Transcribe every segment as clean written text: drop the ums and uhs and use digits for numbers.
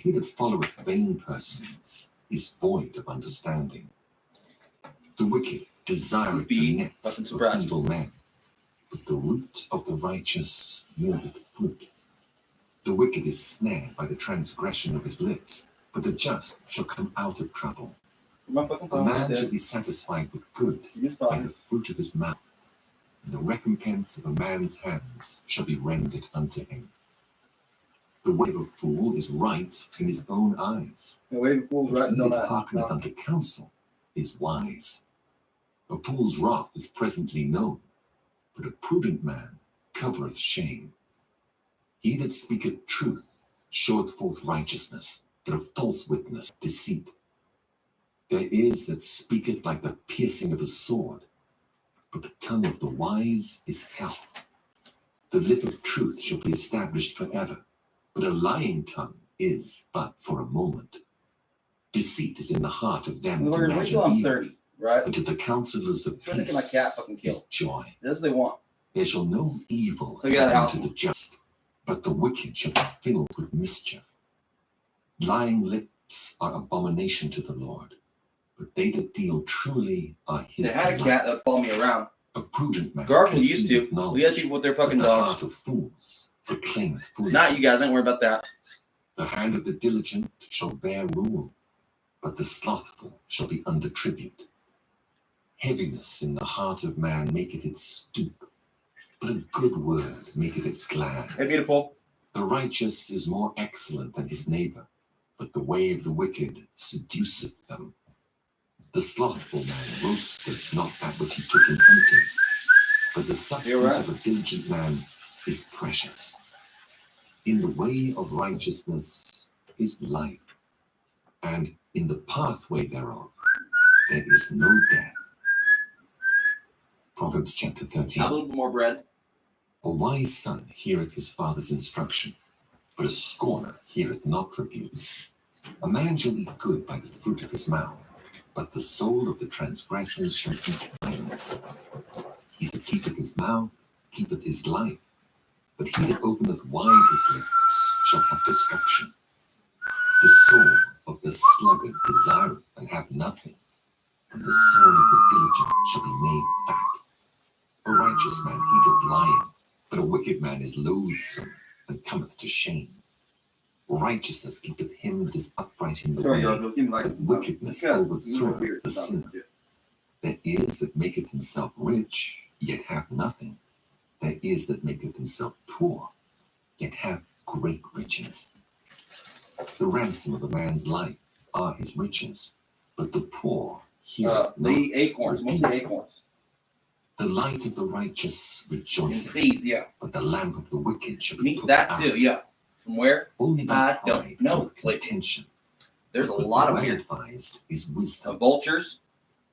He that followeth vain persons is void of understanding. The wicked desireth the net of evil men, but the root of the righteous yieldeth fruit. The wicked is snared by the transgression of his lips, but the just shall come out of trouble. A man shall be satisfied with good by the fruit of his mouth, and the recompense of a man's hands shall be rendered unto him. The way of a fool is right in his own eyes. The way of a fool's right in his own eyes. He that hearkeneth unto counsel is wise. A fool's wrath is presently known, but a prudent man covereth shame. He that speaketh truth showeth forth righteousness, but a false witness deceit. There is that speaketh like the piercing of a sword, but the tongue of the wise is health. The lip of truth shall be established forever, but a lying tongue is but for a moment. Deceit is in the heart of them that imagine evil, 30, right? but to the counselors of peace my cat fucking is joy. That's what they want. There shall no evil happen to the just, but the wicked shall be filled with mischief. Lying lips are abomination to the Lord, but they that deal truly are his. I had a cat that would follow me around. A prudent man. Garfield used to. We had people with their fucking dogs. The heart of fools proclaimeth foolishness. Not you guys, don't worry about that. The hand of the diligent shall bear rule, but the slothful shall be under tribute. Heaviness in the heart of man maketh it stoop, but a good word maketh it glad. Hey, beautiful. The righteous is more excellent than his neighbor, but the way of the wicked seduceth them. The slothful man roasteth not that which he took in hunting, but the substance of a diligent man is precious. In the way of righteousness is life, and in the pathway thereof there is no death. Proverbs chapter 13. A little bit more bread. A wise son heareth his father's instruction, but a scorner heareth not rebuke. A man shall eat good by the fruit of his mouth, but the soul of the transgressors shall eat violence. He that keepeth his mouth keepeth his life, but he that openeth wide his lips shall have destruction. The soul of the sluggard desireth and hath nothing, and the soul of the diligent shall be made fat. A righteous man hateth lying, but a wicked man is loathsome and cometh to shame. Righteousness keepeth him that is upright in the way, but wickedness overthroweth the sinner. There is that maketh himself rich, yet hath nothing. There is that maketh himself poor, yet hath great riches. The ransom of a man's life are his riches, but the poor heareth not. The acorns, mostly acorns. The light of the righteous rejoiceth, seeds, yeah. But the lamp of the wicked shall be put that out. too, yeah. From where? Only by I don't know. Contention. There's a lot of weird. Advised is wisdom. Vultures.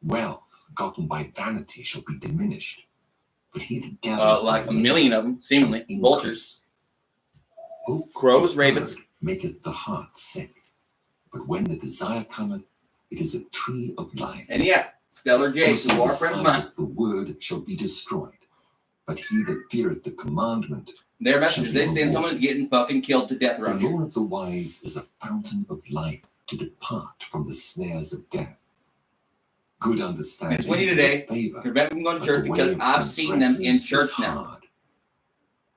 Wealth gotten by vanity shall be diminished, but he that gathereth like a million of them, seemingly vultures. Crows, ravens. Maketh the heart sick, but when the desire cometh, it is a tree of life. And yet, Stellar Jason, who our friends mine. The word shall be destroyed, but he that feareth the commandment. Their messengers, they say someone's getting fucking killed to death around here. The law of the wise is a fountain of life to depart from the snares of death. Good understanding. It's windy today. Prevent from going to church because I've seen them in church now.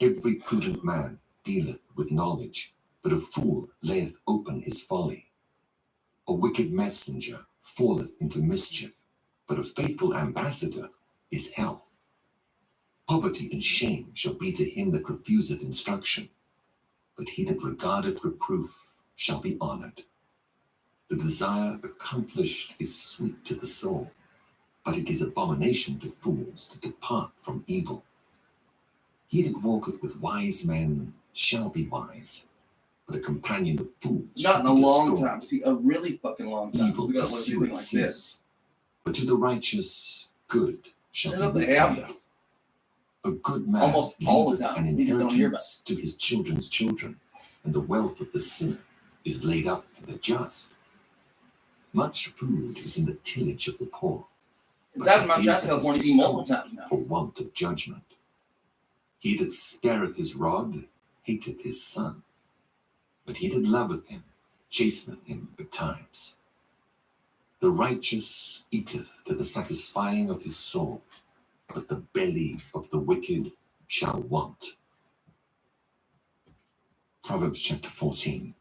Every prudent man dealeth with knowledge, but a fool layeth open his folly. A wicked messenger falleth into mischief, but a faithful ambassador is health. Poverty and shame shall be to him that refuseth instruction, but he that regardeth reproof shall be honored. The desire accomplished is sweet to the soul, but it is abomination to fools to depart from evil. He that walketh with wise men shall be wise, but a companion of fools not in a long time. See, a really fucking long time. Evil We got to look pursueth like sins, this. but to the righteous good shall That's what be they have, repaid. though. A good man Almost all the leaveth time. an You just don't hear about inheritance to his children's children, and the wealth of the sinner is laid up for the just. Much food is in the tillage of the poor. It's happened in Mount Shasta, California, multiple times now. For want of judgment. He that spareth his rod hateth his son, but he that loveth him chasteneth him betimes. The righteous eateth to the satisfying of his soul, but the belly of the wicked shall want. Proverbs chapter 14.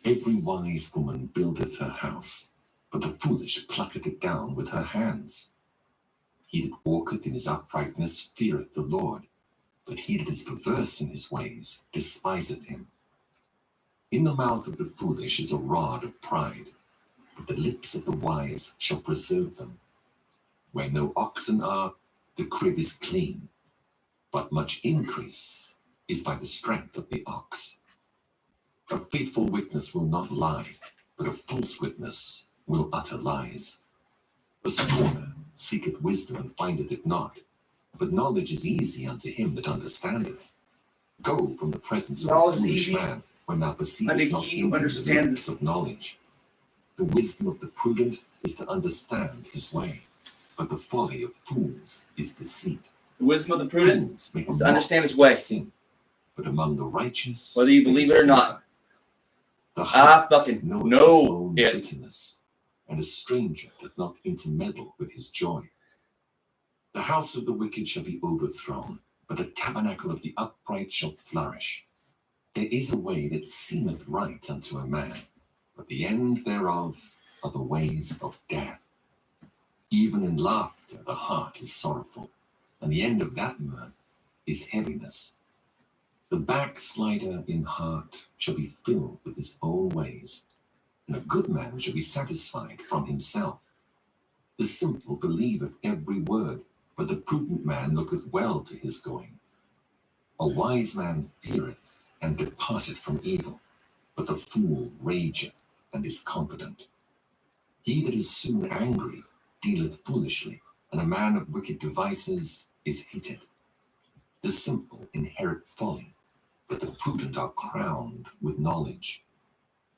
Every wise woman buildeth her house, but the foolish plucketh it down with her hands. He that walketh in his uprightness feareth the Lord, but he that is perverse in his ways despiseth him. In the mouth of the foolish is a rod of pride, but the lips of the wise shall preserve them. Where no oxen are, the crib is clean, but much increase is by the strength of the ox. A faithful witness will not lie, but a false witness will utter lies. A scorner seeketh wisdom and findeth it not, but knowledge is easy unto him that understandeth. Go from the presence of a foolish man, when thou perceivest not in the lips of knowledge. The wisdom of the prudent is to understand his way, but the folly of fools is deceit. The wisdom of the prudent is to understand his way. Sin, but among the righteous, whether you believe it or not. The heart fucking knoweth know his own it. bitterness, and a stranger doth not intermeddle with his joy. The house of the wicked shall be overthrown, but the tabernacle of the upright shall flourish. There is a way that seemeth right unto a man, but the end thereof are the ways of death. Even in laughter the heart is sorrowful, and the end of that mirth is heaviness. The backslider in heart shall be filled with his own ways, and a good man shall be satisfied from himself. The simple believeth every word, but the prudent man looketh well to his going. A wise man feareth and departeth from evil, but the fool rageth and is confident. He that is soon angry dealeth foolishly, and a man of wicked devices is hated. The simple inherit folly, but the prudent are crowned with knowledge.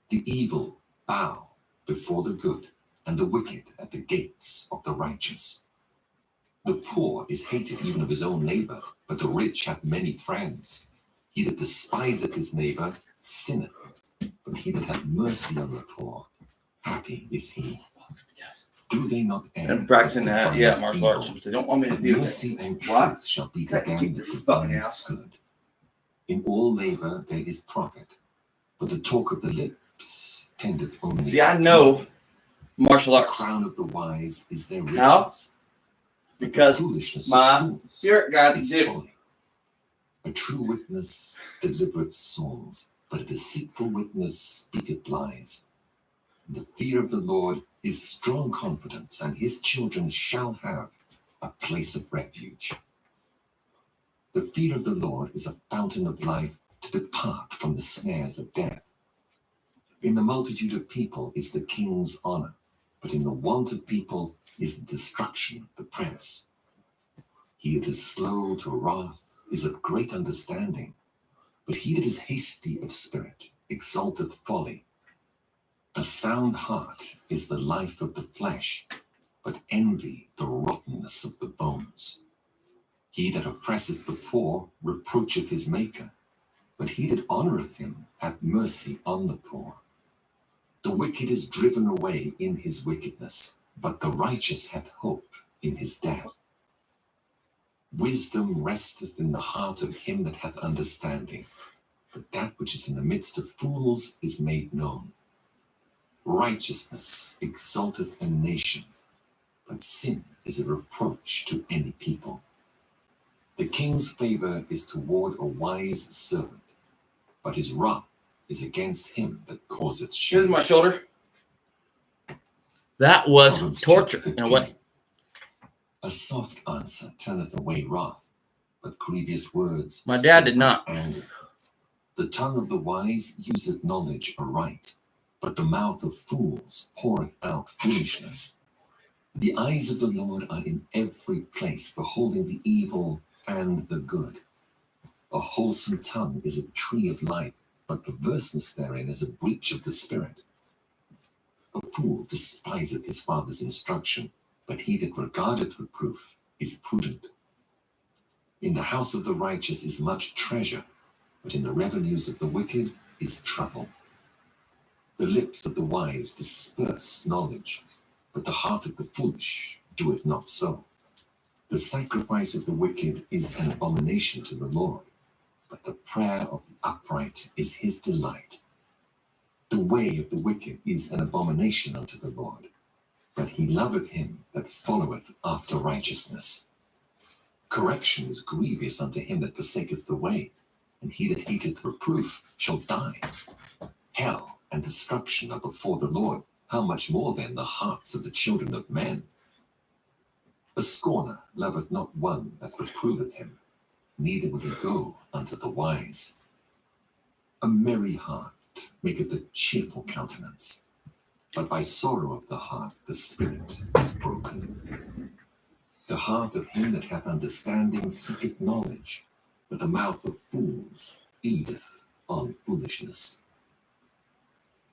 The evil bow before the good, and the wicked at the gates of the righteous. The poor is hated even of his own neighbor, but the rich hath many friends. He that despiseth his neighbor sinneth, but he that hath mercy on the poor, happy is he. Do they not err? I'm practicing that, martial arts, but they don't want me to do mercy and truth shall be to them that devise good. In all labor there is profit, but the talk of the lips tendeth only. See, I know martial arts. The crown of the wise is their riches. How? Because foolishness my spirit guide is folly. A true witness delivereth souls, but a deceitful witness speaketh lies. The fear of the Lord is strong confidence, and his children shall have a place of refuge. The fear of the Lord is a fountain of life, to depart from the snares of death. In the multitude of people is the king's honor, but in the want of people is the destruction of the prince. He that is slow to wrath is of great understanding, but he that is hasty of spirit exalteth folly. A sound heart is the life of the flesh, but envy the rottenness of the bones. He that oppresseth the poor reproacheth his maker, but he that honoureth him hath mercy on the poor. The wicked is driven away in his wickedness, but the righteous hath hope in his death. Wisdom resteth in the heart of him that hath understanding, but that which is in the midst of fools is made known. Righteousness exalteth a nation, but sin is a reproach to any people. The king's favor is toward a wise servant, but his wrath is against him that causeth shame. Here's my shoulder. That was Proverbs torture chapter in a way. 15. A soft answer turneth away wrath, but grievous words. My dad did not. Anger. The tongue of the wise useth knowledge aright, but the mouth of fools poureth out foolishness. The eyes of the Lord are in every place, beholding the evil and the good. A wholesome tongue is a tree of life, but perverseness therein is a breach of the spirit. A fool despiseth his father's instruction, but he that regardeth reproof is prudent. In the house of the righteous is much treasure, but in the revenues of the wicked is trouble. The lips of the wise disperse knowledge, but the heart of the foolish doeth not so. The sacrifice of the wicked is an abomination to the Lord, but the prayer of the upright is his delight. The way of the wicked is an abomination unto the Lord, but he loveth him that followeth after righteousness. Correction is grievous unto him that forsaketh the way, and he that hateth reproof shall die. Hell and destruction are before the Lord, how much more then the hearts of the children of men? A scorner loveth not one that reproveth him, neither will he go unto the wise. A merry heart maketh a cheerful countenance, but by sorrow of the heart the spirit is broken. The heart of him that hath understanding seeketh knowledge, but the mouth of fools feedeth on foolishness.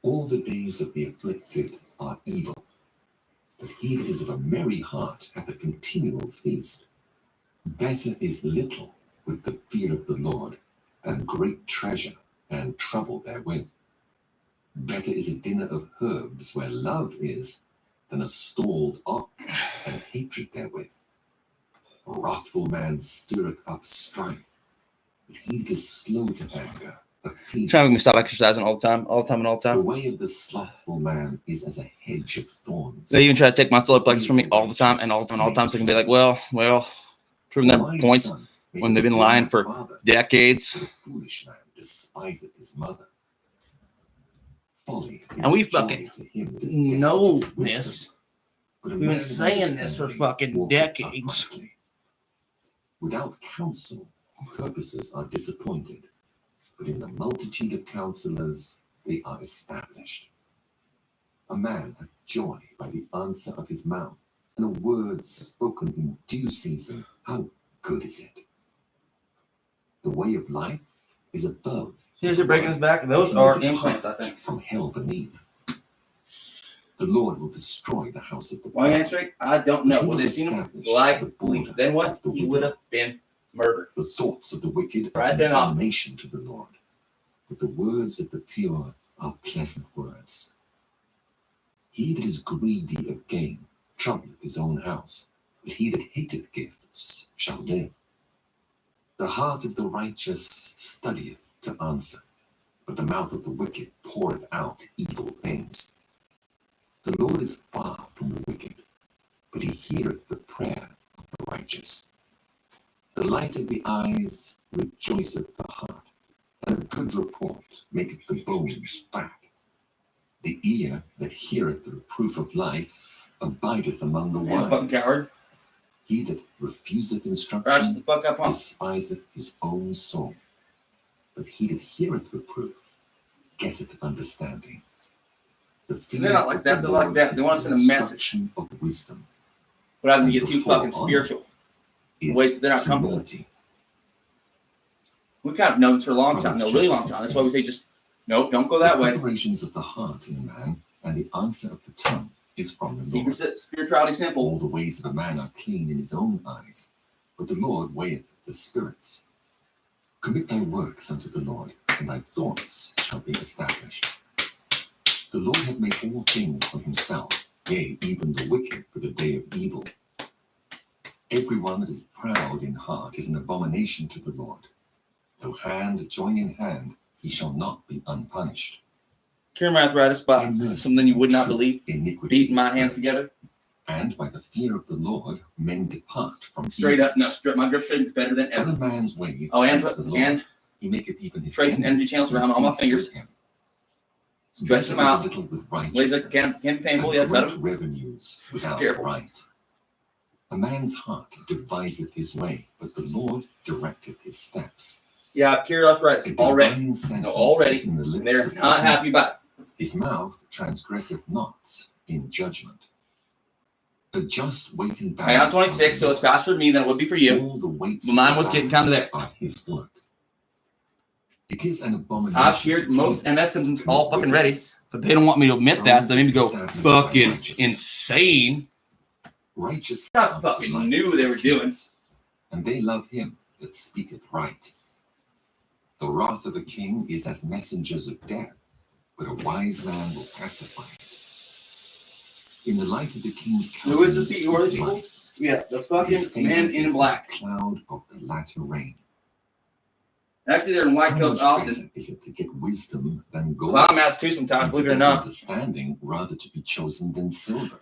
All the days of the afflicted are evil, but he that is of a merry heart hath a continual feast. Better is little with the fear of the Lord than great treasure and trouble therewith. Better is a dinner of herbs where love is than a stalled ox and hatred therewith. A wrathful man stirreth up strife, but he that is slow to anger appeaseth. Trying to make me stop exercising all the time. The way of the slothful man is as a hedge of thorns. They even try to take my solar plexus from me all the time, and all the time so they can be like, well, proving their points when they've been lying for decades. The foolish man despiseth his mother. Folly is And we joy fucking to him that is know destitute of this. wisdom, but a We've been man of saying this for understanding fucking walketh decades. uprightly. Without counsel, purposes are disappointed, but in the multitude of counselors they are established. A man hath joy by the answer of his mouth, and a word spoken in due season, how good is it? The way of life is above. Here's it breaking his back. Those are implants, I think. From hell beneath. The Lord will destroy the house of the Why proud. answering? I don't know. Would they have seen him live? Then what? He would have been murdered. The thoughts of the wicked Right are then off. damnation to the Lord, but the words of the pure are pleasant words. He that is greedy of gain troubleth his own house, but he that hateth gifts shall live. The heart of the righteous studieth to answer, but the mouth of the wicked poureth out evil things. The Lord is far from the wicked, but he heareth the prayer of the righteous. The light of the eyes rejoiceth the heart, and a good report maketh the bones fat. The ear that heareth the reproof of life abideth among the Man, fucking wise. coward. He that refuseth Rush the instruction fuck up on. despiseth his own soul, but he that heareth reproof getteth understanding. The fear They're not like of that, the they're like Lord that. is They want the to send a message. instruction of wisdom. What happens when you And get too before fucking honor spiritual? is Wait, they're not comfortable. humility. We kind of known this for a long time. No, really long time. That's why we say just, nope, don't go that The way. preparations of the heart in man, and the answer of the tongue is from the Keep your Lord. spirituality simple. All the ways of a man are clean in his own eyes, but the Lord weigheth the spirits. Commit thy works unto the Lord, and thy thoughts shall be established. The Lord hath made all things for himself, yea, even the wicked for the day of evil. Every one that is proud in heart is an abomination to the Lord. Though hand join in hand, he shall not be unpunished. Cure my arthritis by something you would not believe. Iniquity Beating is my hands purged. together. And by the fear of the Lord, men depart from Straight evil. up. No, my grip strength is better than When ever. a man's ways Oh, and please the Lord, and he maketh even his tracing energy channels around all my peace fingers. with him. Stretch them Better is a out. little with Laser righteousness can be painful. than Yeah, cut great them. revenues without Careful. right. A man's heart deviseth his way, but the Lord directeth his steps. Yeah, I've cured arthritis A already. divine sentence No, already. is in the And lips they're of the not king. happy about it. His mouth transgresseth not in judgment. A just weight and Hey, I'm balance 26, so it's faster for me than it would be for you. All the weights But mine of was the getting kind of there. are his work. It is an abomination. I've cured most MS symptoms all fucking ready, but they don't want me to admit that, so they made me go fucking insane. Righteous I fucking knew they were doing. and they love him that speaketh right. The wrath of a king is as messengers of death, but a wise man will pacify it. In the light of the king's Who is countenance, the people? is light. Yeah, the His fucking favor men is in black. the cloud of the latter rain. Actually, they're in white How coats much often. better is it to get wisdom than gold? Clown masks too sometimes, and believe to it or get not. understanding rather to be chosen than silver?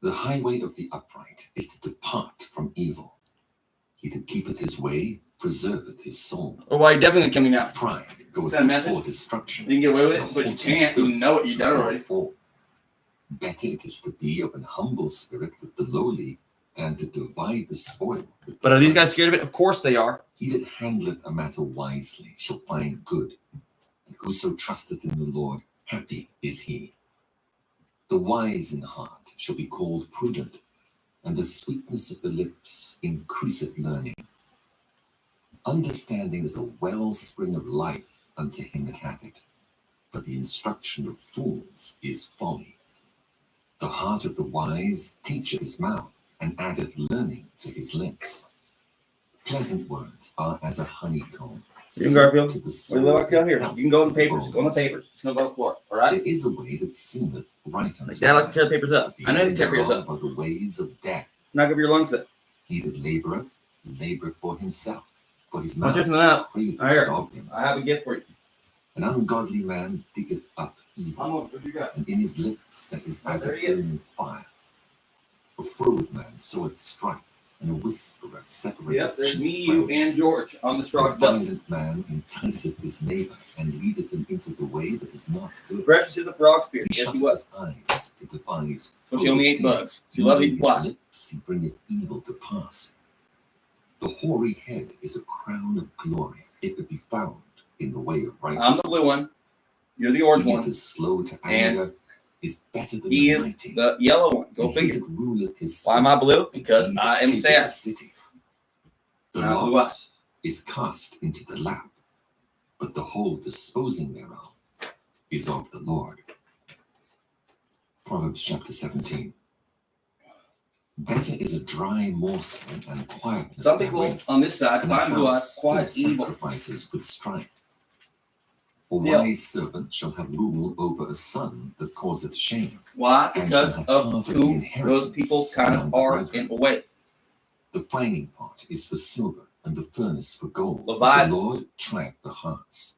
The highway of the upright is to depart from evil. He that keepeth his way preserveth his soul. Or why you definitely coming out. Pride goeth Is that a before message? destruction. You can get away with and it, a but you haughty can't. spirit You know what you've done before already. a fall. Better it is to be of an humble spirit with the lowly than to divide the spoil with the But are these proud. guys scared of it? Of course they are. He that handleth a matter wisely shall find good, and whoso trusteth in the Lord, happy is he. The wise in heart shall be called prudent, and the sweetness of the lips increaseth learning. Understanding is a wellspring of life unto him that hath it, but the instruction of fools is folly. The heart of the wise teacheth his mouth, and addeth learning to his lips. Pleasant words are as a honeycomb. You can Garfield. To the What do soul, you look like out here? health You can go in to the papers. Go in the bones. papers. Just don't go to the floor. All right? There is a way that seemeth right unto Like that, I like to man, tear the papers up. but the I know you end tear papers thereof up. are the ways of death. Knock up your lungs up. He that laboureth, laboureth for himself, for his I'll mouth check them out. craveth I hear it. of him. I have a gift for you. An ungodly man diggeth up How evil, much? What you got? and in his lips that is as a There he is. burning fire. A froward man soweth strife, and a whisperer separateth Yep, there's chief me, you, friends. and George on the A straw belt. violent man enticeth his neighbour, and leadeth him into the way that is not good. Precious is a frog spirit. He Yes, he shutteth was. his eyes to devise. So she only ate bugs. She loved eating flies. Lips, he bringeth evil to pass. The hoary head is a crown of glory, if it be found in the way of righteousness. I'm the blue one. You're the orange He one. that is slow to And anger is better than He the is mighty. the yellow one. Go And he figure. that ruleth his Why am I blue? spirit, Because and he I that am taketh sad. a city. The Now, blue lot is cast into the lap, but the whole disposing thereof is of the Lord. Proverbs chapter 17. Better is a dry morsel and quietness Some people therewith on this side than a find blue eyes house full of quite evil. sacrifices with strife. A Still. wise servant shall have rule over a son that causeth shame. Why? And Because shall have of part in who the inheritance those people kind among of the are brethren. in a way. The finding pot is for silver, and the furnace for gold. But the Leviathans. Lord trieth the hearts.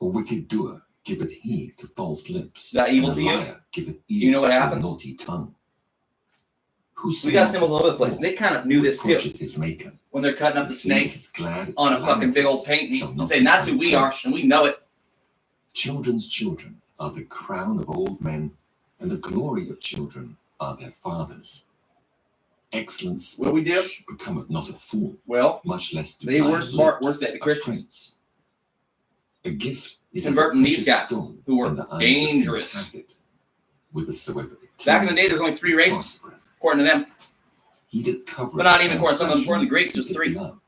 A wicked doer giveth heed to false lips, Is that evil and to a you? liar giveth ear You know what to happens? a naughty tongue. We got symbols all over the place. And they kind of knew this too Reproacheth his maker. when they're cutting up the He that snake is glad at on a fucking big old calamities painting shall and not saying that's who become we are crushed. and we know it. Children's children are the crown of old men, and the glory of children are their fathers. Excellent What do we do? speech becometh not a fool, Well, much less to they thy were smart, lips weren't they, the a Christians? prince. A gift is Converting as a these precious guys stone who were in the eyes of him that dangerous. hath it. Whithersoever it Back in the turneth, day, there was only 3 it races, prospereth. according to them. He that covereth But not even according to some of them. According to the transgression Greeks, there's seeketh 3. love.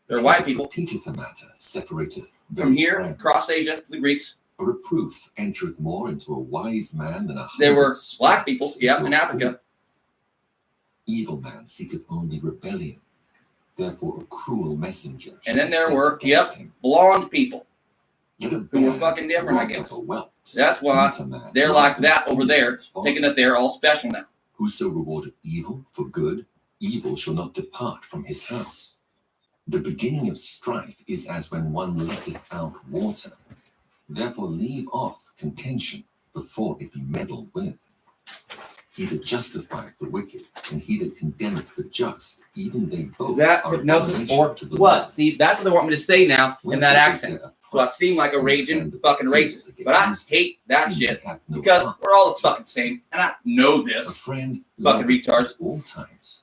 They're He white that people. repeateth a matter separateth From very here, friends. across Asia to the Greeks, A reproof entereth more into a wise man than a there were hundred black people, stripes yeah, into in a Africa. fool. Evil man seeketh only rebellion. Therefore a cruel messenger And then shall be there sent were, against him. blonde people. Let a who were bear fucking different, I rob guess. of a whelps, That's why meet a man They're rather like than that over fool there, its father. thinking that they're all special now. Whoso rewardeth evil for good, evil shall not depart from his house. The beginning of strife is as when one letteth out water. Therefore leave off contention before it be meddled with. He that justifieth the wicked, and he that condemneth the just, even they both Is that are hypnosis abomination or to the what? Lord. See, that's what they want me to say now in that Wherefore is accent. there a So I price seem like a in the raging hand of fucking the racist. people to But I get wisdom, hate that seeing shit they have no because heart. we're all the fucking same. And I know A this. friend Fucking loveth retards. at all times,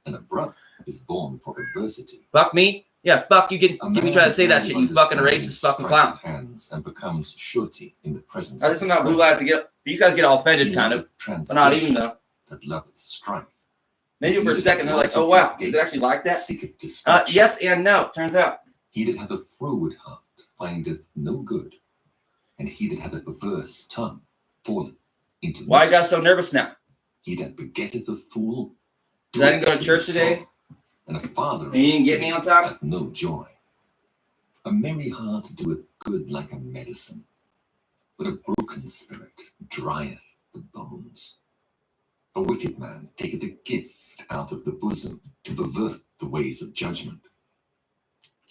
and a brother is born for adversity. Fuck me. Yeah, fuck you. Get A me man try to say that who shit, you fucking understands racist fucking striketh clown. hands and becomes surety in the presence I of just his somehow blue friends. eyes to get these guys get all offended He kind of, loveth but not even transgression, though. that loveth strife. Maybe for a He that second they're like, exalteth oh wow, his is gate it actually like that? seeketh destruction. Yes and no. Turns out. He that hath a froward heart findeth no good, and he that hath a perverse tongue falleth into Why you got mischief. so nervous now? He that begetteth a fool Because I didn't go to doeth church his today, sorrow, and a father and you didn't get me on time. hath no joy. A merry heart doeth good like a medicine, but a broken spirit drieth the bones. A wicked man taketh a gift out of the bosom to pervert the ways of judgment.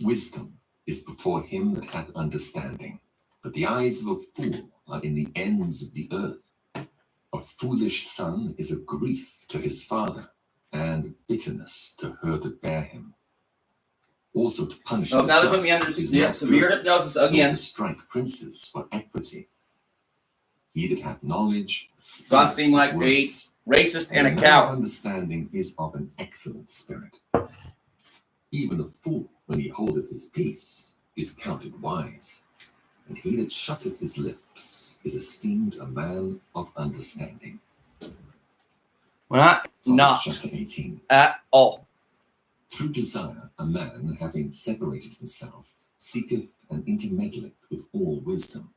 Wisdom is before him that hath understanding, but the eyes of a fool are in the ends of the earth. A foolish son is a grief to his father, and bitterness to her that bare him. Also to punish Oh, the now they put just me under is not severe good, hypnosis nor again. to strike princes for equity. He that hath knowledge, So I seem like a words, racist and a man of coward. understanding is of an excellent spirit. Even a fool, when he holdeth his peace, is counted wise, and he that shutteth his lips is esteemed a man of understanding. When I not Chapter 18. at all. Through desire, a man, having separated himself, seeketh and intermeddleth with all wisdom.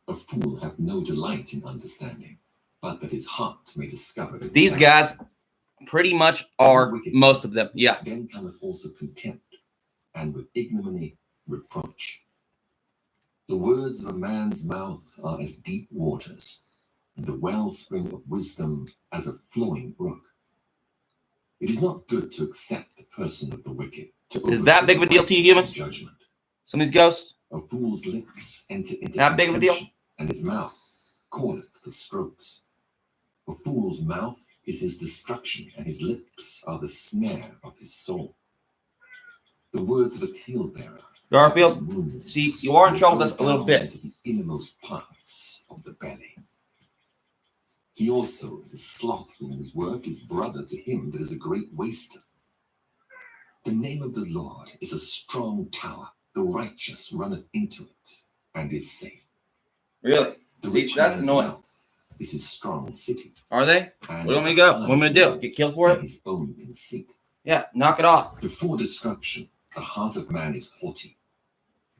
A fool hath no delight in understanding, but that his heart may discover it. These guys pretty much are most of them. Yeah. Then cometh also contempt, and with ignominy reproach. The words of a man's mouth are as deep waters, and the wellspring of wisdom as a flowing brook. It is not good to accept the person of the wicked. Is that big of a deal to you humans? Judgment. Some of these ghosts? A fool's lips enter into That big of a deal? and his mouth calleth for strokes. A fool's mouth is his destruction, and his lips are the snare of his soul. The words of a talebearer. Garfield, see, you are in trouble with us a little bit. Into the innermost parts of the belly. He also that is slothful in his work is brother to him that is a great waster. The name of the Lord is a strong tower. The righteous runneth into it and is safe. Really? The See, rich that's man's annoying. wealth is his strong city. Are they? And Where do you want me to go? What am I going to do? Get killed for in it? his own conceit. Yeah, knock it off. Before destruction, the heart of man is haughty,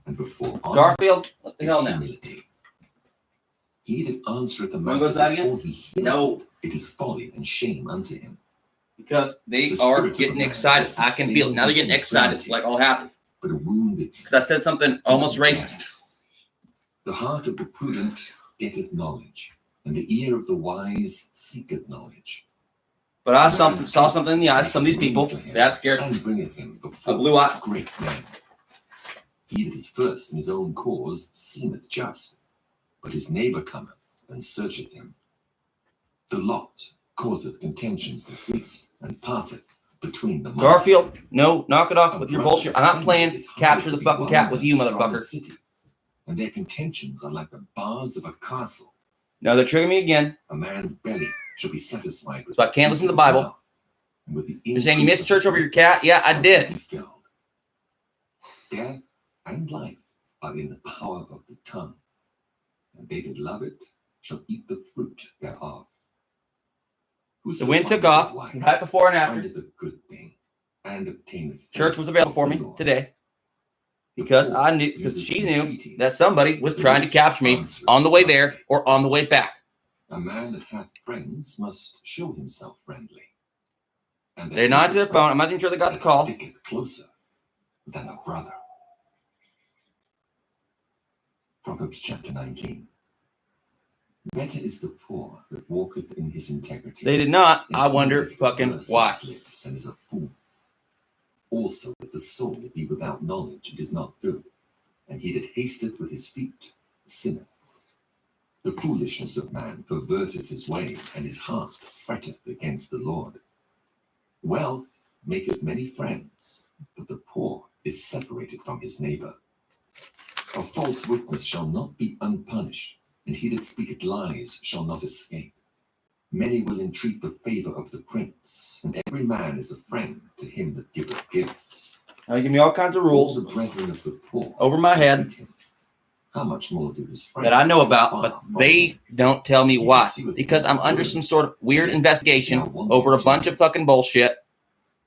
and before honor Garfield, what the is hell now? humility. He that answereth a Wanna matter go to that again? before he heareth, No. it is folly and shame unto him. Because they The are spirit of getting a man excited. is I can feel it. Now they're getting excited, sustained like all happy. But a wounded Because I said something almost racist. The heart of the prudent getteth knowledge, and the ear of the wise seeketh knowledge. But I saw something in the eyes of some of these people that scared And bringeth him before a blue eye. great men. He that is first in his own cause seemeth just, but his neighbor cometh and searcheth him. The lot causeth contentions to cease, and parteth between the multitude. Garfield, no, knock it off with your bullshit. I'm not playing capture the fucking cat with you, motherfucker. City, and their contentions are like the bars of a castle. No, they're triggering me again. A man's belly shall be satisfied with. So I can't listen to the Bible. You're saying you missed church over your cat? Yeah, I did. Death and life are in the power of the tongue, and they that love it shall eat the fruit thereof. The wind took off right before and after. Findeth a good thing, and obtaineth Church was available for me today because I knew, because she knew that somebody was trying to capture me on the way there or on the way back. A man that hath friends must show himself friendly. And They're not to their phone. I'm not even sure they got the call. Sticketh closer than a brother. Proverbs chapter 19. Better is the poor that walketh in his integrity. They did not. I wonder fucking why. Lips and is a fool. Also that the soul be without knowledge, it is not good. And he that hasteth with his feet sinneth. The foolishness of man perverteth his way, and his heart fretteth against the Lord. Wealth maketh many friends, but the poor is separated from his neighbor. A false witness shall not be unpunished, and he that speaketh lies shall not escape. Many will entreat the favor of the prince, and every man is a friend to him that giveth gifts. Now give me all kinds of rules All the brethren of the poor over my head hate him. How much more do his friends that I know about, far but from they him? don't tell me why. Because I'm under some sort of weird investigation over a bunch of fucking bullshit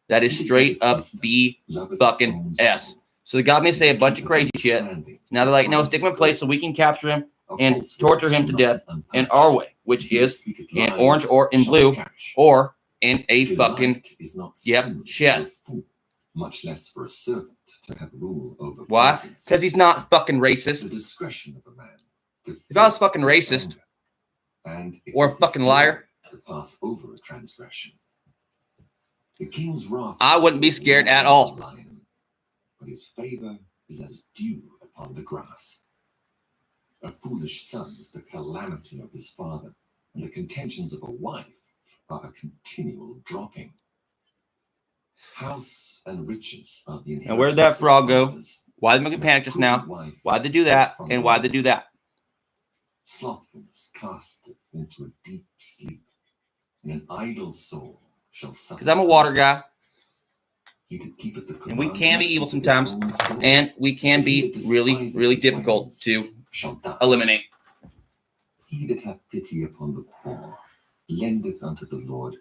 that is straight up B fucking S. So they got me to say a bunch of crazy shit. Now they're like, no, stick him in place so we can capture him and torture him to death in our way, which is in orange or in blue or in a fucking, shed. Much less for a servant to have rule over. Why? Because he's not fucking racist. The discretion of a man If I was fucking racist or a fucking liar, to pass over a transgression. The king's wrath, I wouldn't be scared at all. Lion, but his favor is as dew upon the grass. A foolish son is the calamity of his father, and the contentions of a wife are a continual dropping. House and riches are the inheritance. And where'd that frog go? Why did they make me panic just now? Why'd they do that? And why'd they do that? Slothfulness casteth into a deep sleep, and an idle soul shall suffer. Because I'm a water guy. And we can be evil sometimes, and we can be really, really difficult to eliminate. He that hath pity upon the poor lendeth unto the Lord,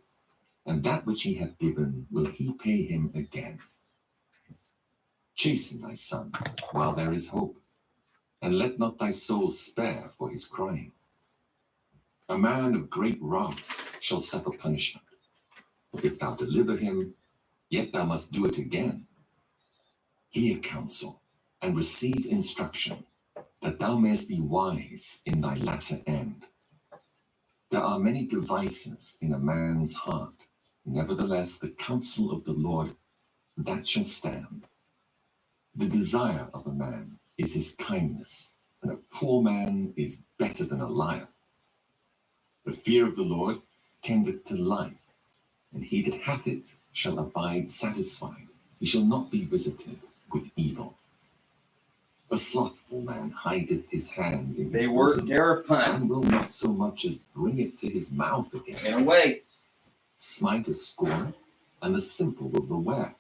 and that which he hath given will he pay him again. Chasten thy son while there is hope, and let not thy soul spare for his crying. A man of great wrath shall suffer punishment. If thou deliver him, yet thou must do it again. Hear counsel, and receive instruction, that thou mayest be wise in thy latter end. There are many devices in a man's heart, nevertheless the counsel of the Lord, that shall stand. The desire of a man is his kindness, and a poor man is better than a liar. The fear of the Lord tendeth to life, and he that hath it shall abide satisfied. He shall not be visited with evil. A slothful man hideth his hand in his bosom, and will not so much as bring it to his mouth again. In a way. Smite a scorner, and the simple will beware.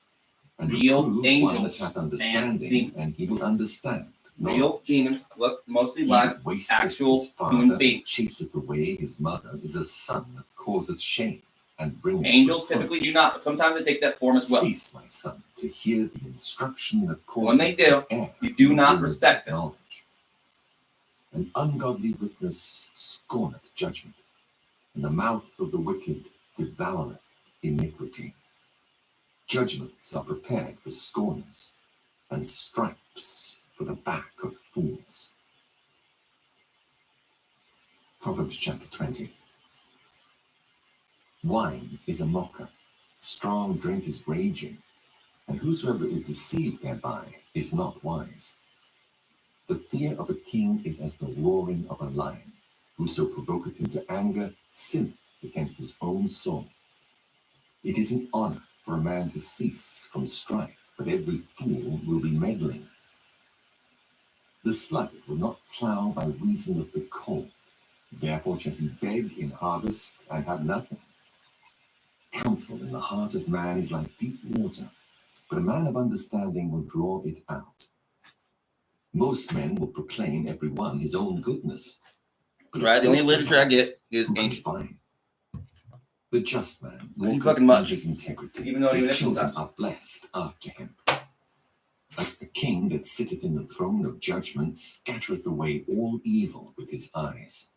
And Real reprove angels one that hath understanding, and he will understand. Real demons look mostly like actual human beings. Chaseth away his mother is a son that causeth shame, and bringeth angels reproach. typically do not, but sometimes they take that form as well. Cease, my son, to hear the instruction that causeth when they do, you do not respect them. Knowledge. An ungodly witness scorneth judgment, and the mouth of the wicked devoureth iniquity. Judgments are prepared for scorners, and stripes for the back of fools. Proverbs chapter 20. Wine is a mocker, strong drink is raging, and whosoever is deceived thereby is not wise. The fear of a king is as the roaring of a lion. Whoso provoketh him to anger sinneth against his own soul. It is an honor for a man to cease from strife, but every fool will be meddling. The sluggard will not plow by reason of the cold, therefore shall he beg in harvest and have nothing. Counsel in the heart of man is like deep water, but a man of understanding will draw it out. Most men will proclaim every one his own goodness. Right, the only literature I get is ancient. The just man Ain't fucking much. His integrity. Even though his children are blessed after him. Like the king that sitteth in the throne of judgment scattereth away all evil with his eyes.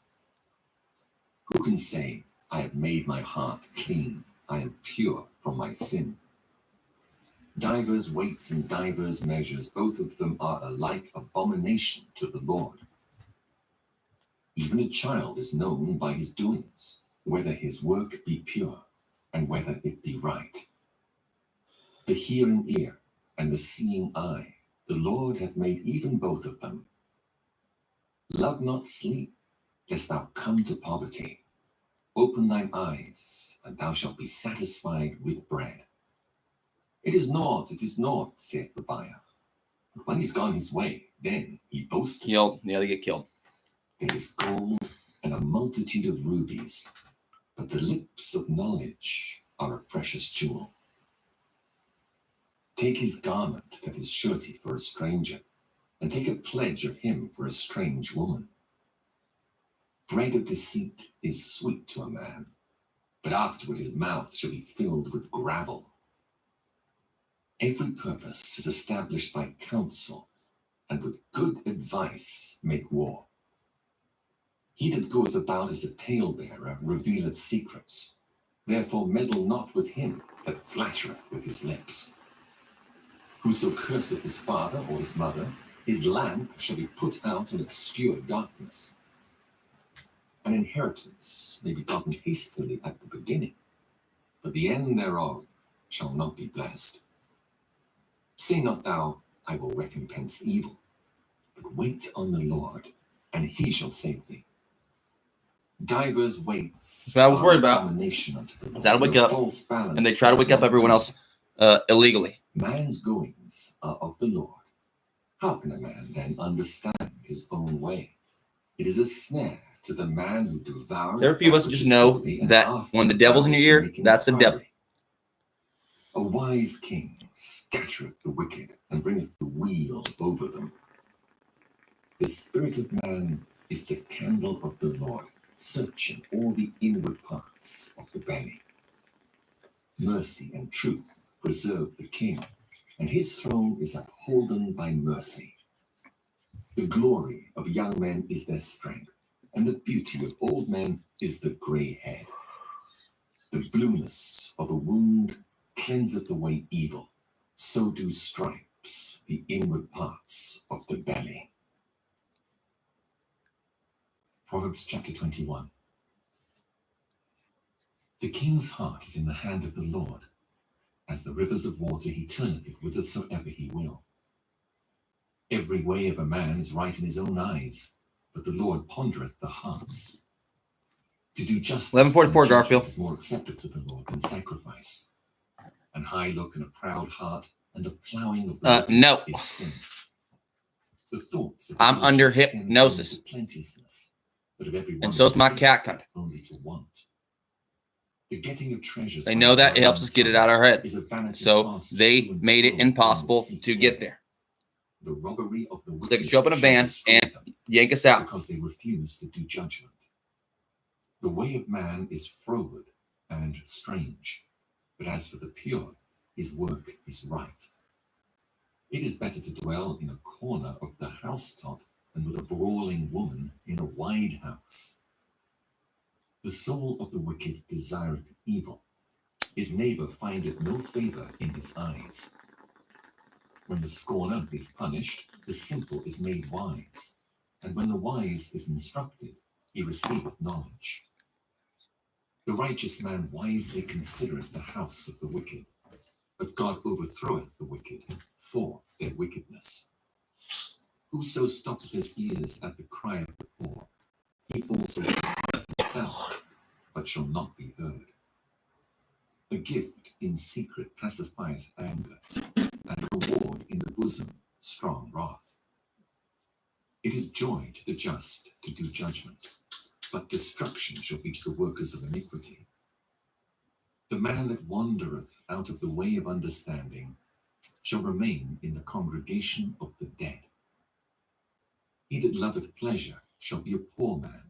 Who can say, I have made my heart clean, I am pure from my sin? Divers weights and divers measures, both of them are alike abomination to the Lord. Even a child is known by his doings, whether his work be pure, and whether it be right. The hearing ear and the seeing eye, the Lord hath made even both of them. Love not sleep, lest thou come to poverty. Open thine eyes, and thou shalt be satisfied with bread. It is naught, saith the buyer. But when he's gone his way, then he boasteth. They get killed. There is gold and a multitude of rubies, but the lips of knowledge are a precious jewel. Take his garment that is surety for a stranger, and take a pledge of him for a strange woman. Bread of deceit is sweet to a man, but afterward his mouth shall be filled with gravel. Every purpose is established by counsel, and with good advice make war. He that goeth about as a talebearer revealeth secrets. Therefore meddle not with him that flattereth with his lips. Whoso curseth his father or his mother, his lamp shall be put out in obscure darkness. An inheritance may be gotten hastily at the beginning, but the end thereof shall not be blessed. Say not thou, I will recompense evil, but wait on the Lord, and he shall save thee. Divers weights. That's what I was worried about. Is that wake up, and they try to wake up everyone else illegally. Man's goings are of the Lord. How can a man then understand his own way? It is a snare to the man who devours. There are a few of us just know that when the devil's in your ear, that's the devil. A wise king scattereth the wicked and bringeth the wheel over them. The spirit of man is the candle of the Lord, searching all the inward parts of the belly. Mercy and truth preserve the king, and his throne is upholden by mercy. The glory of young men is their strength, and the beauty of old men is the grey head. The blueness of a wound cleanseth away evil, so do stripes the inward parts of the belly. Proverbs chapter 21. The king's heart is in the hand of the Lord. As the rivers of water, he turneth it whithersoever he will. Every way of a man is right in his own eyes, but the Lord pondereth the hearts. To do justice 11:44, Garfield, is more acceptable to the Lord than sacrifice. An high look and a proud heart, and the plowing of the no. is sin. The thoughts of I'm under hypnosis, plenteousness, but of every one and so is my cat kind. Only to want. The getting of treasures. They know that it helps us get it out of our head, so they made it impossible to get there. The robbery of the so they can show up in a van and yank us out because they refuse to do judgment. The way of man is froward and strange, but as for the pure, his work is right. It is better to dwell in a corner of the housetop than with a brawling woman in a wide house. The soul of the wicked desireth evil. His neighbor findeth no favor in his eyes. When the scorner is punished, the simple is made wise, and when the wise is instructed, he receiveth knowledge. The righteous man wisely considereth the house of the wicked, but God overthroweth the wicked for their wickedness. Whoso stoppeth his ears at the cry of the poor, he also stoppeth himself, but shall not be heard. A gift in secret pacifieth anger, and a reward in the bosom strong wrath. It is joy to the just to do judgment, but destruction shall be to the workers of iniquity. The man that wandereth out of the way of understanding shall remain in the congregation of the dead. He that loveth pleasure shall be a poor man.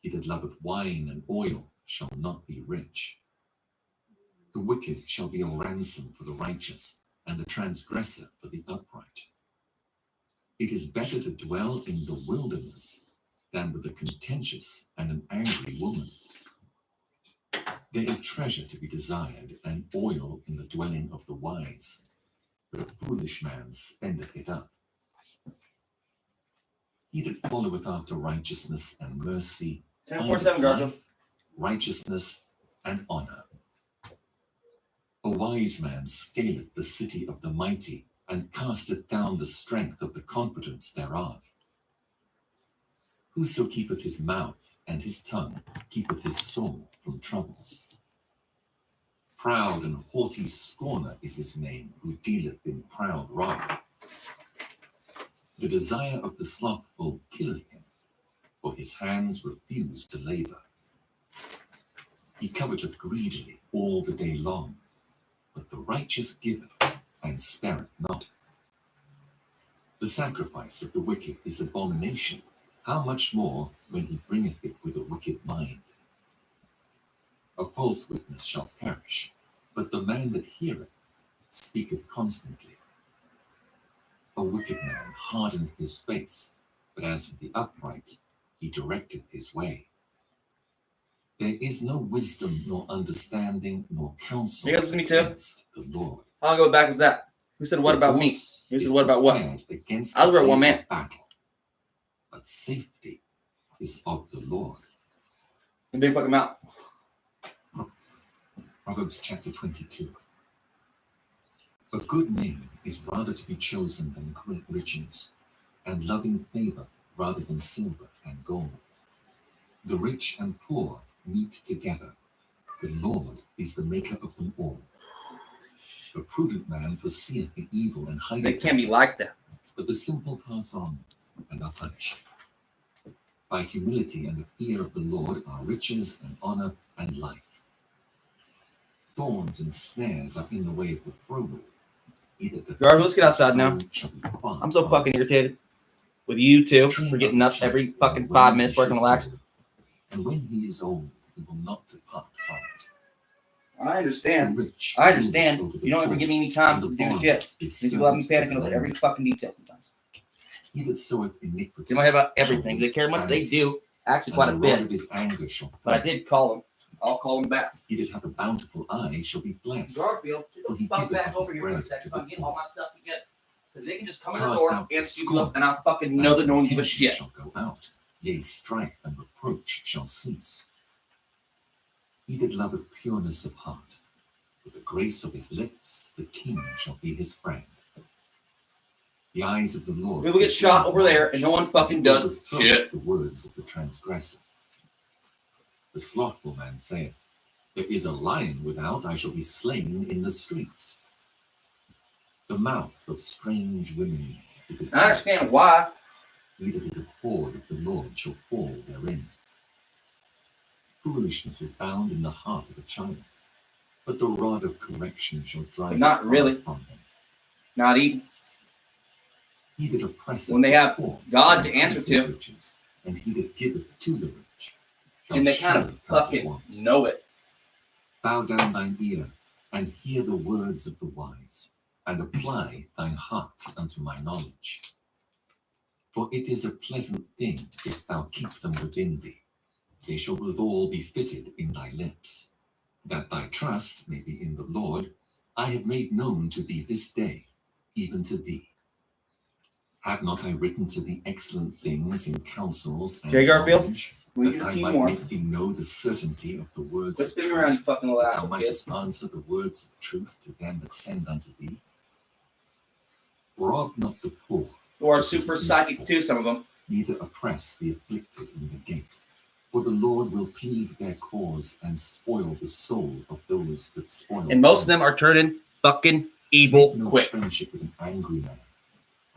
He that loveth wine and oil shall not be rich. The wicked shall be a ransom for the righteous, and the transgressor for the upright. It is better to dwell in the wilderness than with a contentious and an angry woman. There is treasure to be desired, and oil in the dwelling of the wise, but a foolish man spendeth it up. He that followeth after righteousness and mercy, 10:47, Garfield. Righteousness and honor. A wise man scaleth the city of the mighty, and casteth down the strength of the confidence thereof. Whoso keepeth his mouth and his tongue keepeth his soul from troubles. Proud and haughty scorner is his name, who dealeth in proud wrath. The desire of the slothful killeth him, for his hands refuse to labor. He coveteth greedily all the day long, but the righteous giveth and spareth not. The sacrifice of the wicked is abomination, how much more when he bringeth it with a wicked mind? A false witness shall perish, but the man that heareth speaketh constantly. A wicked man hardeneth his face, but as for the upright, he directeth his way. There is no wisdom, nor understanding, nor counsel against the Lord. How long ago back was that? Who said what about me? Who said what about what? I was about one man. Battle. But safety is of the Lord. Big fucking mouth. Proverbs chapter 22. A good name is rather to be chosen than great riches, and loving favor rather than silver and gold. The rich and poor meet together. The Lord is the maker of them all. A prudent man foreseeth the evil and hideth. They can't be like that. But the simple pass on and are punished. By humility and the fear of the Lord are riches and honor and life. Thorns and snares are in the way of the froward. Garfield, let's get outside now. I'm so fucking irritated with you two for getting up every fucking 5 minutes working relax. And when he is old, he will not depart from it. I understand. You don't ever give me any time to do shit. These people have me panicking over every fucking detail sometimes. He that soweth iniquity. They might have about everything. They care much. They do. Actually, quite a bit. But I did call them. I'll call them back. He that hath a bountiful eye shall be blessed. Garfield, fuck back over here for a second. I'm getting all my stuff together. Because they can just come in the door and scoop you up, and I'll fucking know that no one gives a shit. Shall go out. Yea, strife and reproach shall cease. He that loveth pureness of heart, with the grace of his lips, the king shall be his friend. The eyes of the Lord. We will get shot over there, and no one fucking does shit. The words of the transgressor. The slothful man saith, there is a lion without, I shall be slain in the streets. The mouth of strange women is a. I understand why. He that is abhorred of the Lord shall fall therein. Foolishness is bound in the heart of a child, but the rod of correction shall drive not really from him. Not even. He that oppresseth when they have poor, God to answer to, riches, and he that giveth to the rich, and they kind of fucking know it. Bow down thine ear and hear the words of the wise, and apply thine heart unto my knowledge. For it is a pleasant thing if thou keep them within thee. They shall withal be fitted in thy lips. That thy trust may be in the Lord, I have made known to thee this day, even to thee. Have not I written to thee excellent things in counsels and knowledge, that I might make thee know the certainty of the words of truth, around, fucking that thou mightest answer the words of truth to them that send unto thee? Rob not the poor, who are super psychic too, some of them. Neither oppress the afflicted in the gate. For the Lord will plead their cause and spoil the soul of those that spoil. And most of them are turning fucking evil no quick. Friendship with an angry man,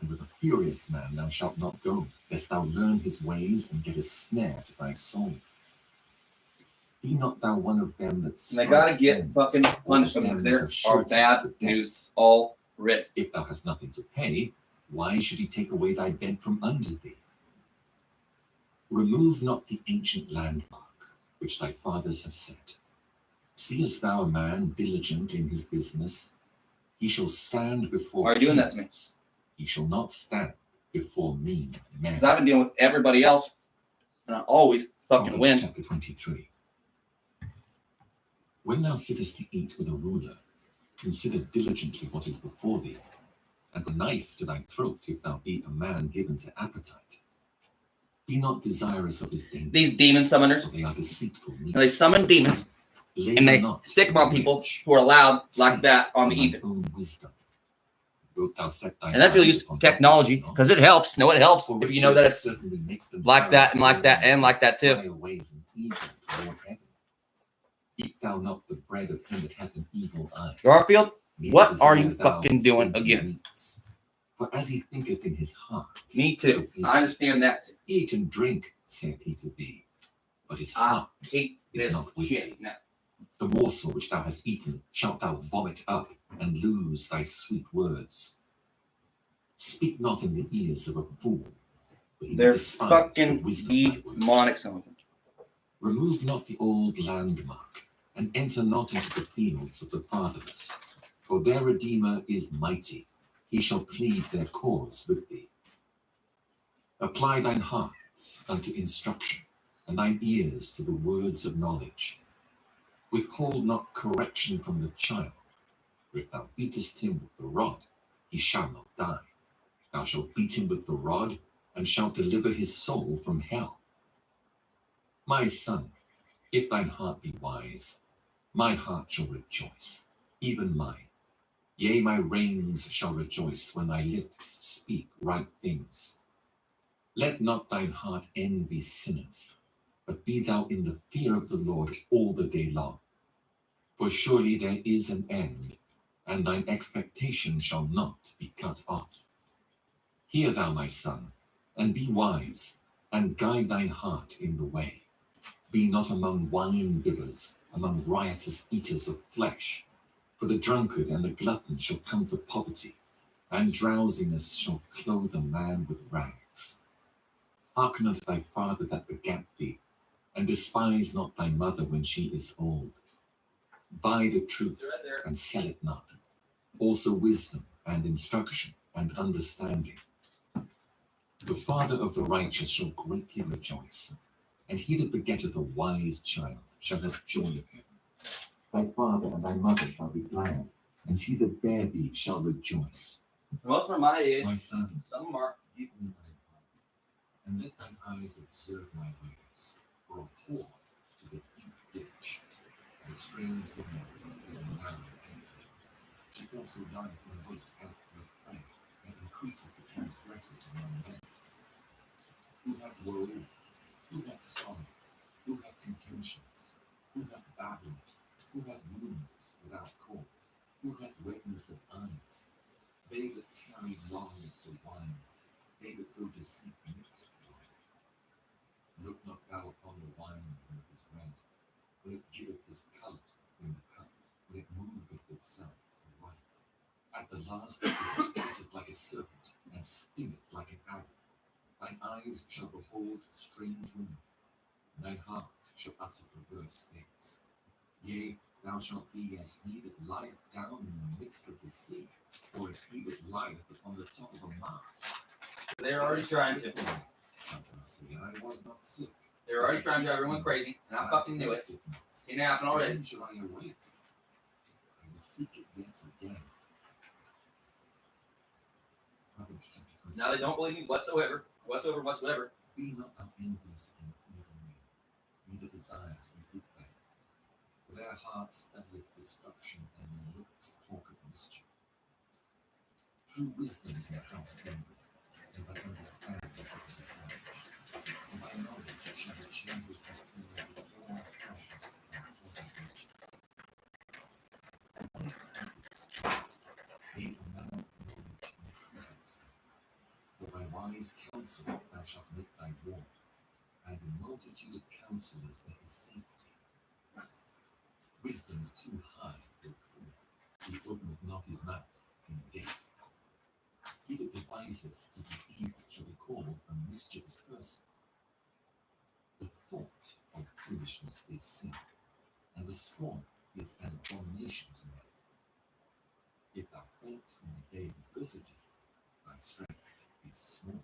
and with a furious man thou shalt not go, lest thou learn his ways and get a snare to thy soul. Be not thou one of them that and they gotta get fucking punished because there are bad news already. If thou hast nothing to pay, why should he take away thy bed from under thee? Remove not the ancient landmark which thy fathers have set. Seest thou a man diligent in his business? He shall stand before. Why are you doing that to me? He shall not stand before mean men. Because I've been dealing with everybody else, and I always fucking win. Chapter 23. When thou sittest to eat with a ruler, consider diligently what is before thee, and the knife to thy throat if thou be a man given to appetite. Be not desirous of his dainties. These demon summoners, for they are deceitful. And they summon demons, and they stick them on people who are loud like that on the even. And that really uses technology because it helps. No, it helps if you know that it's like that and like that and like that too. Eat thou not the bread of him that hath an evil eye. Garfield, what are you fucking doing again? For as he thinketh in his heart. Me too. So I understand that too. Eat and drink, saith he to thee. But his heart is not with thee. The morsel which thou hast eaten shalt thou vomit up, and lose thy sweet words. Speak not in the ears of a fool. They're fucking demonic, some of them. Remove not the old landmark, and enter not into the fields of the fatherless. For their Redeemer is mighty. He shall plead their cause with thee. Apply thine heart unto instruction, and thine ears to the words of knowledge. Withhold not correction from the child, for if thou beatest him with the rod, he shall not die. Thou shalt beat him with the rod, and shalt deliver his soul from hell. My son, If thine heart be wise, my heart shall rejoice, even mine. Yea, my reins shall rejoice when thy lips speak right things. Let not thine heart envy sinners, but be thou in the fear of the Lord all the day long. For surely there is an end, and thine expectation shall not be cut off. Hear thou, my son, and be wise, and guide thine heart in the way. Be not among wine bibbers, among riotous eaters of flesh. For the drunkard and the glutton shall come to poverty, and drowsiness shall clothe a man with rags. Hearken unto thy father that begat thee, and despise not thy mother when she is old. Buy the truth and sell it not, also wisdom and instruction and understanding. The father of the righteous shall greatly rejoice, and he that begetteth a wise child shall have joy of him. Thy father and thy mother shall be glad, and he that bare thee shall rejoice. Most of them are my age. My son, Some of them are. give me thine heart, and let thine eyes observe my ways. For a whore is a deep ditch, and a strange woman is a narrow exit. She also lieth in wait as for a prey, and increaseth the transgressors among men. Who hath woe? Who hath sorrow? Who hath contentions? Who hath babbled? Who hath wounds without cause? Who hath redness of eyes? They that tarry long after wine, they that throw deceit mixed wine. Look not thou upon the wine when it is red, when it giveth his colour in the cup, when it moveth itself aright. At the last it biteth like a serpent, and stingeth like an arrow. Thine eyes shall behold strange women, and thine heart shall utter perverse things. Yea, thou shalt be as he that lieth down in the midst of the sea, or as he that lieth upon the top of a mast. They're already trying to. I was not sick. They're already trying to drive everyone crazy, and I fucking knew it. Seen it happen already. When shall I awake? I will seek it yet again. Now they don't believe me whatsoever. Be not thou envious against evil men, neither desire to be good by them. For their hearts studieth destruction, and their lips talk of mischief. Through wisdom is the house builded, and by understanding it is established. And by knowledge shall the chambers be filled with all precious and pleasant riches. And what is the purpose? Yea, the man of knowledge increases. For by wise counsel thou shalt make thy war, and in multitude of counselors there is safety. Wisdom is too high for a fool. He openeth not his mouth in the gate. He that deviseth to do evil shall be called a mischievous person. The thought of foolishness is sin, and the scorn is an abomination to men. If thou faint in the day of adversity, thy strength is small.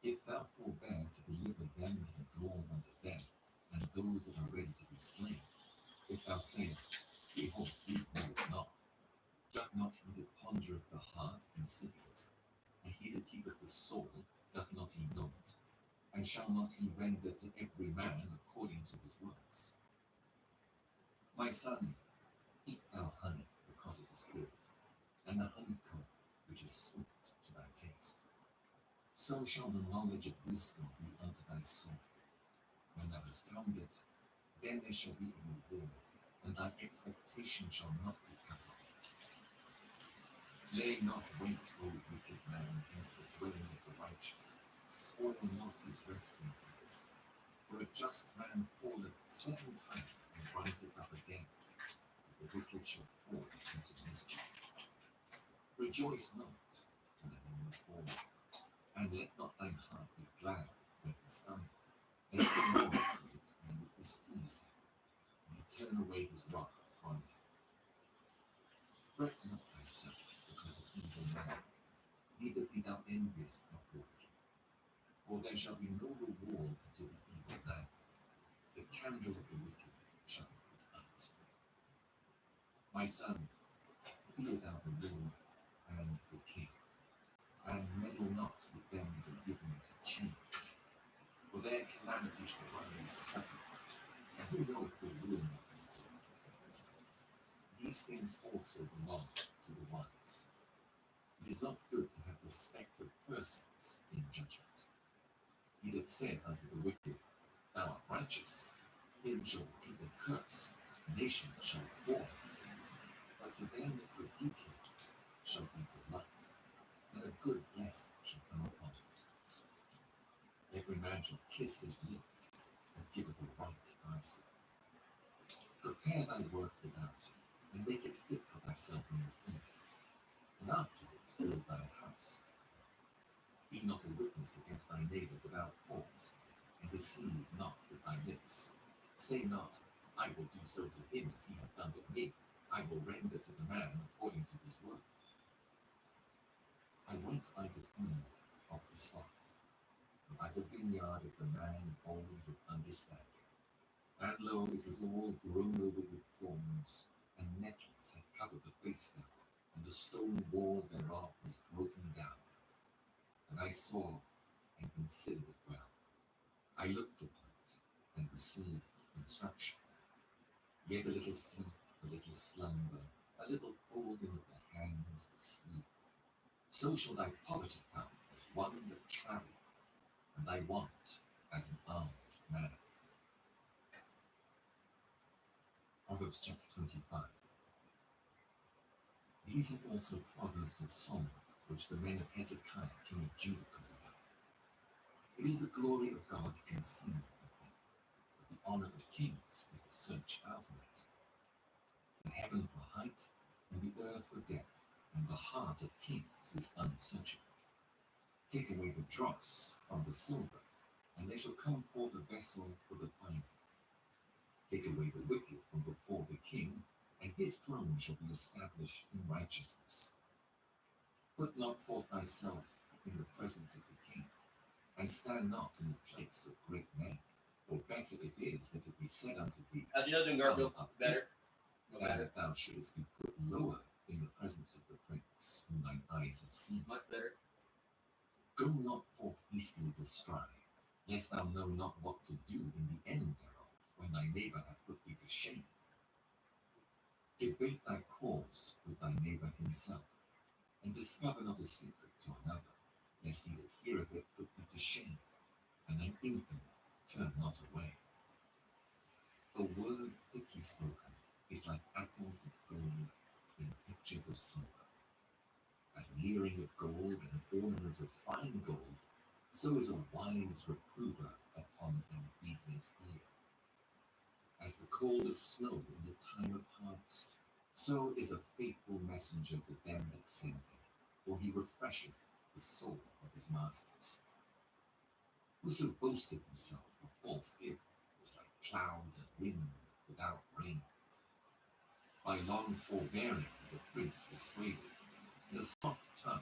If thou forbear to deliver them that are drawn unto death, and those that are ready to be slain, if thou sayest, behold, he know it not, doth not he that pondereth the heart consider it? And he that keepeth the soul, doth not he know it? And shall not he render to every man according to his works? My son, eat thou honey, because it is good, and the honeycomb, which is sweet to thy taste. So shall the knowledge of wisdom be unto thy soul. When thou hast found it, then there shall be a reward, and thy expectation shall not be cut off. Lay not wait, O wicked man, against the dwelling of the righteous. Spoil not his resting place. For a just man falleth 7 times and riseth up again. But the wicked shall fall into mischief. Rejoice not when the fall, and let not thine heart be glad when he stumble. And rejoice in it, and it displease him, and turn away his wrath from thee. Fret not thyself because of evil men, neither be thou envious of the wicked. For there shall be no reward to the evil man. The candle of the wicked shall be put out. My son, fear thou the Lord and the king, and meddle not with them that are given to change. For their their calamity shall rise suddenly, and who knoweth the ruin of them? These things also belong to the wise. It is not good to have respect of persons in judgment. He that said unto the wicked, Thou art righteous, him shall people curse, nations shall fall. But to them that rebuke him shall be delight, and a good blessing shall come upon him. Every man shall kiss his lips, and give it a right answer. Prepare thy work without, and make it fit for thyself in the field, and afterwards build thy house. Be not a witness against thy neighbor without cause, and deceive not with thy lips. Say not, I will do so to him as he hath done to me. I will render to the man according to his work. I went by the field of the sloth, and by the vineyard of the man old of understanding. And lo, it was all grown over with thorns, and nettles had covered the face thereof, and the stone wall thereof was broken down. And I saw and considered it well. I looked upon it, and received instruction. Yet a little sleep, a little slumber, a little folding of the hands to sleep. So shall thy poverty come as one that travelleth, and thy want as an armed man. Proverbs chapter 25. These are also proverbs of Solomon, which the men of Hezekiah king of Judah commanded. It is the glory of God to conceive a thing, but the honor of kings is to search out a matter. The heaven for height, and the earth for depth, and the heart of kings is unsearchable. Take away the dross from the silver, and there shall come forth a vessel for the finding. Take away the wicked from before the king, and his throne shall be established in righteousness. Put not forth thyself in the presence of the king, and stand not in the place of great men. For better it is that it be said unto thee, How's your nose doing, Garfield? Better? Than that thou shouldest be put lower in the presence of the prince whom thine eyes have seen. Much better. Go not forth hastily to strive, lest thou know not what to do in the end thereof, when thy neighbor hath put thee to shame. Debate thy cause with thy neighbor himself, and discover not a secret to another, lest he that heareth it put thee to shame, and thine infamy turn not away. A word thickly spoken is like apples of gold in pictures of silver. As an earring of gold and an ornament of fine gold, so is a wise reprover upon an obedient ear. As the cold of snow in the time of harvest, so is a faithful messenger to them that send him, for he refresheth the soul of his masters. Whoso boasteth himself of false gift is like clouds and wind without rain. By long forbearing is a prince persuaded, and a soft tongue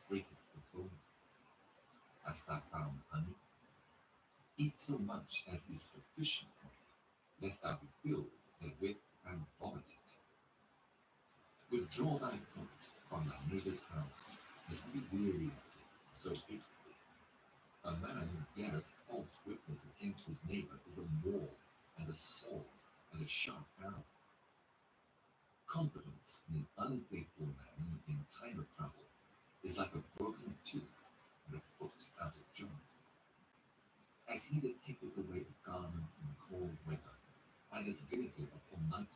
breaketh the bone. Hast thou found honey? Eat so much as is sufficient for thee, lest thou be filled therewith and vomit it. Withdraw thy foot from thy neighbor's house, lest he be weary of thee, so hateth thee. A man who beareth false witness against his neighbor is a wall, and a sword, and a sharp arrow. Confidence in an unfaithful man in time of trouble is like a broken tooth and a foot out of joint. As he that taketh away a garment in cold weather, and as vinegar upon night,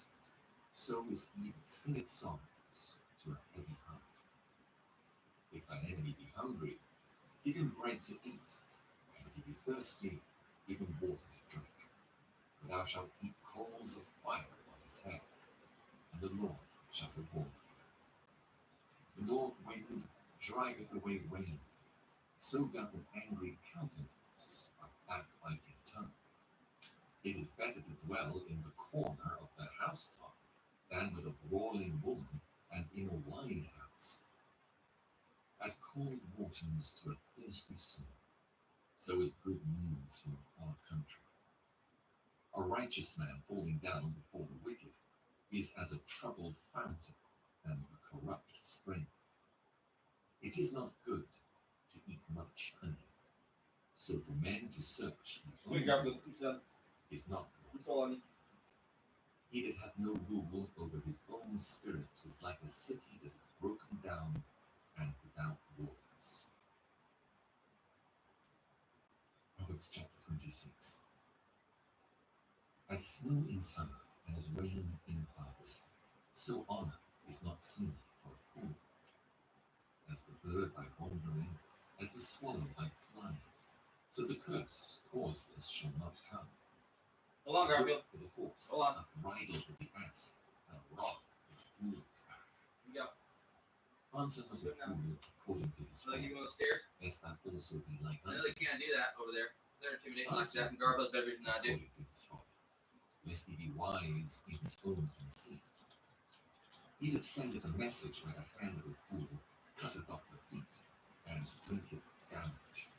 so is he that singeth songs to a heavy heart. If thine enemy be hungry, give him bread to eat, and if he be thirsty, give him water to drink. For thou shalt heap coals of fire on his head, and the Lord shall reward thee. The north wind driveth away rain, so doth an angry countenance a backbiting tongue. It is better to dwell in the corner of the housetop than with a brawling woman and in a wide house. As cold waters to a thirsty soul, so is good news from a far country. A righteous man falling down before the wicked is as a troubled fountain and a corrupt spring. It is not good to eat much honey, So for men to search the We got with son. is not good. It's all on. He that hath no rule over his own spirit is like a city that is broken down and without walls. Proverbs chapter 26. As snow in summer and as rain in harvest, so honor is not seemly for a fool. As the bird by wandering, as the swallow by flying, so the curse causeless shall not come. Hold on, Garfield. For the horse, Hold on. a bridle for the ass, and a rod for the fool's back. Yeah. Answer not a fool according to his So they way, give him the stairs. lest thou also be like I know unto they can't do that over there. They're intimidating like Answer that, and Garfield's better vision than I do. according to his folly, lest he be wise in his own conceit. He that sendeth a message by the hand of a fool cutteth off the feet, and drinketh damage.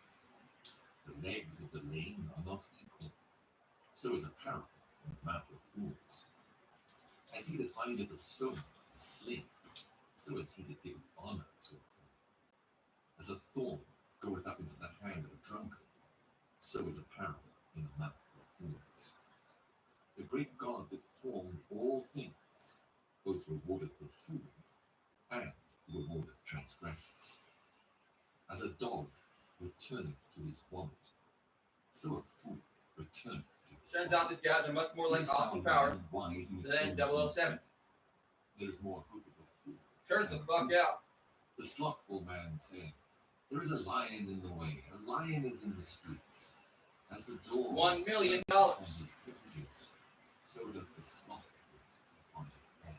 The legs of the lame are not equal, so is a parable in the mouth of fools. As he that findeth a stone is slain, so is he that giveth honor to a fool. As a thorn goeth up into the hand of a drunkard, so is a parable in the mouth of fools. The great God that formed all things both rewardeth the fool and rewardeth transgressors. As a dog returneth to his vomit, so a fool returneth to his Turns out these guys are much more like Austin Powers than 007. There is more hope of a fool. Turns the fuck out. The slothful man saith, there is a lion in the way, a lion is in the streets. As the door $1 million. on his hinges, so doth the slothful upon his bed.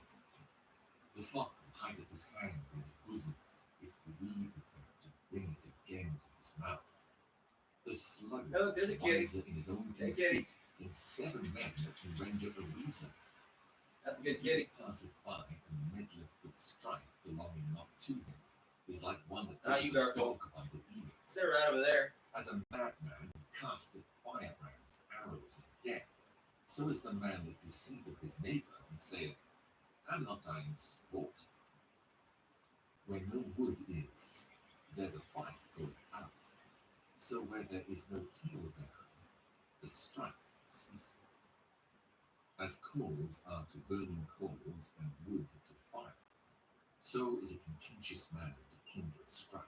The slothful hideth his hand in his bosom, it grieveth him to bring it again to his mouth. The sluggard Oh, there's a kitty. wiser in his own Hey, kitty. conceit in 7 men that can render a reason. That's a good He kitty. that passeth by and meddleth with strife belonging not to him is like one that Ah, you taketh a Garfield. dog by the ears. They're right over there. As a madman casteth firebrands, arrows, and death, so is the man that deceiveth his neighbour and saith, am not I in sport? Where no wood is, there the fight goeth out. So where there is no tale-bearer, the strife ceaseth. As coals are to burning coals and wood to fire, so is a contentious man to kindle strife.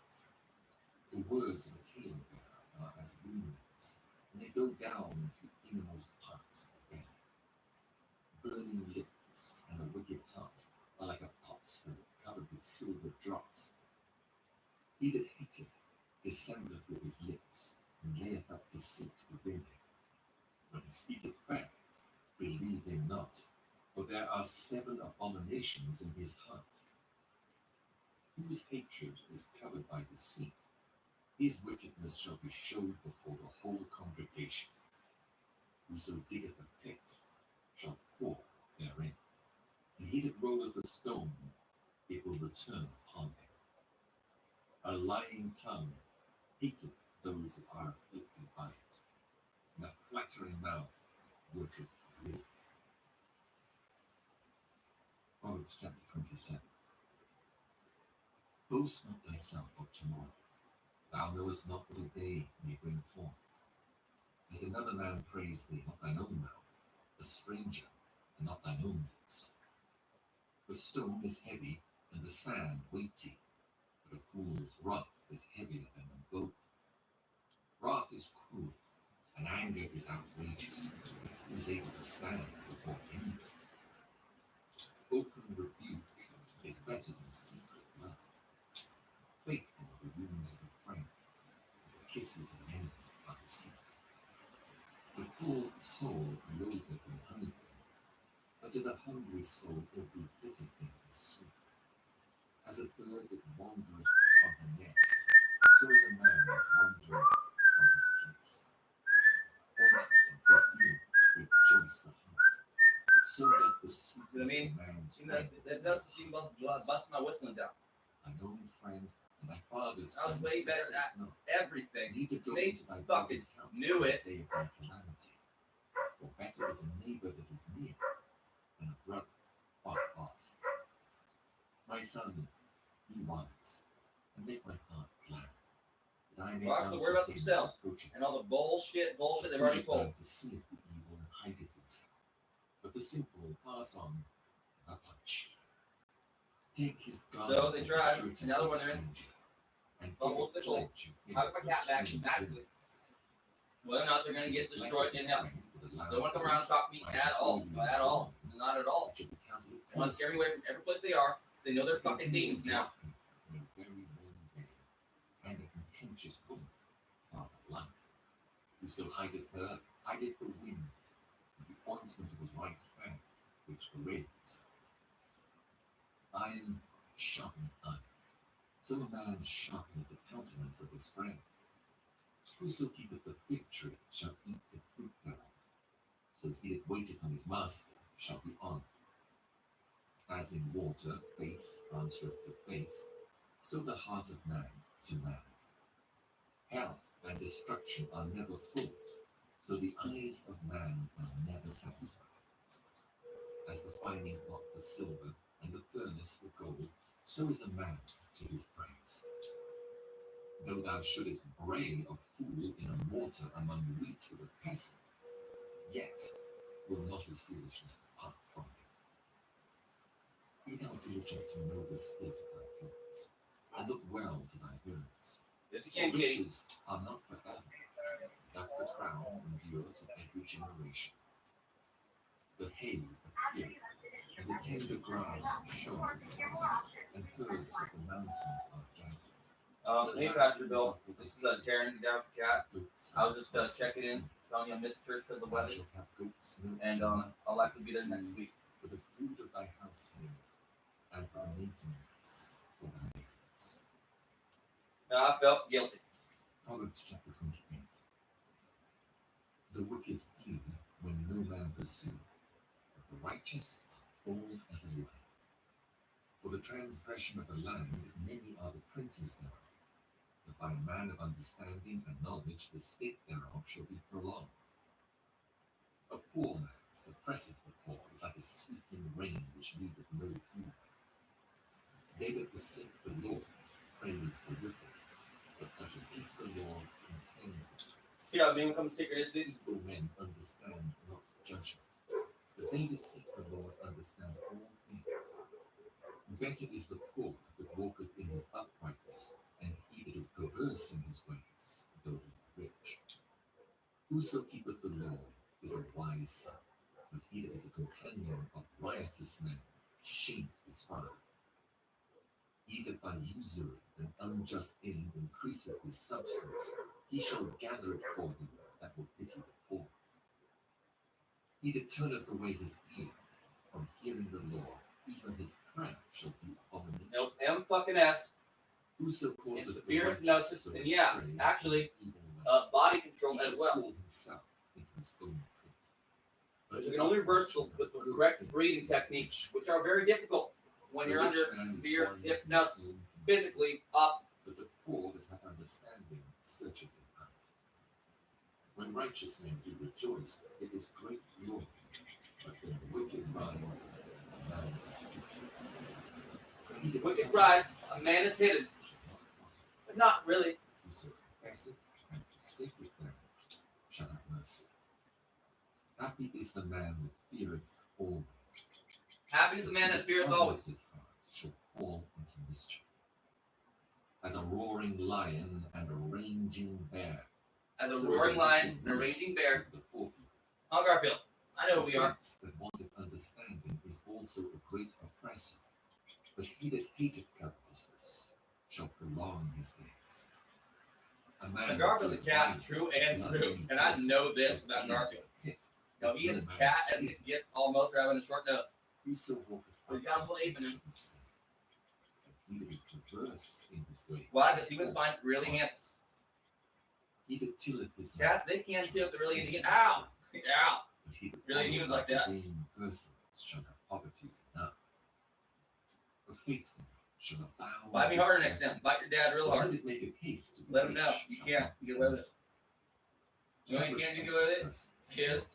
The words of a tale-bearer are as wounds, and they go down into the innermost parts of the belly. Burning lips and a wicked heart are like a potsherd covered with silver dross. He that hateth dissembleth with his lips, and layeth up deceit within him. When he speaketh fair, believe him not, for there are 7 abominations in his heart. Whose hatred is covered by deceit, his wickedness shall be showed before the whole congregation. Whoso diggeth a pit shall fall therein, and he that rolleth a stone, it will return upon him. A lying tongue hateth those that are afflicted by it, and a flattering mouth worketh ruin. Proverbs chapter 27. Boast not thyself of tomorrow, thou knowest not what a day may bring forth. Let another man praise thee, not thine own mouth, a stranger, and not thine own lips. The stone is heavy, and the sand weighty, but a fool's wrath is heavier than them both. Wrath is cruel, and anger is outrageous. Who is able to stand before anyone? Open rebuke is better than secret love. Faithful are the wounds of a friend, but the kisses of an enemy are deceitful. The full soul loatheth in honeycomb, but to the hungry soul every bitter thing is sweet. As a bird that wandereth from her nest, so is a man that wandereth from his place. Ointment and perfume rejoice the heart. So doth the sweetness of man's friend. That does seem bust my whistling down. A known friend and thy father's I was friend way better forsake at not. everything. Neither go They into thy fucking father's house knew in it. the day of thy calamity. For better is a neighbor that is near than a brother far off. My son, be wise, and make my heart glad. Rocks will worry about themselves and all the bullshit they've already pulled. Perceive the evil and hide it themselves. But the simple pass on a punch. Take his So they tried, and now they're wondering, almost the goal. How did my cat back magically? Whether or not they're going to get destroyed in hell. They don't want to come around and talk to me at all. At all. Not at all. They want to scare me away from every place they are. They know they're fucking demons now. And a contentious woman, not a lamp, who so hideth her, hideth the wind, and the ointment of his right hand, which parades. Iron sharpeneth iron, so a man sharpeneth the countenance of his friend. Whoso keepeth the fig tree shall eat the fruit thereof, so he that waiteth on his master shall be honoured. As in water face answereth to face, so the heart of man to man. Hell and destruction are never full, so the eyes of man are never satisfied. As the finding pot for silver and the furnace for gold, so is a man to his praise. Though thou shouldest bray a fool in a mortar among wheat with a pestle, yet will not his foolishness depart from thee. Be thou diligent to know the state of thy thoughts, and look well to thy words. Yes, you can, riches are not forever, that the crown endures of every generation. The hay appeareth, and the tender grass showeth itself, and herbs of the mountains are gathered. Hey, Pastor Bill. This is Taran Cat. I was just checking in, telling you I missed church because of the weather, and I'll likely be there next week. For the food of thy household, and for the maintenance for thy acres. I felt guilty. Proverbs chapter 28. The wicked flee when no man pursues, but the righteous are bold as a lion. For the transgression of the land, many are the princes thereof. But by a man of understanding and knowledge, the state thereof shall be prolonged. A poor man oppresseth the poor, like a sweeping rain which leaveth no food. They that forsake the Lord praise the wicked, but such as keep the Lord contain them. See how being becomes synchronicity? Evil men understand not judgment, but they that seek the Lord understand all things. Better is the poor that walketh in his uprightness, and he that is perverse in his ways, though he be rich. Whoso keepeth the law is a wise son, but he that is a companion of riotous men shameth his father. He that by usury and unjust gain increaseth his substance, he shall gather it for him that will pity the poor. He that turneth away his ear from hearing the law, even his prayer shall be abomination. Nope, M fucking S. Whoso causeth severe the righteous hypnosis, to and yeah, astray actually, from the evil way, body control he as shall well. fall himself into his own pit. But you can only reverse with the correct breathing techniques, which are very difficult when you're under severe hypnosis, physically up. But the poor that have understanding searcheth it out. When righteous men do rejoice, it is great glory. But when the wicked rise, a man When the wicked rise, a man is hidden. But not really. Whoso confesseth and forsaketh them shall have mercy. Happy is the man that feareth always. Happy is the man that feareth always. His heart shall fall into mischief. As a roaring lion and a raging bear. As a roaring lion and a raging bear. The poor people. Oh, Garfield, I know who we are. That wanteth understanding is also a great oppressor. But he that hateth covetousness shall prolong his days. And Garfield's a cat through and through, and I know this about Garfield. No, he is cat as it gets, almost having a short nose. Whoso walketh But you gotta believe in him. He that is perverse in his way. Why? Because he was fine, really handsome. He that tilleth his Cats, they can tilt the really handsome. Ow! Ow! Really, he was like that. Persons shall have poverty enough. The faithful shall abound. Bite me harder next time. Bite your dad real hard. Make a haste to let him know. You can't. You get away with it. You know you can't get away with it? Is,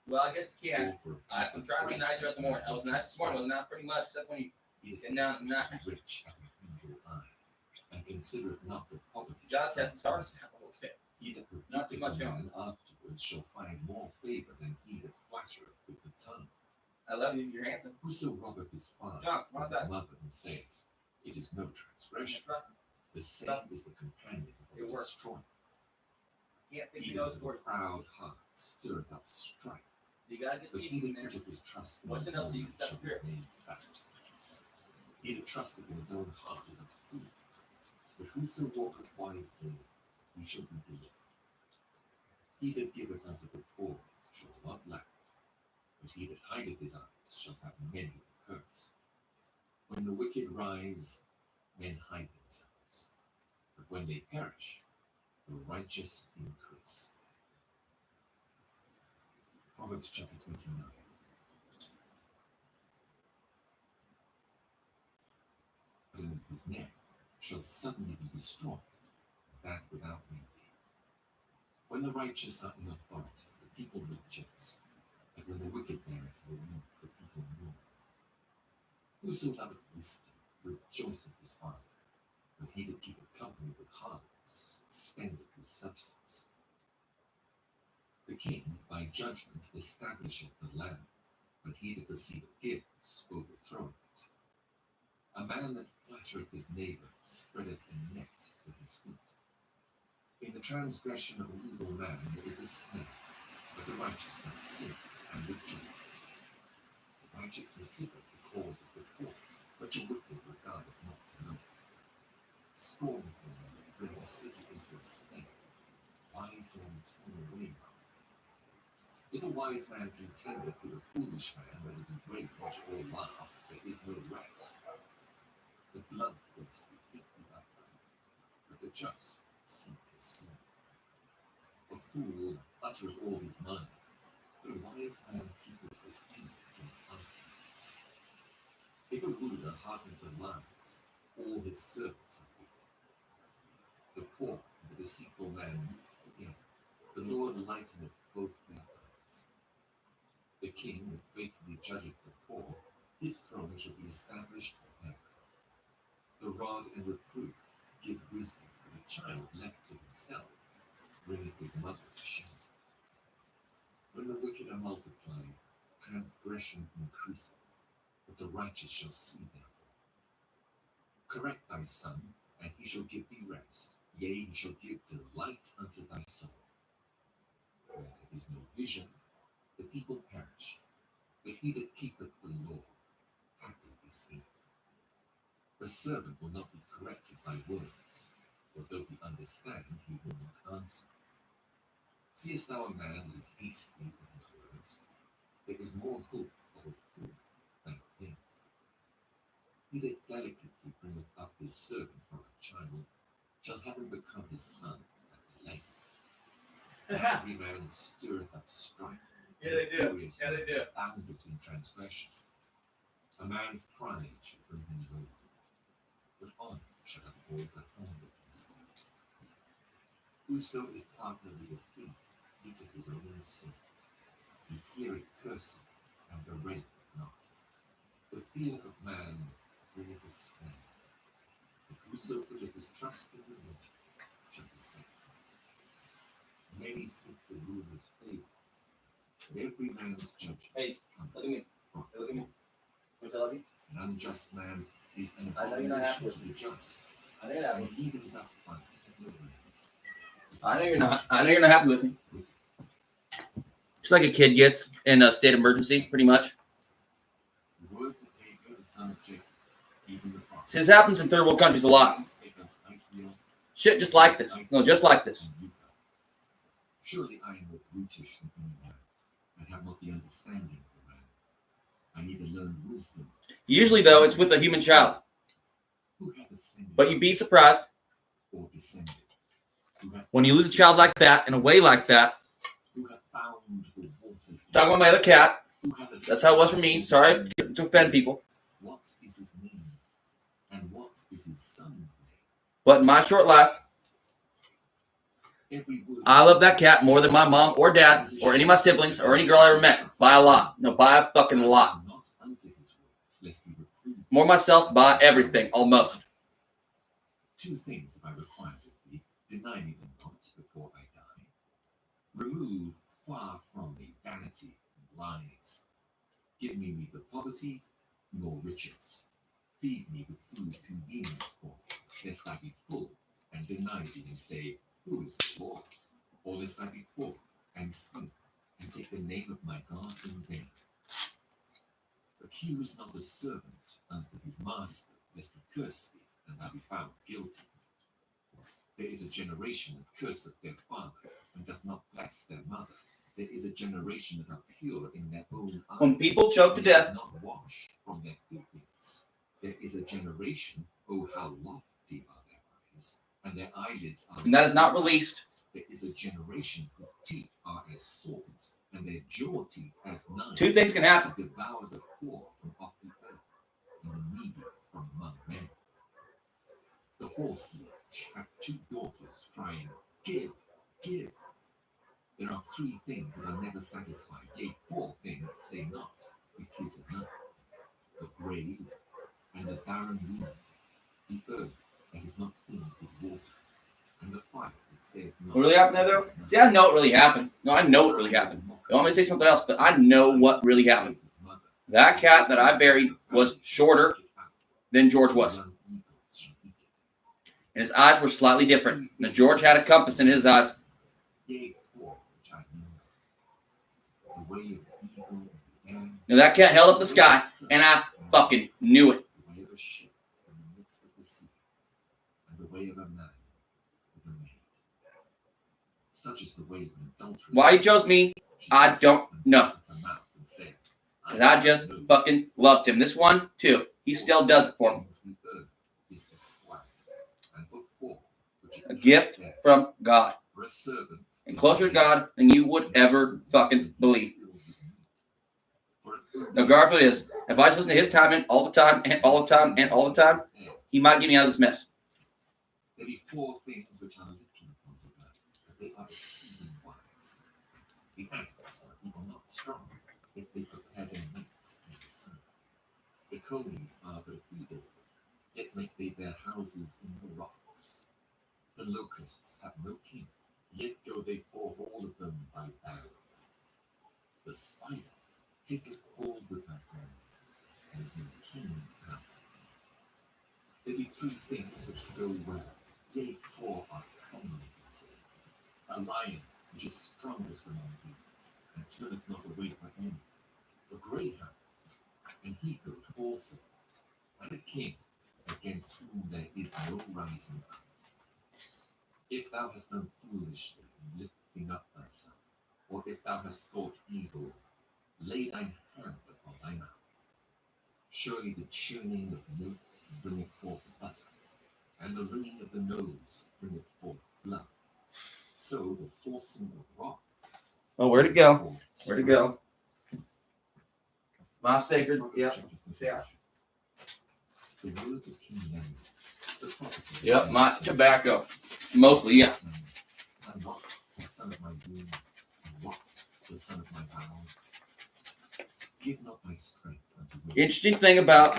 well, I guess you can. I'm trying to be nicer at the morning. I was nice this morning, wasn't I? Pretty much, except when you get down at night. Rich and evil eye. and considereth not the poverty. God test the stars a little bit. He that Not too rebuketh much a on. man afterwards shall find more favor than he that flattereth with the tongue. I love you. You're handsome. Whoso robbeth his father John, or what's his that? mother and saith, it is no transgression, the same is the companion of the It works. destroyer. Can't think He of that those is of a words. proud heart stirreth up strife, You gotta get but some he in that there. putteth his trust in What's the enough so you Lord can set shall the be fear? made fat. He that trusteth in his own heart is a fool, but whoso walketh wisely, he shall be delivered. He that giveth unto the poor shall not lack, but he that hideth his eyes shall have many curse. When the wicked rise, men hide themselves, but when they perish, the righteous increase. Proverbs chapter 29. And his neck shall suddenly be destroyed, that without remedy. When the righteous are in authority, the people rejoice, and when the wicked beareth rule, the people mourn. Whoso loveth wisdom rejoiceth his father, but he that keepeth company with harlots spendeth his substance. The king by judgment establisheth the land, but he that receiveth gifts overthroweth it. A man that flattereth his neighbour spreadeth a net for his feet. In the transgression of an evil man there is a snare, but the righteous not sin and rejoice. The righteous considereth the cause of the poor, but the wicked regardeth not to know it. Scornful men bring a city into a snare, wise men turn away from it. If a wise man contendeth with a foolish man, whether he rage or laugh, there is no rest. The bloodthirsty eat the upright, but the just seek his soul. A fool uttereth all his mind, but a wise man keepeth his hand in confidence. If a ruler hearken to lies, all his servants are wicked. The poor and the deceitful man meet together. The Lord lighteneth both their eyes. The king that faithfully judgeth the poor, his throne shall be established forever. The rod and reproof give wisdom, but a child left to himself bringeth his mother to shame. When the wicked are multiplied, transgression increaseth, but the righteous shall see therefore. Correct thy son, and he shall give thee rest, yea, he shall give delight unto thy soul. Where there is no vision, the people perish, but he that keepeth the law, happy is he. A servant will not be corrected by words, for though he understand, he will not answer. Seest thou a man that is hasty in his words? There is more hope of a fool than of him. He that delicately bringeth up his servant for a child shall have him become his son at the length. Every man stirreth up strife. Yeah, they do. Yeah, they do. Boundeth in transgression. A man's pride shall bring him low, but honor shall uphold the humble in sight. Whoso is partner with a thief eateth his own soul. He heareth cursing, and bewrayeth not. The fear of man bringeth a snare, but whoso putteth his trust in the Lord shall be safe. Many seek the ruler's favor, but every man's judgment cometh Look at me. from Look at me. the Lord. Which I love you. An unjust man is an I know you're not happy abomination with to the just, I know you're not and happy. he that is upright in the way. I know you're not. I know you're not happy with me. Just like a kid gets in a state of emergency, pretty much. The words of Hagar, the son of Jacob, even the prophet. See, this happens in third world countries a lot. Shit just like this. No, just like this. Surely I am more brutish than any man, and have not the understanding of the man. I need to learn wisdom. Usually, though, it's with a human child. Who hath ascended But you'd be surprised or descended? Who hath when you lose a child like that in a way like that. Who hath bound the waters? Talking about my other cat. Who hath That's how it was for me. Sorry to offend people. What is his name? And what is his son's name? But in my short life, Every word I love that cat more than my mom or dad or any of my siblings or any girl I ever met. By a lot. No, by a fucking lot. not unto his words, lest he reprove. More myself by everything, almost. 2 things that I require of thee, deny me them not before I die. Remove far from me vanity and lies. Give me neither poverty nor riches. Feed me with food convenient for me, lest I be full and deny thee and say, Who is the Lord? Or lest I be poor and sleep and take the name of my God in vain. Accuse not a servant unto his master, lest he curse thee, and thou be found guilty. There is a generation that curseth their father, and doth not bless their mother. There is a generation that are pure in their own eyes. When people choke to death, not wash from their filthiness. There is a generation, oh how lofty are their eyes, and their eyelids are. And that is not released. There is a generation whose teeth are as swords, and their jaw teeth as knives. 2 things can happen. To devour the poor from off the earth, and the needy from among men. The horse leech hath 2 daughters, crying, Give, give. There are 3 things that are never satisfied, yea, 4 things that say not, it is enough. The grave and the barren wound, the earth that is not filled with water, and the fire that saith not. What really happened there, though? See, I know it really happened. No, I know it really happened. I want me to say something else, but I know what really happened. That cat that I buried was shorter than George was. And his eyes were slightly different. Now, George had a compass in his eyes. Now, that cat held up the sky, and I fucking knew it. Why he chose me, I don't know. Because I just fucking loved him. This one, too. He still does it for me. A gift from God. And closer to God than you would ever fucking believe. Now, Garfield is, if I just listen to his time in all the time, and all the time, and all the time, he might get me out of this mess. There be 4 things which are written upon the earth, but they are exceeding wise. The ants are even not strong, if they prepare their meat in the sun. The conies are but feeble, yet make they their houses in the rocks. The locusts have no king, yet go they forth all of them by bands. The spider taketh hold with her hands, and is in kings' houses. There be 3 things which go well, yea, 4 are commonly. A lion, which is strongest among beasts, and turneth not away from any. A greyhound, and he goat also, and a king, against whom there is no rising up. If thou hast done foolishly in lifting up thyself, or if thou hast thought evil, lay thine hand upon thy mouth. Surely the churning of milk bringeth forth butter, and the wringing of the nose bringeth forth blood. So the forcing of rock. Oh, where'd it go? Where'd it go? My sacred. Yeah. The words of King Lemuel, the prophecy. Yep, my tobacco. Mostly, yeah. And what the son of my womb, and what the son of my bowels. Give not thy strength unto women. Interesting thing about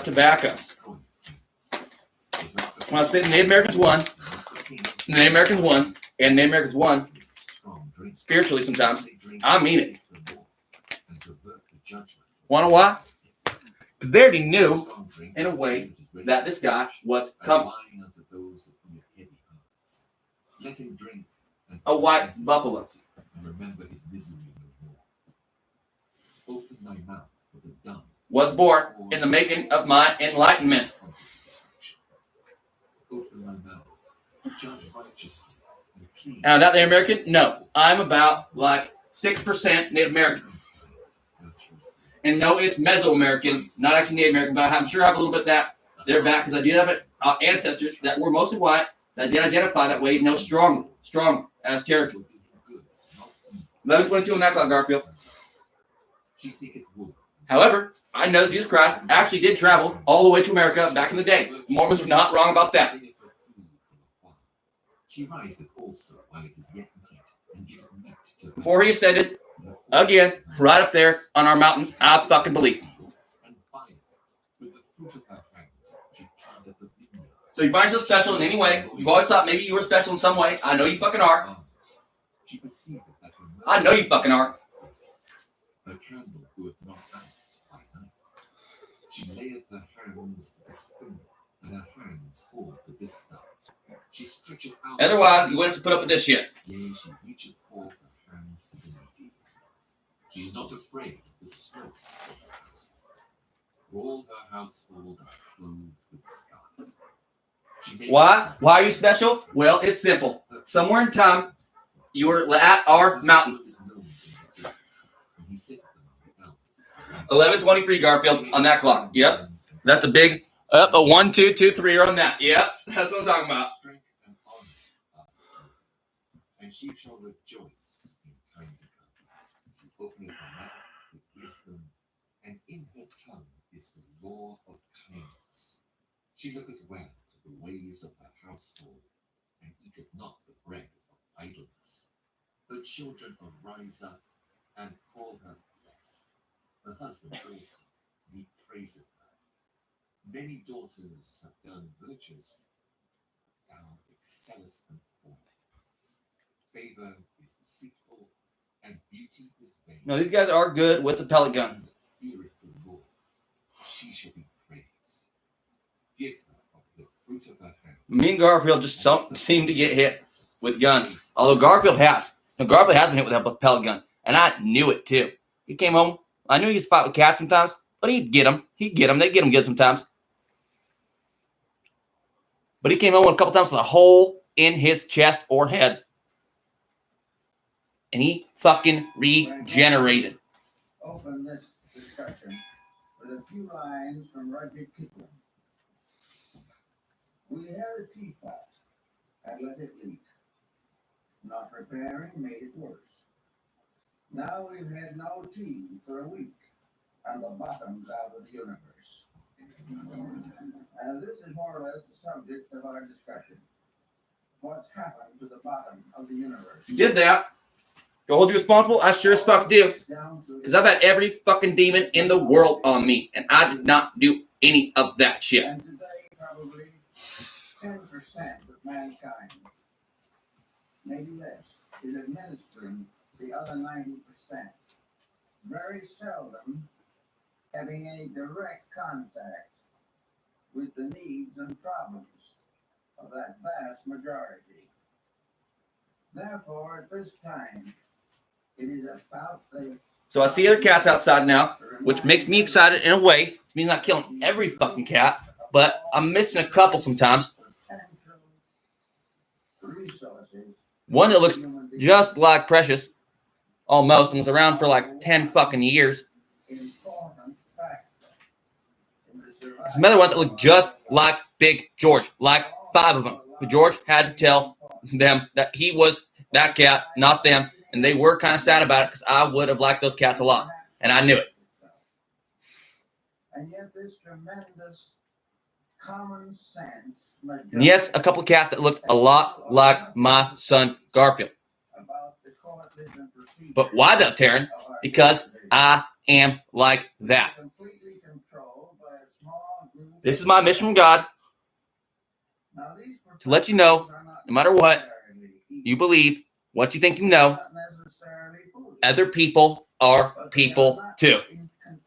tobacco. When I say the Native Americans won, and Native Americans won, spiritually sometimes, I mean it. Wanna why? Because they already knew, in a way, that this guy was coming. A white buffalo. Was born in the making of my enlightenment. That Native American? No. I'm about like 6% Native American. And no, it's Mesoamerican, not actually Native American, but I'm sure I have a little bit of that there back because I did have ancestors that were mostly white that did identify that way, no strong as Cherokee. 11:22 on that clock, Garfield. However, I know that Jesus Christ actually did travel all the way to America back in the day. Mormons were not wrong about that. Before he ascended, again, right up there on our mountain, I fucking believe. So you find yourself special in any way. You've always thought maybe you were special in some way. I know you fucking are. I know you fucking are. Her candle would not out by night. She layeth her hands to the spoon, and her hands hold the distaff. She stretcheth out. Otherwise, you wouldn't have to put up with this shit. Yea, she reacheth forth her hands to the needy. She is not afraid of the snow of her house. All her household are clothed with scarlet. Why? Why are you special? Well, it's simple. Somewhere in time, you were at our mountain. 11:23, Garfield, on that clock. Yep. That's a big, a 1, 2, 2, 3 on that. Yep. That's what I'm talking about. And she shall rejoice in time to come. She openeth her mouth with wisdom, and in her tongue is the law of kindness. She looketh well to the ways of her household, and eateth not the bread of idleness. Her children arise up and call her blessed. Her husband also, he praiseth her. Many daughters have done virtuously, thou excellest them all. Favor is deceitful, and beauty is vain. No, these guys are good with the pellet gun. Feareth the Lord, she shall be praised. Give her of the fruit of her hand. Me and Garfield just don't seem to get hit with guns. Although Garfield has. No, Garfield has been hit with a pellet gun. And I knew it too. He came home. I knew he used to fight with cats sometimes, but he'd get them. He'd get them. They'd get him good sometimes. But he came home a couple times with a hole in his chest or head. And he fucking regenerated. Open this discussion with a few lines from Rudyard Kipling. We had a teapot and let it leak. Not repairing made it worse. Now we've had no tea for a week, and the bottom's out of the universe. And this is more or less the subject of our discussion. What's happened to the bottom of the universe? You did that. Do I hold you responsible? I sure as fuck do. Because I've had every fucking demon in the world on me, and I did not do any of that shit. And today, probably 10% of mankind, maybe less, is administering the other 90%. Very seldom having any direct contact with the needs and problems of that vast majority. Therefore, at this time, it is about the... So I see other cats outside now, which makes me excited in a way. It means not killing every fucking cat, but I'm missing a couple sometimes. One that looks just like Precious, almost, and was around for like 10 fucking years. Some other ones that look just like Big George, like 5 of them. George had to tell them that he was that cat, not them, and they were kind of sad about it because I would have liked those cats a lot, and I knew it. And yet this tremendous common sense. And yes, a couple of cats that looked a lot like my son Garfield. But why though, Taran? Because I am like that. This is my mission from God to let you know, no matter what you believe, what you think you know, other people are people too.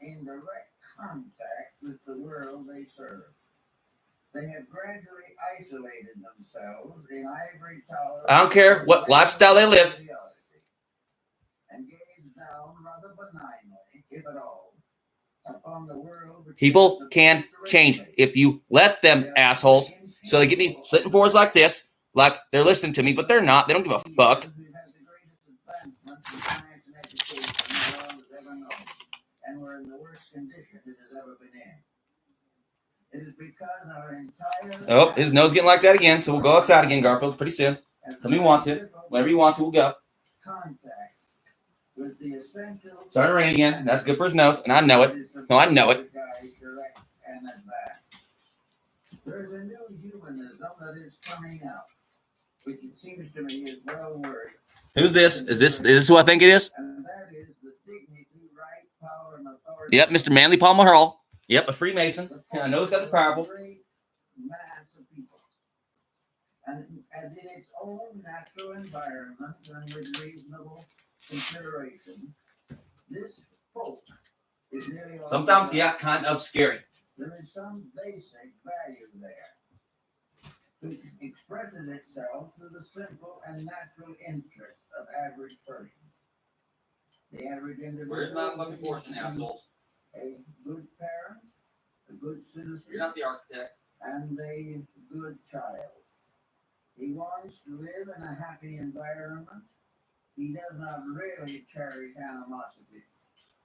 In direct contact with the world they serve. They have gradually isolated themselves in ivory towers. I don't care what lifestyle they lived. And gaze down rather benignly, if at all, upon the world. People can change if you let them, assholes. So they get me sitting forwards like this, like they're listening to me, but they're not. They don't give a fuck. And we're in the worst condition it has ever been in. It is because our entire... Oh, his nose getting like that again, so we'll go outside again, Garfield, pretty soon. Tell me you want to. Whenever you want to, we'll go. Contact with the essential... Starting to rain again. That's good for his nose, and I know it. No, I know it. There's a new humanism that is coming out, which it seems to me is well worth. Who's this? Is this who I think it is? And that is the dignity, right, power, and authority. Yep, Mr. Manly Palmer Hurl. Yep, a Freemason. I know these guys are powerful. Great mass of people. and as in its own natural environment and with reasonable consideration, this folk is nearly all. Sometimes, yeah, kind of scary. There is some basic value there, which expresses itself through the simple and natural interests of average persons. The average individual. Where's my fucking portion, assholes? A good parent, a good citizen. You're not the architect. And a good child. He wants to live in a happy environment. He does not really cherish animosity.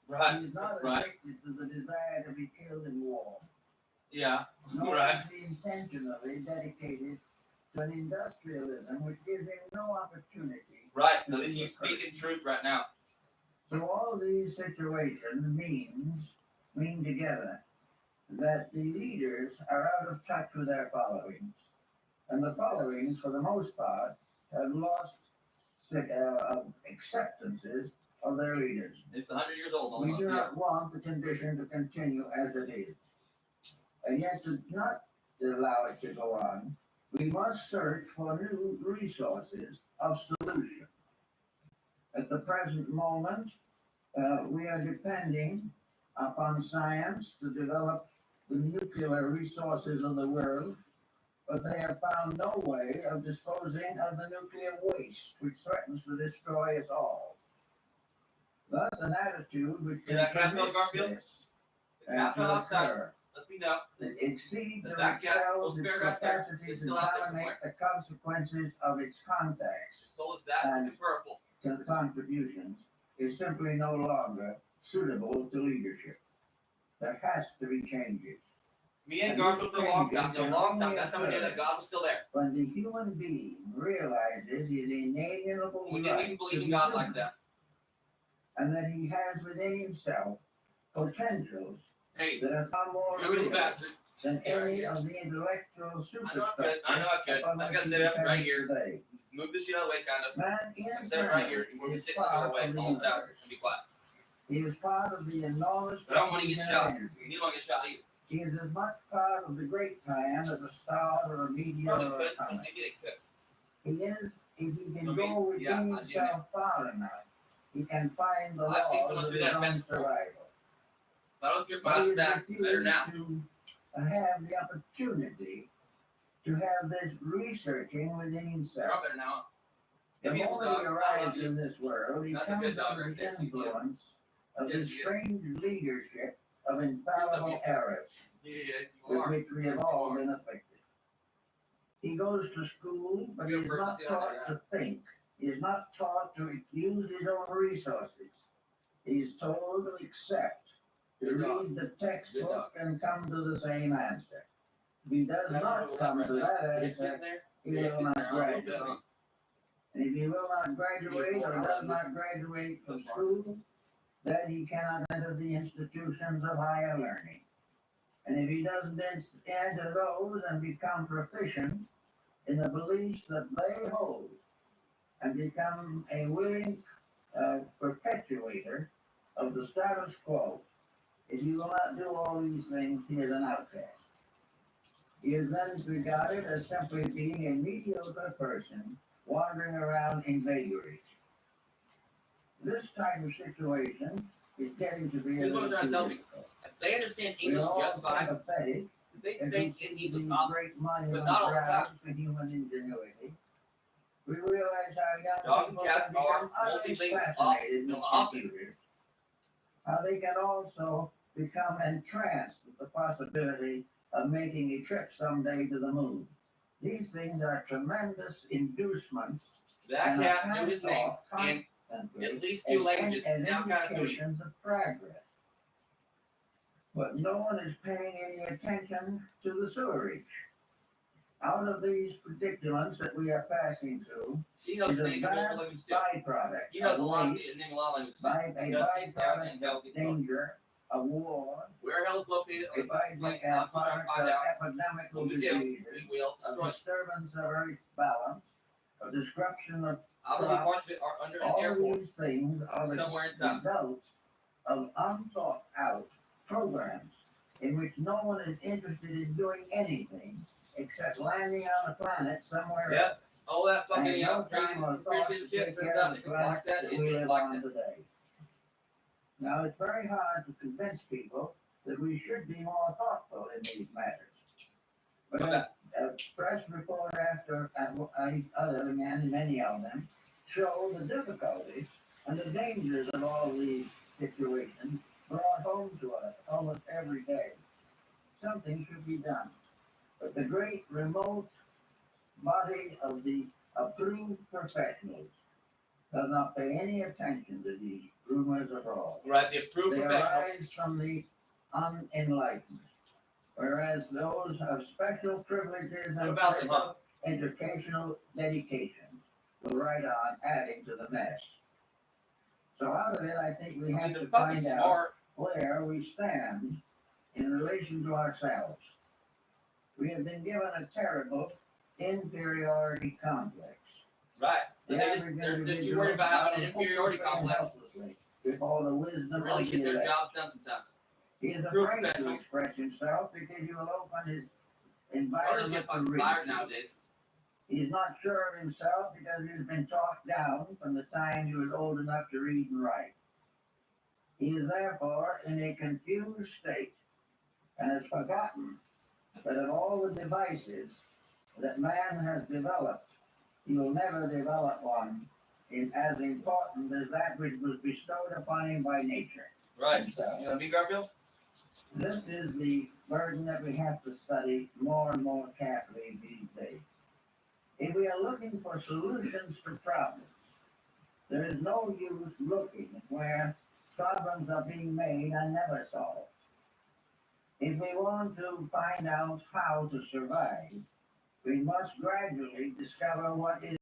Right. He is not addicted to the desire to be killed in war. Yeah. Nor Right. is he intentionally dedicated to an industrialism which gives him no opportunity. Right. No, he's speaking truth right now. So all these situations mean together that the leaders are out of touch with their followings. And the followings, for the most part, have lost acceptances of their leaders. It's 100 years old We almost. do not want the condition to continue as it is. And yet to not allow it to go on, we must search for new resources of solution. At the present moment, we are depending upon science to develop the nuclear resources of the world, but they have found no way of disposing of the nuclear waste which threatens to destroy us all. Thus, an attitude which Hear that cat, Bill permits Garfield? this The cat to fell outside. occur, Let's be know. it exceeds The or back cat, excels little its bear right there, capacity is to still out there dominate somewhere. the consequences of its contacts His soul is that And- fucking purple. and contributions is simply no longer suitable to leadership. There has to be changes. Me and Garfield for a long time. That's how we knew that God was still there. When the human being realizes his inalienable We didn't right even to believe in be God human, like that. and that he has within himself potentials Hey, that are far more you're a little real bastard. than any of the intellectual I know I superstructure could. I just gotta set it up right here. today. Move this shit out of the way, kind of. Man I'm set it right here. internally We're gonna is sit in the part doorway of the all the time universe. and be quiet. He is part of the enormous I don't want to get profusion of shot. energy. You don't want to get shot either. He is as much part of the great plan as a star or a meteor Probably or a could. comet. Maybe they could. He is, if he can I mean, go within yeah, I do himself far enough, he can find the I've seen laws someone of do his that own best before. survival. But I was good But he by is that. Better now. refused to have the opportunity to have this researching within You're himself. all better now. The Give me a moment dog. he I love arrives you. in this world, he That's a comes good dog under right the there. influence of Yes, this he is. strange leadership of infallible errors Yes, you with are. which we have Yes, all you are. been afflicted. He goes to school, but he You're a is person not too, I taught know to think. He is not taught to use his own resources. He is told to accept, to Good dog. read the Good textbook dog. and come to the same answer. If he does not come to that answer, he will not graduate. And if he will not graduate or does not graduate from school, then he cannot enter the institutions of higher learning. And if he doesn't enter those and become proficient in the beliefs that they hold and become a willing perpetuator of the status quo, if he will not do all these things, he is an outcast. He is then regarded as simply being a mediocre person wandering around in vagaries. This type of situation is getting to be a Here's what I'm little trying to tell too you. difficult. They understand We English are all just fine. sympathetic They as we think see English these not. great monuments not all the around for human ingenuity. We realize how young Dogs and people cats can are become utterly multilingual, fascinated with often. computers. How they can also become entranced with the possibility of making a trip someday to the moon. These things are tremendous inducements That and cat are knew his name in constantly at least two languages. as Now kind of three. indications of progress. But no one is paying any attention to the sewerage. Out of these predicaments that we are passing through She knows is the a name of multiple vast languages too. byproduct He knows a of lot of waste, the name of a lot of languages too. a Because he's down in byproduct of Celtic. danger, of war, Where hell is located a on this planet? byproduct I'm still trying to find out. of epidemical When we do, diseases, we will of destroy it. disturbance of Earth's balance, of disruption of I believe parts of it are under an all airport these things are the somewhere in town. results of unthought out programs in which no one is interested in doing anything except landing on a planet somewhere else. Yep. All that fucking, And you know, no time or thought crazy to shit take turns care out of if the it's like planet that, that it we is live like on that. today. Now, it's very hard to convince people that we should be more thoughtful in these matters. But Okay. a press report after other, and many of them, show the difficulties and the dangers of all these situations brought home to us almost every day. Something should be done. But the great remote body of the approved professionals does not pay any attention to these rumors abroad. Right, the approved They professionals. arise from the unenlightened, whereas those of special privileges What and about them, huh? educational dedications will right on adding to the mess. So out of it, I think we have They're to fucking find out smart. where we stand in relation to ourselves. We have been given a terrible inferiority complex. Right. The They're average too individual worried about having an bows inferiority hopelessly and complex helplessly before the wisdom to really of the get their elect. jobs done sometimes. He is Approved afraid to professionals. express himself because he will open his Others environment get to fucking ridicule. fired nowadays. He's not sure of himself because he's been talked down from the time he was old enough to read and write. He is therefore in a confused state and has forgotten that of all the devices that man has developed, he will never develop one as important as that which was bestowed upon him by nature. Right. So, You know me, Garfield? this is the burden that we have to study more and more carefully these days. If we are looking for solutions to problems, there is no use looking where problems are being made and never solved. If we want to find out how to survive, we must gradually discover what is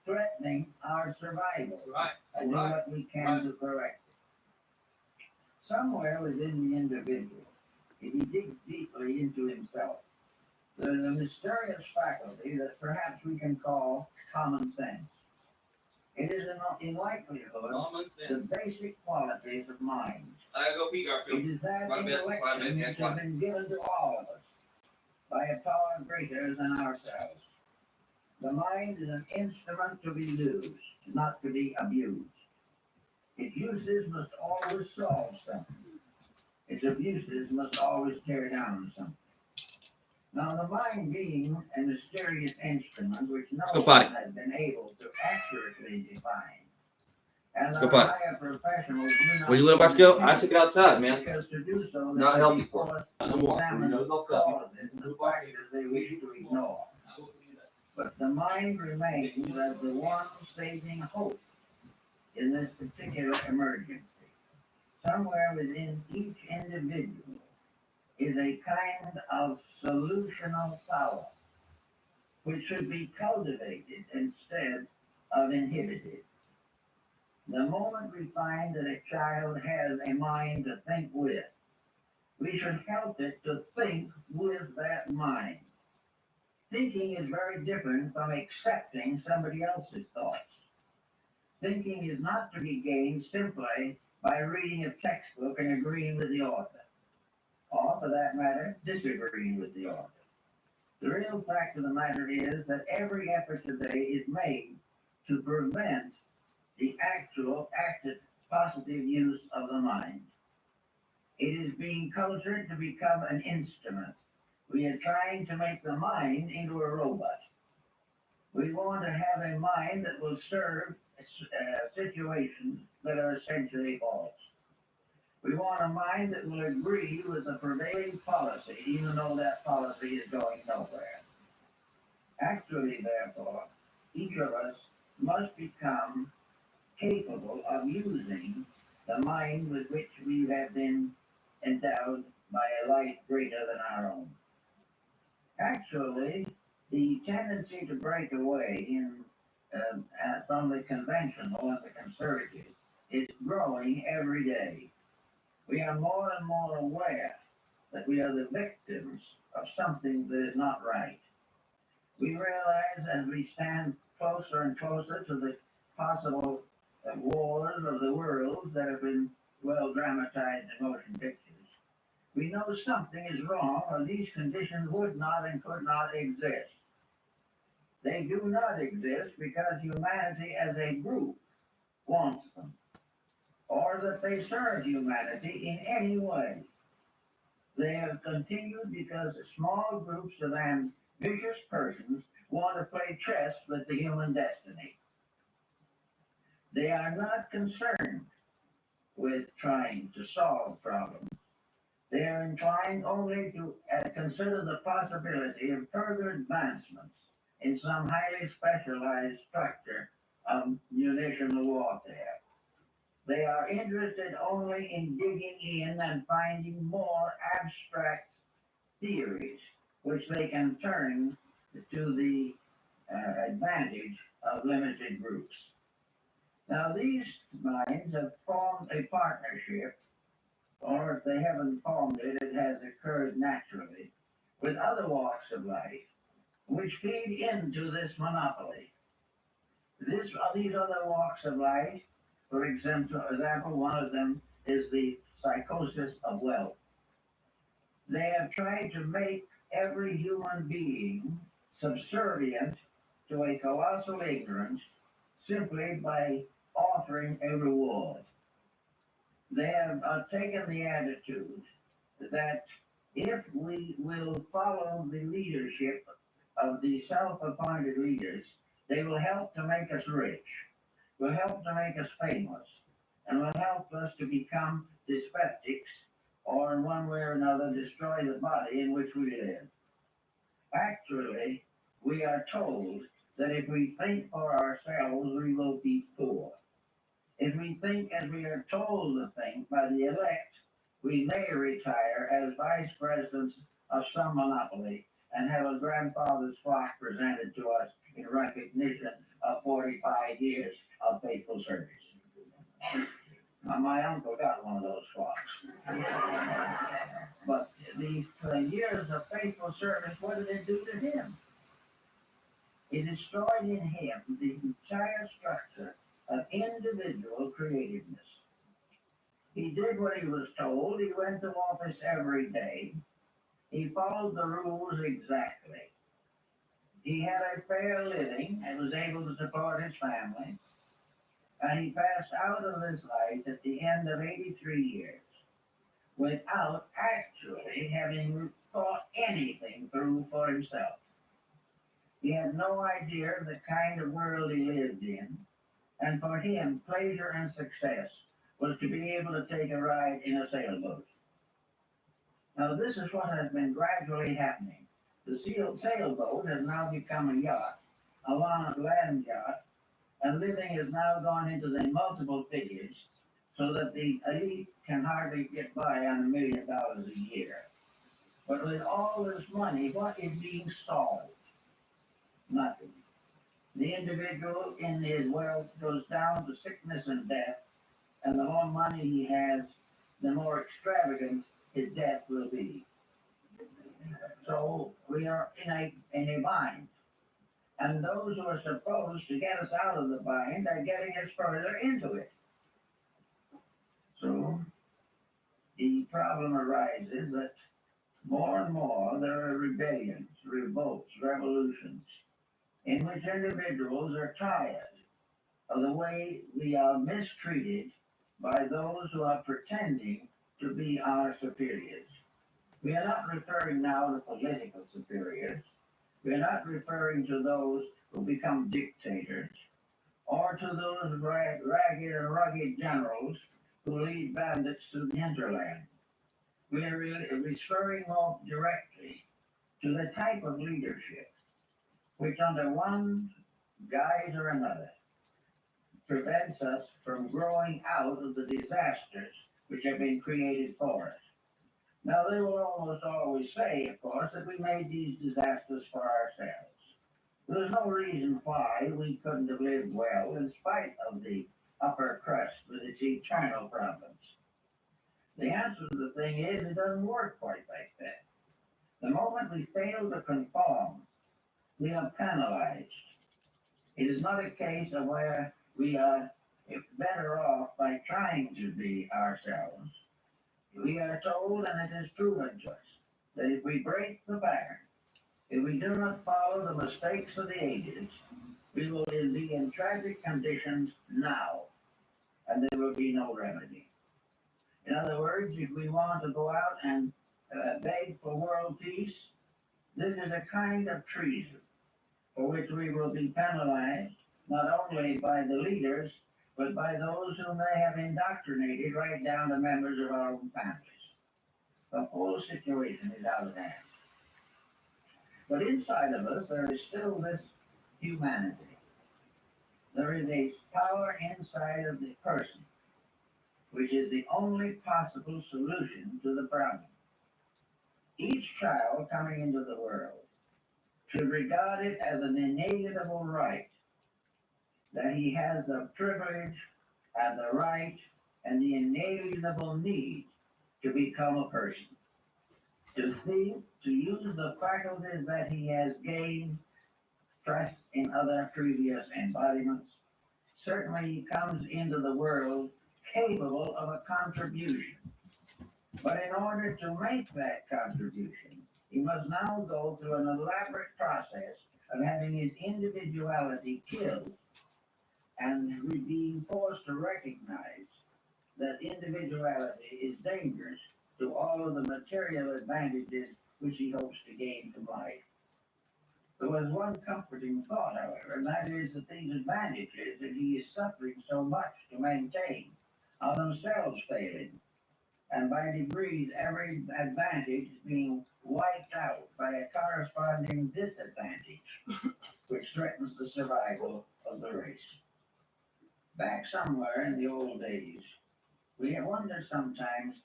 threatening our survival Right. and do Right. what we can Right. to correct it. Somewhere within the individual, if he digs deeply into himself, there is a mysterious faculty that perhaps we can call common sense. It is in likelihood Common the sense. basic qualities of mind. I gotta go pee, It Garfield. is that Quite a bit, intellection yeah, which quite has a been given to all of us by a power greater than ourselves. The mind is an instrument to be used, not to be abused. Its uses must always solve something. Its abuses must always tear down something. Now, the mind being a mysterious instrument which no go, one potty. has been able to accurately define, and Let's our go, potty. higher professionals do not Where you little box go? I took it outside, man. because to do so, Not they healthy would be for forced No to more. examine the Nose all causes and the factors they wish to ignore. But the mind remains as the one saving hope in this particular emergency. Somewhere within each individual is a kind of solutional power which should be cultivated instead of inhibited. The moment we find that a child has a mind to think with, we should help it to think with that mind. Thinking is very different from accepting somebody else's thoughts. Thinking is not to be gained simply by reading a textbook and agreeing with the author, or for that matter, disagreeing with the author. The real fact of the matter is that every effort today is made to prevent the actual active positive use of the mind. It is being cultured to become an instrument. We are trying to make the mind into a robot. We want to have a mind that will serve situations that are essentially false. We want a mind that will agree with the prevailing policy, even though that policy is going nowhere. Actually, therefore, each of us must become capable of using the mind with which we have been endowed by a life greater than our own. Actually, the tendency to break away from the conventional and the conservative is growing every day. We are more and more aware that we are the victims of something that is not right. We realize as we stand closer and closer to the possible wars of the world that have been well dramatized in motion pictures, We know something is wrong, or these conditions would not and could not exist. They do not exist because humanity as a group wants them, or that they serve humanity in any way. They have continued because small groups of ambitious persons want to play chess with the human destiny. They are not concerned with trying to solve problems. They are inclined only to consider the possibility of further advancements in some highly specialized structure of munitional warfare. They are interested only in digging in and finding more abstract theories which they can turn to the advantage of limited groups. Now, these minds have formed a partnership, or if they haven't formed it, it has occurred naturally, with other walks of life, which feed into this monopoly. These other walks of life, for example, one of them is the psychosis of wealth. They have tried to make every human being subservient to a colossal ignorance simply by offering a reward. They have taken the attitude that if we will follow the leadership of the self-appointed leaders, they will help to make us rich, will help to make us famous, and will help us to become dyspeptics, or in one way or another destroy the body in which we live. Actually, we are told that if we think for ourselves, we will be poor. If we think as we are told to think by the elect, we may retire as vice presidents of some monopoly and have a grandfather's clock presented to us in recognition of 45 years of faithful service. Now, my uncle got one of those clocks. But the years of faithful service, what did it do to him? It destroyed in him the entire structure of individual creativeness. He did what he was told. He went to office every day. He followed the rules exactly. He had a fair living and was able to support his family. And he passed out of this life at the end of 83 years without actually having thought anything through for himself. He had no idea of the kind of world he lived in, and for him, pleasure and success was to be able to take a ride in a sailboat. Now, this is what has been gradually happening. The sailboat has now become a yacht, a land yacht, and living has now gone into the multiple figures so that the elite can hardly get by on $1 million a year. But with all this money, what is being solved? Nothing. The individual in his wealth goes down to sickness and death, and the more money he has, the more extravagant his death will be. So we are in a bind. And those who are supposed to get us out of the bind are getting us further into it. So the problem arises that more and more there are rebellions, revolts, revolutions, in which individuals are tired of the way we are mistreated by those who are pretending to be our superiors. We are not referring now to political superiors. We are not referring to those who become dictators or to those ragged and rugged generals who lead bandits through the hinterland. We are referring more directly to the type of leadership which, under one guise or another, prevents us from growing out of the disasters which have been created for us. Now, they will almost always say, of course, that we made these disasters for ourselves. There's no reason why we couldn't have lived well in spite of the upper crust with its eternal problems. The answer to the thing is, it doesn't work quite like that. The moment we fail to conform, we are penalized. It is not a case of where we are better off by trying to be ourselves. We are told, and it is proven to us, that if we break the pattern, if we do not follow the mistakes of the ages, we will be in tragic conditions now, and there will be no remedy. In other words, if we want to go out and beg for world peace, this is a kind of treason for which we will be penalized not only by the leaders, but by those whom they have indoctrinated right down to members of our own families. The whole situation is out of hand. But inside of us, there is still this humanity. There is a power inside of the person, which is the only possible solution to the problem. Each child coming into the world should regard it as an inalienable right that he has the privilege and the right and the inalienable need to become a person, to think, to use the faculties that he has gained, trust in other previous embodiments. Certainly he comes into the world capable of a contribution. But in order to make that contribution, he must now go through an elaborate process of having his individuality killed and being forced to recognize that individuality is dangerous to all of the material advantages which he hopes to gain from life. There was one comforting thought, however, and that is that these advantages that he is suffering so much to maintain are themselves failing, and by degrees every advantage is being wiped out by a corresponding disadvantage, which threatens the survival of the race. Back somewhere in the old days, we have wondered sometimes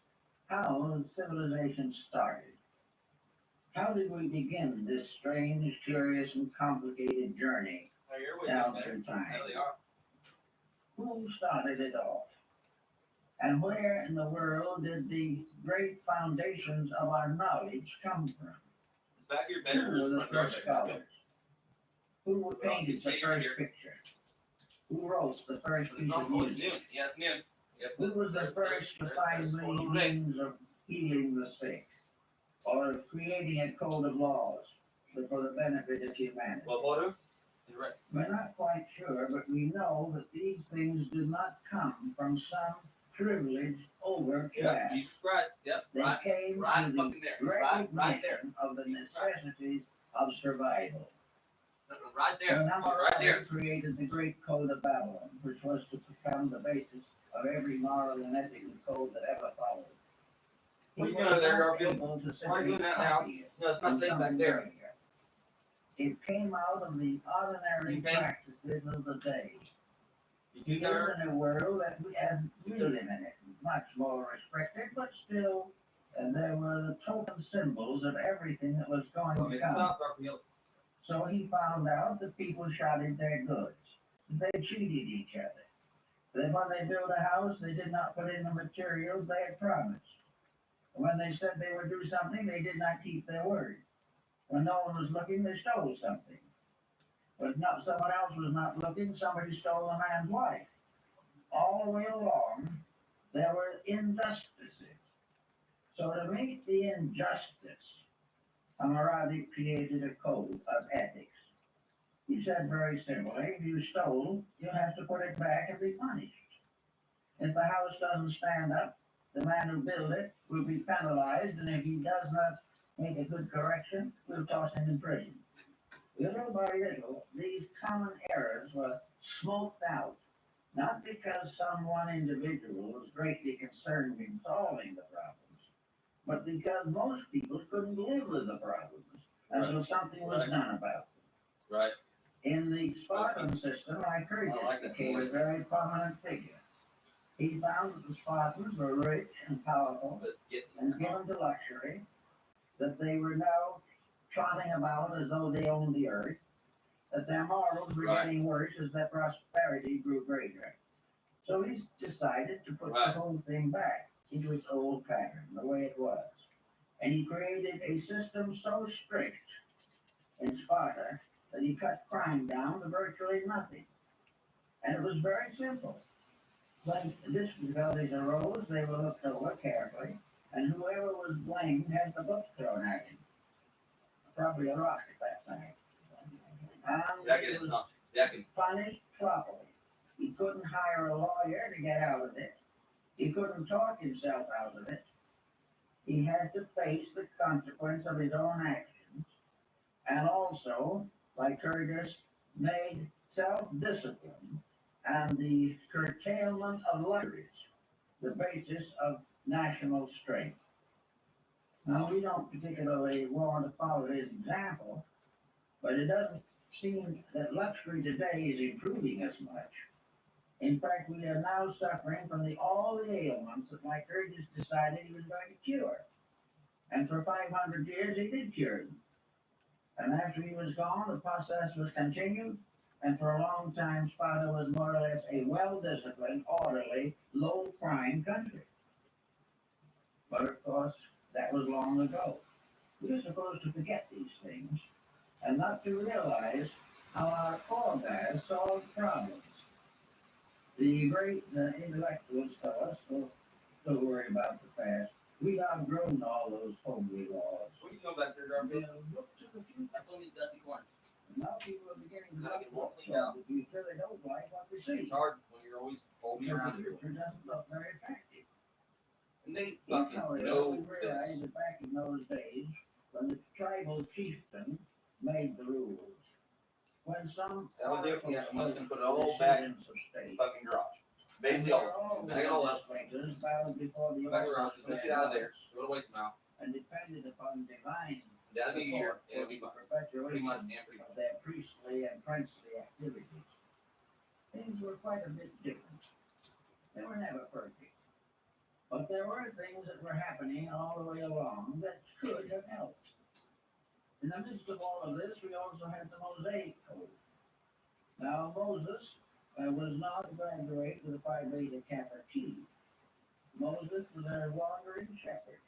how civilization started. How did we begin this strange, curious, and complicated journey down through time? Who started it off? And where in the world did the great foundations of our knowledge come from? Who were the first scholars? Who painted the first picture? Who wrote the first piece of music? Yeah, it's noon. Yep. Who was the first to find the means of healing the sick, or of creating a code of laws for the benefit of humanity? Well, you're right. We're not quite sure, but we know that these things did not come from some privileged over class. Jesus Christ. Yep. They Right. came Right. to Fucking the there. Right there. recognition of the necessities of survival. Right there. And Right there. created the great code of Babylon, which was to become the basis of every moral and ethical code that ever followed. What are you doing there, Garfield? Able to Why are you doing that now? copy it No, it's not from safe back something there. earlier. It came out of the ordinary practices of the day. We live in a world that we live in it, much more restricted, but still, there were the token symbols of everything that was going to come. So he found out that people shouted their goods. They cheated each other. Then when they built a house, they did not put in the materials they had promised. When they said they would do something, they did not keep their word. When no one was looking, they stole something. When someone else was not looking, somebody stole a man's wife. All the way along, there were injustices. So to meet the injustice, Hammurabi created a code of ethics. He said very simply, if you stole, you have to put it back and be punished. If the house doesn't stand up, the man who built it will be penalized, and if he does not make a good correction, we'll toss him in prison. Little by little, these common errors were smoked out, not because some one individual was greatly concerned in solving the problems, but because most people couldn't live with the problems until something was done about them. Right. In the Spartan system, Lycurgus became a very prominent figure. He found that the Spartans were rich and powerful and given to luxury, that they were now trotting about as though they owned the earth, that their morals were getting worse as their prosperity grew greater. So he decided to put the whole thing back into its old pattern, the way it was. And he created a system so strict in Sparta that he cut crime down to virtually nothing. And it was very simple. When difficulties arose, they were looked over carefully, thing had the book thrown at him. Probably a rock at that time. And he was punished properly. He couldn't hire a lawyer to get out of it. He couldn't talk himself out of it. He had to face the consequence of his own actions. And also, like Curtis, made self-discipline and the curtailment of luxuries the basis of national strength. Now, we don't particularly want to follow his example, but it doesn't seem that luxury today is improving as much. In fact, we are now suffering from all the ailments that Lycurgus decided he was going to cure. And for 500 years, he did cure them. And after he was gone, the process was continued, and for a long time, Sparta was more or less a well-disciplined, orderly, low-crime country. But of course, that was long ago. We're supposed to forget these things and not to realize how our forebears solved problems. The great intellectuals tell us, don't worry about the past. We've outgrown all those homely laws. What do you know about their garbage? Look to the future. I told you dusty corners. Now people are beginning to Gotta get more look cleaned out. if you really don't like what they see. It's hard when you're always holding around The here. future doesn't look very attractive. And they We fucking know realize this. that back in those days, when the tribal chieftain made the rules, when some That was different. Yeah, I'm just gonna put it all decisions back of in the state, fucking garage. Basically all. Bag it all up. legislators bowed before the Back around. Just gonna get out of there. Go to waste now. and depended upon divine That'll be a year. support It'll be for pretty perpetuation much and pretty much. of their priestly and princely activities. Things were quite a bit different. They were never perfect. But there were things that were happening all the way along that could have helped. In the midst of all of this, we also had the Mosaic Code. Now, Moses was not a graduate with a Phi Beta Kappa T. Moses was a wandering shepherd.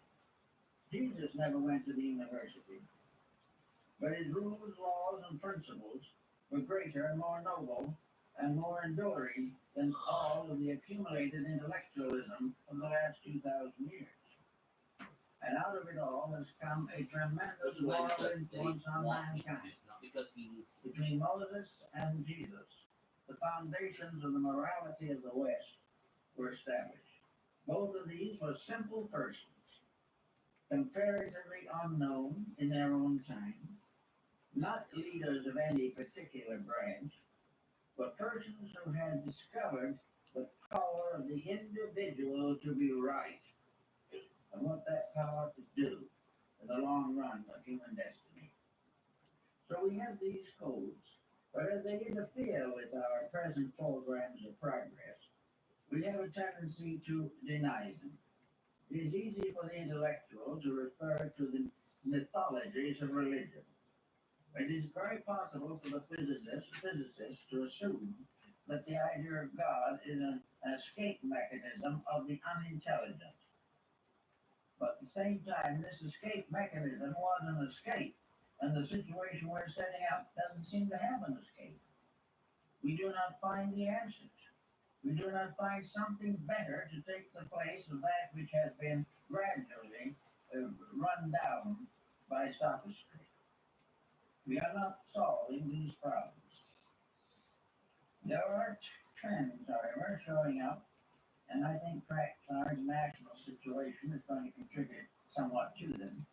Jesus never went to the university. But his rules, laws, and principles were greater and more noble and more enduring than all of the accumulated intellectualism of the last 2,000 years. And out of it all has come a tremendous moral influence on mankind. Not because he needs to. Between Moses and Jesus, the foundations of the morality of the West were established. Both of these were simple persons, comparatively unknown in their own time, not leaders of any particular branch, but persons who had discovered the power of the individual to be right and what that power could do in the long run of human destiny. So we have these codes, but as they interfere with our present programs of progress, we have a tendency to deny them. It is easy for the intellectual to refer to the mythologies of religion. It is very possible for the physicists to assume that the idea of God is an escape mechanism of the unintelligent. But at the same time, this escape mechanism was an escape, and the situation we're setting up doesn't seem to have an escape. We do not find the answers. We do not find something better to take the place of that which has been gradually run down by sophistry. We are not solving these problems. There are trends, however, showing up, and I think perhaps our national situation is going to contribute somewhat to them,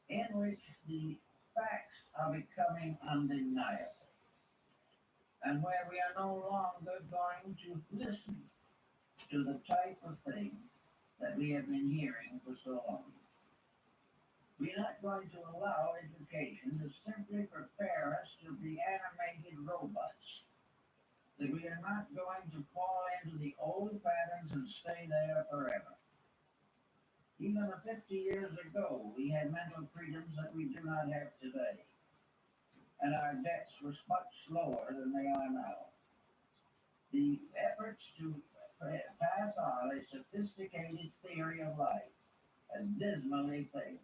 in which the facts are becoming undeniable, and where we are no longer going to listen to the type of thing that we have been hearing for so long. We're not going to allow education to simply prepare us to be animated robots. That we are not going to fall into the old patterns and stay there forever. Even 50 years ago, we had mental freedoms that we do not have today. And our debts were much slower than they are now. The efforts to pass on a sophisticated theory of life has dismally failed.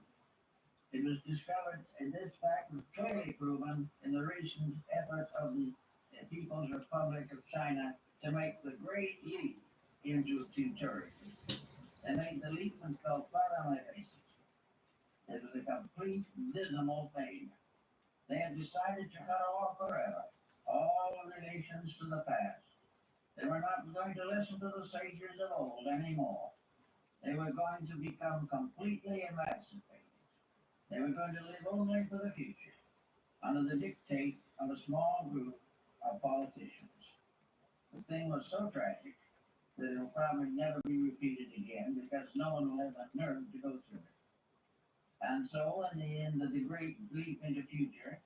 It was discovered, and this fact was clearly proven in the recent effort of the People's Republic of China to make the great leap into futurity. They made the leap and fell flat on their faces. It was a complete, dismal failure. They had decided to cut off forever all relations to the past. They were not going to listen to the sages of old anymore. They were going to become completely emancipated. They were going to live only for the future, under the dictate of a small group of politicians. The thing was so tragic that it will probably never be repeated again because no one will have the nerve to go through it. And so, in the end of the great leap into future,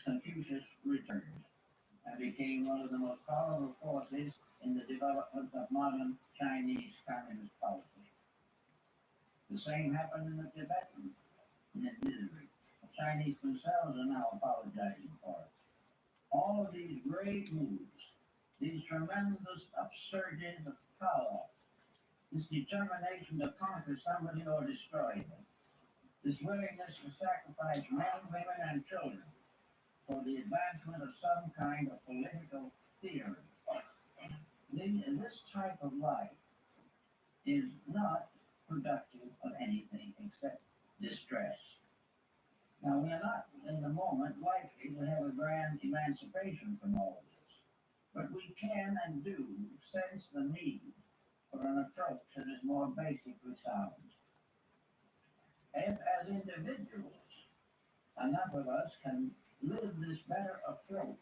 Confucius returned and became one of the most powerful forces in the development of modern Chinese communist policy. The same happened in the Tibetan misery. The Chinese themselves are now apologizing for it. All of these great moves, these tremendous upsurges of power, this determination to conquer somebody or destroy them, this willingness to sacrifice men, women, and children for the advancement of some kind of political theory. This type of life is not productive of anything except distress. Now, we are not, in the moment, likely to have a grand emancipation from all this, but we can and do sense the need for an approach that is more basically sound. If, as individuals, enough of us can live this better approach,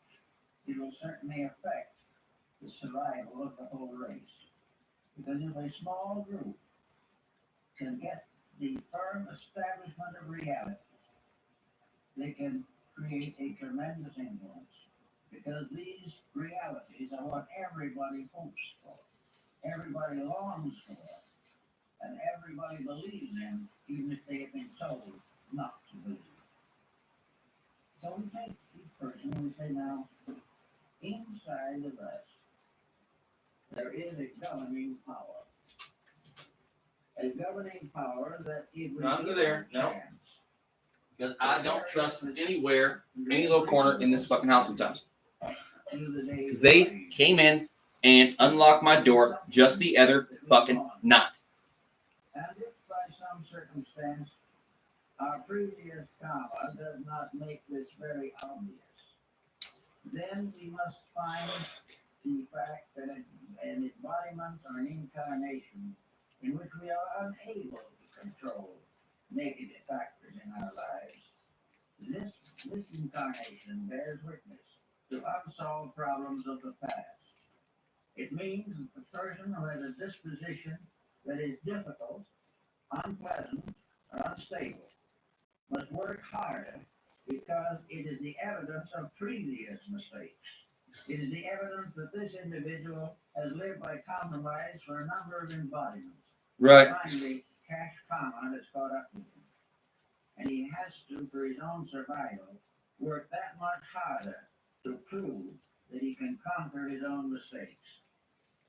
it will certainly affect the survival of the whole race. Because if a small group can get the firm establishment of reality, they can create a tremendous influence. Because these realities are what everybody hopes for, everybody longs for, and everybody believes in, even if they have been told not to believe. So we take each person and we say, now, inside of us, there is a governing power. A governing power that it would Not give there, a no. chance. Because I don't trust anywhere, any little corner in this fucking house sometimes. Because they came in and unlocked my door just the other fucking night. And if by some circumstance our previous karma does not make this very obvious, then we must find the fact that an embodiment or an incarnation in which we are unable to control negative factors in our lives. This incarnation bears witness to unsolved problems of the past. It means that the person who has a disposition that is difficult, unpleasant, or unstable must work harder because it is the evidence of previous mistakes. It is the evidence that this individual has lived by compromise for a number of embodiments. Right. Finally, cash karma has caught up with him. And he has to, for his own survival, work that much harder to prove that he can conquer his own mistakes.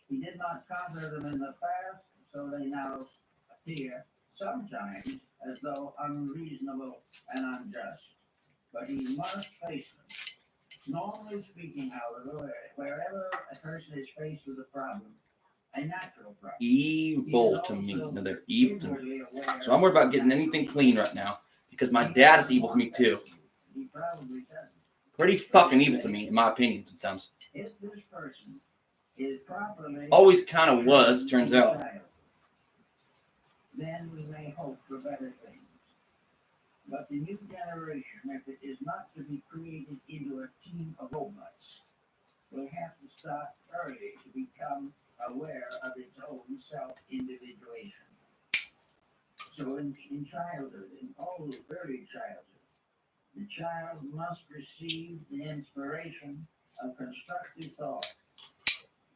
He did not conquer them in the past, so they now appear sometimes as though unreasonable and unjust. But he must face them. Normally speaking, however, wherever a person is faced with a problem, a natural problem, Evil to me. No, they're evil to me. So I'm worried about getting anything clean right now because my dad is evil to me too. He probably doesn't. Pretty fucking evil to me, in my opinion, sometimes. If this person is properly Always kind of was, turns out. Then we may hope for better things. But the new generation, if it is not to be created into a team of robots, will have to start early to become aware of its own self-individuation. So in childhood, in all early childhood, the child must receive the inspiration of constructive thought.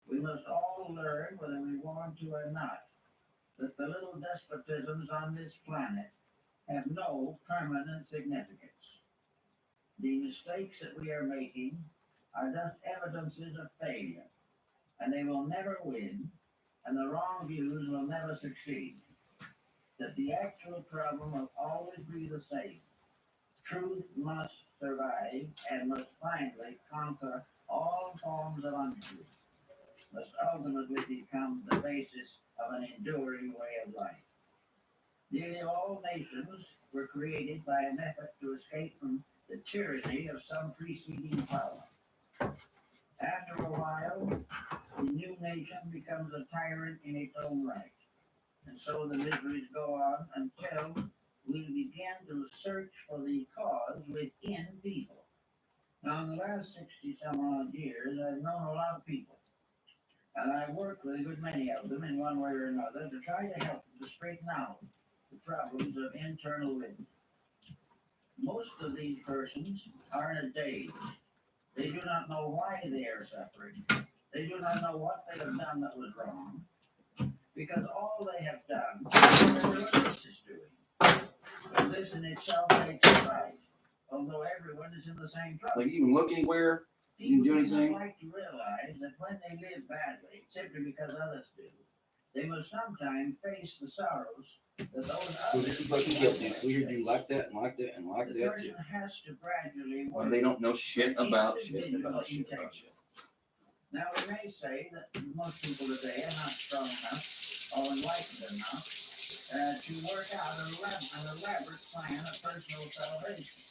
We must all learn, whether we want to or not, that the little despotisms on this planet have no permanent significance. The mistakes that we are making are just evidences of failure, and they will never win, and the wrong views will never succeed. That the actual problem will always be the same. Truth must survive and must finally conquer all forms of untruth, must ultimately become the basis of an enduring way of life. Nearly all nations were created by an effort to escape from the tyranny of some preceding power. After a while, the new nation becomes a tyrant in its own right. And so the miseries go on until we begin to search for the cause within people. Now, in the last 60 some odd years, I've known a lot of people. And I've worked with a good many of them in one way or another to try to help them to straighten out the problems of internal living. Most of these persons are in a daze. They do not know why they are suffering. They do not know what they have done that was wrong, because all they have done is what everyone else is doing. And this in itself makes it right, although everyone is in the same trouble. Like, you can look anywhere, you can do anything. People like to realize that when they live badly, simply because others do, they must sometimes face the sorrows that those others We hear you like that and like that and like the that. person has to gradually work. When they don't know shit about shit. Now, we may say that most people today are not strong enough or enlightened enough to work out an elaborate plan of personal salvation.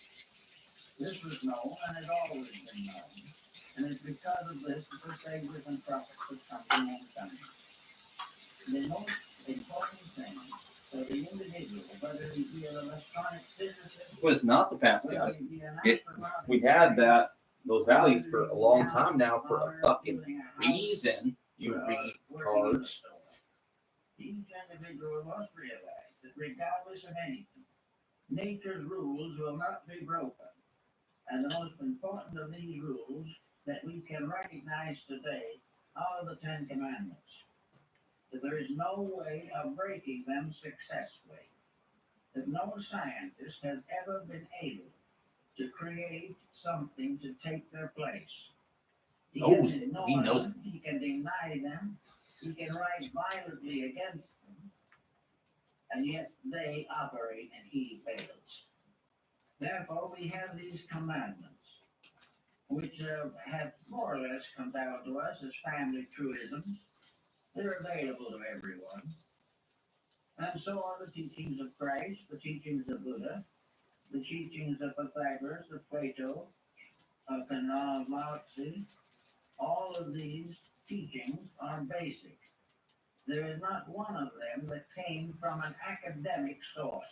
This was known and has always been known, and it's because of this that the saviors and prophets have come to mankind. The most important thing for the individual, whether he be an electronic physicist, But it's not the past, whether guys. he be an astronaut, We had those values for a long time now for a fucking reason. You retards. Each individual must realize that regardless of anything, nature's rules will not be broken. And the most important of these rules that we can recognize today are the Ten Commandments. That there is no way of breaking them successfully. That no scientist has ever been able to create something to take their place. He knows them, he can deny them, he can write violently against them, and yet they operate and he fails. Therefore, we have these commandments, which have more or less come down to us as family truisms. They're available to everyone. And so are the teachings of Christ, the teachings of Buddha, the teachings of Pythagoras, of Plato, of Lao Tzu. All of these teachings are basic. There is not one of them that came from an academic source.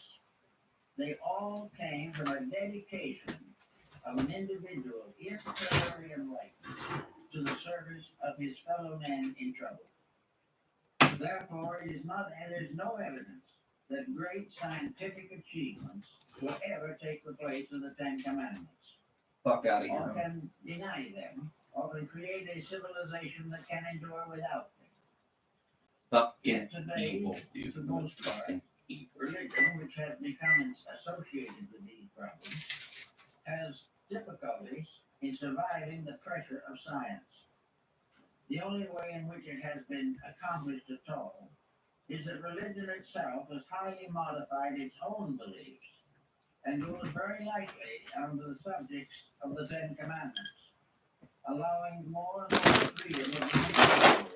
They all came from a dedication of an individual internally enlightened to the service of his fellow men in trouble. Therefore, there is no evidence that great scientific achievements will ever take the place of the Ten Commandments. Fuck out of Or here. can deny them, or can create a civilization that can endure without them. Fucking today, evil, dude. for the most part, Fucking evil. religion, which has become associated with these problems, has difficulties in surviving the pressure of science. The only way in which it has been accomplished at all is that religion itself has highly modified its own beliefs and goes very lightly on the subjects of the Ten Commandments, allowing more and more freedom of the individual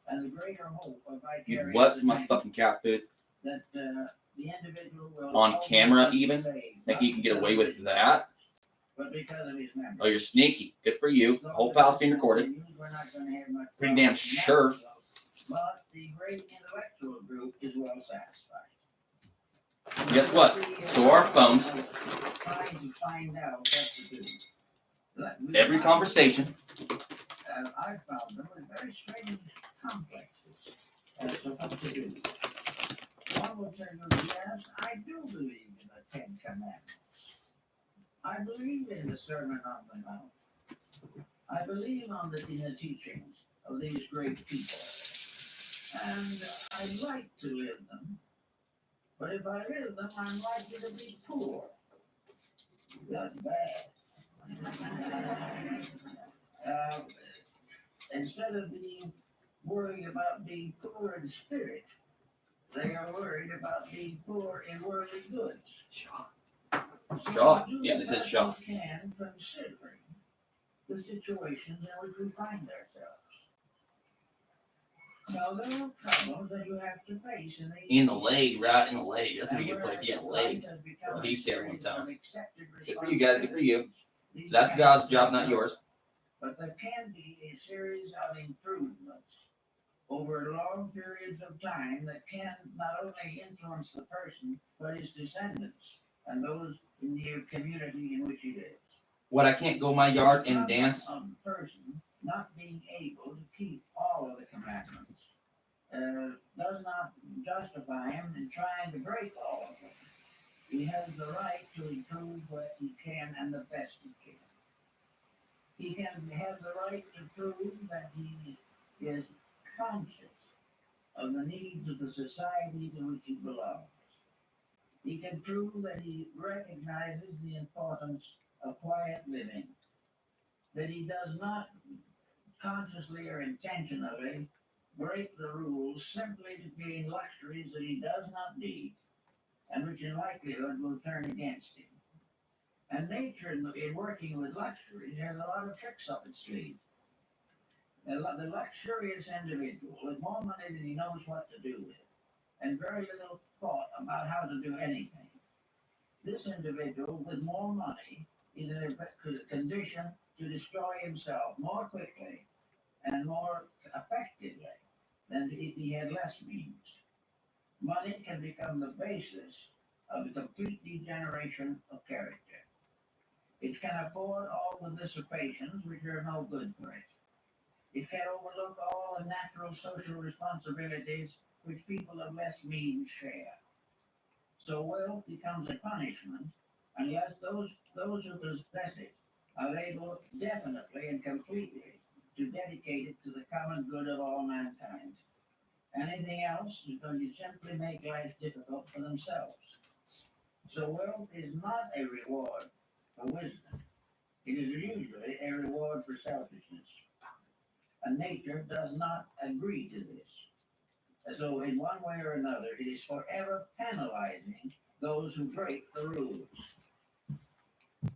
and the greater hope of vicarious What? My fucking cat food? that the individual will On camera be even? saved, Think you can get away with that? but because of his memory. Oh, you're sneaky. Good for you. The whole pal's being recorded. We're not going to have much Pretty damn problem with that, sure. But the great intellectual group is well satisfied. Guess what? So are phones. Trying to find out what to do. Every conversation. I found them with very strange complexes as to what to do. One will tell you, yes, I do believe in the Ten Commandments. I believe in the Sermon on the Mount. I believe in the teachings of these great people. And I'd like to live them. But if I live them, I'm likely to be poor. That's bad. Instead of being worried about being poor in spirit, they are worried about being poor in worldly goods. Shaw. Yeah, they said Shaw. We can, considering the situations in which we find ourselves. Well, there are problems that you have to face In the leg, right? In the leg. That's a good place. Yeah, leg. Well, he said one time. Good for you guys. Good for you. That's God's job, not yours. But there can be a series of improvements over long periods of time that can not only influence the person, but his descendants and those in the community in which he lives. What, I can't go my yard and dance? The person not being able to keep all of the commandments does not justify him in trying to break all of them. He has the right to improve what he can and the best he can. He can have the right to prove that he is conscious of the needs of the society to which he belongs. He can prove that he recognizes the importance of quiet living, that he does not consciously or intentionally break the rules simply to gain luxuries that he does not need and which in likelihood will turn against him. And nature, in working with luxuries, has a lot of tricks up its sleeve. The luxurious individual with more money than he knows what to do with, and very little thought about how to do anything. This individual with more money is in a condition to destroy himself more quickly and more effectively than if he had less means. Money can become the basis of the complete degeneration of character. It can afford all the dissipations which are no good for it. It can overlook all the natural social responsibilities which people of less means share. So wealth becomes a punishment unless those who possess it are able definitely and completely to dedicate it to the common good of all mankind. Anything else is going to simply make life difficult for themselves. So wealth is not a reward for wisdom. It is usually a reward for selfishness. And nature does not agree to this. So in one way or another, it is forever penalizing those who break the rules.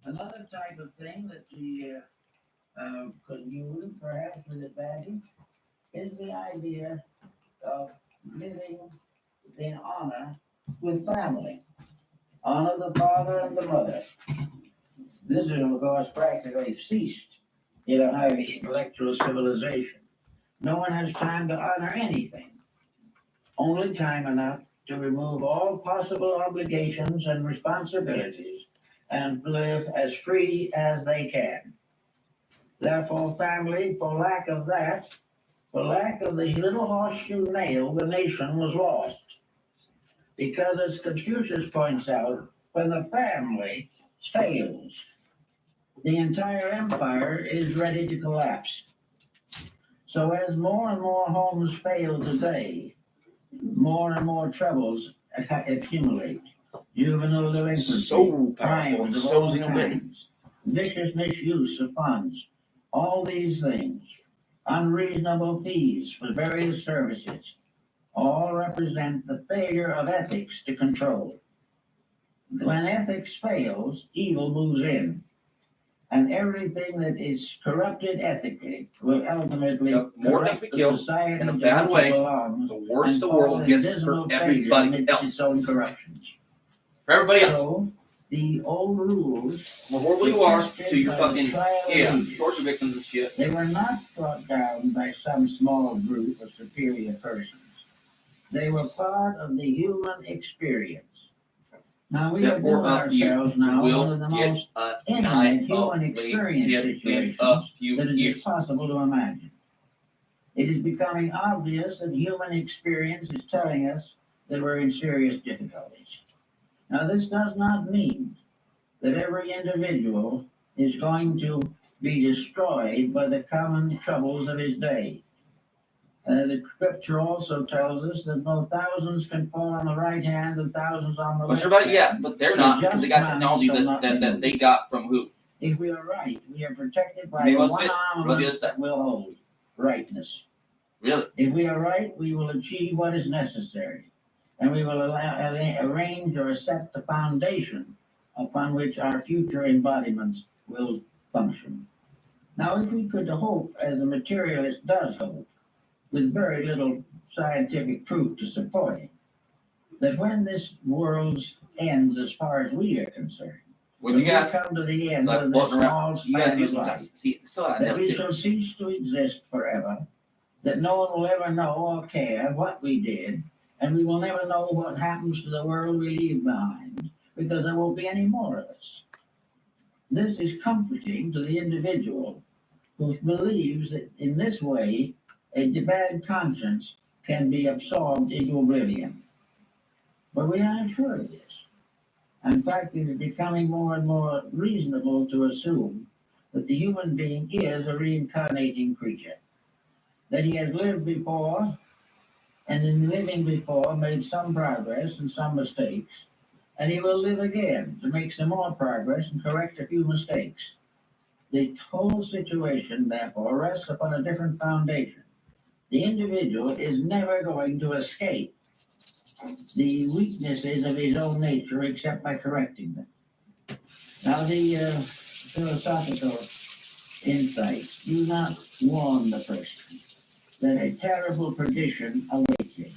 Another type of thing that we could use, perhaps with advantage, is the idea of living in honor with family. Honor the father and the mother. This is, of course, practically ceased in a highly intellectual civilization. No one has time to honor anything, only time enough to remove all possible obligations and responsibilities and live as free as they can. Therefore, family, for lack of that, for lack of the little horseshoe nail, the nation was lost. Because, as Confucius points out, when the family fails, the entire empire is ready to collapse. So as more and more homes fail today, more and more troubles accumulate. Juvenile delinquency, crimes of all kinds, vicious misuse of funds, all these things, unreasonable fees for various services, all represent the failure of ethics to control. When ethics fails, evil moves in. And everything that is corrupted ethically will ultimately more things we kill society in a bad way, the worse the world gets for everybody else. Its own corruptions. For everybody else. So, the old rules, the more horrible you are to your fucking torture victims and shit. They were not brought down by some small group of superior persons. They were part of the human experience. Now we have built ourselves now one of the most intimate human experience situations that it is possible to imagine. It is becoming obvious that human experience is telling us that we're in serious difficulties. Now this does not mean that every individual is going to be destroyed by the common troubles of his day. The scripture also tells us that though thousands can fall on the right hand and thousands on the left hand. Yeah, but they're not, because they got technology that they got from who? If we are right, we are protected by the one armament that will hold rightness. Really? If we are right, we will achieve what is necessary, and we will arrange or set the foundation upon which our future embodiments will function. Now, if we could hope, as a materialist does hope, with very little scientific proof to support it, that when this world ends as far as we are concerned, Would you guys come to the end like of this floating around? small You guys span do of sometimes. life, See, still I that know we too. shall cease to exist forever, that no one will ever know or care what we did, and we will never know what happens to the world we leave behind, because there won't be any more of us. This is comforting to the individual who believes that in this way a bad conscience can be absorbed into oblivion. But we aren't sure of this. In fact, it is becoming more and more reasonable to assume that the human being is a reincarnating creature, that he has lived before, and in living before made some progress and some mistakes, and he will live again to make some more progress and correct a few mistakes. The whole situation, therefore, rests upon a different foundation. The individual is never going to escape the weaknesses of his own nature except by correcting them. Now, the philosophical insights do not warn the person that a terrible perdition awaits him.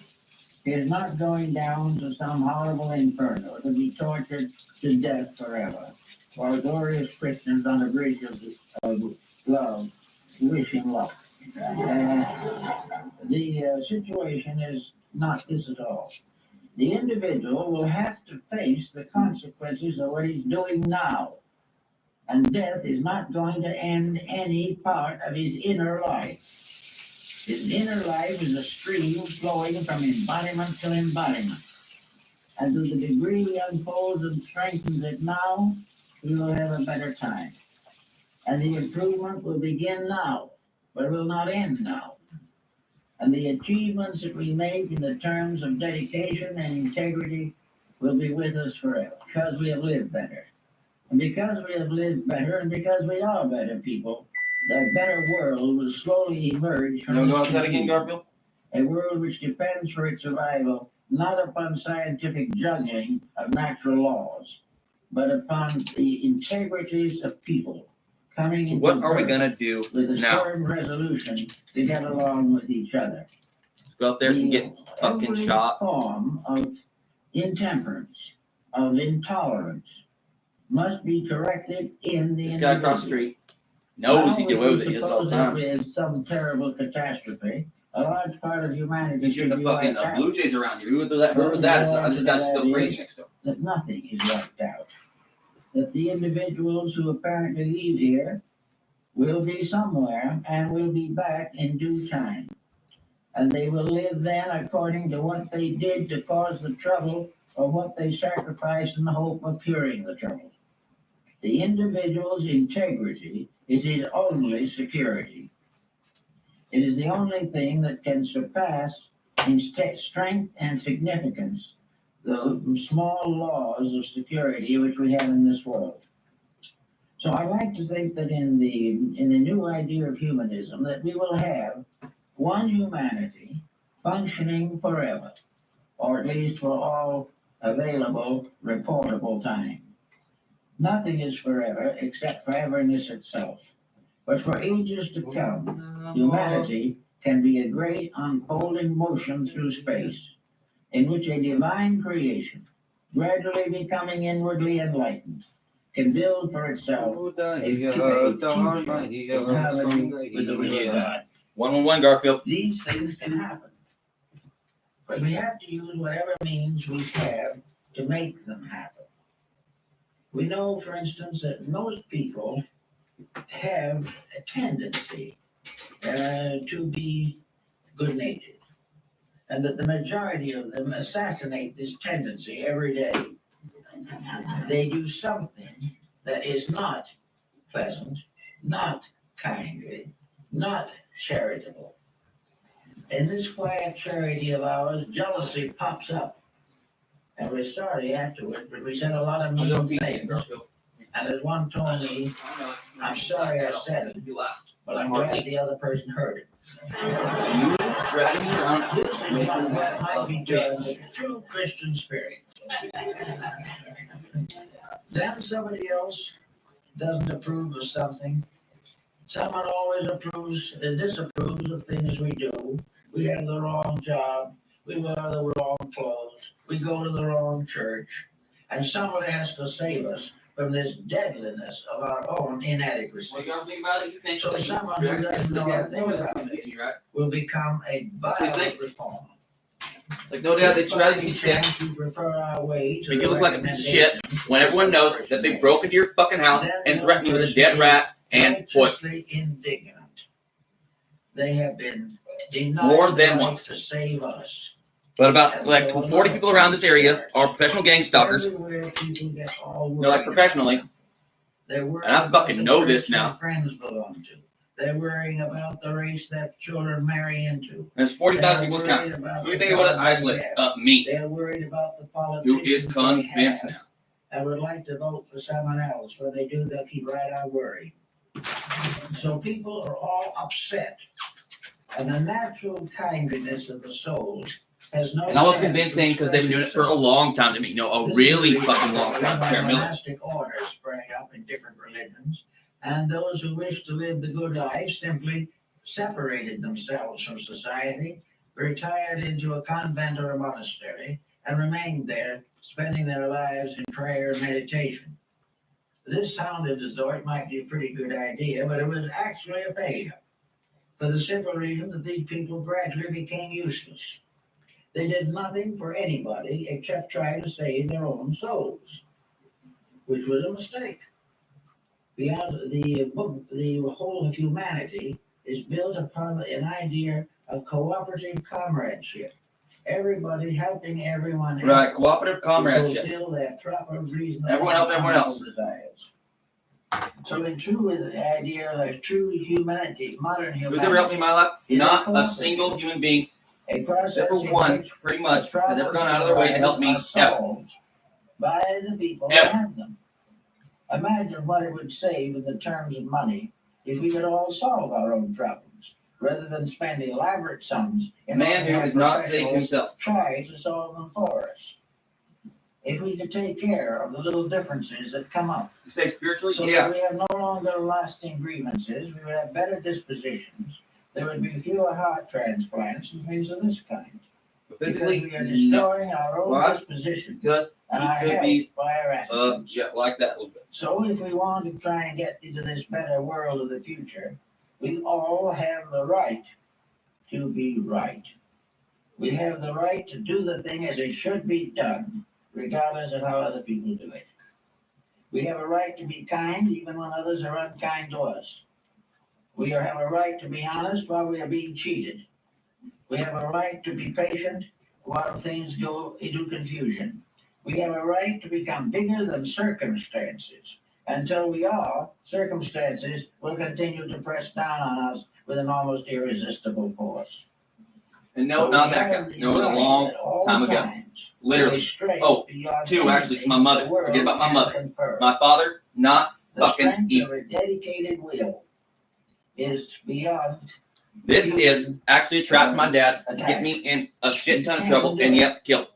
He is not going down to some horrible inferno to be tortured to death forever, while glorious Christians on a bridge of love wish him luck. The situation is not this at all. The individual will have to face the consequences of what he's doing now. And death is not going to end any part of his inner life. His inner life is a stream flowing from embodiment to embodiment. And to the degree he unfolds and strengthens it now, he will have a better time. And the improvement will begin now, but will not end now. And the achievements that we make in the terms of dedication and integrity will be with us forever, because we have lived better. And because we have lived better, and because we are better people, the better world will slowly emerge from You this go outside again, confusion. Garfield? A world which depends for its survival not upon scientific juggling of natural laws, but upon the integrities of people coming So into what are we birth gonna do with a now? firm resolution to get along with each other. Let's go out there and get fucking Every shot. form of intemperance, of intolerance, must be corrected in the This guy across the street knows he can away with it. He does it all the time. With some terrible catastrophe, a large part of humanity He shooting should the be fucking wiped out. Blue Jays around here. Who would do that? Who would that? This guy's still crazy next door. That nothing is wiped out. That the individuals who apparently leave here will be somewhere and will be back in due time. And they will live then according to what they did to cause the trouble or what they sacrificed in the hope of curing the trouble. The individual's integrity is his only security. It is the only thing that can surpass in strength and significance the small laws of security which we have in this world. So I like to think that in the new idea of humanism that we will have one humanity functioning forever, or at least for all available reportable time. Nothing is forever except foreverness itself. But for ages to come, humanity can be a great unfolding motion through space, in which a divine creation, gradually becoming inwardly enlightened, can build for itself a future in harmony with the will of God. 111, Garfield. These things can happen, but we have to use whatever means we have to make them happen. We know, for instance, that most people have a tendency to be good-natured, and that the majority of them assassinate this tendency every day. They do something that is not pleasant, not kindly, not charitable. In this quiet charity of ours, jealousy pops up. And we're sorry afterwards, but we said a lot of mean things. And as one told me, I'm sorry I said it, but I'm glad the other person heard it. This is what might be termed the true Christian spirit. Then somebody else doesn't approve of something. Someone always disapproves of things we do, We have the wrong job. We wear the wrong clothes. We go to the wrong church. And somebody has to save us from this deadliness of our own inadequacy. Well, you gotta think about it. You think So someone who doesn't know a thing about it right? will become a violent reformer. Like, no doubt they'd rather be sick. Make you look like a piece of shit when everyone knows that they broke into your fucking house and threatened you with a dead rat and poison. Indignant. They have been denied More than the right once. to save us. But about like 40 people around this area are professional gang stalkers. Everywhere people get all They're like worried. professionally. They're worried And I fucking about know the this church now. their friends belong to. They're worrying about the race that children marry into. And there's 40,000 people counting. Who do you think they would have isolated? Me. They're worried about the Who is politicians convinced they now. have. I would like to vote for someone else. When they do, they'll keep right on worrying. So people are all upset. And the natural kindliness of the soul has no. And I was convincing because they've been doing it for a long time to me. No, a really fucking long time. Taran Miller. Monastic orders sprang up in different religions, and those who wished to live the good life simply separated themselves from society, retired into a convent or a monastery, and remained there, spending their lives in prayer and meditation. This sounded as though it might be a pretty good idea, but it was actually a failure, for the simple reason that these people gradually became useless. They did nothing for anybody except try to save their own souls, which was a mistake. The whole of humanity is built upon an idea of cooperative comradeship. Everybody helping everyone else. Right, cooperative comradeship. To fulfill their proper reasonable Everyone help everyone else. Desires. So in true with the idea of true humanity, modern humanity. Who's ever helped me in my life? Not a single human being, except for one, pretty much, has ever gone out of their way to help me ever. By the people who Ever. have them. Imagine what it would save in the terms of money if we could all solve our own problems, rather than spend elaborate sums A man who is not saving himself. Try to solve them for us. If we could take care of the little differences that come up. To save spiritually? So Yeah. that we have no longer lasting grievances, we would have better dispositions, there would be fewer heart transplants and things of this kind. But physically, because we are no. destroying our own Why? dispositions Because and our he could health be, by our attitudes. yeah, like that a little bit. So if we want to try and get into this better world of the future, we all have the right to be right. We have the right to do the thing as it should be done, regardless of how other people do it. We have a right to be kind even when others are unkind to us. We have a right to be honest while we are being cheated. We have a right to be patient while things go into confusion. We have a right to become bigger than circumstances. Until we are, circumstances will continue to press down on us with an almost irresistible force. And no, not that guy. No, it was a long time ago. Literally. Oh, two, actually, it's my mother. Forget about my mother. My father, not fucking evil. The dedicated will is beyond. This is actually a trap my dad to get me in a shit ton of trouble and yet killed.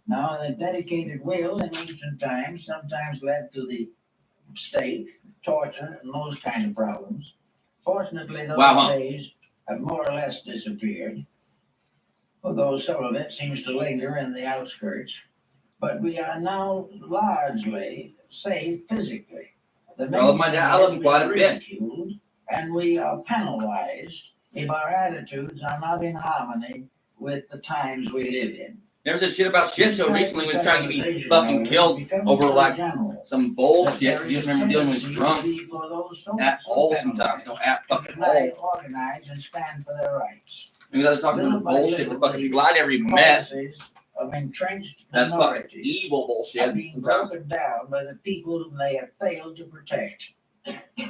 Now, the dedicated will in ancient times sometimes led to the stake, torture, and those kind of problems. Fortunately, those days have more or less disappeared, although some of it seems to linger in the outskirts. But we are now largely safe physically. Well, my dad, I love him quite a bit. And we are penalized if our attitudes are not in harmony with the times we live in. Never said shit about shit until recently when he was trying to get me fucking killed over like some bullshit. You just remember dealing when he was drunk at all sometimes. No, at fucking all. Organize and stand for their rights. Maybe they're talking about bullshit. The fucking people I never even met. Of entrenched That's fucking evil bullshit sometimes. Broken down by the people whom they have failed to protect.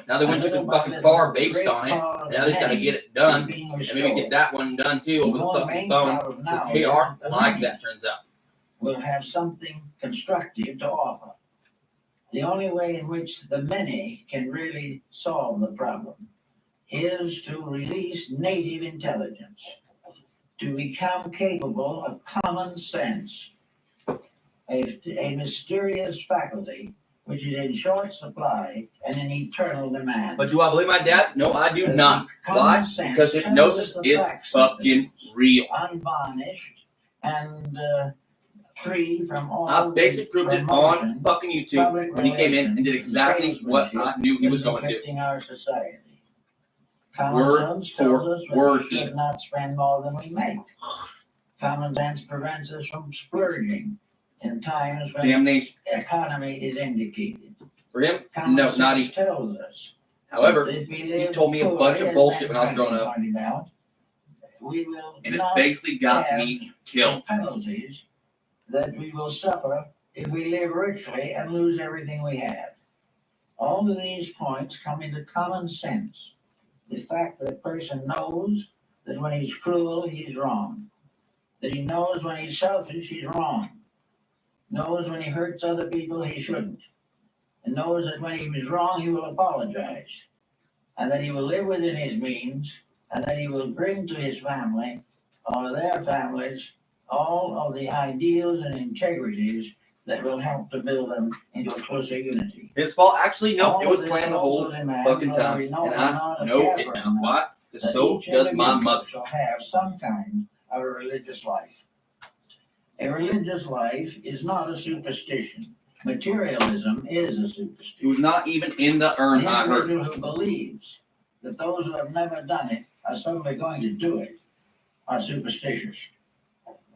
Now they went too fucking far based on it. Now they just gotta get it done. And maybe get that one done too over the fucking phone. Because they are like that, turns out. Will have something constructive to offer. The only way in which the many can really solve the problem is to release native intelligence, to become capable of common sense, a mysterious faculty which is in short supply and in eternal demand. But do I believe my dad? No, I do not. Why? Because hypnosis is fucking real. unvarnished, and free from all. I basically proved it on fucking YouTube when he came in and did exactly what I knew he was going to. Our society. Word for word. We should not spend more than we make. Common sense prevents us from splurging in times when Damnation. the economy is indicated. For him, Common no, sense not even. tells us. However, If we he live told me a bunch of poorly, bullshit as when I was growing up. pointed out, we will And it not basically got have me killed. the penalties that we will suffer if we live richly and lose everything we have. All of these points come into common sense. The fact that a person knows that when he's cruel, he's wrong. That he knows when he's selfish, he's wrong. Knows when he hurts other people, he shouldn't. And knows that when he was wrong, he will apologize. And that he will live within his means, and that he will bring to his family or their families all of the ideals and integrities that will help to build them into a closer unity. His fault? Actually, no, All it was of this planned the whole also demands fucking whether time. we know And or I not know of it effort now. Why? Because that so each does my individual mother. shall have some kind of a religious life. A religious life is not a superstition. Materialism is a superstition. It was not even in the urn, The I heard. individual who believes that those who have never done it are suddenly going to do it are superstitious.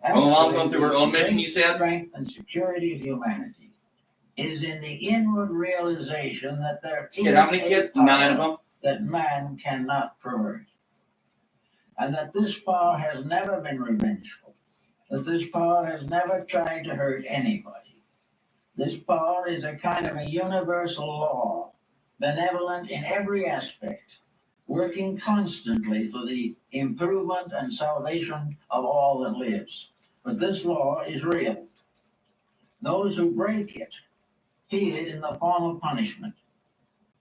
Well, mom going through her own mission, you said? Strength and security of humanity is in the inward realization that there is How many kids? 9 of them. that man cannot pervert. And that this power has never been revengeful. That this power has never tried to hurt anybody. This power is a kind of a universal law, benevolent in every aspect, working constantly for the improvement and salvation of all that lives. But this law is real. Those who break it feel it in the form of punishment.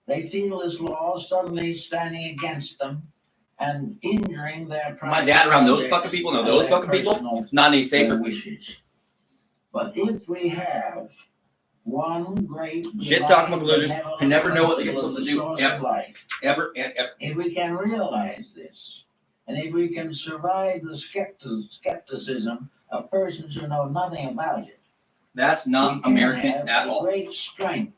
They feel this law suddenly standing against them and injuring their My dad around those fucking people, no, those fucking people, it's not any safer. Wishes. But if we have one great Shit talking about losers who never know what they're supposed to do, ever. If we can realize this, and if we can survive the skepticism of persons who know nothing about it, that's not American at all. Great strength.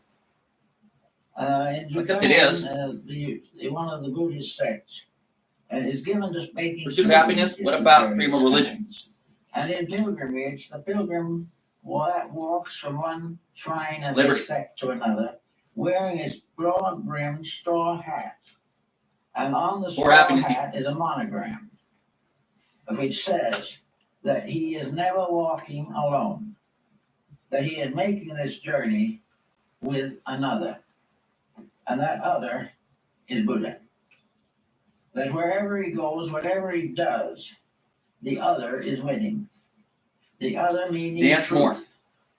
In Japan, except it is. One of the Buddhist sects is given to making pursuit of happiness. What about freedom of religion? And in pilgrimage, the pilgrim walks from one shrine of Liberty. the sect to another, wearing his broad-brimmed straw hat. And on the straw hat is a monogram, which says that he is never walking alone, that he is making this journey with another, and that other is Buddha. That wherever he goes, whatever he does, the other is winning. The other meaning dance truth, more,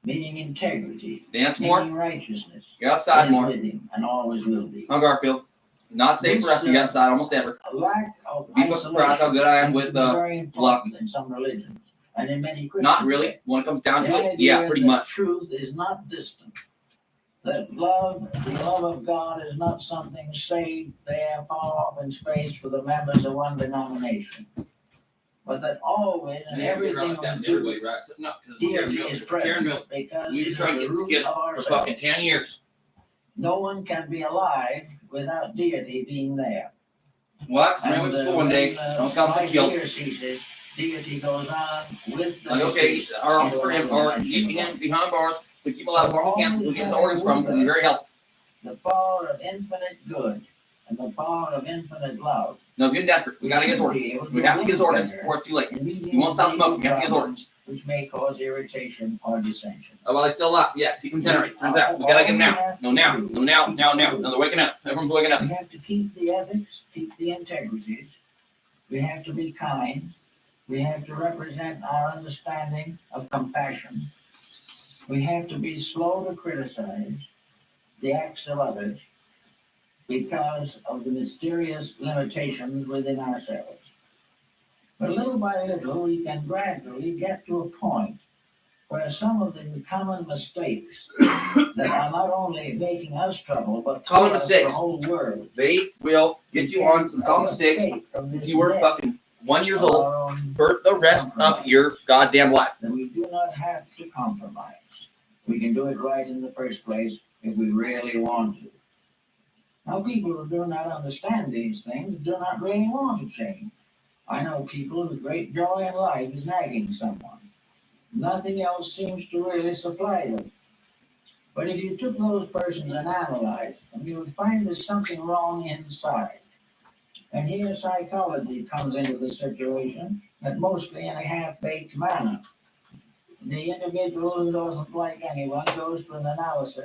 meaning integrity, dance meaning more, righteousness. get outside more. Living and always will be. Oh, Garfield, not safe for us to get outside almost ever. A lack of People surprised how good I am with luck. In some religions and in many Christian Not really. When it comes down to it, yeah, pretty much. Truth is not distant. That love, the love of God, is not something saved there far off in space for the members of one denomination. But that always and everything we do, no, deity is present because we've been trying to get this kid for fucking 10 years. No one can be alive without deity being there. What? I went to school one day. Don't come to kill. Deity goes on with the. Like, okay, or for him, or keep him behind bars, but keep him alive before we can. We'll get his organs from him because he's very healthy. The power of infinite good and the power of infinite love. No, it's getting desperate. We gotta get his organs. We have to get his organs before it's too late. He won't stop smoking. We have to get his organs. Which may cause irritation or dissension. Oh, well, he's still alive. Yeah, keep him generating. Turns out. We gotta get him now. No, now. No, now. Now. No, they're waking up. Everyone's waking up. We have to keep the ethics, keep the integrities. We have to be kind. We have to represent our understanding of compassion. We have to be slow to criticize the acts of others because of the mysterious limitations within ourselves. But little by little, we can gradually get to a point where some of the common mistakes that are not only making us trouble, but common mistakes, the whole world. They will get you on some common mistakes. You were fucking 1 year old for the rest of your goddamn life. Then we do not have to compromise. We can do it right in the first place if we really want to. Now, people who do not understand these things do not really want to change. I know people whose great joy in life is nagging someone. Nothing else seems to really supply them. But if you took those persons and analyzed them, you would find there's something wrong inside. And here psychology comes into the situation, but mostly in a half-baked manner. The individual who doesn't like anyone goes to an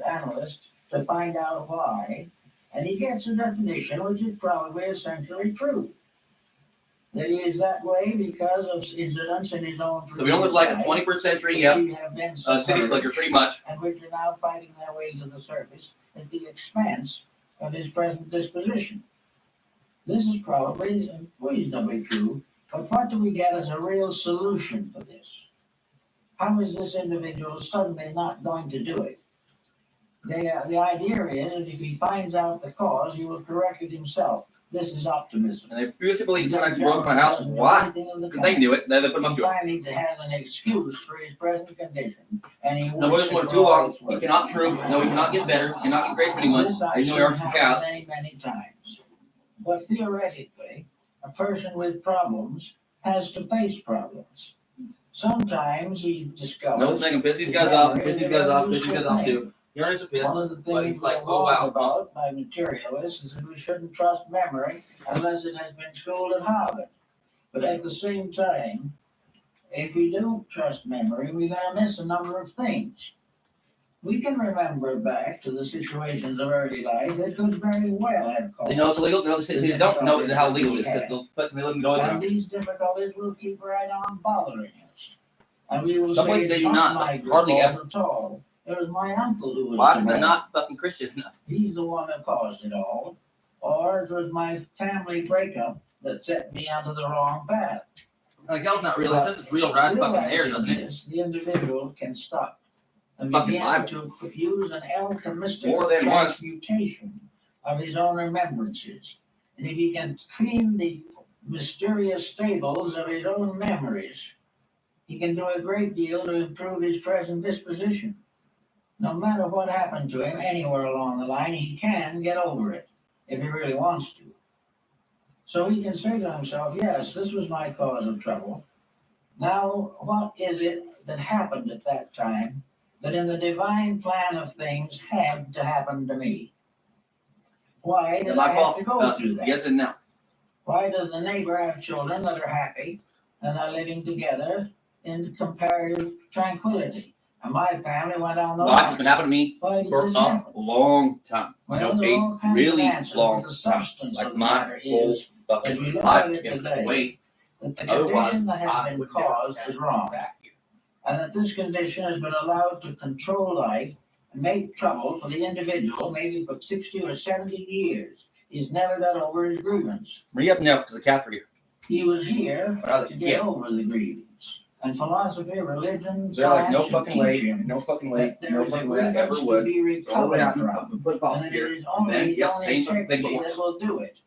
analyst to find out why, and he gets a definition which is probably essentially true. That he is that way because of incidents in his own So we don't live like a 21st century, city slicker, pretty much. And which are now fighting their way to the surface at the expense of his present disposition. This is probably reasonably true, but what do we get as a real solution for this? How is this individual suddenly not going to do it? The idea is that if he finds out the cause, he will correct it himself. This is optimism. And they refuse to believe sometimes broke my house. Why? Because they knew it. They put him up to it. Finally, has an excuse for his present condition, and he no, boys went too long. He cannot improve. No, he cannot get better. He cannot get praised by anyone. Even though he already cast. Many times. But theoretically, a person with problems has to face problems. Sometimes he discovers. No, making piss these guys off. Piss these guys off. Piss these guys off too. You're already so pissed. One of the But things he's like, oh wow. About by materialists is that we shouldn't trust memory unless it has been schooled at Harvard. But at the same time, if we don't trust memory, we're going to miss a number of things. We can remember back to the situations of early life that could very well have caused. They know it's illegal. No, they don't know how legal it is because they'll put me letting go. And these difficulties will keep right on bothering us. And we will Some say places they it's do not, my but hardly fault ever. at all. It was my uncle who was Why? the Because they're man. not fucking Christian enough. He's the one that caused it all. Or it was my family breakup that set me onto the wrong path. Like, hell's not real. It says it's real right fucking there, doesn't it? The individual can stop and Fucking begin Bible. to use an alchemistic More than once. transmutation of his own remembrances. And if he can clean the mysterious stables of his own memories, he can do a great deal to improve his present disposition. No matter what happened to him anywhere along the line, he can get over it if he really wants to. So he can say to himself, yes, this was my cause of trouble. Now, what is it that happened at that time that in the divine plan of things had to happen to me? Why did I have to go through that? Yes and no. Why does the neighbor have children that are happy and are living together in comparative tranquility? And my family went on the Life has been happening to me Why did for this a happen? long time. Well, there are all A kinds of really answers, long but the time. substance Like of the my matter whole is that we fucking look life. at it If today, wait, that the otherwise condition that has I been would caused never is wrong, back here. and that this condition has been allowed to control life and make trouble for the individual maybe for 60 or 70 years. He's never got over his grievance. Bring up now because the cats were here. He was here When I was a to kid. get over the grievance. And philosophy, religion, They're like, no science fucking teach way, him no fucking way, that there no is a fucking way I ever grievance to would. be So what recovered happened? from. Put Bob And it here. is And only then, the yep, only same fucking thing, but technique worse. that will do it.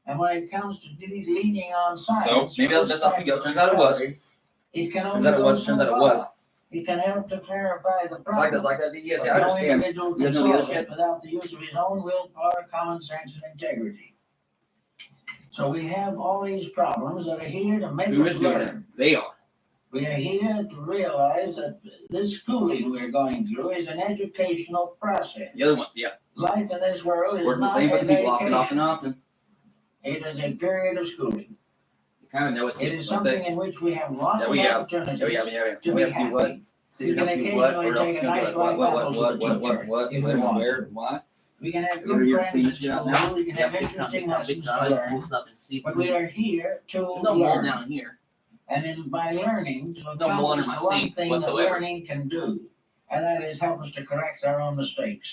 And when it comes to leaning on science, So maybe that's how it goes. Turns out it was. It can Turns only out it go was. so Turns out it far. was. It can help to clarify the It's like problem. that. Yes, But I no understand. individual You can guys know the other solve shit? it without the use of his own willpower, common sense, and integrity. So we have all these problems that are here to make Who us is doing it? learn. They are. We are here to realize that this schooling we're going through is an educational process. The other ones, yeah. Life in this world is Working the not same a fucking people often, often, vacation. often. It is a period of schooling. You kind of know it's It is something in which we have lots Yeah, of we have. opportunities Yeah, we have. to We be have to do what? happy. See, We you can have to do what? Or occasionally else take it's a gonna be nice like, life apple to the what, teacher if we when, want where, to. what? We can have You're good here to friends clean in this shit out school. now? We can Yeah, have big interesting time, big lessons time. to Let's pull learn. stuff and see. But we are here to There's no mold learn. down here. And by learning, to No mold under accomplish my the one sink thing that whatsoever. learning can do, and that is help us to correct our own mistakes.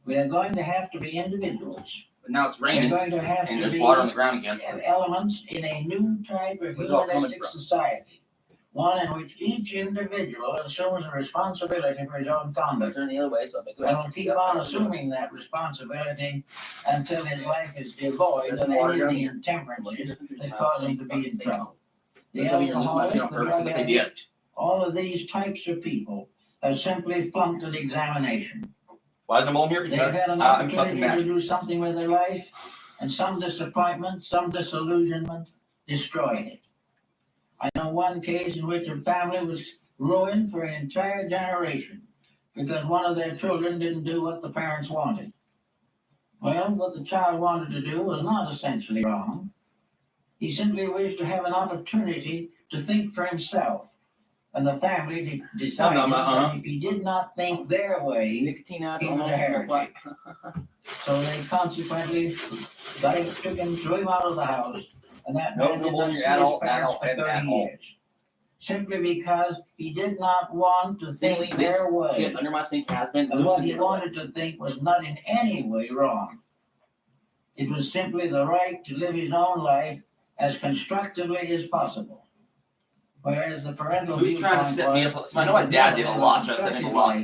We are going to have to be individuals. But now it's We're raining going to have and to there's be water on the ground again. elements in a new type of Where's it all coming humanistic from? society. one in which each individual assumes responsibility for his own conduct. Turn the other way, so I make And will keep on assuming that responsibility until his life is devoid of any intemperances that cause him to be in trouble. The alcoholic, the drug addict, all of these types of people have simply flunked an examination. Why am I here? Because they've had an opportunity to do something with their life, and some disappointment, some disillusionment destroyed it. I know one case in which a family was ruined for an entire generation because one of their children didn't do what the parents wanted. Well, what the child wanted to do was not essentially wrong. He simply wished to have an opportunity to think for himself. And the family decided that if he did not think their way, he was a heretic. So they consequently took him, threw him out of the house, and that man did not see his parents for 30 years. Simply because he did not want to think their way. Shit under my sink has been and what he wanted to think was not in any way wrong. It was simply the right to live his own life as constructively as possible. Whereas the parental Who's trying to set me up? So I know my dad did a lot, trying to set him a lot.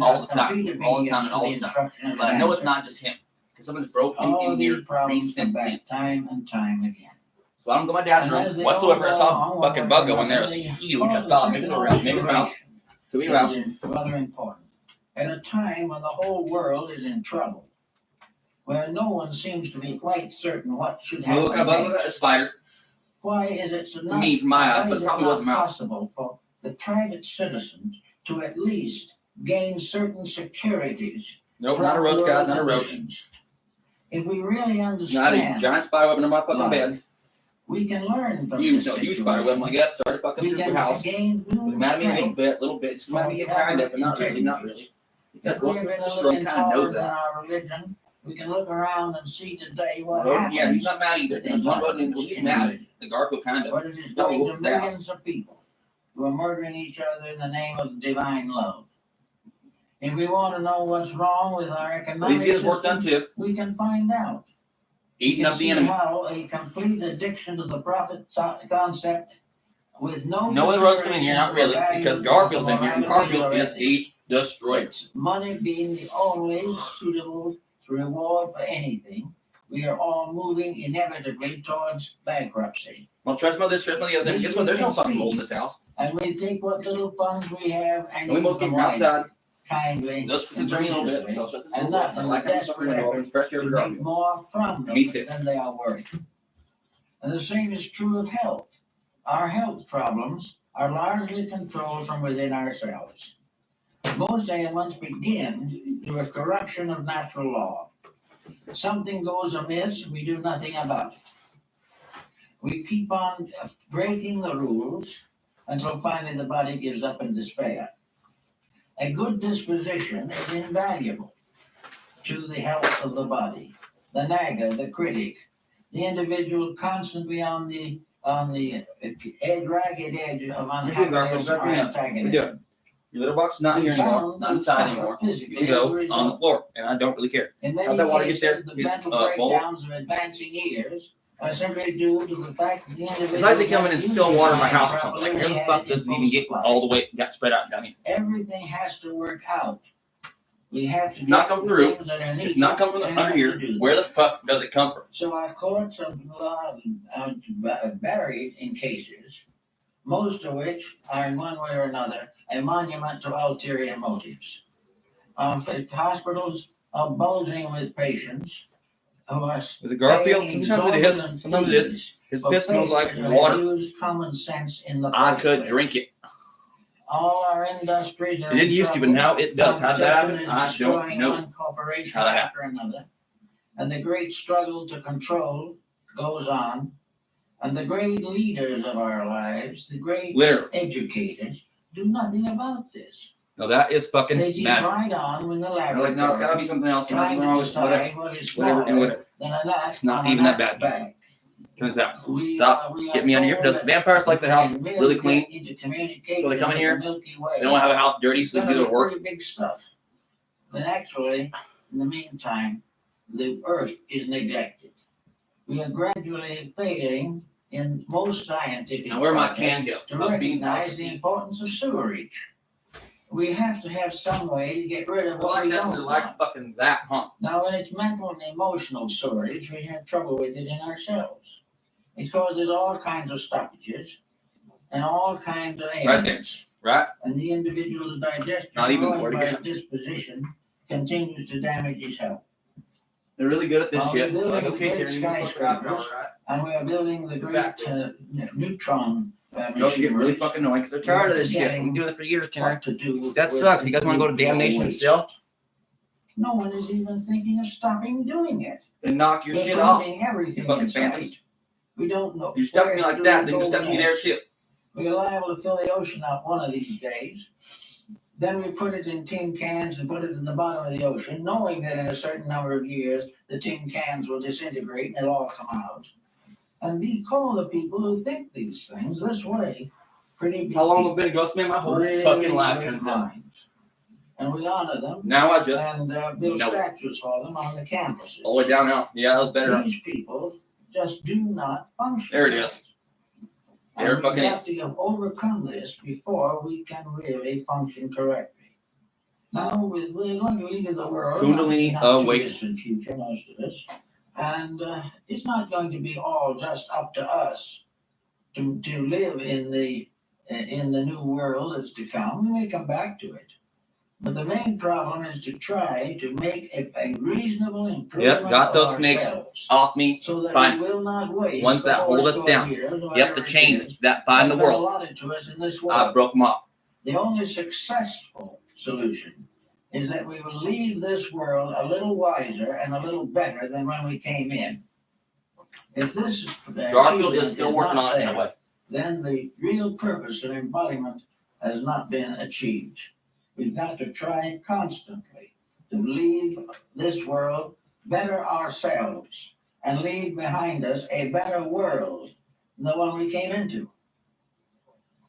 All the time. But I know it's not just him. Because someone's broken in here recently. Time and time again. So I don't go to my dad's room whatsoever. I saw a fucking bug going there. It was huge. I thought maybe it's a mouse. Could be a mouse. Rather important. At a time when the whole world is in trouble. Where no one seems to be quite certain what should happen. Look at a spider. Why is it so to me, from my eyes, but it probably wasn't mouse. Possible for the private citizens to at least gain certain securities? Nope, not a roach, guys, not a roach. If we really understand, not a giant spider web under my fucking bed. We can learn from huge spider web like that. Sorry to fuck up your house. It was mad at me a little bit. It's mad at me kind of, but not really. Because most of the strong kind of knows that. We can look around and see today what happens. Yeah, he's not mad either. There's one button, he's mad. The Garfield kind of. What it is doing to millions of people who are murdering each other in the name of divine love. If we want to know what's wrong with our economic system, his work done too. We can find out. Eating up the enemy. How a complete addiction to the profit concept with no other roads coming here, not really, because Garfield's in here, and Garfield is a destroyer. Money being the only suitable reward for anything, we are all moving inevitably towards bankruptcy. Well, trust me this, trust me the other. Guess what? There's no fucking mold in this house. And we take what little funds we have and we both came outside. Kindly. Just concern me a little bit. So I'll shut this and up. I like that. Fresh air make more from them than they are worth. And the same is true of health. Our health problems are largely controlled from within ourselves. Most ailments begin through a corruption of natural law. Something goes amiss, we do nothing about it. We keep on breaking the rules until finally the body gives up in despair. A good disposition is invaluable to the health of the body. The nagger, the critic, the individual constantly on the ragged edge of unhappiness or antagonism. Your litter box is not here anymore, not inside anymore. You can go on the floor, and I don't really care. How'd that water get there? The mental breakdowns of advancing years are simply due to the fact that the individual... It's like they come in and spill water in my house or something. Like, where the fuck does it even get all the way, got spread out down here? Everything has to work out. We have to... It's not coming from the roof. It's not coming from under here. Where the fuck does it come from? So our courts are buried in cases, most of which are in one way or another a monument to ulterior motives. Hospitals are bulging with patients who are... Is it Garfield? Sometimes it is. Sometimes it is. His piss smells like water. Use common sense in the I could drink it. All our industries are... It didn't used to, but now it does. How did that happen? I don't know. One corporation after another. And the great struggle to control goes on. And the great leaders of our lives, the great educators, do nothing about this. No, that is fucking they keep magic. Right on with the laboratory. They're like, no, it's got to be something else. Nothing wrong with whatever. It's not even that bad. Turns out. Stop. Get me out of here. Does vampires like the house really clean? So they come in here. They don't have a house dirty, so they do their work. Big stuff. But actually, in the meantime, the earth is neglected. We are gradually fading in most scientific Now, where my projects can go? to My beans recognize the importance of sewerage. We have to have some way to get rid of what we don't want. Fucking that, huh? Now, when it's mental and emotional sewerage, we have trouble with it in ourselves. It causes all kinds of stoppages and all kinds of ailments. Right? And the individual's digestion, Not even ruined where to by go. disposition, continues to damage his health. They're really good at this Well, shit. we're Like, building okay, great Karen, you can fuck around, skyscrapers, right? and we are building the great neutron Girls are getting really fucking annoying because they're tired of this shit. We've been doing this for years, Karen. what to do. That with sucks. You guys want to go to damnation waste. still? No one is even thinking of stopping doing it. Then knock your We're shit off. dumping everything You fucking in sight. phantoms. We don't know. You stuck where me to like that, go then you stuck me there next. too. We're liable to fill the ocean up one of these days. Then we put it in tin cans and put it in the bottom of the ocean, knowing that in a certain number of years the tin cans will disintegrate and it'll all come out. And we call the people who think these things this way pretty big How long have I people, been a ghost man? My whole really fucking life great turns out. minds. And we honor them Now I just and build know it. statues for them on the campuses. all the way down now. Yeah, that was better. These people just do not function. There it is. There And fucking we have is. to have overcome this before we can really function correctly. Now we're going to leave the world. Kundalini not too awake. distant future, most of us, and it's not going to be all just up to us to live in the new world that's to come. We may come back to it, but the main problem is to try to make a reasonable improvement. Yep, got those of snakes ourselves, off me. so that Fine. we will not waste Ones that hold us down. Yep, the chains that bind the world. Allotted to us in this world. I broke them off. The only successful solution is that we will leave this world a little wiser and a little better than when we came in. If this Garfield is still working on it in a way. then the real purpose of embodiment has not been achieved. We've got to try constantly to leave this world better ourselves and leave behind us a better world than the one we came into.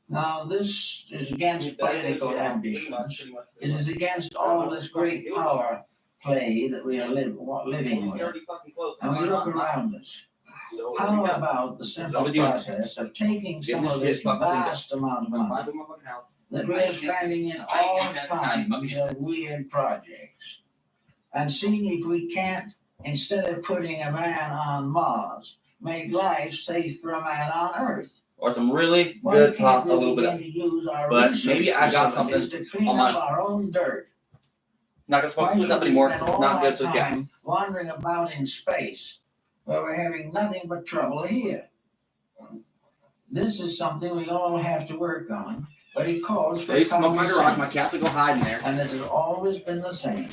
Now, this is against political ambitions. It is against all this great power play that we are living with. And we look around us. How about the simple process of taking some of this vast amount of money that we are spending in all kinds of weird projects and seeing if we can't, instead of putting a man on Mars, make life safe for a man on Earth? Or some really Why good can't pop, we a little bit begin of. to use our But research maybe I got facilities something to clean on up my- our own dirt? Not gonna smoke Why splits should up we anymore spend because it's all not good for the our cats. time wandering about in space where we're having nothing but trouble here? This is something we all have to work on, but it calls for They smoke my common garage, sense. my cats will go hide in there. And it has always been the same.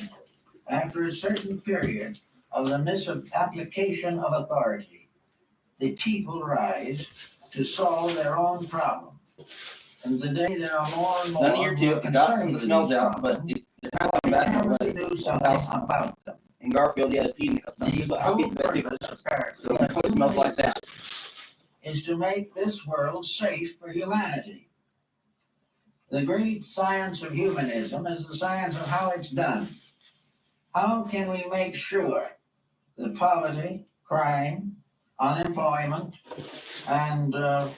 After a certain period of the misapplication of authority, the people rise to solve their own problem. And today there are more and more None of your who are two got some concerned of the with smells these out, but problems. they're kind of We bad in can't the really way. do something about them. In Garfield, yeah, they peed in a couple times, but I'll keep the bed too. So it smells like that. Is to make this world safe for humanity. The great science of humanism is the science of how it's done. How can we make sure that poverty, crime, unemployment, and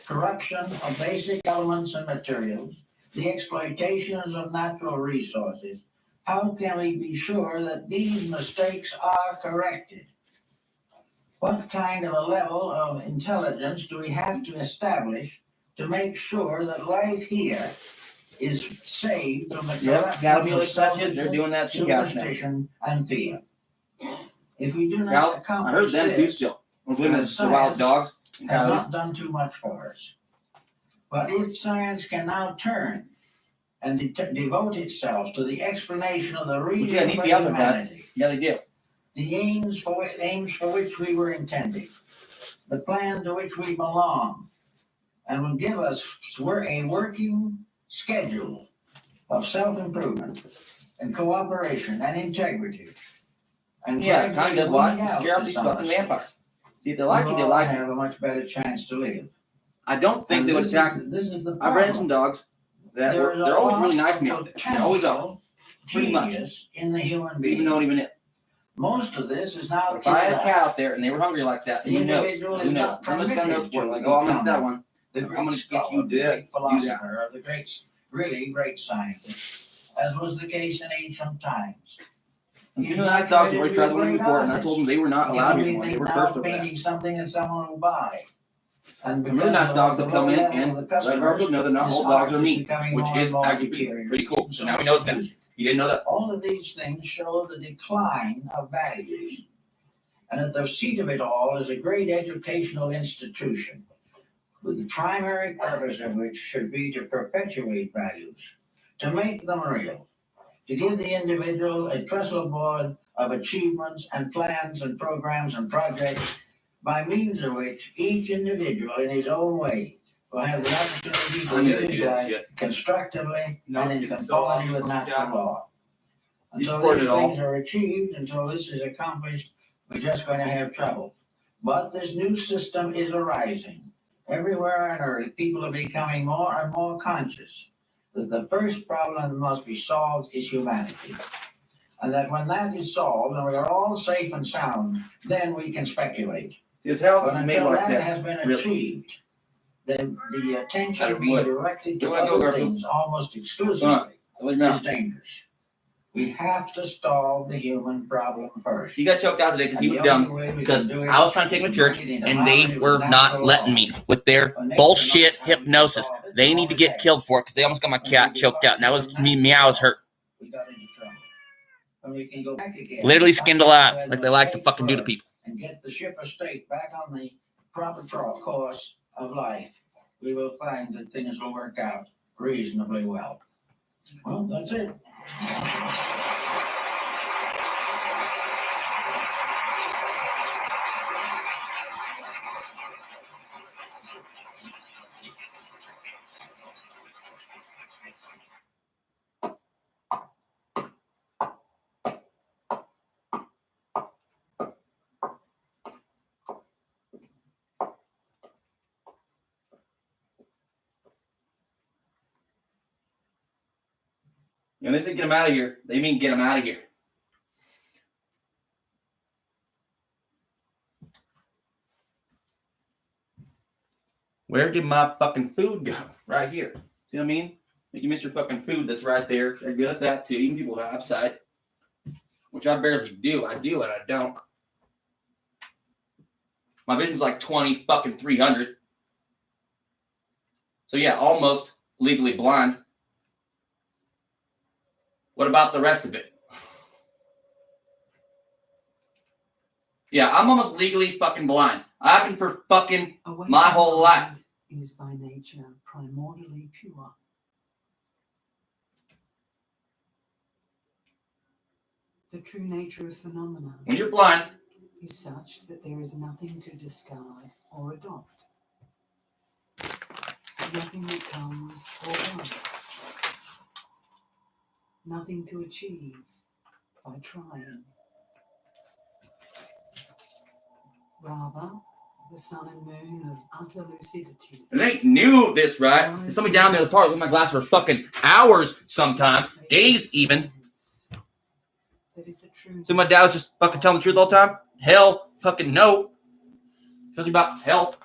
corruption of basic elements and materials, the exploitations of natural resources, how can we be sure that these mistakes are corrected? What kind of a level of intelligence do we have to establish to make sure that life here is saved from the Yep, corruption gotta of be like that shit. They're doing that to cats now. superstition and fear? If we do not Cows, I accomplish heard them too this, still. We're blaming the wild dogs and has coyotes. not done too much for us. But if science can now turn and devote itself to the explanation of the reason Yeah, need for the other guys. humanity, Yeah, they do. the aims for which we were intended, the plan to which we belong, and will give us a working schedule of self-improvement and cooperation and integrity. And Yeah, kind of. What? weed out Scare up these dishonest. fucking vampires. See, if they like you, they We like all you. have a much better chance to live. I don't think And they would this attack. This is the I've ran some dogs that There were, is a they're always lot really nice of to me out there. They always are. potential Pretty much. genius in the human being. Even though even it. Most of this is now. So if I had a cat out there and they were hungry like that, who knows? Who knows? Somebody's got no sport. Like, oh, I'm gonna get that one. I'm gonna get you that. Philosopher, the great, really great scientist, as was the case in ancient times. And some of the dogs have already tried the one before, and I told them they were not allowed here anymore. They were cursed over that. Painting something that someone will buy. And some really nice dogs have come in, and let Garfield know that not all dogs are meat, which is actually pretty cool. So now he knows that. He didn't know that. All of these things show the decline of values. And at the seat of it all is a great educational institution, with the primary purpose of which should be to perpetuate values, to make them real, to give the individual a trestle board of achievements and plans and programs and projects by means of which each individual in his own way will have the opportunity to live his life constructively and in conformity with natural law. Until these things are achieved, until this is accomplished, we're just going to have trouble. But this new system is arising. Everywhere on earth, people are becoming more and more conscious that the first problem that must be solved is humanity. And that when that is solved and we are all safe and sound, then we can speculate. His house is made like that. Has been achieved, then the attention being directed to other things almost exclusively is dangerous. We have to solve the human problem first. He got choked out today because he was dumb. Because I was trying to take him to church and they were not letting me with their bullshit hypnosis. They need to get killed for it because they almost got my cat choked out. And that was me. Meow was hurt. Literally skinned alive like they like to fucking do to people. And get the ship of state back on the proper course of life. We will find that things will work out reasonably well. Well, that's it. When they say get him out of here, they mean get him out of here. Where did my fucking food go? Right here. See what I mean? You miss your fucking food that's right there. They're good at that too. Even people have sight, which I barely do. I do and I don't. My vision's like 20 fucking 300. So yeah, almost legally blind. What about the rest of it? Yeah, I'm almost legally fucking blind. I've been for fucking my whole life. Is by nature primordially pure. The true nature of phenomena when you're blind is such that there is nothing to discard or adopt. Nothing that comes or goes. Nothing to achieve by trying. Rather, the sun and moon of utter lucidity. And they knew this, right? There's somebody down there in the park with my glass for fucking hours sometimes, days even. So my dad was just fucking telling the truth all the time? Hell, fucking no. Tells you about health.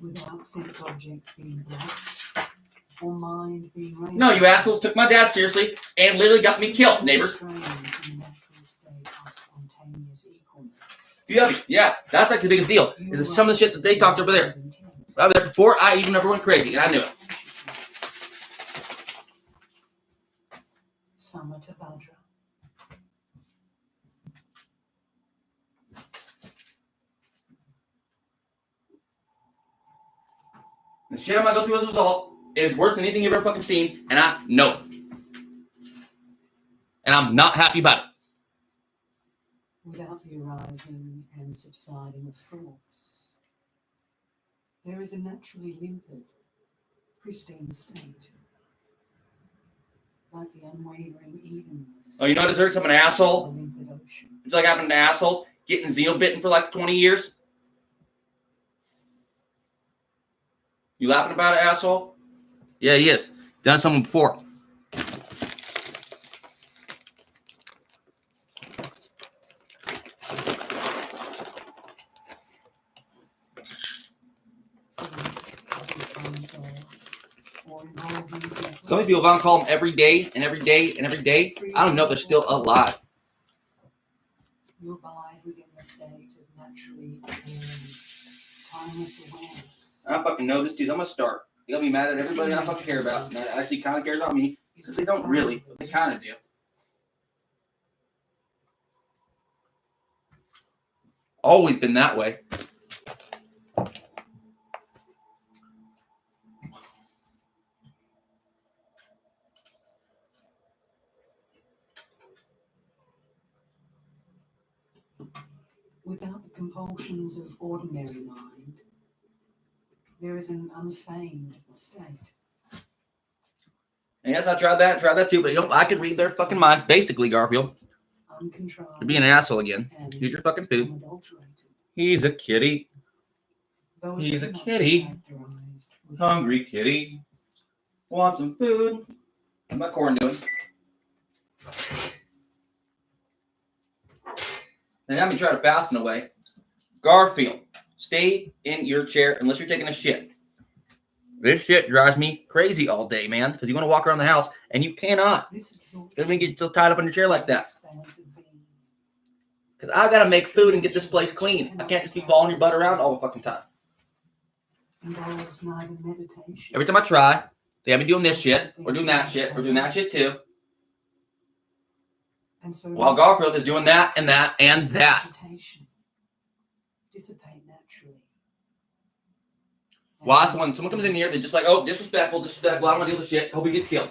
Without sense objects being blocked or mind being raised. No, you assholes took my dad seriously and literally got me killed, neighbor. Yeah, that's like the biggest deal. Is some of the shit that they talked over there. Right there before I even ever went crazy, and I knew it. Samatabhadra. The shit I'm gonna go through as a result is worse than anything you've ever fucking seen, and I know it. And I'm not happy about it. Without the arising and subsiding of thoughts, there is a naturally limpid, pristine state. like the unwavering evenness. Oh, you know what deserves? I'm an asshole. of a limpid ocean. It's like happening to assholes getting xenobitten for like 20 years. You laughing about it, asshole? Yeah, he is. Done something before. Some of people gonna call them every day and every day and every day. I don't know if they're still alive. You abide within the state of naturally occurring timeless awareness. I don't fucking know this dude. I'm gonna start. You'll be mad at everybody I fucking care about. And that actually kind of cares about me. Because they don't really. They kind of do. Always been that way. Without the compulsions of ordinary mind, there is an unfeigned state. And yes, I tried that too, but you know, I can read their fucking minds. Basically, Garfield, Uncontrived. you're being an asshole again. And Here's your fucking food. unadulterated. He's a kitty. Though it He's a cannot be kitty. characterized with Hungry kitty. Want some food? What's my corn doing? They have me try to fasten away. Garfield, stay in your chair unless you're taking a shit. This shit drives me crazy all day, man. Because you want to walk around the house and you cannot. this absorption. Because we get so tied up in your chair like that. Expansive being. Because I gotta make food and get this place clean. I can't just be following your butt around all the fucking time. Involves neither meditation. Every time I try, they have me doing this shit, or doing that shit, or doing that shit too. And so While Garfield is doing that and that and that. Vegetation dissipate naturally. Why? So when someone comes in here, they're just like, oh, disrespectful, I don't want to deal with shit. Hope we get killed.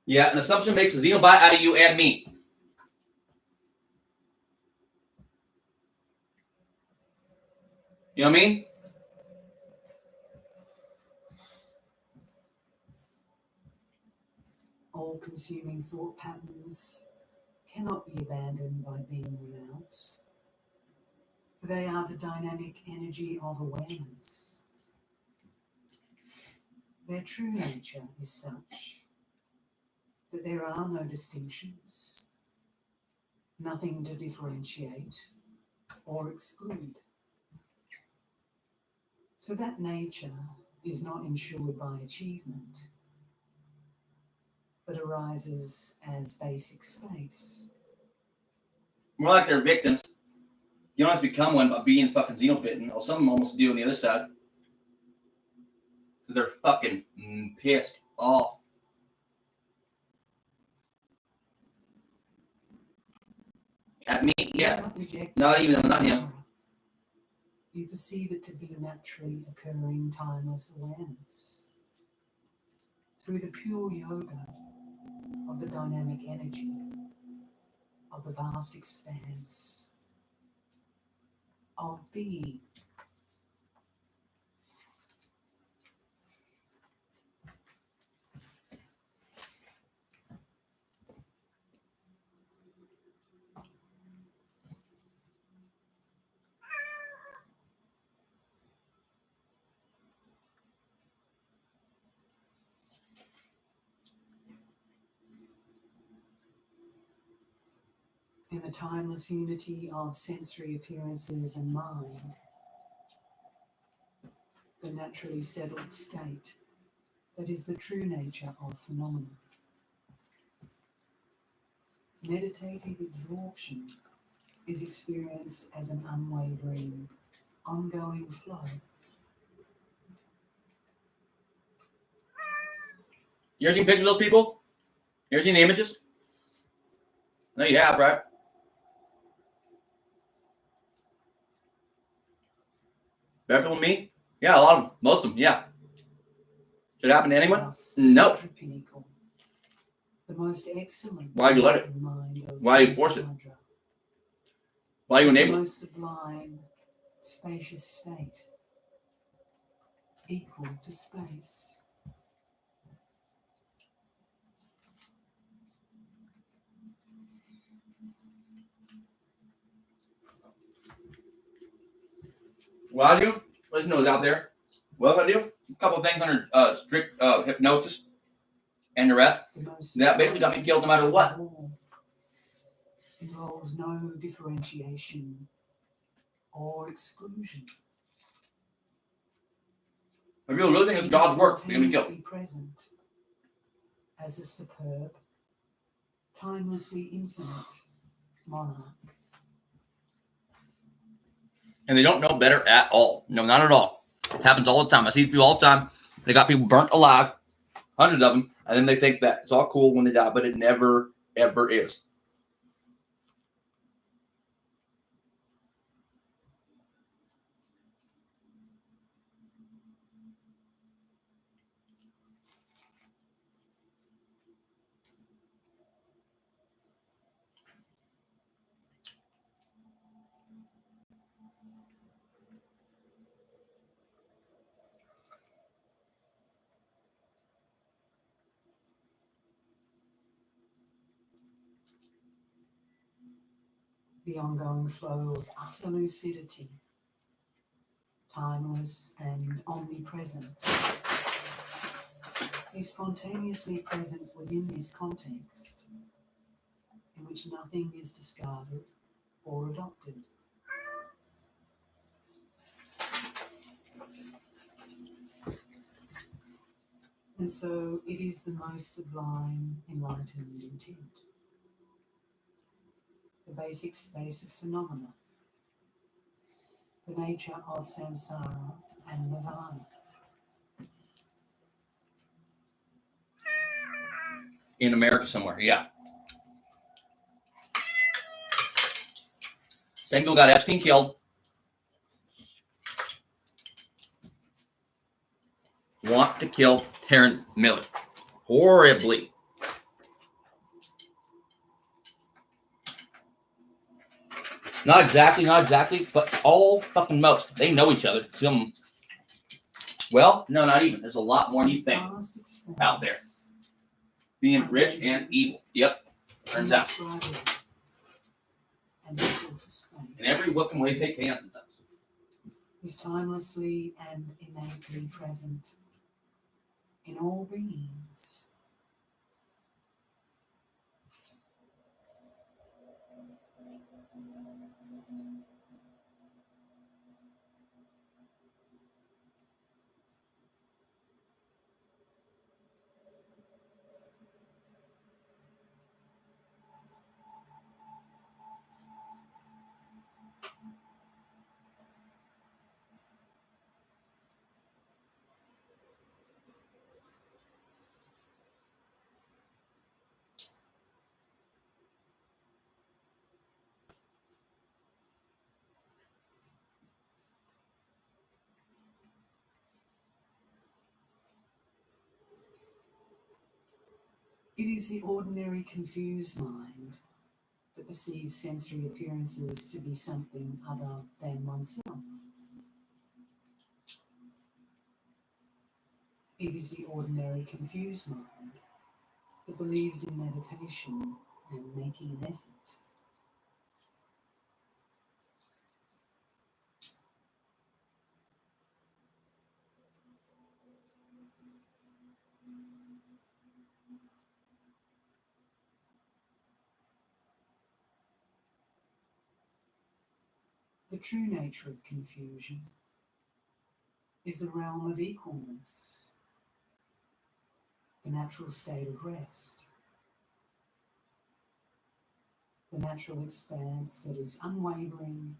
Yeah, an assumption makes a xenobite out of you and me. You know what I mean? All-consuming thought patterns cannot be abandoned by being renounced, for they are the dynamic energy of awareness. Their true nature is such that there are no distinctions, nothing to differentiate or exclude. So that nature is not ensured by achievement, but arises as basic space. More like they're victims. You don't have to become one by being fucking xenobitten, or some almost do on the other side. Because they're fucking pissed off. At me, yeah. Not even, not him. You perceive it to be naturally occurring timeless awareness. Through the pure yoga of the dynamic energy of the vast expanse of being. In the timeless unity of sensory appearances and mind, the naturally settled state that is the true nature of phenomena. Meditative absorption is experienced as an unwavering, ongoing flow. You ever seen pictures of those people? You ever seen the images? No, you have, right? Better than me? Yeah, a lot of them. Most of them, yeah. Should it happen to anyone? Thus, No. the pinnacle, the most excellent. Why do you let it? Mind of Why do you force it? Santa Why do you is the enable it? most sublime, spacious state, equal to space. What I do, listeners out there, what I do, a couple of things under strict hypnosis and the rest. That basically got me killed no matter what. Involves no differentiation or exclusion. If you really think it's God's work, you're going to be killed. Spontaneously present as a superb, timelessly infinite monarch. And they don't know better at all. No, not at all. It happens all the time. I see these people all the time. They got people burnt alive, hundreds of them, and then they think that it's all cool when they die, but it never, ever is. The ongoing flow of utter lucidity, timeless and omnipresent, is spontaneously present within this context, in which nothing is discarded or adopted. And so it is the most sublime, enlightened intent. The basic space of phenomena, the nature of samsara and nirvana. In America somewhere, yeah. Same people got Epstein killed. Want to kill Taran Miller. Horribly. Not exactly, but all fucking most. They know each other. Well, no, not even. There's a lot more than you think out there. Being rich and evil. Yep. Turns out. And equal to space. In every fucking way they can sometimes. Is timelessly and innately present in all beings. It is the ordinary confused mind that perceives sensory appearances to be something other than oneself. It is the ordinary confused mind that believes in meditation and making an effort. The true nature of confusion is the realm of equalness, the natural state of rest, the natural expanse that is unwavering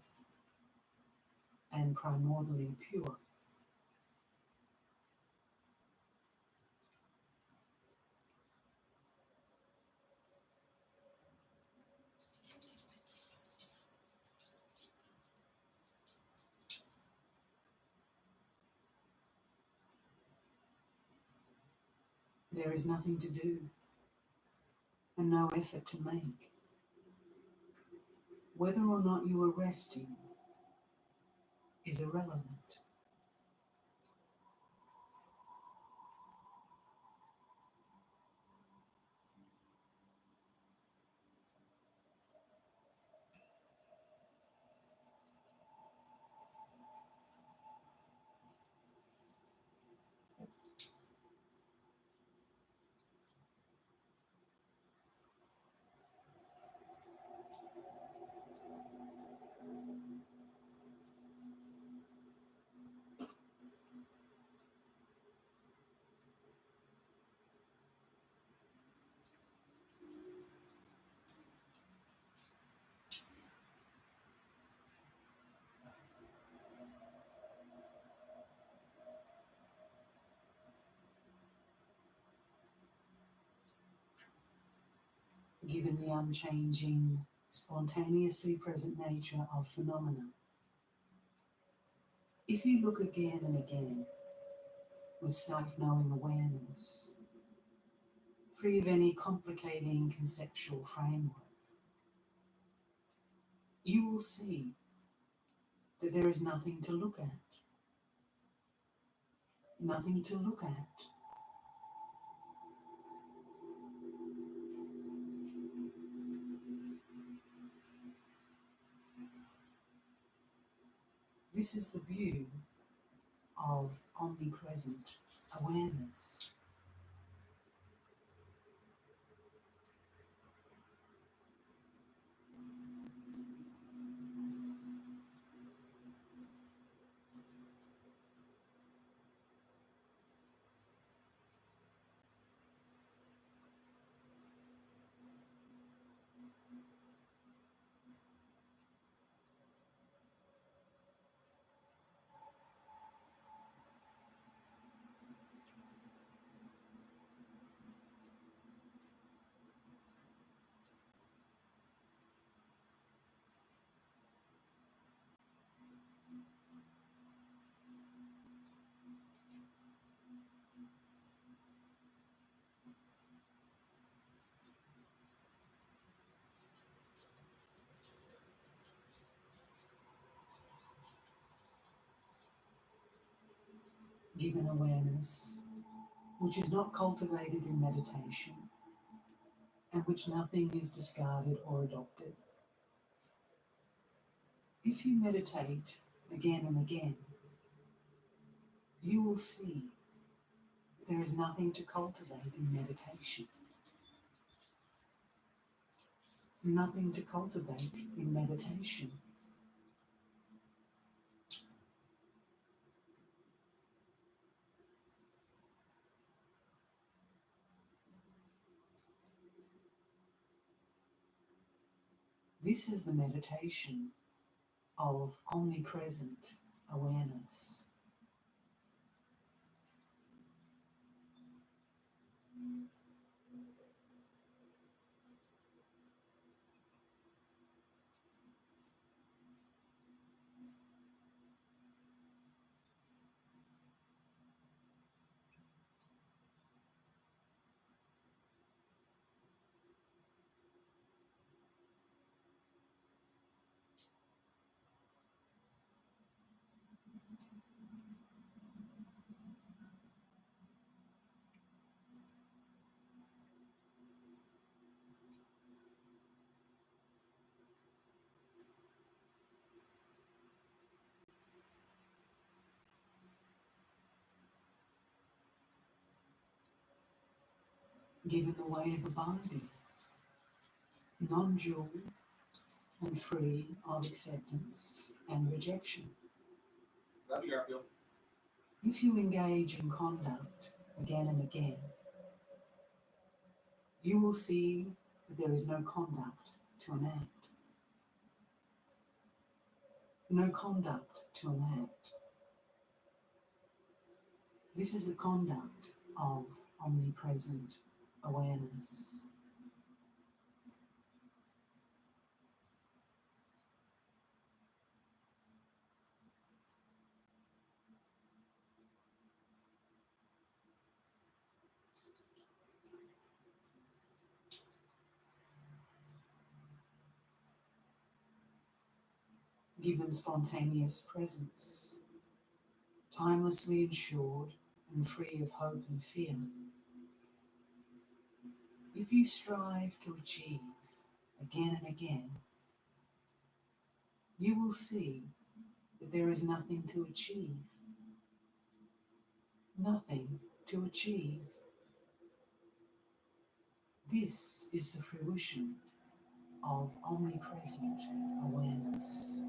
and primordially pure. There is nothing to do and no effort to make. Whether or not you are resting is irrelevant. Given the unchanging, spontaneously present nature of phenomena, if you look again and again with self-knowing awareness, free of any complicating conceptual framework, you will see that there is nothing to look at. Nothing to look at. This is the view of omnipresent awareness. Given awareness, which is not cultivated in meditation, and which nothing is discarded or adopted. If you meditate again and again, you will see that there is nothing to cultivate in meditation. Nothing to cultivate in meditation. This is the meditation of omnipresent awareness. Given the way of abiding, non-dual and free of acceptance and rejection. Love you, Garfield. If you engage in conduct again and again, you will see that there is no conduct to an act. No conduct to an act. This is the conduct of omnipresent awareness. given spontaneous presence, timelessly ensured and free of hope and fear. If you strive to achieve again and again, you will see that there is nothing to achieve. Nothing to achieve. This is the fruition of omnipresent awareness.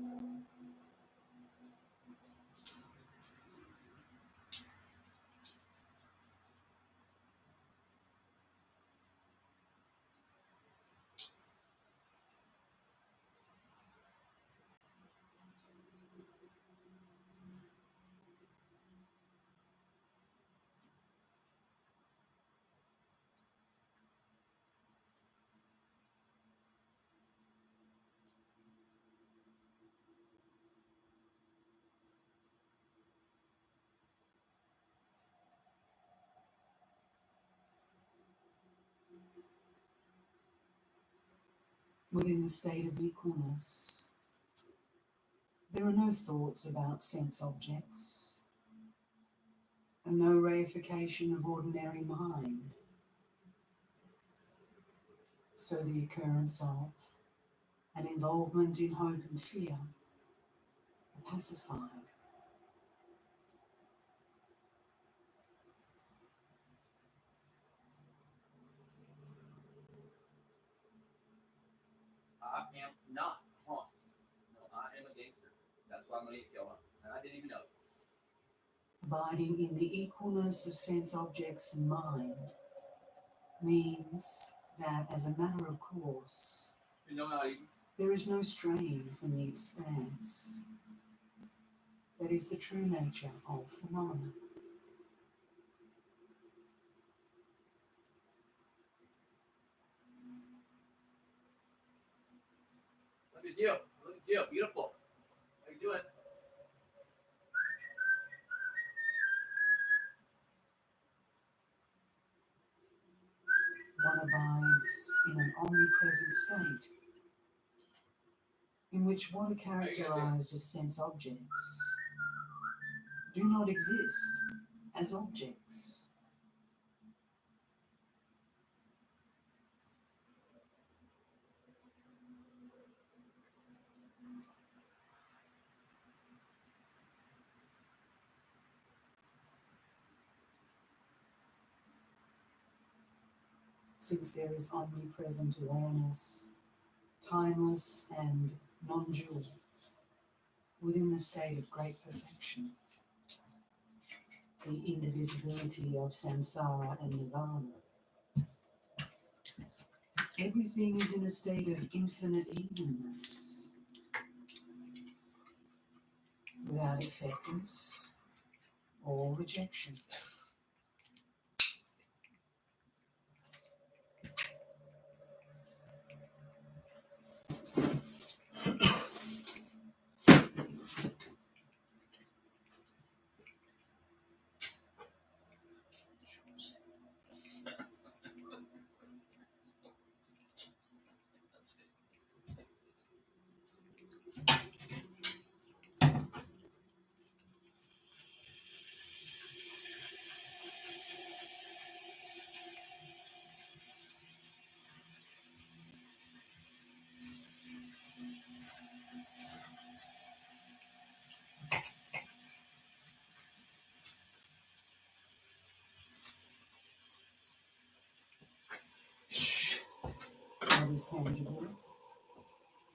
Within the state of equalness, there are no thoughts about sense objects and no reification of ordinary mind. So the occurrence of and involvement in hope and fear are pacified. I am not. Huh? No, I am a gangster. That's why I'm going to get killed. And I didn't even know. Abiding in the equalness of sense objects and mind means that, as a matter of course, there is no strain from the expanse. That is the true nature of phenomena. Look at you. Look at you. Beautiful. How you doing? One abides in an omnipresent state in which what are characterized as sense objects do not exist as objects. Since there is omnipresent awareness, timeless and non-dual, within the state of great perfection, the indivisibility of samsara and nirvana, everything is in a state of infinite evenness, without acceptance or rejection. What is tangible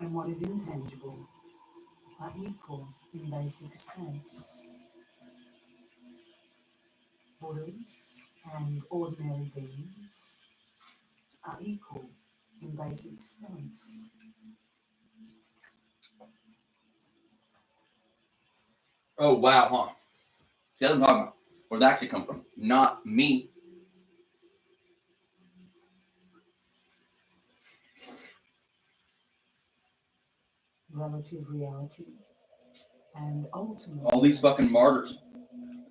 and what is intangible are equal in basic space. Buddhas and ordinary beings are equal in basic space. Oh, wow, huh? See what I'm talking about? Where did that actually come from? Not me. Relative reality and ultimate All these fucking martyrs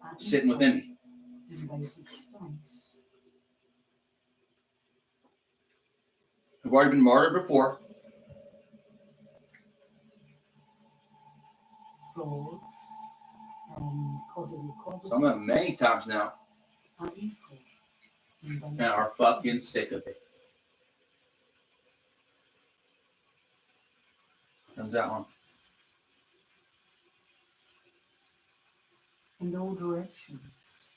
are sitting equal within me. in basic space. Who've already been martyred before. flaws and positive qualities Some of them many times now. are equal in And are basic fucking sense. sick of it. Comes that one. In all directions,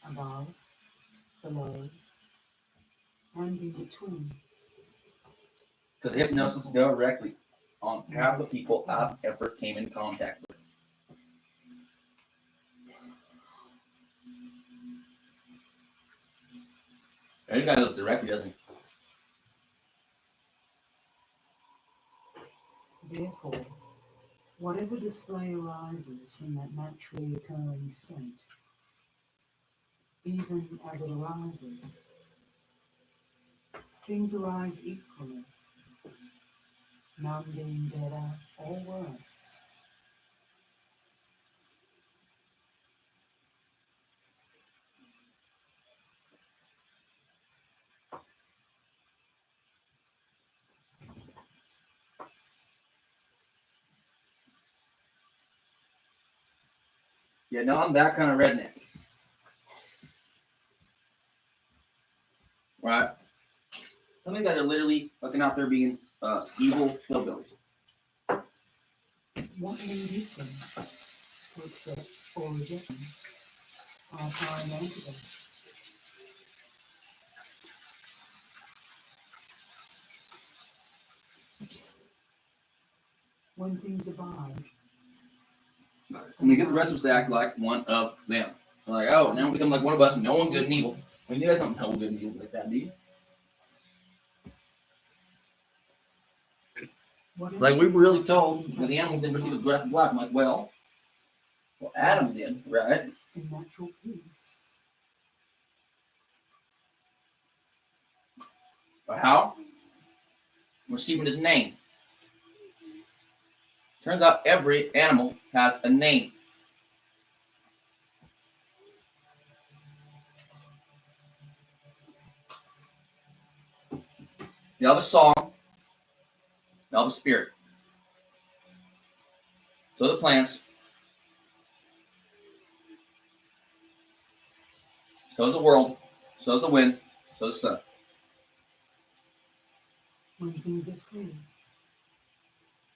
above, below, and in between. Because hypnosis directly on half the people I've ever came in contact with. Every guy does it directly, doesn't he? Therefore, whatever display arises from that naturally occurring state, even as it arises, things arise equally, none being better or worse. Yeah, no, I'm that kind of redneck. Right? Some of you guys are literally fucking out there being evil hillbillies. What need is there to accept or reject our time antidotes? When things abide, And they get the rest of us to act like one of them. They're like, oh, now we become like one of us, and no one good and evil. And you guys don't know good and evil like that, do you? It's like we were really told that the animals didn't receive the breath of life. I'm like, well, Adam did, right? in natural peace. But how? Receiving his name. Turns out every animal has a name. They have a song. They have a spirit. So the plants. So is the world. So is the wind. So is the sun. When things are free,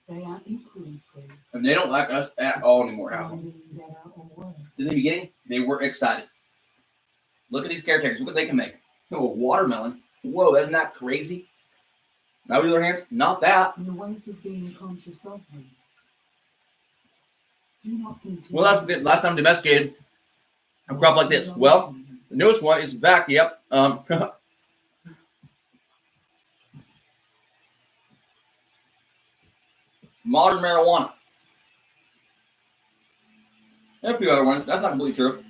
they are equally free. And they don't like us at all anymore, how? None being better or worse. In the beginning, they were excited. Look at these caretakers. Look what they can make. Oh, a watermelon. Whoa, isn't that crazy? Now with their hands, not that. In the wake of being conscious of them, do not continue. Well, that's the last time domesticated a crop like this. Well, the newest one is back. Yep. Modern marijuana. And a few other ones. That's not completely true.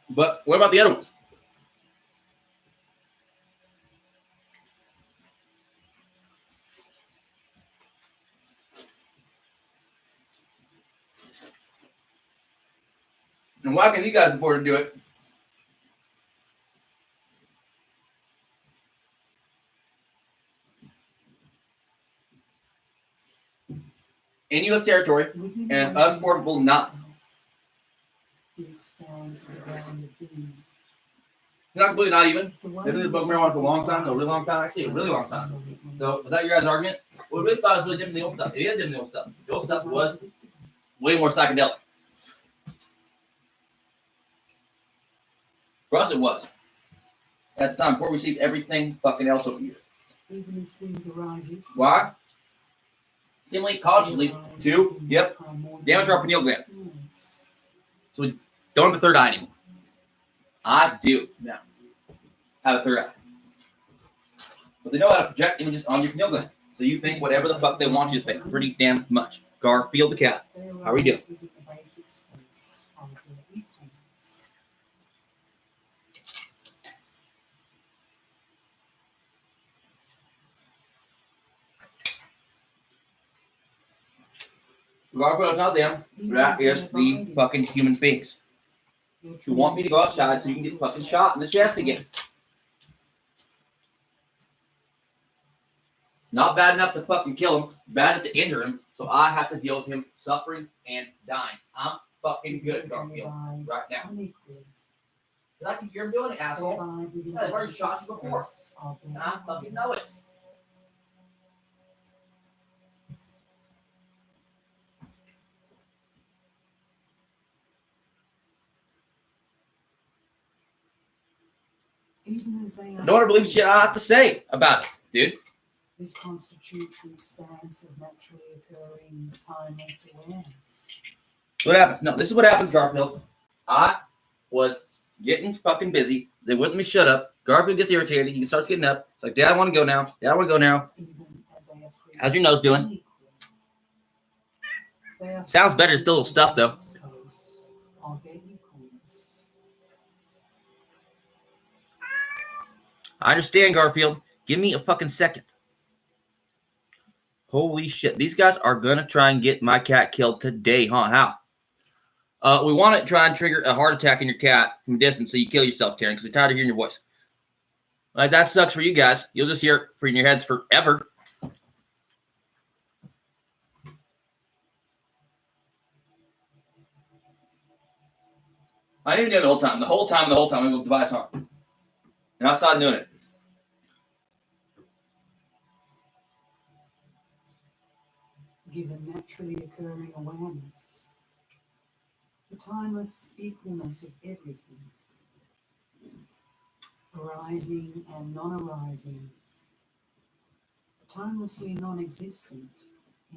But what about the other ones? And why can you guys afford to do it? In U.S. territory, Within and the us portable not. The expanse of the ground of being. Not completely, not even. The way They've been in smoking which marijuana for a long time, arises a really long time, actually, a really long time. So, is that your guys' argument? Well, we really thought it was really different than the old stuff. It is different than the old stuff. The old stuff was way more psychedelic. For us, it was. At the time, before we received everything fucking else over here. Even as things arise equally, Why? Stimulate consciously to, yep, damage our pineal gland. experience. So we don't have a third eye anymore. I do now have a third eye. But they know how to project images on your pineal gland. So you think whatever the fuck they want you to think. Pretty damn much. Garfield the cat. They How are we doing? arise within the basic space of their equals. Garfield's not them. That is the fucking human beings. You want me to go outside so you can get fucking shot in the chest again. Not bad enough to fucking kill him, bad enough to injure him, so I have to deal with him suffering and dying. I'm fucking good, Garfield, right now. Unequally. Because I can hear him doing it, asshole. I've already shot you before. And I fucking know it. Even as they are No one believes shit I have to say about it, dude. This constitutes the expanse of naturally occurring timeless awareness. What happens? No, this is what happens, Garfield. I was getting fucking busy. They wouldn't let me shut up. Garfield gets irritated. He starts getting up. It's like, Dad, I want to go now. Dad, I want to go now. Even as they are free How's your nose doing? unequally. They are Sounds better. It's still a little stuffed, though. because of their equalness. I understand, Garfield. Give me a fucking second. Holy shit. These guys are going to try and get my cat killed today, huh? How? We want to try and trigger a heart attack in your cat from a distance so you kill yourself, Taran, because we're tired of hearing your voice. Like, that sucks for you guys. You'll just hear it in your heads forever. I didn't do it the whole time. The whole time, I moved the device on. And I started doing it. Given naturally occurring awareness, the timeless equalness of everything, arising and non-arising, timelessly non-existent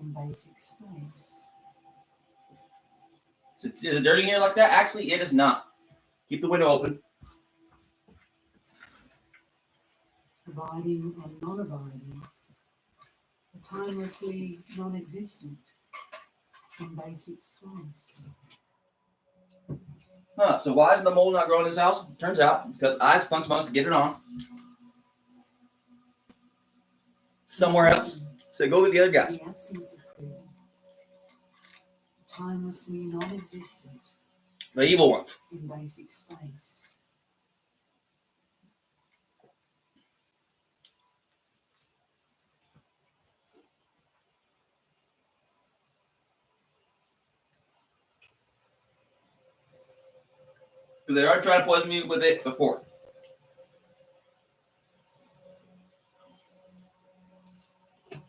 in basic space. Is it dirty in here like that? Actually, it is not. Keep the window open. Abiding and non-abiding, timelessly non-existent in basic space. Huh, so why isn't the mold not growing in this house? Turns out, because I spun months to get it on. Somewhere else. So go with the other guys. The absence of freedom, timelessly non-existent The evil ones. in basic space. Because they already tried to poison me with it before.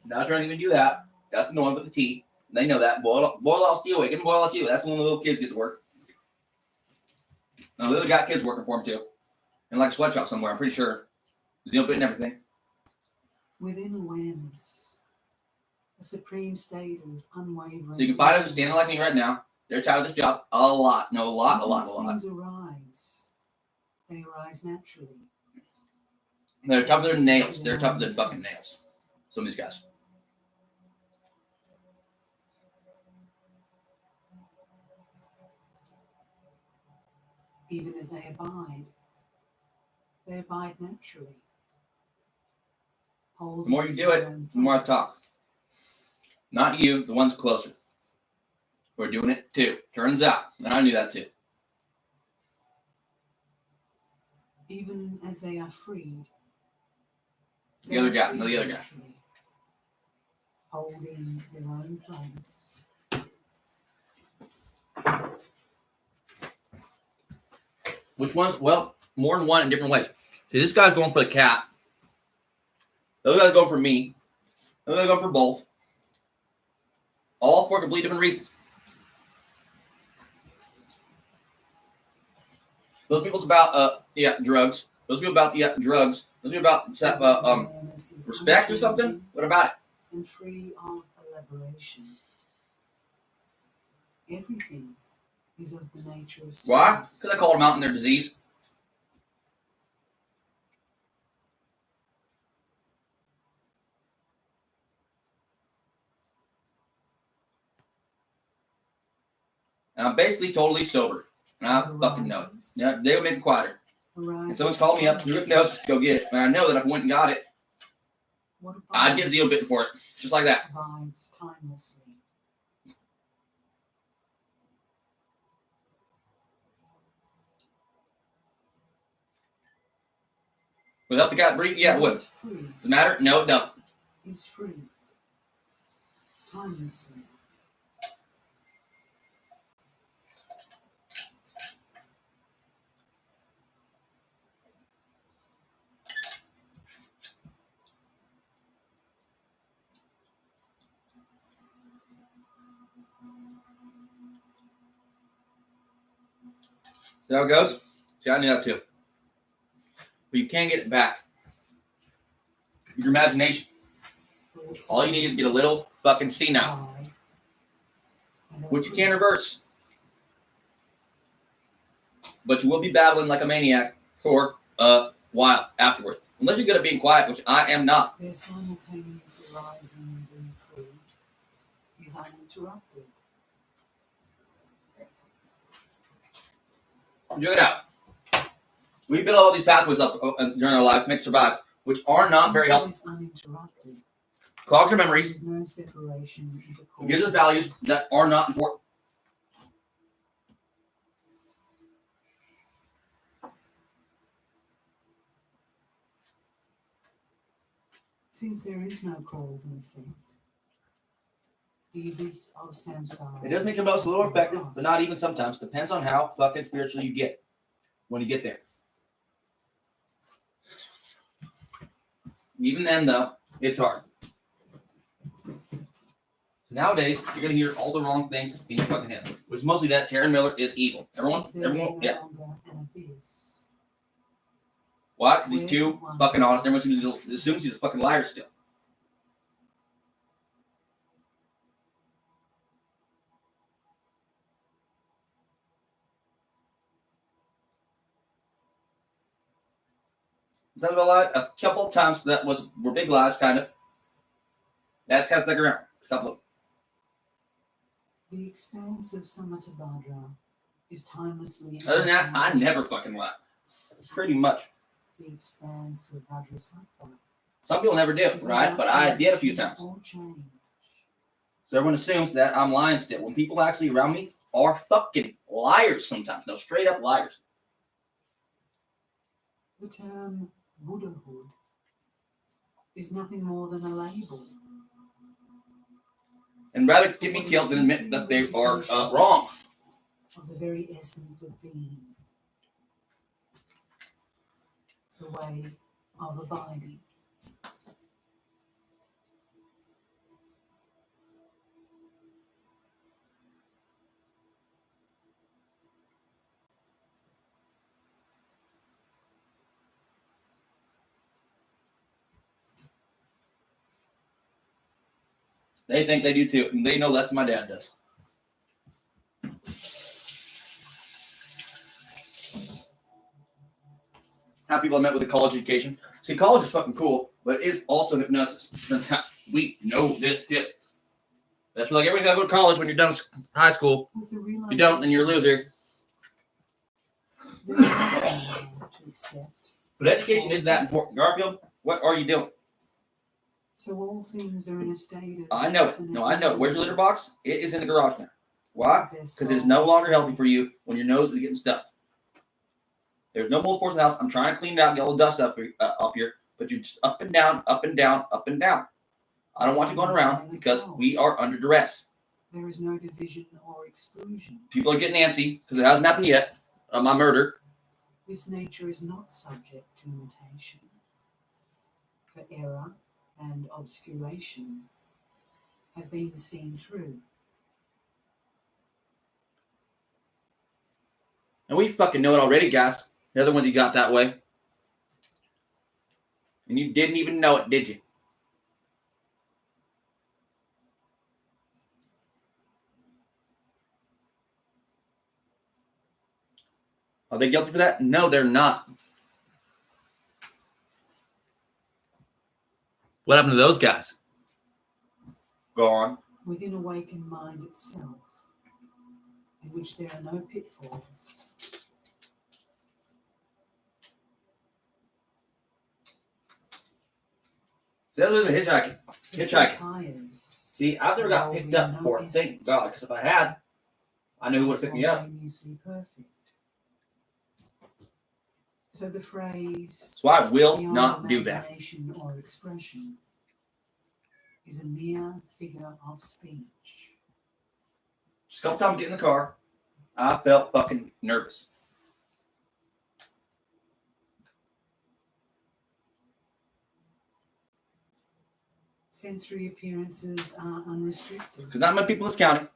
Not trying to even do that. That's annoying with the tea. They know that. Boil all steel away. Get them boil all steel. That's when the little kids get to work. Now, the other got kids working for them too. In like a sweatshop somewhere, I'm pretty sure. There's no bit and everything. Within awareness, a supreme state of unwavering. So you can find them standing like me right now. They're tired of this job. A lot. No, a lot. Things arise. They arise naturally. They're tougher than nails. They're tougher than fucking nails. Some of these guys. Even as they abide naturally. The more you do it, the more I talk. Not you, the ones closer. We're doing it too. Turns out. And I knew that too. Even as they are freed. The other guy. Holding their own place. Which ones? Well, more than one in different ways. See, this guy's going for the cat. The other guy's going for me. The other guy's going for both. All for completely different reasons. Those people's about drugs. Those people about drugs. Those people about respect or something. What about it? And free of elaboration. Everything is of the nature of space. Why? Because I called them out in their disease. And I'm basically totally sober. And I fucking know it. Yeah, they would make me quieter. And someone's called me up through hypnosis to go get it. And I know that if I went and got it, I'd get zero bit for it. Just like that. Abides timelessly. Without the guy breathe, yeah, it would. Does it matter? No, it don't. is free, timelessly. See how it goes? See, I knew that too. But you can't get it back. Your imagination. Thoughts All you need is to get a little fucking senile, I, and are which you free. can't reverse. But you will be battling like a maniac for a while afterwards. Unless you're good at being quiet, which I am not. Their simultaneous arising and being free is uninterrupted. Check it out. We build all these pathways up during our life to make us survive, which are not very helpful. Is uninterrupted. Clogs our There memories. is no separation into It gives us values that are not important. Since there is no cause and effect, the abyss of samsara. It does make your most a little effective, but not even sometimes. Depends on how fucking spiritual you get when you get there. Even then, though, it's hard. Nowadays, you're gonna hear all the wrong things in your fucking head, which is mostly that Taran Miller is evil. Since there is Everyone, no yeah. longer an abyss. Why? Because he's too fucking honest. Everyone assumes he's a fucking liar still. Sometimes I lied a couple of times. That were big lies, kind of. That's kind of stuck around. A couple of. The expanse of Samattabhadra is timelessly. Other than that, I never fucking lie. Pretty much. The expanse of Vajrasattva. Some people never do, right? But I did a few times. Or change. So everyone assumes that I'm lying still. When people actually around me are fucking liars sometimes. No, straight up liars. The term Buddhahood is nothing more than a label. And rather get me killed than admit that they are wrong. Of the very essence of being. The way of abiding. They think they do too, and they know less than my dad does. How people I met with a college education. See, college is fucking cool, but it is also hypnosis. That's how we know this shit. That's like everybody's gotta go to college when you're done with high school. If you don't, then you're a loser. To accept. But education is that important. Garfield, what are you doing? So all things are in a state of. I know it. No, I know it. Where's your litter box? It is in the garage now. Why? Because it is no longer healthy for you when your nose is getting stuffed. There's no mold spores in the house. I'm trying to clean it out and get all the dust up here, but you're just up and down, up and down, up and down. I don't want you going around because we are under duress. There is no division or exclusion. People are getting antsy because it hasn't happened yet. My murder. This nature is not subject to imitation. For error and obscuration have been seen through. And we fucking know it already, guys. The other ones you got that way. And you didn't even know it, did you? Are they guilty for that? No, they're not. What happened to those guys? Gone. Within awakened mind itself, in which there are no pitfalls. See, that was a hitchhiking. See, I've never got picked up before, thank God, because if I had, I knew who would have picked me up. Perfect. So the phrase. So I will not do that. Or expression is a mere figure of speech. Just a couple times get in the car, I felt fucking nervous. Sensory appearances are unrestricted. Because not many people in this county.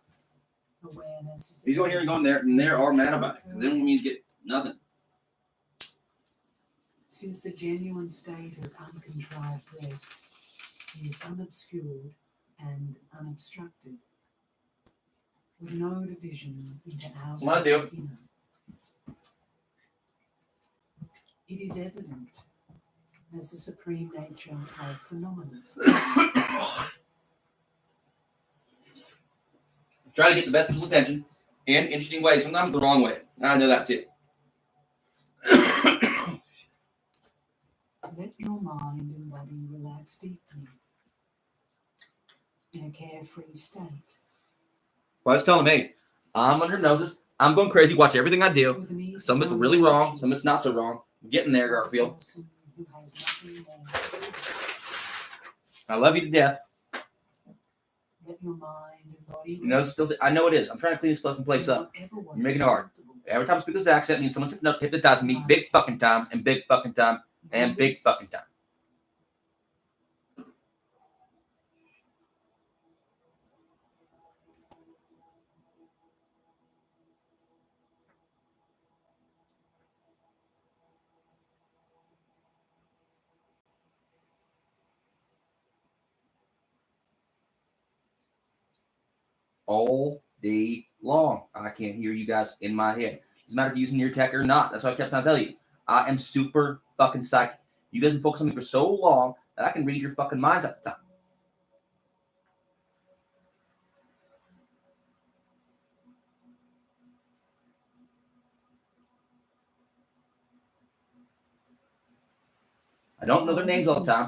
Awareness is He's going here and going there, and they are mad about it. Because they don't mean to get nothing. Since the genuine state of uncontrived rest is unobscured and unobstructed, with no division into outer Well, I do. and inner. It is evident as the supreme nature of phenomena. Try to get the best people's attention in interesting ways, sometimes the wrong way. And I know that too. Let your mind and body relax deeply in a carefree state. Well, I was telling me, I'm under hypnosis. I'm going crazy. Watch everything I do. With an easy Some of it's really wrong. Some of it's not so wrong. I'm getting there, Garfield. person who has nothing more to do. I love you to death. Let your mind and body You know, still, I know it is. I'm trying to clean this fucking place up. You're making it hard. Every time I speak this accent, means someone's hypnotizing me big fucking time and big fucking time and big fucking time. All day long, I can't hear you guys in my head. Doesn't matter if you're using your tech or not. That's why I kept on telling you. I am super fucking psychic. You guys have been focused on me for so long that I can read your fucking minds at the time. I don't know their names all the time.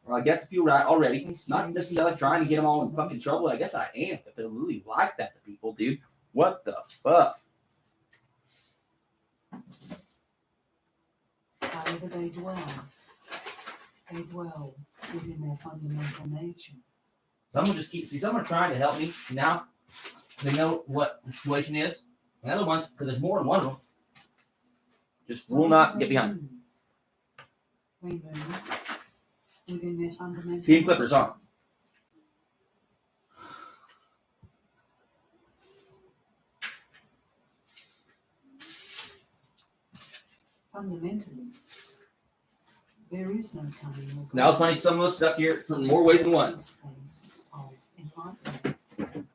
Well, I guess a few right already. Not necessarily trying to get them all in fucking trouble. I guess I am. If they're really like that to people, dude. What the fuck? However they dwell within their fundamental nature. Someone just keep. See, some are trying to help me now. They know what the situation is. And the other ones, because there's more than one of them, just will not get behind me. They move within their fundamental Team Clippers on. Fundamentally, there is no coming or going. Now it's funny, some of us stuck here in more ways than one. Space of enlightenment.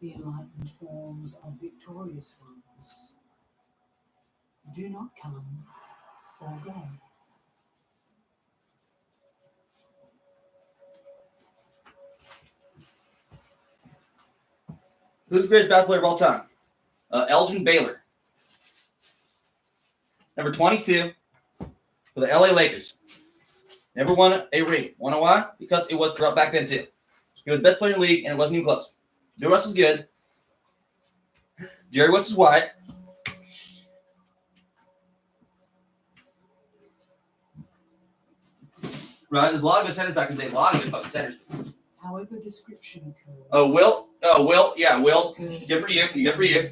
The enlightened forms of victorious ones do not come or go. Who's the greatest basketball player of all time? Elgin Baylor. Number 22 for the LA Lakers. Never won a ring. Wanna know why? Because it was corrupt back then too. He was the best player in the league and it wasn't even close. Bill Russell's good. Jerry West is white. Right, there's a lot of good centers back in the day. A lot of good fucking centers. However description occurs. Oh, Will. Yeah, Will. Good for you. Good for you.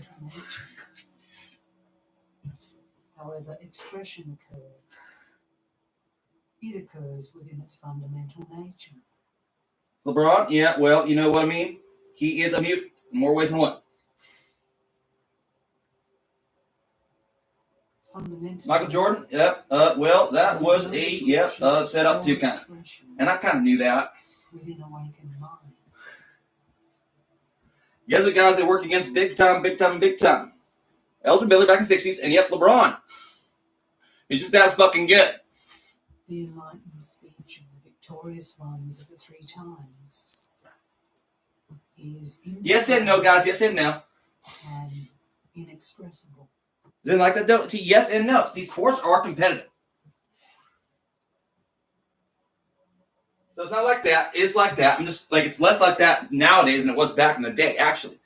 However expression occurs, it occurs within its fundamental nature. LeBron, yeah, well, you know what I mean? He is a mute in more ways than one. Fundamentally, Michael Jordan, yep. Well, that was a set up too, kind of. And I kind of knew that. Within awakened mind. You guys are guys that worked against big time. Elgin Baylor back in the 60s, and yep, LeBron. He's just that fucking good. The enlightened speech of the victorious ones of the three times is Yes and no, guys. Yes and no. and inexpressible. Didn't like that, don't. See, yes and no. See, sports are competitive. So it's not like that. It's like that. I'm just like it's less like that nowadays than it was back in the day, actually.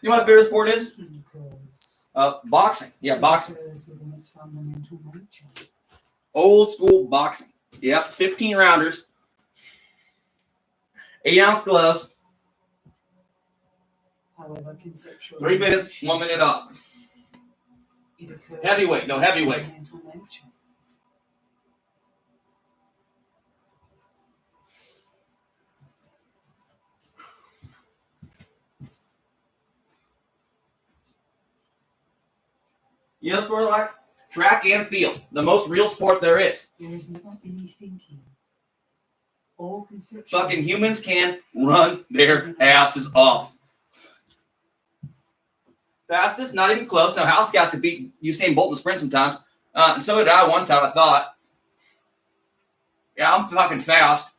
You know what my favorite sport is? Thinking occurs. Boxing. Yeah, boxing. It occurs within its fundamental nature. Old school boxing. Yep, 15 rounders. 8-ounce gloves. However, conceptual. 3 minutes, 1 minute off. It occurs Heavyweight, no, within its heavyweight. fundamental nature. You know sport I like? Track and field. The most real sport there is. There is never any thinking. All conceptual. Fucking humans can run their asses off. Fastest, not even close. No, House Scouts could beat Usain Bolt in the sprint sometimes. And so did I one time, I thought. Yeah, I'm fucking fast.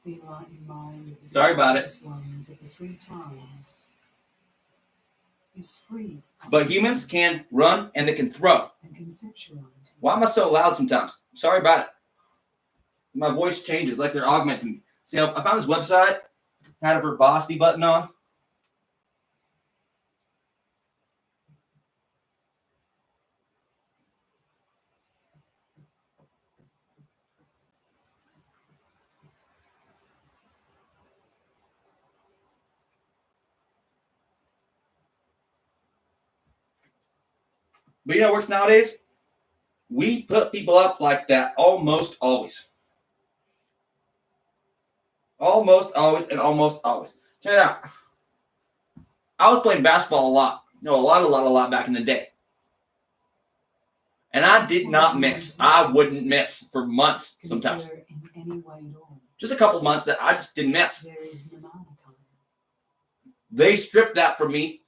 The enlightened mind of the Sorry about it. ones of the 3 times is free. But humans can run and they can throw. And conceptualize. Why am I so loud sometimes? Sorry about it. My voice changes like they're augmenting me. See, I found this website, had a verbosity button on. But you know what works nowadays? We put people up like that almost always. Almost always and almost always. Check it out. I was playing basketball a lot. No, a lot back in the day. And I did not miss. I wouldn't miss for months sometimes. In any way at all. Just a couple months that I just didn't miss. There is mnemonic. They stripped that from me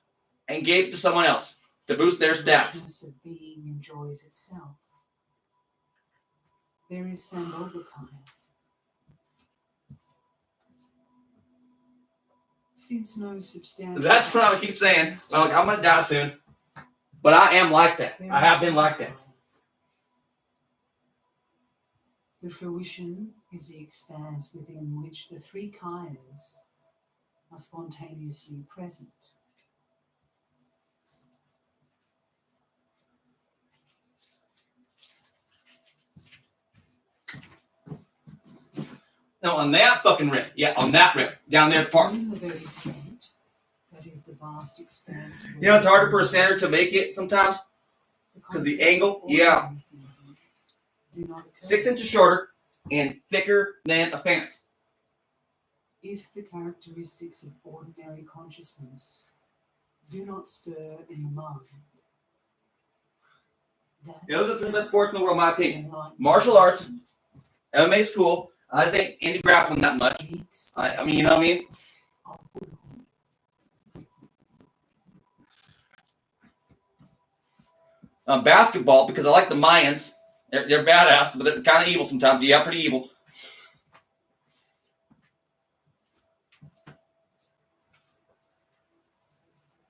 and gave it to someone else to boost their stats. Of being enjoys itself. There is Sambhogakaya. Since no substantial. That's what I keep saying. I'm gonna die soon. But I am like that. I have been like that. The fruition is the expanse within which the 3 kayas are spontaneously present. No, on that fucking riff. Yeah, on that riff. Down there at the park. In the very state, that is the vast expanse. You know, it's harder for a center to make it sometimes. Because the angle, yeah. 6 inches shorter and thicker than a fence. If the characteristics of ordinary consciousness do not stir in the mind, those are the best sports in the world, in my opinion. Martial arts, MMA is cool. I just ain't into grappling that much. I mean, you know what I mean? Basketball, because I like the Mayans. They're badass, but they're kind of evil sometimes. Yeah, pretty evil.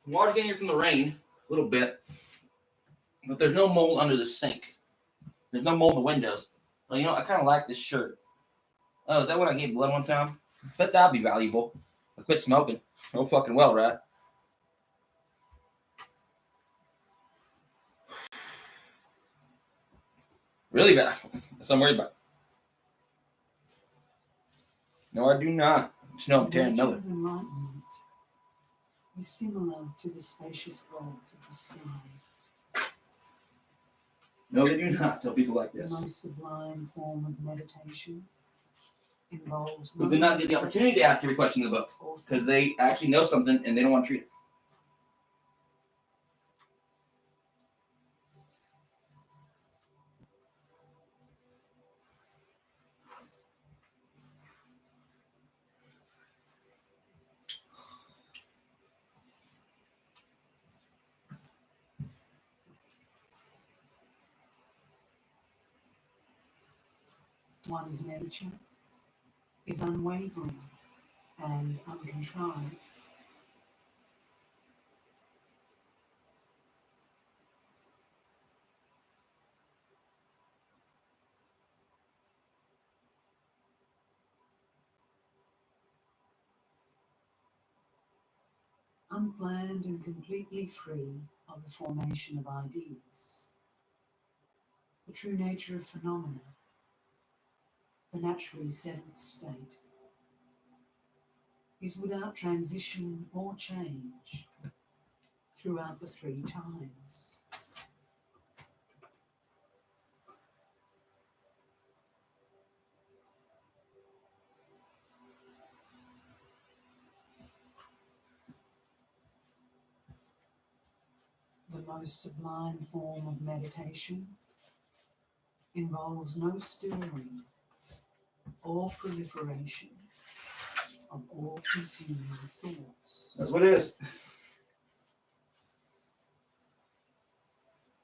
Water getting here from the rain, a little bit. But there's no mold under the sink. There's no mold in the windows. Well, you know, I kind of like this shirt. Oh, is that what I gave blood one time? Bet that'd be valuable. I quit smoking. Oh, fucking well, right? Really bad. That's what I'm worried about. No, I do not. Just know I'm Taran Miller. The nature of enlightenment is similar to the spacious vault of the sky. No, they do not tell people like The this. most sublime form of meditation involves. But they're not get the opportunity to ask every question in the book because they actually know something and they don't want to treat it. One's nature is unwavering and uncontrived. unplanned and completely free of the formation of ideas. The true nature of phenomena, the naturally settled state, is without transition or change throughout the three times. The most sublime form of meditation involves no stirring or proliferation of all-consuming thoughts. That's what it is.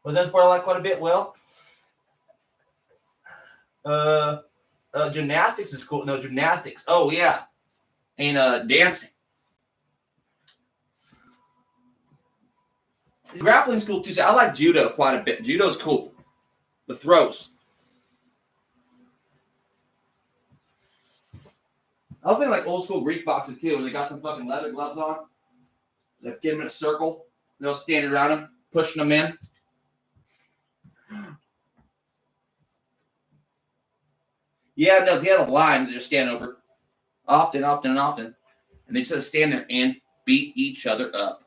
But that's what I like quite a bit. Well, gymnastics is cool. No, gymnastics. Oh, yeah. And dancing. Grappling's cool, too. So I like judo quite a bit. Judo's cool. The throws. I was thinking like old school Greek boxing, too, where they got some fucking leather gloves on. They get them in a circle. They'll stand around them, pushing them in. Yeah, no, they had a line that they're standing over often. And they just had to stand there and beat each other up.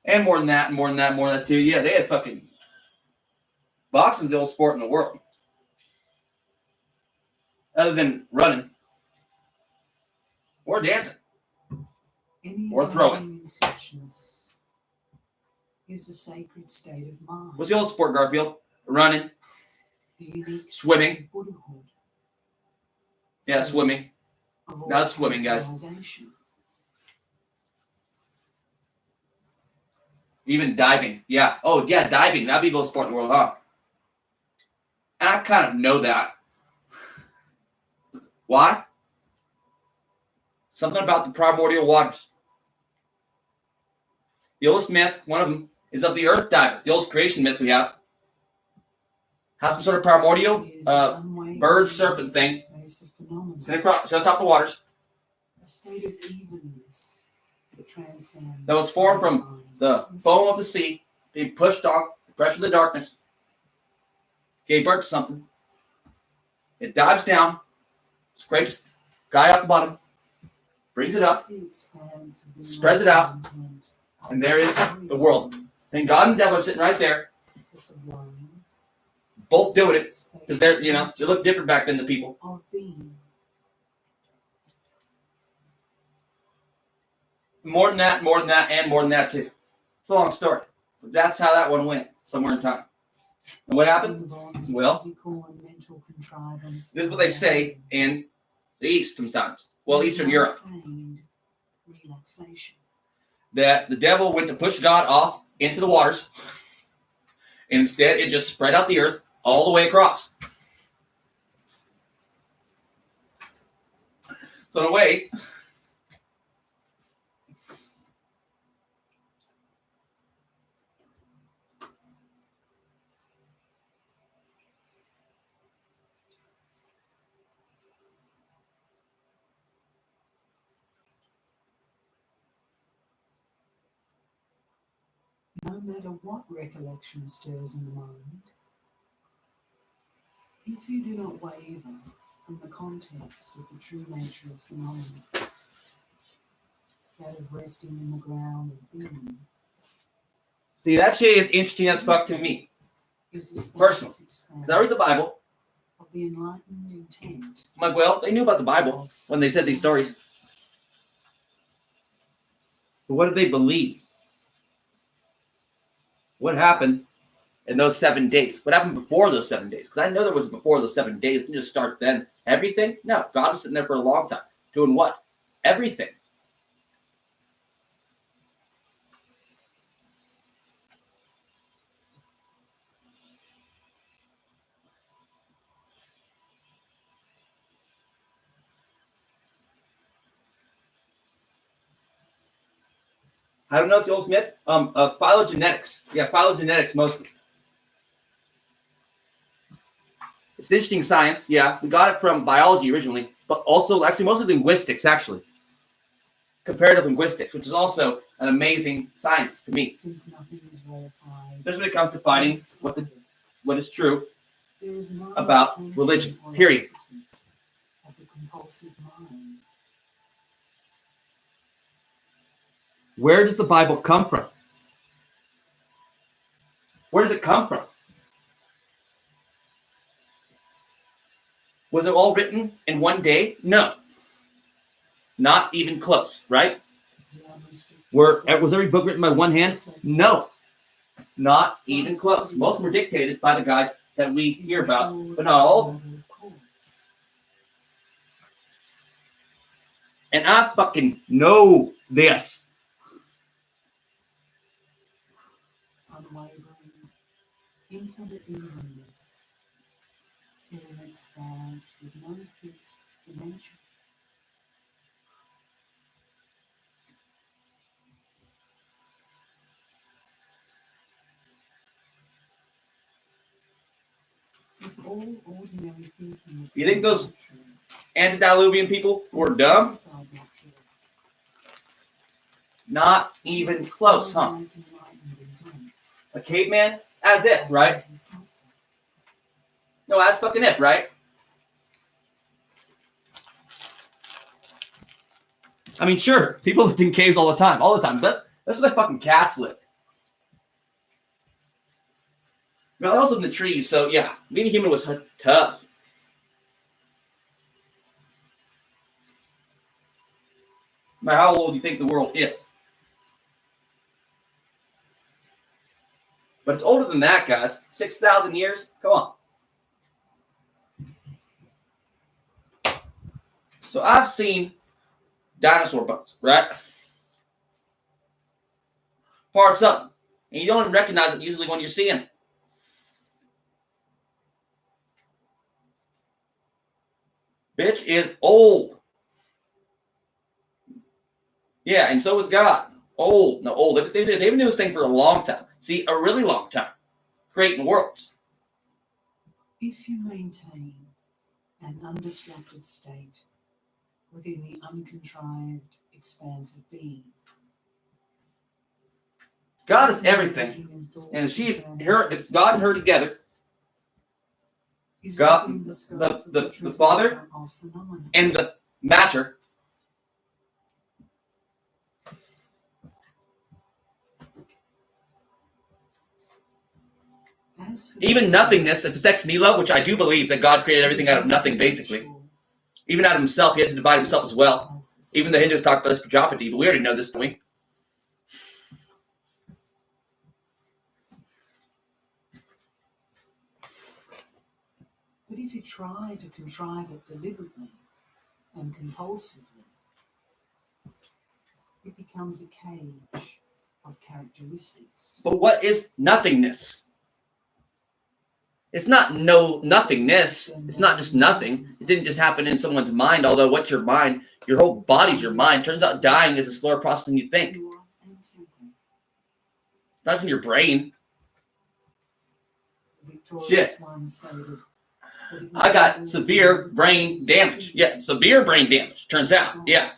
And more than that, too. Yeah, they had fucking... Boxing's the oldest sport in the world. Other than running. Or dancing. Or throwing. In suchness is a sacred state of mind. What's the oldest sport, Garfield? Running. The unique Swimming. Buddhahood. Yeah, swimming. Now it's swimming, guys. Even diving. Yeah. Oh, yeah, diving. That'd be the oldest sport in the world, huh? And I kind of know that. Why? Something about the primordial waters. The oldest myth, one of them, is of the earth diver. The oldest creation myth we have. Has some sort of primordial bird serpent thing. Sitting on top of the waters. A state of evenness that transcends. That was formed from the foam of the sea, being pushed off the pressure of the darkness. Gave birth to something. It dives down, scrapes guy off the bottom, brings it up, spreads it out, and there is the world. And God and the devil are sitting right there, both doing it because they're, they look different back then, the people. More than that, and more than that too. It's a long story, but that's how that one went somewhere in time. And what happened? Well, this is what they say in the East sometimes. Well, Eastern Europe. That the devil went to push God off into the waters, and instead it just spread out the earth all the way across. So in a way, no matter what recollection stirs in the mind, if you do not waver from the context of the true nature of phenomena, that of resting in the ground of being. See, that shit is interesting as fuck to me. Personally. Because I read the Bible. Of the enlightened intent. I'm like, well, they knew about the Bible when they said these stories. But what did they believe? What happened in those 7 days? What happened before those 7 days? Because I know there was before those 7 days. Didn't just start then. Everything? No. God was sitting there for a long time. Doing what? Everything. I don't know. It's the old Smith. Phylogenetics. Yeah, phylogenetics mostly. It's interesting science. Yeah, we got it from biology originally. but also actually mostly linguistics, actually. Comparative linguistics, which is also an amazing science to me. Since nothing is verified, Especially when it comes to finding what is true there is no about attention religion, or period. laxity of the compulsive mind. Where does the Bible come from? Where does it come from? Was it all written in one day? No. Not even close, right? Was every book written by one hand? No. Not even close. Most of them were dictated by the guys that we hear about, but not all of them. And I fucking know this. Unwavering, infinite evenness is an expanse with no fixed dimension. If all ordinary thinking You think those antediluvian people were dumb? Not even close, huh? A caveman? As if, right? No, that's fucking it, right? I mean, sure, people lived in caves all the time. That's where the fucking cats lived. Now, they also lived in the trees, so yeah, being a human was tough. No matter how old you think the world is. But it's older than that, guys. 6,000 years? Come on. So I've seen dinosaur bones, right? Parts of them. And you don't even recognize it usually when you're seeing it. Bitch is old. Yeah, and so is God. Old. No, old. They've been doing this thing for a long time. See, a really long time. Creating worlds. If you maintain an undistracted state within the uncontrived expanse of being, God is everything. And if God and her together, God, the Father and the matter, even nothingness, if it's ex nihilo, which I do believe that God created everything out of nothing, basically. Even out of himself, he had to divide himself as well. Even the Hindus talk about this Prajapati, but we already know this, don't we? But if you try to contrive it deliberately and compulsively, it becomes a cage of characteristics. But what is nothingness? It's not nothingness. It's not just nothing. It didn't just happen in someone's mind, although what's your mind? Your whole body's your mind. Turns out dying is a slower process than you think. Not in your brain. Shit. I got severe brain damage. Yeah, severe brain damage, turns out. Yeah.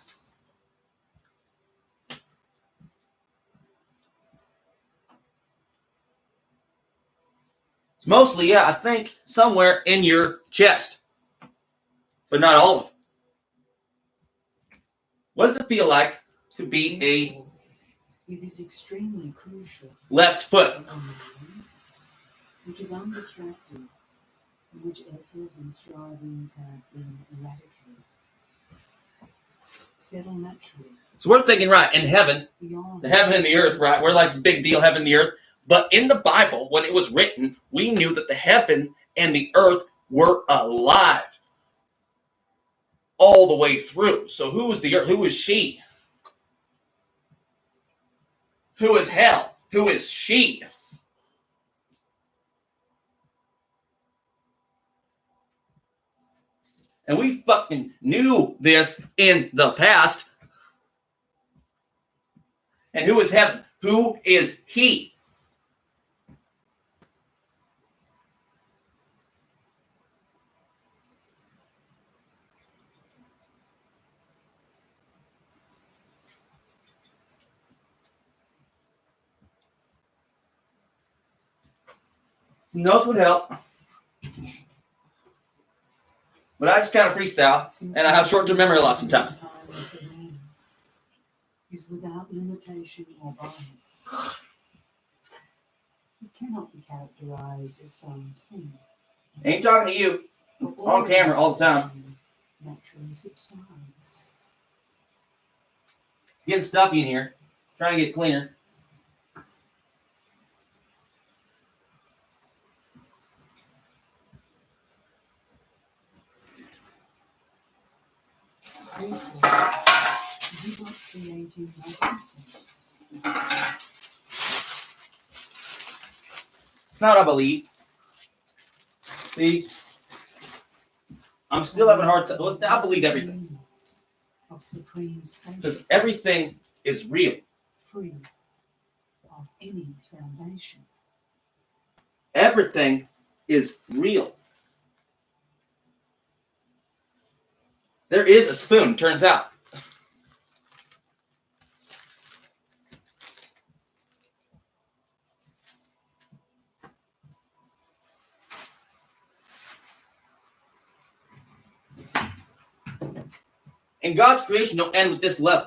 It's mostly, yeah, I think somewhere in your chest. But not all of it. What does it feel like to be it is extremely crucial left foot? Which is undistracted, and which effort and striving have been eradicated. Settle naturally. So we're thinking, right, in heaven, the heaven and the earth, right? We're like this big deal, heaven and the earth. But in the Bible, when it was written, we knew that the heaven and the earth were alive all the way through. So who is the earth? Who is she? Who is hell? Who is she? And we fucking knew this in the past. And who is heaven? Who is he? Notes would help. But I just kind of freestyle, and I have short-term memory loss sometimes. Timeless awareness is without limitation or bias. It cannot be characterized as something. Ain't talking to you. On camera all the time. Naturally subsides. Getting stuffy in here. Trying to get cleaner. Therefore, give up creating more concepts. Not what I believe. See, I'm still having a hard time. I believe everything. Of supreme Because everything is real. free of any foundation. Everything is real. There is a spoon, turns out. And God's creation don't end with this level.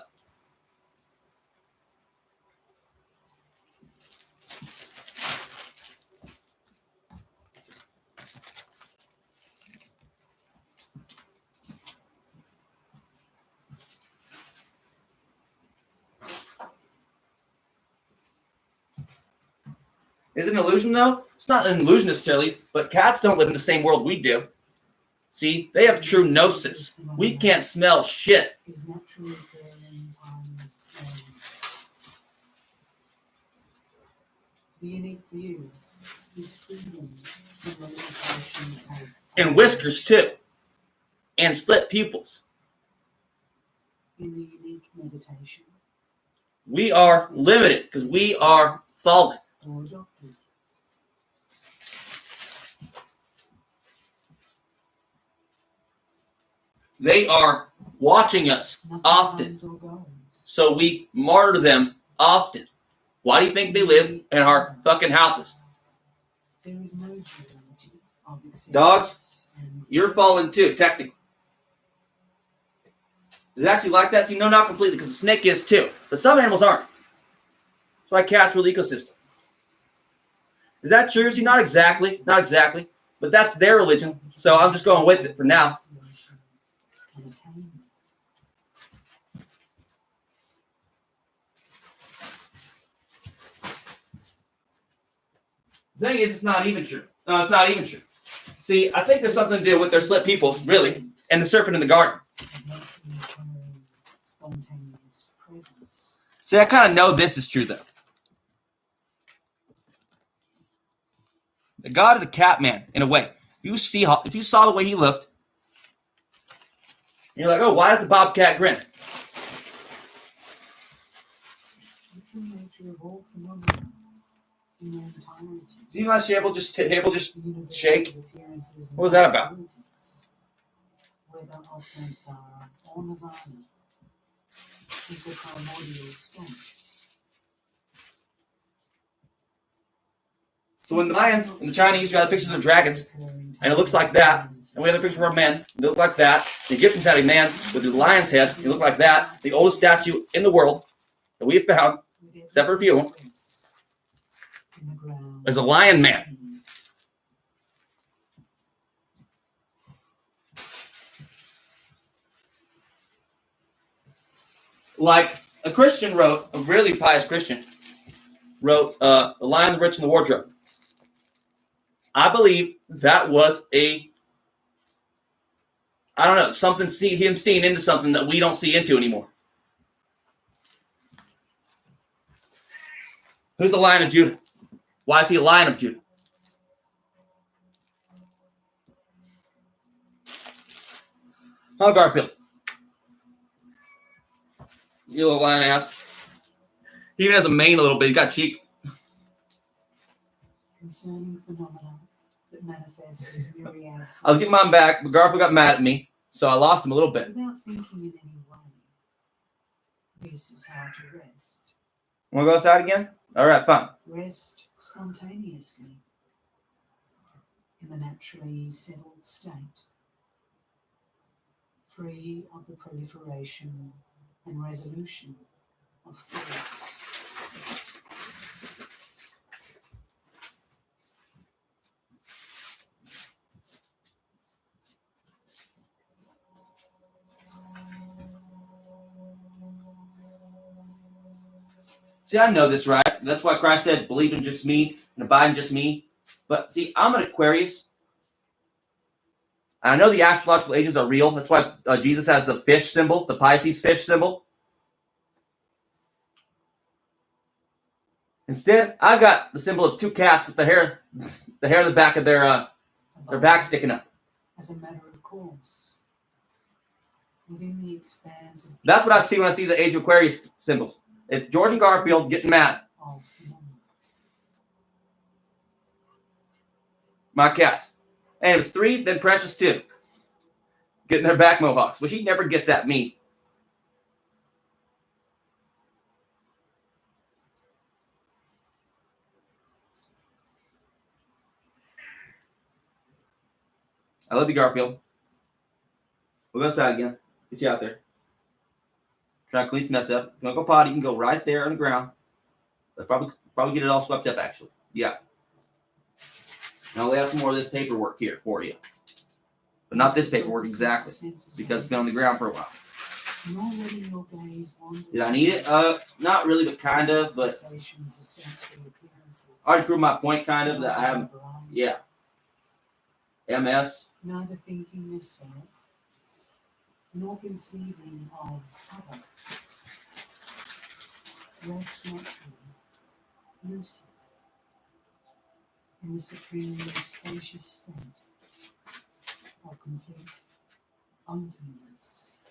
Is it an illusion, though? It's not an illusion necessarily, but cats don't live in the same world we do. See, they have true gnosis. We can't smell shit. Is naturally occurring timeless awareness. The unique view is freedom from the limitations of And whiskers, too. And split pupils. in the unique meditation We are limited because we are fallen. or adopted. They are watching us Nothing often, comes or goes. so we martyr them often. Why do you think they live in our fucking houses? There is no duality of acceptance. Dogs, and you're fallen too, technically. Is it actually like that? See, no, not completely, because the snake is too. But some animals aren't. That's why cats rule the ecosystem. Is that true? See, not exactly. Not exactly. But that's their religion, so I'm just going with it for now. and attainment. The thing is, it's not even true. No, it's not even true. See, I think there's something to do with their split pupils, really, and the serpent in the garden. Naturally occurring spontaneous presence. See, I kind of know this is true, though. The God is a cat man, in a way. If you saw the way he looked, you're like, oh, why is the bobcat grin? The true nature of all phenomena in their entirety. See my table just The universe shake? of appearances and What was that about? possibilities, whether of samsara or nirvana, is the primordial state. So when the Mayans and the Chinese draw the pictures of dragons, and it looks like that, and we have the picture of our men, they look like that. The Egyptians had a man with his lion's head, he looked like that. The oldest statue in the world that we have found, except for a few of them, is a lion man. Like a Christian wrote, a really pious Christian, wrote The Lion, the Rich, and the Wardrobe. I believe that was something, him seeing into something that we don't see into anymore. Who's the Lion of Judah? Why is he a Lion of Judah? Huh, Garfield? You little lion ass. He even has a mane a little bit. He's got cheek. Concerning phenomena that manifest as myriads. I was getting mine back, but Garfield got mad at me, so I lost him a little bit. Without thinking in any way. This is how to rest. Want to go outside again? All right, fine. Rest spontaneously. in the naturally settled state, free of the proliferation and resolution of thoughts. See, I know this, right? That's why Christ said, believe in just me and abide in just me. But see, I'm an Aquarius. I know the astrological ages are real. That's why Jesus has the fish symbol, the Pisces fish symbol. Instead, I got the symbol of two cats with the hair in the back of their back sticking up. As a matter of course, within the expanse of That's what I see when I see the Age of Aquarius symbols. It's George and Garfield getting mad. My cats. And it was 3, then Precious 2. Getting their back mohawks, which he never gets at me. I love you, Garfield. We'll go outside again. Get you out there. Try to clean this mess up. If you want to go potty, you can go right there on the ground. They'll probably get it all swept up, actually. Yeah. Now I'll lay out some more of this paperwork here for you. But not this paperwork exactly, because it's been on the ground for a while. Did I need it? Not really, but kind of. But I already proved my point, kind of, that I haven't. Yeah. MS. Neither thinking of self, nor conceiving of other. Rest naturally, lucid, in the supremely spacious state of complete openness.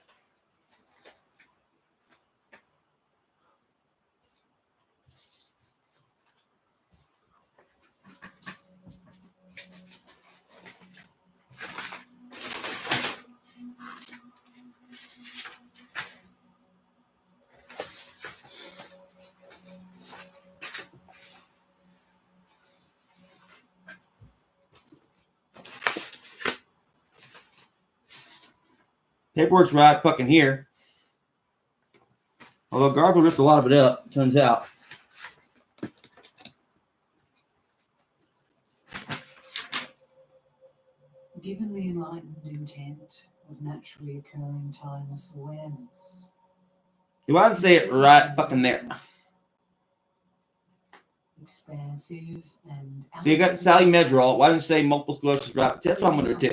Paperwork's right fucking here. Although Garfield ripped a lot of it up, turns out. Given the enlightened intent of naturally occurring timeless awareness. You want to say it right fucking there. Expansive and so you got Sally Medrol. Why didn't you say multiple sclerosis? Right? That's what I'm wondering too.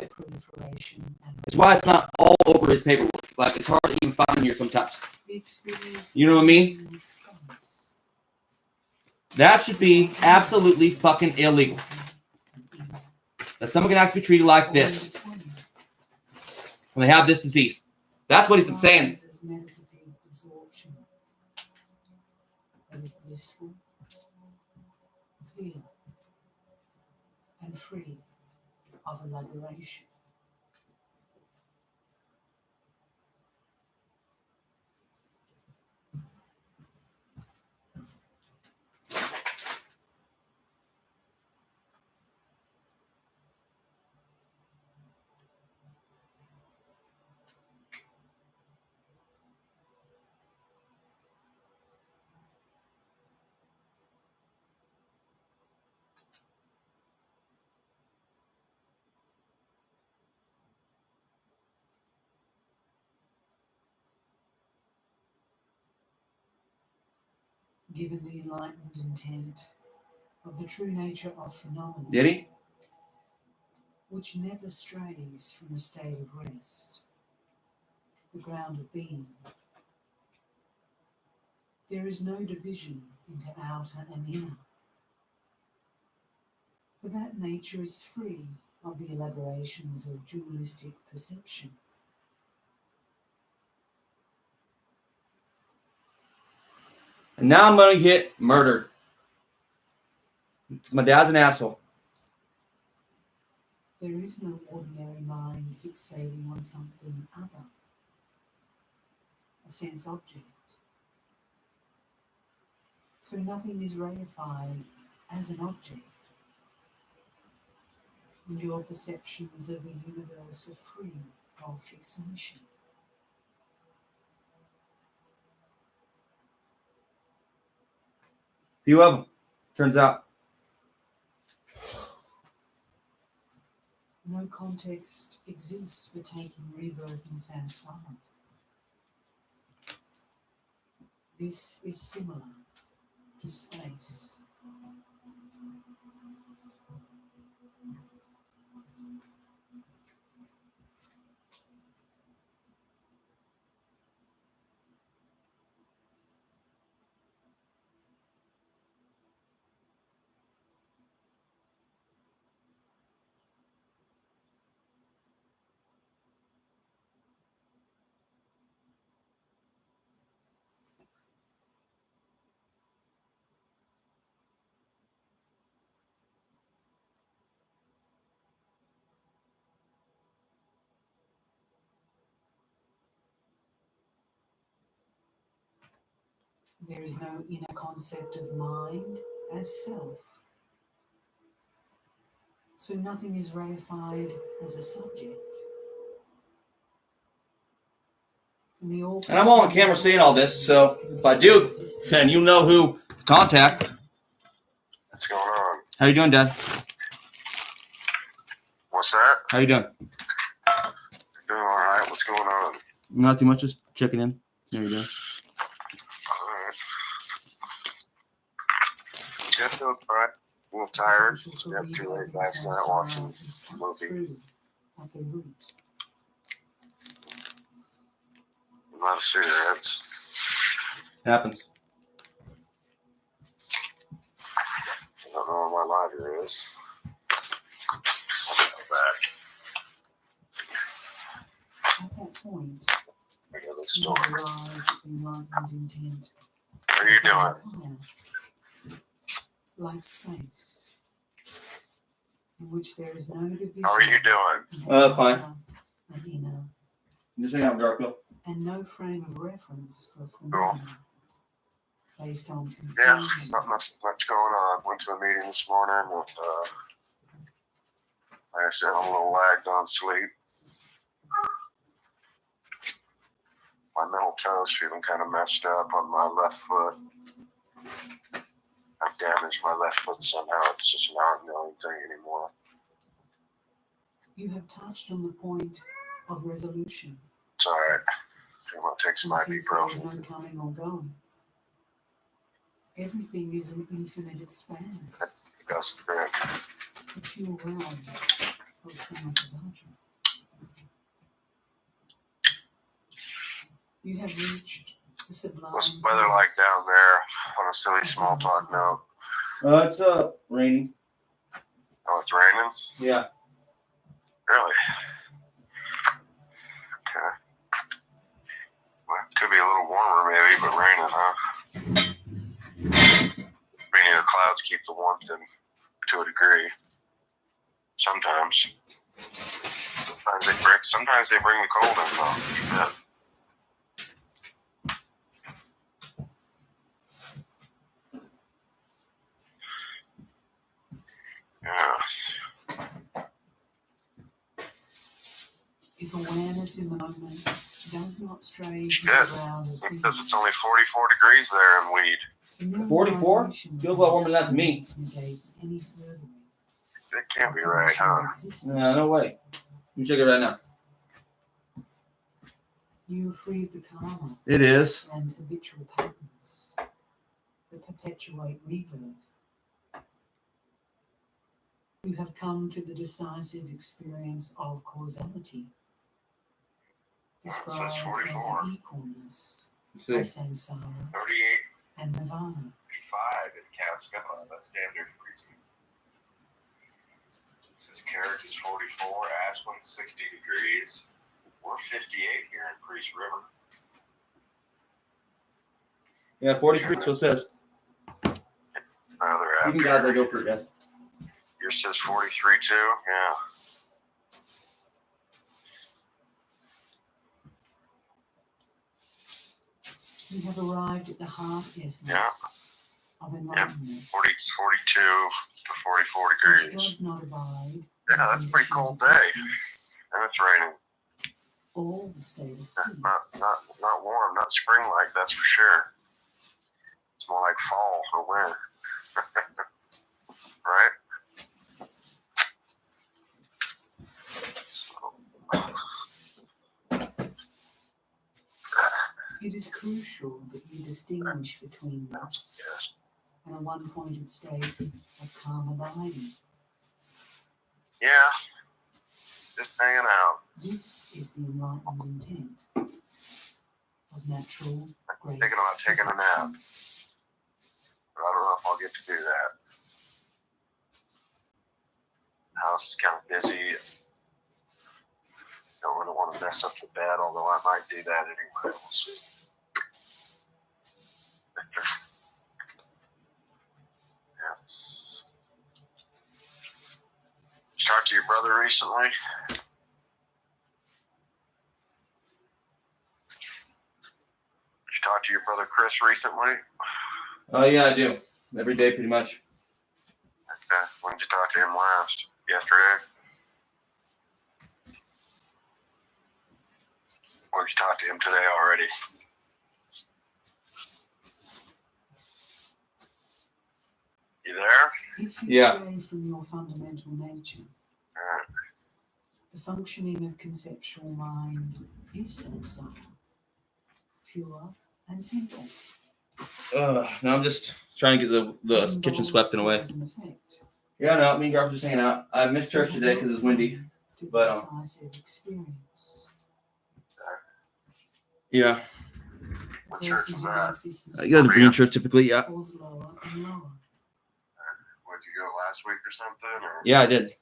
It's why it's not all over his paperwork. Like it's hard to even find here sometimes. You know what I mean? That should be absolutely fucking illegal. That someone can actually be treated like this when they have this disease. That's what he's been saying. Clear and free of elaboration. Given the enlightened intent of the true nature of phenomena. Did he? Which never strays from a state of rest, the ground of being. There is no division into outer and inner, for that nature is free of the elaborations of dualistic perception. And now I'm going to get murdered. Because my dad's an asshole. There is no ordinary mind fixating on something other, a sense object. So nothing is reified as an object. and your perceptions of the universe are free of fixation. Few of them, turns out. No context exists for taking rebirth in samsara. This is similar to space. There is no inner concept of mind as self. So nothing is reified as a subject. And I'm all on camera saying all this, so if I do, then you know who to contact. What's going on? How you doing, Dad? What's that? How you doing? Doing all right. What's going on? Not too much, just checking in. How you doing? All right. Yeah, feeling all right. A little tired. Stayed up too late last night watching a movie. At the root. A lot of cigarettes. Happens. I don't know where my lighter is. I'll be back. At that point, I got the you store. have arrived at the enlightened intent. What are you doing? Like space, in which there is no division. How are you doing? Fine. And inner, Just hang out, Garfield. and no frame of reference for phenomena based on Yeah, confusion. not much going on. Went to a meeting this morning with, like I said, I'm a little lagged on sleep. My middle toe's feeling kind of messed up on my left foot. I've damaged my left foot somehow. It's just an ongoing thing anymore. You have touched on the point of resolution. It's all right. I'm going to take some And since there is ibuprofen. no coming or going, everything is an infinite expanse, That's the trick. the pure realm of Samatha. You have reached the sublime. What's the weather like down there on a silly small talk note? It's raining. Oh, it's raining? Yeah. Really? Okay. Well, it could be a little warmer maybe, but raining, huh? Meaning the clouds keep the warmth in to a degree. Sometimes. Sometimes they bring the cold in, though. Yeah. Yeah. If awareness in the moment does not stray Shit. around Because it's only 44 degrees there in weed. 44? Feels a lot warmer than that to me. Negates any further. It can't be right, huh? No way. Let me check it right now. You are free of the karma It is. and habitual patterns that perpetuate rebirth. You have come to the decisive experience of causality, described as the equalness of samsara 38, and nirvana. 5 in Cascada. That's damn near freezing. This carriage is 44, Ashland 60 degrees. We're 58 here in Priest River. Yeah, 43 is what it says. They're You guys, I go for it, guys. Yours says 43 too? Yeah. You have arrived at the heart essence of Yep. enlightenment. 42 to 44 Which degrees. does not abide Yeah, that's a pretty cold day. And it's raining. All the state of peace. Not warm, not spring-like, that's for sure. It's more like fall or winter. Right? It is crucial that you distinguish between this Yes. and a one-pointed state of calm abiding. Yeah. Just hanging out. This is the enlightened intent of natural great Thinking about taking a nap. perfection. But I don't know if I'll get to do that. The house is kind of busy. Don't really want to mess up the bed, although I might do that anyway. We'll see. Yeah. Did you talk to your brother recently? Did you talk to your brother Chris recently? Oh, yeah, I do. Every day, pretty much. Okay. When did you talk to him last? Yesterday? Or did you talk to him today already? You there? If you Yeah. stray from your fundamental nature, Alright. the functioning of conceptual mind is self-silent, pure and simple. No, I'm just trying to get the It kitchen swept in a way. involves cause and effect, Yeah, no, me and Garth are just hanging out. I missed church today because it was windy. to the But, decisive experience. Yeah. What church Person is who that? makes this You go to the Korea? green church typically, yeah. falls lower and lower. Would you go last week or something? Or? Yeah, I did.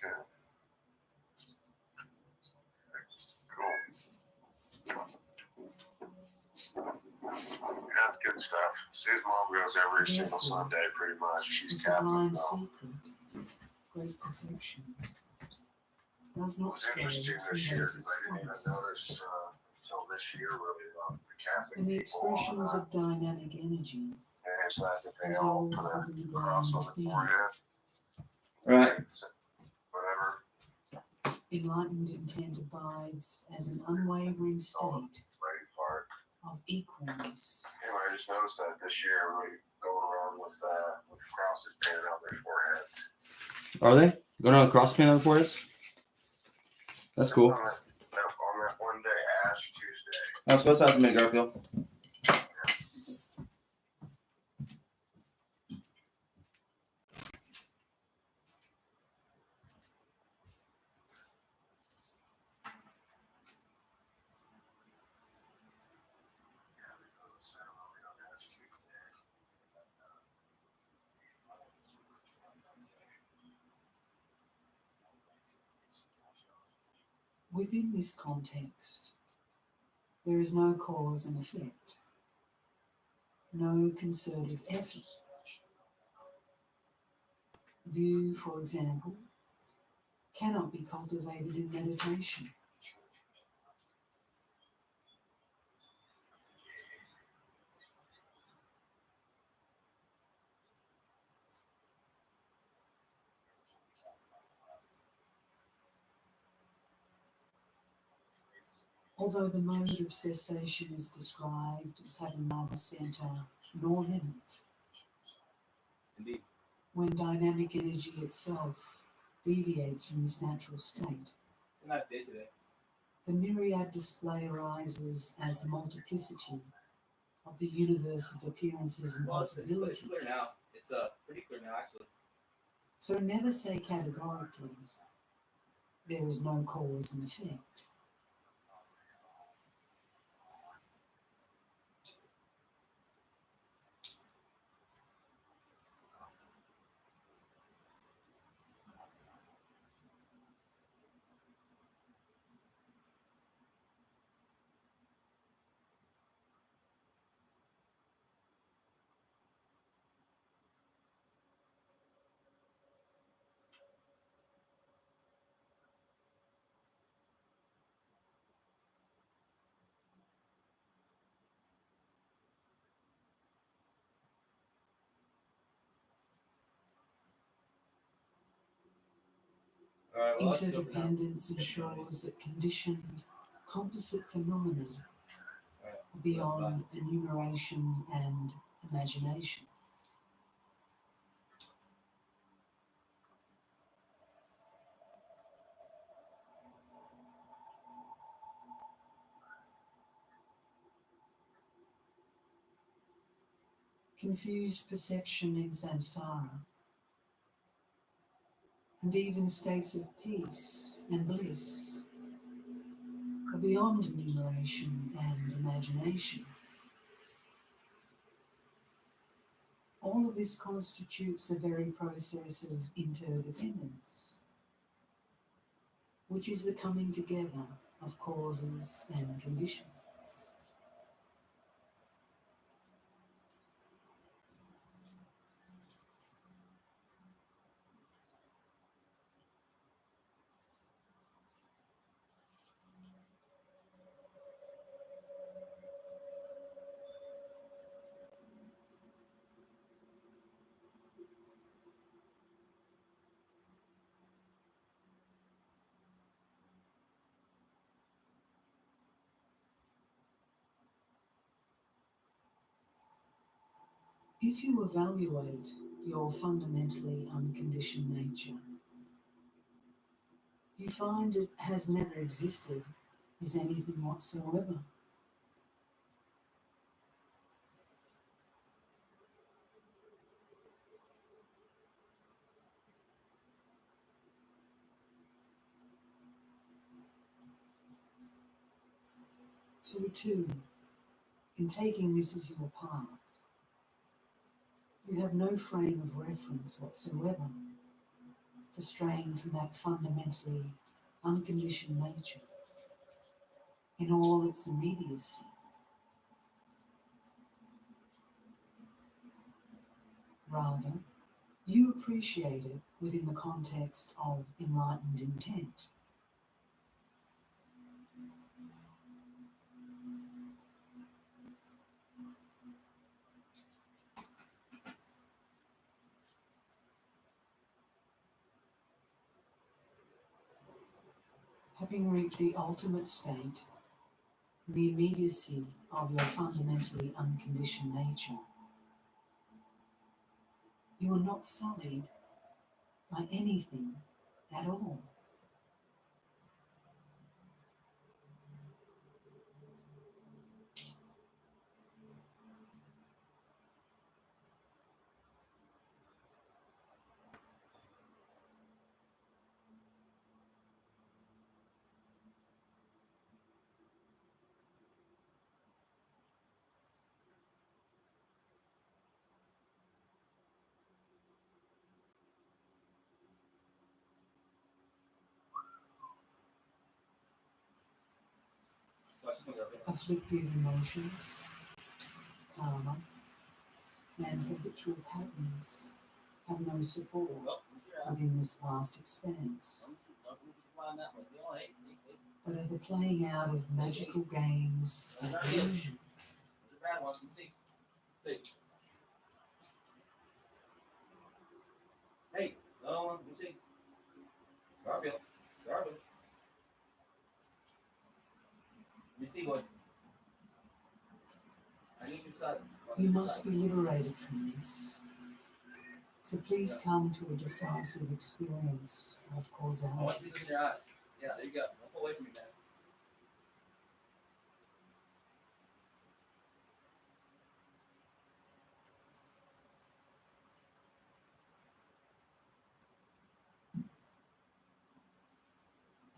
Yeah. Cool. That's good stuff. Sue's mom goes every single Sunday, pretty much. The She's Catholic, sublime though. secret, great perfection, does not It's stray interesting from this year basic because I didn't even space. notice until this year really about the Catholic And the people expressions on of dynamic energy and it's that they all resolve put a within the cross ground on of the being. forehead. Right. Whatever. Enlightened intent abides as an unwavering state Right part. of equalness. Anyway, I just noticed that this year everybody going around with crosses painted on their foreheads. Are they going on a cross paint on the foreheads? That's cool. On that one day, Ash Tuesday. That's what's happening, Garfield. Within this context, there is no cause and effect, no concerted effort. View, for example, cannot be cultivated in meditation. Although the mode of cessation is described as having neither center nor limit, Indeed. when dynamic energy itself deviates from this natural state, It's a nice day today. the myriad display arises as the multiplicity of the universe of appearances and possibilities. It's clear now. It's pretty clear now, actually. So never say categorically, there is no cause and effect. Interdependence ensures that conditioned, composite phenomena are beyond enumeration and imagination. Confused perception in samsara, and even states of peace and bliss are beyond enumeration and imagination. All of this constitutes the very process of interdependence, which is the coming together of causes and conditions. If you evaluate your fundamentally unconditioned nature, you find it has never existed as anything whatsoever. So too, in taking this as your path, you have no frame of reference whatsoever for straying from that fundamentally unconditioned nature in all its immediacy. Rather, you appreciate it within the context of enlightened intent. Having reached the ultimate state, the immediacy of your fundamentally unconditioned nature, you are not sullied by anything at all. Afflictive emotions, karma, and habitual patterns have no support within this vast expanse, but are the playing out of magical games of illusion. Hey, no, you see, Garfield. You see what? I need you to. You must be liberated from this. So please come to a decisive experience of I want causality. you to in your eyes. Yeah, there you go. Don't pull away from me, man.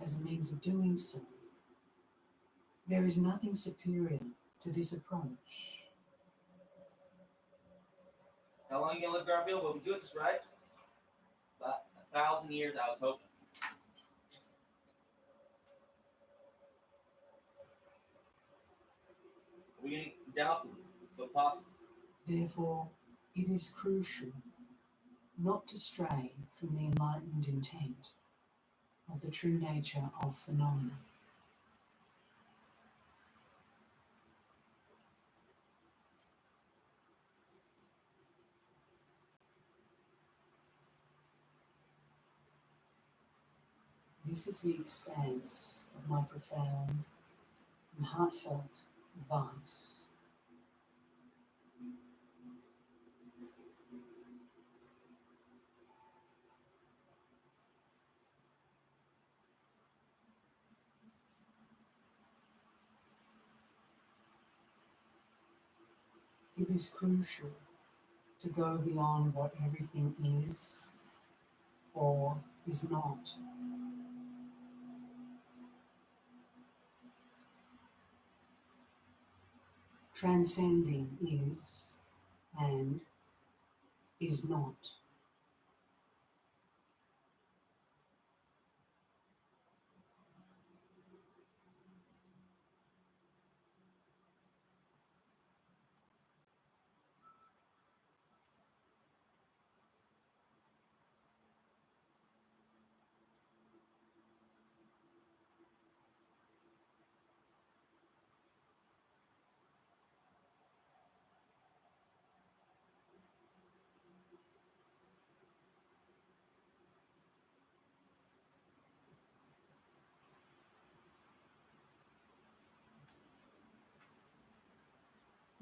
As a means of doing so, there is nothing superior to this approach. How long are you gonna live, Garfield? Well, we do this right. About 1,000 years, I was hoping. We didn't doubt them, but possible. Therefore, it is crucial not to stray from the enlightened intent of the true nature of phenomena. This is the expanse of my profound and heartfelt advice. It is crucial to go beyond what everything is or is not. Transcending is and is not.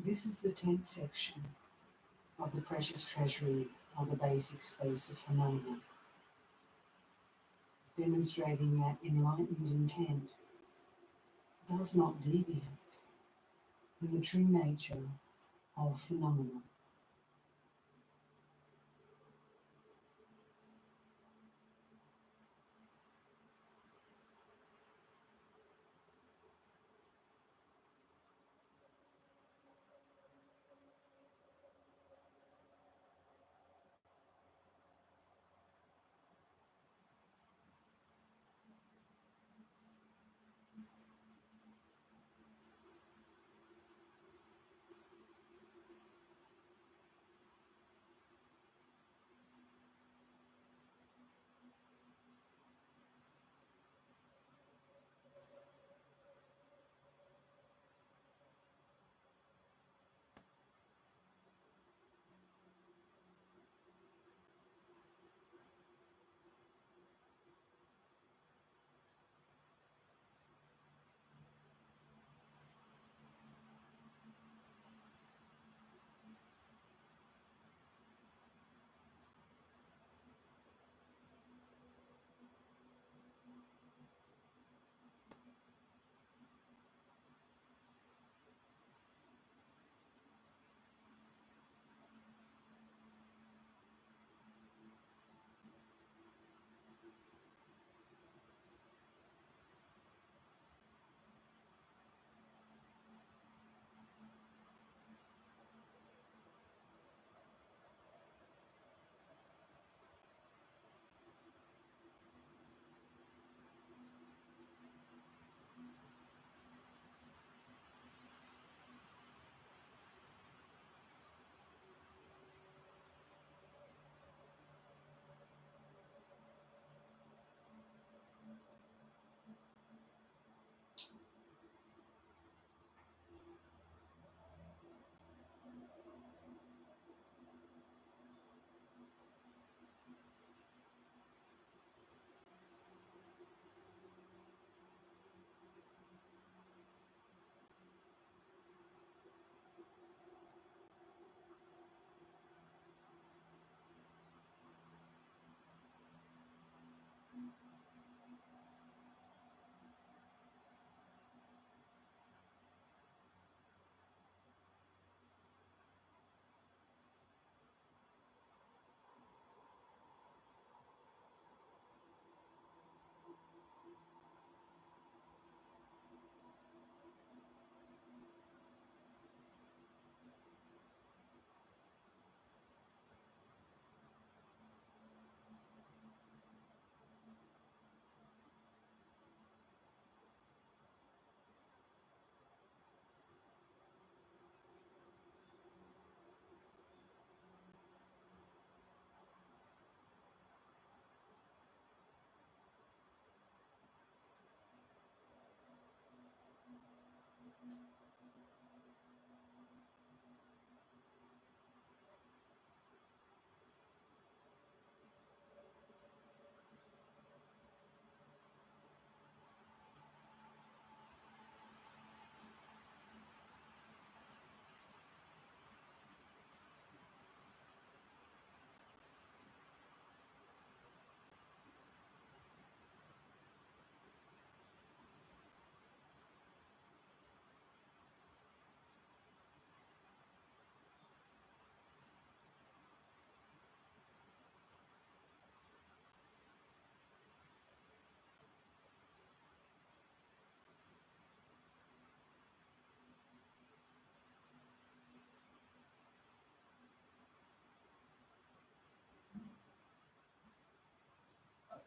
This is the 10th section of the precious treasury of the basic space of phenomena, demonstrating that enlightened intent does not deviate from the true nature of phenomena.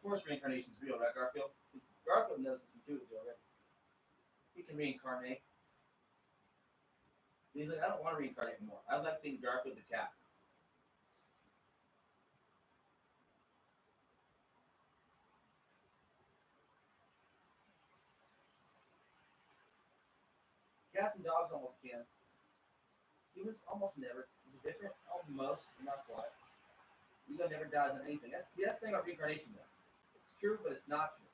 course, reincarnation's real, right, Garfield? Garfield knows this intuitively already. He can reincarnate. He's like, I don't want to reincarnate anymore. I like being Garfield the cat. Cats and dogs almost can. Humans almost never. Is it different? Almost, not quite. Ego never dies on anything. That's the thing about reincarnation, though. It's true, but it's not true.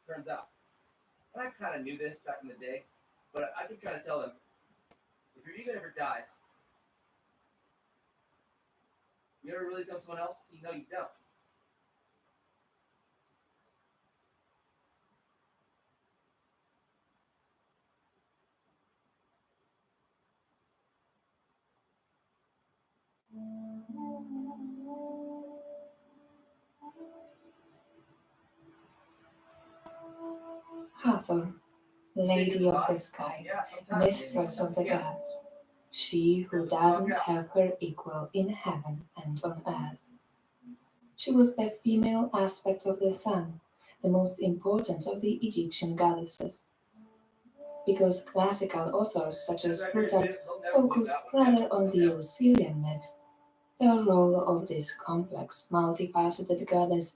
Turns out. And I kind of knew this back in the day, but I keep trying to tell them, if your ego never dies, you ever really become someone else? So you know you don't. Hathor, Lady of the Sky, Mistress of the Gods, she who doesn't have her equal in heaven and on earth. She was the female aspect of the sun, the most important of the Egyptian goddesses. Because classical authors such as Plutarch focused rather on the Osirian myths, the role of this complex, multifaceted goddess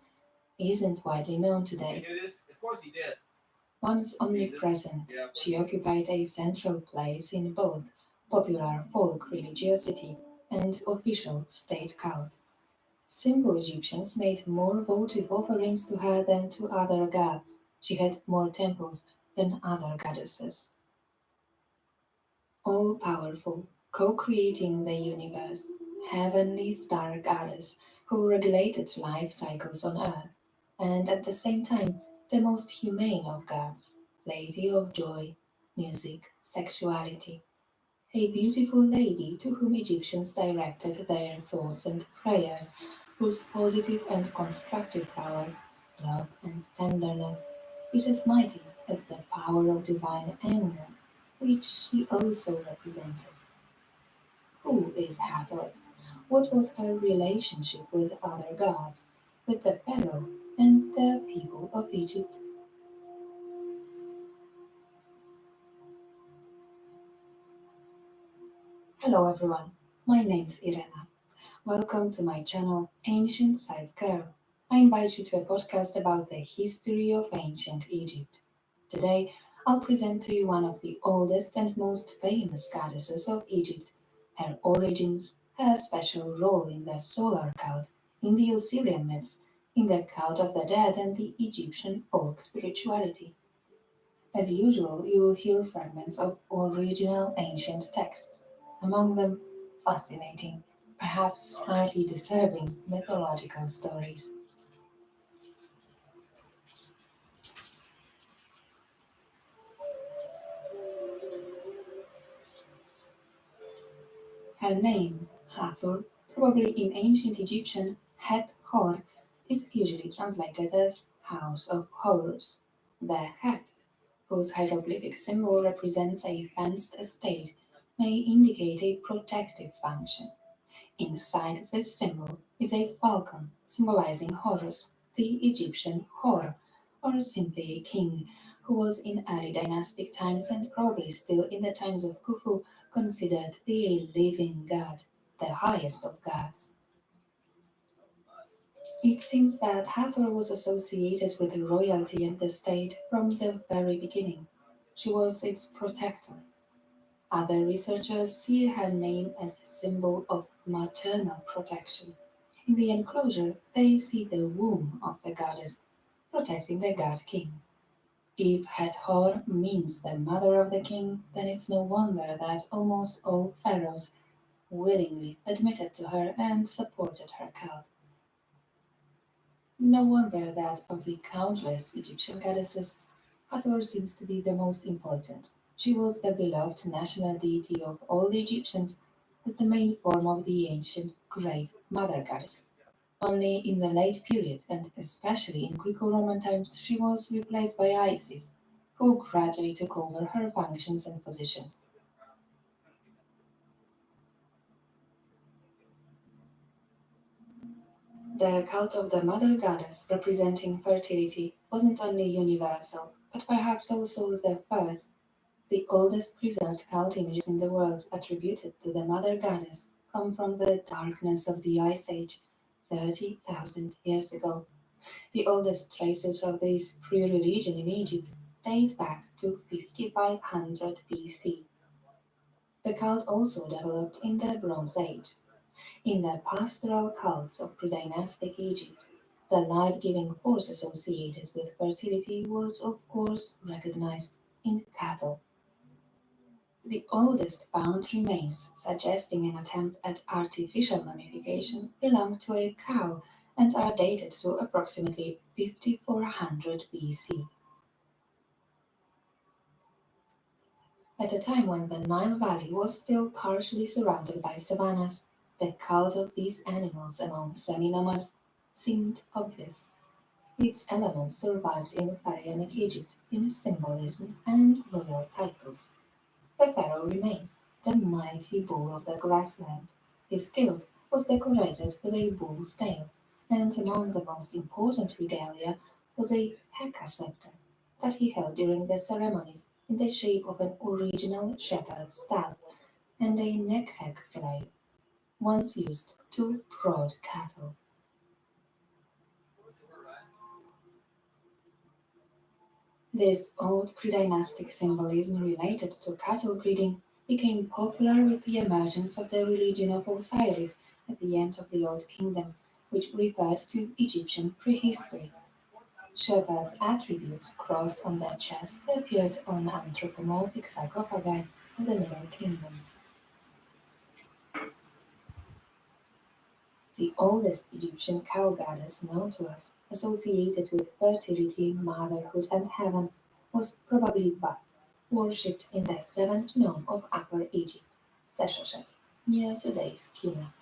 isn't widely known today. You knew this? Of course he did. Once omnipresent, she occupied a central place in both popular folk religiosity and official state cult. Simple Egyptians made more votive offerings to her than to other gods. She had more temples than other goddesses. All powerful, co creating the universe, heavenly star goddess who regulated life cycles on earth, and at the same time, the most humane of gods, lady of joy, music, sexuality. A beautiful lady to whom Egyptians directed their thoughts and prayers, whose positive and constructive power, love and tenderness, is as mighty as the power of divine anger, which she also represented. Who is Hathor? What was her relationship with other gods, with the pharaoh and the people of Egypt? Hello everyone, my name's Irena. Welcome to my channel Ancient Side Girl. I invite you to a podcast about the history of ancient Egypt. Today, I'll present to you one of the oldest and most famous goddesses of Egypt, her origins, her special role in the solar cult, in the Osirian myths, in the cult of the dead and the Egyptian folk spirituality. As usual, you will hear fragments of original ancient texts, among them fascinating, perhaps slightly disturbing mythological stories. Her name, Hathor, probably in ancient Egyptian Het Hor, is usually translated as House of Horrors. The Het, whose hieroglyphic symbol represents a fenced estate, may indicate a protective function. Inside this symbol is a falcon symbolizing Horus, the Egyptian Hor, or simply a king, who was in early dynastic times and probably still in the times of Khufu considered the living god, the highest of gods. It seems that Hathor was associated with royalty and the state from the very beginning. She was its protector. Other researchers see her name as a symbol of maternal protection. In the enclosure, they see the womb of the goddess, protecting the god king. If Hathor means the mother of the king, then it's no wonder that almost all pharaohs willingly admitted to her and supported her cult. No wonder that of the countless Egyptian goddesses, Hathor seems to be the most important. She was the beloved national deity of all the Egyptians as the main form of the ancient Great Mother Goddess. Only in the late period, and especially in Greco-Roman times, she was replaced by Isis, who gradually took over her functions and positions. The cult of the mother goddess representing fertility wasn't only universal, but perhaps also the first. The oldest preserved cult images in the world attributed to the mother goddess come from the darkness of the Ice Age, 30,000 years ago. The oldest traces of this pre-religion in Egypt date back to 5500 BC. The cult also developed in the Bronze Age. In the pastoral cults of pre-dynastic Egypt, the life-giving force associated with fertility was of course recognized in cattle. The oldest found remains suggesting an attempt at artificial mummification belong to a cow and are dated to approximately 5400 BC. At a time when the Nile Valley was still partially surrounded by savannas, the cult of these animals among semi-nomads seemed obvious. Its elements survived in Pharaonic Egypt in symbolism and royal titles. The pharaoh remains, the mighty bull of the grassland. His kilt was decorated with a bull's tail, and among the most important regalia was a Heka scepter that he held during the ceremonies in the shape of an original shepherd's staff and a neck flail, once used to prod cattle. This old pre-dynastic symbolism related to cattle breeding became popular with the emergence of the religion of Osiris at the end of the Old Kingdom, which referred to Egyptian prehistory. Shepherds' attributes crossed on their chest appeared on anthropomorphic sarcophagi of the Middle Kingdom. The oldest Egyptian cow goddess known to us, associated with fertility, motherhood, and heaven, was probably Bat, worshipped in the seventh nome of Upper Egypt, Seshoshet, near today's Kenya.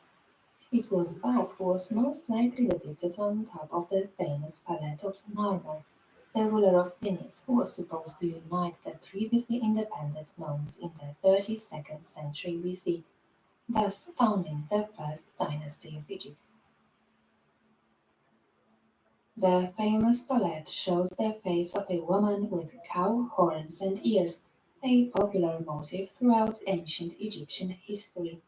It was Bat who was most likely depicted on top of the famous palette of Narmer, the ruler of Thinis, who was supposed to unite the previously independent nomes in the 32nd century BC, thus founding the first dynasty of Egypt. The famous palette shows the face of a woman with cow horns and ears, a popular motif throughout ancient Egyptian history.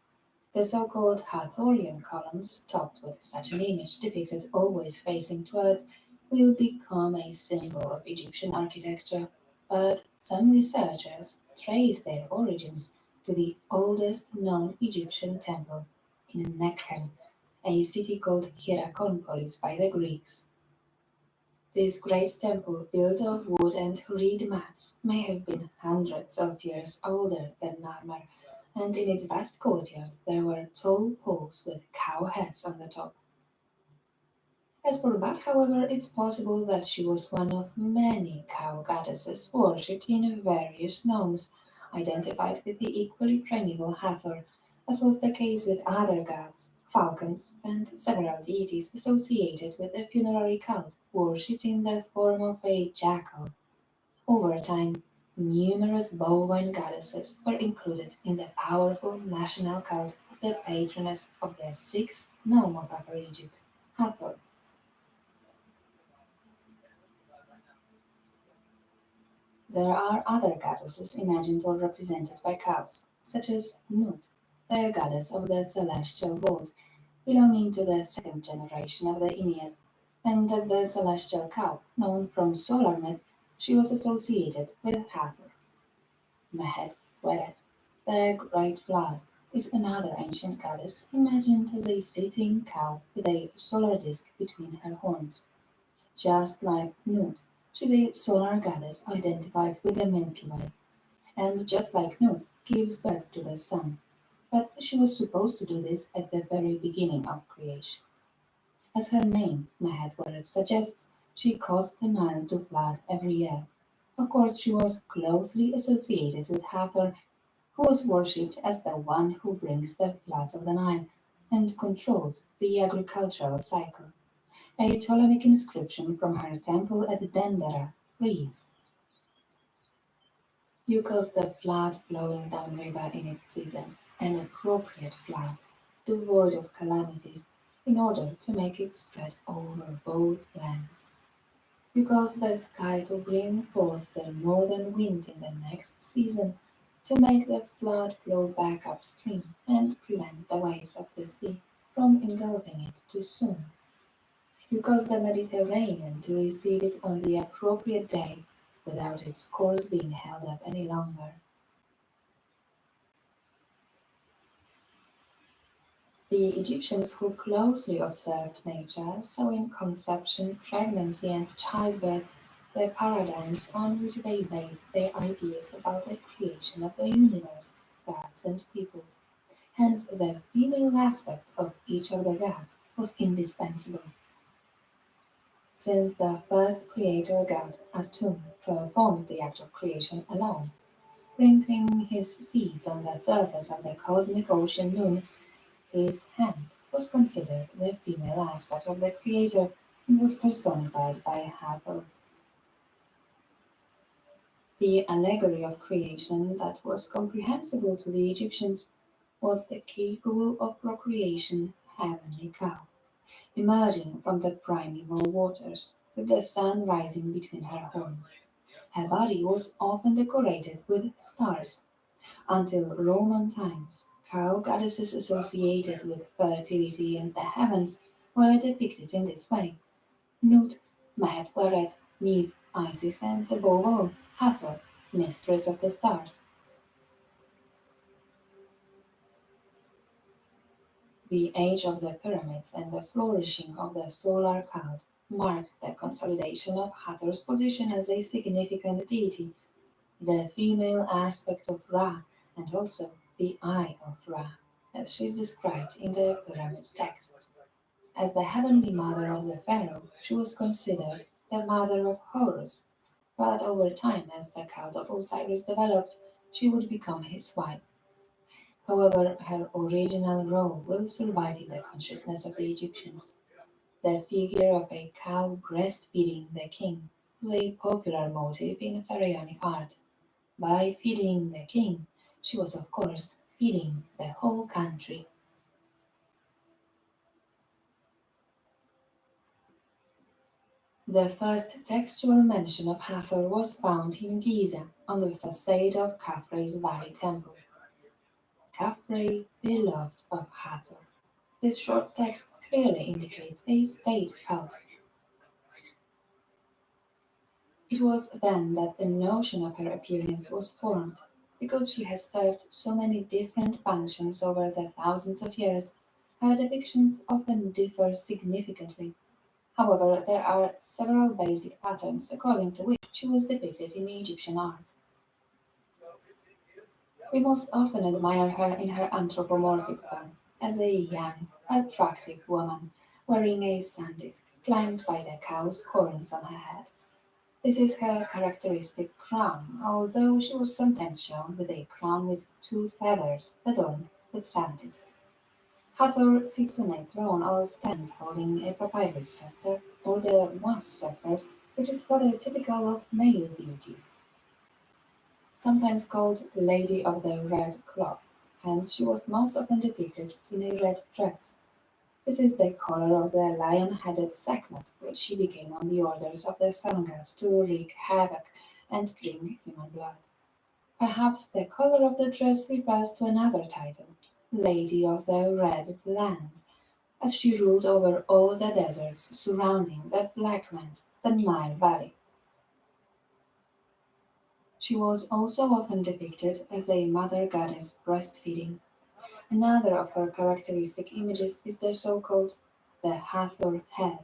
The so-called Hathorian columns, topped with such an image depicted always facing towards, will become a symbol of Egyptian architecture, but some researchers trace their origins to the oldest known Egyptian temple in Nekhen, a city called Hierakonpolis by the Greeks. This great temple, built of wood and reed mats, may have been hundreds of years older than Narmer, and in its vast courtyard there were tall poles with cow heads on the top. As for Bat, however, it's possible that she was one of many cow goddesses worshipped in various nomes, identified with the equally primeval Hathor, as was the case with other gods, falcons, and several deities associated with the funerary cult, worshipped in the form of a jackal. Over time, numerous bovine goddesses were included in the powerful national cult of the patroness of the sixth nome of Upper Egypt, Hathor. There are other goddesses imagined or represented by cows, such as Nut, the goddess of the celestial world, belonging to the second generation of the Ennead, and as the celestial cow, known from solar myth, she was associated with Hathor. Mehet Weret, the Great Flood, is another ancient goddess imagined as a sitting cow with a solar disk between her horns. Just like Nut, she's a solar goddess identified with the Milky Way, and just like Nut, gives birth to the sun. But she was supposed to do this at the very beginning of creation. As her name, Mehet suggests, she caused the Nile to flood every year. Of course, she was closely associated with Hathor, who was worshipped as the one who brings the floods of the Nile and controls the agricultural cycle. A Ptolemaic inscription from her temple at Dendera reads, "You caused the flood flowing downriver in its season, an appropriate flood, devoid of calamities, in order to make it spread over both lands. You cause the sky to bring forth the northern wind in the next season to make the flood flow back upstream and prevent the waves of the sea from engulfing it too soon. You cause the Mediterranean to receive it on the appropriate day without its course being held up any longer. The Egyptians who closely observed nature saw in conception, pregnancy, and childbirth the paradigms on which they based their ideas about the creation of the universe, gods, and people. Hence, the female aspect of each of the gods was indispensable. Since the first creator god, Atum, performed the act of creation alone, sprinkling his seeds on the surface of the cosmic ocean Nun, his hand was considered the female aspect of the creator and was personified by Hathor. The allegory of creation that was comprehensible to the Egyptians was the capable of procreation heavenly cow, emerging from the primeval waters, with the sun rising between her horns. Her body was often decorated with stars. Until Roman times, cow goddesses associated with fertility in the heavens were depicted in this way: Nut, Maat, Waret, Neith, Isis, and above all, Hathor, mistress of the stars. The age of the pyramids and the flourishing of the solar cult marked the consolidation of Hathor's position as a significant deity, the female aspect of Ra, and also the Eye of Ra, as she is described in the pyramid texts. As the heavenly mother of the pharaoh, she was considered the mother of Horus, but over time, as the cult of Osiris developed, she would become his wife. However, her original role will survive in the consciousness of the Egyptians. The figure of a cow breastfeeding the king was a popular motif in pharaonic art. By feeding the king, she was of course feeding the whole country. The first textual mention of Hathor was found in Giza on the facade of Khafre's Valley Temple. Khafre, beloved of Hathor. This short text clearly indicates a state cult. It was then that the notion of her appearance was formed. Because she has served so many different functions over the thousands of years, her depictions often differ significantly. However, there are several basic patterns according to which she was depicted in Egyptian art. We most often admire her in her anthropomorphic form, as a young, attractive woman wearing a sun disk flanked by the cow's horns on her head. This is her characteristic crown, although she was sometimes shown with a crown with two feathers adorned with sun disk. Hathor sits on a throne or stands holding a papyrus scepter, or the was scepter, which is rather typical of male deities. Sometimes called Lady of the Red Cloth, hence she was most often depicted in a red dress. This is the color of the lion-headed Sekhmet, which she became on the orders of the sun god to wreak havoc and drink human blood. Perhaps the color of the dress refers to another title, Lady of the Red Land, as she ruled over all the deserts surrounding the Black Land, the Nile Valley. She was also often depicted as a mother goddess breastfeeding. Another of her characteristic images is the so-called the Hathor head,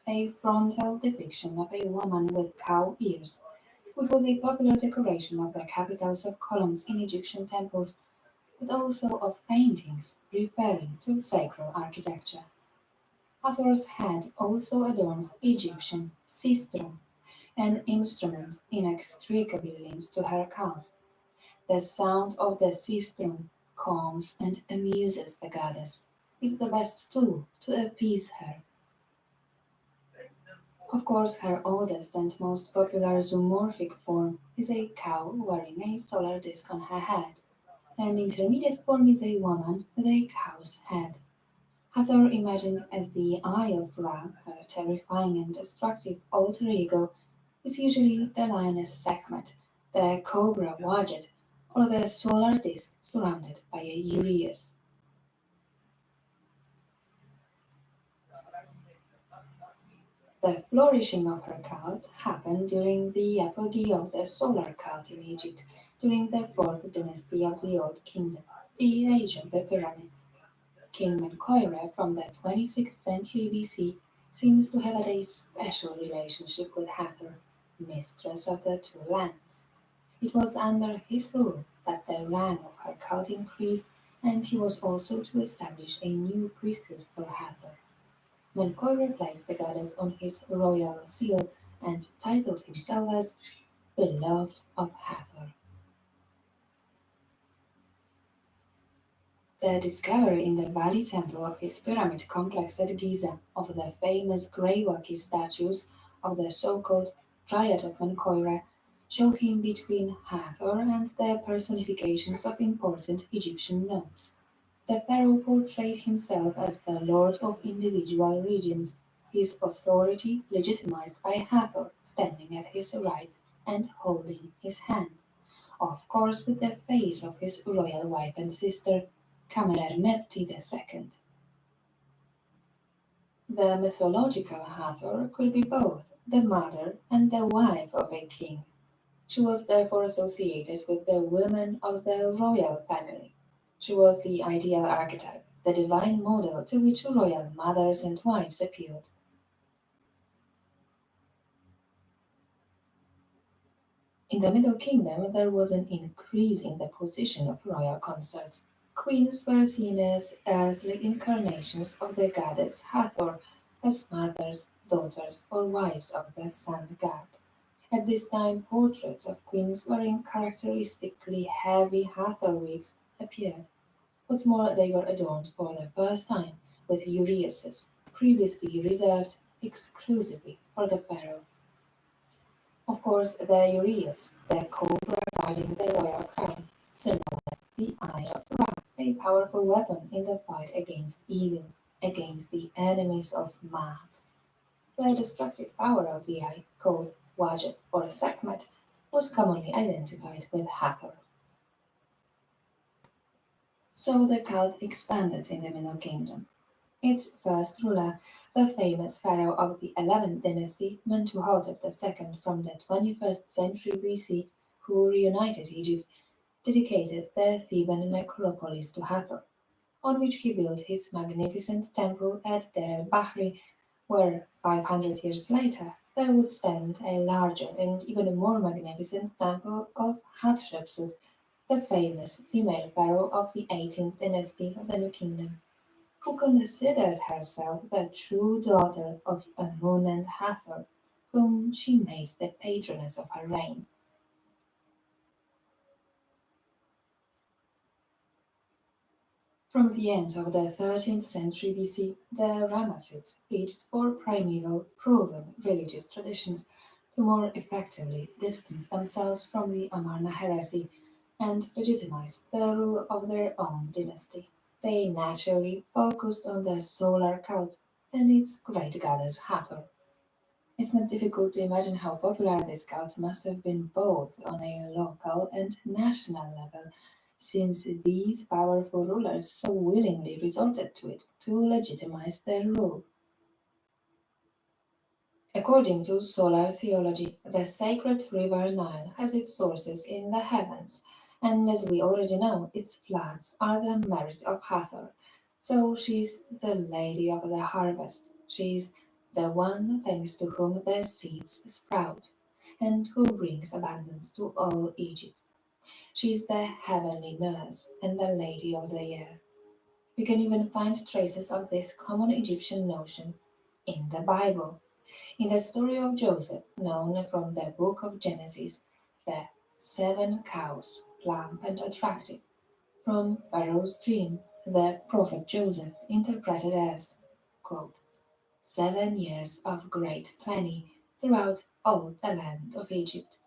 a frontal depiction of a woman with cow ears, which was a popular decoration of the capitals of columns in Egyptian temples, but also of paintings referring to sacral architecture. Hathor's head also adorns Egyptian sistrum, an instrument inextricably linked to her cult. The sound of the sistrum calms and amuses the goddess. It's the best tool to appease her. Of course, her oldest and most popular zoomorphic form is a cow wearing a solar disk on her head. An intermediate form is a woman with a cow's head. Hathor, imagined as the Eye of Ra, her terrifying and destructive alter ego, is usually the lioness Sekhmet, the cobra Wadjet, or the solar disk surrounded by a Urias. The flourishing of her cult happened during the apogee of the solar cult in Egypt, during the fourth dynasty of the Old Kingdom, the age of the pyramids. King Menkaure from the 26th century BC seems to have had a special relationship with Hathor, mistress of the two lands. It was under his rule that the rank of her cult increased, and he was also to establish a new priesthood for Hathor. Menkaure placed the goddess on his royal seal and titled himself as Beloved of Hathor. The discovery in the Valley Temple of his pyramid complex at Giza of the famous Greywaki statues of the so-called Triad of Menkaure show him between Hathor and the personifications of important Egyptian nomes. The pharaoh portrayed himself as the lord of individual regions, his authority legitimized by Hathor standing at his right and holding his hand, of course with the face of his royal wife and sister, Kamerernepti II. The mythological Hathor could be both the mother and the wife of a king. She was therefore associated with the women of the royal family. She was the ideal archetype, the divine model to which royal mothers and wives appealed. In the Middle Kingdom, there was an increase in the position of royal consorts. Queens were seen as earthly incarnations of the goddess Hathor, as mothers, daughters, or wives of the sun god. At this time, portraits of queens wearing characteristically heavy Hathor wigs appeared. What's more, they were adorned for the first time with uriases, previously reserved exclusively for the pharaoh. Of course, the urias, the cobra guarding the royal crown, symbolized the Eye of Ra, a powerful weapon in the fight against evil, against the enemies of Maat. The destructive power of the eye, called Wadjet or Sekhmet, was commonly identified with Hathor. So the cult expanded in the Middle Kingdom. Its first ruler, the famous pharaoh of the 11th dynasty, Mentuhotep II from the 21st century BC, who reunited Egypt, dedicated the Theban necropolis to Hathor, on which he built his magnificent temple at Deir el-Bahri, where 500 years later there would stand a larger and even more magnificent temple of Hatshepsut, the famous female pharaoh of the 18th dynasty of the New Kingdom, who considered herself the true daughter of Amun and Hathor, whom she made the patroness of her reign. From the end of the 13th century BC, the Ramessids reached for primeval, proven religious traditions to more effectively distance themselves from the Amarna heresy and legitimize the rule of their own dynasty. They naturally focused on the solar cult and its great goddess Hathor. It's not difficult to imagine how popular this cult must have been both on a local and national level, since these powerful rulers so willingly resorted to it to legitimize their rule. According to solar theology, the sacred river Nile has its sources in the heavens, and as we already know, its floods are the merit of Hathor. So she's the lady of the harvest. She's the one thanks to whom the seeds sprout, and who brings abundance to all Egypt. She's the heavenly nurse and the lady of the year. We can even find traces of this common Egyptian notion in the Bible. In the story of Joseph, known from the book of Genesis, the 7 cows, plump and attractive, from Pharaoh's dream, the prophet Joseph interpreted as, quote, 7 years of great plenty throughout all the land of Egypt.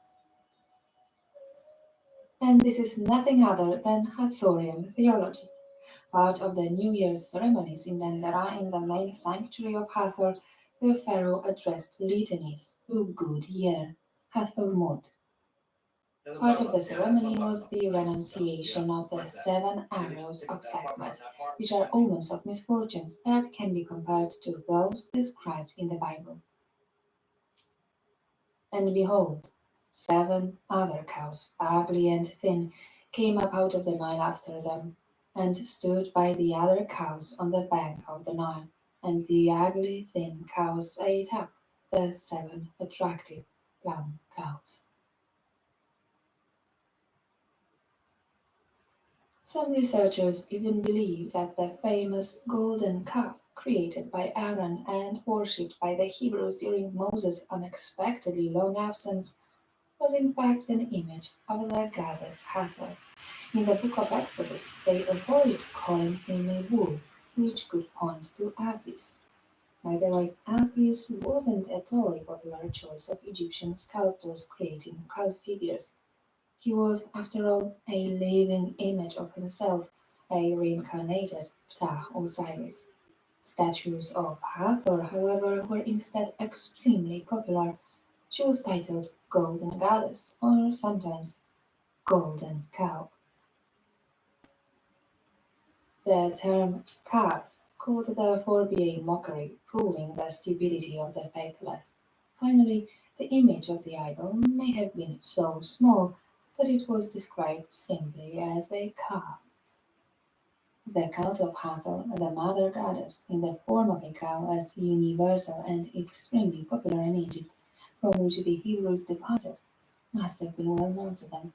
And this is nothing other than Hathorian theology. Part of the New Year's ceremonies in Dendera, in the main sanctuary of Hathor, the pharaoh addressed litanies, "O good year, Hathor Mod." Part of the ceremony was the renunciation of the 7 arrows of Sekhmet, which are omens of misfortunes that can be compared to those described in the Bible. And behold, 7 other cows, ugly and thin, came up out of the Nile after them, and stood by the other cows on the bank of the Nile, and the ugly thin cows ate up the 7 attractive brown cows. Some researchers even believe that the famous golden calf created by Aaron and worshipped by the Hebrews during Moses' unexpectedly long absence was in fact an image of the goddess Hathor. In the book of Exodus, they avoid calling him a bull, which could point to Apis. By the way, Apis wasn't at all a popular choice of Egyptian sculptors creating cult figures. He was, after all, a living image of himself, a reincarnated Ptah Osiris. Statues of Hathor, however, were instead extremely popular. She was titled Golden Goddess, or sometimes Golden Cow. The term calf could therefore be a mockery, proving the stupidity of the faithless. Finally, the image of the idol may have been so small that it was described simply as a calf. The cult of Hathor, the mother goddess, in the form of a cow, as universal and extremely popular in Egypt, from which the Hebrews departed, must have been well known to them.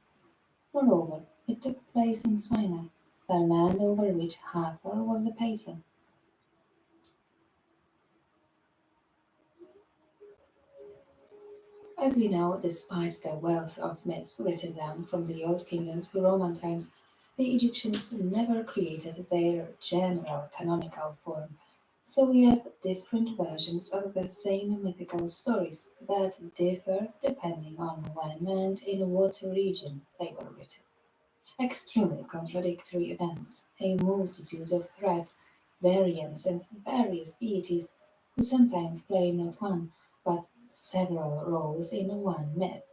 Moreover, it took place in Sinai, the land over which Hathor was the patron. As we know, despite the wealth of myths written down from the Old Kingdom to Roman times, the Egyptians never created their general canonical form, so we have different versions of the same mythical stories that differ depending on when and in what region they were written. Extremely contradictory events, a multitude of threats, variants, and various deities who sometimes play not one, but several roles in one myth.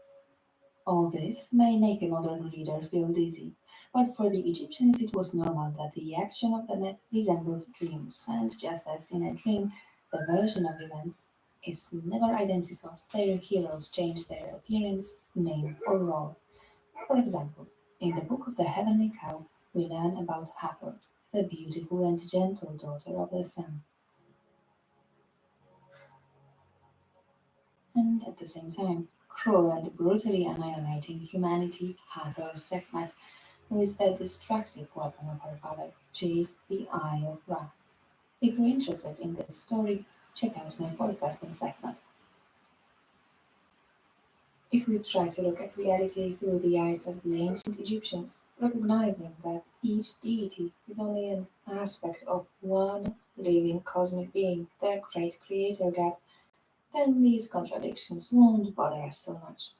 All this may make a modern reader feel dizzy, but for the Egyptians it was normal that the action of the myth resembled dreams, and just as in a dream the version of events is never identical, their heroes change their appearance, name, or role. For example, in the Book of the Heavenly Cow, we learn about Hathor, the beautiful and gentle daughter of the sun. And at the same time, cruel and brutally annihilating humanity, Hathor Sekhmet, who is the destructive weapon of her father, chased the Eye of Ra. If you're interested in this story, check out my podcast on Sekhmet. If we try to look at reality through the eyes of the ancient Egyptians, recognizing that each deity is only an aspect of one living cosmic being, the great creator God, then these contradictions won't bother us so much.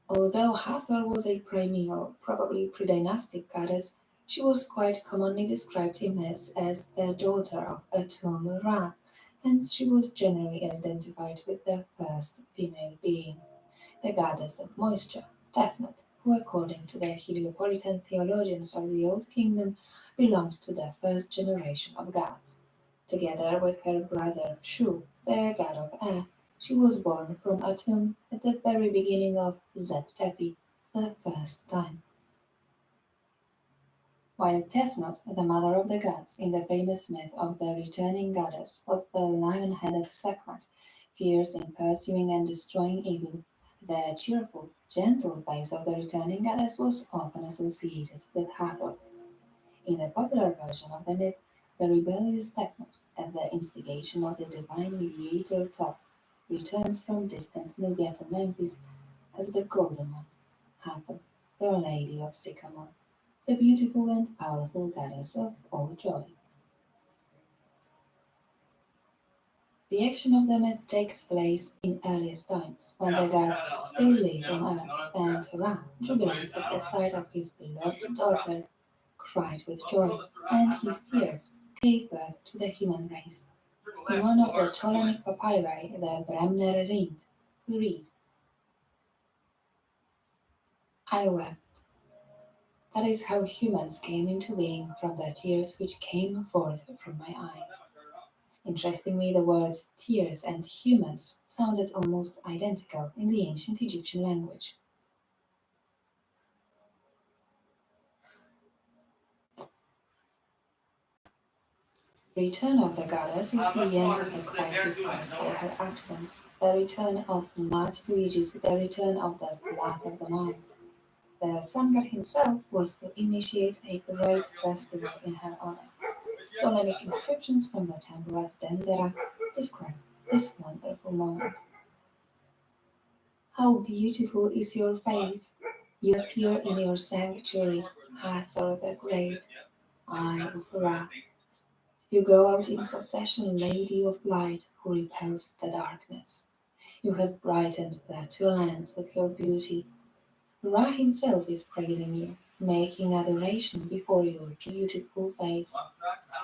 Although Hathor was a primeval, probably pre-dynastic goddess, she was quite commonly described in myths as the daughter of Atum Ra, hence she was generally identified with the first female being, the goddess of moisture, Tefnut, who according to the Heliopolitan theologians of the Old Kingdom belonged to the first generation of gods. Together with her brother Shu, the god of air, she was born from Atum at the very beginning of Zeb Tepi, the first time. While Tefnut, the mother of the gods, in the famous myth of the returning goddess, was the lion-headed Sekhmet, fierce in pursuing and destroying evil, the cheerful, gentle face of the returning goddess was often associated with Hathor. In the popular version of the myth, the rebellious Tefnut, at the instigation of the divine mediator Thoth, returns from distant Nubia to Memphis as the Golden One, Hathor, the Lady of Sycamore, the beautiful and powerful goddess of all joy. The action of the myth takes place in earliest times, when the gods still lived on earth, and Ra, jubilant at the sight of his beloved daughter, cried with joy, and his tears gave birth to the human race. In one of the Ptolemaic papyri, the Bremner Rind, we read, I wept. That is how humans came into being from the tears which came forth from my eye. Interestingly, the words tears and humans sounded almost identical in the ancient Egyptian language. The return of the goddess is the end of the crisis caused by her absence, the return of mud to Egypt, the return of the floods of the Nile. The sun god himself was to initiate a great festival in her honor. Ptolemaic inscriptions from the temple of Dendera describe this wonderful moment. How beautiful is your face! You appear in your sanctuary, Hathor the Great, Eye of Ra. You go out in procession, Lady of Light, who repels the darkness. You have brightened the two lands with your beauty. Ra himself is praising you, making adoration before your beautiful face.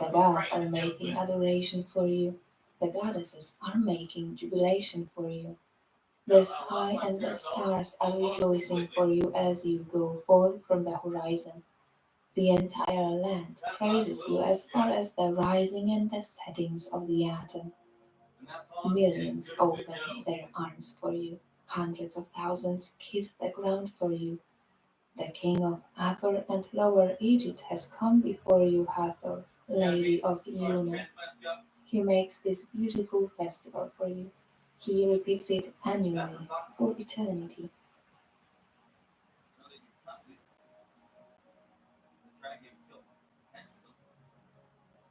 The gods are making adoration for you. The goddesses are making jubilation for you. The sky and the stars are rejoicing for you as you go forth from the horizon. The entire land praises you as far as the rising and the settings of the atom. Millions open their arms for you. Hundreds of thousands kiss the ground for you. The king of Upper and Lower Egypt has come before you, Hathor, Lady of Juno. He makes this beautiful festival for you. He repeats it annually for eternity.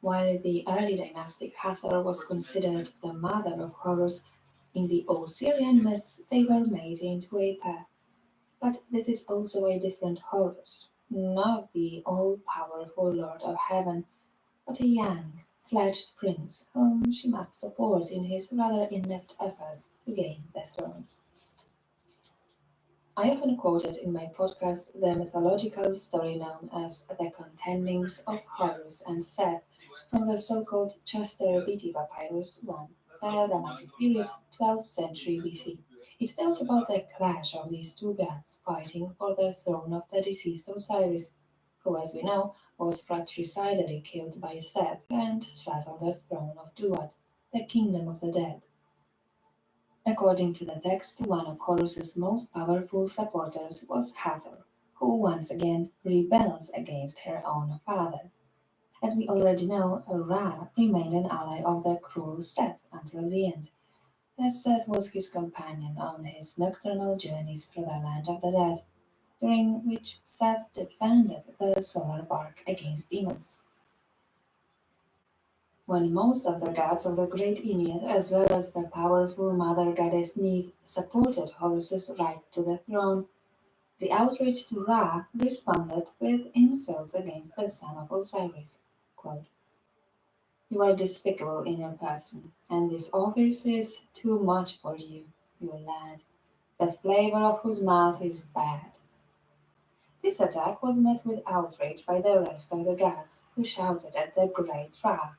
While the early dynastic Hathor was considered the mother of horrors, in the Osirian myths they were made into a pair. But this is also a different Horus, not the all-powerful Lord of Heaven, but a young, fledged prince whom she must support in his rather inept efforts to gain the throne. I often quoted in my podcast the mythological story known as the Contendings of Horus and Set from the so-called Chester Beatty Papyrus 1, the Ramessic period, 12th century BC. It tells about the clash of these two gods fighting for the throne of the deceased Osiris, who, as we know, was fratricidally killed by Seth and sat on the throne of Duat, the kingdom of the dead. According to the text, one of Horus's most powerful supporters was Hathor, who once again rebels against her own father. As we already know, Ra remained an ally of the cruel Seth until the end, as Seth was his companion on his nocturnal journeys through the land of the dead, during which Seth defended the solar bark against demons. When most of the gods of the Great Ennead, as well as the powerful mother goddess Neith, supported Horus's right to the throne, the outrage to Ra responded with insults against the son of Osiris. Quote, you are despicable in your person, and this office is too much for you, you lad, the flavor of whose mouth is bad. This attack was met with outrage by the rest of the gods, who shouted at the great Ra,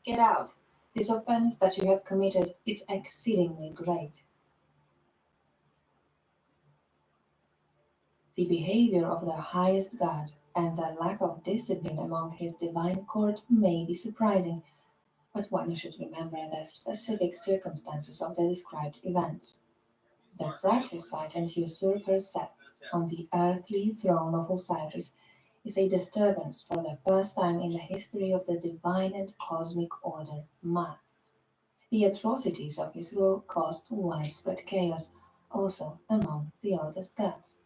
get out! This offense that you have committed is exceedingly great. The behavior of the highest god and the lack of discipline among his divine court may be surprising, but one should remember the specific circumstances of the described events. The fratricide and usurper Seth on the earthly throne of Osiris is a disturbance for the first time in the history of the divine and cosmic order, Ma. The atrocities of his rule caused widespread chaos, also among the oldest gods.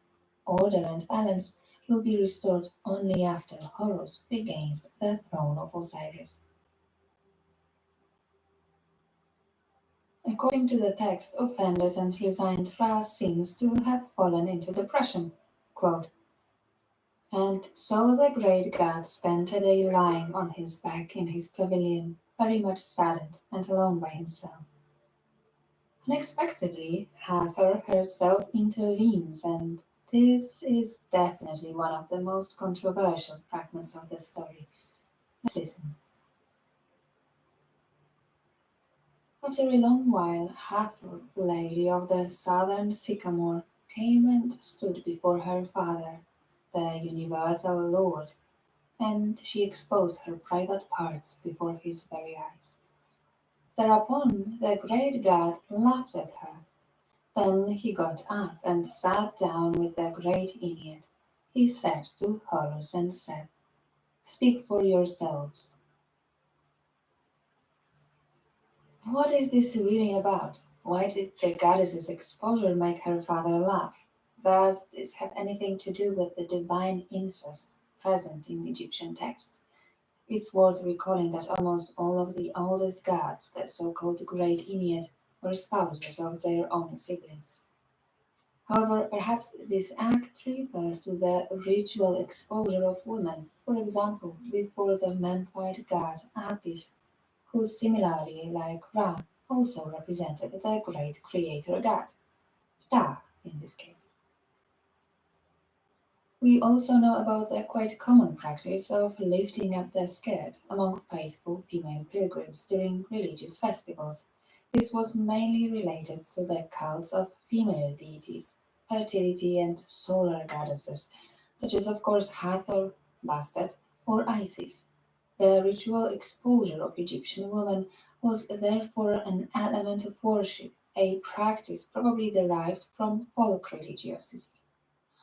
Order and balance will be restored only after Horus regains the throne of Osiris. According to the text, offended and resigned Ra seems to have fallen into depression. Quote, and so the great god spent a day lying on his back in his pavilion, very much saddened and alone by himself. Unexpectedly, Hathor herself intervenes, and this is definitely one of the most controversial fragments of the story. Let's listen. After a long while, Hathor, lady of the southern sycamore, came and stood before her father, the universal lord, and she exposed her private parts before his very eyes. Thereupon the great god laughed at her. Then he got up and sat down with the great Idiot. He said to Horus and said, "Speak for yourselves. What is this really about? Why did the goddess's exposure make her father laugh? Does this have anything to do with the divine incest present in Egyptian texts? It's worth recalling that almost all of the oldest gods, the so-called Great Idiot, were spouses of their own siblings. However, perhaps this act refers to the ritual exposure of women, for example, before the Memphite god Apis, who similarly, like Ra, also represented the great creator god, Ptah in this case. We also know about the quite common practice of lifting up the skirt among faithful female pilgrims during religious festivals. This was mainly related to the cults of female deities, fertility and solar goddesses, such as of course Hathor, Bastet, or Isis. The ritual exposure of Egyptian women was therefore an element of worship, a practice probably derived from folk religiosity.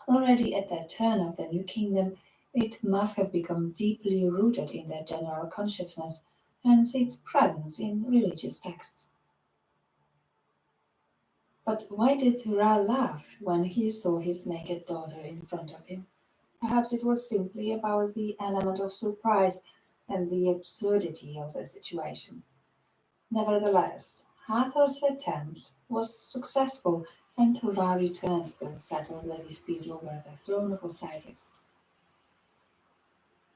Already at the turn of the New Kingdom, it must have become deeply rooted in the general consciousness, hence its presence in religious texts. But why did Ra laugh when he saw his naked daughter in front of him? Perhaps it was simply about the element of surprise and the absurdity of the situation. Nevertheless, Hathor's attempt was successful, and Ra returned to settle the dispute over the throne of Osiris.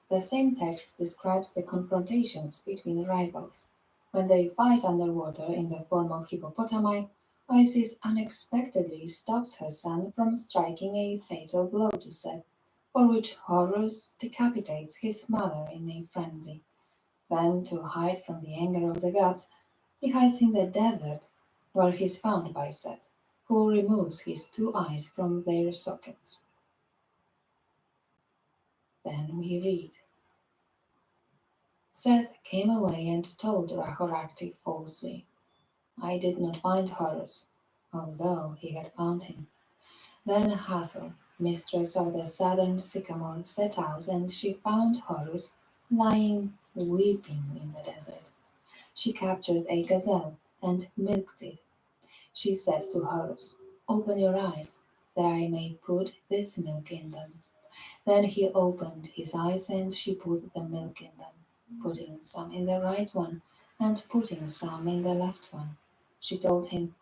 The same text describes the confrontations between rivals. When they fight underwater in the form of hippopotami, Isis unexpectedly stops her son from striking a fatal blow to Set, for which Horus decapitates his mother in a frenzy. Then, to hide from the anger of the gods, he hides in the desert, where he is found by Set, who removes his two eyes from their sockets. Then we read, Seth came away and told Rahorakti falsely, "I did not find Horus," although he had found him. Then Hathor, mistress of the southern sycamore, set out, and she found Horus lying weeping in the desert. She captured a gazelle and milked it. She said to Horus, "Open your eyes, that I may put this milk in them." Then he opened his eyes, and she put the milk in them, putting some in the right one and putting some in the left one. She told him,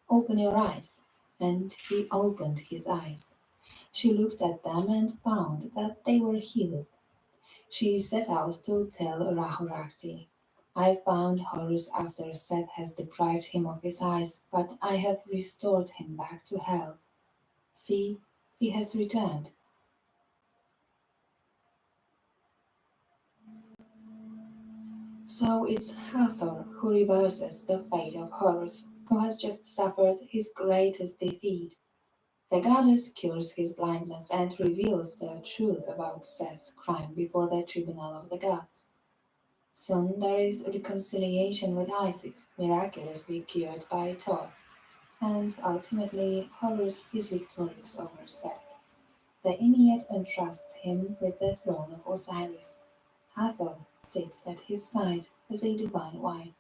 "Open your eyes," and he opened his eyes. She looked at them and found that they were healed. She set out to tell Rahorakti, "I found Horus after Seth has deprived him of his eyes, but I have restored him back to health. See, he has returned." So it's Hathor who reverses the fate of Horus, who has just suffered his greatest defeat. The goddess cures his blindness and reveals the truth about Seth's crime before the tribunal of the gods. Soon there is reconciliation with Isis, miraculously cured by Thoth, and ultimately Horus is victorious over Seth. The Ennead entrusts him with the throne of Osiris. Hathor sits at his side as a divine wife.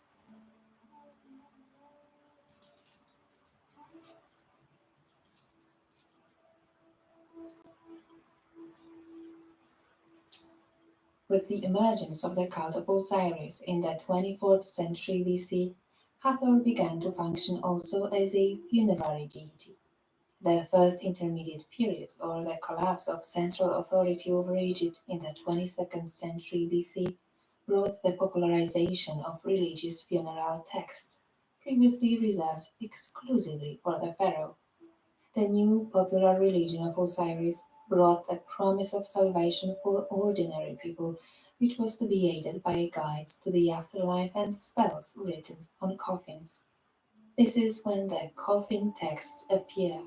With the emergence of the cult of Osiris in the 24th century BC, Hathor began to function also as a funerary deity. The first intermediate period, or the collapse of central authority over Egypt in the 22nd century BC, brought the popularization of religious funeral texts, previously reserved exclusively for the pharaoh. The new popular religion of Osiris brought the promise of salvation for ordinary people, which was to be aided by guides to the afterlife and spells written on coffins. This is when the coffin texts appear,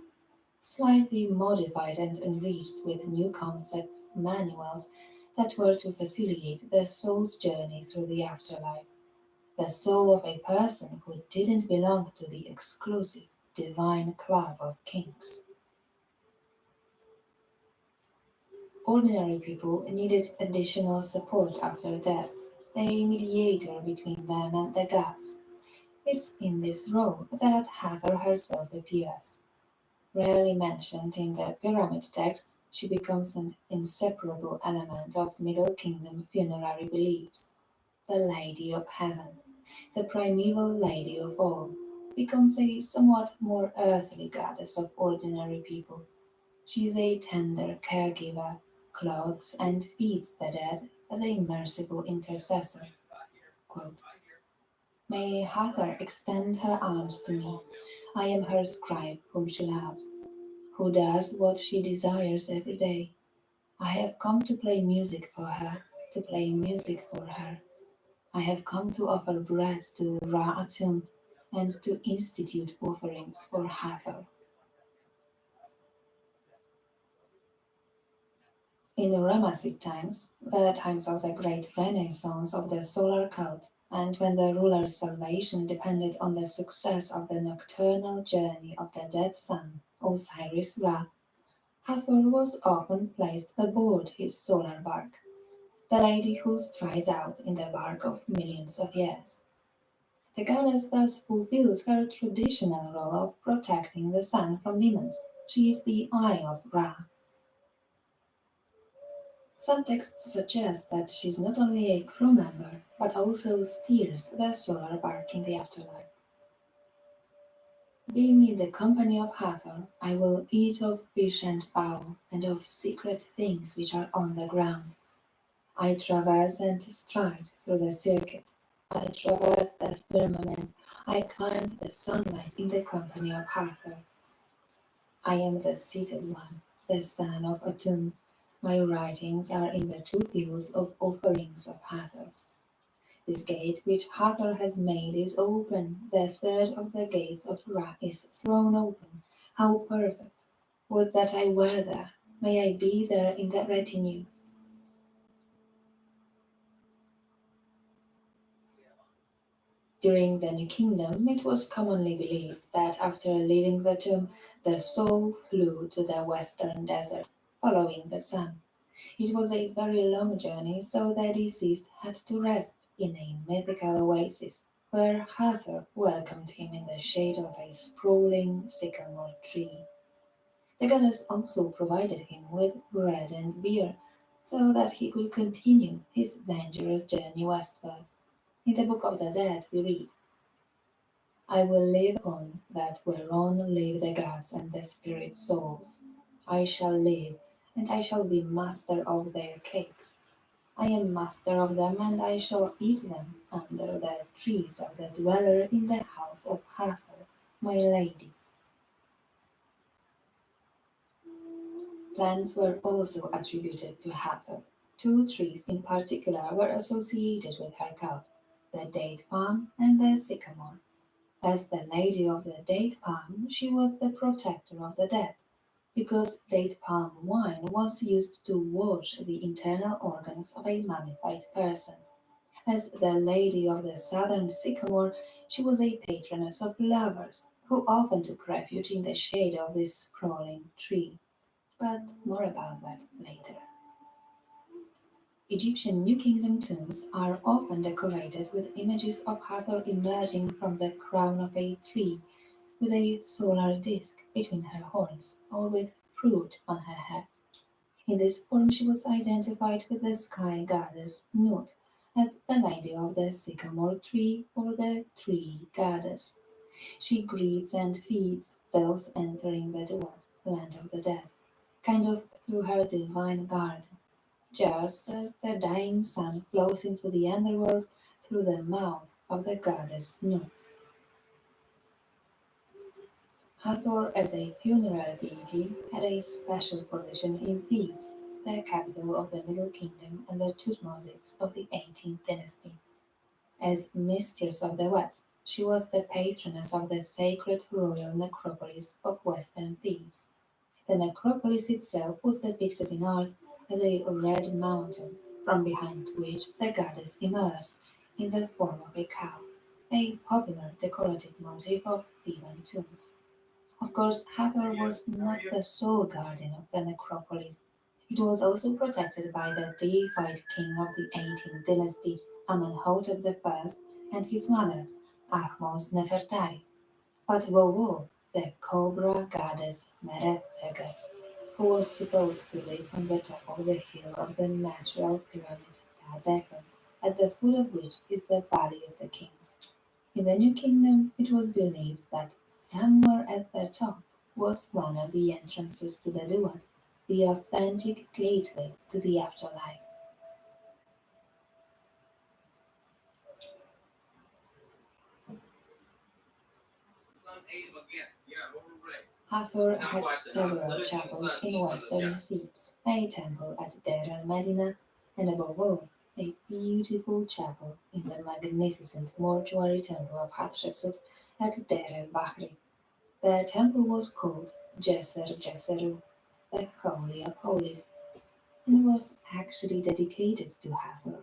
slightly modified and enriched with new concepts, manuals that were to facilitate the soul's journey through the afterlife, the soul of a person who didn't belong to the exclusive divine club of kings. Ordinary people needed additional support after death, a mediator between them and the gods. It's in this role that Hathor herself appears. Rarely mentioned in the pyramid texts, she becomes an inseparable element of Middle Kingdom funerary beliefs. The Lady of Heaven, the primeval lady of all, becomes a somewhat more earthly goddess of ordinary people. She is a tender caregiver, clothes and feeds the dead as a merciful intercessor. Quote, May Hathor extend her arms to me. I am her scribe whom she loves, who does what she desires every day. I have come to play music for her, to play music for her. I have come to offer bread to Ra Atum and to institute offerings for Hathor. In Ramesside times, the times of the great renaissance of the solar cult, and when the ruler's salvation depended on the success of the nocturnal journey of the dead sun, Osiris Ra, Hathor was often placed aboard his solar bark, the lady who strides out in the bark of millions of years. The goddess thus fulfills her traditional role of protecting the sun from demons. She is the eye of Ra. Some texts suggest that she is not only a crew member, but also steers the solar bark in the afterlife. Being in the company of Hathor, I will eat of fish and fowl, and of secret things which are on the ground. I traverse and stride through the circuit. I traverse the firmament. I climb the sunlight in the company of Hathor. I am the seated one, the son of Atum. My writings are in the two fields of offerings of Hathor. This gate which Hathor has made is open. The third of the gates of Ra is thrown open. How perfect! Would that I were there. May I be there in the retinue. During the New Kingdom, it was commonly believed that after leaving the tomb, the soul flew to the western desert, following the sun. It was a very long journey, so the deceased had to rest in a mythical oasis, where Hathor welcomed him in the shade of a sprawling sycamore tree. The goddess also provided him with bread and beer, so that he could continue his dangerous journey westward. In the Book of the Dead we read, I will live on that whereon live the gods and the spirit souls. I shall live, and I shall be master of their cakes. I am master of them, and I shall eat them under the trees of the dweller in the house of Hathor, my lady. Plants were also attributed to Hathor. Two trees in particular were associated with her cult, the date palm and the sycamore. As the lady of the date palm, she was the protector of the dead, because date palm wine was used to wash the internal organs of a mummified person. As the lady of the southern sycamore, she was a patroness of lovers, who often took refuge in the shade of this sprawling tree. But more about that later. Egyptian New Kingdom tombs are often decorated with images of Hathor emerging from the crown of a tree with a solar disk between her horns, or with fruit on her head. In this form she was identified with the sky goddess Nut as the lady of the sycamore tree or the tree goddess. She greets and feeds those entering the Duat, land of the dead, kind of through her divine garden. just as the dying sun flows into the underworld through the mouth of the goddess Nut. Hathor, as a funeral deity, had a special position in Thebes, the capital of the Middle Kingdom and the Tutmosis of the 18th dynasty. As mistress of the West, she was the patroness of the sacred royal necropolis of Western Thebes. The necropolis itself was depicted in art as a red mountain, from behind which the goddess emerged in the form of a cow, a popular decorative motif of Theban tombs. Of course, Hathor was not the sole guardian of the necropolis. It was also protected by the deified king of the 18th dynasty, Amenhotep I, and his mother, Ahmose Nefertari, but above all, the cobra goddess Meretzege, who was supposed to live on the top of the hill of the natural pyramid Tabekan, at the foot of which is the Valley of the Kings. In the New Kingdom, it was believed that somewhere at the top was one of the entrances to the Duat, the authentic gateway to the afterlife. Hathor had several chapels in western Thebes, a temple at Deir el-Medina, and above all, a beautiful chapel in the magnificent mortuary temple of Hatshepsut at Deir el-Bahri. The temple was called Djeser Djeseru, the Holy of Holies, and was actually dedicated to Hathor.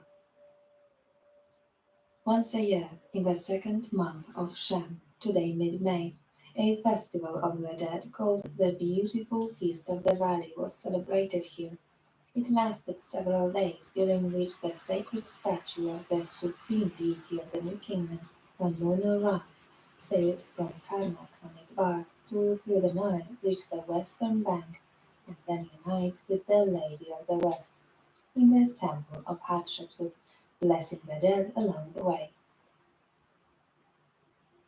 Once a year, in the second month of Shem, today mid-May, a festival of the dead called the Beautiful Feast of the Valley was celebrated here. It lasted several days, during which the sacred statue of the supreme deity of the New Kingdom, Manu Ra, sailed from Karnak on its bark to through the Nile, reach the western bank, and then unite with the Lady of the West in the temple of Hatshepsut, blessing the dead along the way.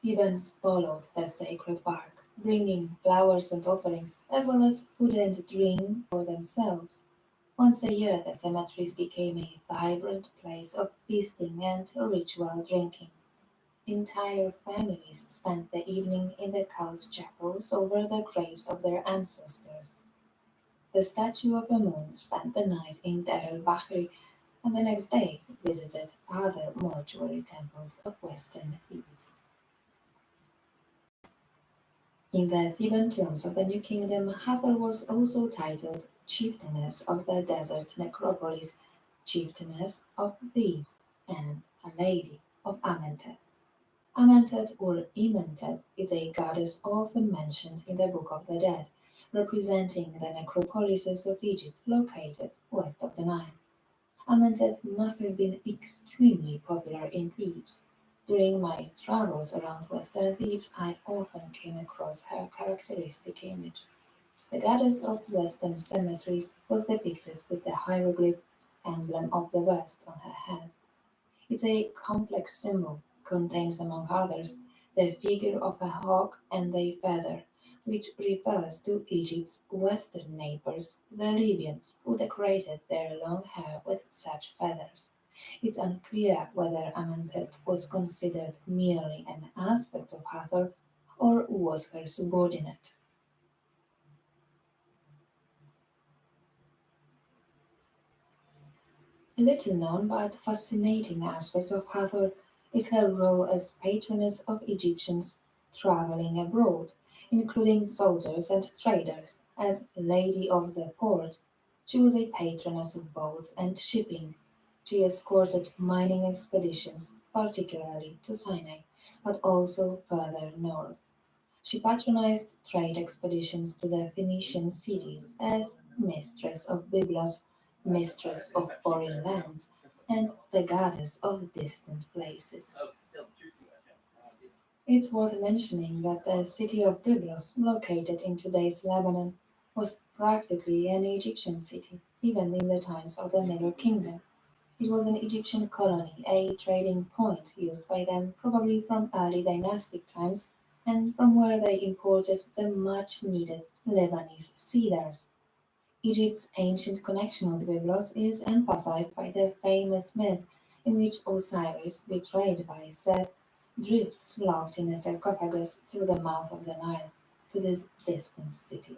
Thebans followed the sacred bark, bringing flowers and offerings, as well as food and drink for themselves. Once a year, the cemeteries became a vibrant place of feasting and ritual drinking. Entire families spent the evening in the cult chapels over the graves of their ancestors. The statue of Amun spent the night in Dar el-Bahri and the next day visited other mortuary temples of western Thebes. In the Theban tombs of the New Kingdom, Hathor was also titled Chieftainess of the Desert Necropolis, Chieftainess of Thebes, and a Lady of Amentet. Amentet or Imentet is a goddess often mentioned in the Book of the Dead, representing the necropolises of Egypt located west of the Nile. Amentet must have been extremely popular in Thebes. During my travels around western Thebes, I often came across her characteristic image. The goddess of western cemeteries was depicted with the hieroglyph emblem of the West on her head. It's a complex symbol, contains among others the figure of a hawk and a feather, which refers to Egypt's western neighbors, the Libyans, who decorated their long hair with such feathers. It's unclear whether Amentet was considered merely an aspect of Hathor or was her subordinate. A little known but fascinating aspect of Hathor is her role as patroness of Egyptians traveling abroad, including soldiers and traders. As Lady of the Port, she was a patroness of boats and shipping. She escorted mining expeditions, particularly to Sinai, but also further north. She patronized trade expeditions to the Phoenician cities as mistress of Byblos, mistress of foreign lands, and the goddess of distant places. It's worth mentioning that the city of Byblos, located in today's Lebanon, was practically an Egyptian city, even in the times of the Middle Kingdom. It was an Egyptian colony, a trading point used by them probably from early dynastic times and from where they imported the much needed Lebanese cedars. Egypt's ancient connection with Byblos is emphasized by the famous myth in which Osiris, betrayed by Seth, drifts locked in a sarcophagus through the mouth of the Nile to this distant city.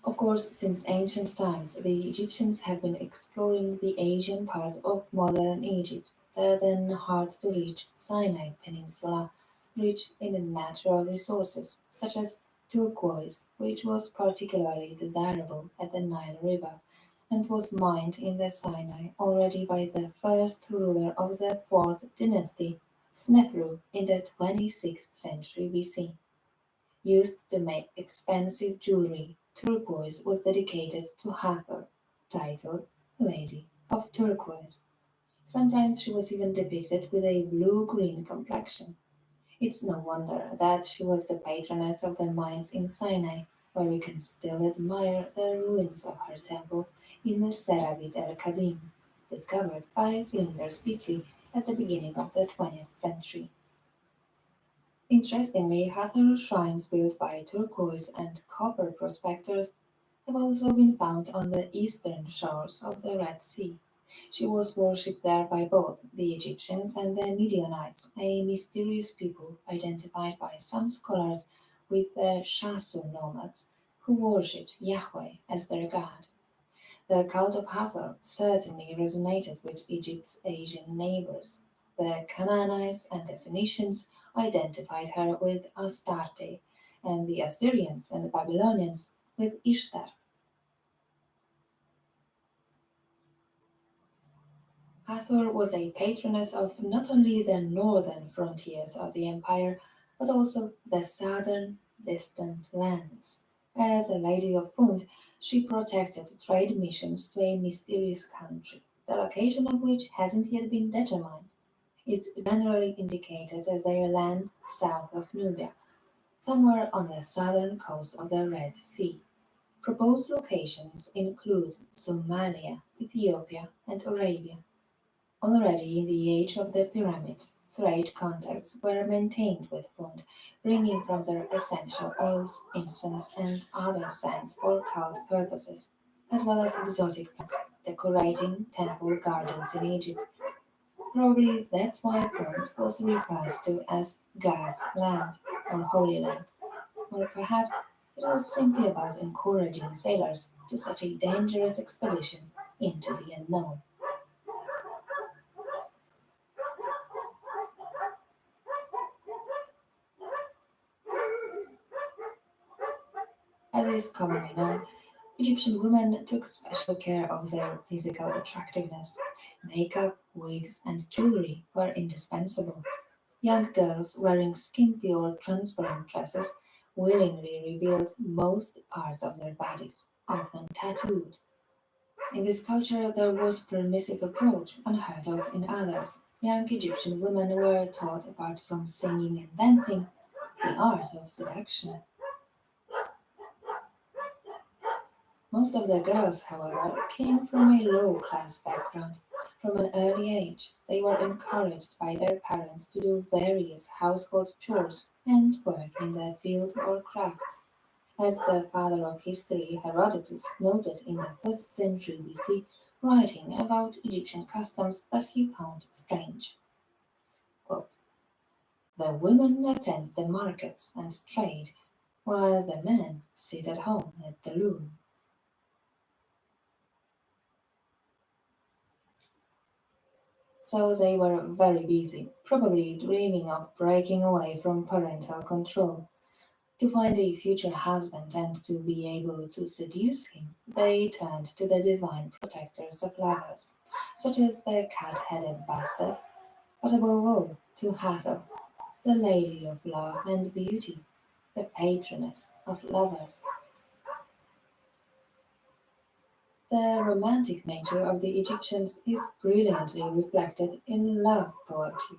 Of course, since ancient times, the Egyptians have been exploring the Asian part of modern Egypt, the then hard-to-reach Sinai Peninsula, rich in natural resources such as turquoise, which was particularly desirable at the Nile River, and was mined in the Sinai already by the first ruler of the fourth dynasty, Snefru, in the 26th century BC. Used to make expensive jewelry, turquoise was dedicated to Hathor, titled Lady of Turquoise. Sometimes she was even depicted with a blue-green complexion. It's no wonder that she was the patroness of the mines in Sinai, where we can still admire the ruins of her temple in the Serabit el-Kadim, discovered by Flinders Petrie at the beginning of the 20th century. Interestingly, Hathor shrines built by turquoise and copper prospectors have also been found on the eastern shores of the Red Sea. She was worshipped there by both the Egyptians and the Midianites, a mysterious people identified by some scholars with the Shasu nomads, who worshipped Yahweh as their god. The cult of Hathor certainly resonated with Egypt's Asian neighbors. The Canaanites and the Phoenicians identified her with Astarte, and the Assyrians and the Babylonians with Ishtar. Hathor was a patroness of not only the northern frontiers of the empire, but also the southern distant lands. As a lady of Punt, she protected trade missions to a mysterious country, the location of which hasn't yet been determined. It's generally indicated as a land south of Nubia, somewhere on the southern coast of the Red Sea. Proposed locations include Somalia, Ethiopia, and Arabia. Already in the age of the pyramids, trade contacts were maintained with Punt, bringing from their essential oils, incense, and other scents for cult purposes, as well as exotic plants, decorating temple gardens in Egypt. Probably that's why Punt was referred to as God's land or Holy Land, or perhaps it was simply about encouraging sailors to such a dangerous expedition into the unknown. As is commonly known, Egyptian women took special care of their physical attractiveness. Makeup, wigs, and jewelry were indispensable. Young girls wearing skimpy or transparent dresses willingly revealed most parts of their bodies, often tattooed. In this culture, there was permissive approach unheard of in others. Young Egyptian women were taught, apart from singing and dancing, the art of seduction. Most of the girls, however, came from a low-class background. From an early age, they were encouraged by their parents to do various household chores and work in the field or crafts. As the father of history Herodotus noted in the 5th century BC, writing about Egyptian customs that he found strange. Quote, the women attend the markets and trade, while the men sit at home at the loom. So they were very busy, probably dreaming of breaking away from parental control. To find a future husband and to be able to seduce him, they turned to the divine protectors of lovers, such as the cat-headed bastard, but above all to Hathor, the lady of love and beauty, the patroness of lovers. The romantic nature of the Egyptians is brilliantly reflected in love poetry.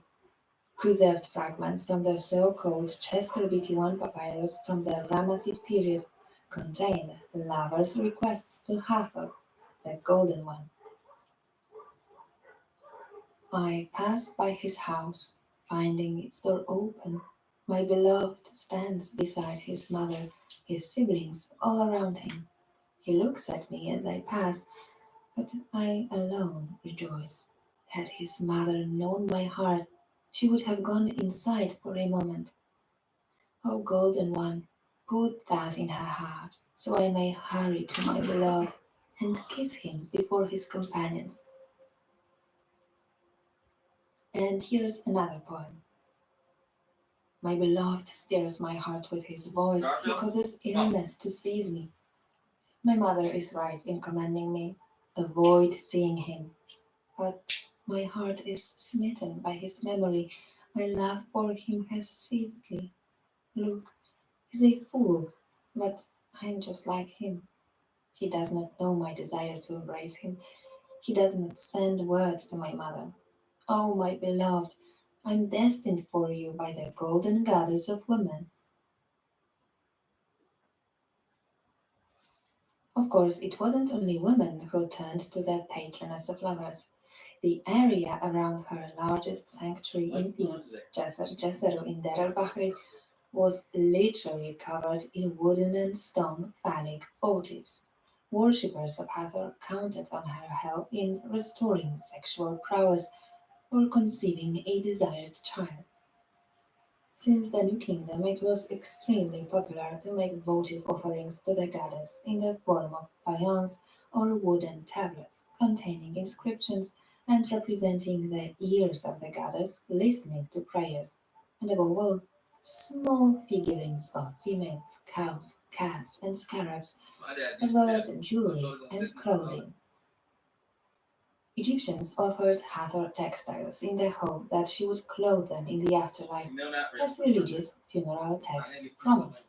Preserved fragments from the so-called Chester BT1 papyrus from the Ramessid period contain lovers' requests to Hathor, the Golden One. I pass by his house, finding its door open. My beloved stands beside his mother, his siblings all around him. He looks at me as I pass, but I alone rejoice. Had his mother known my heart, she would have gone inside for a moment. O Golden One, put that in her heart, so I may hurry to my beloved and kiss him before his companions. And here's another poem. My beloved stirs my heart with his voice. He causes illness to seize me. My mother is right in commanding me, avoid seeing him. But my heart is smitten by his memory. My love for him has seized me. Look, he's a fool, but I'm just like him. He does not know my desire to embrace him. He does not send word to my mother. Oh, my beloved, I'm destined for you by the golden goddess of women. Of course, it wasn't only women who turned to the patroness of lovers. The area around her largest sanctuary in Thebes, Jazar in Deir al-Bahri, was literally covered in wooden and stone phallic votives. Worshippers of Hathor counted on her help in restoring sexual prowess or conceiving a desired child. Since the New Kingdom, it was extremely popular to make votive offerings to the goddess in the form of faience or wooden tablets containing inscriptions and representing the ears of the goddess listening to prayers, and above all, small figurines of females, cows, cats, and scarabs, as well as jewelry and clothing. Egyptians offered Hathor textiles in the hope that she would clothe them in the afterlife, as religious funeral texts promised.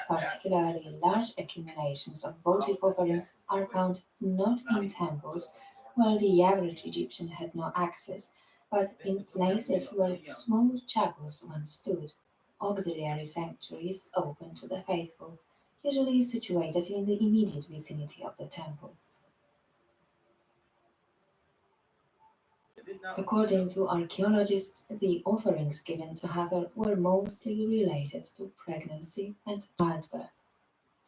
Particularly large accumulations of votive offerings are found not in temples where the average Egyptian had no access, but in places where small chapels once stood, auxiliary sanctuaries open to the faithful, usually situated in the immediate vicinity of the temple. According to archaeologists, the offerings given to Hathor were mostly related to pregnancy and childbirth.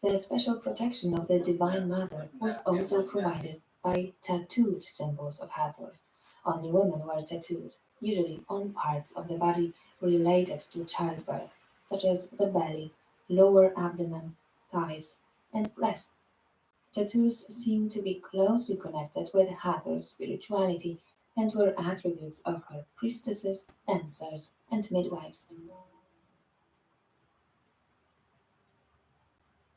The special protection of the Divine Mother was also provided by tattooed symbols of Hathor. Only women were tattooed, usually on parts of the body related to childbirth, such as the belly, lower abdomen, thighs, and breast. Tattoos seem to be closely connected with Hathor's spirituality and were attributes of her priestesses, dancers, and midwives.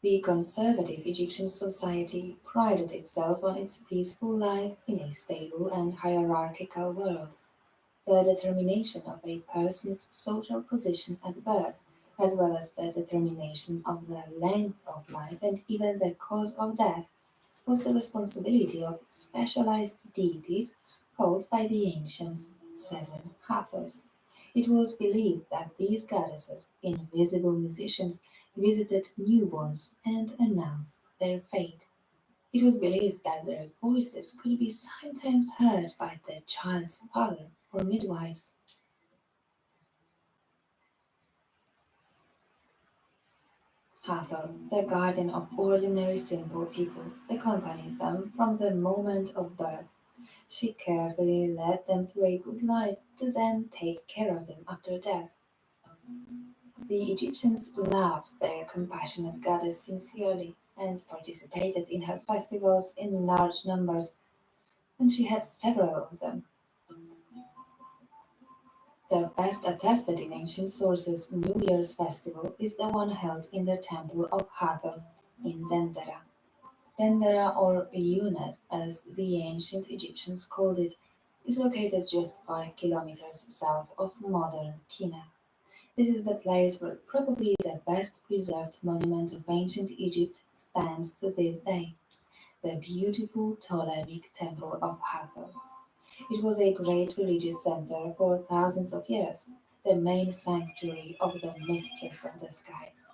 The conservative Egyptian society prided itself on its peaceful life in a stable and hierarchical world. The determination of a person's social position at birth, as well as the determination of the length of life and even the cause of death, was the responsibility of specialized deities called by the ancients seven Hathors. It was believed that these goddesses, invisible musicians, visited newborns and announced their fate. It was believed that their voices could be sometimes heard by the child's father or midwives. Hathor, the guardian of ordinary simple people, accompanied them from the moment of birth. She carefully led them through a good life to then take care of them after death. The Egyptians loved their compassionate goddess sincerely and participated in her festivals in large numbers, and she had several of them. The best attested in ancient sources New Year's festival is the one held in the temple of Hathor in Dendera. Dendera, or Unit as the ancient Egyptians called it, is located just 5 kilometers south of modern Kina. This is the place where probably the best preserved monument of ancient Egypt stands to this day, the beautiful Ptolemaic Temple of Hathor. It was a great religious center for thousands of years, the main sanctuary of the Mistress of the Skies.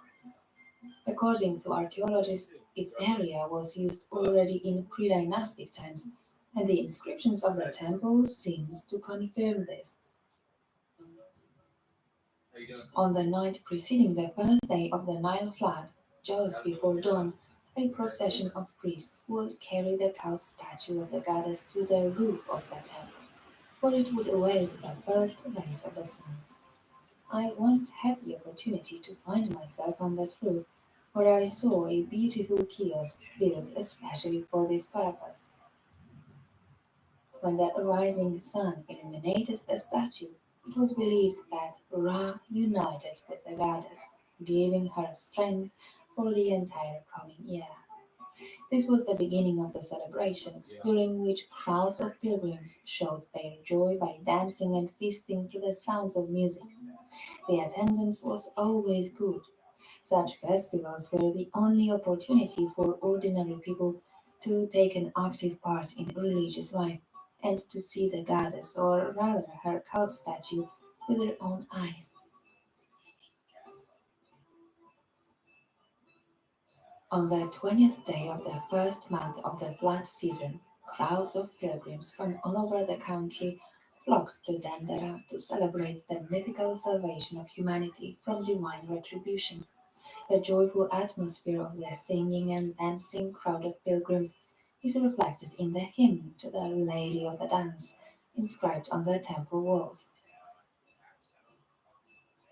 According to archaeologists, its area was used already in pre-dynastic times, and the inscriptions of the temple seems to confirm this. On the night preceding the first day of the Nile flood, just before dawn, a procession of priests would carry the cult statue of the goddess to the roof of the temple, where it would await the first rays of the sun. I once had the opportunity to find myself on that roof, where I saw a beautiful kiosk built especially for this purpose. When the rising sun illuminated the statue, it was believed that Ra united with the goddess, giving her strength for the entire coming year. This was the beginning of the celebrations, during which crowds of pilgrims showed their joy by dancing and feasting to the sounds of music. The attendance was always good. Such festivals were the only opportunity for ordinary people to take an active part in religious life and to see the goddess, or rather her cult statue, with their own eyes. On the 20th day of the first month of the flood season, crowds of pilgrims from all over the country flocked to Dendera to celebrate the mythical salvation of humanity from divine retribution. The joyful atmosphere of the singing and dancing crowd of pilgrims is reflected in the hymn to the Lady of the Dance, inscribed on the temple walls.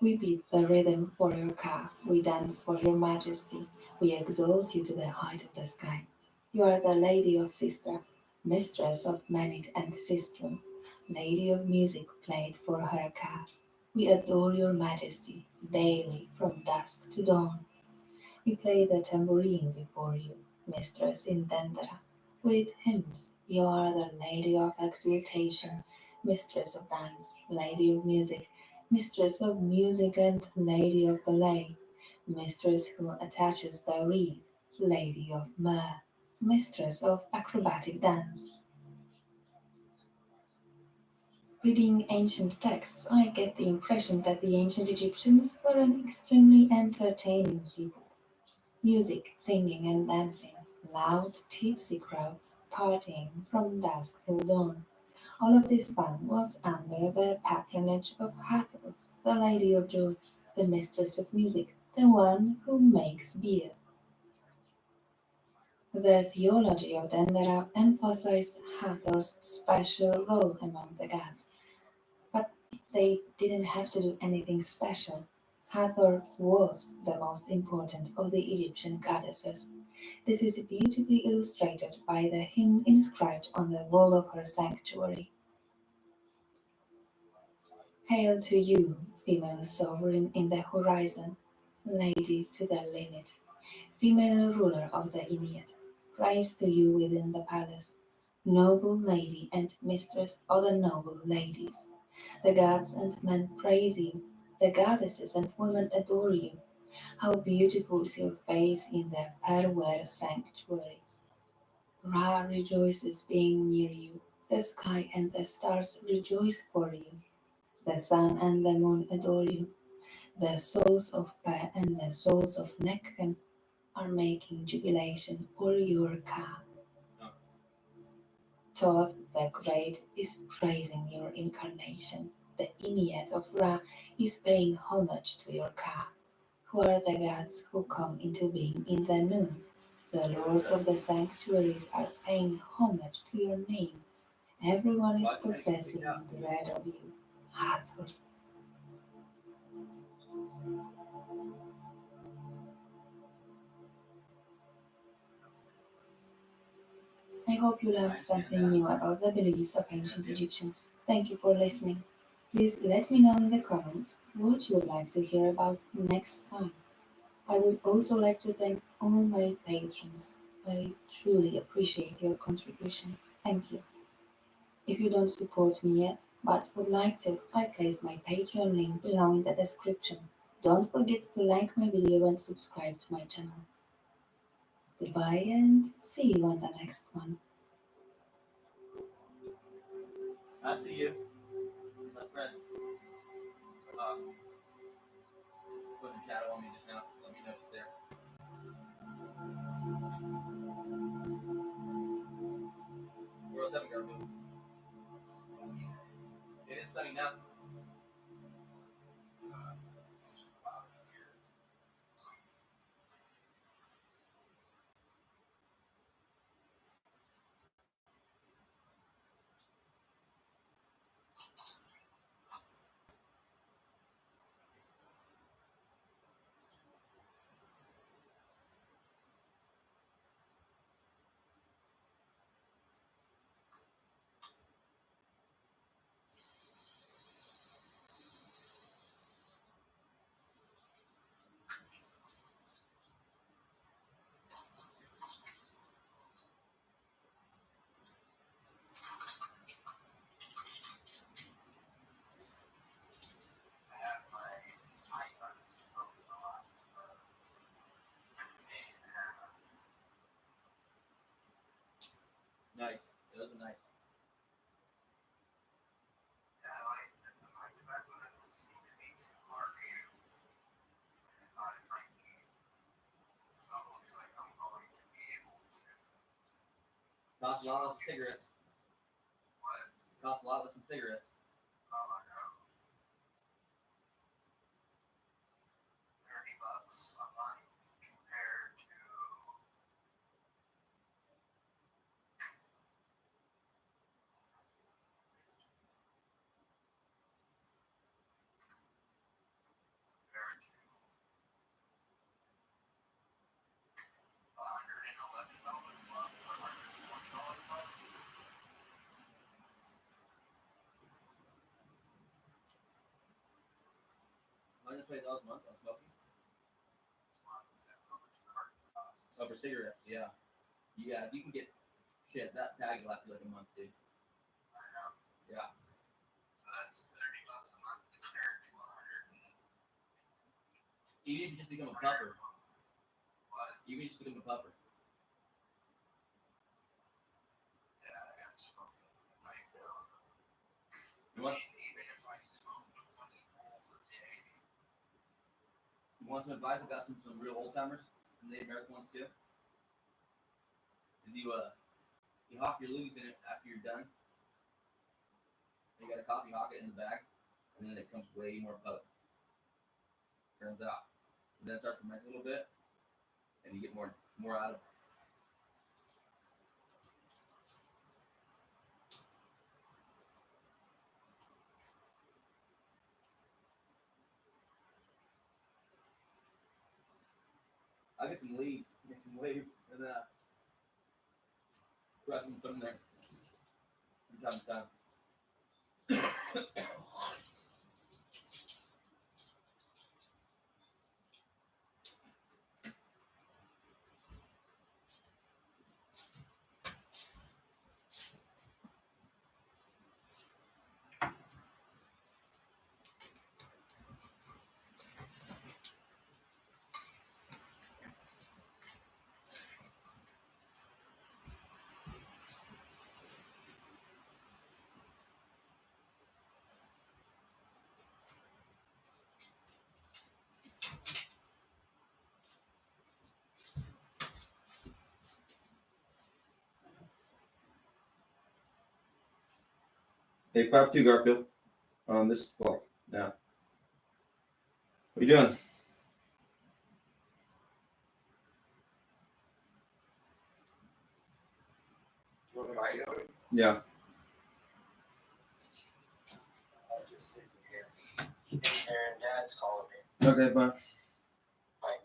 We beat the rhythm for your car, we dance for your majesty, we exalt you to the height of the sky. You are the Lady of Sistra, mistress of Manik and Sistrum, Lady of music played for her car. We adore your majesty daily from dusk to dawn. We play the tambourine before you, mistress in Dendera, with hymns. You are the lady of exultation, mistress of dance, lady of music and lady of ballet, mistress who attaches the wreath, lady of myrrh, mistress of acrobatic dance. Reading ancient texts, I get the impression that the ancient Egyptians were an extremely entertaining people. Music, singing, and dancing, loud, tipsy crowds partying from dusk till dawn. All of this fun was under the patronage of Hathor, the Lady of Joy, the mistress of music, the one who makes beer. The theology of Dendera emphasized Hathor's special role among the gods, but they didn't have to do anything special. Hathor was the most important of the Egyptian goddesses. This is beautifully illustrated by the hymn inscribed on the wall of her sanctuary. Hail to you, female sovereign in the horizon, lady to the limit, female ruler of the Ennead. Rise to you within the palace, noble lady and mistress of the noble ladies. The gods and men praise you, the goddesses and women adore you. How beautiful is your face in the Perwer sanctuary. Ra rejoices being near you. The sky and the stars rejoice for you. The sun and the moon adore you. The souls of Pa and the souls of Nekhen are making jubilation for your Ka. Thoth the Great is praising your incarnation. The Ennead of Ra is paying homage to your Ka, who are the gods who come into being in the noon. The lords of the sanctuaries are paying homage to your name. Everyone is possessing dread of you. Hathor. I hope you learned something new about the beliefs of ancient Egyptians. Thank you for listening. Please let me know in the comments what you would like to hear about next time. I would also like to thank all my patrons. I truly appreciate your contribution. Thank you. If you don't support me yet, but would like to, I placed my Patreon link below in the description. Don't forget to like my video and subscribe to my channel. Goodbye and see you on the next one. I see you, my friend. Put a shadow on me just now. Let me know if it's there. Where else haven't got to move? It is sunny now. Nice. Those are nice. Yeah, my tobacco doesn't seem to be too harsh. I thought it might be. So it looks like I'm going to be able to. Costs a lot less than cigarettes. What? Costs a lot less than cigarettes. Oh, I know. $30 a month compared to. Compared to $111 a month or $120 a month. $120 a month on smoking. That's how much a carton costs. Oh, for cigarettes, yeah. Yeah, you can get shit. That bag will last you like a month, dude. I know. Yeah. So that's $30 a month compared to 100. Even if you just become a puffer. What? Even if you just become a puffer. Yeah, I am smoking. I know. You want, Even if I smoke 20 bowls a day. you want some advice? I got some real old timers, some Native American ones too. Is you hawk your loogies in it after you're done. You got a coffee hawk it in the bag, and then it comes way more potent. Turns out. And then it starts to ferment a little bit, and you get more out of it. I'll get some leaves, and throw some in there from time to time. Hey, 5-2 Garfield on this block now. What are you doing? What am I doing? Yeah. I'll just sit here. Hey, Aaron, Dad's calling me. Okay, bye. Bye.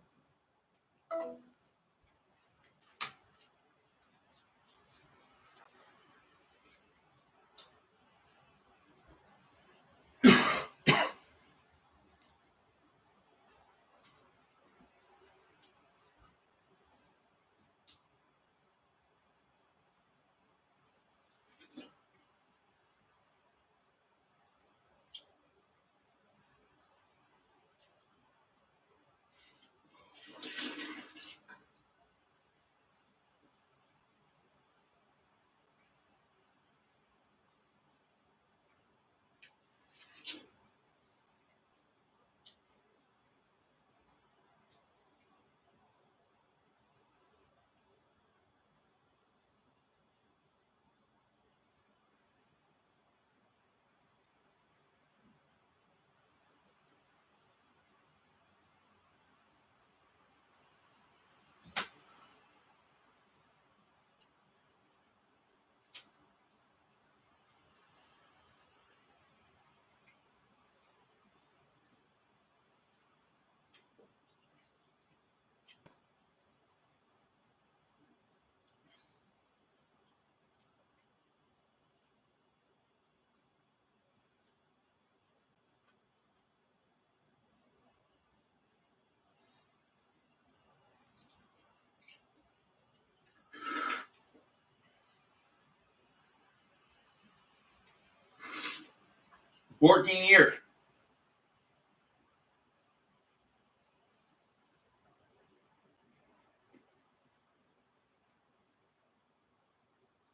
14 years.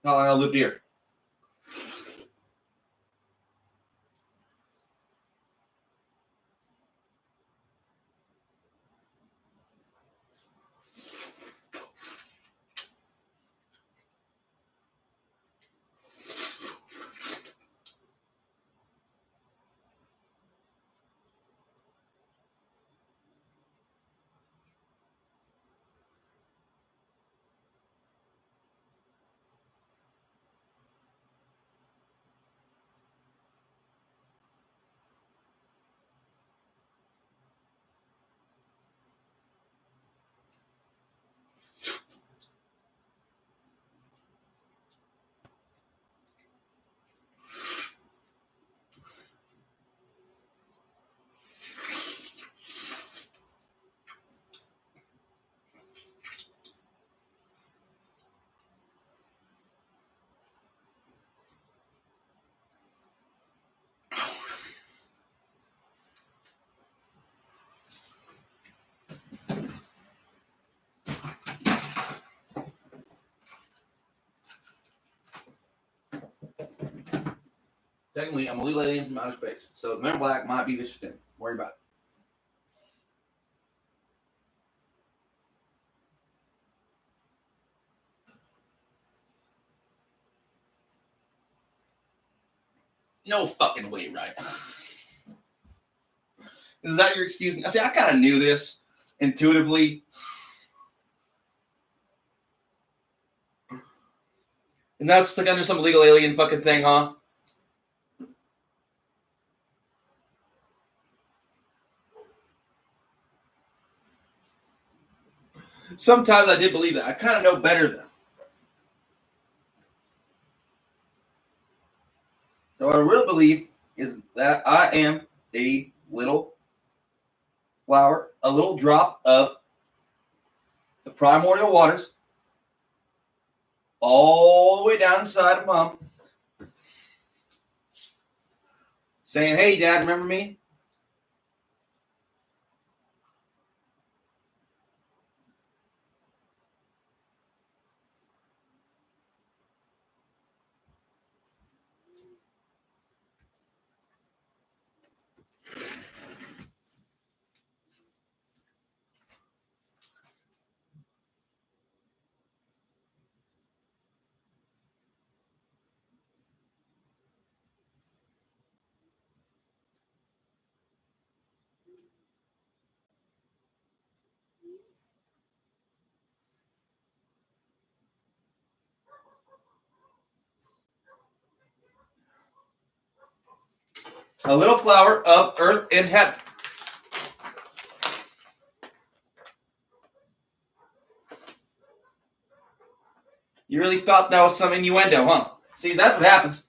How long I lived here? Technically, I'm a little alien from outer space, so the Men in Black might be vicious. Don't worry about it. No fucking way, right? Is that your excuse? See, I kind of knew this intuitively. And that's like under some legal alien fucking thing, huh? Sometimes I did believe that. I kind of know better though. So what I really believe is that I am a little flower, a little drop of the primordial waters, all the way down inside of Mom, saying, "Hey, Dad, remember me?" A little flower of earth and heaven. You really thought that was some innuendo, huh? See, that's what happens.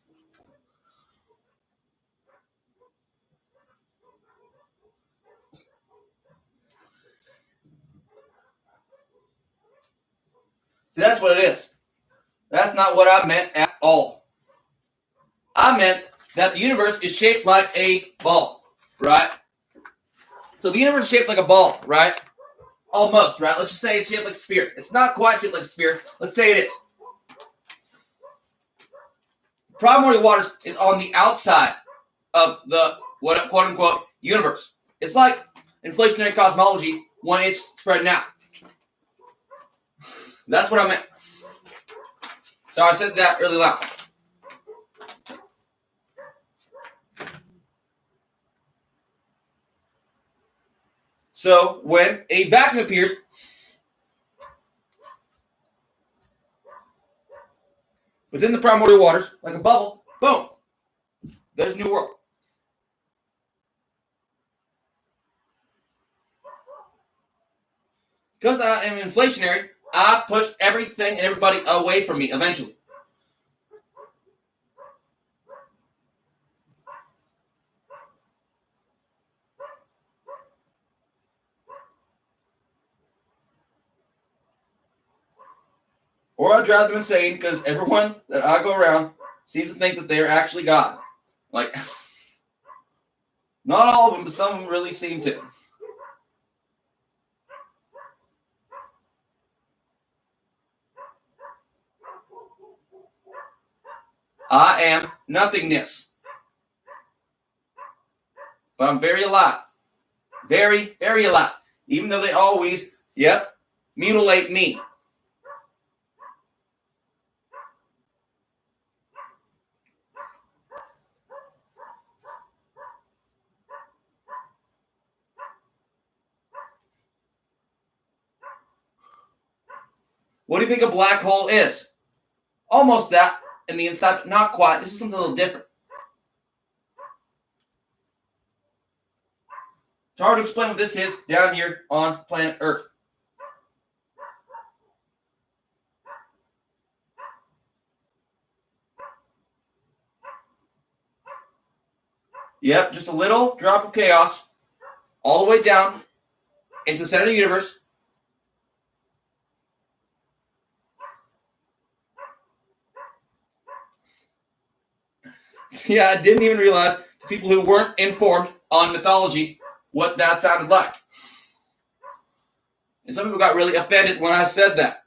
See, that's what it is. That's not what I meant at all. I meant that the universe is shaped like a ball, right? So the universe is shaped like a ball, right? Almost, right? Let's just say it's shaped like a sphere. It's not quite shaped like a sphere. Let's say it is. Primordial waters is on the outside of the quote unquote universe. It's like inflationary cosmology when it's spreading out. That's what I meant. So I said that really loud. So when a vacuum appears, within the primordial waters, like a bubble, boom, there's a new world. Because I am inflationary, I push everything and everybody away from me eventually. Or I drive them insane because everyone that I go around seems to think that they're actually God. Like, not all of them, but some of them really seem to. I am nothingness. But I'm very alive. Very, very alive. Even though they always, mutilate me. What do you think a black hole is? Almost that in the inside, but not quite. This is something a little different. It's hard to explain what this is down here on planet Earth. Yep, just a little drop of chaos all the way down into the center of the universe. Yeah, I didn't even realize the people who weren't informed on mythology what that sounded like. And some people got really offended when I said that.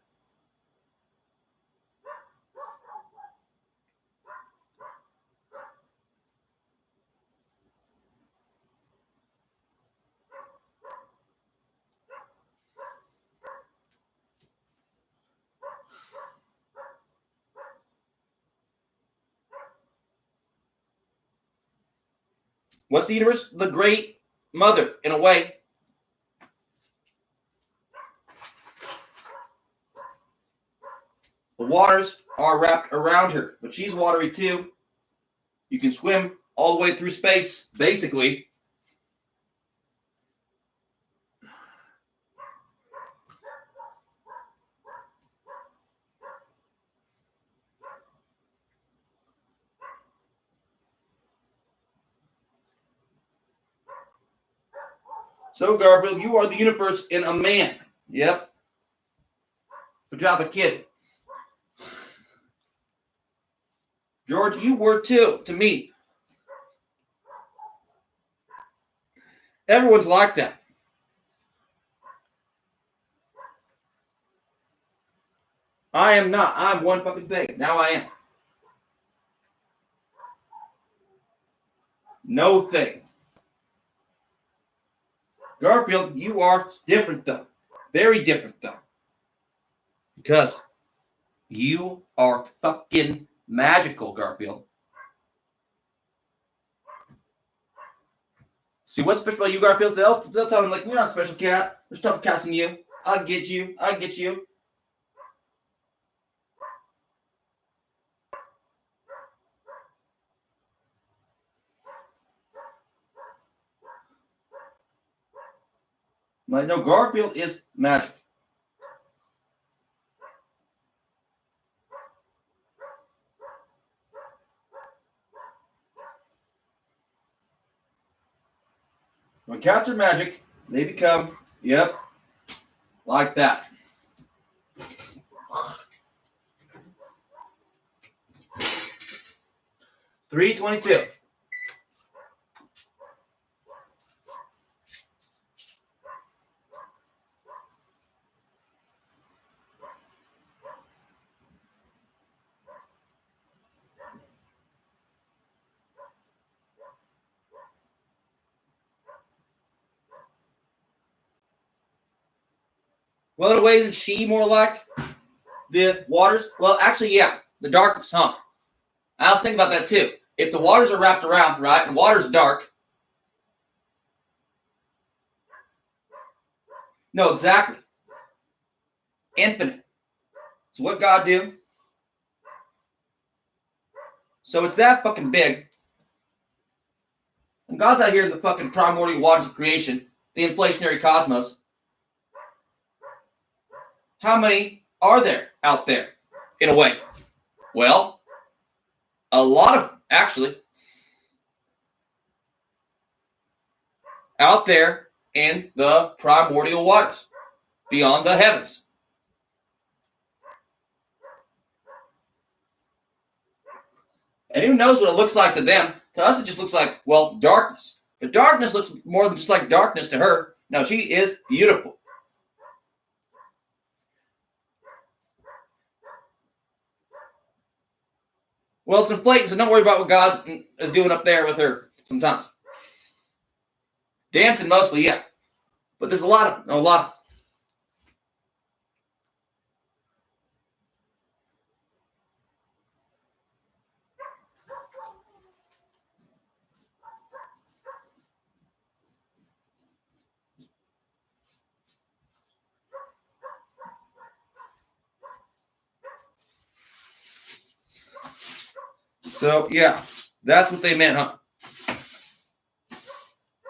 What's the universe? The great mother, in a way. The waters are wrapped around her, but she's watery too. You can swim all the way through space, basically. So, Garfield, you are the universe in a man. Yep. Good job, a kid. George, you were too, to me. Everyone's like that. I am not. I'm one fucking thing. Now I am. No thing. Garfield, you are different though. Very different though. Because you are fucking magical, Garfield. See, what's special about you, Garfield? They'll tell him, like, you're not a special cat. There's tougher cats than you. I'll get you. I'll get you. Like, no, Garfield is magic. When cats are magic, they become, like that. $3.22. Well, in a way, isn't she more like the waters? Well, actually, yeah, the darkness, huh? I was thinking about that too. If the waters are wrapped around, right, and water's dark. No, exactly. Infinite. So what God do? So it's that fucking big. And God's out here in the fucking primordial waters of creation, the inflationary cosmos. How many are there out there, in a way? Well, a lot of, actually. Out there in the primordial waters, beyond the heavens. And who knows what it looks like to them? To us, it just looks like, well, darkness. But darkness looks more than just like darkness to her. No, she is beautiful. Well, it's inflating, so don't worry about what God is doing up there with her sometimes. Dancing mostly, yeah. But there's a lot of. So, yeah, that's what they meant, huh?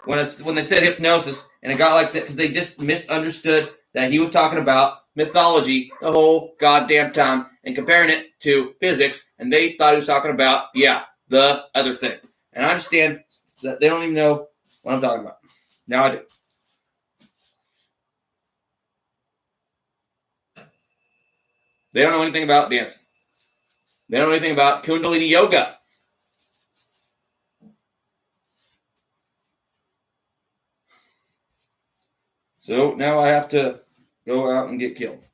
When they said hypnosis, and it got like that because they just misunderstood that he was talking about mythology the whole goddamn time and comparing it to physics, and they thought he was talking about, the other thing. And I understand that they don't even know what I'm talking about. Now I do. They don't know anything about dancing. They don't know anything about Kundalini yoga. So now I have to go out and get killed.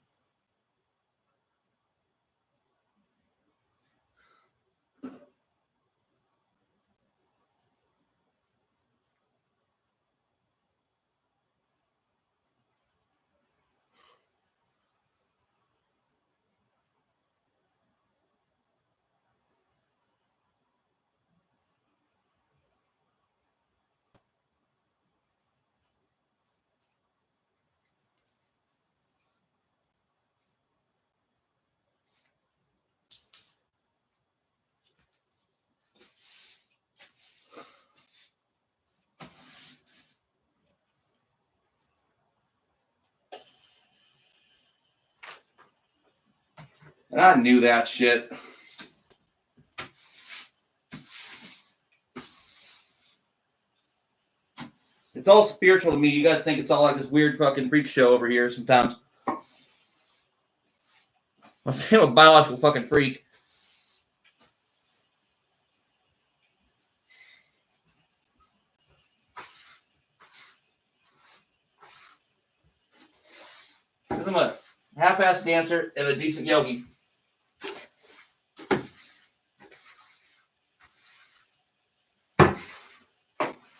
And I knew that shit. It's all spiritual to me. You guys think it's all like this weird fucking freak show over here sometimes. I'll say I'm a biological fucking freak. Because I'm a half-assed dancer and a decent yogi.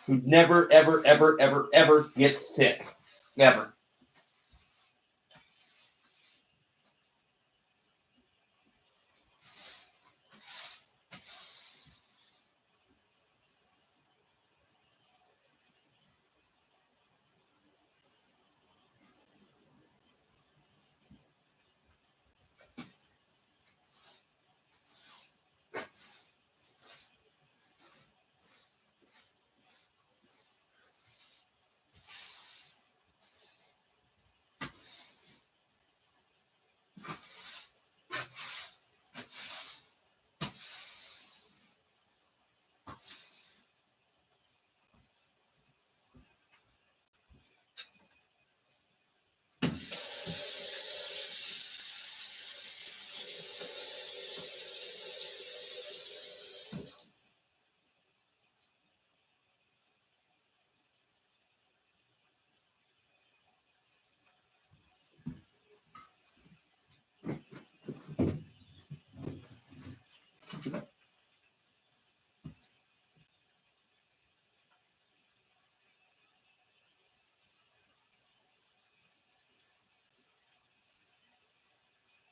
Who never, ever, ever, ever, ever gets sick. Never.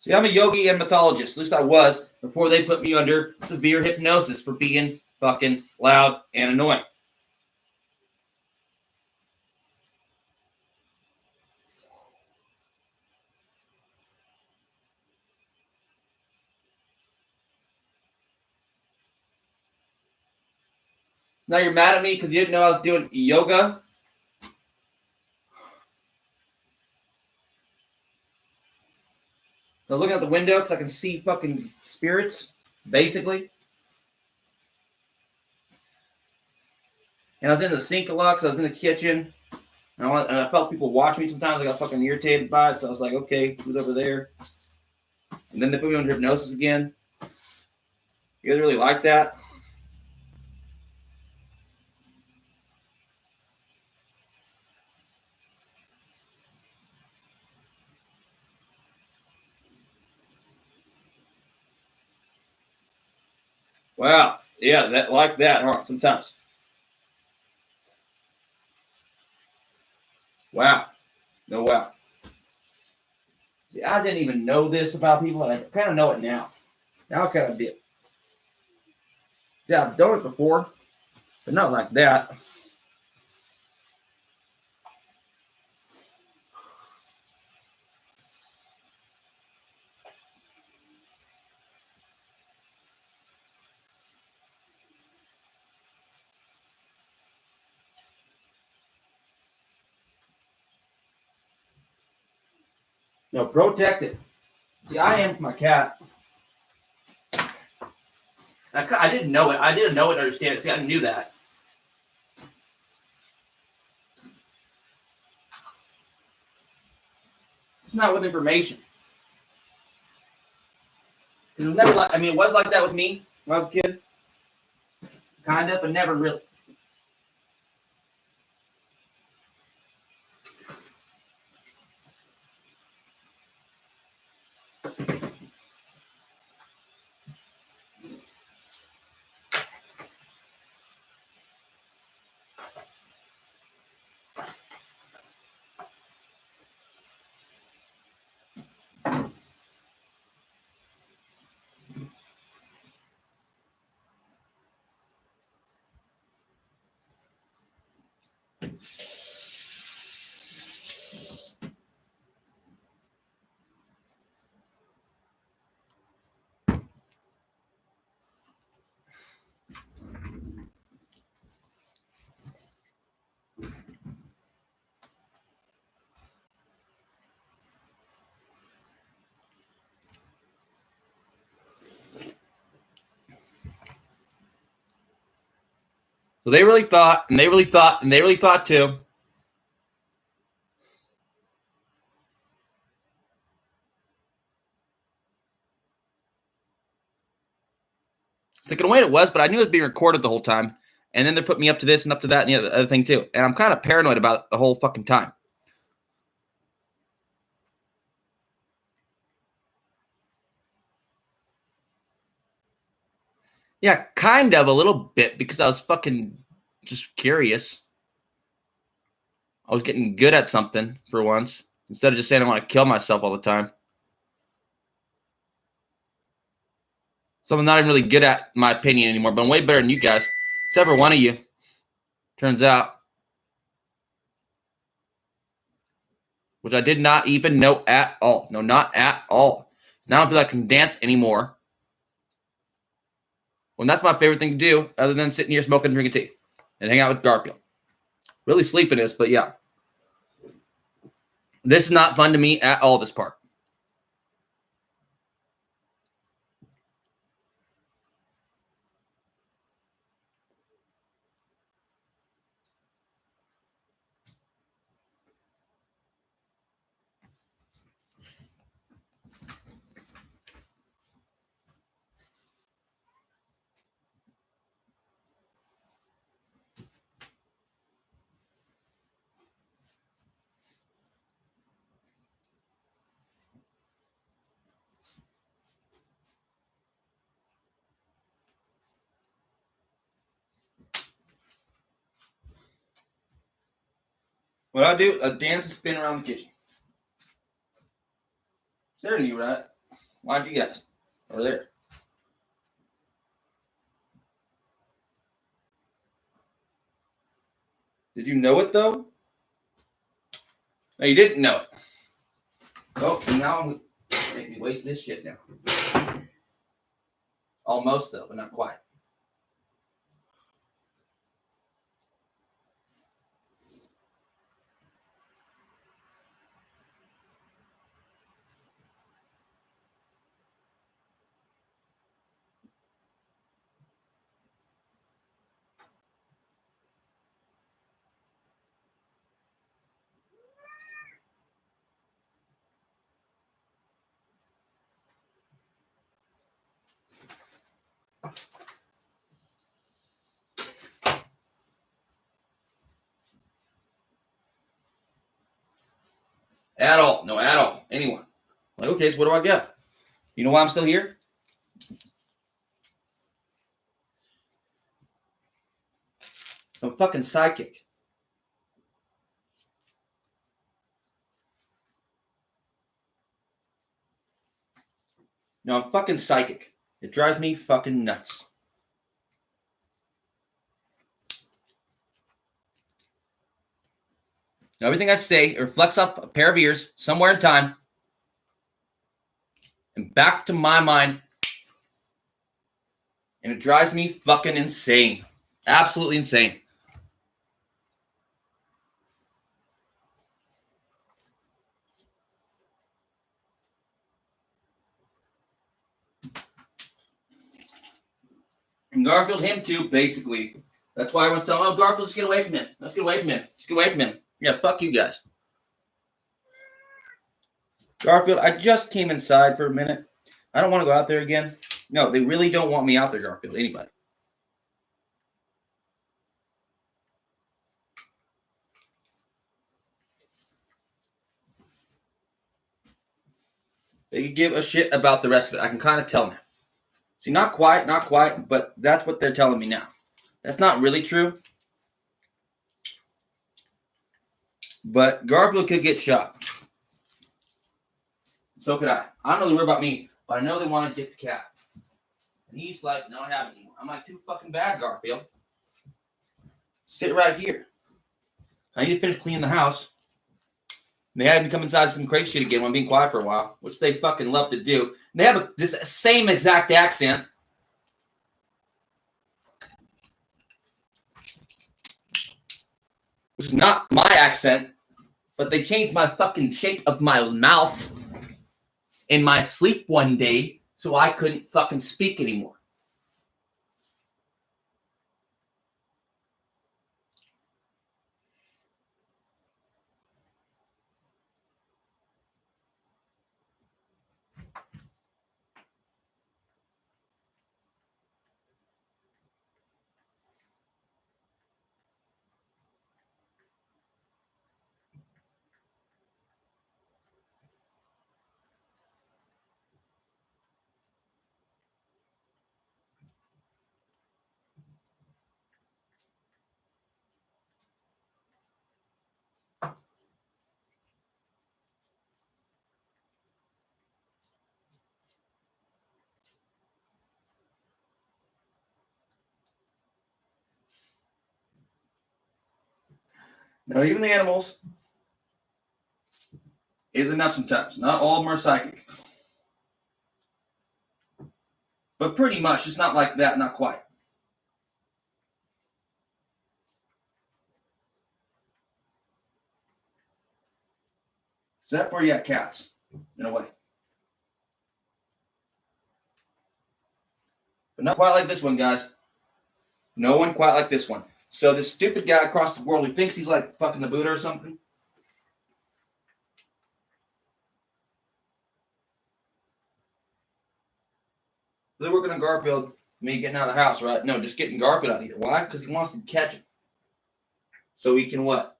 See, I'm a yogi and mythologist. At least I was before they put me under severe hypnosis for being fucking loud and annoying. Now you're mad at me because you didn't know I was doing yoga? I was looking out the window because I can see fucking spirits, basically. And I was in the sink a lot because I was in the kitchen. And I felt people watch me sometimes. I got fucking irritated by it. So I was like, okay, who's over there? And then they put me under hypnosis again. You guys really like that? Wow. Yeah, that like that, huh? Sometimes. Wow. No, wow. See, I didn't even know this about people, and I kind of know it now. Now I kind of did. See, I've done it before, but not like that. No, protect it. See, I am my cat. I didn't know it. I didn't know it and understand it. See, I knew that. It's not with information. It was never like, I mean, it was like that with me when I was a kid. Kind of, but never really. So they really thought, and they really thought, and they really thought too. Sticking away it was, but I knew it was being recorded the whole time. And then they put me up to this and up to that and the other thing too. And I'm kind of paranoid about it the whole fucking time. Yeah, kind of a little bit because I was fucking just curious. I was getting good at something for once instead of just saying I want to kill myself all the time. Something I'm not even really good at, in my opinion, anymore, but I'm way better than you guys. Except for one of you, turns out. Which I did not even know at all. No, not at all. Now I don't feel like I can dance anymore. Well, that's my favorite thing to do other than sitting here smoking and drinking tea and hang out with Garfield. Really sleeping is, but yeah. This is not fun to me at all, this part. What I do, I dance and spin around the kitchen. Staring at you, right? Why'd you guys? Over there. Did you know it, though? No, you didn't know it. Oh, now I'm make me waste this shit now. Almost, though, but not quite. At all. No, at all. Anyone. Like, okay, so what do I get? You know why I'm still here? I'm fucking psychic. No, I'm fucking psychic. It drives me fucking nuts. Everything I say reflects off a pair of ears somewhere in time and back to my mind. And it drives me fucking insane. Absolutely insane. And Garfield, him too, basically. That's why everyone's telling, oh, Garfield, let's get away from him. Let's get away from him. Let's get away from him. Yeah, fuck you guys. Garfield, I just came inside for a minute. I don't want to go out there again. No, they really don't want me out there, Garfield. Anybody. They could give a shit about the rest of it. I can kind of tell now. See, not quite, but that's what they're telling me now. That's not really true. But Garfield could get shot. So could I. I don't know they worry about me, but I know they want to get the cat. And he's like, no, I haven't anymore. I'm like, too fucking bad, Garfield. Sit right here. I need to finish cleaning the house. And they had me come inside some crazy shit again when I'm being quiet for a while, which they fucking love to do. And they have this same exact accent. Which is not my accent, but they changed my fucking shape of my mouth in my sleep one day so I couldn't fucking speak anymore. Now, even the animals is enough sometimes. Not all of them are psychic. But pretty much, it's not like that, not quite. Except for, yeah, cats, in a way. But not quite like this one, guys. No one quite like this one. So this stupid guy across the world, he thinks he's like fucking the Buddha or something. They're working on Garfield, me getting out of the house, right? No, just getting Garfield out of here. Why? Because he wants to catch him. So he can what?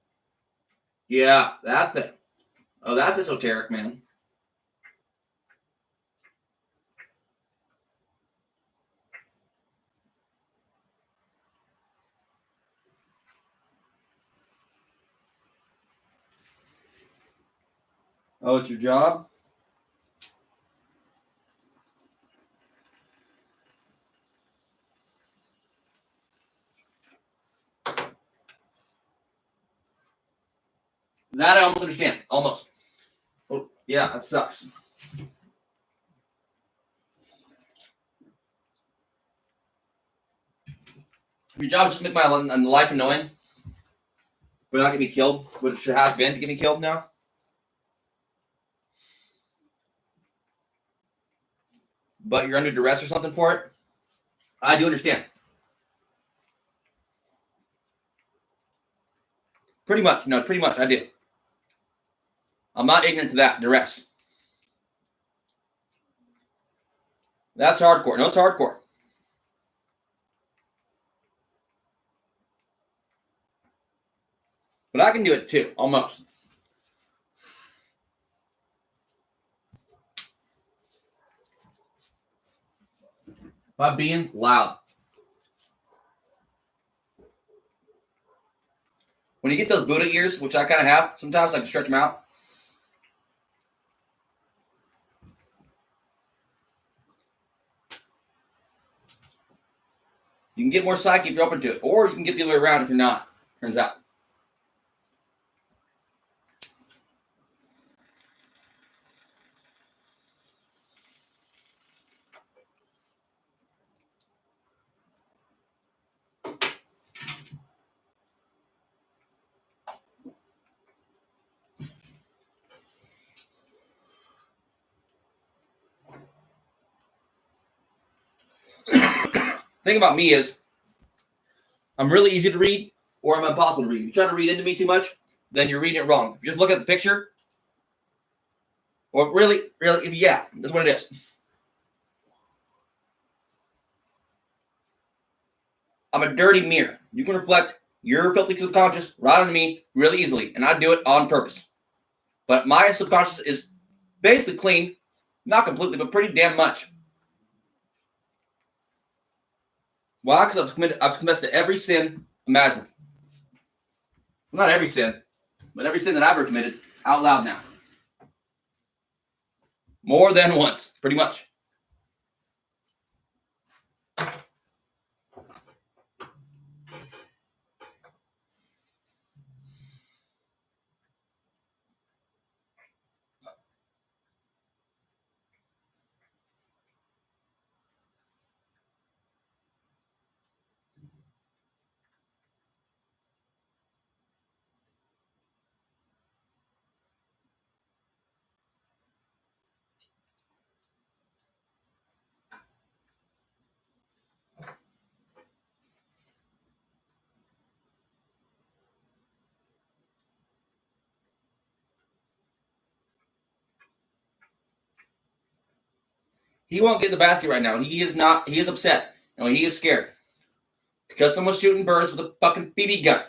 Yeah, that thing. Oh, that's esoteric, man. Oh, it's your job? That I almost understand. Almost. Oh, yeah, that sucks. Your job is to make my life annoying, but not get me killed, which it has been to get me killed now. But you're under duress or something for it? I do understand. Pretty much. No, pretty much, I do. I'm not ignorant to that, duress. That's hardcore. No, it's hardcore. But I can do it too, almost. By being loud. When you get those Buddha ears, which I kind of have, sometimes I can stretch them out. You can get more psyche if you're open to it, or you can get the other way around if you're not, turns out. Thing about me is, I'm really easy to read, or I'm impossible to read. If you try to read into me too much, then you're reading it wrong. If you just look at the picture, or really, yeah, that's what it is. I'm a dirty mirror. You can reflect your filthy subconscious right onto me really easily, and I do it on purpose. But my subconscious is basically clean, not completely, but pretty damn much. Why? Because I've confessed to every sin imaginable. Well, not every sin, but every sin that I've ever committed out loud now. More than once, pretty much. He won't get in the basket right now. He is not. He is upset. And he is scared. Because someone's shooting birds with a fucking BB gun.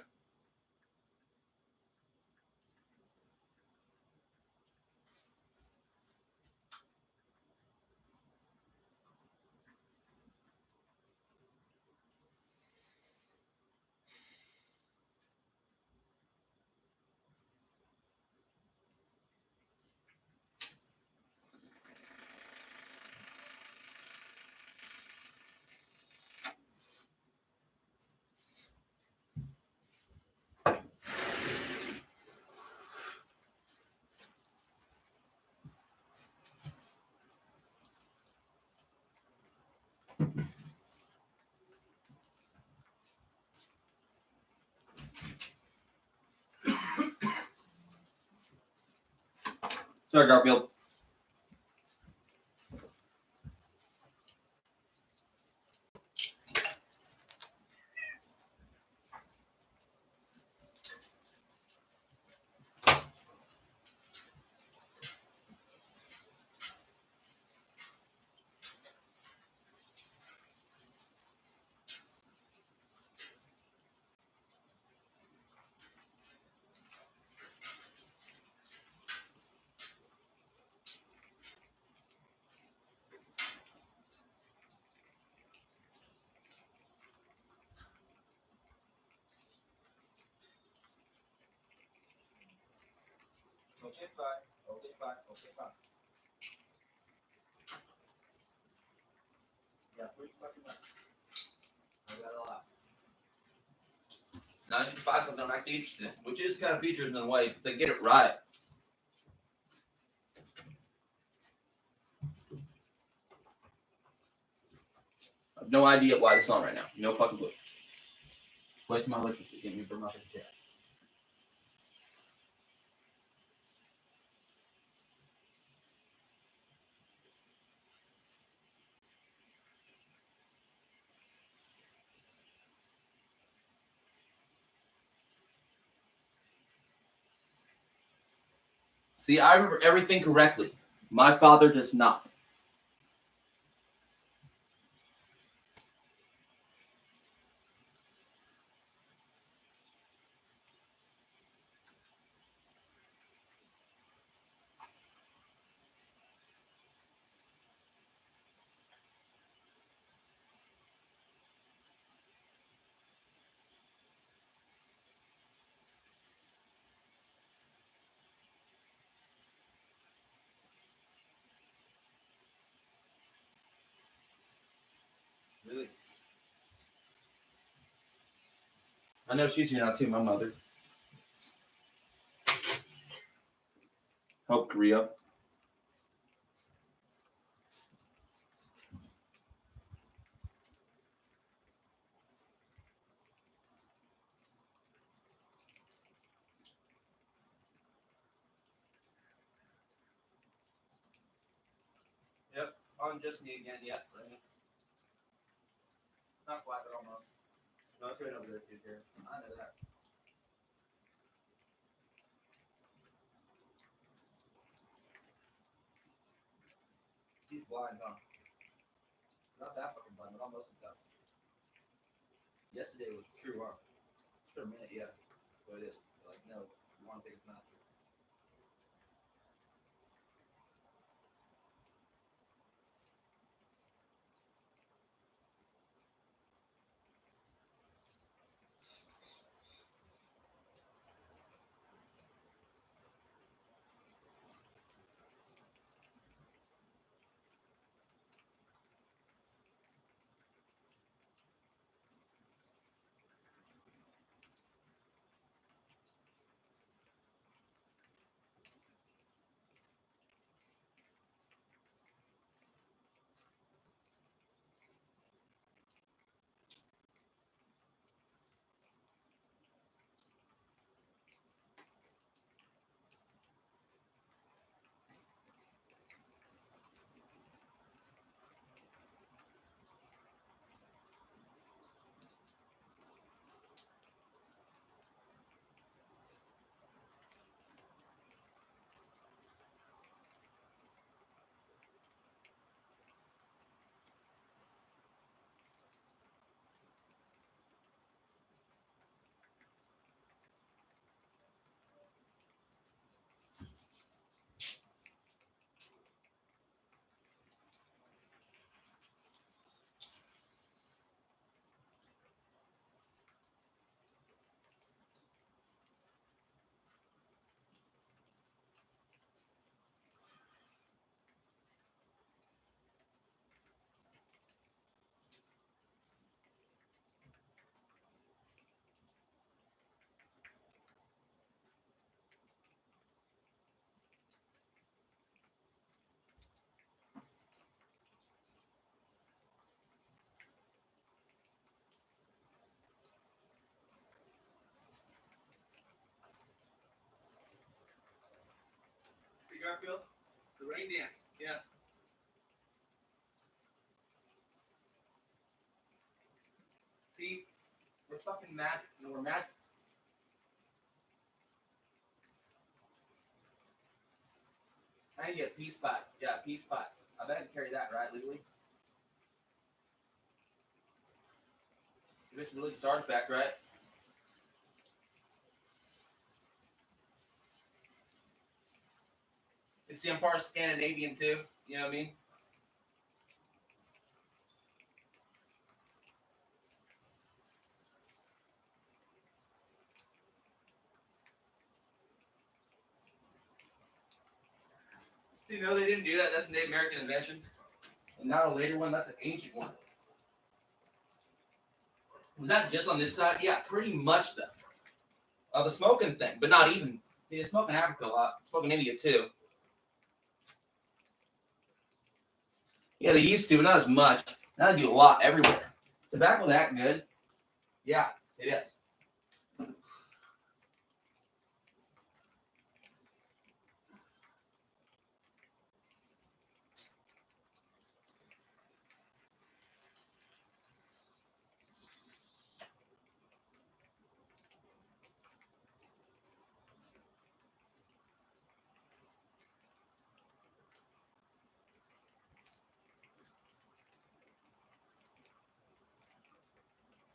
Sorry, Garfield. Okay, fine. Yeah, pretty fucking much. I got it all out. Now I need to find something I'm actually interested in, which is kind of featured in a way, if they get it right. I have no idea why this is on right now. No fucking clue. Waste my life to get me for nothing. Yeah. See, I remember everything correctly. My father does not. I know she's here now too, my mother. Help Korea. Yep, on just me again, yet. Not quite, but almost. No, it's right over there, too, here. I know that. He's blind, huh? Not that fucking blind, but almost as tough. Yesterday was true, huh? For a minute, yeah. But it is. Like, no, you want to take his master. Garfield, the rain dance, yeah. See, we're fucking magic. No, we're magic. I need to get a peace pipe. Yeah, peace pipe. I bet I can carry that, right, legally? It's a religious artifact, right? You see, I'm part of Scandinavian too. You know what I mean? See, no, they didn't do that. That's a Native American invention. And not a later one. That's an ancient one. Was that just on this side? Yeah, pretty much though. The smoking thing, but not even. See, they smoke in Africa a lot. Smoke in India too. Yeah, they used to, but not as much. Now they do a lot everywhere. Tobacco that good? Yeah, it is.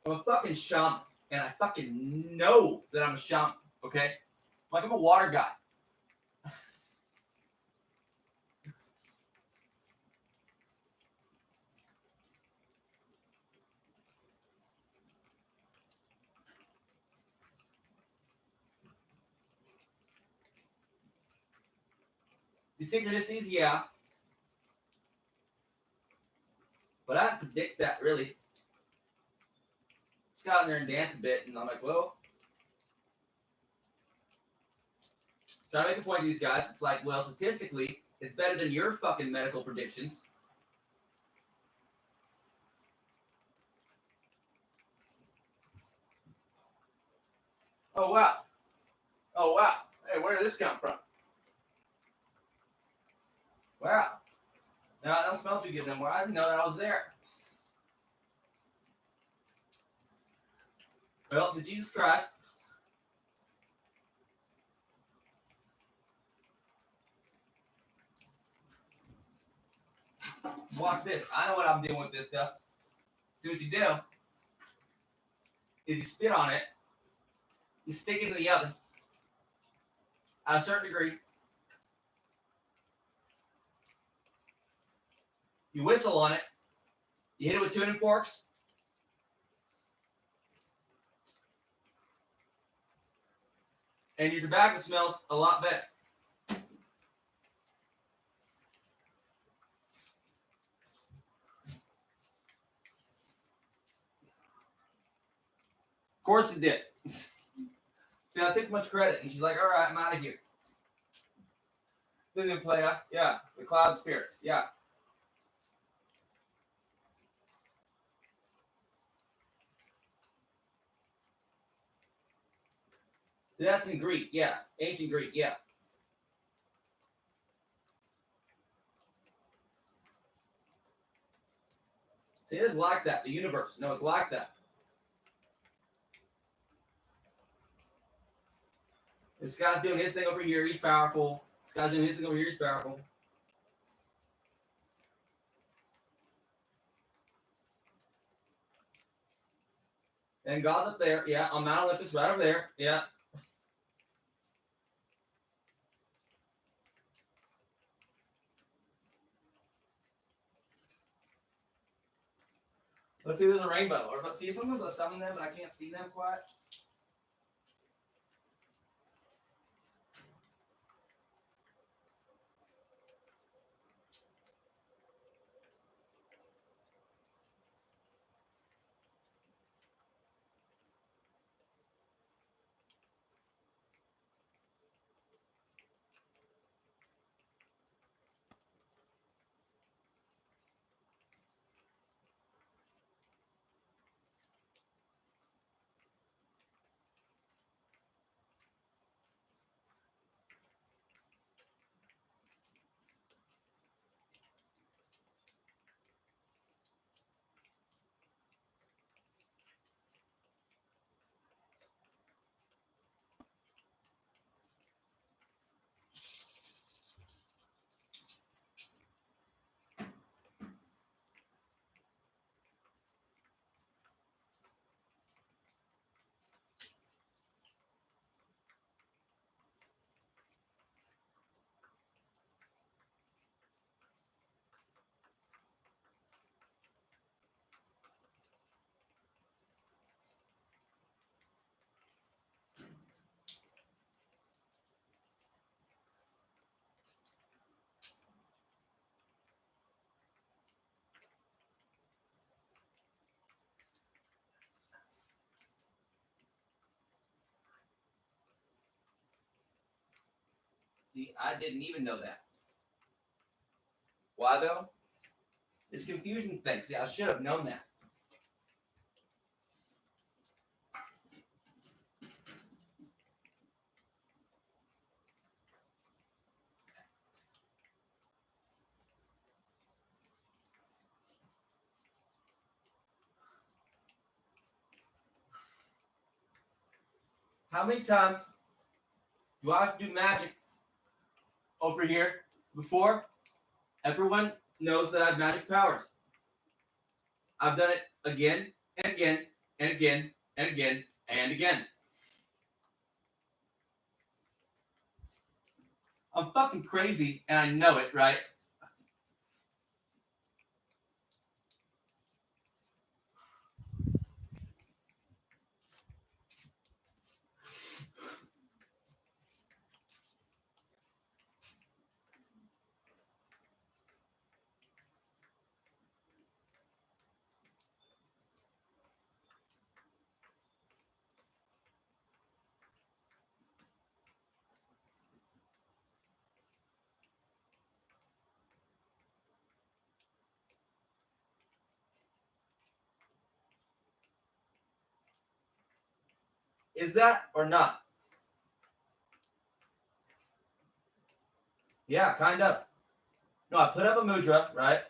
I'm a fucking shaman, and I fucking know that I'm a shaman, okay? Like, I'm a water guy. The synchronicities, yeah. But I don't predict that, really. got in there and danced a bit, and I'm like, well, trying to make a point to these guys. It's like, well, statistically, it's better than your fucking medical predictions. Oh, wow. Oh, wow. Hey, where did this come from? Wow. No, I don't smell too good anymore. I didn't know that I was there. Well, to Jesus Christ. Watch this. I know what I'm doing with this stuff. See what you do is you spit on it, you stick it in the oven at a certain degree, you whistle on it, you hit it with tuning forks, and your tobacco smells a lot better. Of course it did. See, I took much credit, and she's like, all right, I'm out of here. Lizzie Playa, yeah. The Cloud of Spirits, yeah. That's in Greek, yeah. Ancient Greek, yeah. See, it is like that. The universe. No, it's like that. This guy's doing his thing over here. He's powerful. This guy's doing his thing over here. He's powerful. And God's up there. Yeah, on Mount Olympus, right over there. Yeah. Let's see, there's a rainbow. Or see something, but some of them, but I can't see them quite. See, I didn't even know that. Why though? This confusion thing. See, I should have known that. How many times do I have to do magic over here before everyone knows that I have magic powers? I've done it again and again and again and again and again. I'm fucking crazy and I know it, right? Is that or not? Yeah, kind of. No, I put up a mudra, right?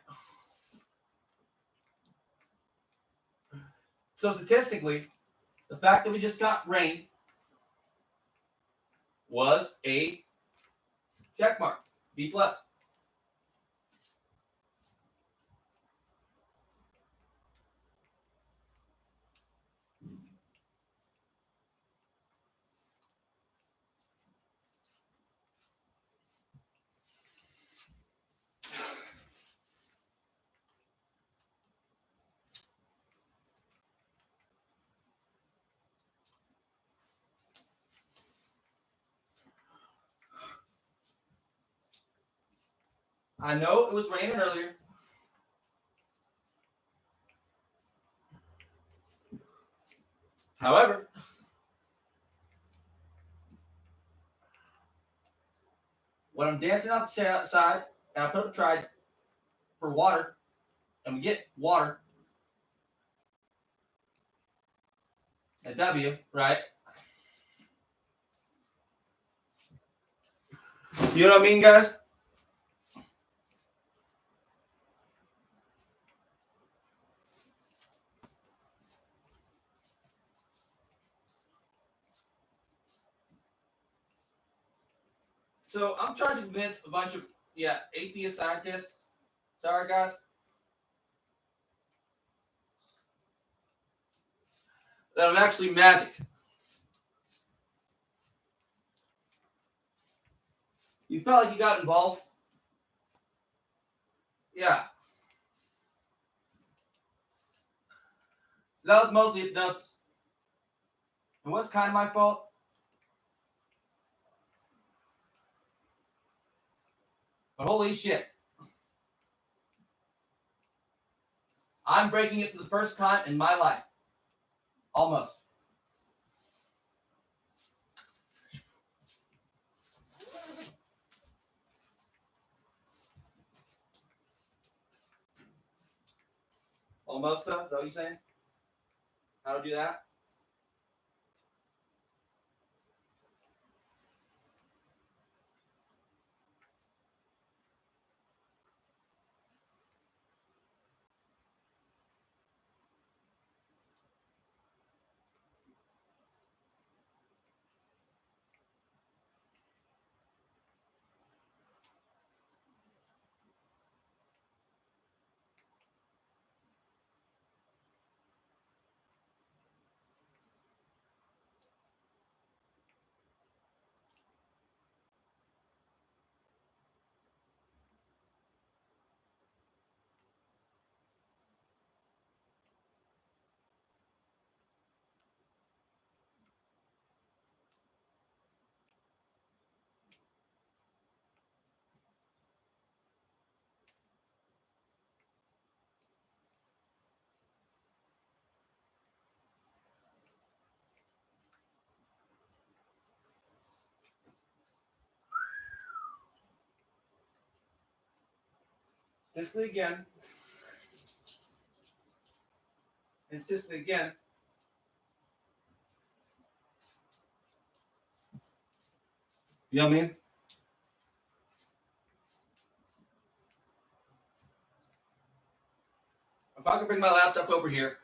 So statistically, the fact that we just got rain was a check mark, B plus. I know it was raining earlier. However, when I'm dancing outside and I put up try for water and we get water, a W, right? You know what I mean, guys? So I'm trying to convince a bunch of atheist scientists. Sorry, guys. That I'm actually magic. You felt like you got involved? Yeah. That was mostly hypnosis. And what's kind of my fault? But holy shit. I'm breaking it for the first time in my life. Almost. Almost, though? Is that what you're saying? How to do that? Statistically again. And statistically again. You know what I mean? If I could bring my laptop over here.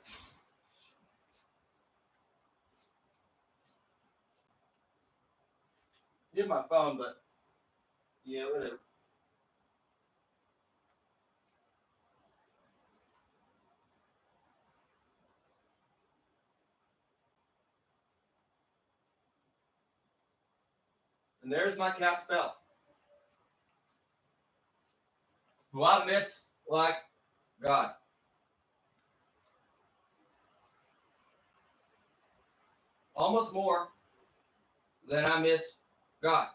Here's my phone, but yeah, whatever. And there's my cat spell. Who I miss like God. Almost more than I miss God.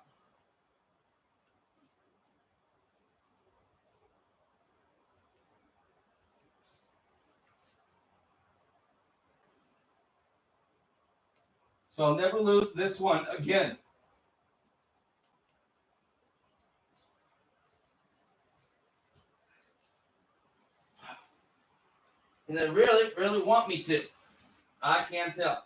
So I'll never lose this one again. And they really, really want me to. I can't tell.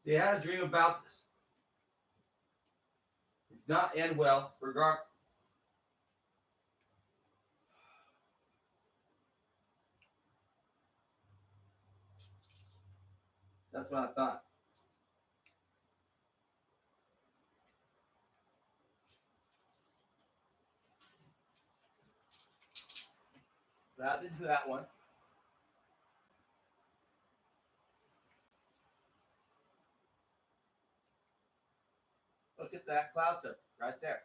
See, I had a dream about this. It did not end well, regardless. That's what I thought. That did that one. Look at that cloud surfer right there.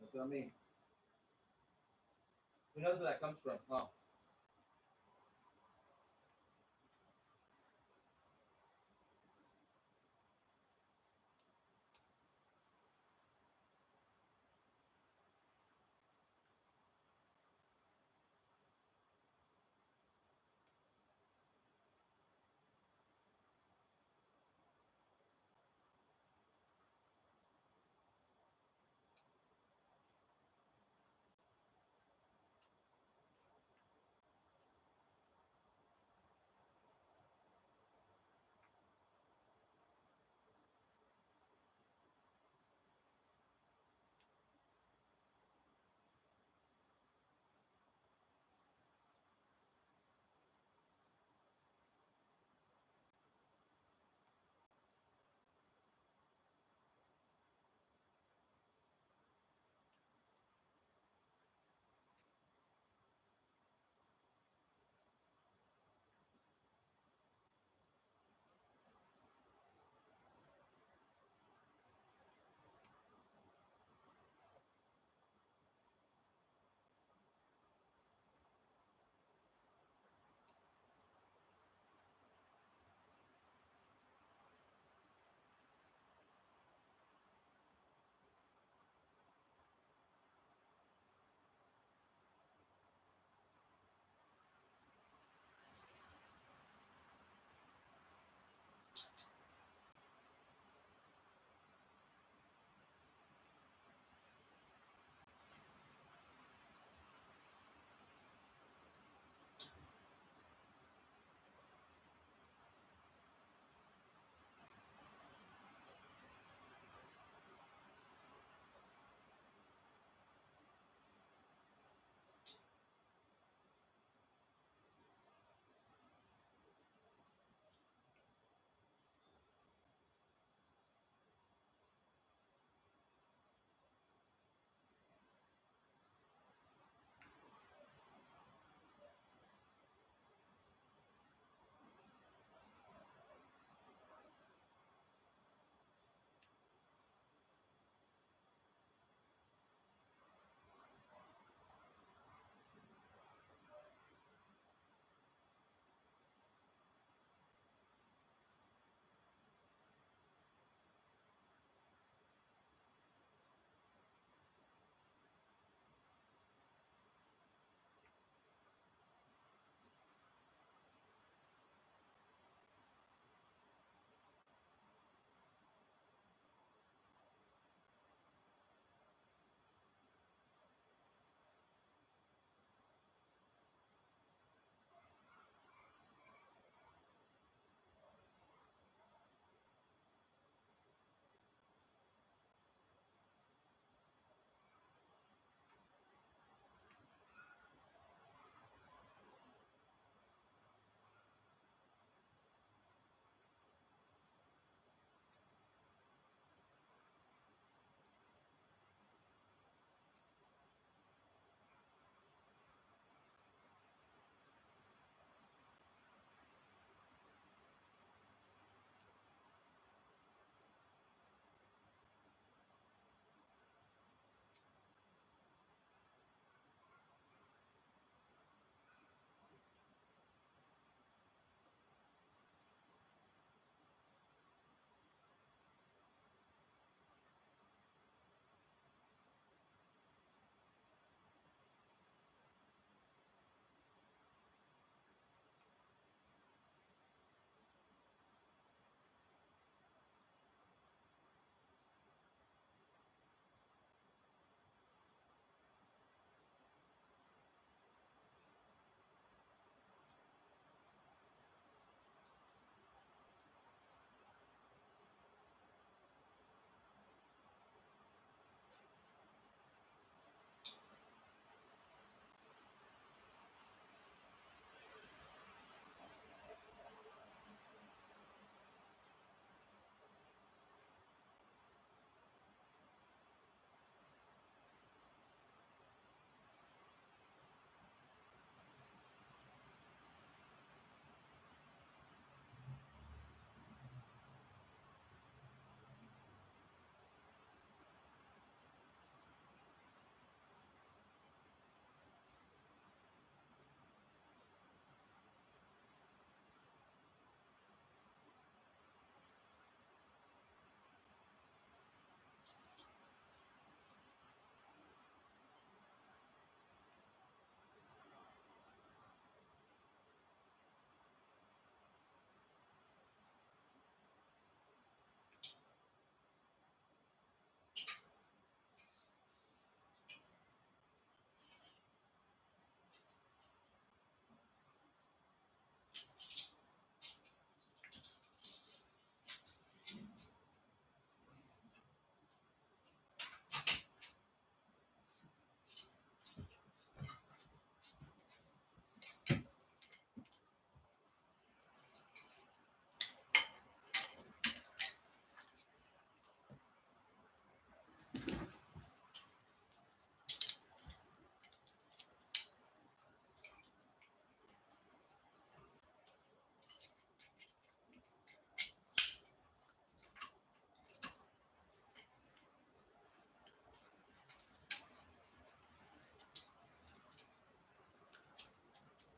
That's what I mean. Who knows where that comes from? Huh?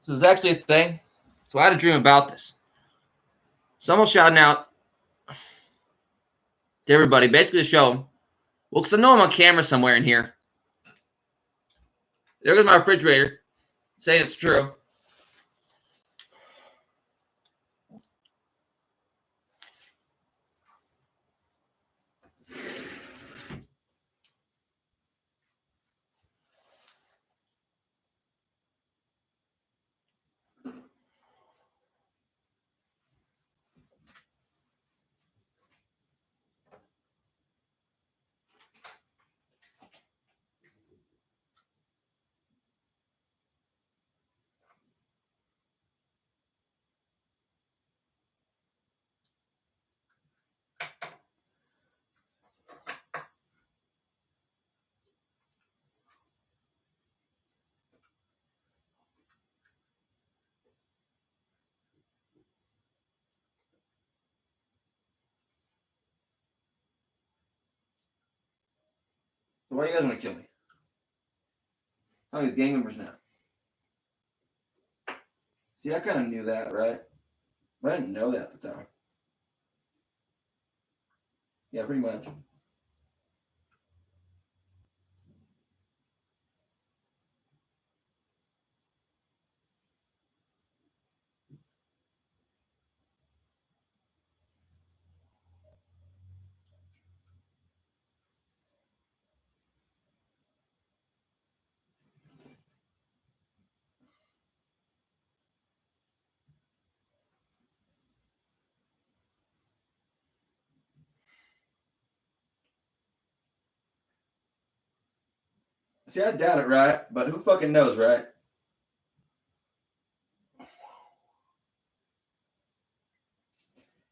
So it's actually a thing. So I had a dream about this. Someone shouting out to everybody, basically to show them. Well, because I know I'm on camera somewhere in here. There goes my refrigerator, saying it's true. So why you guys want to kill me? How many gang members now? See, I kind of knew that, right? But I didn't know that at the time. Yeah, pretty much. See, I doubt it, right? But who fucking knows, right?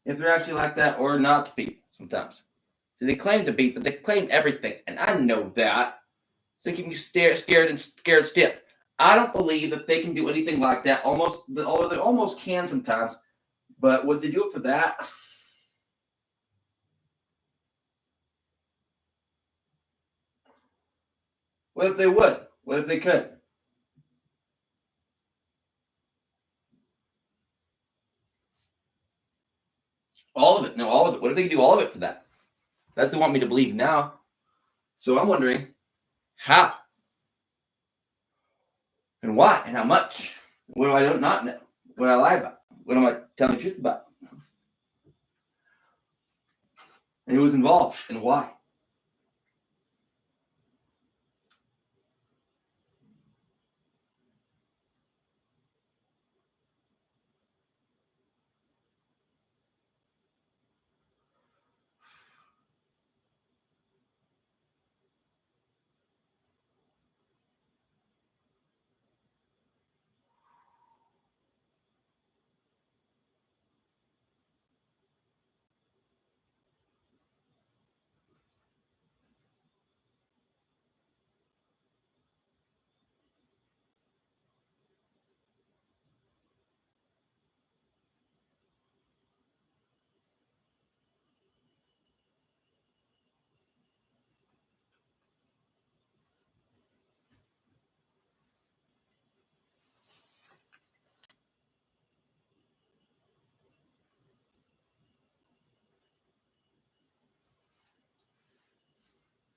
If they're actually like that or not to be sometimes. So they claim to be, but they claim everything. And I know that. So they keep me scared and scared stiff. I don't believe that they can do anything like that. Although they almost can sometimes. But would they do it for that? What if they would? What if they could? All of it. No, all of it. What if they could do all of it for that? That's what they want me to believe now. So I'm wondering how and why and how much. What do I not know? What do I lie about? What am I telling the truth about? And who was involved and why?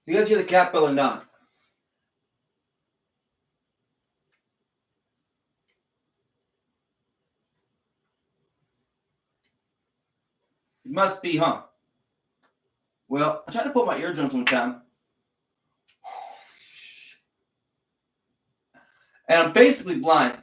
Do you guys hear the cat bell or not? It must be, huh? Well, I tried to pull my eardrums one time. And I'm basically blind.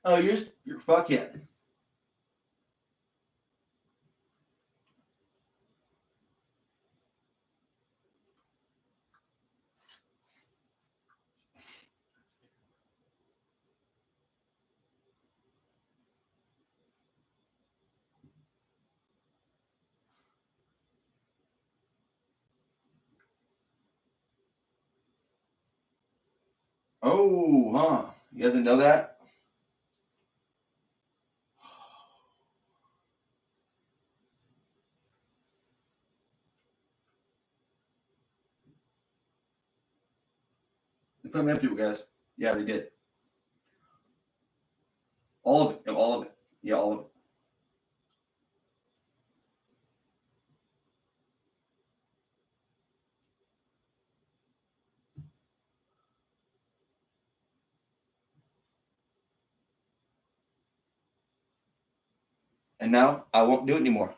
Oh, you're fuck yeah. Oh, huh? You guys didn't know that? They put them empty, guys. Yeah, they did. All of it. All of it. Yeah, all of it. And now I won't do it anymore.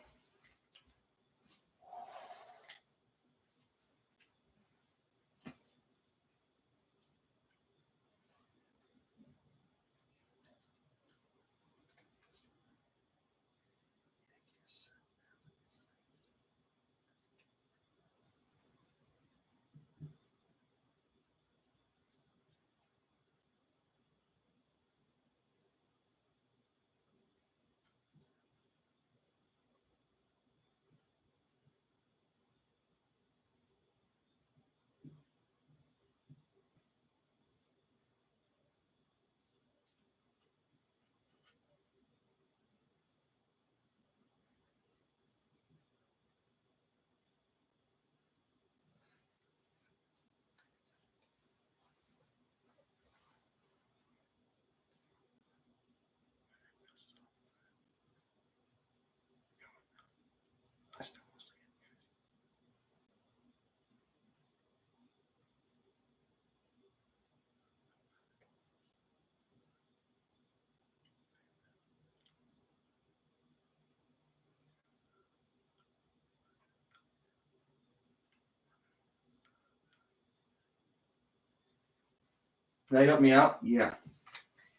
Can they help me out? Yeah.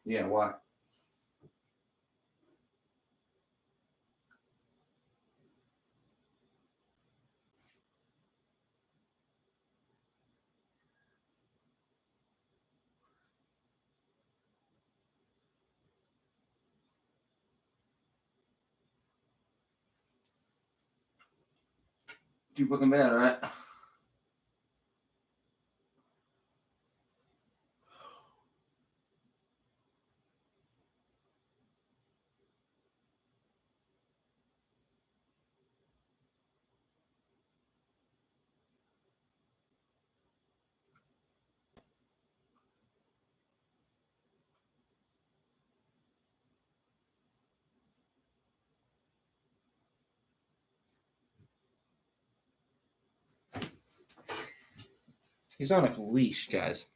Yeah, why? Too fucking bad, right? He's on a leash, guys.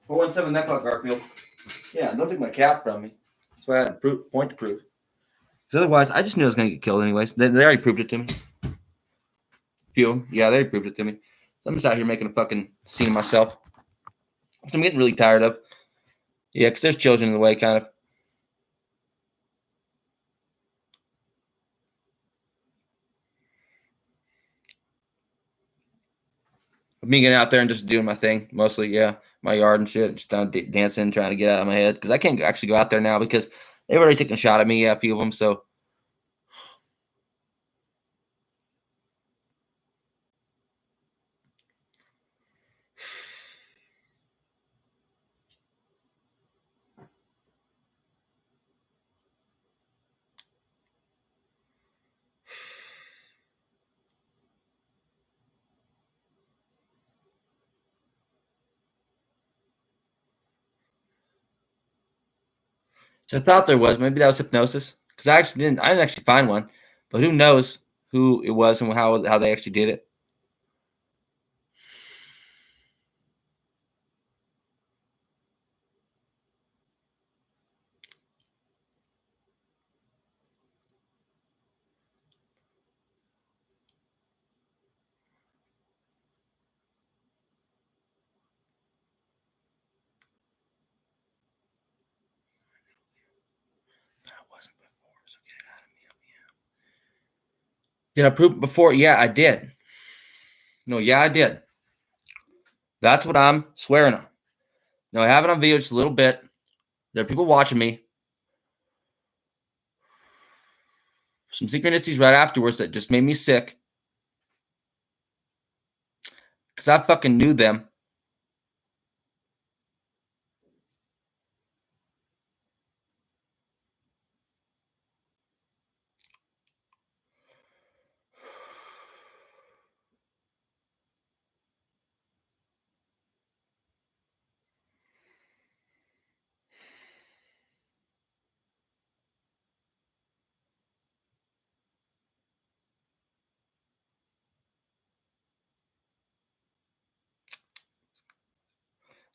Four 1-7 that clock, Garfield. Yeah, don't take my cap from me. That's why I had a point to prove. Because otherwise, I just knew I was going to get killed anyways. They already proved it to me. Few of them. Yeah, they already proved it to me. So I'm just out here making a fucking scene of myself, which I'm getting really tired of. Yeah, because there's children in the way, kind of. Me getting out there and just doing my thing, mostly, yeah. My yard and shit, just down dancing, trying to get out of my head. Because I can't actually go out there now because they've already taken a shot at me, yeah, a few of them, so. So I thought there was. Maybe that was hypnosis. Because I didn't actually find one. But who knows who it was and how they actually did it. Did I prove it before? Yeah, I did. No, yeah, I did. That's what I'm swearing on. Now, I have it on video just a little bit. There are people watching me. Some synchronicities right afterwards that just made me sick. Because I fucking knew them.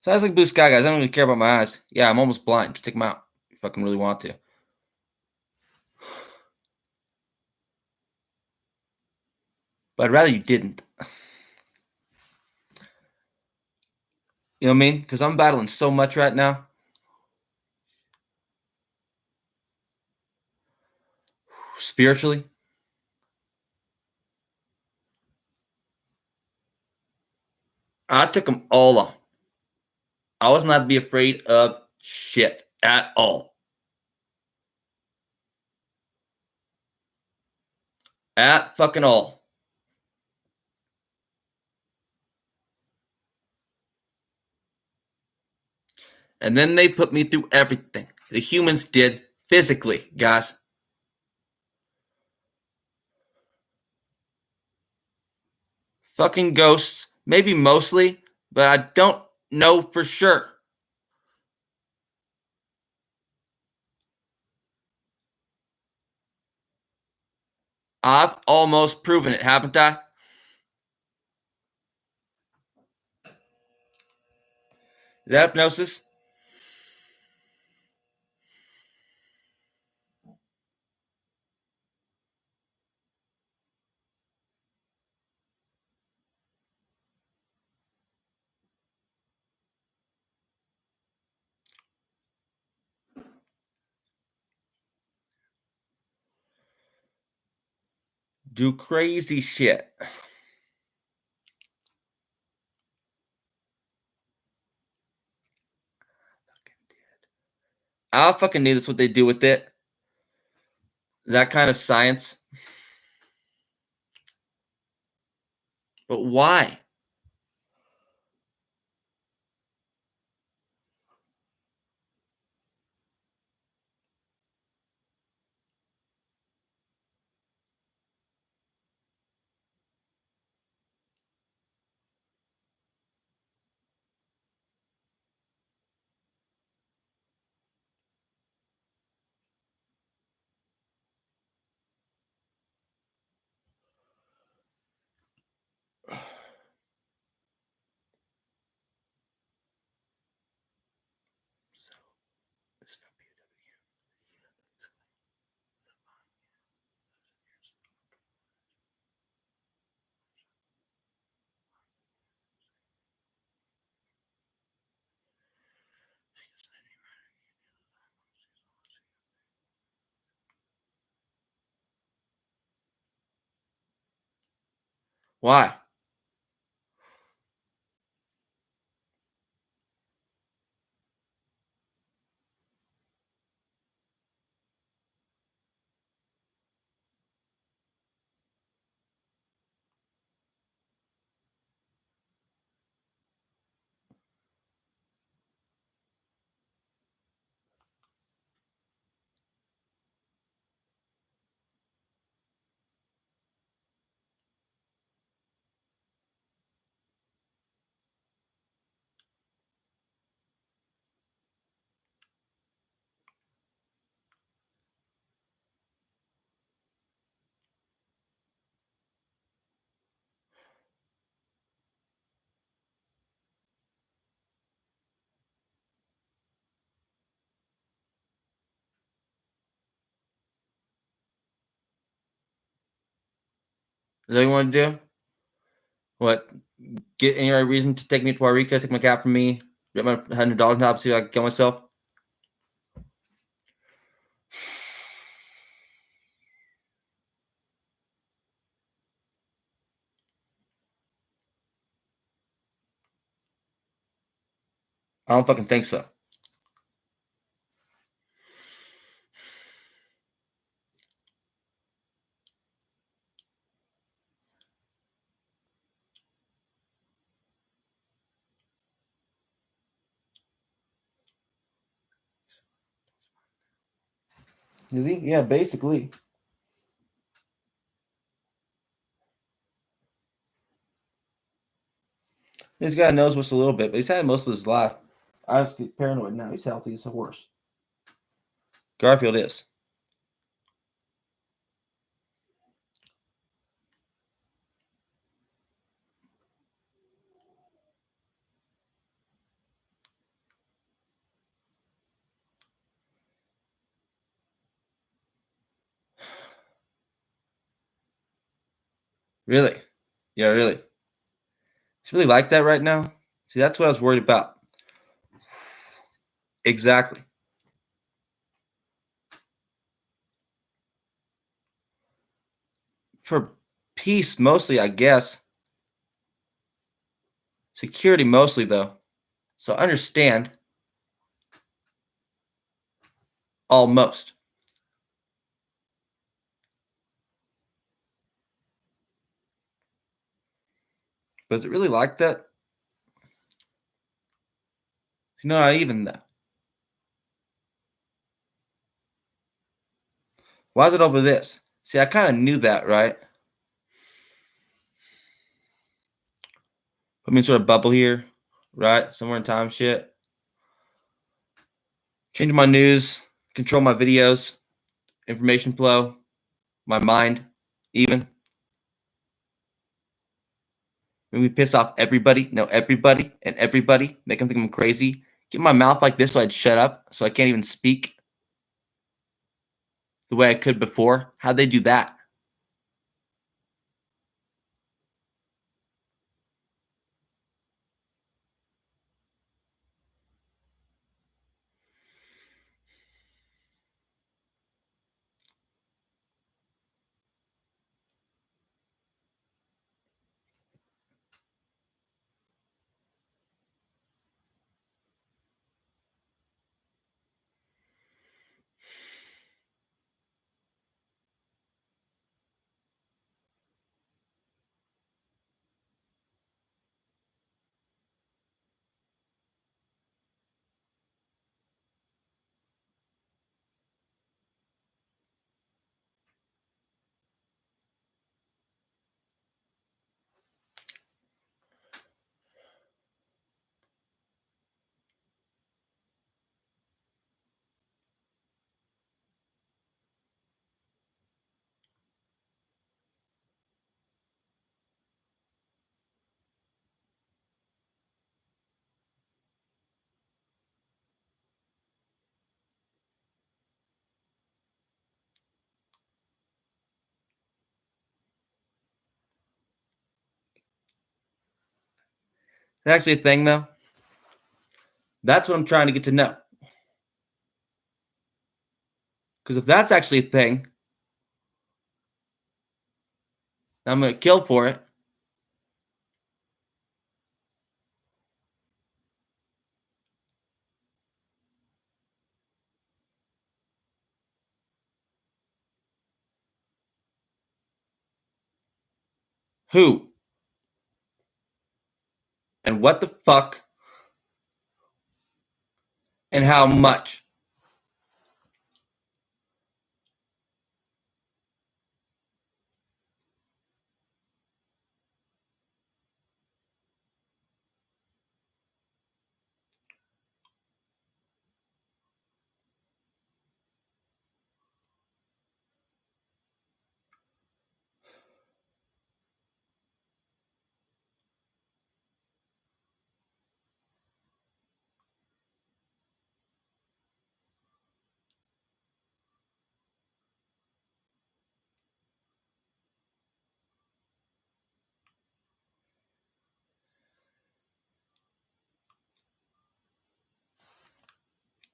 Sounds like blue sky, guys. I don't really care about my eyes. Yeah, I'm almost blind. Just take them out if you fucking really want to. But I'd rather you didn't. You know what I mean? Because I'm battling so much right now. Spiritually. I took them all on. I was not to be afraid of shit at all. At fucking all. And then they put me through everything. The humans did physically, guys. Fucking ghosts, maybe mostly, but I don't know for sure. I've almost proven it, haven't I? Is that hypnosis? Do crazy shit. I fucking knew that's what they do with it. That kind of science. But why? Why? Is that what you want to do? What? Get any reason to take me to Puerto Rico, take my cat from me, get my $100 on top, see if I can kill myself? I don't fucking think so. Is he? Yeah, basically. This guy knows what's a little bit, but he's had most of his life. I just get paranoid now. He's healthy as a horse. Garfield is. Really? Yeah, really. It's really like that right now. See, that's what I was worried about. Exactly. For peace, mostly, I guess. Security, mostly, though. So understand. Almost. But is it really like that? No, not even that. Why is it over this? See, I kind of knew that, right? Put me in sort of bubble here, right? Somewhere in time shit. Change my news, control my videos, information flow, my mind, even. Maybe piss off everybody, everybody and everybody, make them think I'm crazy. Get my mouth like this so I'd shut up, so I can't even speak the way I could before. How'd they do that? It's actually a thing, though. That's what I'm trying to get to know. Because if that's actually a thing, I'm going to kill for it. Who? And what the fuck? And how much?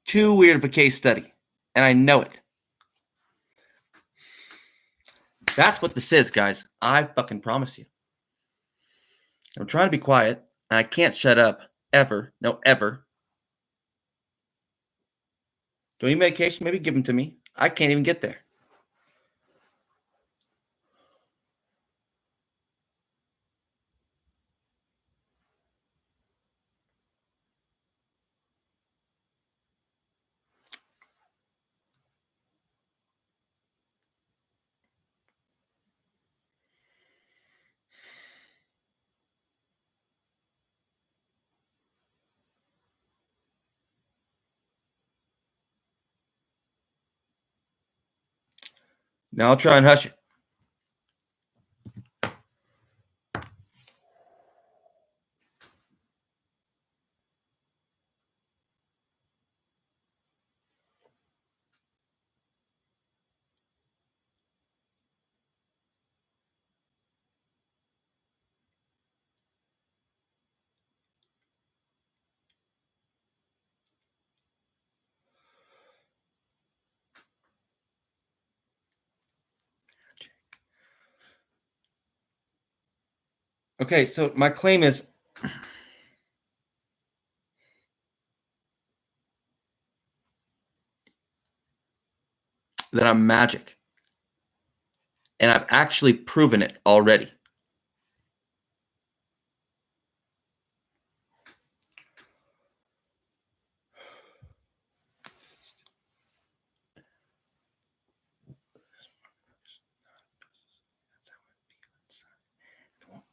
Too weird of a case study. And I know it. That's what this is, guys. I fucking promise you. I'm trying to be quiet, and I can't shut up ever. No, ever. Do you need medication? Maybe give them to me. I can't even get there. Now I'll try and hush it. Okay, so my claim is that I'm magic. And I've actually proven it already.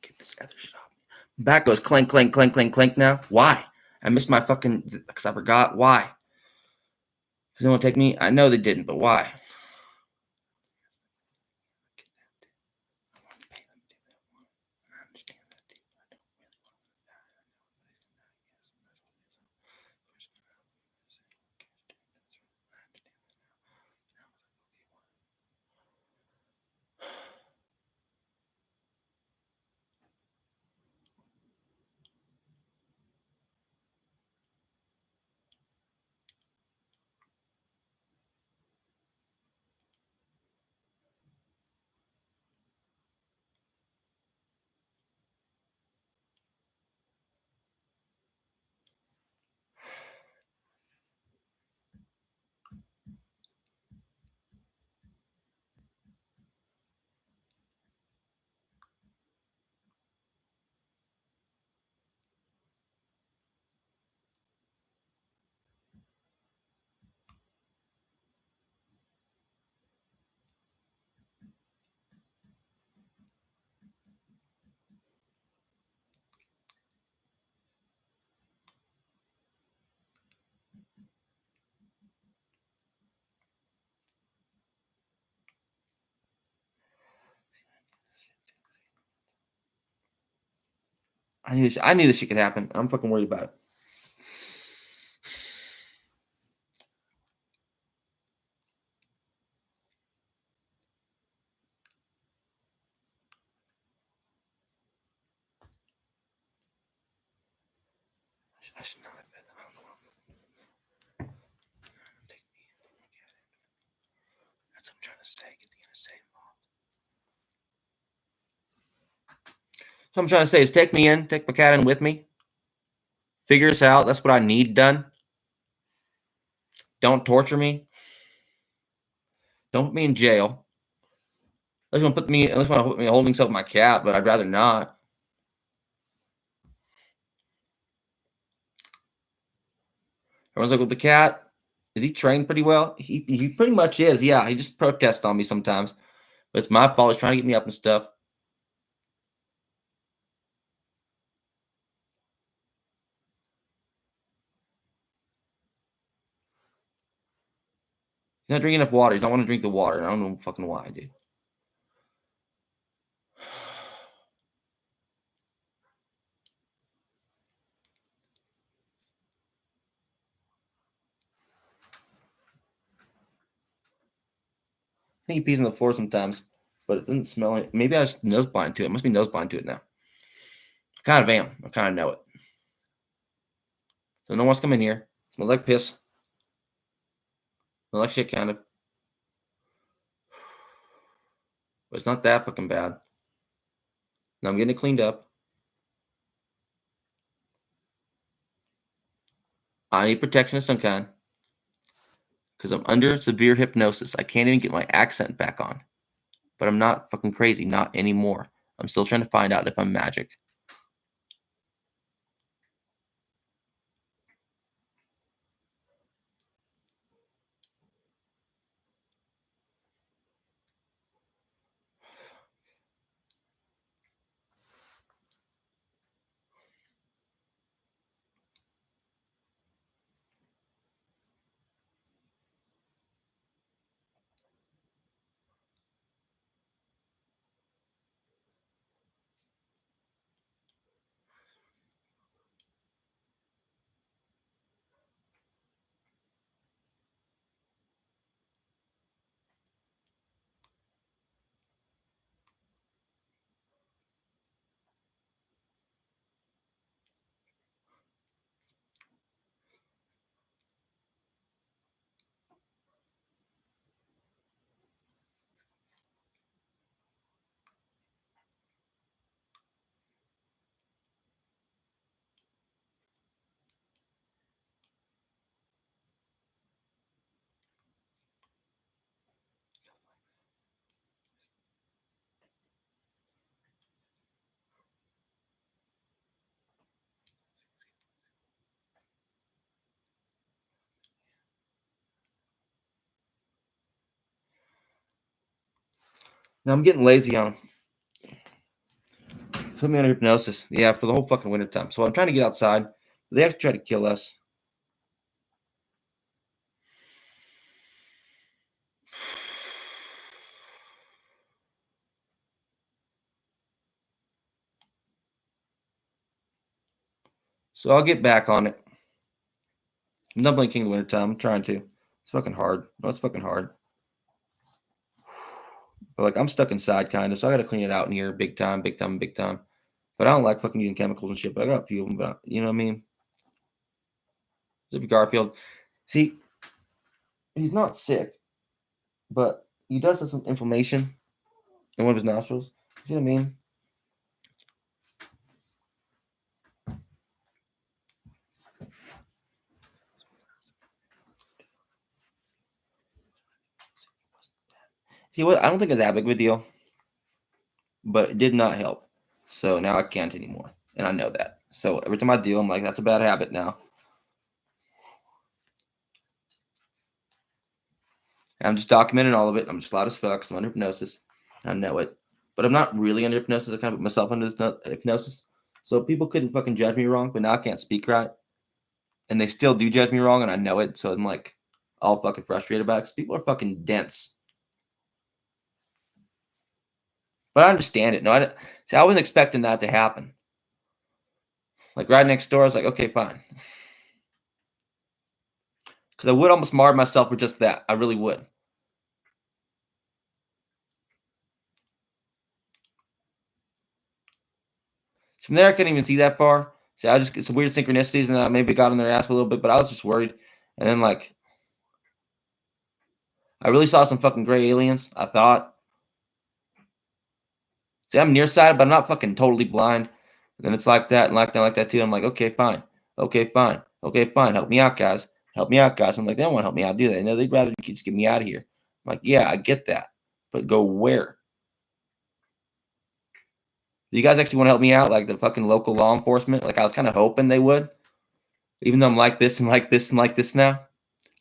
Get this other shit off. Back goes clink, clink, clink, clink, clink now. Why? I missed my fucking, because I forgot. Why? Because they won't take me? I know they didn't, but why? I knew this shit could happen. I'm fucking worried about it. I should not have been. I don't know. That's what I'm trying to say. Get the NSA involved. So I'm trying to say is take me in, take my cat in with me. Figure this out. That's what I need done. Don't torture me. Don't put me in jail. Unless you want to put me holding stuff with my cat, but I'd rather not. Everyone's like, with the cat, is he trained pretty well? He pretty much is. Yeah, he just protests on me sometimes. But it's my fault. He's trying to get me up and stuff. He's not drinking enough water. He don't want to drink the water. I don't know fucking why, dude. I think he pees on the floor sometimes, but it doesn't smell like. Maybe I was nose blind to it. Must be nose blind to it now. I kind of am. I kind of know it. So no one wants to come in here. Smells like piss. Smells like shit, kind of. But it's not that fucking bad. Now I'm getting it cleaned up. I need protection of some kind. because I'm under severe hypnosis. I can't even get my accent back on. But I'm not fucking crazy, not anymore. I'm still trying to find out if I'm magic. Now I'm getting lazy on them. Put me under hypnosis. Yeah, for the whole fucking winter time. So I'm trying to get outside. They actually try to kill us. So I'll get back on it. I'm not playing King of the Winter Time. I'm trying to. It's fucking hard. No, it's fucking hard. But like I'm stuck inside kind of, so I gotta clean it out in here big time, big time, big time. But I don't like fucking using chemicals and shit. But I got a few of them. But you know what I mean? Zippy Garfield. See, he's not sick, but he does have some inflammation in one of his nostrils. See what I mean? See what? I don't think it's that big of a deal, but it did not help. So now I can't anymore, and I know that. So every time I do, I'm like, that's a bad habit now. And I'm just documenting all of it. I'm just loud as fuck. I'm under hypnosis. I know it, but I'm not really under hypnosis. I kind of put myself under this hypnosis, so people couldn't fucking judge me wrong. But now I can't speak right, and they still do judge me wrong, and I know it. So I'm like, all fucking frustrated about it because people are fucking dense. But I understand it. No, I see. I wasn't expecting that to happen. Like right next door, I was like, okay, fine. Because I would almost mar myself for just that. I really would. From there, I couldn't even see that far. See, I just get some weird synchronicities, and then I maybe got on their ass a little bit, but I was just worried. And then, like, I really saw some fucking gray aliens, I thought. See, I'm nearsighted, but I'm not fucking totally blind. And then it's like that and like that, like that too. I'm like, okay, fine. Okay, fine. Okay, fine. Help me out, guys. Help me out, guys. I'm like, they don't want to help me out, do they? No, they'd rather just get me out of here. I'm like, yeah, I get that. But go where? Do you guys actually want to help me out? Like the fucking local law enforcement? Like I was kind of hoping they would. Even though I'm like this and like this and like this now.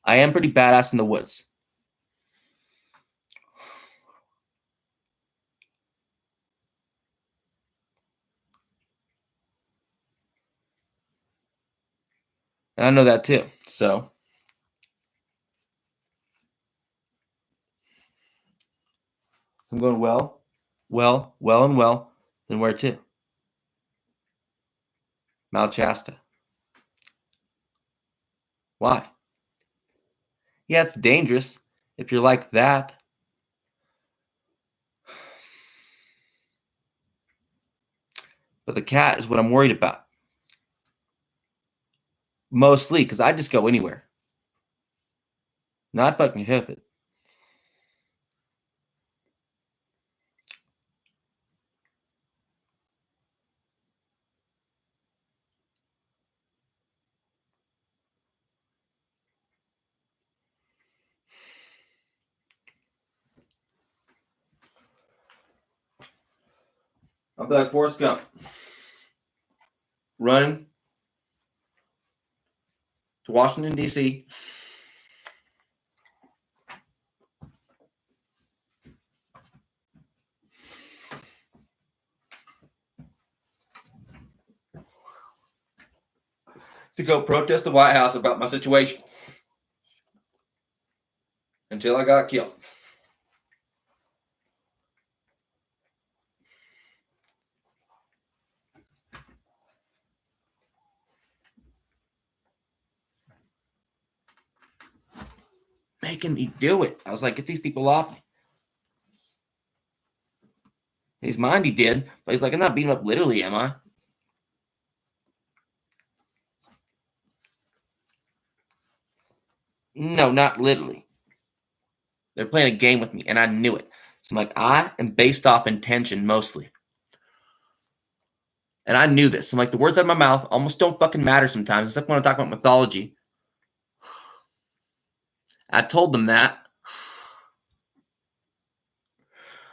I am pretty badass in the woods. And I know that too. So I'm going well, and well. Then where to? Mount Shasta. Why? Yeah, it's dangerous if you're like that. But the cat is what I'm worried about. Mostly because I just go anywhere. Not fucking hoof it. I'll be like Forrest Gump. Running to Washington, D.C. to go protest the White House about my situation until I got killed. Making me do it. I was like, get these people off me. His mind he did, but he's like, I'm not beating up literally, am I? No, not literally. They're playing a game with me, and I knew it. So I'm like, I am based off intention mostly. And I knew this. I'm like, the words out of my mouth almost don't fucking matter sometimes. It's like when I talk about mythology. I told them that.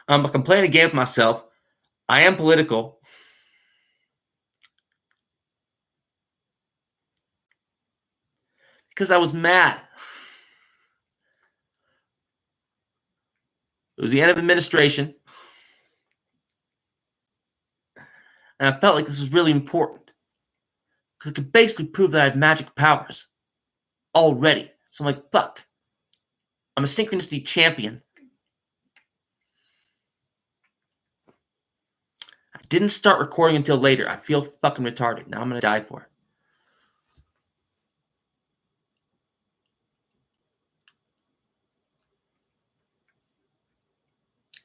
I'm playing a game with myself. I am political. Because I was mad. It was the end of administration. And I felt like this was really important. Because it could basically prove that I had magic powers. Already. So I'm like, fuck. I'm a synchronicity champion. I didn't start recording until later. I feel fucking retarded. Now I'm going to die for it.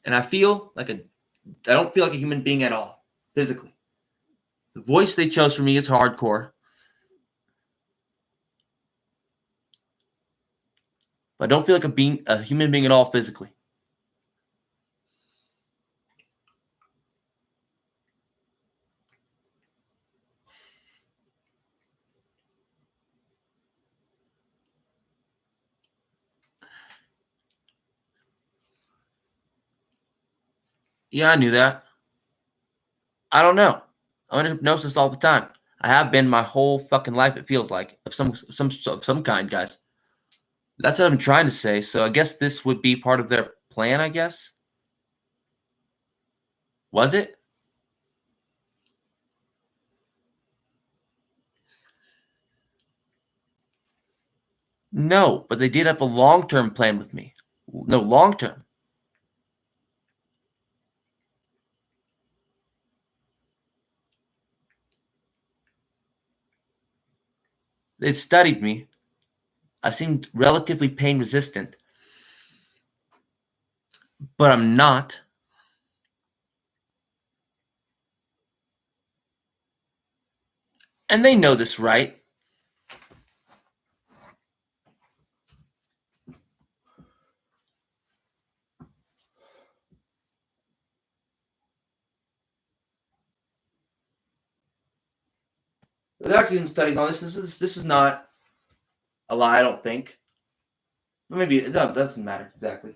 And I don't feel like a human being at all, physically. The voice they chose for me is hardcore. But I don't feel like a human being at all physically. Yeah, I knew that. I don't know. I'm under hypnosis all the time. I have been my whole fucking life, it feels like, of some kind, guys. That's what I'm trying to say. So I guess this would be part of their plan, I guess. Was it? No, but they did have a long-term plan with me. No, long-term. They studied me. I seemed relatively pain resistant. But I'm not. And they know this, right? There's actually been studies on this. This is not a lie, I don't think. Maybe it doesn't matter exactly.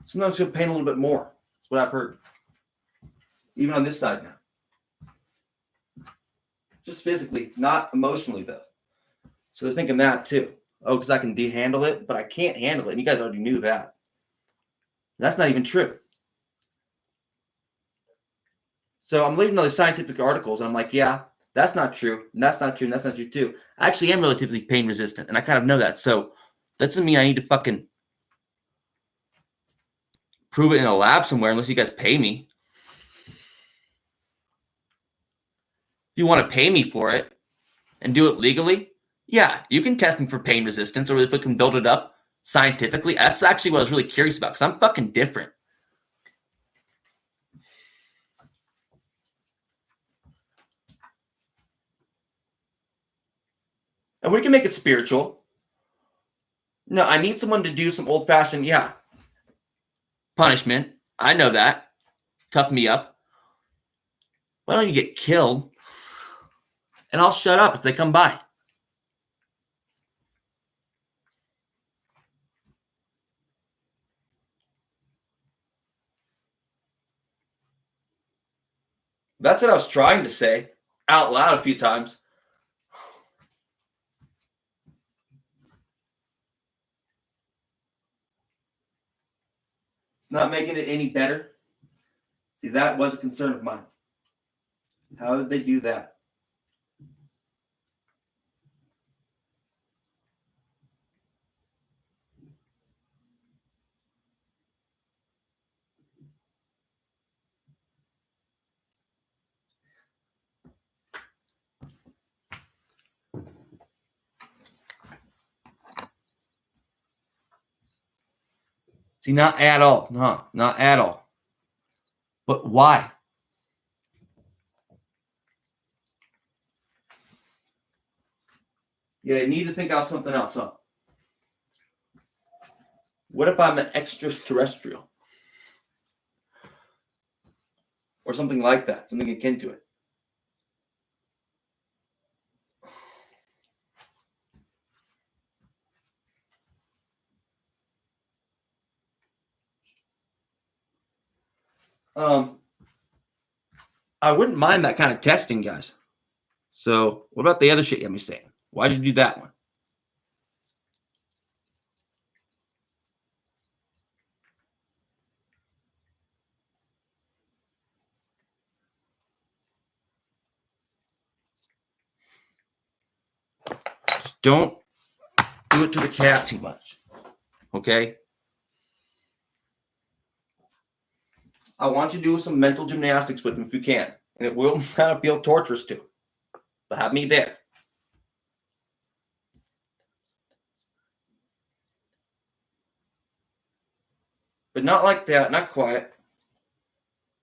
Sometimes you'll pain a little bit more. That's what I've heard. Even on this side now. Just physically, not emotionally, though. So they're thinking that, too. Oh, because I can handle it, but I can't handle it. And you guys already knew that. That's not even true. So I'm reading all these scientific articles, and I'm like, yeah, that's not true, and that's not true, and that's not true, too. I actually am relatively pain resistant, and I kind of know that. So that doesn't mean I need to fucking prove it in a lab somewhere unless you guys pay me. If you want to pay me for it and do it legally, yeah, you can test me for pain resistance, or if we can build it up scientifically. That's actually what I was really curious about, because I'm fucking different. And we can make it spiritual. No, I need someone to do some old-fashioned, punishment. I know that. Tough me up. Why don't you get killed? And I'll shut up if they come by. That's what I was trying to say out loud a few times. It's not making it any better. See, that was a concern of mine. How did they do that? See, not at all. No, not at all. But why? Yeah, you need to think out something else, huh? What if I'm an extraterrestrial? Or something like that, something akin to it. I wouldn't mind that kind of testing, guys. So, what about the other shit you had me saying? Why did you do that one? Just don't do it to the cat too much. Okay? I want you to do some mental gymnastics with him if you can. And it will kind of feel torturous too. But have me there. But not like that, not quiet.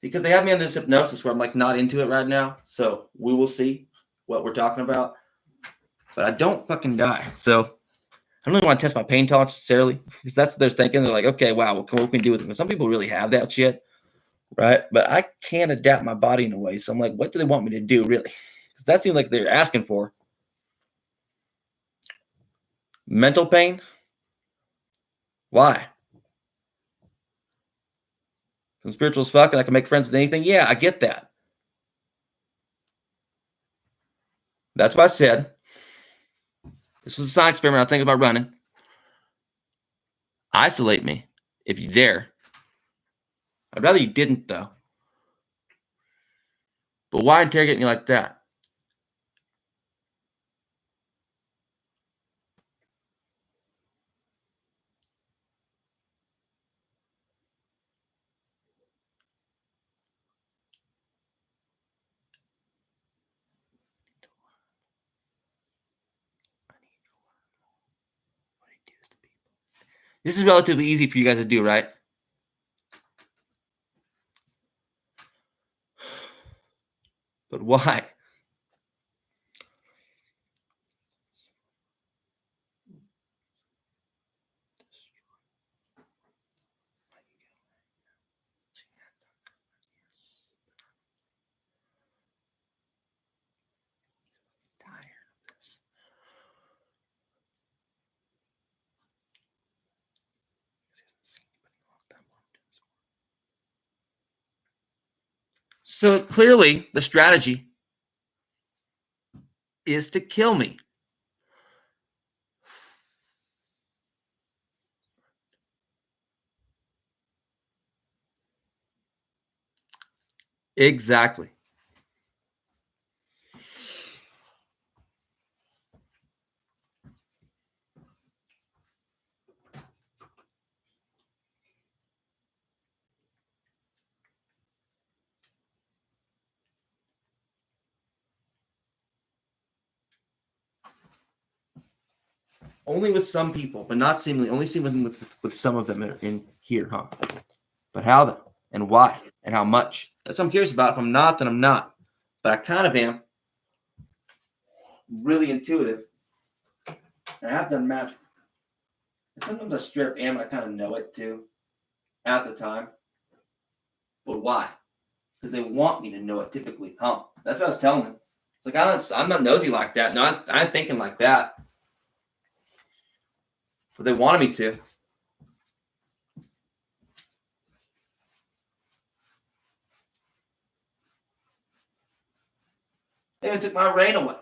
Because they have me on this hypnosis where I'm like not into it right now. So we will see what we're talking about. But I don't fucking die. So I don't really want to test my pain tolerance necessarily. Because that's what they're thinking. They're like, okay, wow, what can we do with it? Some people really have that shit. Right? But I can't adapt my body in a way. So I'm like, what do they want me to do, really? Because that seems like they're asking for. Mental pain? Why? I'm spiritual as fuck and I can make friends with anything. Yeah, I get that. That's why I said this was a science experiment I was thinking about running. Isolate me if you dare. I'd rather you didn't, though. But why interrogate me like that? This is relatively easy for you guys to do, right? But why? So clearly, the strategy is to kill me. Exactly. Only with some people, but not seemingly. Only seemingly with some of them in here, huh? But how though? And why? And how much? That's what I'm curious about. If I'm not, then I'm not. But I kind of am. Really intuitive. And I have done magic. Sometimes I straight up am, and I kind of know it too at the time. But why? Because they want me to know it typically. That's what I was telling them. It's like, I'm not nosy like that. No, I'm thinking like that. But they wanted me to. They even took my rain away.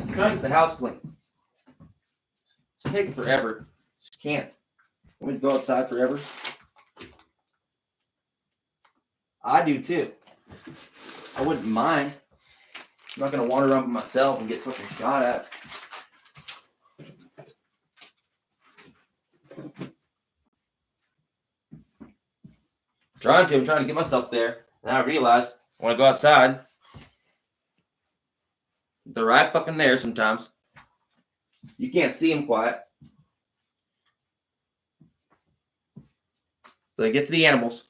I'm trying to get the house clean. It's taking forever. Just can't. Want me to go outside forever? I do too. I wouldn't mind. I'm not gonna wander around by myself and get fucking shot at. I'm trying to get myself there. And I realized I want to go outside. They're right fucking there sometimes. You can't see them quiet. So they get to the animals.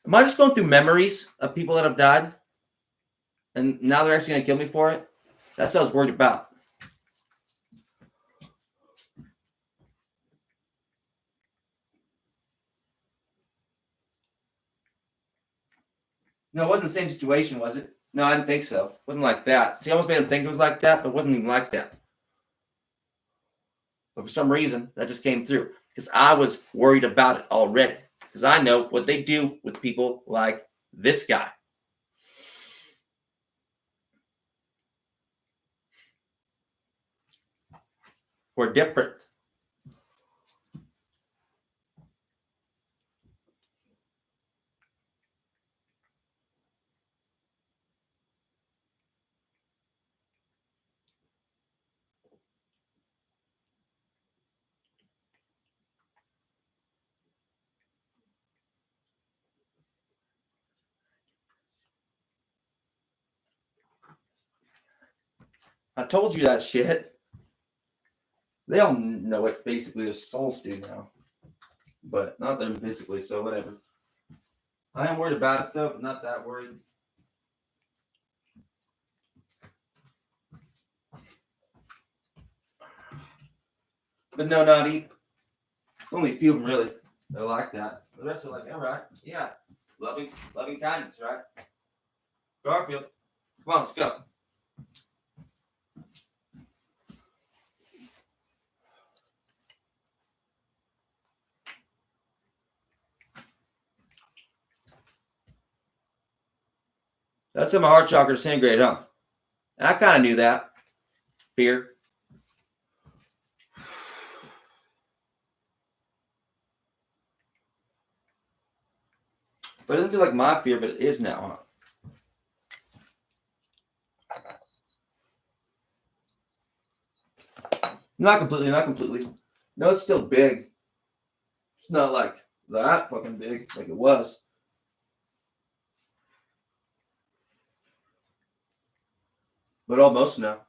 Am I just going through memories of people that have died? And now they're actually going to kill me for it? That's what I was worried about. No, it wasn't the same situation, was it? No, I didn't think so. It wasn't like that. See, I almost made him think it was like that, but it wasn't even like that. But for some reason, that just came through. Because I was worried about it already. Because I know what they do with people like this guy. We're different. I told you that shit. They all know it, basically. Their souls do now. But not them physically, so whatever. I am worried about it, though, but not that worried. But no, not even. Only a few of them, really. They're like that. The rest are like, all right, yeah. Loving kindness, right? Garfield, come on, let's go. That's how my heart chakra disintegrated, huh? And I kind of knew that. Fear. But it doesn't feel like my fear, but it is now, huh? Not completely. No, it's still big. It's not like that fucking big like it was. But almost now.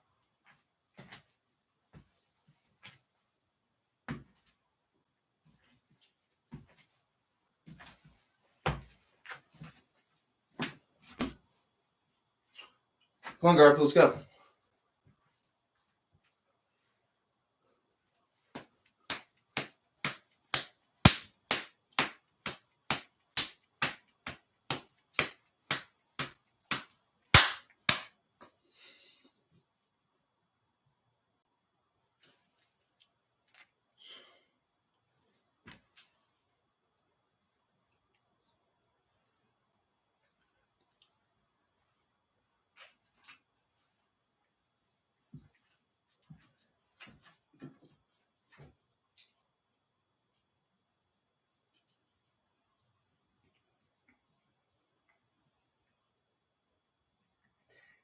Come on, Garfield, let's go.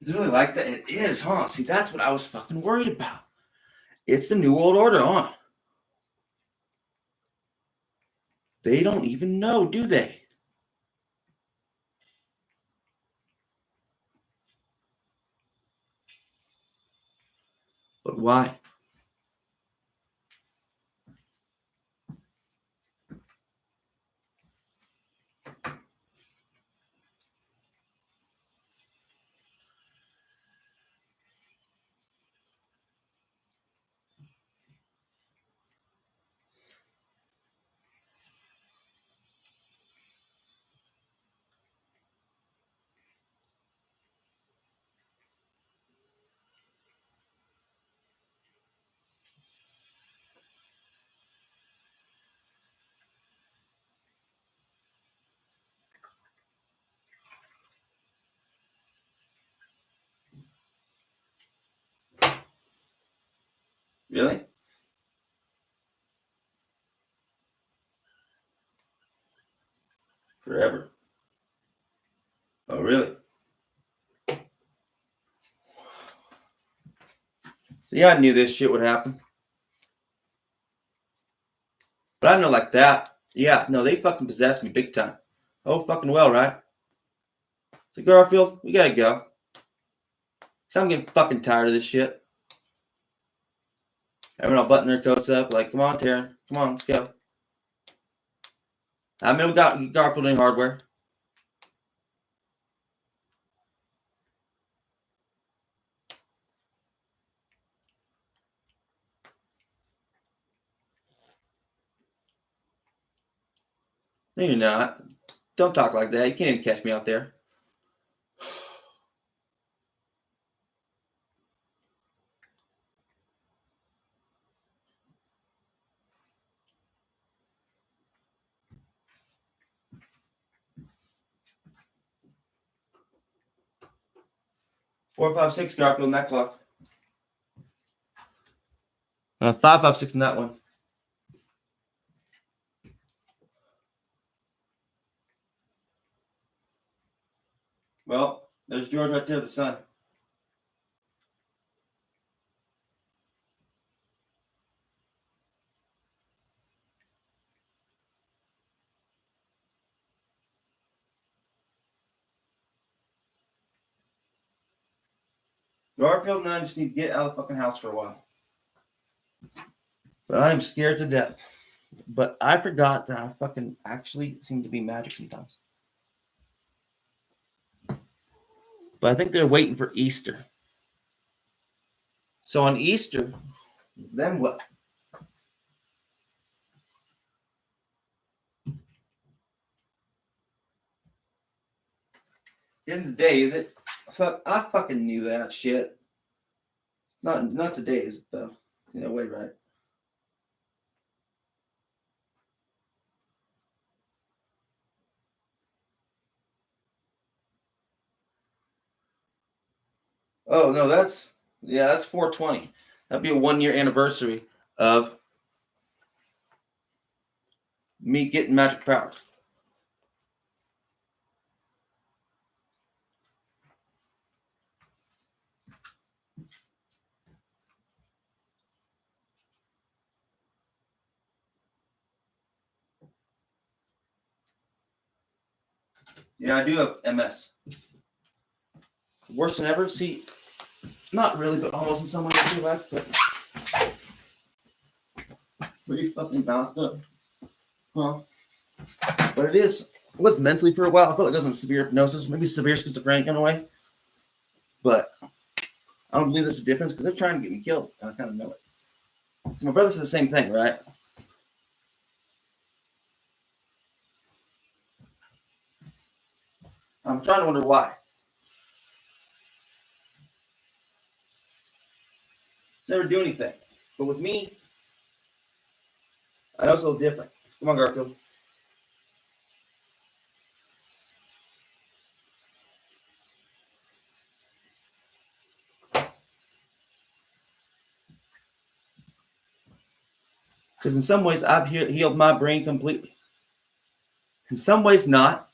Is it really like that? It is, huh? See, that's what I was fucking worried about. It's the New World Order, huh? They don't even know, do they? But why? Really? Forever. Oh, really? See, I knew this shit would happen. But I know like that. Yeah, no, they fucking possessed me big time. Oh, fucking well, right? So, Garfield, we gotta go. Because I'm getting fucking tired of this shit. Everyone all button their coats up, like, come on, Taran. Come on, let's go. I mean, we got Garfield in hardware. No, you're not. Don't talk like that. You can't even catch me out there. Four, five, six, Garfield in that clock. 556 in that one. Well, there's George right there, the sun. Garfield and I just need to get out of the fucking house for a while. But I am scared to death. But I forgot that I fucking actually seem to be magic sometimes. But I think they're waiting for Easter. So on Easter, then what? Isn't today, is it? Fuck, I fucking knew that shit. Not today, is it though? In a way, right? Oh no, that's 420. That'd be a 1-year anniversary of me getting magic powers. Yeah, I do have MS. Worse than ever. See, not really, but almost in some way. I feel like, but pretty fucking bounced up. Huh? But it is. It was mentally for a while. I felt like I was in severe hypnosis, maybe severe schizophrenic in a way. But I don't believe there's a difference because they're trying to get me killed, and I kind of know it. So my brother said the same thing, right? I'm trying to wonder why. Never do anything. But with me, I know it's a little different. Come on, Garfield. Because in some ways, I've healed my brain completely. In some ways, not.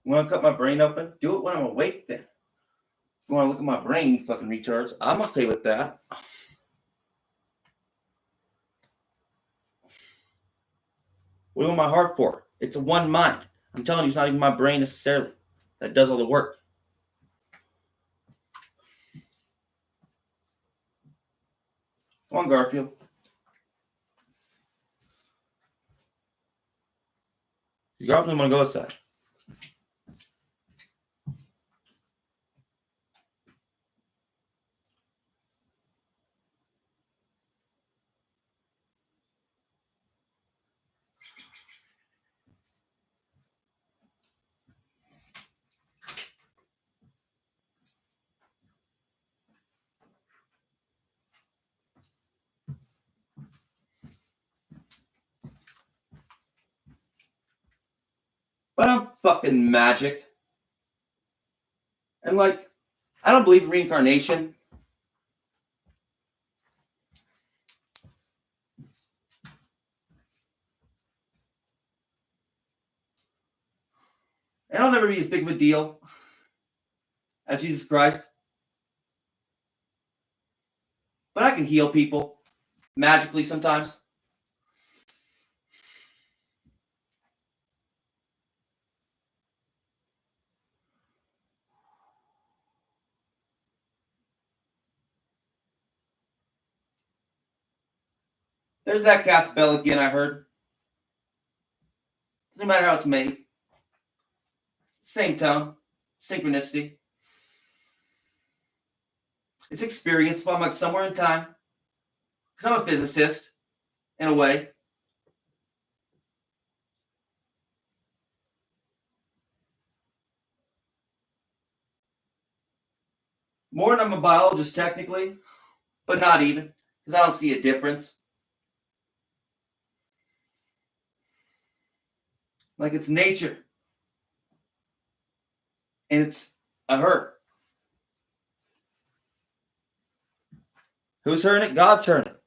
You want to cut my brain open? Do it when I'm awake then. If you want to look at my brain, you fucking retards, I'm okay with that. What do you want my heart for? It's a one mind. I'm telling you, it's not even my brain necessarily that does all the work. Come on, Garfield. Garfield want to go outside. But I'm fucking magic. And like, I don't believe in reincarnation. And I'll never be as big of a deal as Jesus Christ. But I can heal people magically sometimes. There's that cat's bell again, I heard. Doesn't matter how it's made. Same tone. Synchronicity. It's experience, but I'm like somewhere in time. Because I'm a physicist, in a way. More than I'm a biologist, technically. But not even. Because I don't see a difference. Like it's nature. And it's a her. Who's heard it? God's heard it.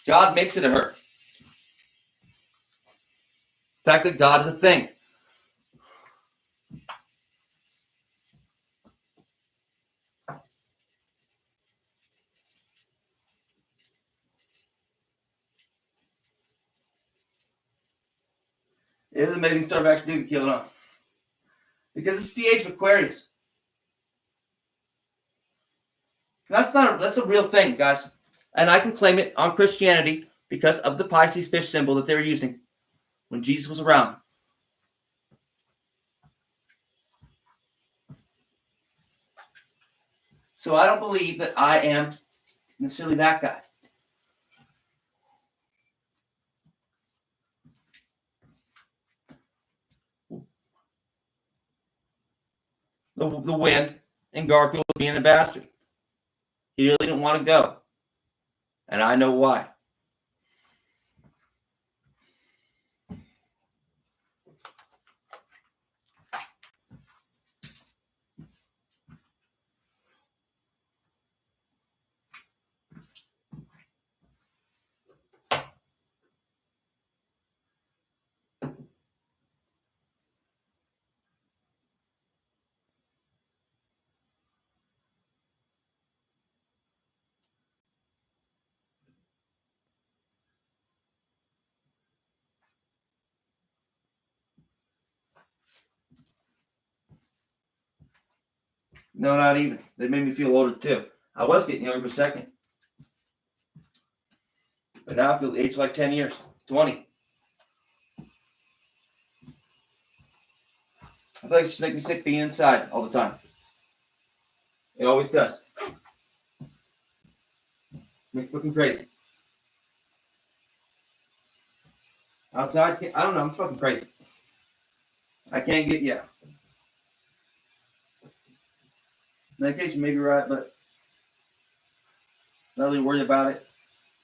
God makes it a her. The fact that God is a thing. It is amazing stuff actually do get killed off. Because it's the age of Aquarius. That's a real thing, guys. And I can claim it on Christianity because of the Pisces fish symbol that they were using when Jesus was around. So I don't believe that I am necessarily that guy. The wind and Garfield being a bastard. He really didn't want to go. And I know why. No, not even. They made me feel older too. I was getting younger for a second. But now I feel aged like 10 years, 20. I feel like it just makes me sick being inside all the time. It always does. Makes me fucking crazy. Outside, I don't know, I'm fucking crazy. I can't get, yeah. Medication may be right, but not really worried about it.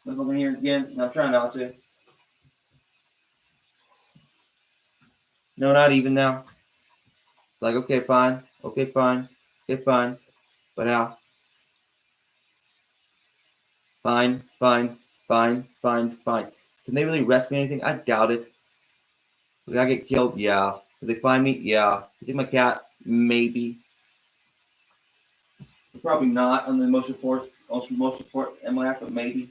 Look over here again, and I'm trying not to. No, not even now. It's like, okay, fine. Okay, fine. Okay, fine. But how? Fine, fine, Fine. Can they really arrest me or anything? I doubt it. Did I get killed? Yeah. Did they find me? Yeah. Did they take my cat? Maybe. Probably not on the most report MLAC, but maybe.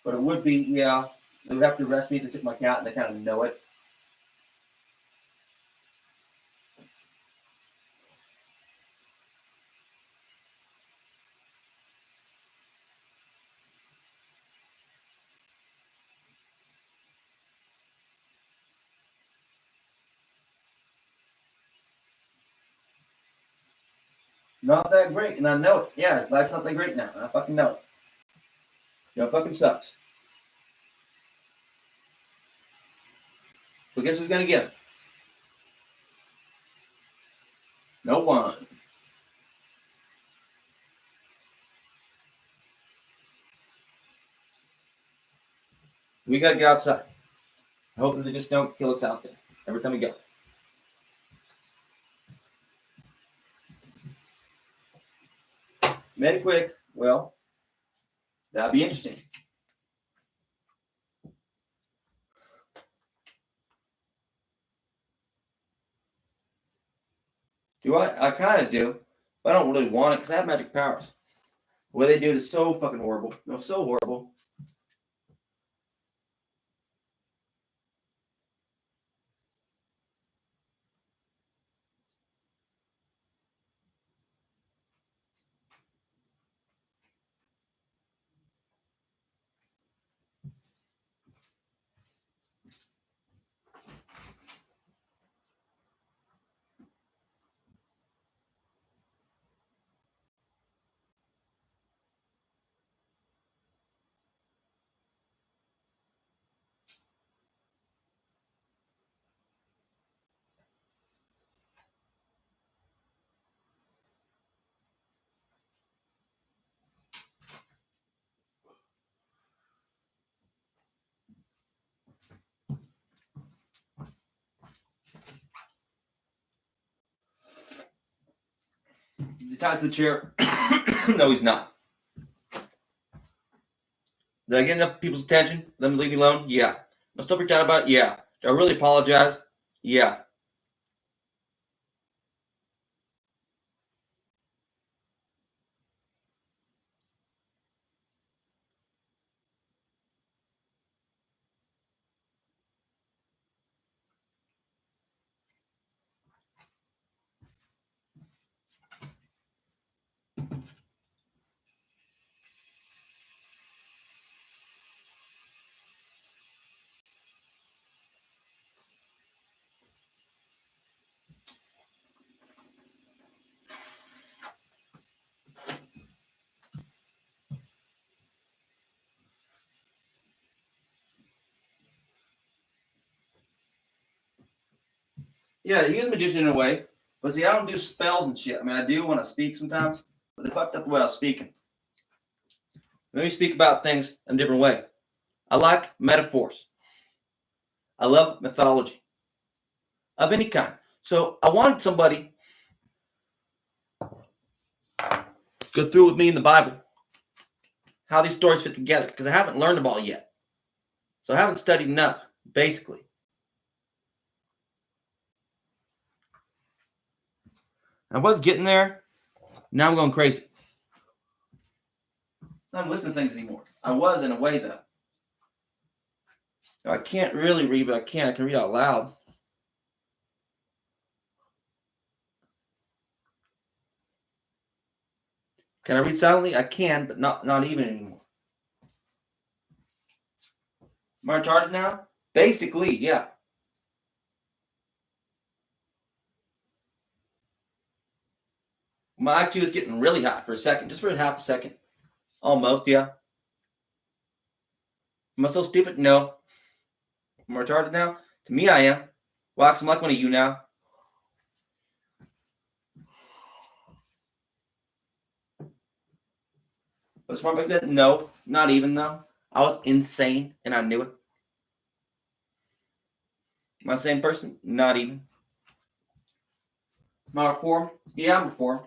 But it would be, yeah. They would have to arrest me if they took my cat, and they kind of know it. Not that great, and I know it. Yeah, life's not that great now. I fucking know it. It fucking sucks. But guess who's gonna get it? No one. We gotta get outside. I hope that they just don't kill us out there every time we go. Made it quick. Well, that'd be interesting. Do I? I kind of do, but I don't really want it because I have magic powers. The way they do it is so fucking horrible. No, so horrible. He tied to the chair. No, he's not. Did I get enough people's attention? Let them leave me alone? Yeah. Am I still freaked out about it? Yeah. Do I really apologize? Yeah. Yeah, he is a magician in a way. But see, I don't do spells and shit. I mean, I do when I speak sometimes, but they fucked up the way I was speaking. Let me speak about things in a different way. I like metaphors. I love mythology of any kind. So I wanted somebody to go through with me in the Bible how these stories fit together, because I haven't learned them all yet. So I haven't studied enough, basically. I was getting there. Now I'm going crazy. I don't listen to things anymore. I was in a way, though. I can't really read, but I can. I can read out loud. Can I read silently? I can, but not even anymore. Am I retarded now? Basically, yeah. My IQ is getting really high for a second, just for half a second. Almost, yeah. Am I so stupid? No. Am I retarded now? To me, I am. Well, I'm like one of you now. Was smart back then? No, not even though. I was insane and I knew it. Am I the same person? Not even. Am I reformed? Yeah, I'm reformed.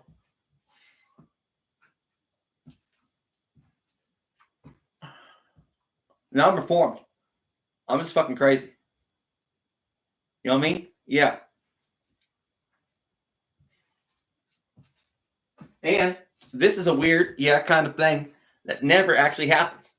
Now I'm reformed. I'm just fucking crazy. You know what I mean? Yeah. And this is a weird, kind of thing that never actually happens.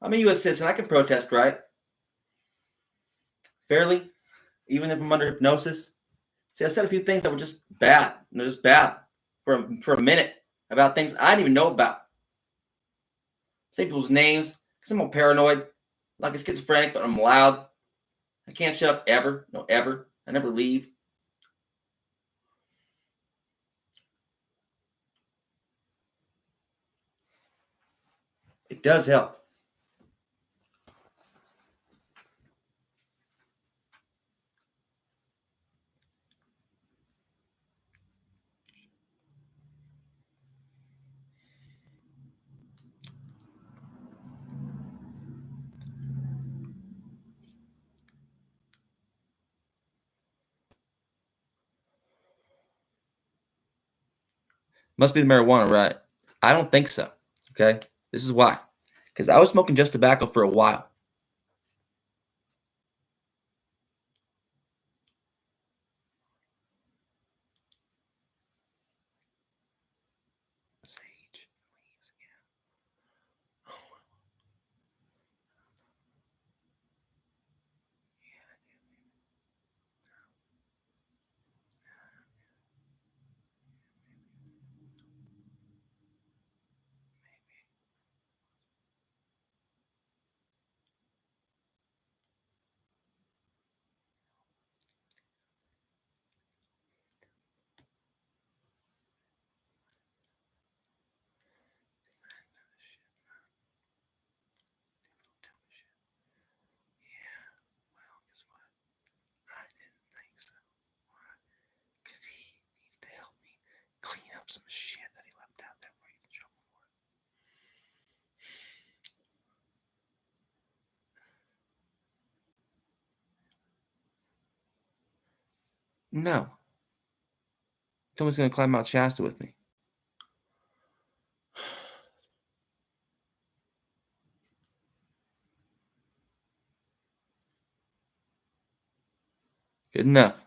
I'm a U.S. citizen. I can protest, right? Fairly, even if I'm under hypnosis. See, I said a few things that were just bad. They're just bad for a minute about things I didn't even know about. Say people's names because I'm all paranoid, like a schizophrenic, but I'm loud. I can't shut up ever. No, ever. I never leave. It does help. Must be the marijuana, right? I don't think so. Okay? This is why. Because I was smoking just tobacco for a while. Sage leaves again. I didn't think so. Because he needs to help me clean up some shit that he left out there where he's in trouble for it. No. Someone's going to climb Mount Shasta with me. Good enough.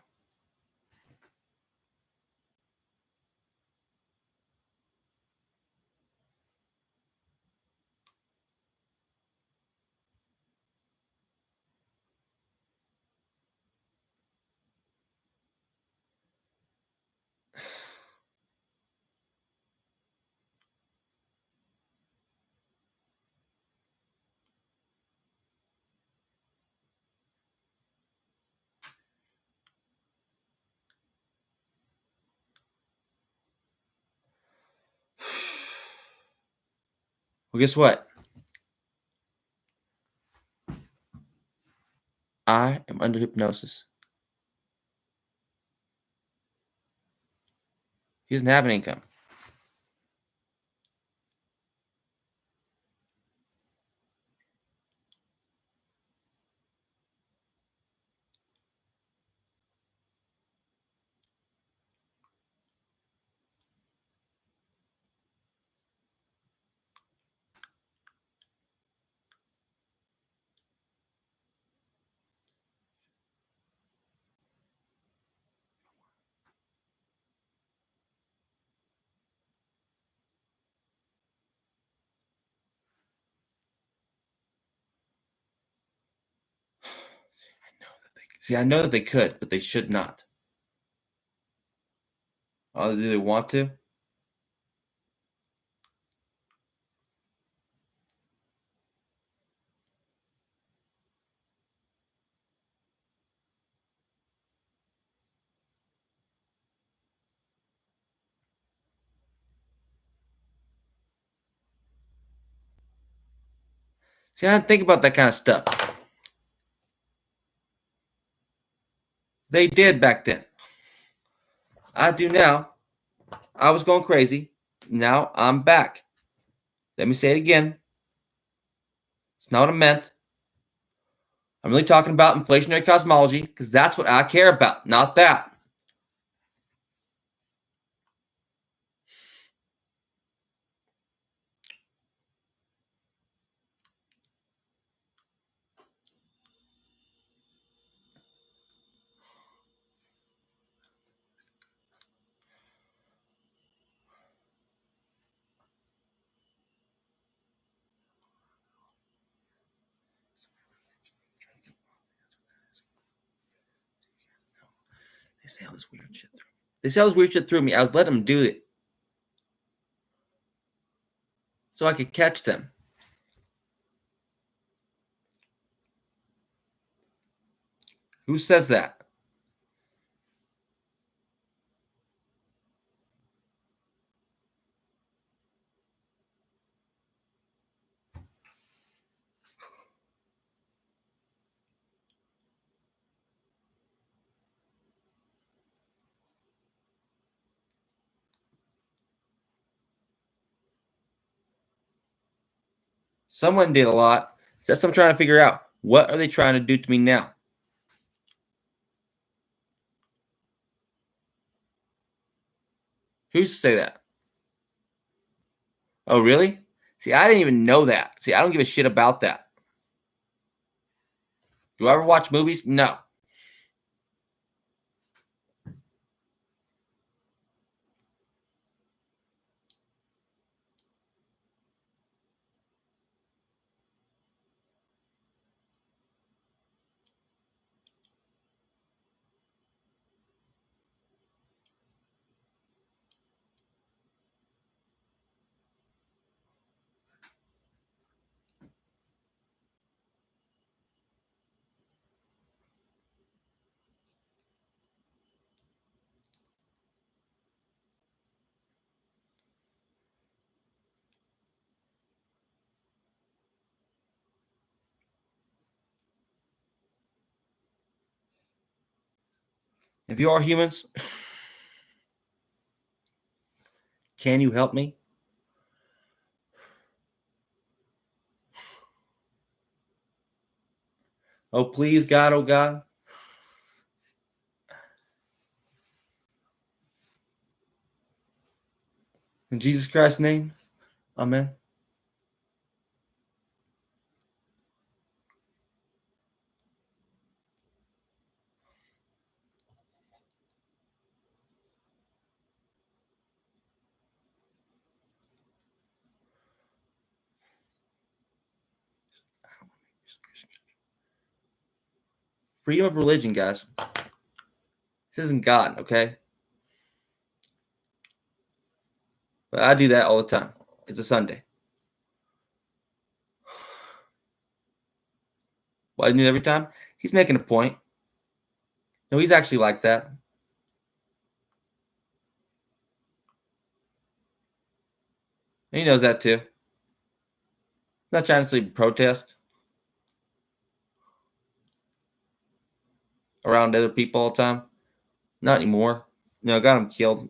Well, guess what? I am under hypnosis. He doesn't have an income. I know that they could, but they should not. Oh, do they want to? See, I didn't think about that kind of stuff. They did back then. I do now. I was going crazy. Now I'm back. Let me say it again. It's not what I meant. I'm really talking about inflationary cosmology because that's what I care about, not that. They say all this weird shit through me. They say all this weird shit through me. I was letting them do it so I could catch them. Who says that? Someone did a lot. So that's what I'm trying to figure out. What are they trying to do to me now? Who's to say that? Oh, really? See, I didn't even know that. See, I don't give a shit about that. Do I ever watch movies? No. If you are humans, can you help me? Oh, please, God, oh, God. In Jesus Christ's name, amen. Freedom of religion, guys. This isn't God, okay? But I do that all the time. It's a Sunday. Why isn't it every time? He's making a point. No, he's actually like that. And he knows that too. Not trying to sleep protest around other people all the time. Not anymore. No, I got him killed.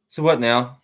So what now?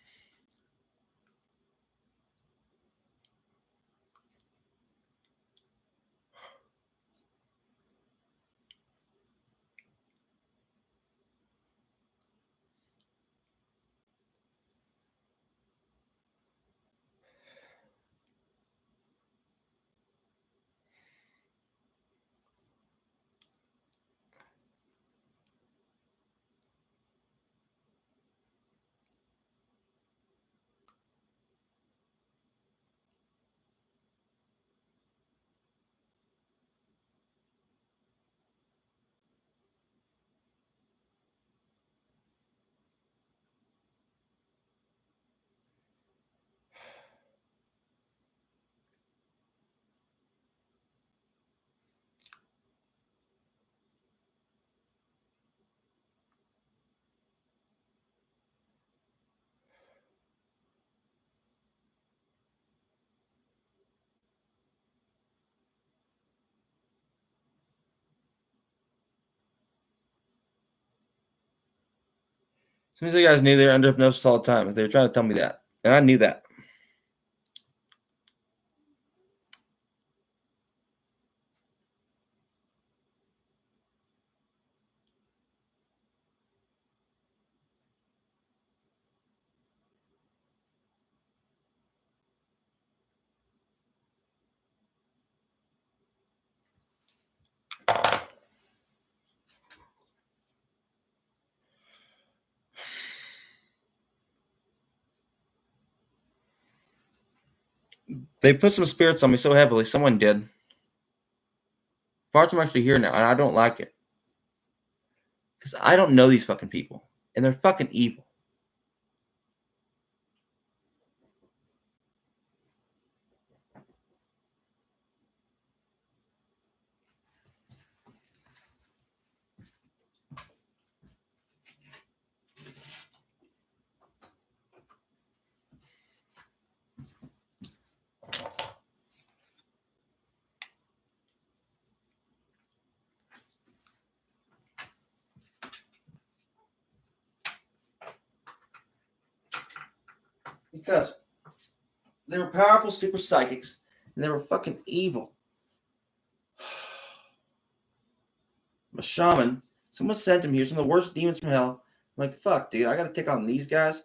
Some of the guys knew they were under hypnosis all the time. They were trying to tell me that. And I knew that. They put some spirits on me so heavily. Someone did. Parts I'm actually here now, and I don't like it. Because I don't know these fucking people. And they're fucking evil. Because they were powerful super psychics, and they were fucking evil. I'm a shaman. Someone sent him here, some of the worst demons from hell. I'm like, fuck, dude, I gotta take on these guys.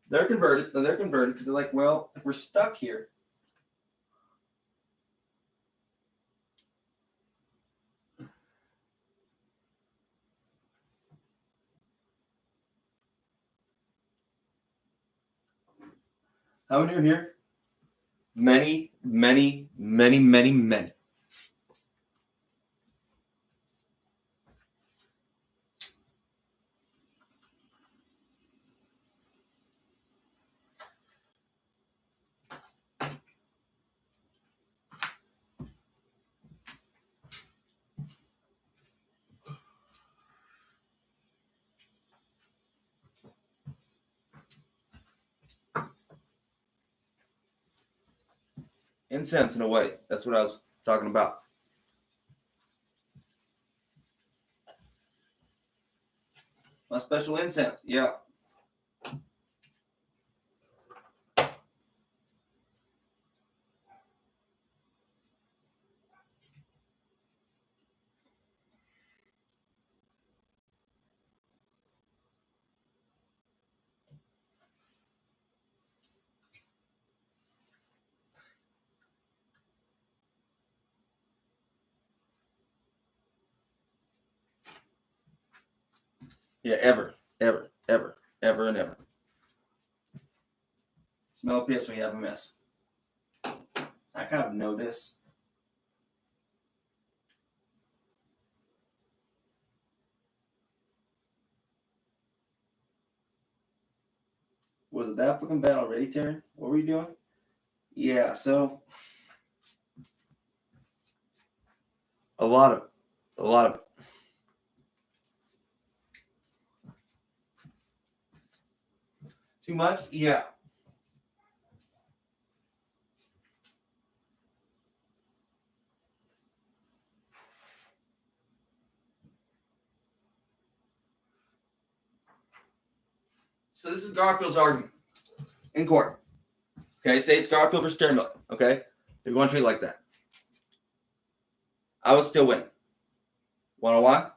They're converted. No, they're converted because they're like, well, if we're stuck here. How many are here? Many, many, many, many, many. Incense, in a way. That's what I was talking about. My special incense. Yeah. Yeah, ever, ever, ever, ever, and ever. Smell piss when you have a mess. I kind of know this. Was it that fucking bad already, Taran? What were you doing? Yeah, so a lot of too much? Yeah. So this is Garfield's argument in court. Okay, say it's Garfield versus Taran Miller. Okay, they're going to treat it like that. I would still win. Want to know why?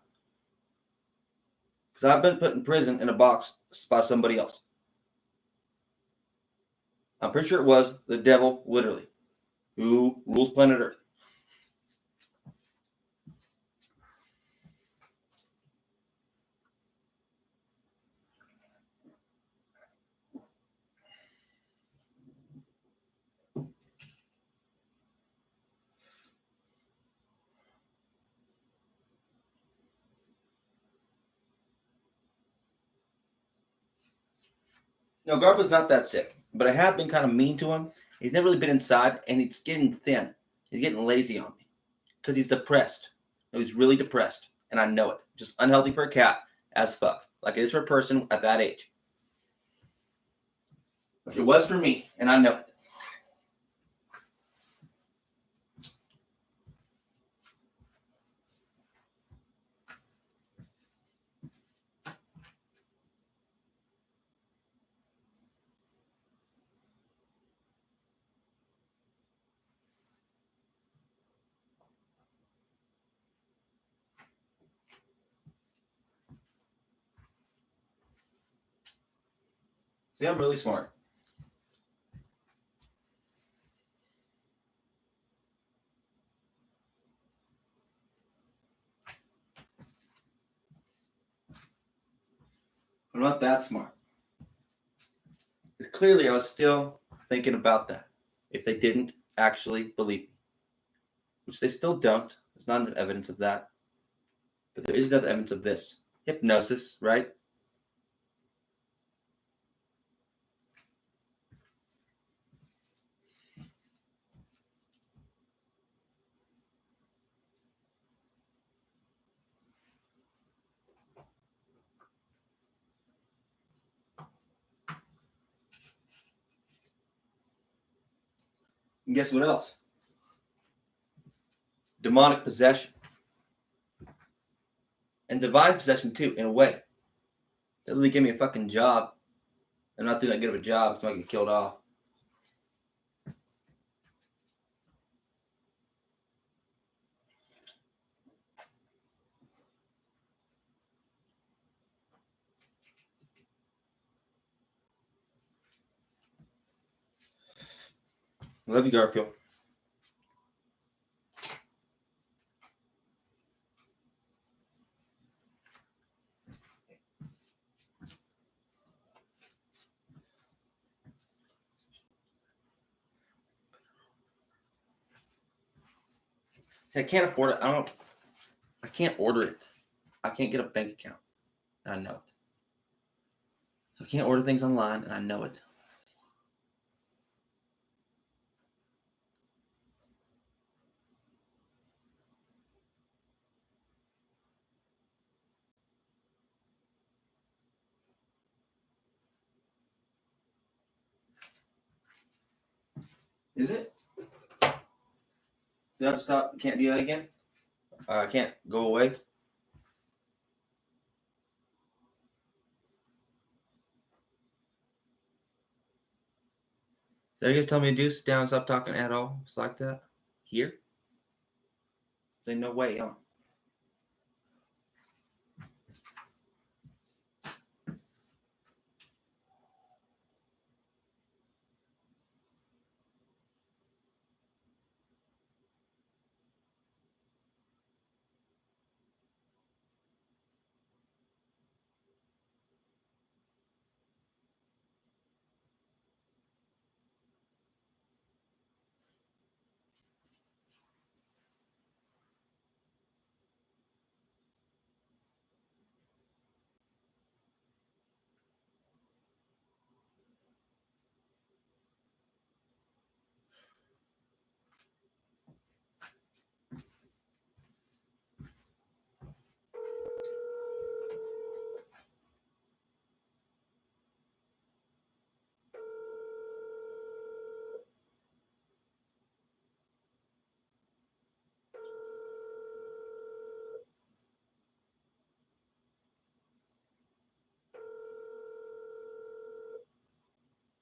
Because I've been put in prison in a box by somebody else. I'm pretty sure it was the devil, literally, who rules planet Earth. No, Garfield's not that sick, but I have been kind of mean to him. He's never really been inside, and he's getting thin. He's getting lazy on me because he's depressed. No, he's really depressed, and I know it. Just unhealthy for a cat as fuck, like it is for a person at that age. Like it was for me, and I know it. See, I'm really smart. I'm not that smart. Because clearly I was still thinking about that. If they didn't actually believe me. Which they still don't. There's not enough evidence of that. But there is enough evidence of this. Hypnosis, right? And guess what else? Demonic possession. And divine possession too, in a way. They literally gave me a fucking job. I'm not doing that good of a job, so I get killed off. Love you, Garfield. See, I can't afford it. I can't order it. I can't get a bank account. And I know it. I can't order things online, and I know it. Is it? Do I have to stop? Can't do that again? I can't go away? Did you guys tell me to do? Sit down and stop talking at all? It's like that? Here? Say no way, huh?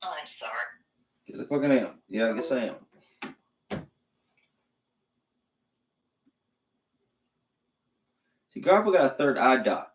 I'm sorry. Guess I fucking am. Yeah, I guess I am. See, Garfield got a third eye dot.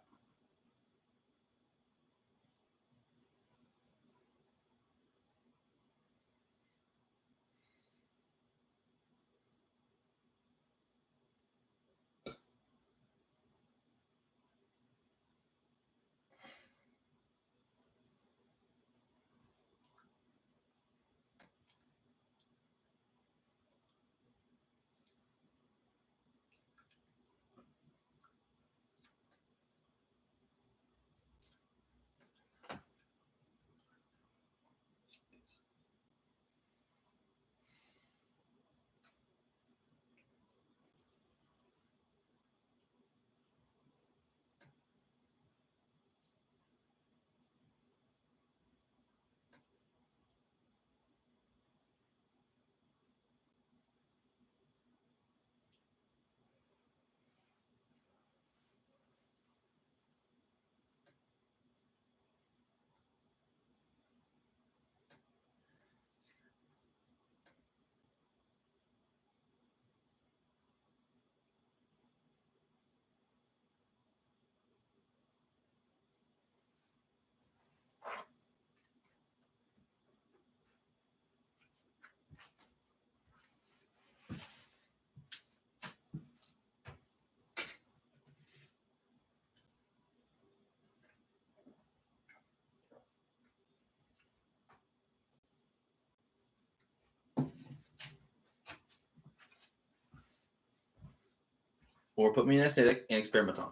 or put me in anesthetic and experiment on me.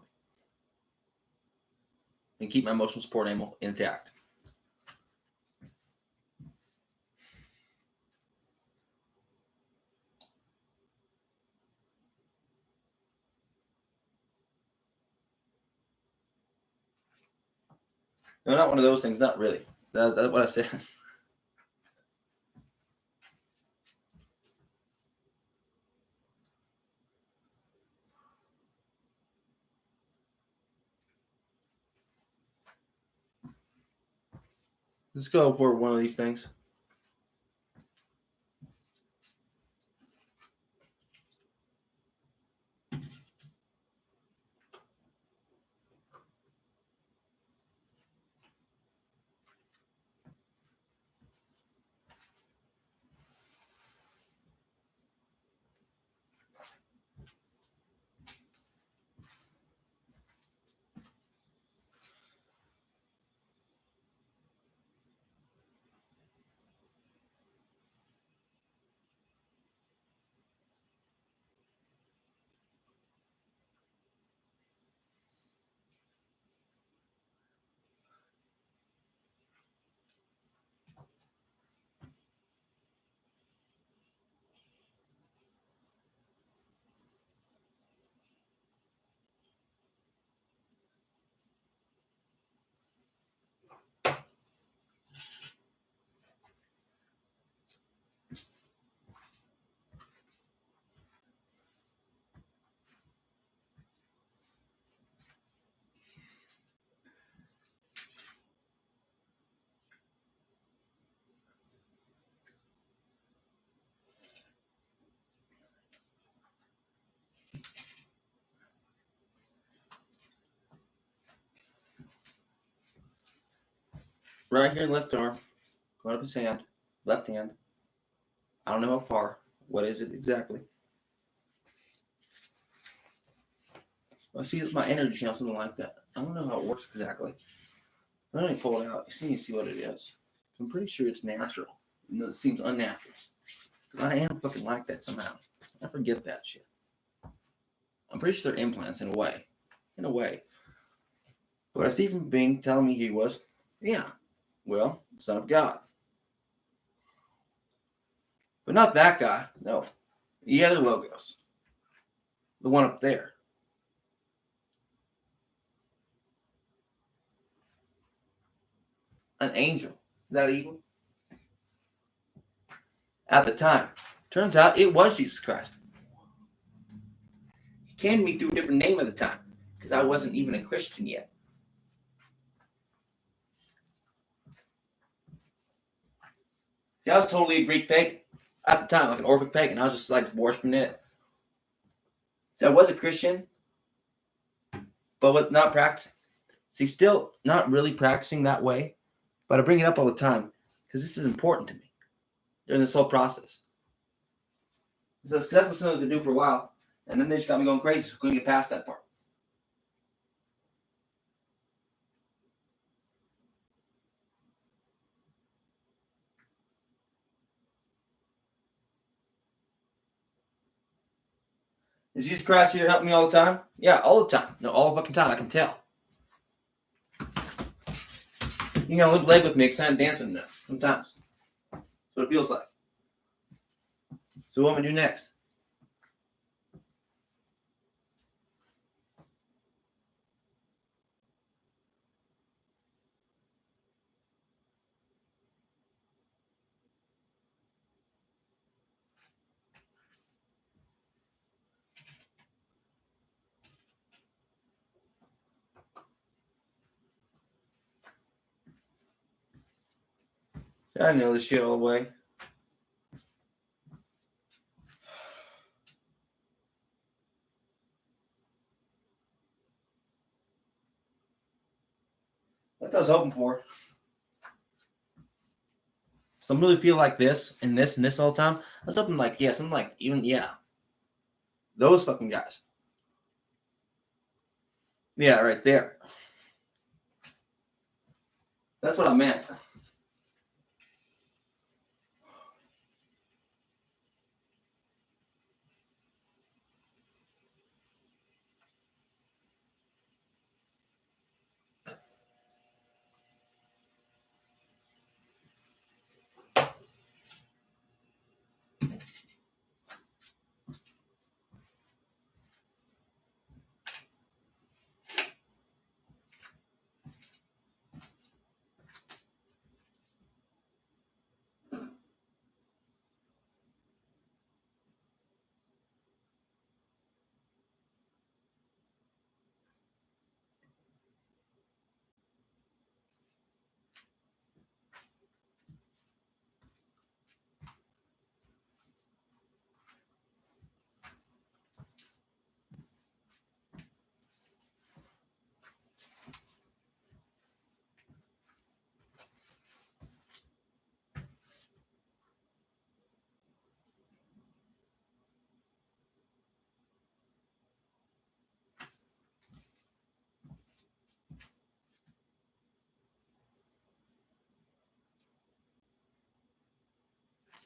And keep my emotional support animal intact. No, not one of those things. Not really. That's what I said. Let's go for one of these things. Right here, left arm. Going up his hand. Left hand. I don't know how far. What is it exactly? I see it's my energy channel, something like that. I don't know how it works exactly. Let me pull it out. You need to see what it is. I'm pretty sure it's natural. No, it seems unnatural. Because I am fucking like that somehow. I forget that shit. I'm pretty sure they're implants in a way. In a way. But I see from Bing telling me he was, yeah, well, Son of God. But not that guy. No. The other logos. The one up there. An angel. Is that evil? At the time. Turns out it was Jesus Christ. He came to me through a different name at the time. Because I wasn't even a Christian yet. See, I was totally a Greek pagan. At the time, like an Orphic pagan. I was just like worshiping it. See, I was a Christian. But not practicing. See, still not really practicing that way. But I bring it up all the time. Because this is important to me. During this whole process. So that's what someone could do for a while. And then they just got me going crazy. So we couldn't get past that part. Is Jesus Christ here helping me all the time? Yeah, all the time. No, all the fucking time. I can tell. You gotta live leg with me because I'm dancing now. Sometimes. That's what it feels like. So what am I do next? I know this shit all the way. That's what I was hoping for. Some really feel like this and this and this all the time. I was hoping like, yeah, something like even, yeah. Those fucking guys. Yeah, right there. That's what I meant.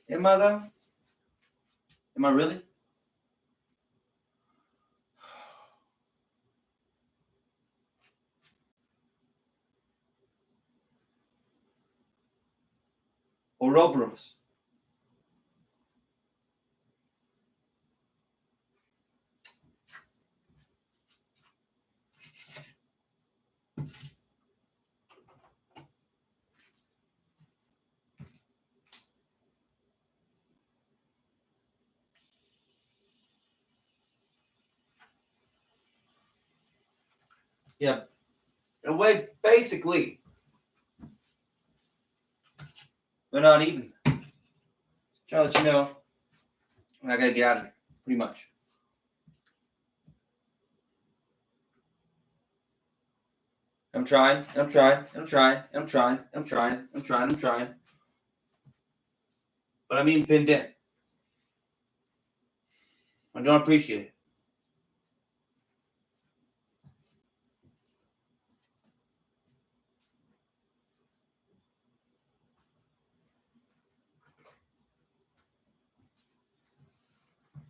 Am I though? Am I really? Ouroboros. Yeah. In a way, basically. But not even. Trying to let you know. I gotta get out of here. Pretty much. I'm trying. But I'm even pinned in. I don't appreciate it.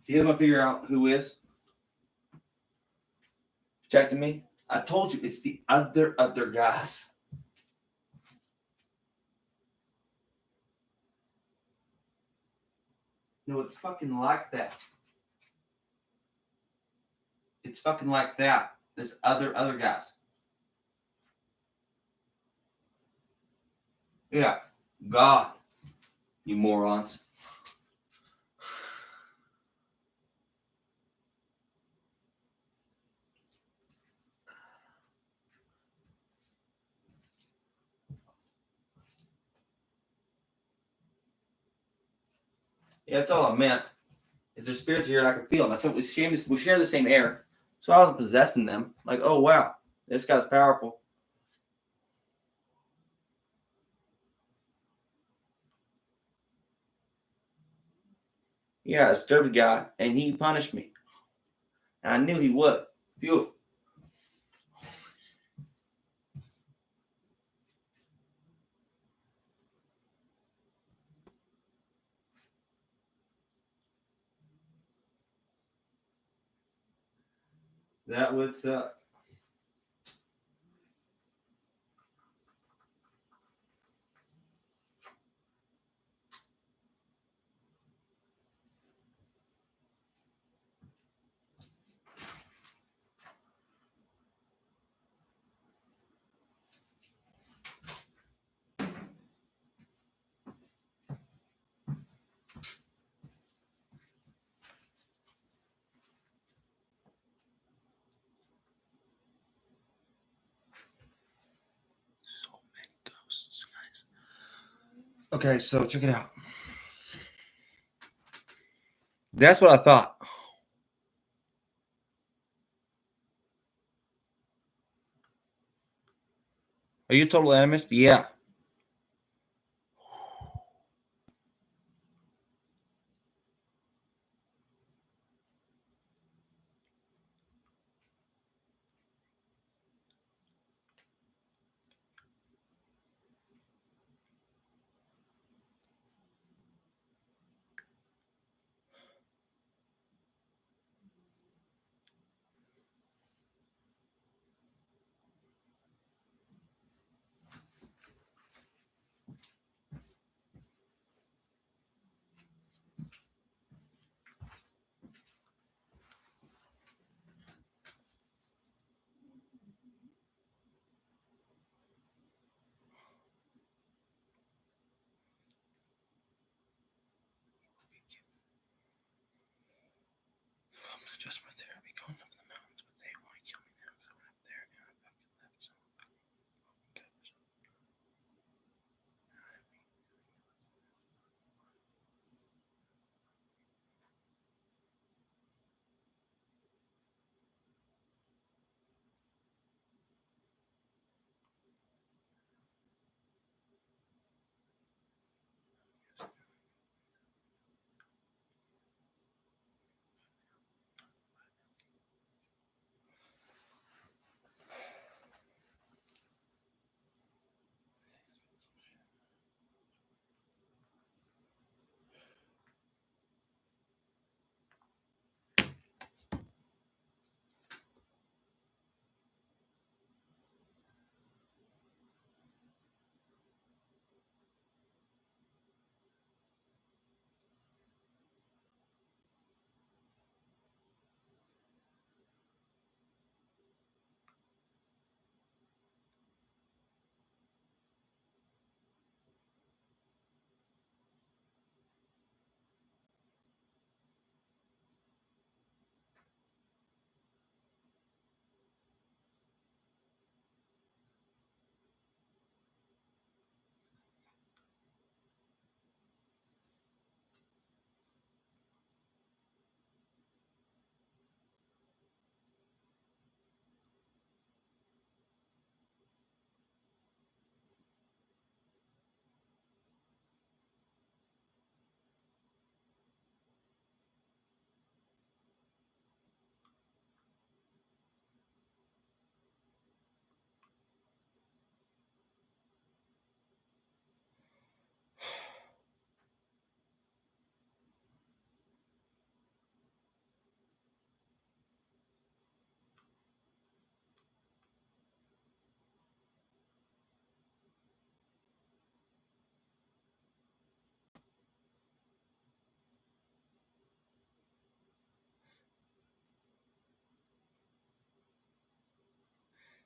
See, I'm gonna figure out who is protecting me. I told you it's the other guys. No, it's fucking like that. It's fucking like that. There's other guys. Yeah. God. You morons. Yeah, that's all I meant. Is there spirits here and I can feel them. I said we share the same air. So I was possessing them. Like, oh wow, this guy's powerful. Yeah, I disturbed a guy and he punished me. And I knew he would. Phew. That would suck. Ghosts, guys. Okay, so check it out. That's what I thought. Are you a total animist? Yeah.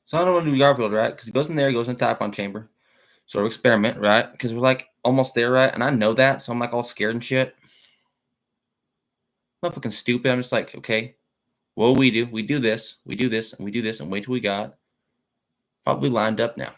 So I don't want to do Garfield, right? Because he goes in there, he goes in the Typhon chamber, sort of experiment, right? Because we're like almost there, right? And I know that, so I'm like all scared and shit. I'm not fucking stupid. I'm just like, okay, what do? We do this, we do this, and we do this, and wait till we got probably lined up now.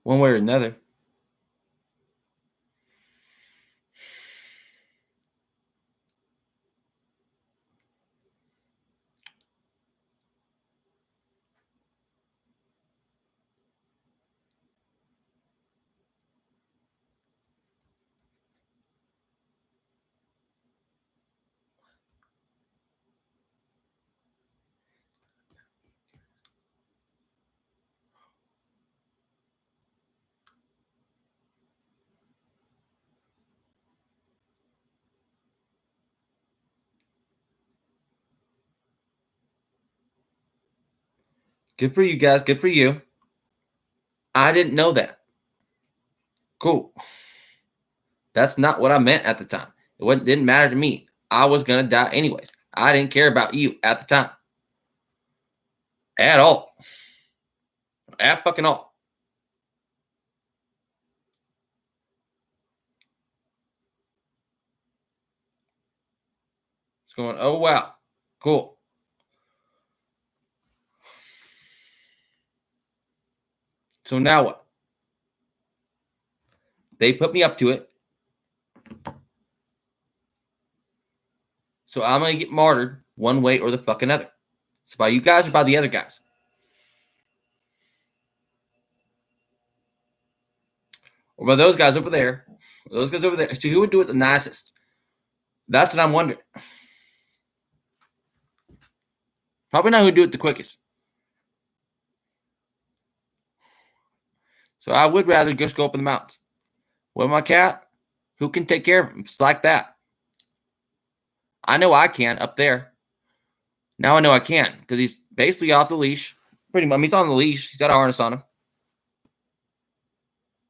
One way or another. Good for you guys. Good for you. I didn't know that. Cool. That's not what I meant at the time. Didn't matter to me. I was going to die anyways. I didn't care about you at the time. At all. At fucking all. It's going, oh, wow. Cool. So now what? They put me up to it. So I'm going to get martyred one way or the fucking other. It's by you guys or by the other guys. Or by those guys over there. Those guys over there. So who would do it the nicest? That's what I'm wondering. Probably not who would do it the quickest. So I would rather just go up in the mountains. With my cat, who can take care of him? It's like that. I know I can up there. Now I know I can because he's basically off the leash. Pretty much. I mean, he's on the leash. He's got a harness on him.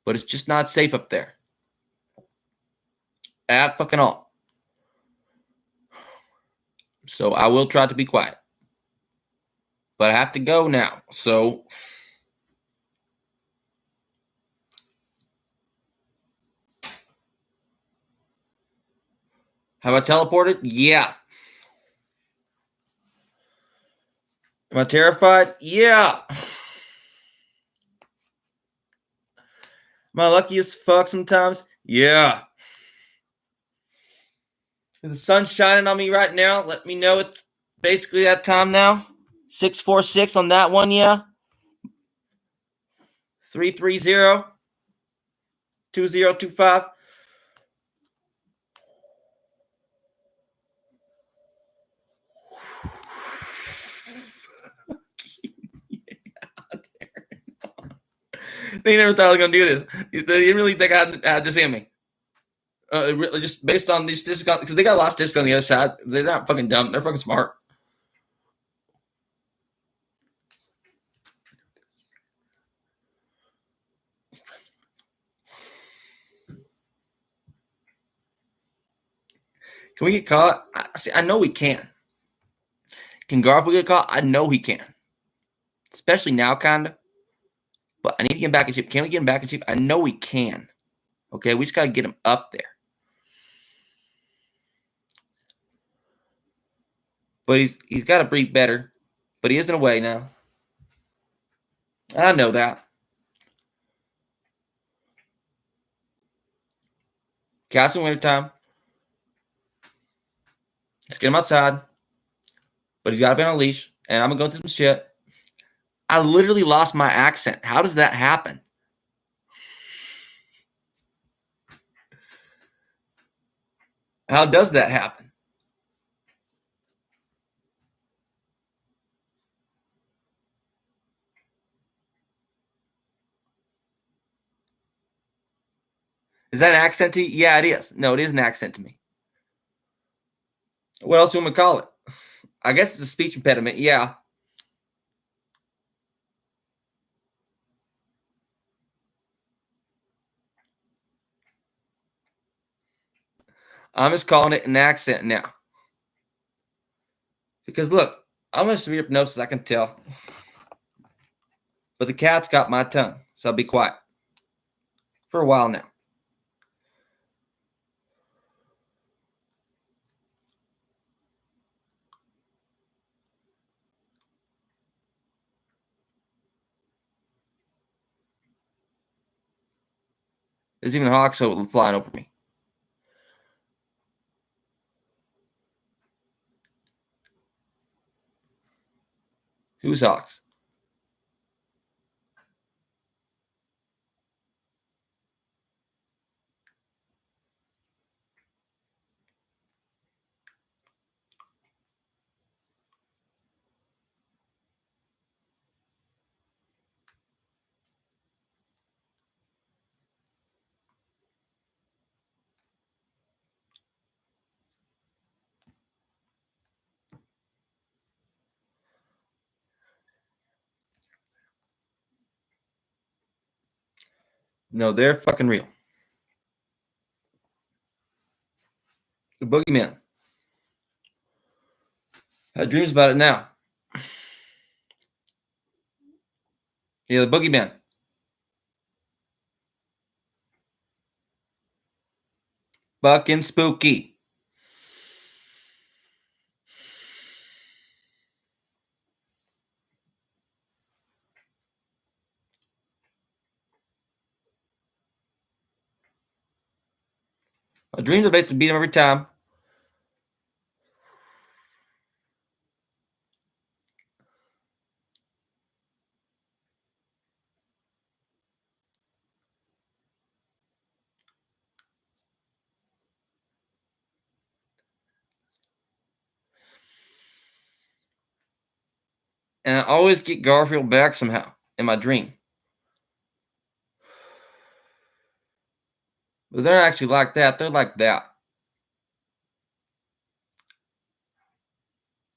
But it's just not safe up there. At fucking all. So I will try to be quiet. But I have to go now. So have I teleported? Yeah. Am I terrified? Yeah. Am I lucky as fuck sometimes? Yeah. Is the sun shining on me right now? Let me know it's basically that time now. 646 on that one, yeah. 330 2025. They never thought I was going to do this. They didn't really think I had this in me. Really just based on these discounts, because they got a lot of discounts on the other side. They're not fucking dumb. They're fucking smart. Can we get caught? I know we can. Can Garfield get caught? I know he can. Especially now, kind of. But I need to get him back in shape. Can we get him back in shape? I know we can. Okay, we just got to get him up there. But he's got to breathe better. But he is in a way now. And I know that. Cats in wintertime. Let's get him outside. But he's got to be on a leash. And I'm going to go through some shit. I literally lost my accent. How does that happen? How does that happen? Is that an accent to you? Yeah, it is. No, it is an accent to me. What else do you want me to call it? I guess it's a speech impediment. Yeah. I'm just calling it an accent now. Because look, I'm under severe hypnosis, I can tell. But the cat's got my tongue, so I'll be quiet. For a while now. There's even hawks flying over me. Who's hawks? No, they're fucking real. The boogeyman. I have dreams about it now. Yeah, the boogeyman. Fucking spooky. My dreams are basically beat him every time. And I always get Garfield back somehow in my dream. But they're not actually like that. They're like that.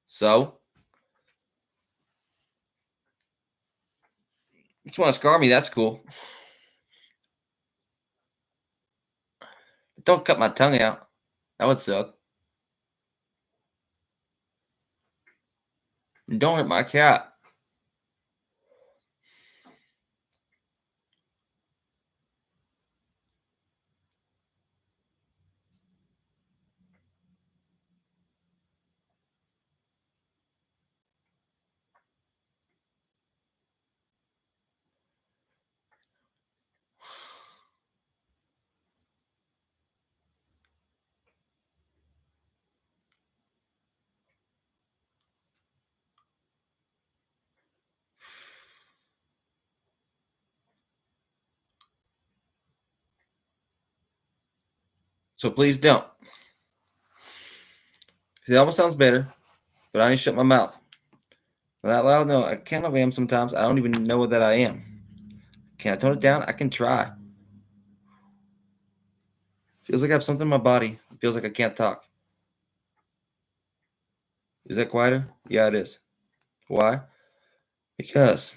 So, you just want to scar me, that's cool. But don't cut my tongue out. That would suck. And don't hurt my cat. So please don't. See, that almost sounds better, but I need to shut my mouth. That loud? No, I can't I am sometimes. I don't even know that I am. Can I tone it down? I can try. Feels like I have something in my body. It feels like I can't talk. Is that quieter? Yeah, it is. Why? Because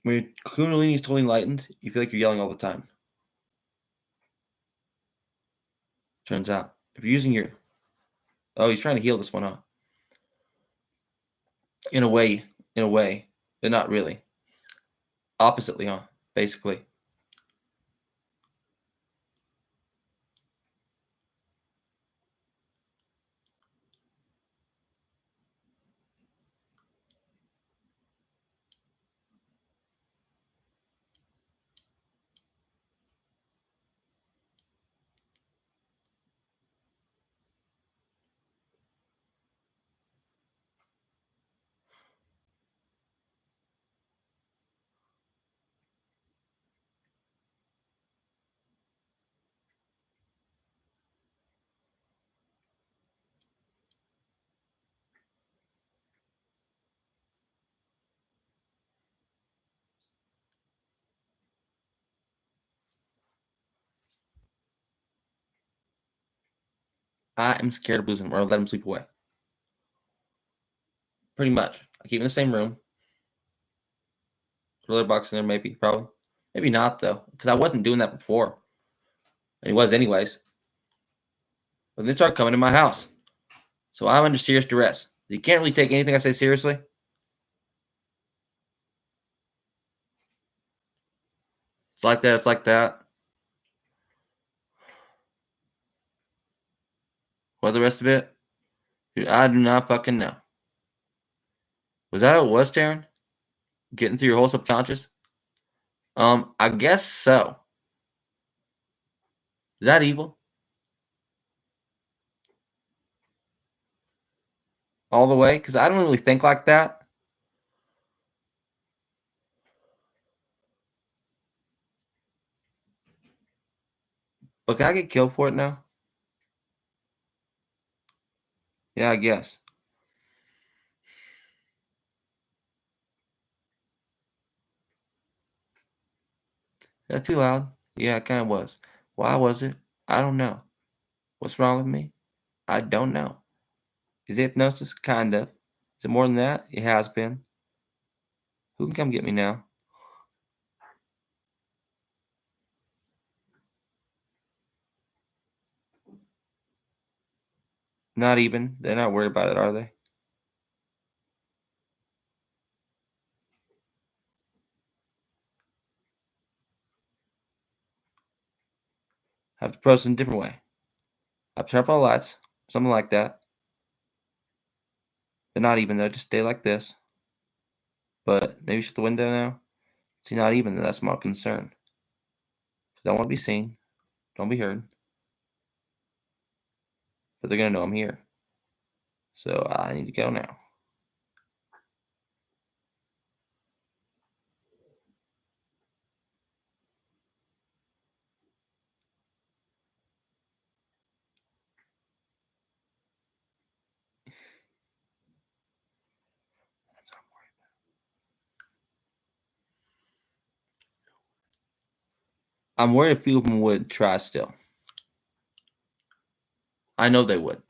when your kundalini is totally enlightened, you feel like you're yelling all the time. Turns out, if you're using your... Oh, he's trying to heal this one, huh? In a way, but not really. Oppositely, huh? Basically. I am scared of losing him or let him sleep away. Pretty much. I keep him in the same room. Put a litter box in there, maybe, probably. Maybe not, though, because I wasn't doing that before. And he was anyways. But they start coming to my house. So I'm under serious duress. You can't really take anything I say seriously. It's like that. It's like that. What the rest of it? Dude, I do not fucking know. Was that how it was, Taran? Getting through your whole subconscious? I guess so. Is that evil? All the way? Because I don't really think like that. But can I get killed for it now? Yeah, I guess. Is that too loud? Yeah, it kind of was. Why was it? I don't know. What's wrong with me? I don't know. Is it hypnosis? Kind of. Is it more than that? It has been. Who can come get me now? Not even. They're not worried about it, are they? Have to approach it in a different way. I've turned up all the lights. Something like that. But not even though. Just stay like this. But maybe shut the window now. See, not even. That's my concern. Don't want to be seen. Don't be heard. But they're going to know I'm here. So I need to go now. That's what I'm worried a few of them would try still. I know they would.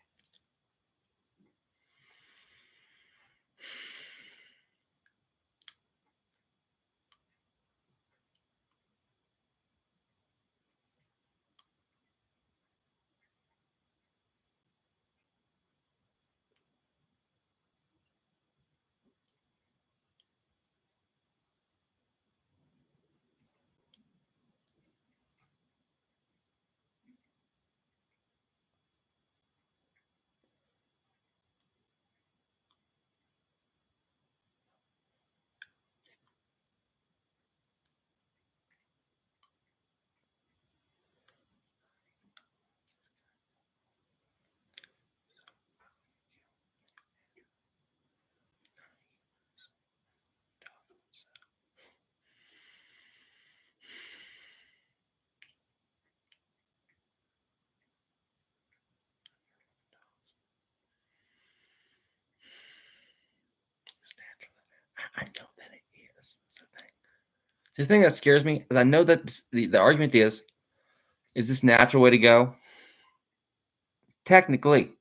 I know that it is. The thing that scares me is I know that the argument is this natural way to go? Technically.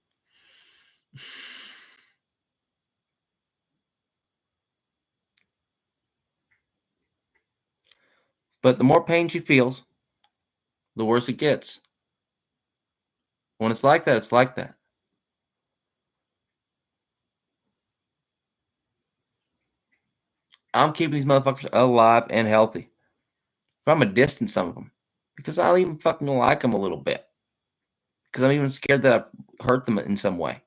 But the more pain she feels, the worse it gets. When it's like that, it's like that. I'm keeping these motherfuckers alive and healthy. From a distance, some of them. Because I even fucking like them a little bit. Because I'm even scared that I hurt them in some way.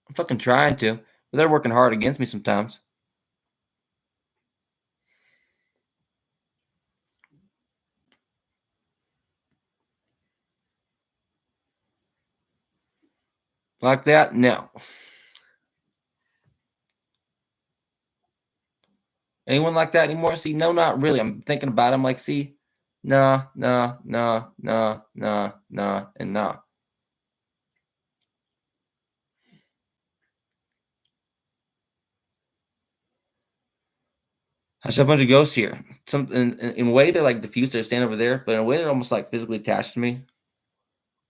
I'm fucking trying to. But they're working hard against me sometimes. Like that? No. Anyone like that anymore? See, no, not really. I'm thinking about it. I'm like, see, nah, and nah. I have a bunch of ghosts here. Some in a way they're like diffused. They stand over there, but in a way they're almost like physically attached to me.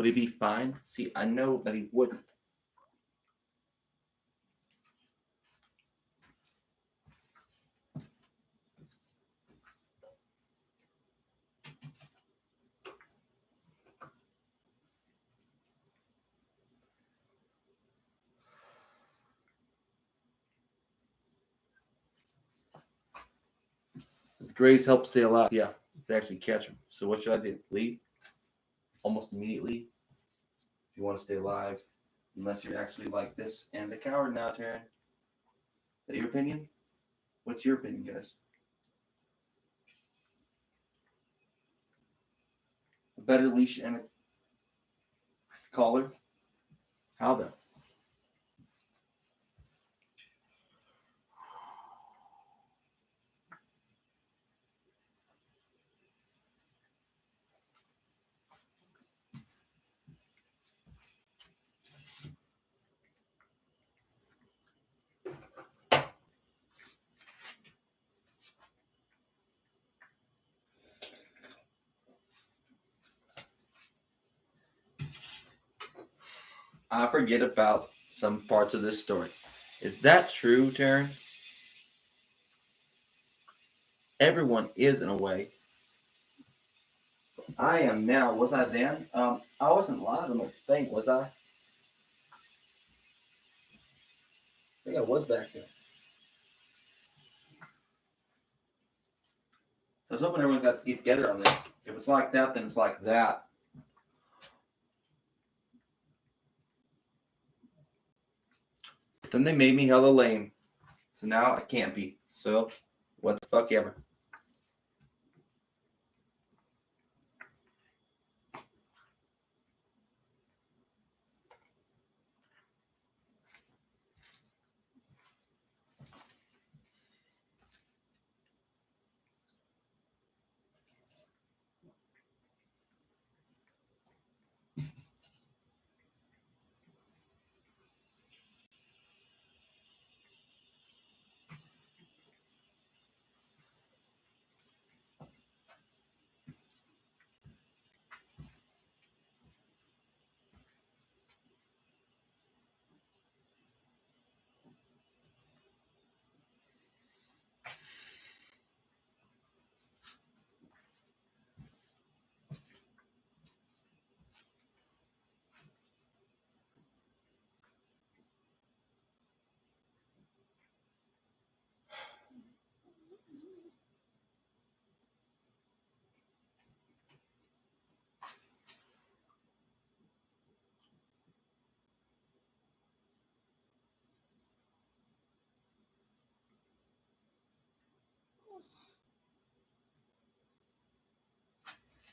Would he be fine? See, I know that he wouldn't. The Grays help stay alive. Yeah, they actually catch him. So what should I do? Leave? Almost immediately? If you want to stay alive. Unless you're actually like this and a coward now, Taran. Is that your opinion? What's your opinion, guys? A better leash and a collar? How though? I forget about some parts of this story. Is that true, Taran? Everyone is in a way. I am now. Was I then? I wasn't live on the thing, was I? I think I was back then. I was hoping everyone got to get together on this. If it's like that, then it's like that. Then they made me hella lame. So now I can't be. So, what the fuck ever.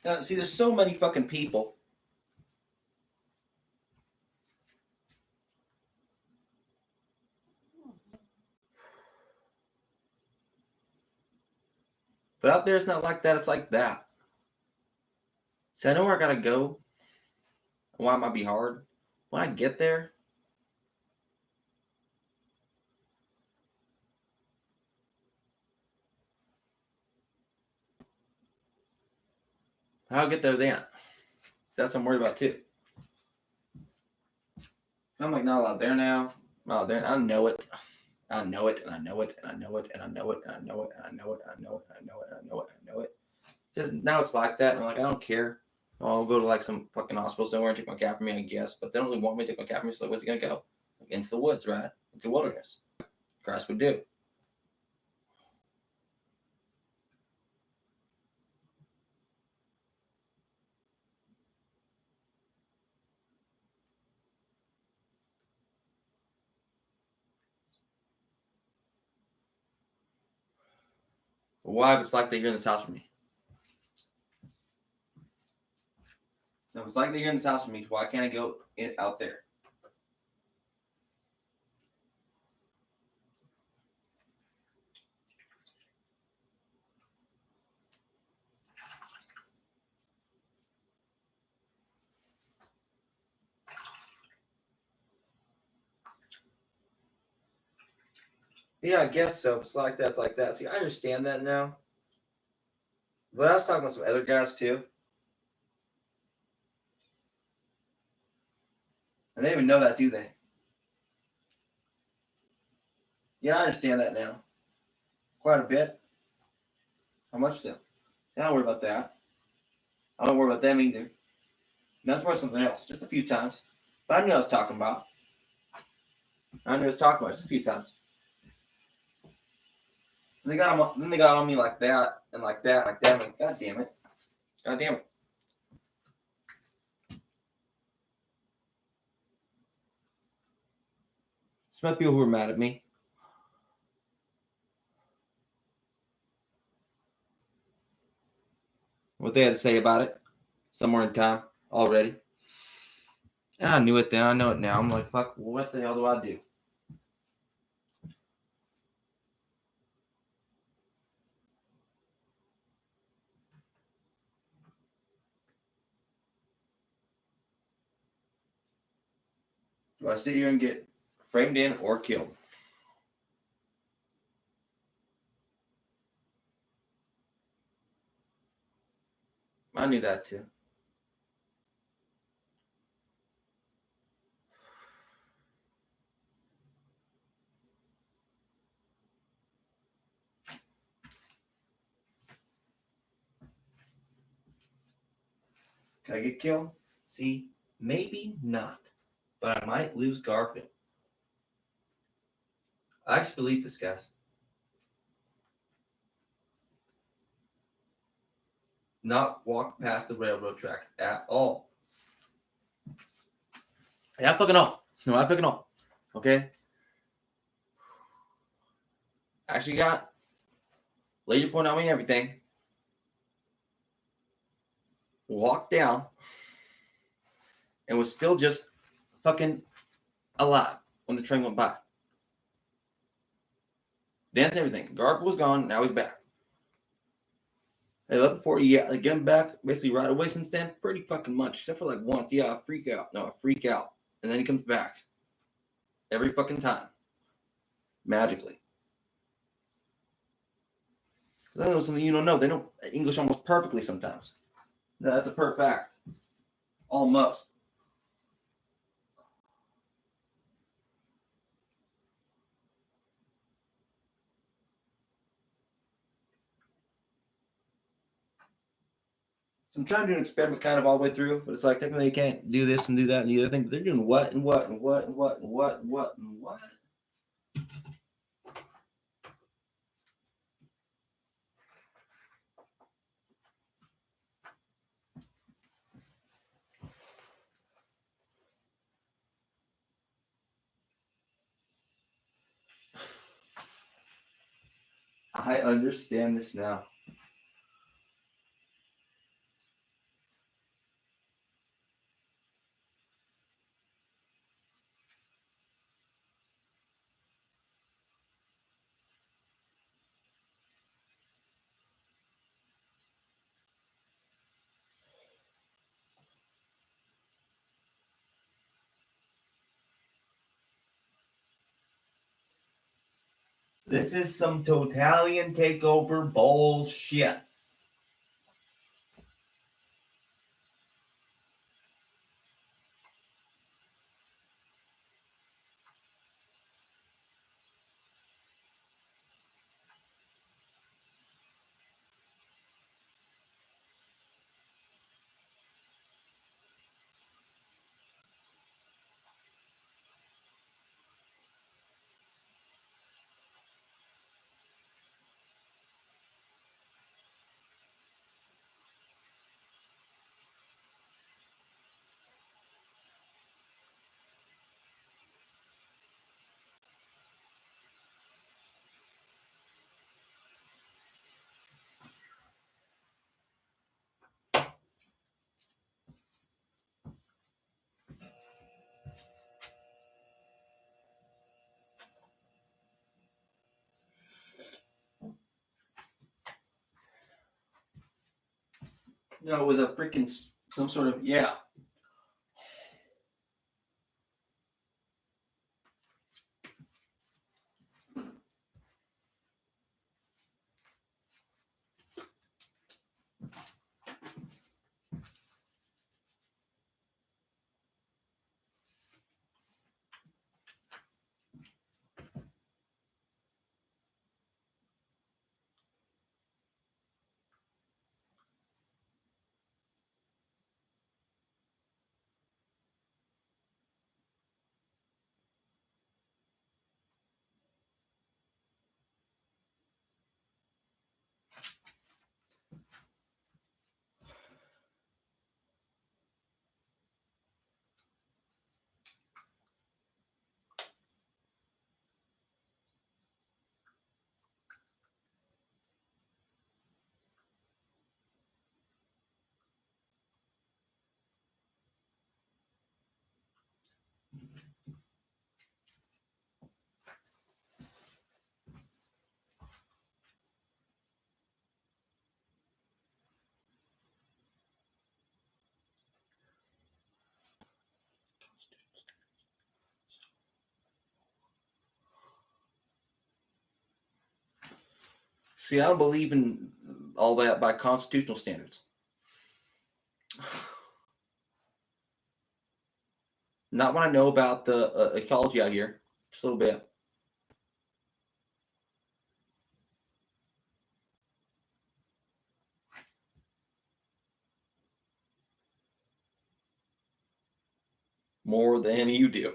Now, see, there's so many fucking people. But out there, it's not like that. It's like that. See, I know where I gotta go. Why it might be hard. When I get there, I'll get there then. So that's what I'm worried about too. I'm like not allowed there now. I'm not allowed there. I know it. I know it, and I know it, and I know it, and I know it, and I know it, and I know it, and I know it, and I know it, and I know it, and I know it. Because now it's like that, and I'm like, I don't care. I'll go to like some fucking hospital somewhere and take my cat from me, I guess. But they don't really want me to take my cat from me, so where's it gonna go? Like, into the woods, right? Into the wilderness. Grass would do. But why if it's like they're here in this house with me? If it's like they're here in this house with me, why can't I go out there? Yeah, I guess so. If it's like that, it's like that. See, I understand that now. But I was talking with some other guys too. And they don't even know that, do they? Yeah, I understand that now. Quite a bit. How much so? Yeah, I don't worry about that. I don't worry about them either. That's worth something else. Just a few times. But I knew what I was talking about. I knew I was talking about it just a few times. And then they got on me like that and like that, like that. I'm like, God damn it. God damn it. Some people who were mad at me. What they had to say about it somewhere in time already. And I knew it then. I know it now. I'm like, fuck, what the hell do I do? Do I sit here and get framed in or killed? I knew that too. Can I get killed? See, maybe not. But I might lose Garfield. I actually believe this, guys. Not walk past the railroad tracks at all. Yeah, I fucking know. No, I fucking know. Okay? Actually got lady point out me everything. Walked down and was still just fucking alive when the train went by. Dancing everything. Garp was gone, now he's back. Hey, left before, yeah, I get him back basically right away since then. Pretty fucking much, except for like once. Yeah, I freak out. No, I freak out. And then he comes back. Every fucking time. Magically. Because I know something you don't know. They know English almost perfectly sometimes. No, that's a perfect fact. Almost. So I'm trying to do an experiment kind of all the way through, but it's like technically you can't do this and do that and the other thing, but they're doing what and what and what and what and what and what and what. I understand this now. This is some totalitarian takeover bullshit. No, it was a freaking some sort of, yeah. See, I don't believe in all that by constitutional standards. Not when I know about the ecology out here. Just a little bit. More than you do.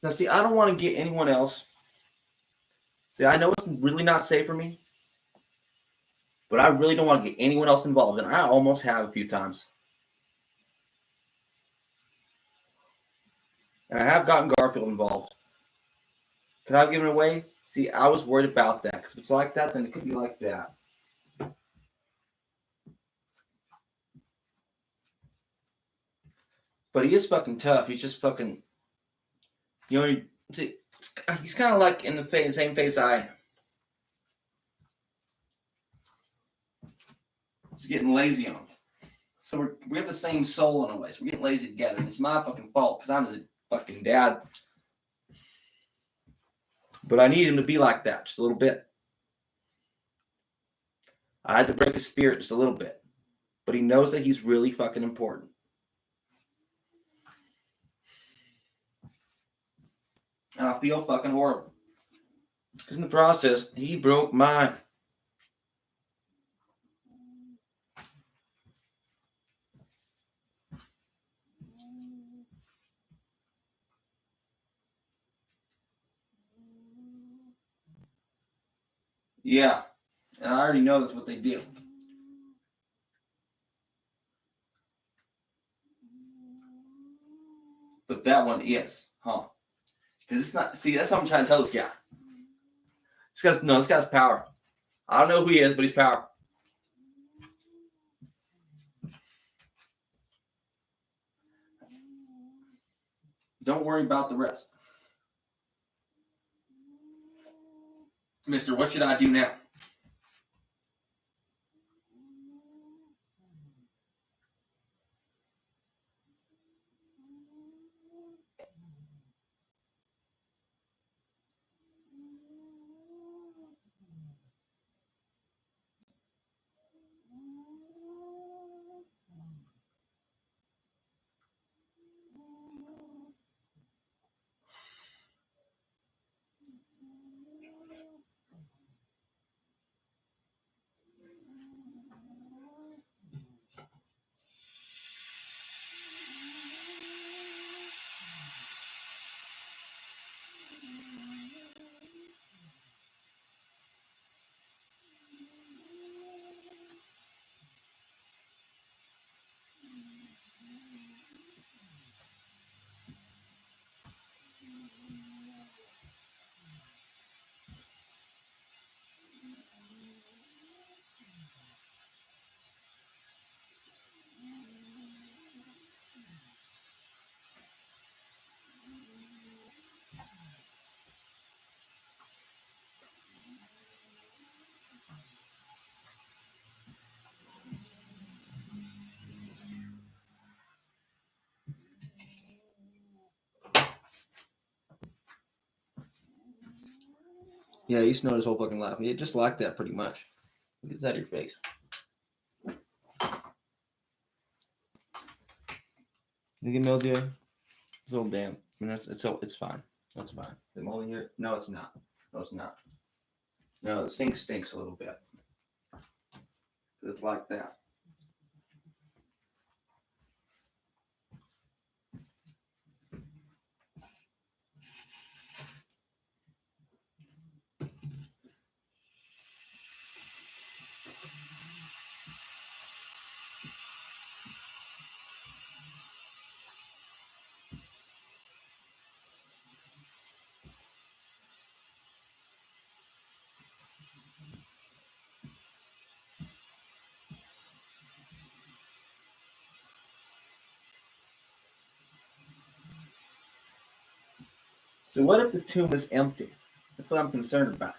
Now, see, I don't want to get anyone else. See, I know it's really not safe for me, but I really don't want to get anyone else involved, and I almost have a few times. And I have gotten Garfield involved. Could I have given it away? See, I was worried about that, because if it's like that, then it could be like that. But he is fucking tough. He's just fucking, you know, he's kind of like in the same phase I am. He's getting lazy on him. So we have the same soul in a way. So we're getting lazy together. And it's my fucking fault because I'm his fucking dad. But I need him to be like that just a little bit. I had to break his spirit just a little bit. But he knows that he's really fucking important. And I feel fucking horrible. Because in the process, he broke mine. Yeah. And I already know that's what they do. But that one is, huh? Because it's not, see, that's what I'm trying to tell this guy. This guy's power. I don't know who he is, but he's powerful. Don't worry about the rest. Mister, what should I do now? Yeah, he snowed his whole fucking life. Yeah, just like that, pretty much. Get that out of your face. You get mildew? It's a little damp. I mean, it's fine. That's fine. The mold in here? No, it's not. No, it's not. No, the sink stinks a little bit. It's like that. So what if the tomb is empty? That's what I'm concerned about.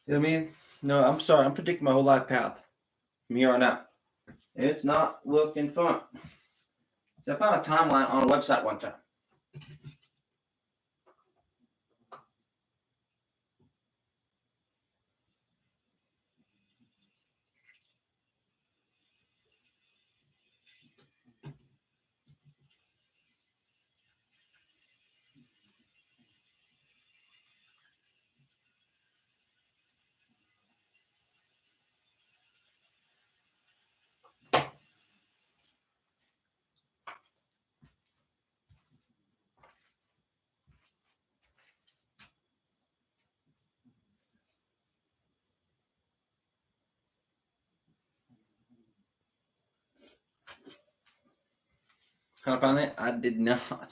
You know what I mean? No, I'm sorry. I'm predicting my whole life path from here on out. It's not looking fun. So I found a timeline on a website one time. How I found that? I did not.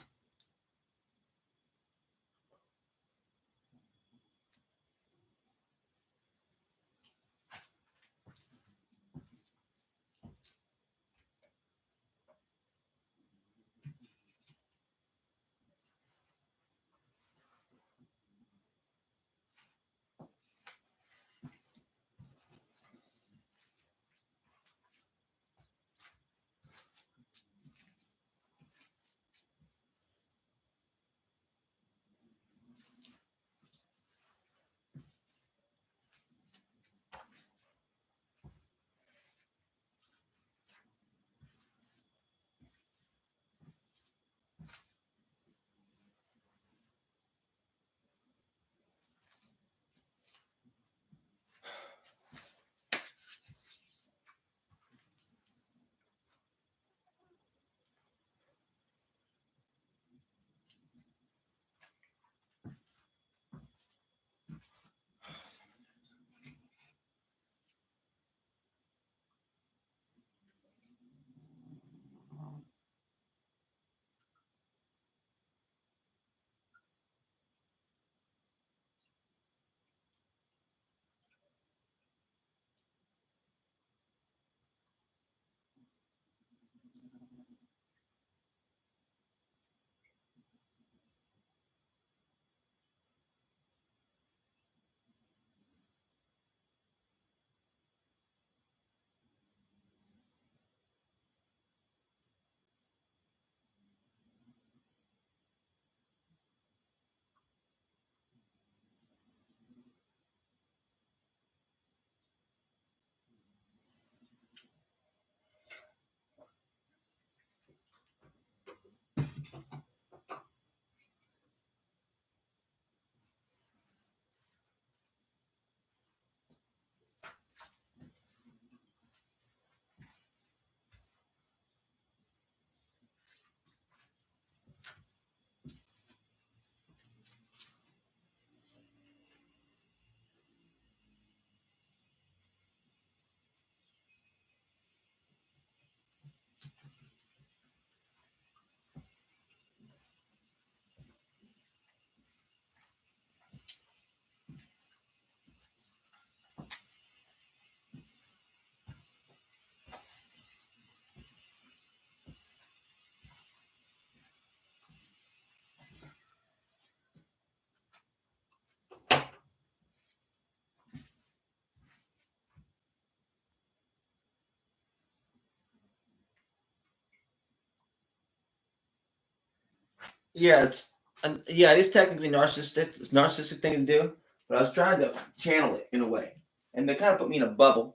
Yeah, it is technically narcissistic. It's a narcissistic thing to do, but I was trying to channel it in a way, and they kind of put me in a bubble.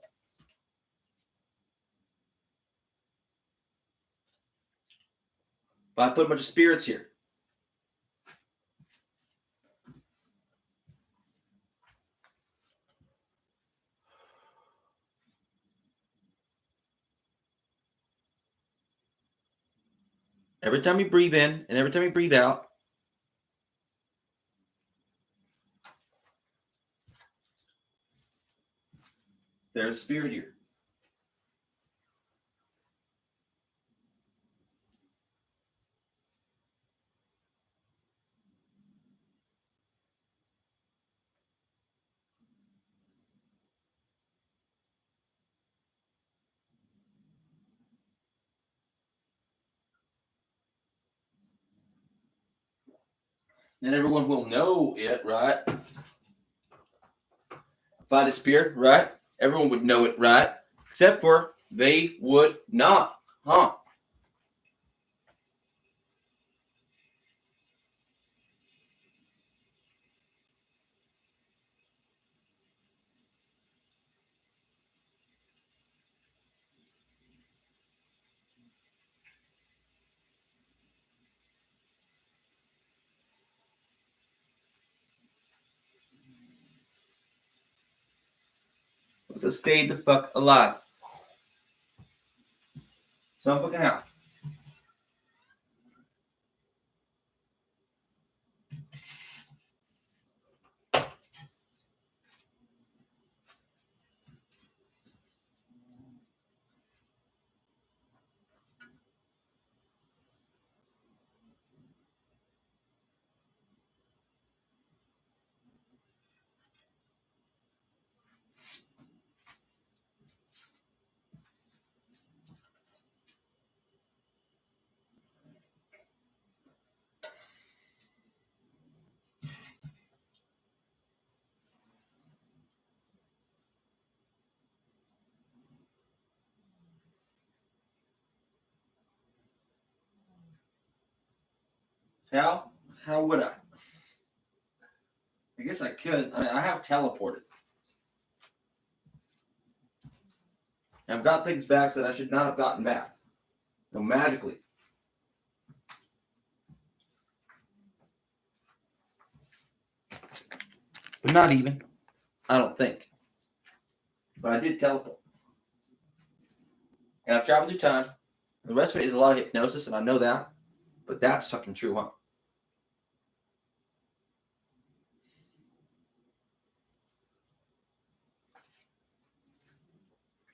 But I put a bunch of spirits here. Every time you breathe in and every time you breathe out, there's a spirit here. And everyone will know it, right? If I had a spirit, right? Everyone would know it, right? Except for they would not, huh? Let's stay the fuck alive. Some fucking out. How would I? I guess I could. I mean, I have teleported. And I've got things back that I should not have gotten back. No, magically. But not even. I don't think. But I did teleport. And I've traveled through time. The rest of it is a lot of hypnosis, and I know that. But that's fucking true, huh?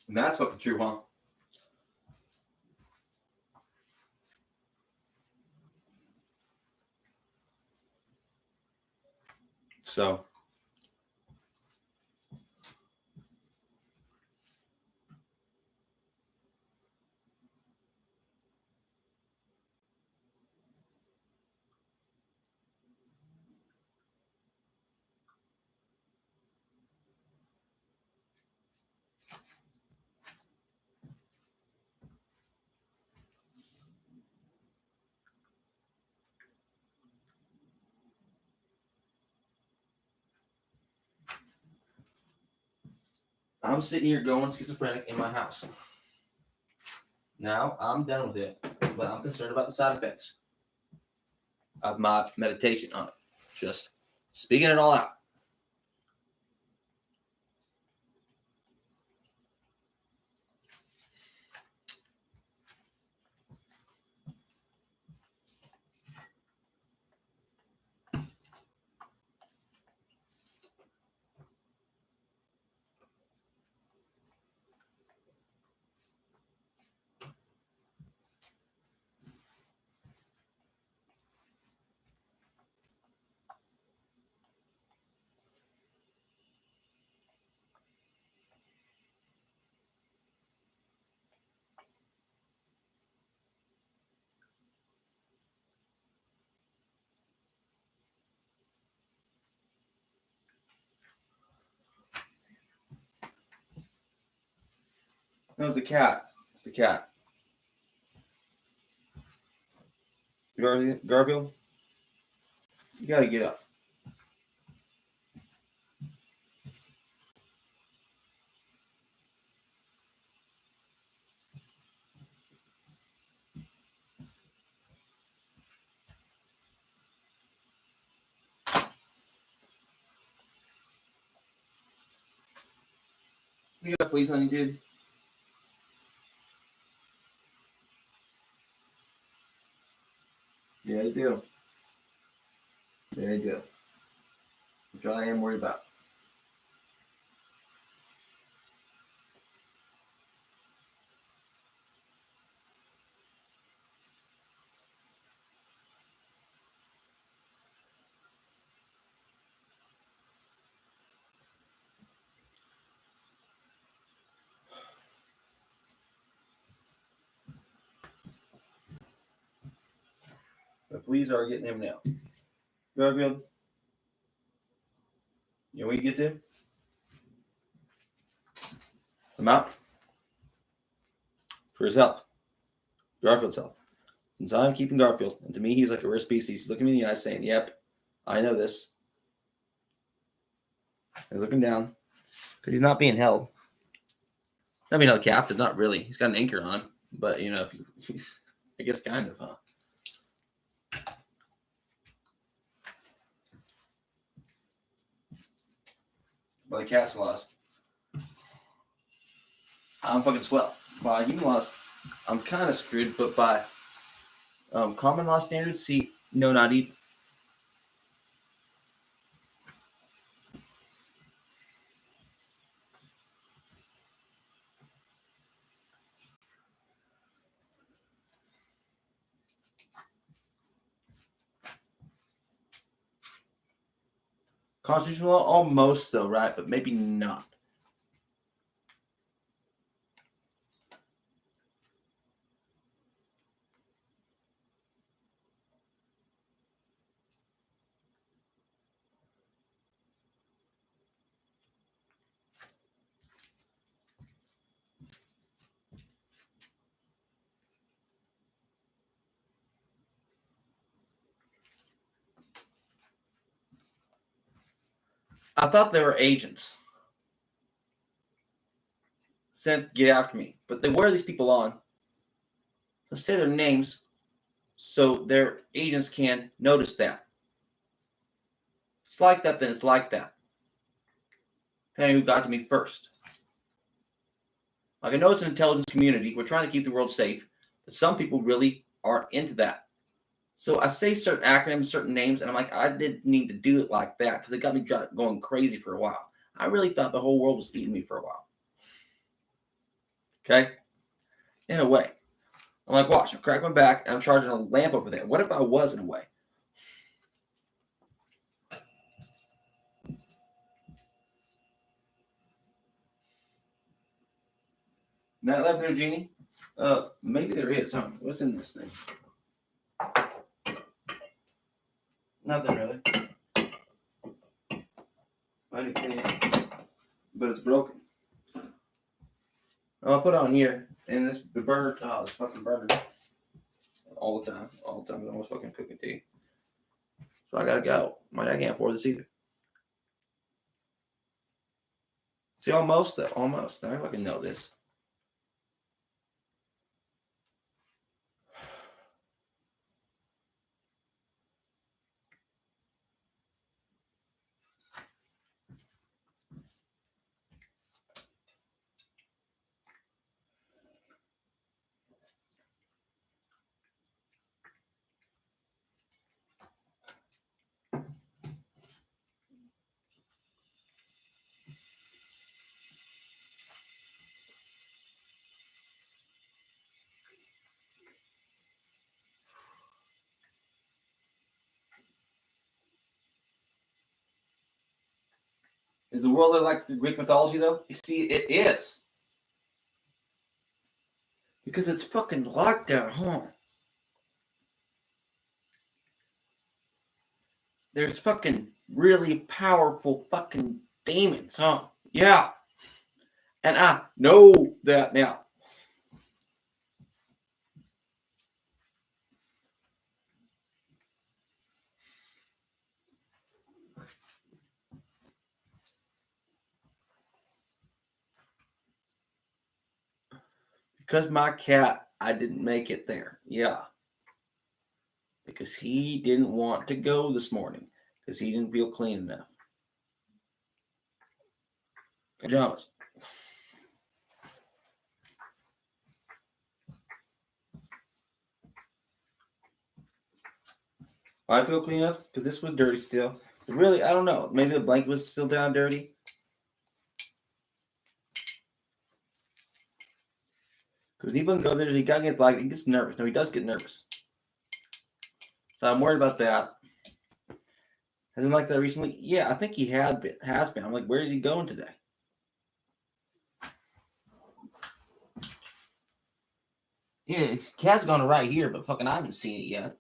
And that's fucking true, huh? So. I'm sitting here going schizophrenic in my house. Now I'm done with it, but I'm concerned about the side effects of my meditation on it. Just speaking it all out. No, it's the cat. It's the cat. Garfield? You gotta get up. You got fleas on you, dude? Yeah, I do. Yeah, I do. Which I am worried about. The fleas are getting him now. Garfield, you know what you get to? I'm out. For his health. Garfield's health. Since I'm keeping Garfield, and to me he's like a rare species, he's looking me in the eye saying, yep, I know this. He's looking down. Because he's not being held. Not being held captive, not really. He's got an anchor on him. But, you know, I guess kind of, huh? By the cat's laws. I'm fucking swell. By human laws, I'm kind of screwed, but by common law standards, see, no, not even. Constitutional law, almost though, right? But maybe not. I thought they were agents sent to get after me, but they wear these people on. Let's say their names so their agents can notice that. If it's like that, then it's like that. Depending who got to me first. Like I know it's an intelligence community. We're trying to keep the world safe, but some people really aren't into that. So I say certain acronyms, certain names, and I'm like, I didn't need to do it like that because it got me going crazy for a while. I really thought the whole world was eating me for a while. Okay? In a way. I'm like, watch, I'm cracking my back and I'm charging a lamp over there. What if I was in a way? Not left there, Genie? Maybe there is, huh? What's in this thing? Nothing really. Anything, but it's broken. I'll put it on here, and the burner, this fucking burner. All the time. I'm almost fucking cooking tea. So I gotta go. I can't afford this either. See, almost though. Almost. I fucking know this. Is the world like Greek mythology, though? You see, it is. Because it's fucking like that, huh? There's fucking really powerful fucking demons, huh? Yeah. And I know that now. Because my cat, I didn't make it there. Yeah. Because he didn't want to go this morning. Because he didn't feel clean enough. Pajamas. I feel clean enough because this was dirty still. But really, I don't know. Maybe the blanket was still down dirty. Because he wouldn't go there. He gets nervous. No, he does get nervous. So I'm worried about that. Has been like that recently? Yeah, I think he has been. I'm like, where did he go today? Yeah, cat's gone right here, but fucking I haven't seen it yet.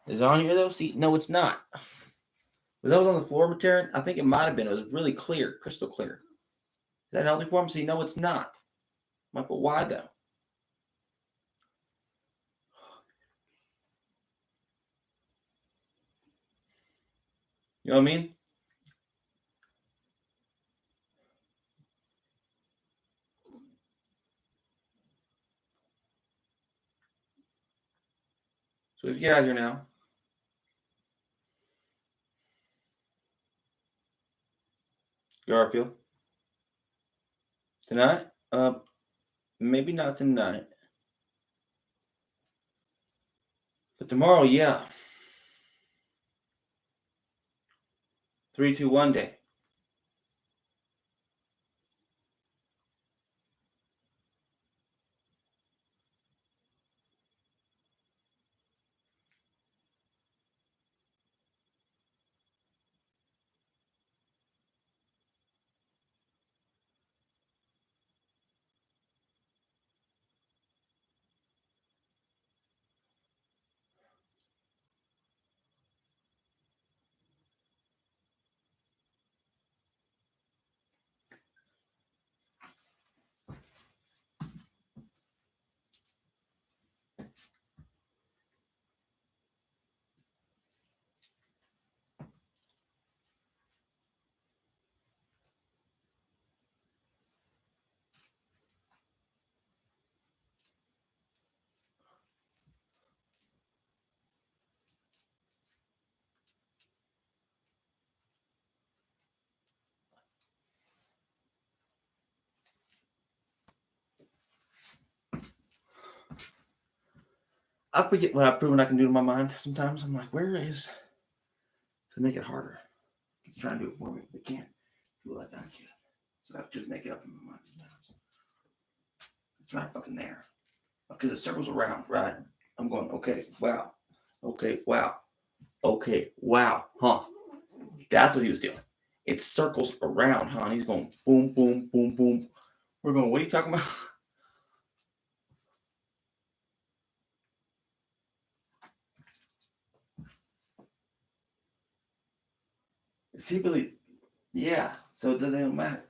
Is it on here though? See, no, it's not. Was that on the floor, Taran? I think it might have been. It was really clear, crystal clear. Is that healthy for him? See, no, it's not. I'm like, but why though? You know what I mean? So we get out of here now. Garfield. Tonight? Maybe not tonight. But tomorrow, yeah. 3, 2, 1 day. I forget what I've proven I can do to my mind. Sometimes I'm like, where is to make it harder? You can try and do it for me, but they can't do it like I can. So I just make it up in my mind sometimes. It's right fucking there. Because it circles around, right? I'm going, okay, wow. Okay, wow. Okay, wow. Huh. That's what he was doing. It circles around, huh? And he's going boom, boom, boom, boom. We're going, what are you talking about? Is he really? Yeah. So it doesn't even matter.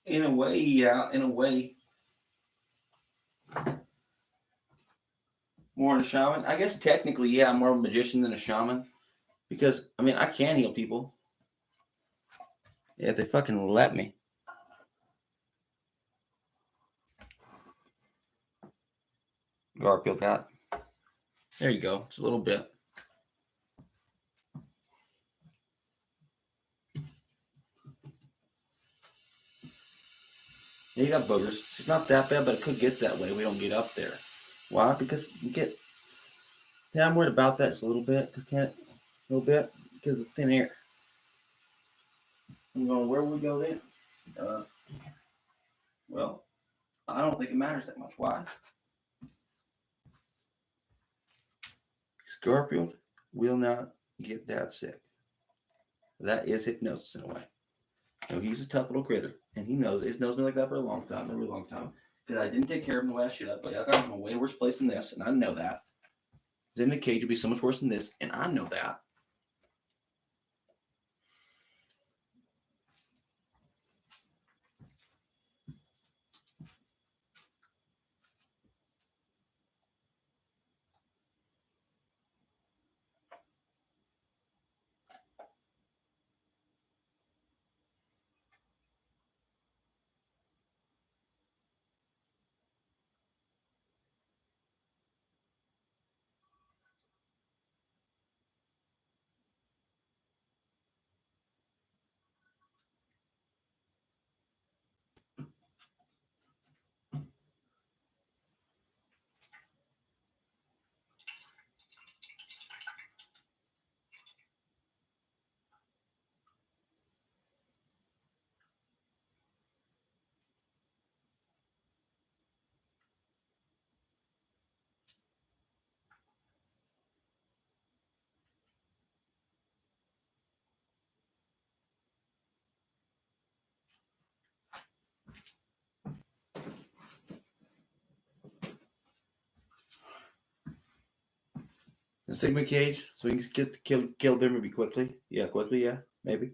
In a way, yeah. In a way. More than a shaman? I guess technically, yeah, I'm more of a magician than a shaman. Because, I mean, I can heal people. Yeah, they fucking let me. Garfield cat. There you go. It's a little bit. Yeah, you got boogers. It's not that bad, but it could get that way. We don't get up there. Why? Because you get. Yeah, I'm worried about that just a little bit. A little bit because of the thin air. I'm going, where would we go then? Well, I don't think it matters that much. Why? Garfield will not You get that sick. That is hypnosis in a way. He's a tough little critter, and he knows it. He's knows me like that for a long time, a really long time. Because I didn't take care of him the way I should have. But I got him in a way worse place than this, and I know that. He's in a cage would be so much worse than this, and I know that. Let's take him in a cage so we can get kill them maybe quickly. Yeah, quickly, yeah, maybe.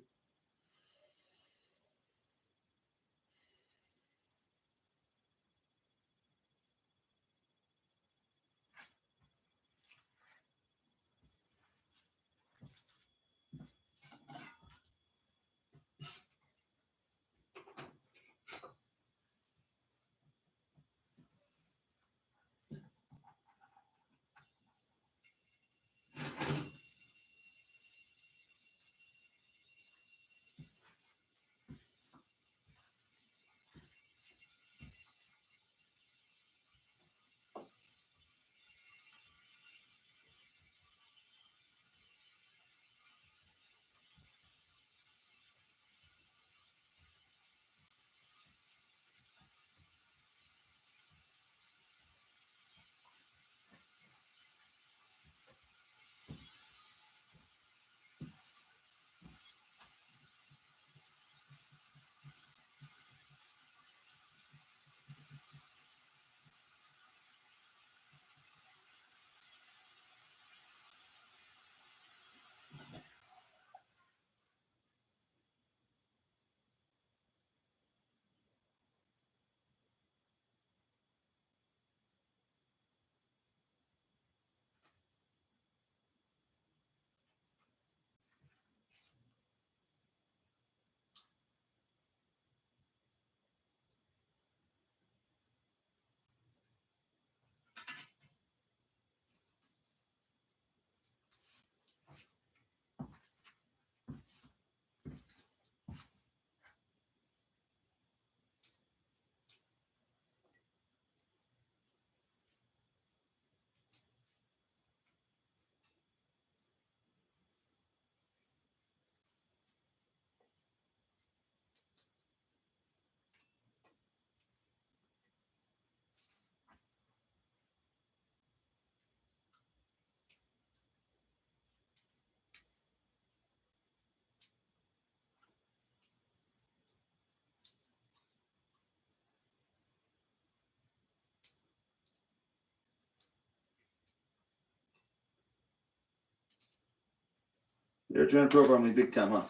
They're trying to program me big time, huh?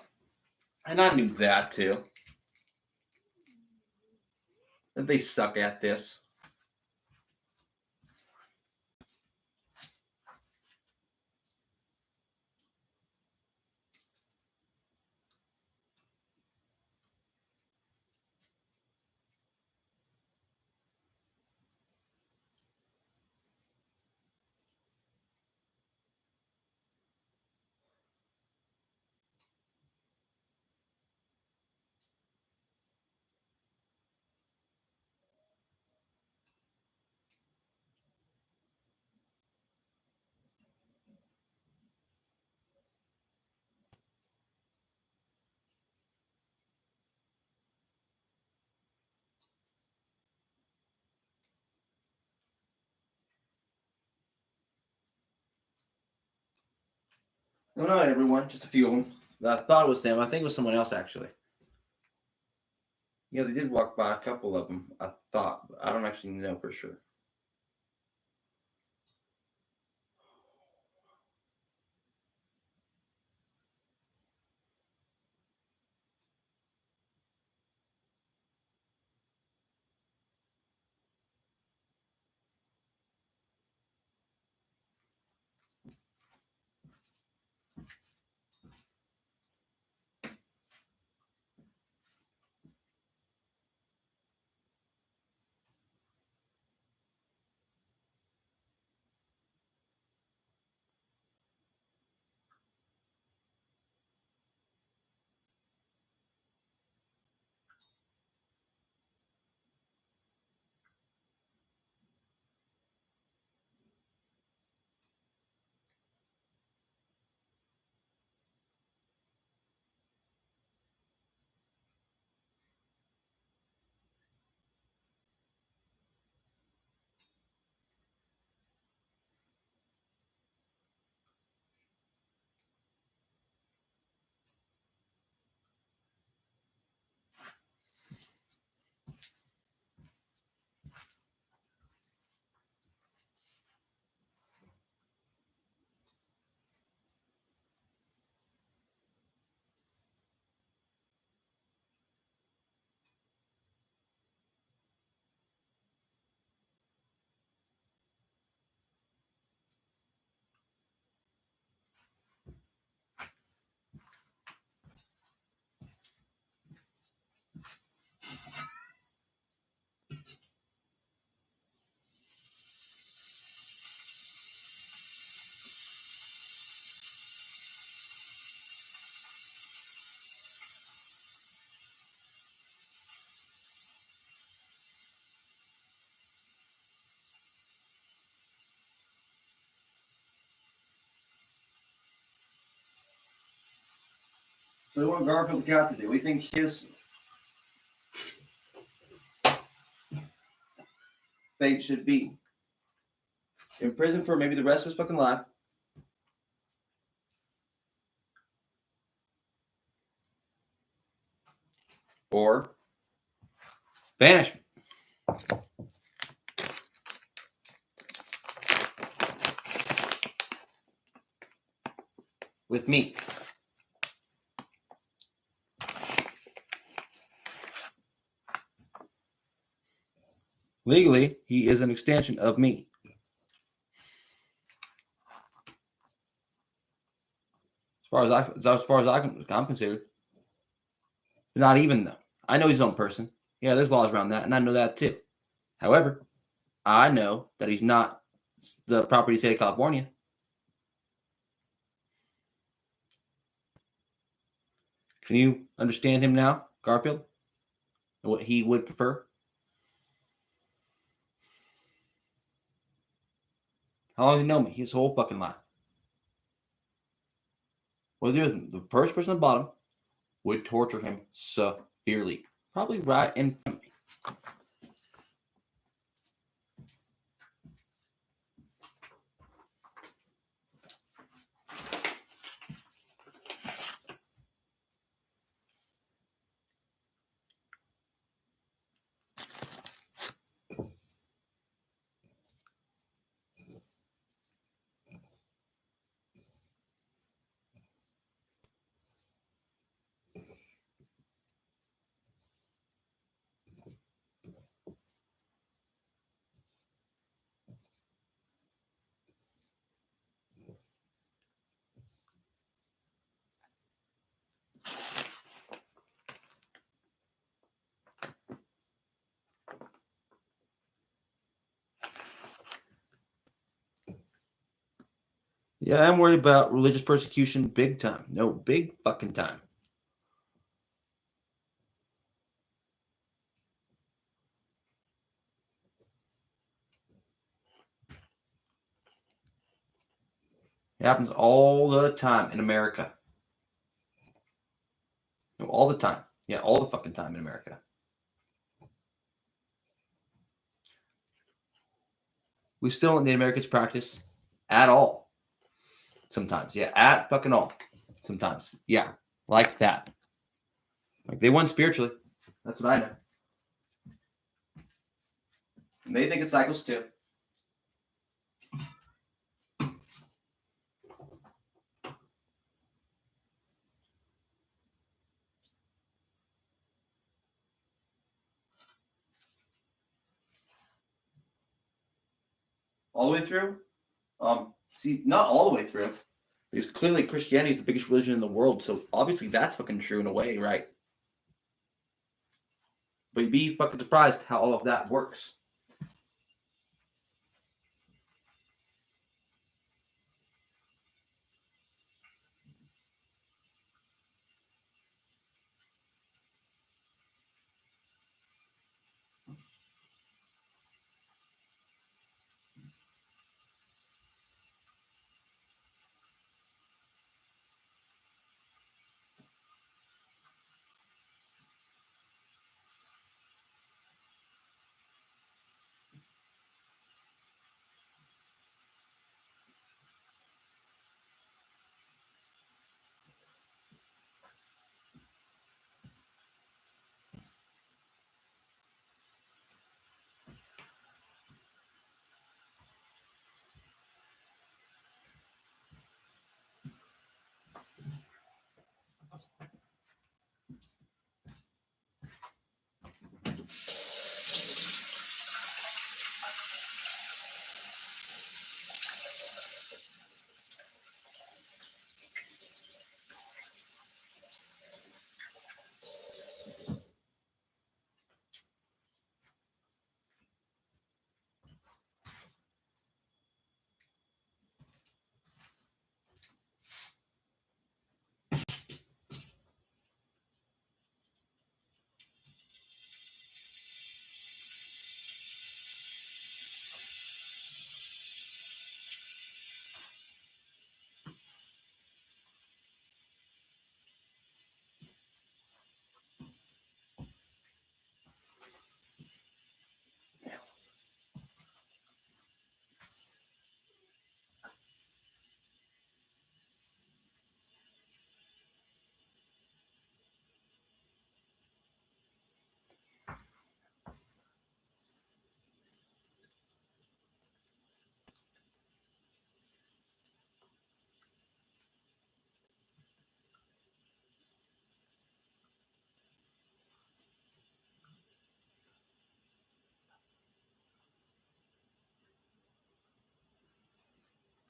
And I knew that too. That they suck at this. No, not everyone, just a few of them. I thought it was them. I think it was someone else, actually. Yeah, they did walk by, a couple of them, I thought. But I don't actually know for sure. So what Garfield got to do? We think his fate should be in prison for maybe the rest of his fucking life. Or banishment. With me. Legally, he is an extension of me. As far as I'm considered. Not even though. I know he's his own person. Yeah, there's laws around that, and I know that too. However, I know that he's not the property of the state of California. Can you understand him now, Garfield? And what he would prefer? How long has he known me? His whole fucking life. Whether the first person at the bottom would torture him severely. Probably right in front of me. Yeah, I'm worried about religious persecution big time. No, big fucking time. It happens all the time in America. No, all the time. Yeah, all the fucking time in America. We still don't need Americans practice at all. Sometimes, yeah, at fucking all. Sometimes, yeah, like that. Like they won spiritually. That's what I know. And they think it cycles too. All the way through? See, not all the way through. Because clearly Christianity is the biggest religion in the world, so obviously that's fucking true in a way, right? But you'd be fucking surprised how all of that works.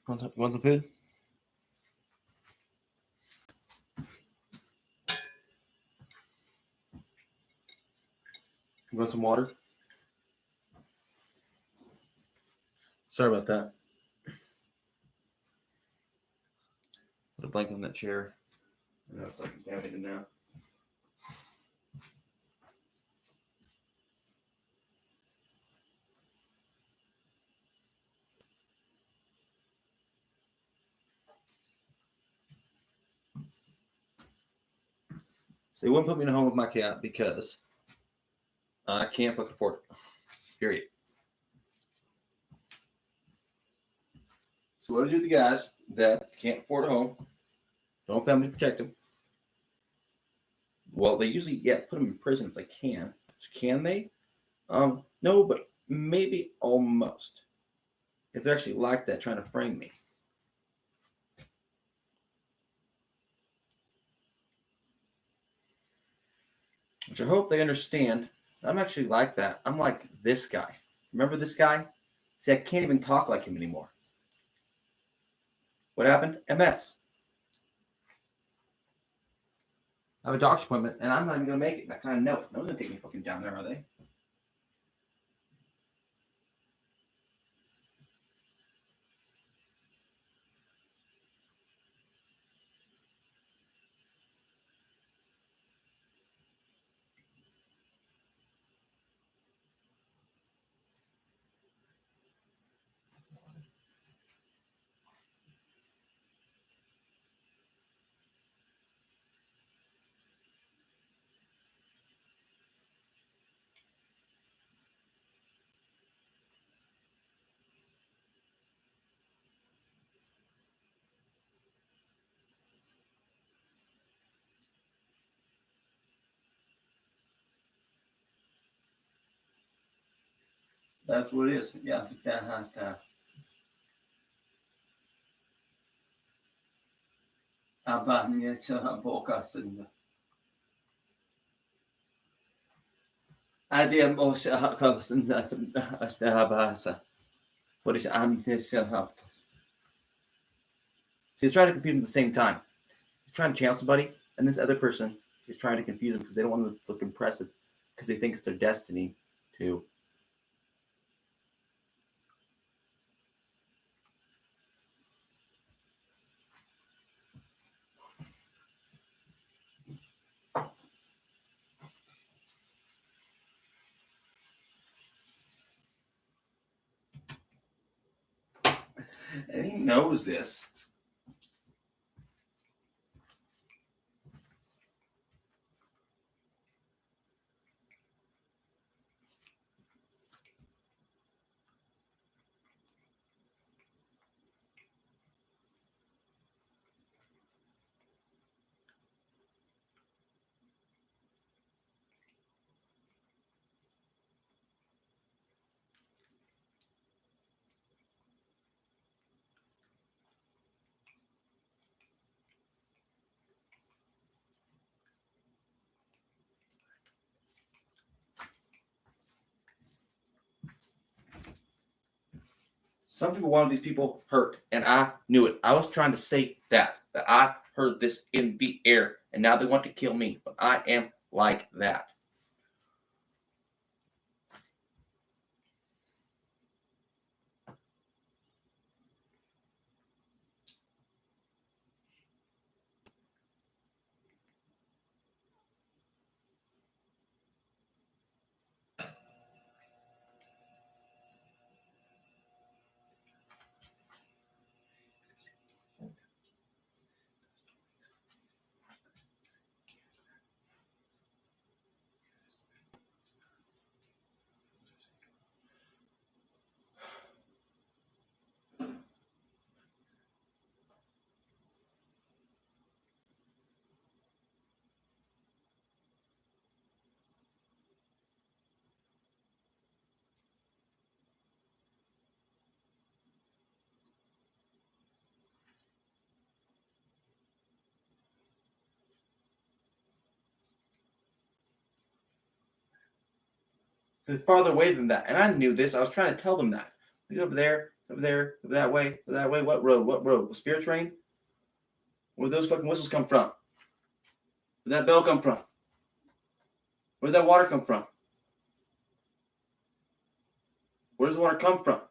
You want some food? You want some water? Sorry about that. Put a blanket on that chair. I know it's like contaminated now. So they wouldn't put me in a home with my cat because I can't fucking afford it. Period. So what do I do with the guys that can't afford a home? Don't have family to protect them. Well, they usually put them in prison if they can. So can they? No, but maybe almost. If they're actually like that, trying to frame me. Which I hope they understand. I'm actually like that. I'm like this guy. Remember this guy? See, I can't even talk like him anymore. What happened? MS. I have a doctor's appointment, and I'm not even going to make it. And I kind of know it. No one's going to take me fucking down there, are they? That's what it is. Yeah. Abahnya bokasin. Adia mosha hakasin ashtabasa. What is amnesia? So he's trying to confuse them at the same time. He's trying to channel somebody, and this other person is trying to confuse them because they don't want to look impressive because they think it's their destiny to. And he knows this. Some people wanted these people hurt, and I knew it. I was trying to say that I heard this in the air, and now they want to kill me, but I am like that. They're farther away than that, and I knew this. I was trying to tell them that. Look over there, over there, over that way, over that way. What road? What road? Spirit train? Where those fucking whistles come from? Where'd that bell come from? Where'd that water come from? Where does the water come from?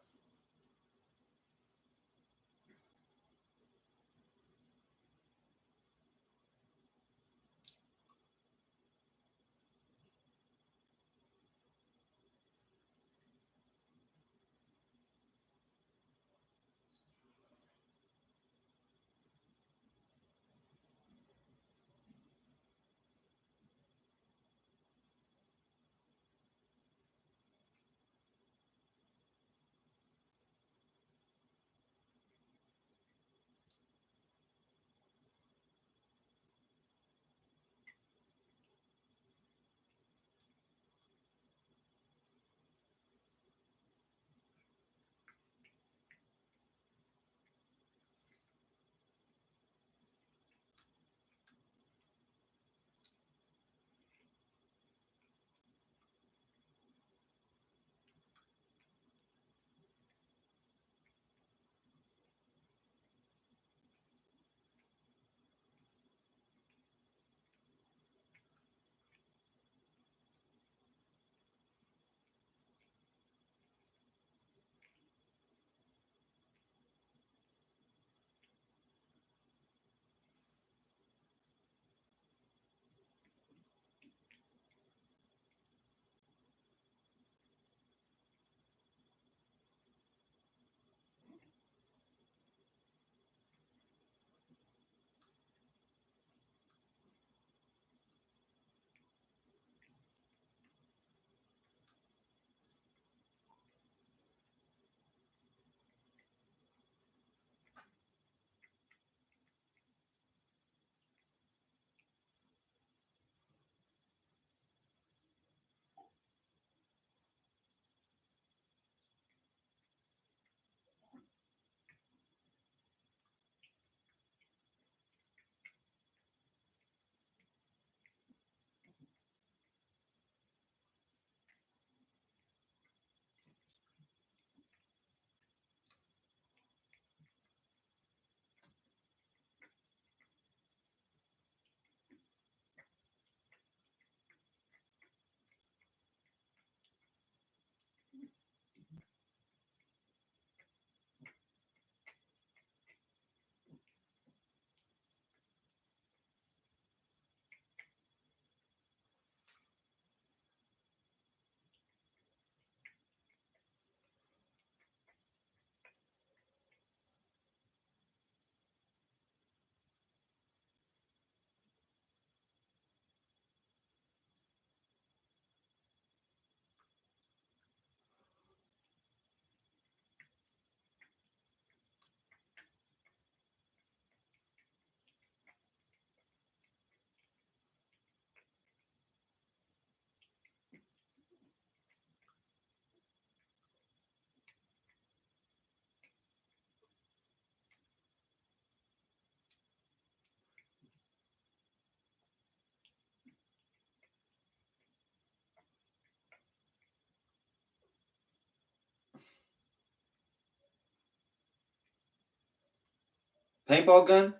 Paintball gun?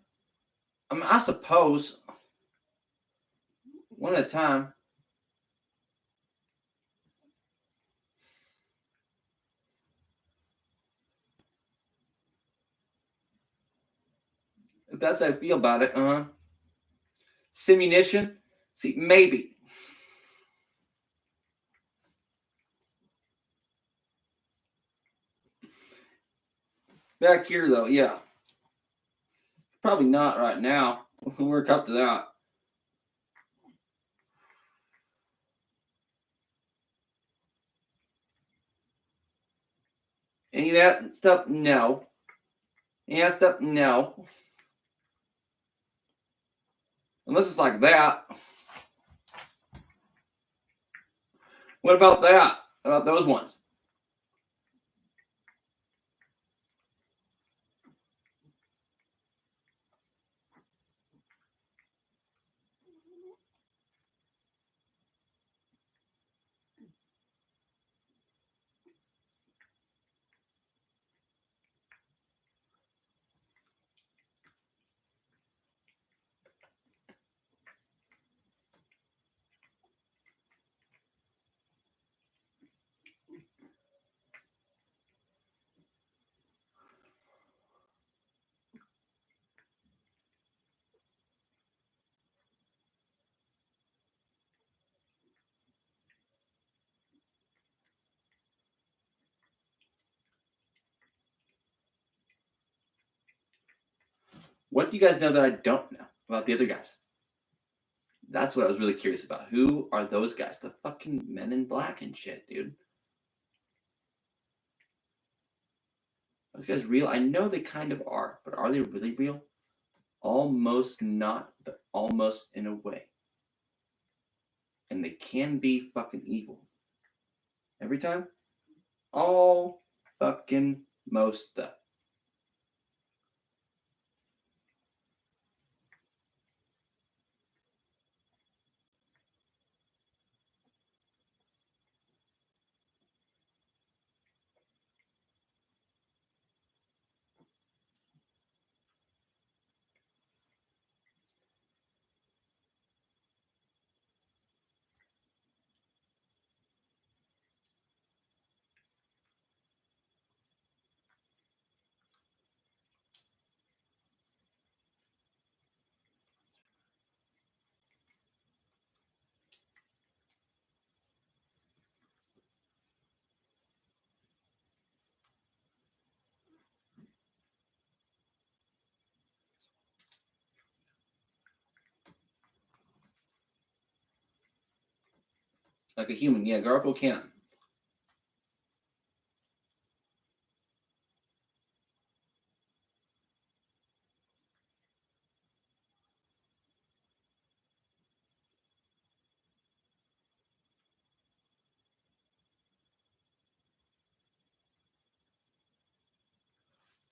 I mean, I suppose. One at a time. If that's how I feel about it, Simunition? See, maybe. Back here, though, yeah. Probably not right now. We'll work up to that. Any of that stuff? No. Any of that stuff? No. Unless it's like that. What about that? What about those ones? What do you guys know that I don't know about the other guys? That's what I was really curious about. Who are those guys? The fucking men in black and shit, dude. Are those guys real? I know they kind of are, but are they really real? Almost not, but almost in a way. And they can be fucking evil. Every time? All fucking most stuff. Like a human. Yeah, Garfield can.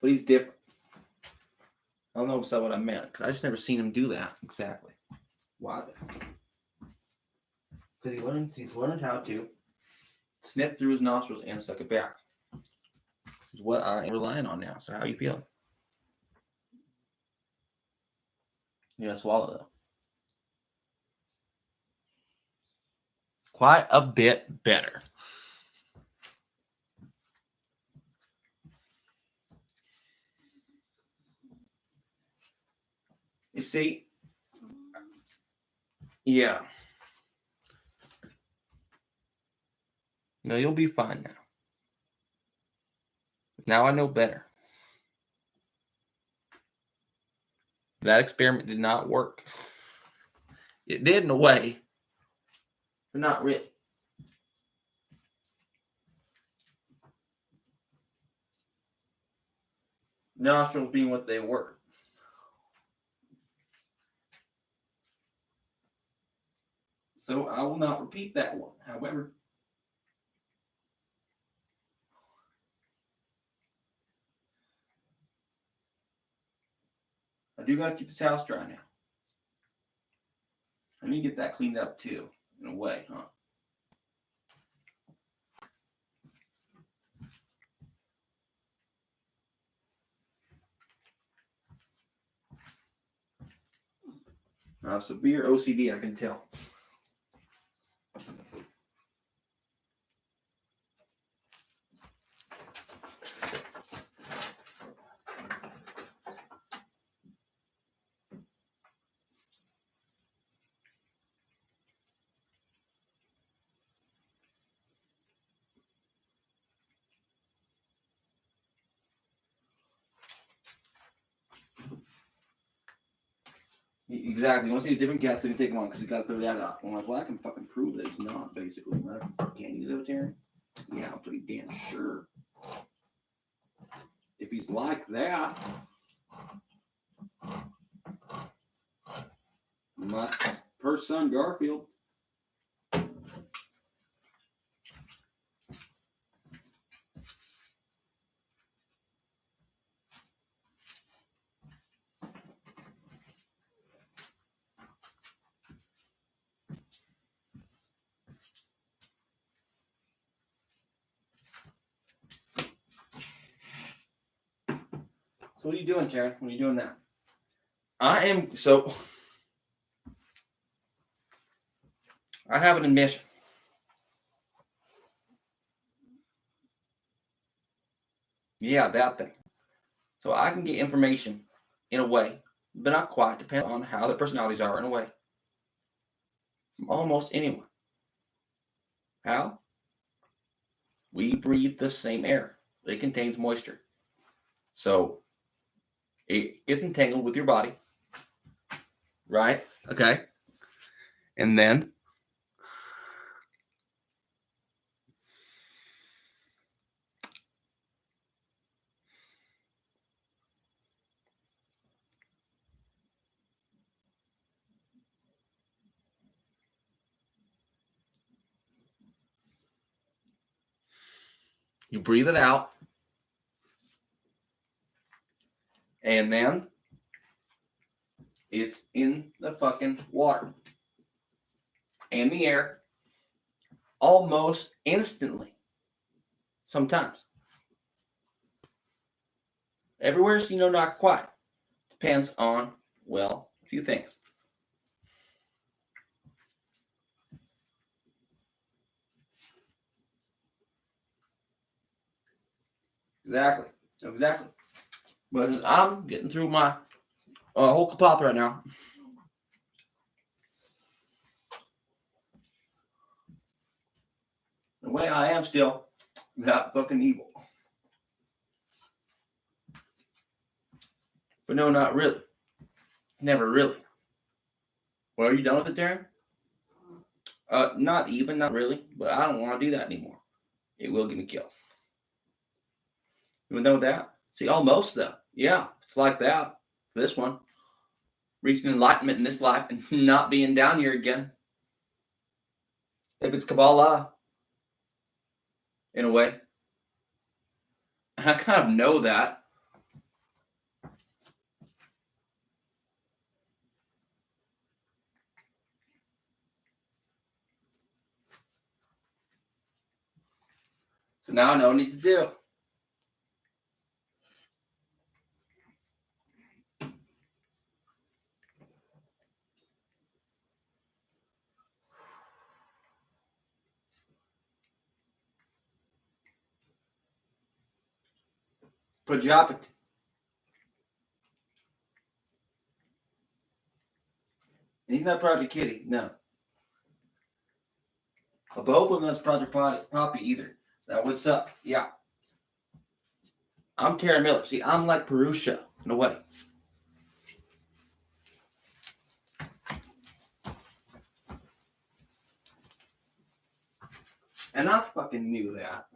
But he's different. I don't know if that's what I meant, because I just never seen him do that exactly. Why? Because he's learned how to snip through his nostrils and suck it back. Is what I'm relying on now. So how you feel? You gotta swallow though. Quite a bit better. You see? Yeah. No, you'll be fine now. Now I know better. That experiment did not work. It did in a way, but not really. Nostrils being what they were. So I will not repeat that one. However, I do got to keep this house dry now. I need to get that cleaned up too, in a way, huh? I have severe OCD, I can tell. Exactly. You want to see the different cats, so you can take them on because you got to throw that out. I'm like, well, I can fucking prove that it's not, basically. Right? Can you, Libertarian? Yeah, I'm pretty damn sure. If he's like that, my first son, Garfield. So what are you doing, Taran? When are you doing that? I have an admission. Yeah, that thing. So I can get information in a way, but not quite, depends on how their personalities are in a way. From almost anyone. How? We breathe the same air. It contains moisture. So it gets entangled with your body. Right? Okay. And then you breathe it out. And then it's in the fucking water and the air almost instantly. Sometimes. Everywhere, not quite. Depends on, well, a few things. Exactly. But I'm getting through my whole cloth right now. The way I am still that fucking evil. But no, not really. Never really. Well, are you done with it, Taran? Not really. But I don't want to do that anymore. It will get me killed. You know that? See, almost though. Yeah, it's like that. This one. Reaching enlightenment in this life and not being down here again. If it's Kabbalah, in a way. I kind of know that. So now I know what I need to do. Prajapati. He's not Project Kitty, no. Both of them is Project Poppy either. That would suck. Yeah. I'm Taran Miller. See, I'm like Purusha in a way. And I fucking knew that.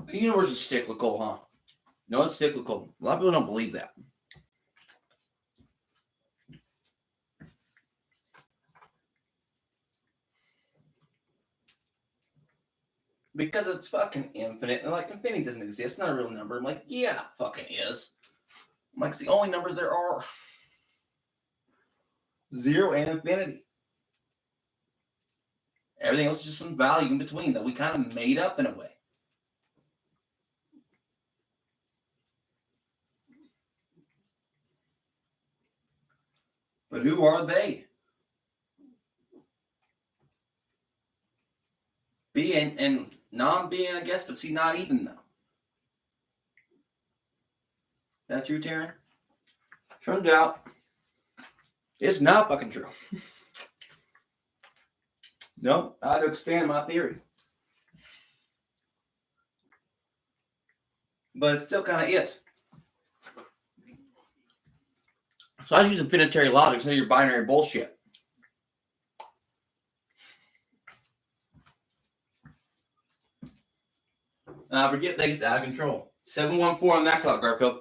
The universe is cyclical, huh? No, it's cyclical. A lot of people don't believe that. Because it's fucking infinite. And like, infinity doesn't exist. It's not a real number. I'm like, yeah, it fucking is. I'm like, it's the only numbers there are. 0 and infinity. Everything else is just some value in between that we kind of made up in a way. But who are they? Being and non-being, I guess, but see, not even though. That true, Taran? Turns out it's not fucking true. No, I had to expand my theory. But it still kind of is. So I was using finitary logic instead of your binary bullshit. Forget that gets out of control. 714 on that clock, Garfield.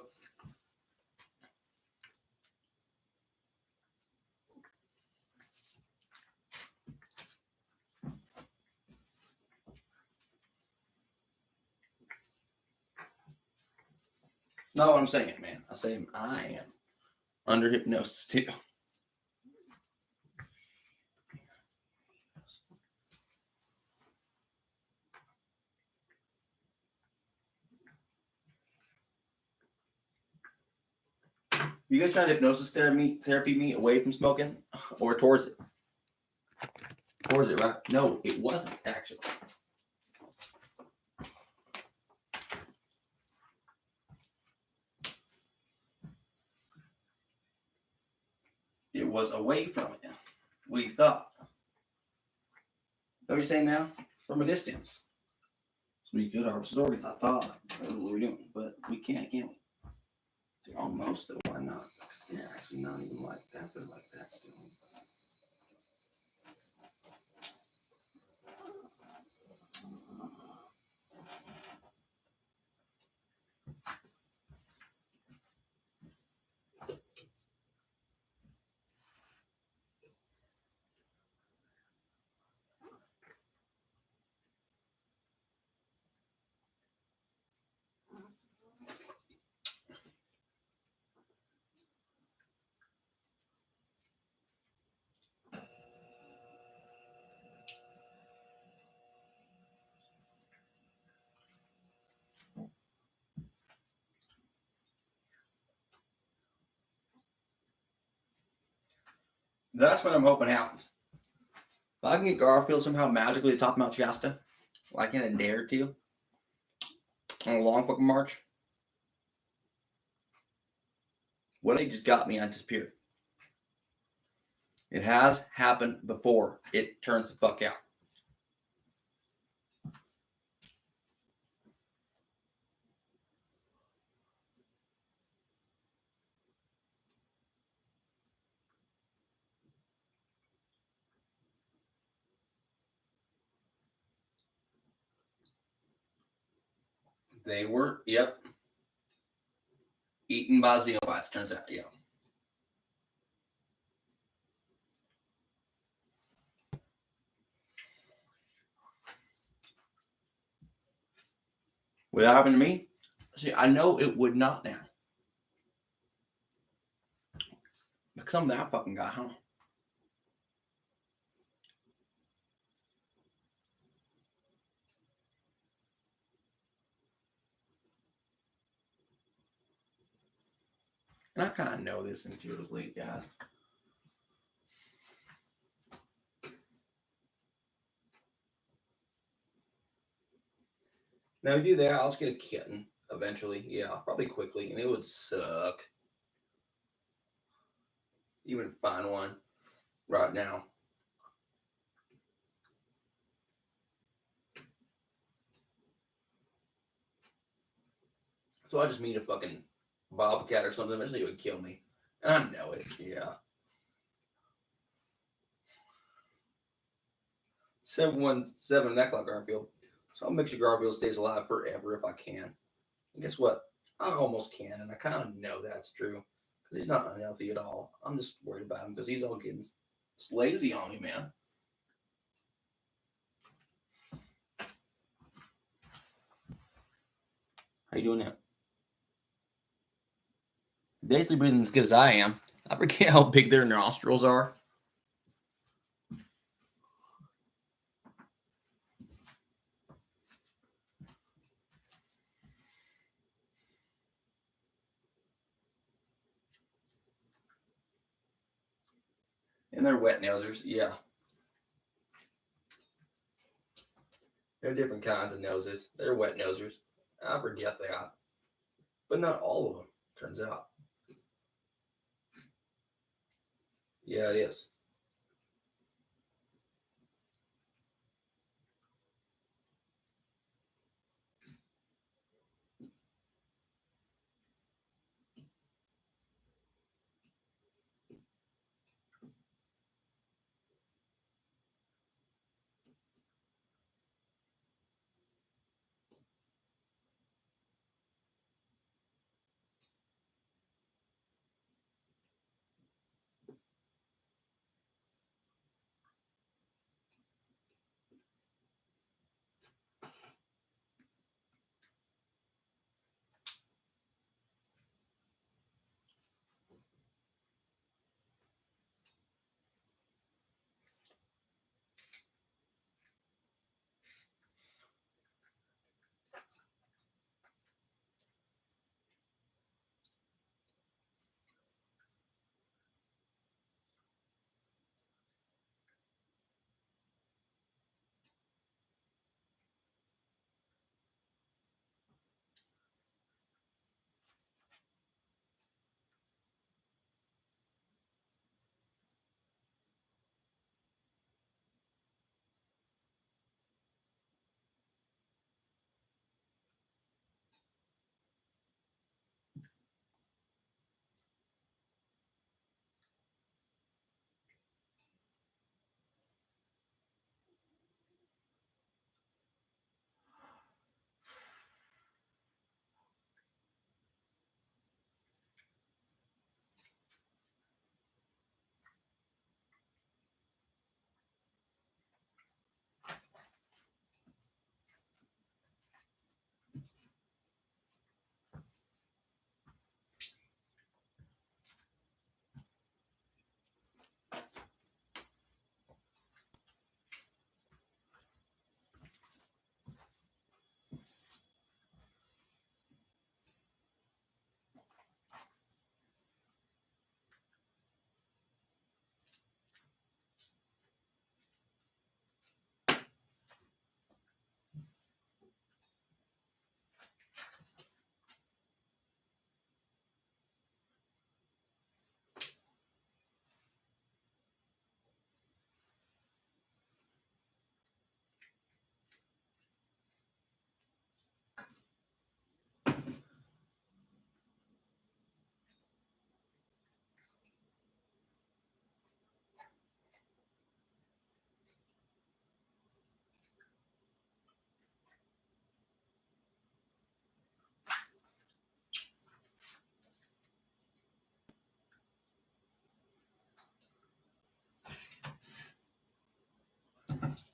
Not what I'm saying, man. I'm saying I am under hypnosis too. You guys trying to hypnosis therapy me away from smoking or towards it? Towards it, right? No, it wasn't actually. It was away from it. We thought. What are you saying now? From a distance. So we could our stories, I thought. That's what we're doing. But we can't we? Almost, though. Why not? Yeah, actually not even like that, but like that still. That's what I'm hoping happens. If I can get Garfield somehow magically to top Mount Shasta, like in a day or two, on a long fucking march, what they just got me, I disappeared. It has happened before. It turns the fuck out. They were, yep, eaten by xenobites, turns out, yeah. Would that happen to me? See, I know it would not now. Because I'm that fucking guy, huh? And I kind of know this intuitively, guys. Now, we do that, I'll just get a kitten eventually. Yeah, probably quickly. And it would suck. Even find one right now. So I just meet a fucking bobcat or something. Eventually it would kill me. And I know it, yeah. 717, that clock, Garfield. So I'll make sure Garfield stays alive forever if I can. And guess what? I almost can, and I kind of know that's true. Because he's not unhealthy at all. I'm just worried about him because he's all getting lazy on me, man. How you doing now? Basically breathing as good as I am. I forget how big their nostrils are. And they're wet nosers, yeah. There are different kinds of noses. They're wet nosers. I forget that. But not all of them, turns out. Yeah, it is.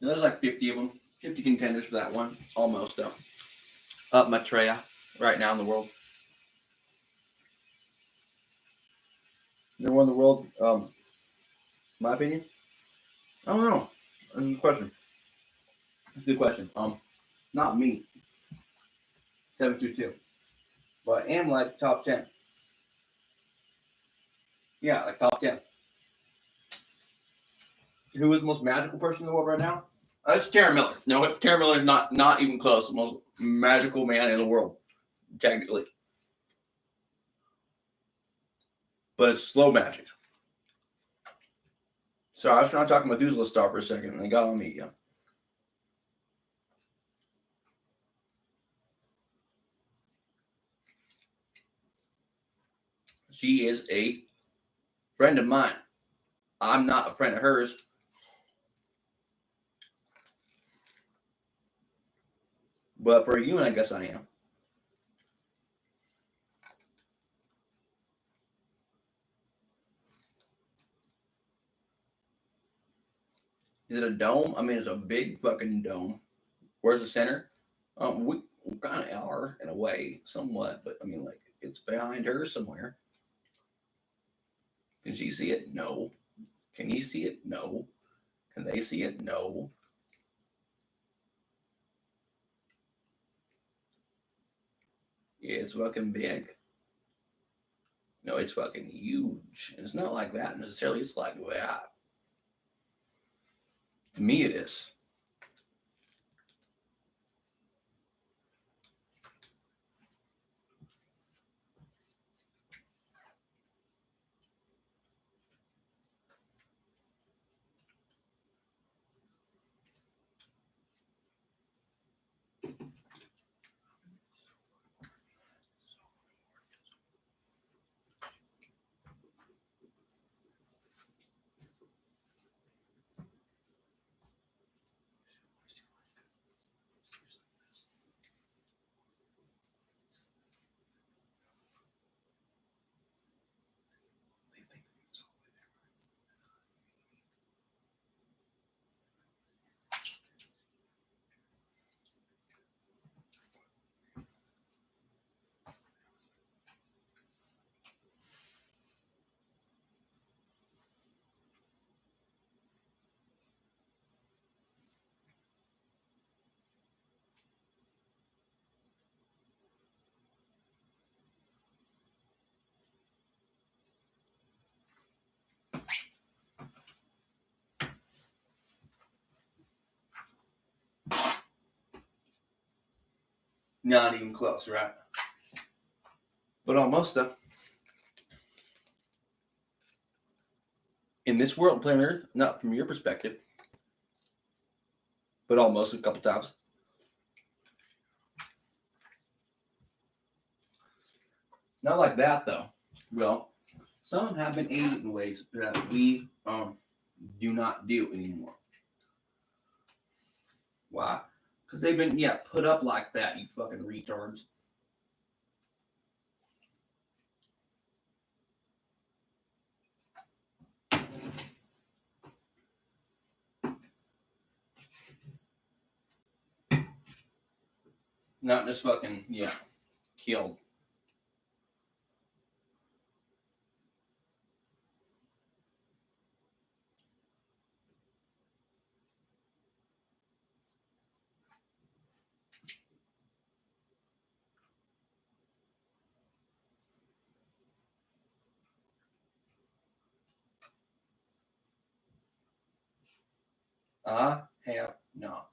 There's like 50 of them. 50 contenders for that one. Almost, though. Up Maitreya right now in the world. Number one in the world, my opinion? I don't know. That's a good question. That's a good question. Not me. 722. But I am like top 10. Yeah, like top 10. Who is the most magical person in the world right now? It's Taran Miller. No, Taran Miller is not even close. The most magical man in the world, technically. But it's slow magic. So I was trying to talk Methuselah Star for a second, and they got on me again. She is a friend of mine. I'm not a friend of hers. But for a human, I guess I am. Is it a dome? I mean, it's a big fucking dome. Where's the center? We kind of are in a way, somewhat, but I mean, like, it's behind her somewhere. Can she see it? No. Can he see it? No. Can they see it? No. Yeah, it's fucking big. No, it's fucking huge. And it's not like that necessarily. It's like that. To me, it is. Not even close, right? But almost though. In this world, planet Earth, not from your perspective, but almost a couple times. Not like that though. Well, some have been aided in ways that we do not do anymore. Why? Because they've been put up like that, you fucking retards. Not just fucking killed. I have not.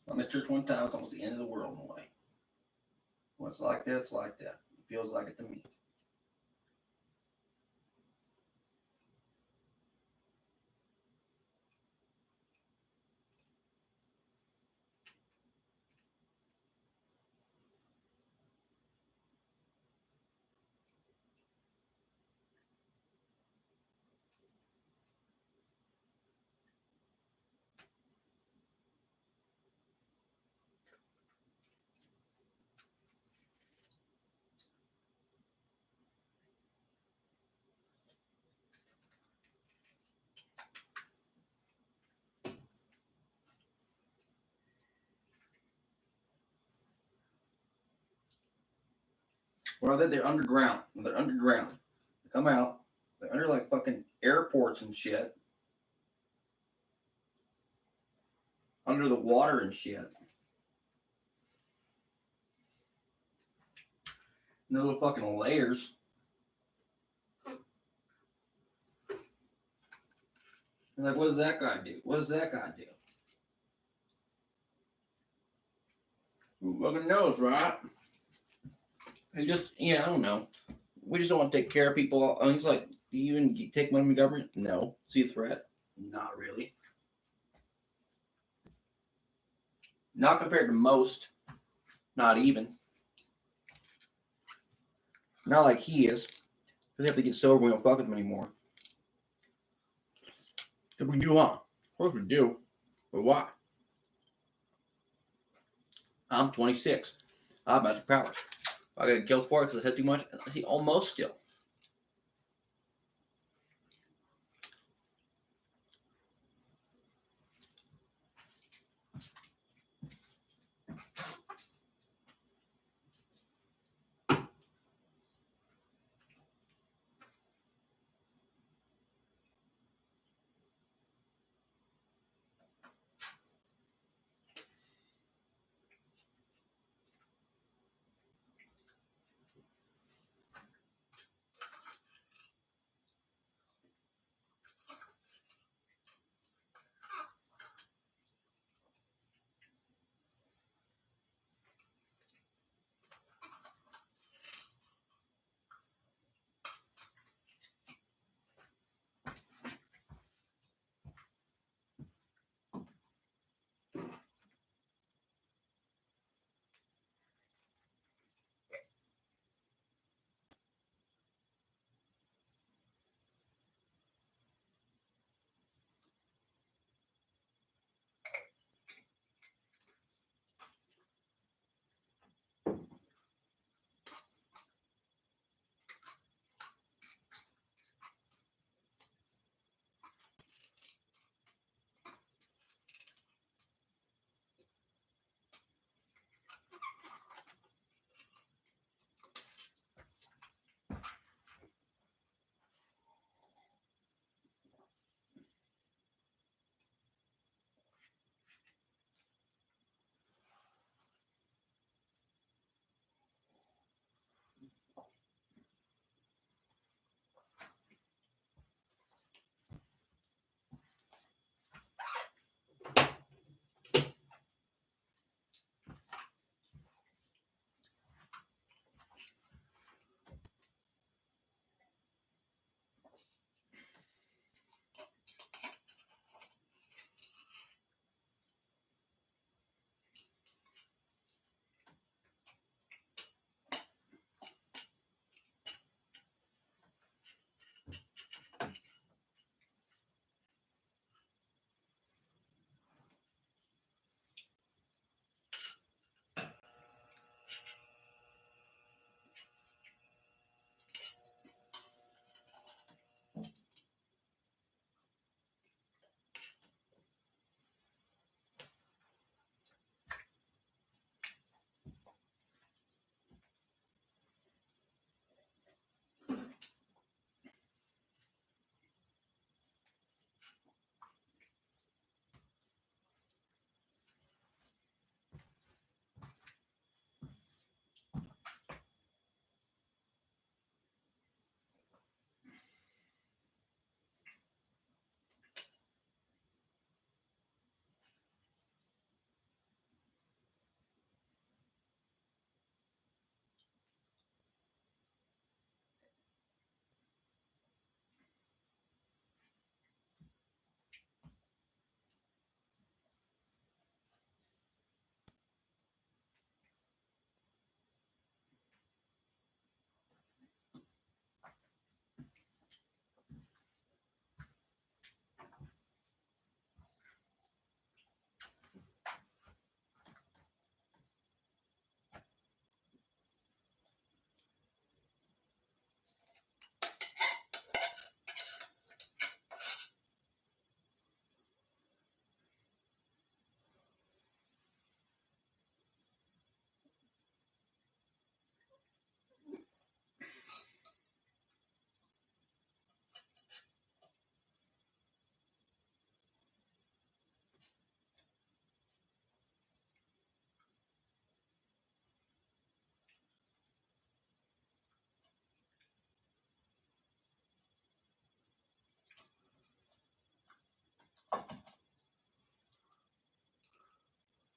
I went to church one time. It's almost the end of the world in a way. When it's like that, it's like that. It feels like it to me. Well, they're underground. They're underground. They come out. They're under like fucking airports and shit. Under the water and shit. And the little fucking layers. And like, what does that guy do? What does that guy do? Who fucking knows, right? He just, I don't know. We just don't want to take care of people. I mean, he's like, do you even take money from the government? No. See a threat? Not really. Not compared to most. Not even. Not like he is. Because they have to get sober. We don't fuck with him anymore. Because we do, huh? Of course we do. But why? I'm 26. I have magic powers. I got killed for it because I said too much. I see almost still.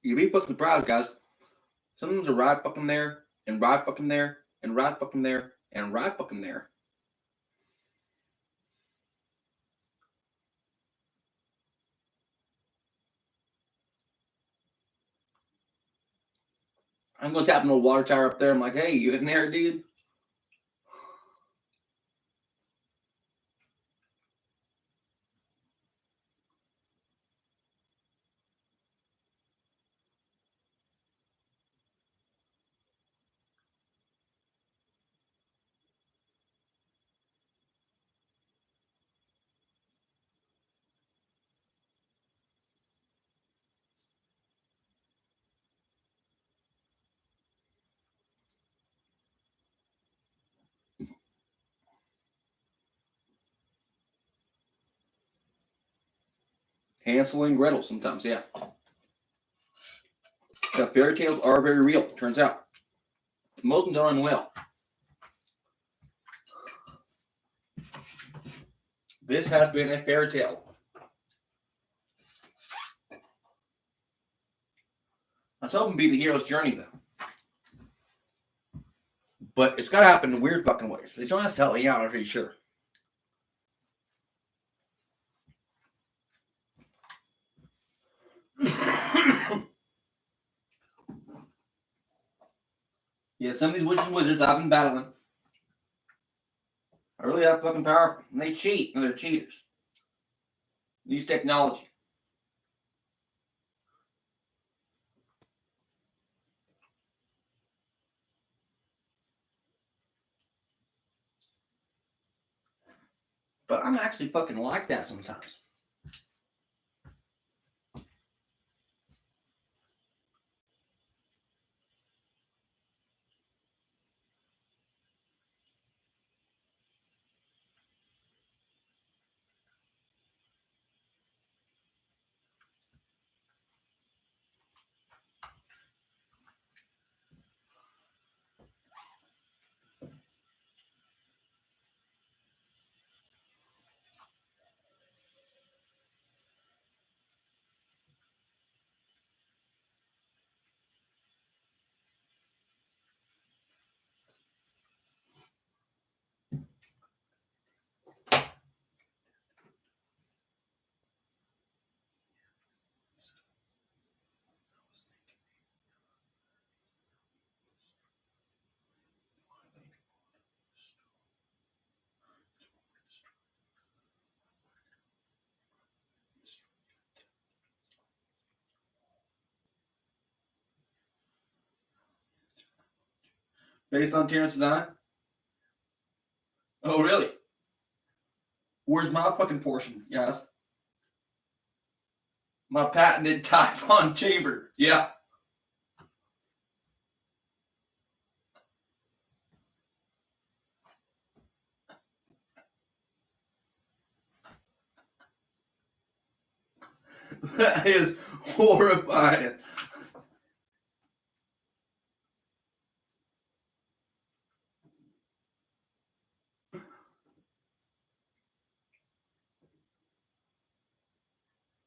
You'd be fucking surprised, guys. Sometimes are right fucking there, and right fucking there, and right fucking there, and right fucking there. I'm going to tap an old water tower up there. I'm like, hey, you in there, dude? Hansel and Gretel sometimes, yeah. The fairy tales are very real, turns out. Most of them don't end well. This has been a fairy tale. I was hoping to be the hero's journey, though. But it's got to happen in weird fucking ways. They don't have to tell you, I'm pretty sure. Yeah, some of these witches and wizards I've been battling are really that fucking powerful. And they cheat, and they're cheaters. They use technology. But I'm actually fucking like that sometimes. Based on Terrence's design? Oh, really? Where's my fucking portion, guys? My patented Typhon chamber. Yeah. That is horrifying.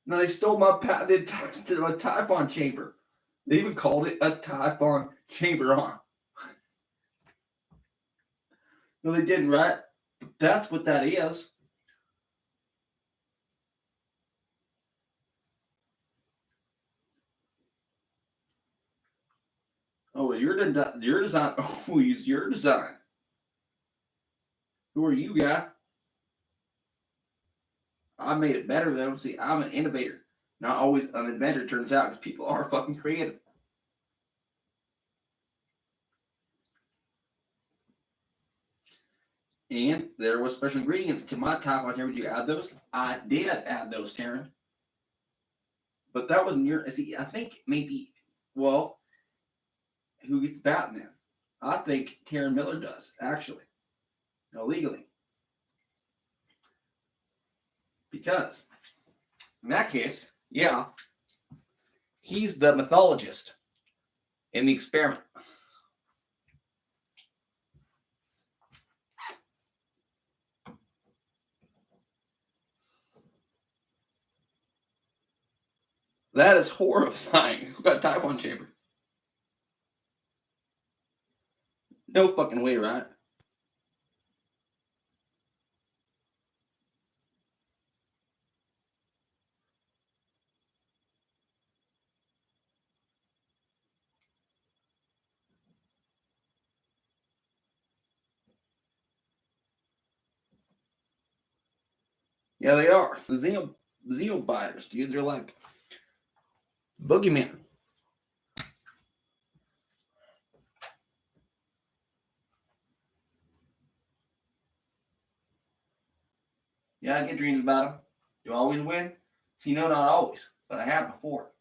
No, they stole my patented Typhon chamber. They even called it a Typhon chamber, huh? No, they didn't, right? But that's what that is. Oh, is your design? Oh, it's your design. Who are you, guy? I made it better, though. See, I'm an innovator. Not always an inventor, turns out, because people are fucking creative. And there was special ingredients to my Typhon chamber. Did you add those? I did add those, Taran. But that wasn't your. See, I think maybe. Well, who gets the patent then? I think Taran Miller does, actually. No, legally. Because in that case, yeah, he's the mythologist in the experiment. That is horrifying. Who got a Taiwan chamber? No fucking way, right? Yeah, they are. The Xenobiters, dude. They're like boogeyman. Yeah, I get dreams about them. Do I always win? See, no, not always, but I have before.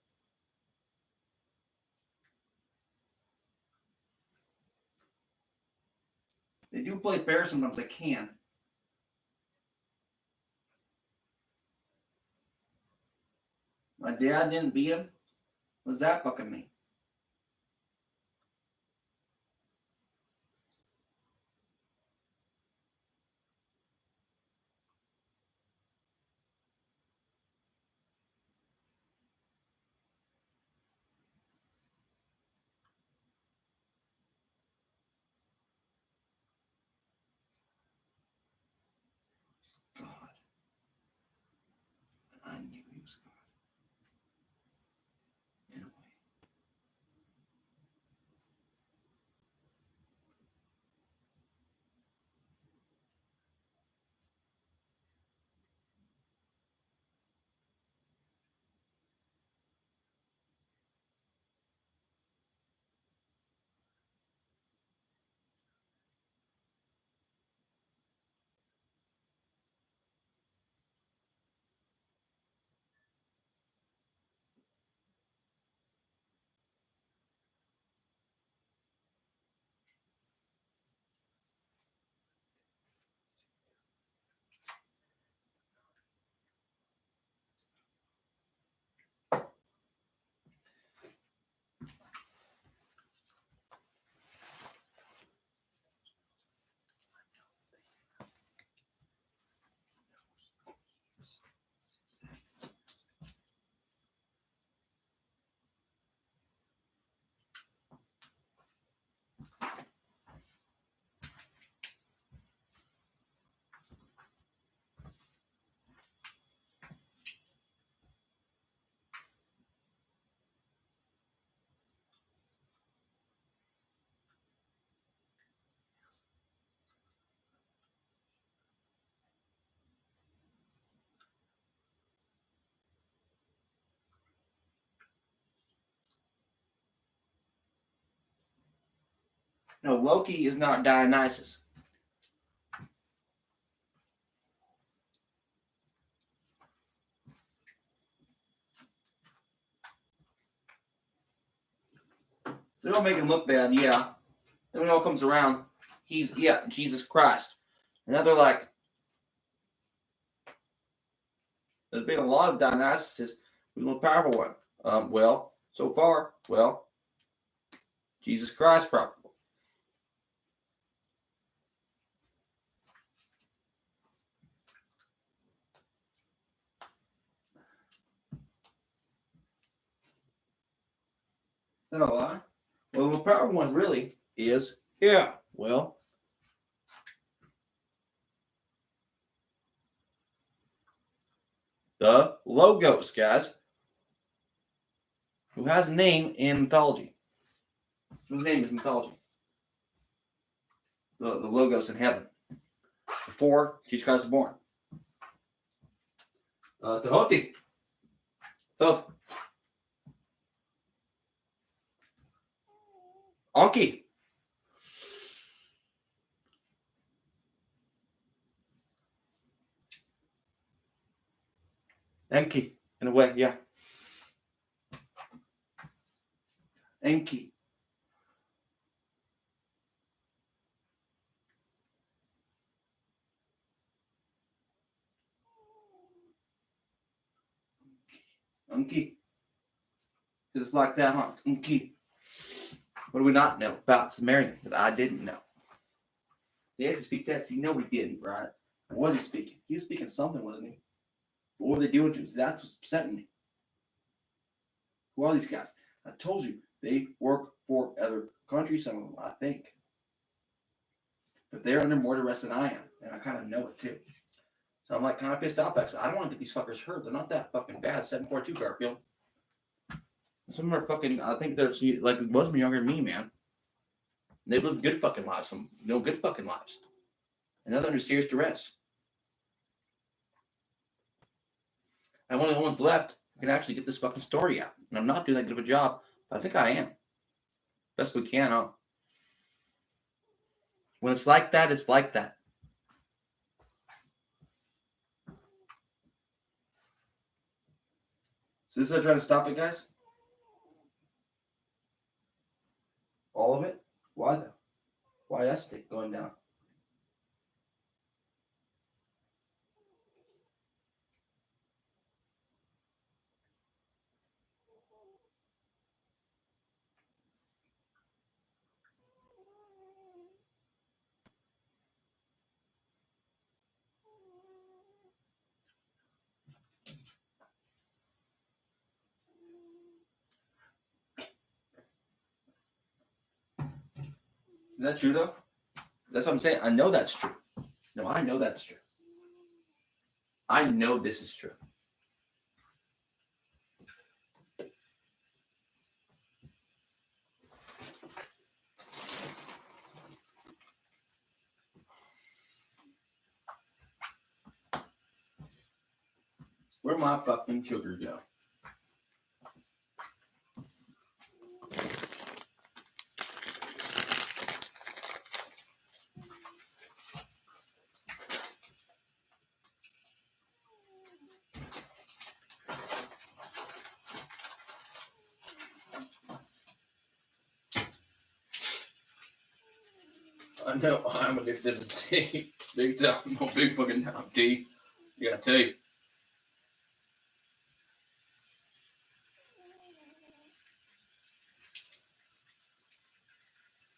They do play fair sometimes. They can. My dad didn't beat him. What does that fucking mean? God. I knew he was God. In a way. No, Loki is not Dionysus. They don't make him look bad, yeah. Then when it all comes around, he's, Jesus Christ. And now they're like, there's been a lot of Dionysuses. Who's the most powerful one? Well, so far, Jesus Christ, probably. Is that a lie? Well, the powerful one really is, the Logos, guys. Who has a name in mythology. Whose name is mythology? The Logos in heaven. Before Jesus Christ was born. Tehoti. Thoth. Anki. Enki, in a way, yeah. Enki. Enki. Because it's like that, huh? Enki. What do we not know about Sumerian that I didn't know? They had to speak that. See, nobody did, right? What was he speaking? He was speaking something, wasn't he? What were they doing to us? That's what's upsetting me. Who are these guys? I told you, they work for other countries, some of them, I think. But they're under more duress than I am, and I kind of know it too. So I'm like kind of pissed off because I don't want to get these fuckers hurt. They're not that fucking bad. 742 Garfield. Some of them are fucking, I think they're like most of them are younger than me, man. They live good fucking lives, good fucking lives. And they're under serious duress. I'm one of the ones left who can actually get this fucking story out. And I'm not doing that good of a job, but I think I am. Best we can, huh? When it's like that, it's like that. So this is how I'm trying to stop it, guys? All of it? Why though? Why stick going down? Is that true though? That's what I'm saying. I know that's true. No, I know that's true. I know this is true. Where'd my fucking sugar go? I know I'm addicted to tea. Big time. No big fucking time tea. You gotta tell you.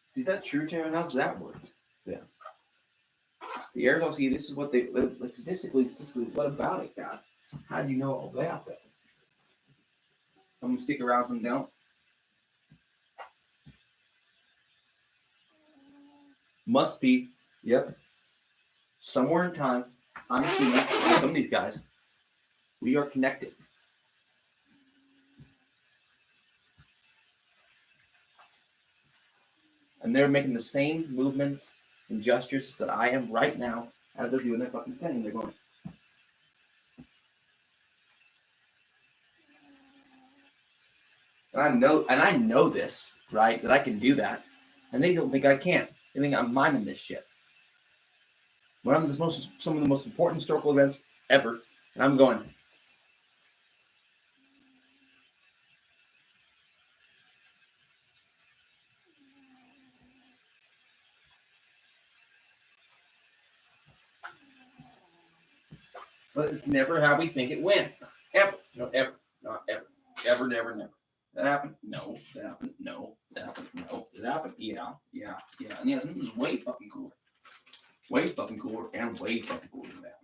See, is that true, Taran? How's that work? Yeah. The aerosol, see, this is what they, like, statistically, what about it, guys? How do you know all that, though? Some stick around, some don't. Must be, yep. Somewhere in time, I'm assuming, with some of these guys, we are connected. And they're making the same movements and gestures that I am right now as they're doing their fucking thing. They're going. And I know this, right? That I can do that. And they don't think I can't. They think I'm miming this shit. When I'm some of the most important historical events ever, and I'm going. But it's never how we think it went. Ever. No, ever. Not ever. Ever, never, never. That happened? No. That happened? No. That happened? No. That happened? Yeah. And yeah, something was way fucking cooler. Way fucking cooler and way fucking cooler than that.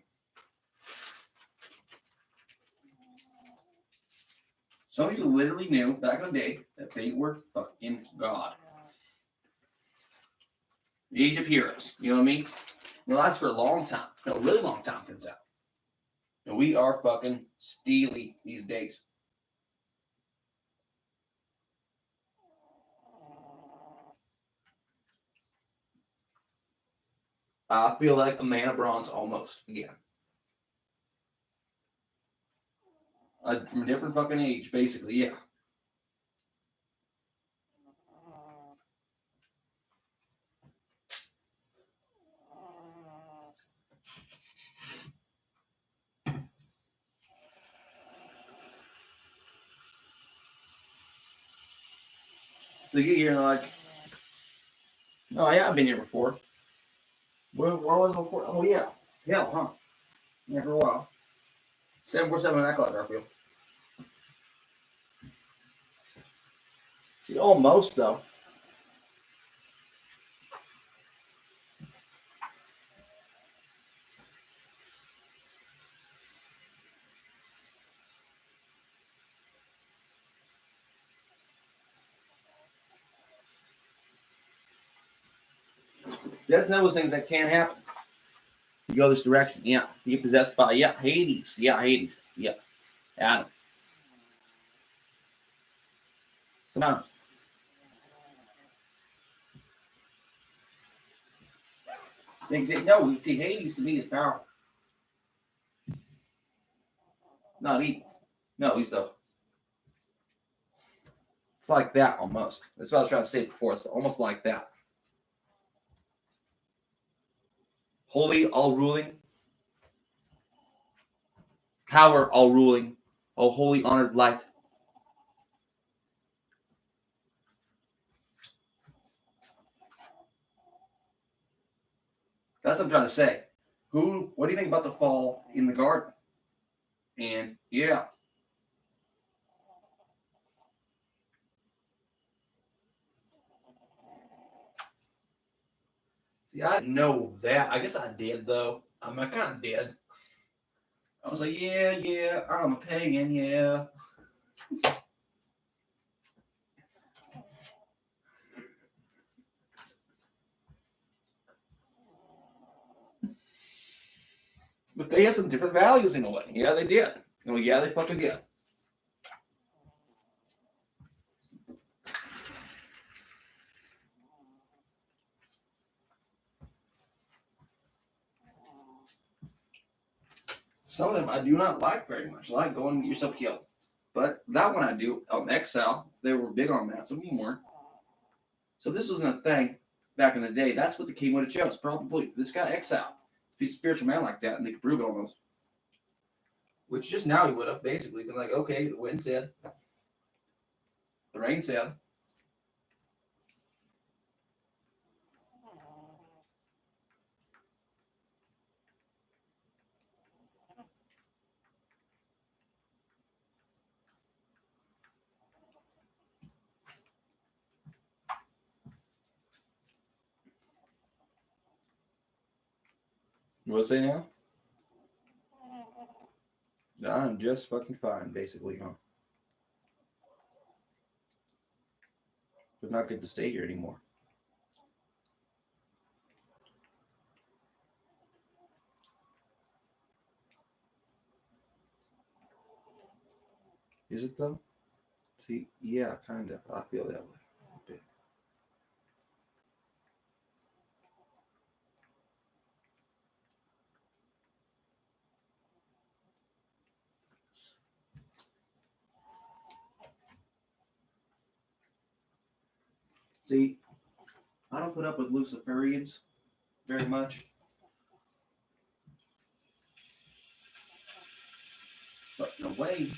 Some of you literally knew back in the day that they were fucking God. The Age of Heroes. You know what I mean? It lasts for a long time. No, a really long time, turns out. And we are fucking steely these days. I feel like a man of bronze almost again. From a different fucking age, basically, yeah. So you get here and like, oh yeah, I've been here before. Where was I before? Oh yeah. Hell, huh? Yeah, for a while. 747 on that clock, Garfield. See, almost though. That's none of those things that can happen. You go this direction. Yeah. You get possessed by, yeah, Hades. Yeah, Hades. Yeah. Adam. Sometimes. They say, no, see, Hades to me is powerful. Not evil. No, he's the. It's like that almost. That's what I was trying to say before. It's almost like that. Holy, all ruling. Power, all ruling. Oh, holy, honored light. That's what I'm trying to say. What do you think about the fall in the garden? And yeah. See, I didn't know that. I guess I did, though. I kind of did. I was like, yeah, I'm a pagan, yeah. But they had some different values in a way. Yeah, they did. Oh, yeah, they fucking did. Some of them I do not like very much. I like going to get yourself killed. But that one I do. Exile, they were big on that. Some of them weren't. So if this wasn't a thing back in the day, that's what the king would have chose. Probably. This guy exile. If he's a spiritual man like that, and they could prove it almost. Which just now he would have basically been like, okay, the wind said. The rain said. What say now? I'm just fucking fine, basically, huh? But not good to stay here anymore. Is it though? See, yeah, kind of. I feel that way a bit. See, I don't put up with Luciferians very much. But in a way,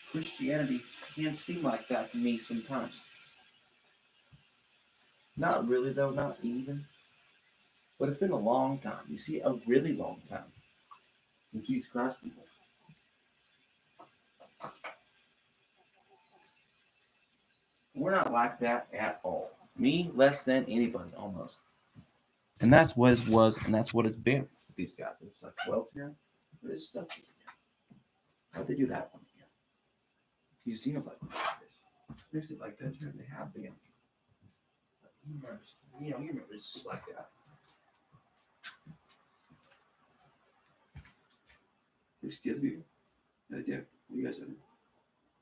Christianity can seem like that to me sometimes. Not really, though, not even. But it's been a long time. You see, a really long time. In Jesus Christ, people. We're not like that at all. Me, less than anybody, almost. And that's what it was, and that's what it's been with these guys. It's like, well, here, there's stuff here. How'd they do that one again? You see them like this. They like that, and they have been. You remember, it's just like that. There's the other people. Yeah, you guys are.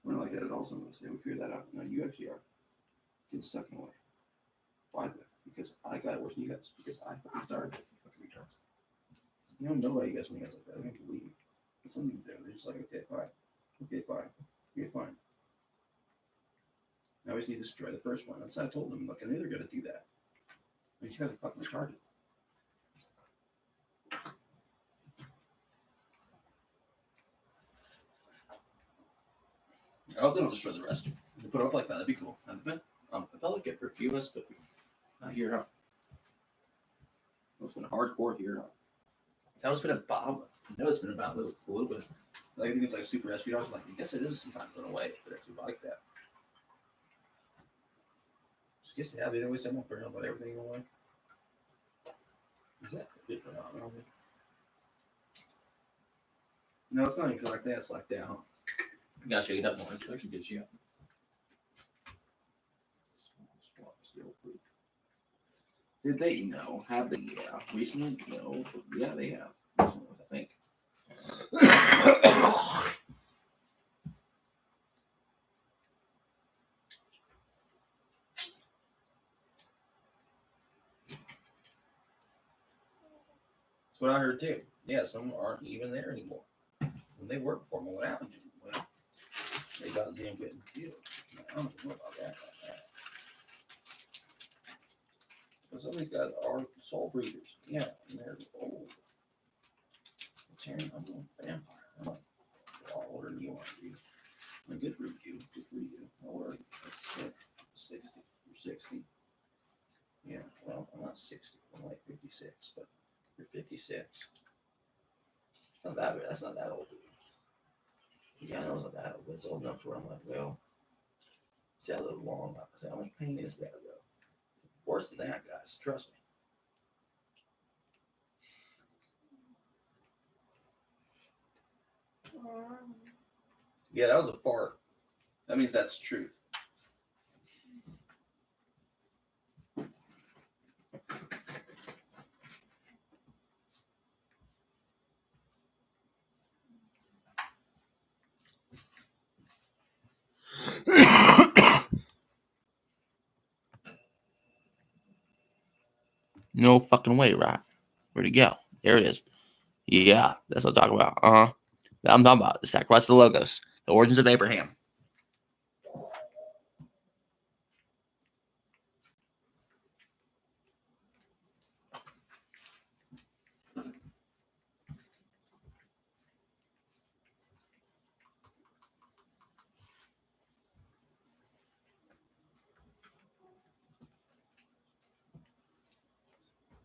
We're not like that at all. Some of us. Yeah, we figured that out. No, you actually are getting stuck in a way. Why? Because I got it worse than you guys. Because I fucking started it. Fucking retards. You don't know why you guys when you guys like that. I don't believe you. There's something there. They're just like, okay, fine. Okay, fine. Okay, fine. Now we just need to destroy the first one. That's what I told them. Look, I knew they're going to do that. I mean, you guys are fucking retarded. I hope they don't destroy the rest. If they put it up like that, that'd be cool. I felt like it for a few of us, but not here, huh? It's been hardcore here, huh? It's how it's been about. I know it's been about a little bit. Like, I think it's like super espionage. Like, I guess it is sometimes in a way, but actually like that. Just gets to have it anyway. Someone figuring out about everything in a way. Is that a bit phenomenal? No, it's not even like that. It's like that, huh? You gotta shake it up more. It's actually good shit. Did they? No. Have they? Yeah. Recently? No. Yeah, they have. Recently, I think. That's what I heard too. Yeah, some aren't even there anymore. When they worked for them, what happened to them? Well, they got damn good deal. I don't know about that. But some of these guys are soul breeders. Yeah, and they're old. Taran, I'm a vampire. I'm a lot older than you are. I'm good for you. Good for you. How old are you? 60. You're 60. Yeah, well, I'm not 60. I'm like 56, but you're 56. That's not that old. Yeah, I know it's not that old, but it's old enough to where I'm like, well, see how long. See how much pain is that, though? Worse than that, guys. Trust me. Yeah, that was a fart. That means that's truth. No fucking way, right? Where'd it go? There it is. Yeah, that's what I'm talking about. I'm talking about the sacrifice of the Logos, the origins of Abraham.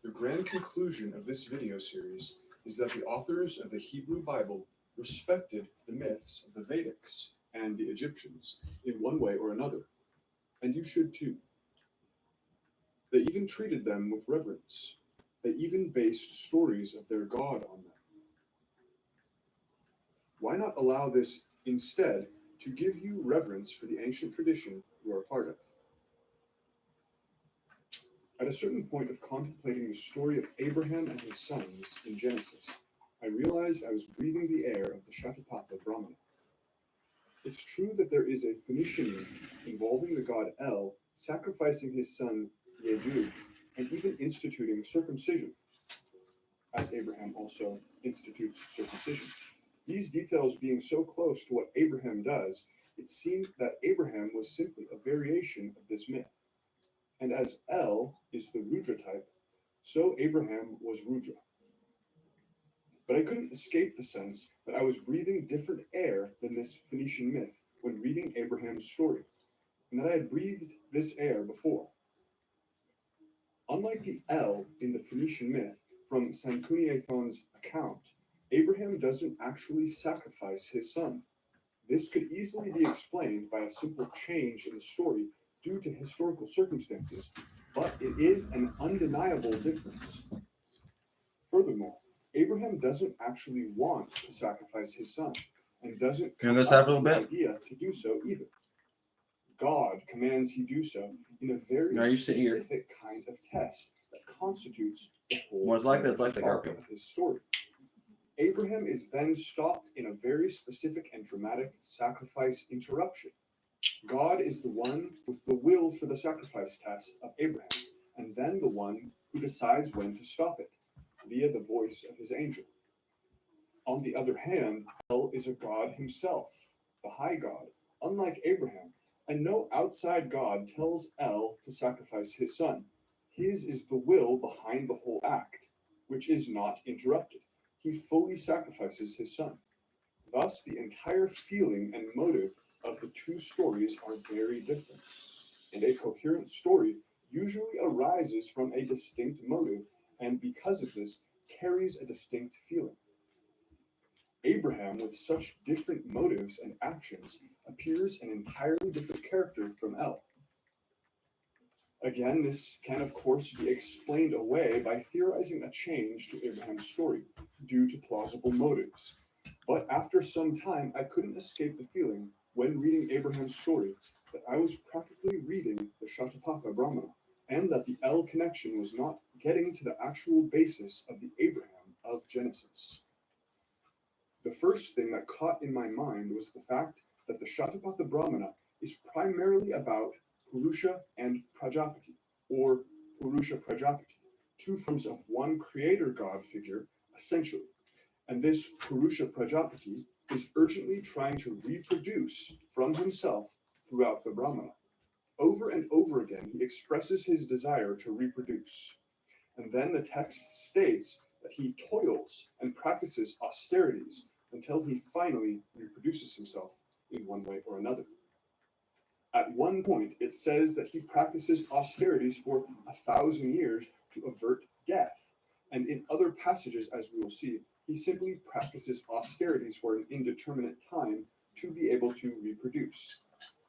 The grand conclusion of this video series is that the authors of the Hebrew Bible respected the myths of the Vedics and the Egyptians in one way or another, and you should too. They even treated them with reverence. They even based stories of their God on them. Why not allow this instead to give you reverence for the ancient tradition you are part of? At a certain point of contemplating the story of Abraham and his sons in Genesis, I realized I was breathing the air of the Shatapatha Brahmana. It's true that there is a Phoenician myth involving the god El sacrificing his son Yedu and even instituting circumcision, as Abraham also institutes circumcision. These details being so close to what Abraham does, it seemed that Abraham was simply a variation of this myth. And as El is the Rudra type, so Abraham was Rudra. But I couldn't escape the sense that I was breathing different air than this Phoenician myth when reading Abraham's story, and that I had breathed this air before. Unlike the El in the Phoenician myth from Sanchuniathon's account, Abraham doesn't actually sacrifice his son. This could easily be explained by a simple change in the story due to historical circumstances, but it is an undeniable difference. Furthermore, Abraham doesn't actually want to sacrifice his son, and doesn't come up with the idea to do so either. God commands he do so in a very specific kind of test that constitutes the whole arc of his story. Abraham is then stopped in a very specific and dramatic sacrifice interruption. God is the one with the will for the sacrifice test of Abraham, and then the one who decides when to stop it, via the voice of his angel. On the other hand, El is a god himself, the high god, unlike Abraham, and no outside god tells El to sacrifice his son. His is the will behind the whole act, which is not interrupted. He fully sacrifices his son. Thus, the entire feeling and motive of the two stories are very different, and a coherent story usually arises from a distinct motive, and because of this, carries a distinct feeling. Abraham, with such different motives and actions, appears an entirely different character from El. Again, this can of course be explained away by theorizing a change to Abraham's story, due to plausible motives. But after some time, I couldn't escape the feeling, when reading Abraham's story, that I was practically reading the Shatapatha Brahmana, and that the L connection was not getting to the actual basis of the Abraham of Genesis. The first thing that caught in my mind was the fact that the Shatapatha Brahmana is primarily about Purusha and Prajapati, or Purusha Prajapati, two forms of one creator god figure, essentially. And this Purusha Prajapati is urgently trying to reproduce from himself throughout the Brahmana. Over and over again, he expresses his desire to reproduce. And then the text states that he toils and practices austerities until he finally reproduces himself in one way or another. At one point, it says that he practices austerities for 1,000 years to avert death. And in other passages, as we will see, he simply practices austerities for an indeterminate time to be able to reproduce.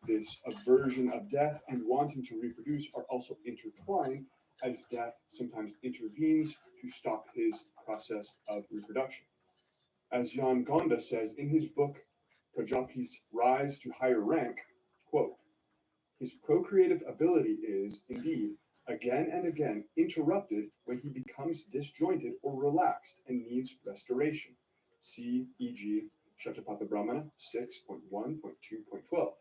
This aversion of death and wanting to reproduce are also intertwined, as death sometimes intervenes to stop his process of reproduction. As Jan Gonda says in his book, Prajapati's Rise to Higher Rank, quote, his procreative ability is, indeed, again and again interrupted when he becomes disjointed or relaxed and needs restoration. See, e.g., Shatapatha Brahmana 6.1.2.12.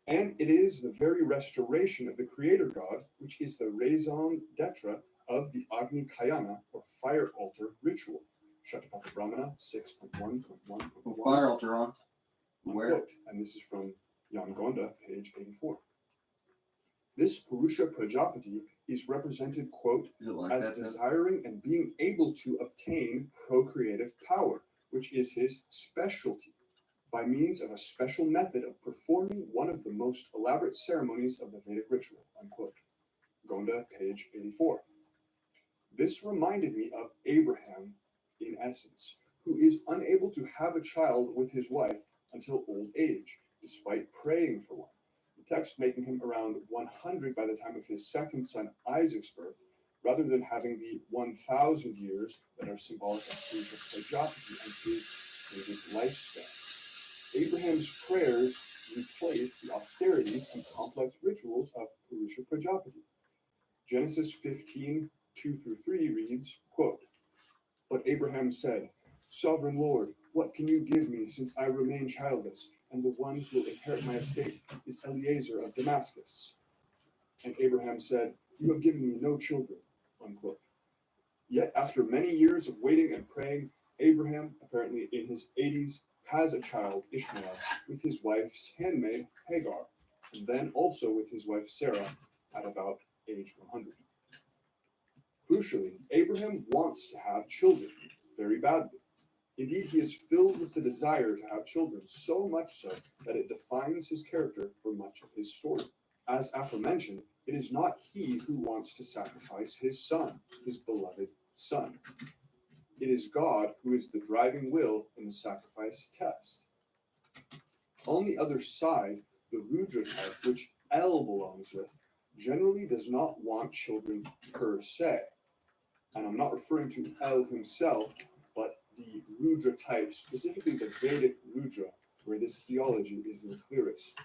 And it is the very restoration of the creator god which is the raison d'etre of the Agni Kayana, or fire altar ritual. Shatapatha Brahmana 6.1.1.1. Fire altar on. Where? Unquote. And this is from Jan Gonda, page 84. This Purusha Prajapati is represented, quote, as desiring and being able to obtain procreative power, which is his specialty, by means of a special method of performing one of the most elaborate ceremonies of the Vedic ritual, unquote. Gonda, page 84. This reminded me of Abraham, in essence, who is unable to have a child with his wife until old age, despite praying for one. The text making him around 100 by the time of his second son Isaac's birth, rather than having the 1,000 years that are symbolic of Purusha Prajapati and his stated lifespan. Abraham's prayers replace the austerities and complex rituals of Purusha Prajapati. Genesis 15, 2-3 reads, quote, but Abraham said, Sovereign Lord, what can you give me since I remain childless, and the one who will inherit my estate is Eliezer of Damascus? And Abraham said, you have given me no children, unquote. Yet after many years of waiting and praying, Abraham, apparently in his 80s, has a child, Ishmael, with his wife's handmaid, Hagar, and then also with his wife Sarah at about age 100. Crucially, Abraham wants to have children very badly. Indeed, he is filled with the desire to have children, so much so that it defines his character for much of his story. As aforementioned, it is not he who wants to sacrifice his son, his beloved son. It is God who is the driving will in the sacrifice test. On the other side, the Rudra type, which L belongs with, generally does not want children per se. And I'm not referring to L himself, but the Rudra type, specifically the Vedic Rudra, where this theology is the clearest.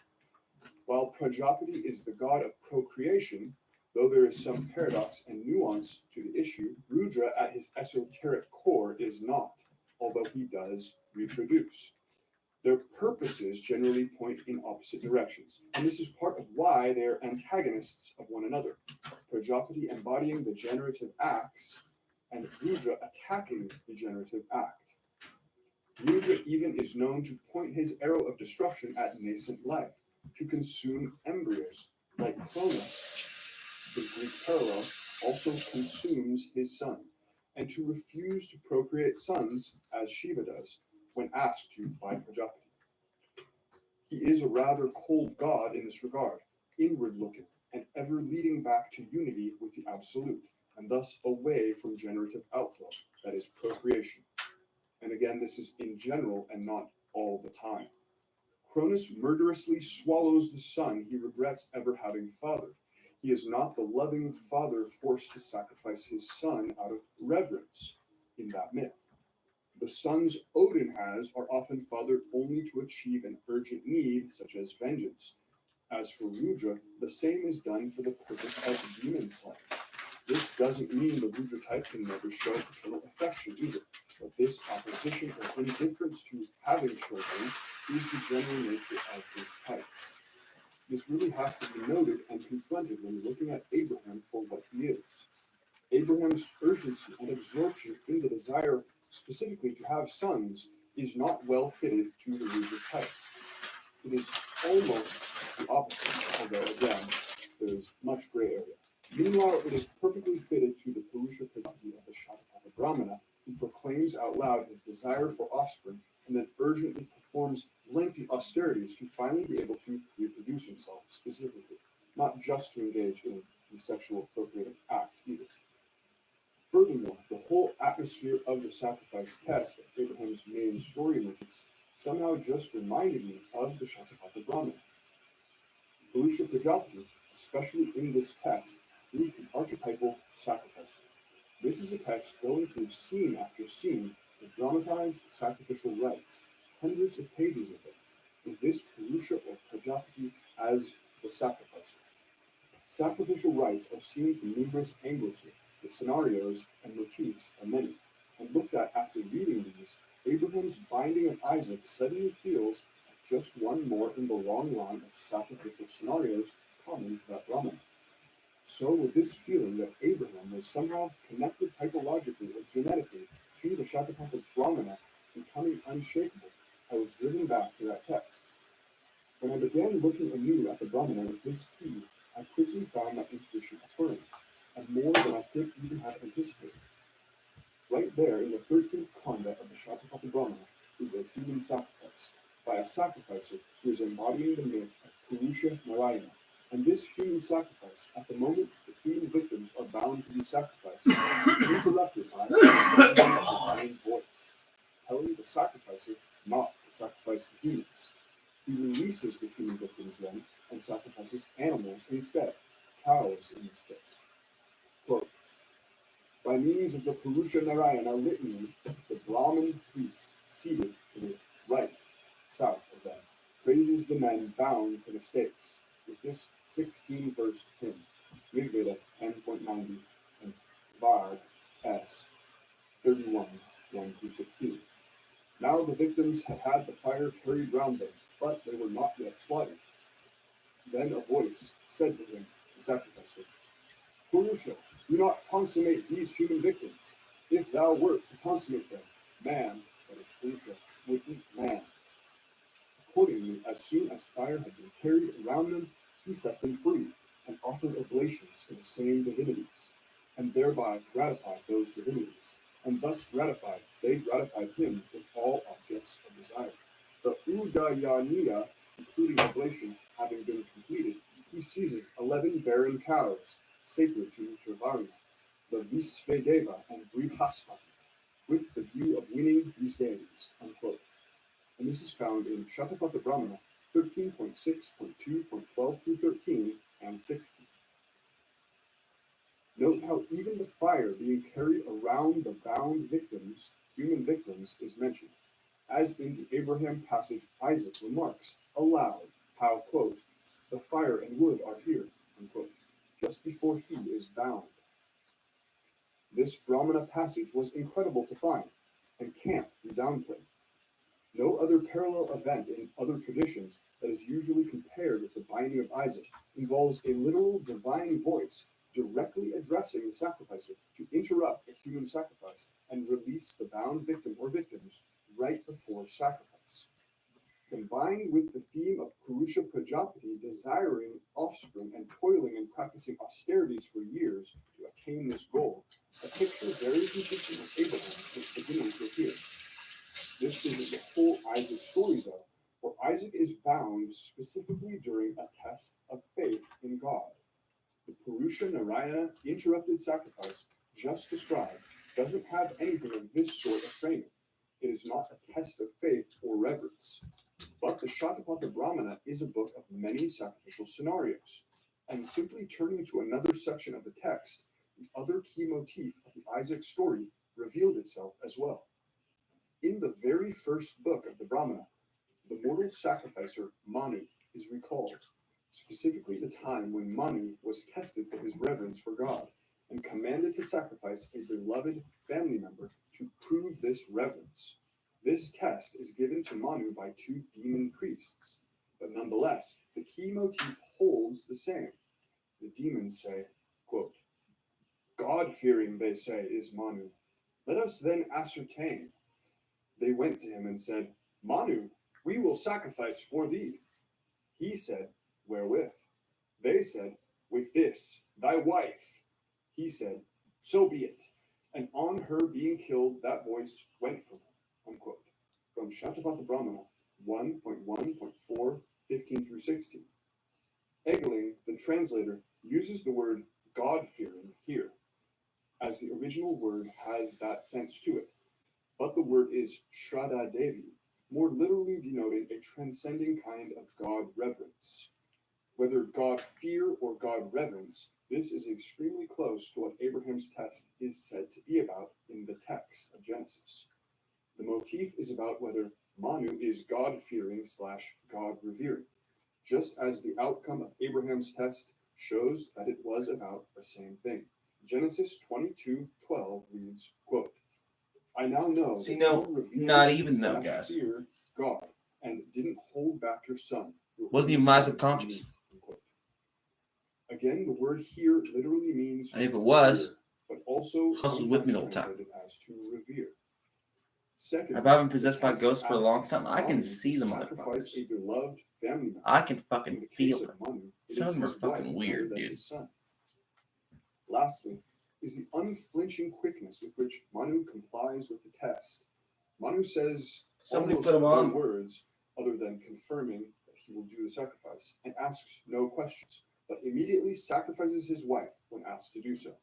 While Prajapati is the god of procreation, though there is some paradox and nuance to the issue, Rudra at his esoteric core is not, although he does reproduce. Their purposes generally point in opposite directions, and this is part of why they are antagonists of one another. Prajapati embodying the generative acts, and Rudra attacking the generative act. Rudra even is known to point his arrow of destruction at nascent life, to consume embryos, like Cronus, his Greek parallel, also consumes his son, and to refuse to procreate sons, as Shiva does, when asked to by Prajapati. He is a rather cold god in this regard, inward-looking, and ever leading back to unity with the Absolute, and thus away from generative outflow, that is, procreation. And again, this is in general and not all the time. Cronus murderously swallows the son he regrets ever having fathered. He is not the loving father forced to sacrifice his son out of reverence in that myth. The sons Odin has are often fathered only to achieve an urgent need, such as vengeance. As for Rudra, the same is done for the purpose of demon slaying. This doesn't mean the Rudra type can never show paternal affection either, but this opposition or indifference to having children is the general nature of his type. This really has to be noted and confronted when looking at Abraham for what he is. Abraham's urgency and absorption in the desire specifically to have sons is not well fitted to the Rudra type. It is almost the opposite, although again, there is much gray area. Meanwhile, it is perfectly fitted to the Purusha Prajapati of the Shatapatha Brahmana, who proclaims out loud his desire for offspring and then urgently performs lengthy austerities to finally be able to reproduce himself specifically, not just to engage in the sexual procreative act either. Furthermore, the whole atmosphere of the sacrifice test of Abraham's main story motifs somehow just reminded me of the Shatapatha Brahmana. Purusha Prajapati, especially in this text, is the archetypal sacrificer. This is a text going through scene after scene of dramatized sacrificial rites, hundreds of pages of it, with this Purusha or Prajapati as the sacrificer. Sacrificial rites are seen from numerous angles here. The scenarios and motifs are many, and looked at after reading these, Abraham's binding of Isaac suddenly feels like just one more in the long line of sacrificial scenarios common to that Brahmana. So with this feeling that Abraham was somehow connected typologically or genetically to the Shatapatha Brahmana becoming unshakable, I was driven back to that text. When I began looking anew at the Brahmana with this key, I quickly found my intuition affirmed, and more than I could even have anticipated. Right there in the 13th Khanda of the Shatapatha Brahmana is a human sacrifice, by a sacrificer who is embodying the myth of Purusha Narayana. And this human sacrifice, at the moment the human victims are bound to be sacrificed, is interrupted by a divine voice, telling the sacrificer not to sacrifice the humans. He releases the human victims then and sacrifices animals instead, cows in this case. Quote, by means of the Purusha Narayana litany, the Brahmin priest seated to the right, south of them, praises the men bound to the stakes with this 16-verse hymn, Rigveda 10.90 and Varg S 31, 1-16. Now the victims had had the fire carried round them, but they were not yet slaughtered. Then a voice said to him, the sacrificer, Purusha, do not consummate these human victims. If thou wert to consummate them, man, that is Purusha, would eat man. Accordingly, as soon as fire had been carried around them, he set them free, and offered oblations to the same divinities, and thereby gratified those divinities, and thus they gratified him with all objects of desire. The Udayaniya, including oblation, having been completed, he seizes 11 barren cows, sacred to Uttaravarna, the Visvedeva and Brihaspati, with the view of winning these deities, unquote. And this is found in Shatapatha Brahmana 13.6.2.12 through 13 and 16. Note how even the fire being carried around the bound victims, human victims, is mentioned. As in the Abraham passage, Isaac remarks aloud how, quote, the fire and wood are here, unquote, just before he is bound. This Brahmana passage was incredible to find and can't be downplayed. No other parallel event in other traditions that is usually compared with the binding of Isaac involves a literal divine voice directly addressing the sacrificer to interrupt a human sacrifice and release the bound victim or victims right before sacrifice. Combined with the theme of Purusha Prajapati desiring offspring and toiling and practicing austerities for years to attain this goal, a picture very consistent with Abraham is beginning to appear. This isn't the whole Isaac story though, for Isaac is bound specifically during a test of faith in God. The Purusha Narayana interrupted sacrifice just described doesn't have anything of this sort of framing. It is not a test of faith or reverence. But the Shatapatha Brahmana is a book of many sacrificial scenarios, and simply turning to another section of the text, the other key motif of the Isaac story revealed itself as well. In the very first book of the Brahmana, the mortal sacrificer Manu is recalled. specifically the time when Manu was tested for his reverence for God and commanded to sacrifice a beloved family member to prove this reverence. This test is given to Manu by two demon priests, but nonetheless, the key motif holds the same. The demons say, quote, God-fearing, they say, is Manu. Let us then ascertain. They went to him and said, Manu, we will sacrifice for thee. He said, wherewith? They said, with this, thy wife. He said, so be it. And on her being killed, that voice went from her. Unquote. From Shatapatha Brahmana 1.1.4, 15 through 16. Egeling, the translator, uses the word God-fearing here, as the original word has that sense to it. But the word is Shraddha Devi, more literally denoting a transcending kind of God reverence. Whether God fear or God reverence, this is extremely close to what Abraham's test is said to be about in the text of Genesis. The motif is about whether Manu is God-fearing / God-revering, just as the outcome of Abraham's test shows that it was about the same thing. Genesis 22:12 reads, quote, I now know See, that no, you revered not even though, guys. fear God and didn't hold back your son. Your Wasn't only even my son, subconscious. me," unquote. Again, the word here literally means And if to it was, fear, but also Hustle's with me the sometimes whole time. translated as to revere. Second, If I've been possessed by the text ghosts for a long asks time, I can Manu see to the sacrifice motherfuckers. a beloved family member. I can In fucking the feel case them. of Manu, it Some is of them are his wife fucking rather weird, than dude. his son. Lastly, is the unflinching quickness with which Manu complies with the test. Manu says Somebody almost put him no on. words other than confirming that he will do the sacrifice and asks no questions, but immediately sacrifices his wife when asked to do so.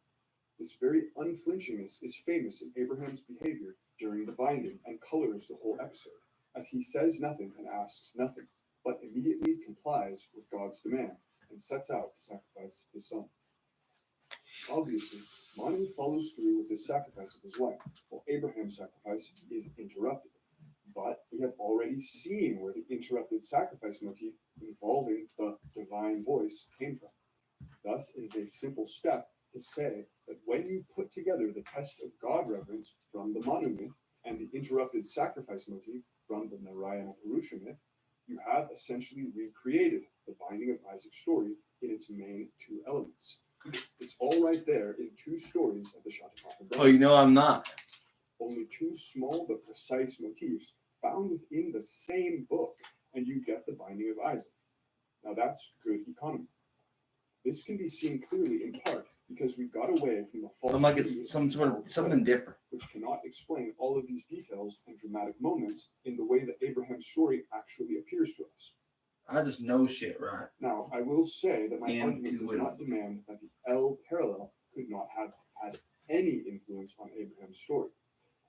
This very unflinchingness is famous in Abraham's behavior during the binding and colors the whole episode, as he says nothing and asks nothing, but immediately complies with God's demand and sets out to sacrifice his son. Obviously, Manu follows through with his sacrifice of his wife, while Abraham's sacrifice is interrupted. But we have already seen where the interrupted sacrifice motif involving the divine voice came from. Thus, it is a simple step to say that when you put together the test of God reverence from the Manu myth and the interrupted sacrifice motif from the Narayana Purusha myth, you have essentially recreated the binding of Isaac's story in its main two elements. It's all right there in two stories of the Shatapatha Brahmana. Oh, you know I'm not. Only two small but precise motifs found within the same book, and you get the binding of Isaac. Now that's good economy. This can be seen clearly in part because we got away from the false I'm like view it's some sort of something different. which cannot explain all of these details and dramatic moments in the way that Abraham's story actually appears to us. I just know shit, right? Now, I will say that my And argument does will. not demand that the L parallel could not have had any influence on Abraham's story.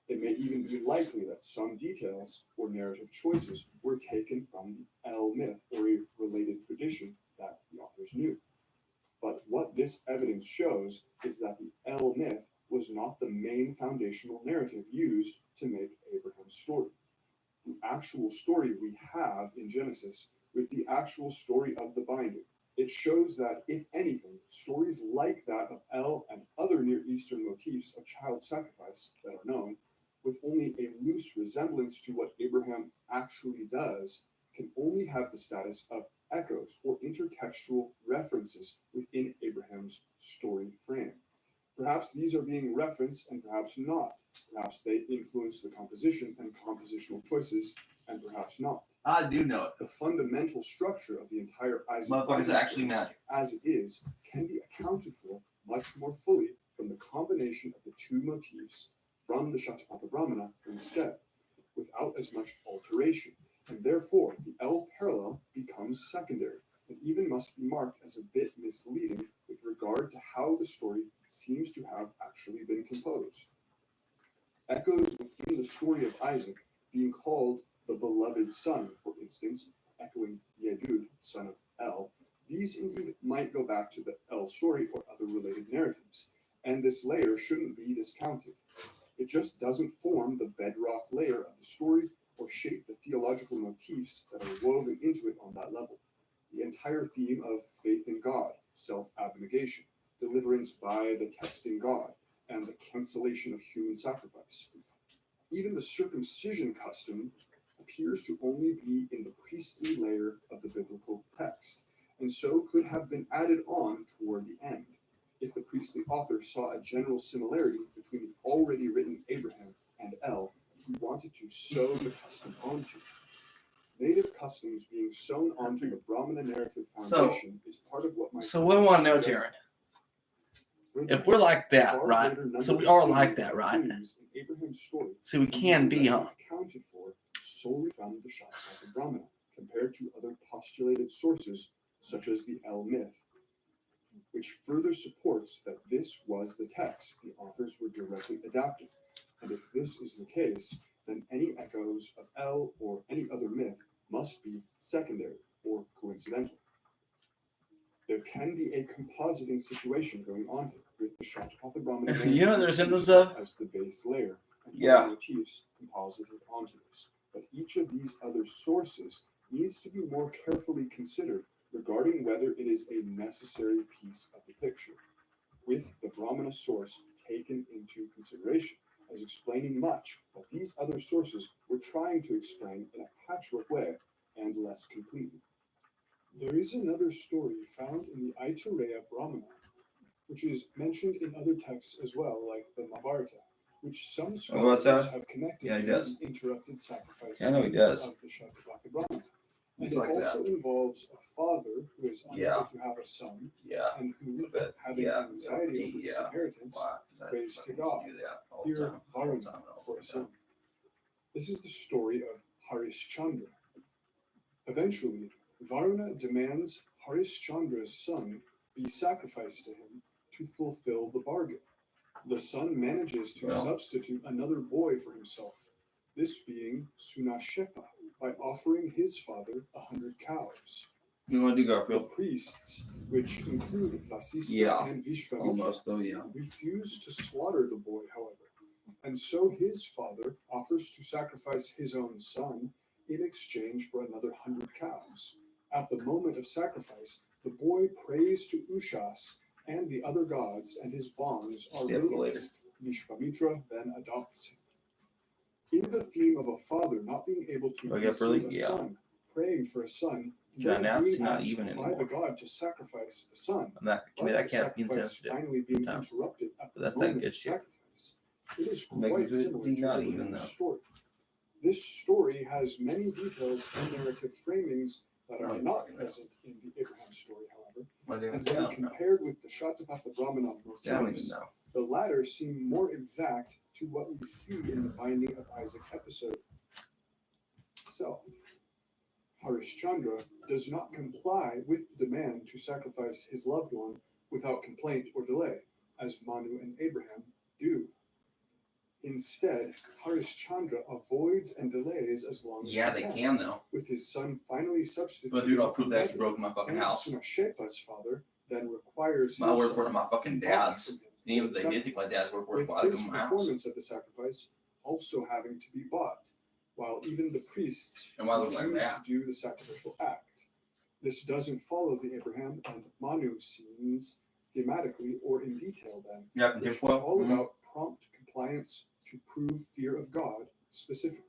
It may even be likely that some details or narrative choices were taken from the L myth or a related tradition that the authors knew. But what this evidence shows is that the El myth was not the main foundational narrative used to make Abraham's story. The actual story we have in Genesis with the actual story of the binding, it shows that, if anything, stories like that of El and other Near Eastern motifs of child sacrifice that are known, with only a loose resemblance to what Abraham actually does, can only have the status of echoes or intertextual references within Abraham's story frame. Perhaps these are being referenced and perhaps not. Perhaps they influence the composition and compositional choices, and perhaps not. I do know it. The fundamental structure of the entire Isaac Motherfuckers Binding are actually story, magic. as it is, can be accounted for much more fully from the combination of the two motifs from the Shatapatha Brahmana instead, without as much alteration. And therefore, the L parallel becomes secondary, and even must be marked as a bit misleading with regard to how the story seems to have actually been composed. Echoes within the story of Isaac being called the beloved son, for instance, echoing Yedud, son of El, these indeed might go back to the El story or other related narratives, and this layer shouldn't be discounted. It just doesn't form the bedrock layer of the story or shape the theological motifs that are woven into it on that level. the entire theme of faith in God, self-abnegation, deliverance by the testing God, and the cancellation of human sacrifice. Even the circumcision custom appears to only be in the priestly layer of the biblical text, and so could have been added on toward the end, if the priestly author saw a general similarity between the already written Abraham and El, he wanted to sew the custom onto. Native customs being sewn onto the Brahmana narrative foundation is part of what my So what do we want to know, suggests. Taran? If we're like that, Far right? greater number So we of are like cities that, and right? themes in Abraham's story So we can be, huh? accounted for solely from the Shatapatha Brahmana, compared to other postulated sources such as the El myth, which further supports that this was the text the authors were directly adapting. And if this is the case, then any echoes of El or any other myth must be secondary or coincidental. There can be a compositing situation going on here with the Shatapatha Brahmana You know there's symptoms of? as the base layer and Yeah. other motifs composited onto this. But each of these other sources needs to be more carefully considered regarding whether it is a necessary piece of the picture, with the Brahmana source taken into consideration, as explaining much that these other sources were trying to explain in a patchwork way and less completely. There is another story found in the Aitareya Brahmana, which is mentioned in other texts as well, like the Mahabharata, which some what's scholars that? have connected Yeah, he to does. the interrupted sacrifice I know he does. of the Shatapatha Brahmana. And He's it like also involves a father who is unable Yeah. to have a son, Yeah. and who, But having yeah, anxiety over his yeah. inheritance, Why? 'Cause I prays to fucking God, do that all the here time. Varuna, for a son. This is the story of Harishchandra. Eventually, Varuna demands Harishchandra's son be sacrificed to him to fulfill the bargain. The son manages to Well. substitute another boy for himself, this being Sunashepa, by offering his father 100 cows. You want to do The Garfield? priests, which include Vasista Yeah. and Vishvamitra, Almost though, yeah. refuse to slaughter the boy, however, and so his father offers to sacrifice his own son in exchange for another 100 cows. At the moment of sacrifice, the boy prays to Ushas and the other gods, and his bonds are Stay up later. released. Vishvamitra then adopts him. In the theme of a father not being able to Do I get up early? conceive a Yeah. son, praying for a son, John then Naps, being not asked even by anymore. the god to sacrifice the son, I'm not. Give me but that the caffeine sacrifice sensitive. finally being time. interrupted at the But that's that moment good of shit. sacrifice. It is Make quite it similar be to not even Abraham's though. story. This story has many details and narrative framings that are Oh, not fucking present in the Abraham story, however, What do you and think? when compared with the Shatapatha Brahmana I don't even motifs, know. the latter seem more exact to what we see in the Binding of Isaac episode itself. Harishchandra does not comply with the demand to sacrifice his loved one without complaint or delay, as Manu and Abraham do. Instead, Harishchandra avoids and delays as long as Yeah, he they can, can though. with his son finally substituting. But dude, I'll prove that you another, broke my fucking and house. Sunashepa's father then requires My his word son for it, my fucking to opt dad's. from him Even for if the they did think my sacrifice, dad's word for it, with why I his come my house? performance of the sacrifice also having to be bought, while even the priests And why look like refuse that? to do the sacrificial act. This doesn't follow the Abraham and Manu scenes thematically or in detail then, Yeah, from which tinfoil. are all about prompt compliance to prove fear of God specifically.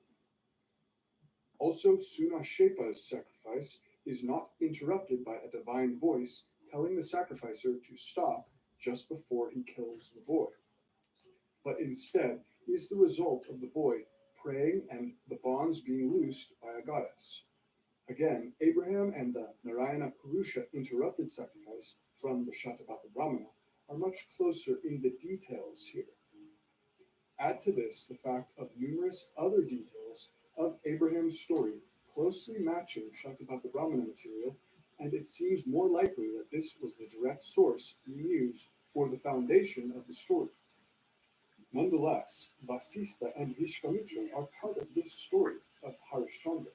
Also, Sunashepa's sacrifice is not interrupted by a divine voice telling the sacrificer to stop just before he kills the boy, but instead is the result of the boy praying and the bonds being loosed by a goddess. Again, Abraham and the Narayana Purusha interrupted sacrifice from the Shatapatha Brahmana are much closer in the details here. Add to this the fact of numerous other details of Abraham's story closely matching Shatapatha Brahmana material, and it seems more likely that this was the direct source being used for the foundation of the story. Nonetheless, Vasista and Vishvamitra are part of this story of Harishchandra,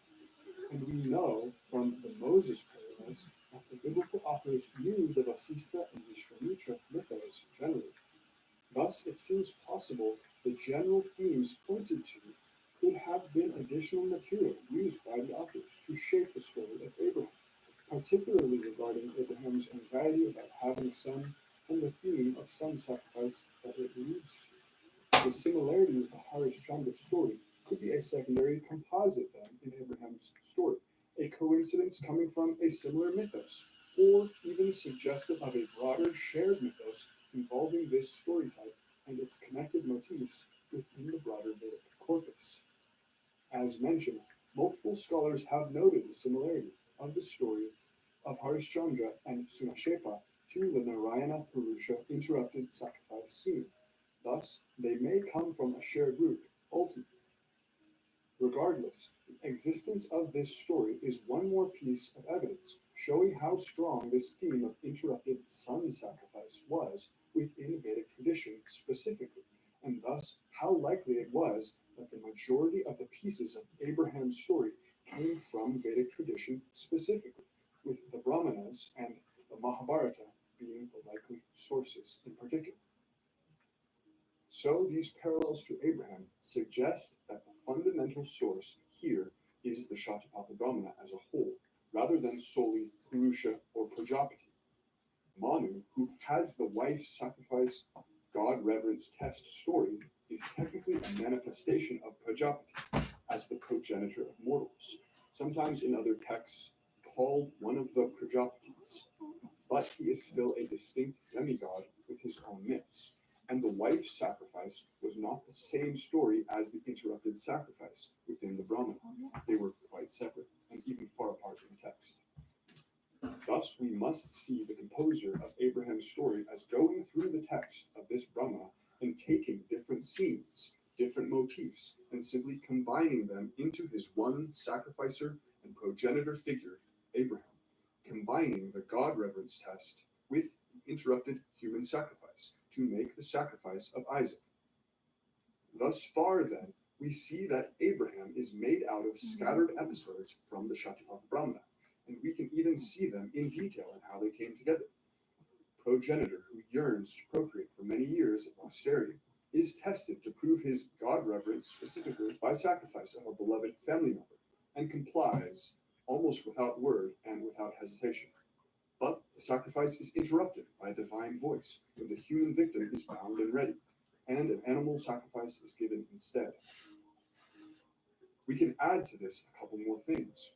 and we know from the Moses parallels that the biblical authors knew the Vasista and Vishvamitra mythos generally. Thus, it seems possible the general themes pointed to could have been additional material used by the authors to shape the story of Abraham. particularly regarding Abraham's anxiety about having a son and the theme of son sacrifice that it alludes to. The similarity with the Harishchandra story could be a secondary composite then in Abraham's story, a coincidence coming from a similar mythos, or even suggestive of a broader shared mythos involving this story type and its connected motifs within the broader Vedic corpus. As mentioned, multiple scholars have noted the similarity of the story of Harishchandra and Sunashepa to the Narayana Purusha interrupted sacrifice scene. Thus, they may come from a shared root, ultimately. Regardless, the existence of this story is one more piece of evidence showing how strong this theme of interrupted son sacrifice was within Vedic tradition specifically, and thus how likely it was that the majority of the pieces of Abraham's story came from Vedic tradition specifically, with the Brahmanas and the Mahabharata being the likely sources in particular. So these parallels to Abraham suggest that the fundamental source here is the Shatapatha Brahmana as a whole, rather than solely Purusha or Prajapati. Manu, who has the wife sacrifice God reverence test story, is technically a manifestation of Prajapati as the progenitor of mortals, sometimes in other texts called one of the Prajapatis, but he is still a distinct demigod with his own myths. And the wife sacrifice was not the same story as the interrupted sacrifice within the Brahmana. They were quite separate and even far apart in text. Thus, we must see the composer of Abraham's story as going through the text of this Brahmana and taking different scenes, different motifs, and simply combining them into his one sacrificer and progenitor figure, Abraham, combining the God reverence test with the interrupted human sacrifice to make the sacrifice of Isaac. Thus far, then, we see that Abraham is made out of scattered episodes from the Shatapatha Brahmana, and we can even see them in detail in how they came together. Progenitor who yearns to procreate for many years of posterity is tested to prove his God reverence specifically by sacrifice of a beloved family member, and complies almost without word and without hesitation. But the sacrifice is interrupted by a divine voice when the human victim is bound and ready, and an animal sacrifice is given instead. We can add to this a couple more things.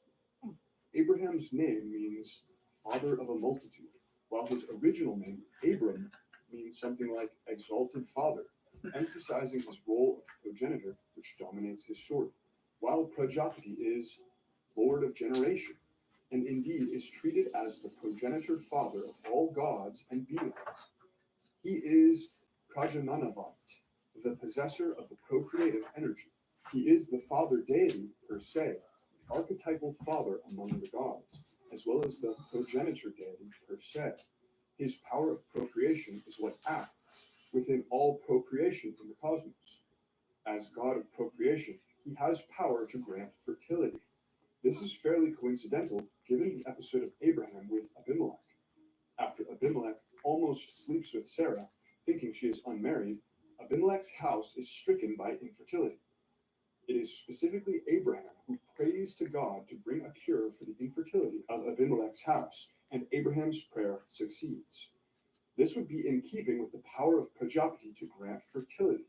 Abraham's name means father of a multitude, while his original name, Abram, means something like exalted father, emphasizing his role of progenitor, which dominates his story, while Prajapati is lord of generation, and indeed is treated as the progenitor father of all gods and beings. He is Prajananavat, the possessor of the procreative energy. He is the father deity per se, the archetypal father among the gods, as well as the progenitor deity per se. His power of procreation is what acts within all procreation in the cosmos. As god of procreation, he has power to grant fertility. This is fairly coincidental given the episode of Abraham with Abimelech. After Abimelech almost sleeps with Sarah, thinking she is unmarried, Abimelech's house is stricken by infertility. It is specifically Abraham who prays to God to bring a cure for the infertility of Abimelech's house, and Abraham's prayer succeeds. This would be in keeping with the power of Prajapati to grant fertility.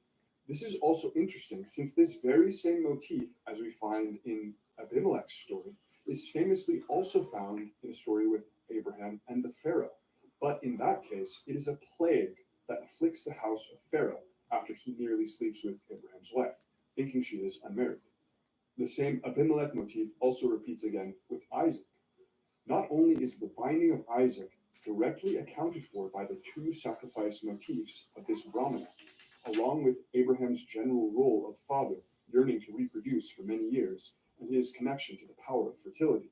This is also interesting since this very same motif, as we find in Abimelech's story, is famously also found in a story with Abraham and the Pharaoh. But in that case, it is a plague that afflicts the house of Pharaoh after he nearly sleeps with Abraham's wife, thinking she is unmarried. The same Abimelech motif also repeats again with Isaac. Not only is the binding of Isaac directly accounted for by the two sacrifice motifs of this Brahmana, along with Abraham's general role of father yearning to reproduce for many years, and his connection to the power of fertility,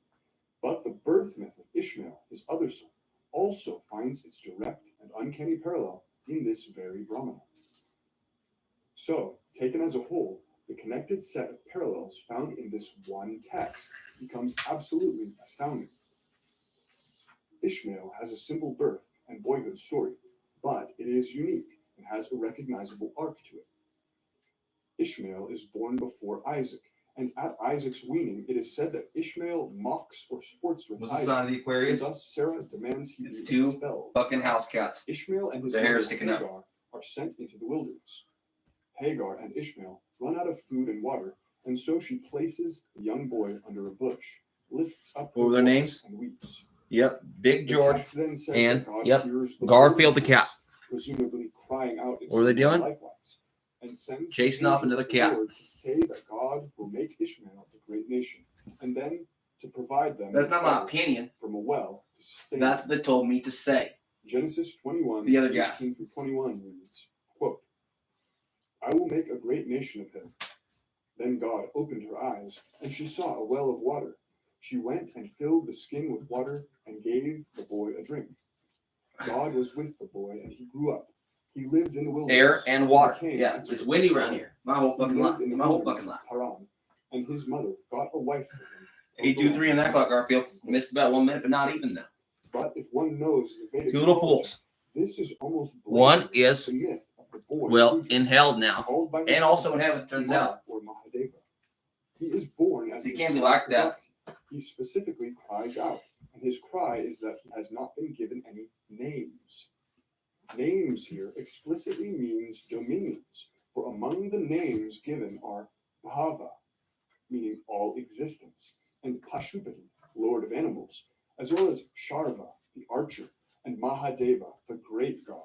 but the birth myth of Ishmael, his other son, also finds its direct and uncanny parallel in this very Brahmana. So, taken as a whole, the connected set of parallels found in this one text becomes absolutely astounding. Ishmael has a simple birth and boyhood story, but it is unique and has a recognizable arc to it. Ishmael is born before Isaac, And at Isaac's weaning, it is said that Ishmael mocks or sports with What's the Isaac, sign of the and Aquarius? thus Sarah demands he It's be two expelled. fucking house cats. Ishmael and his The hair mother sticking up. Hagar are sent into the wilderness. Hagar and Ishmael run out of food and water, and so she places the young boy under a bush, lifts up What her were their voice, names? and weeps. Yep, Big The George text then says and that God yep, hears the Garfield the boy's cat. voice, presumably crying out its What were they doing? likewise, and sends Chasing the off angel another of the cat. Lord to say that God will make Ishmael a great nation, and then to provide them That's with not my water opinion. from a well to sustain That's them. what they told me to say. Genesis 21, The other guy. 18 through 21 reads, quote, I will make a great nation of him. Then God opened her eyes, and she saw a well of water. She went and filled the skin with water and gave the boy a drink. God was with the boy, and he grew up. He lived in the wilderness. Air and water. became Yeah, its it's windy around here. My whole He fucking life. lived in the My whole wilderness fucking life. of Taran, and his mother got a wife for him. 823 in that clock, Garfield. Missed about 1 minute, but not even though. But if one knows the Vedic Two little mythology, fools. this is almost One blatantly is, the myth of the boy well, Rudra, in hell now. called by his And also in mother heaven, turns Mara out. or Mahadeva. He is born as It the can't be son like of that. Prajapati. He specifically cries out, and his cry is that he has not been given any names. Names here explicitly means dominions, for among the names given are Bhava, meaning all existence, and Pashupati, lord of animals, as well as Sharva, the archer, and Mahadeva, the great god.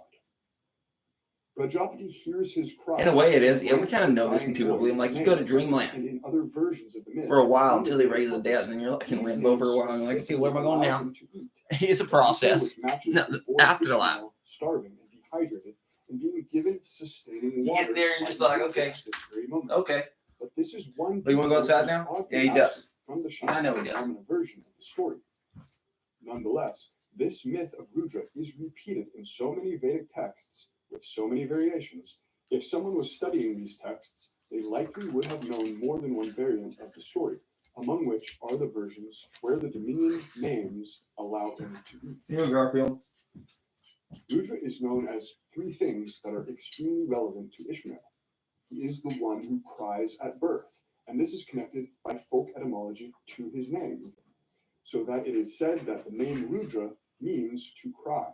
Prajapati hears his cry. In a way, it is. and Yeah, we grants kind of the know this dying intuitively. boy I'm like, his you go to names. dreamland And in other versions of the myth, for a while in until the they Vedic raise the purpose, dead, and then you're like in these limbo for a names while. And you're like, okay, where am I going specifically allow now? him to eat. It's a A detail process. which matches No, the boy afterlife. Ishmael starving and dehydrated and being given sustaining You water. get there and you're just by like, the okay, at this very moment. okay. But this is one Do you want to go detail outside which is now? oddly Yeah, he does. absent from the I know he does. Brahmana version of the story. Nonetheless, this myth of Rudra is repeated in so many Vedic texts with so many variations. If someone was studying these texts, they likely would have known more than one variant of the story, among which are the versions where the dominion names allow him to eat. Here, Garfield. Rudra is known as three things that are extremely relevant to Ishmael. He is the one who cries at birth, and this is connected by folk etymology to his name, so that it is said that the name Rudra means to cry.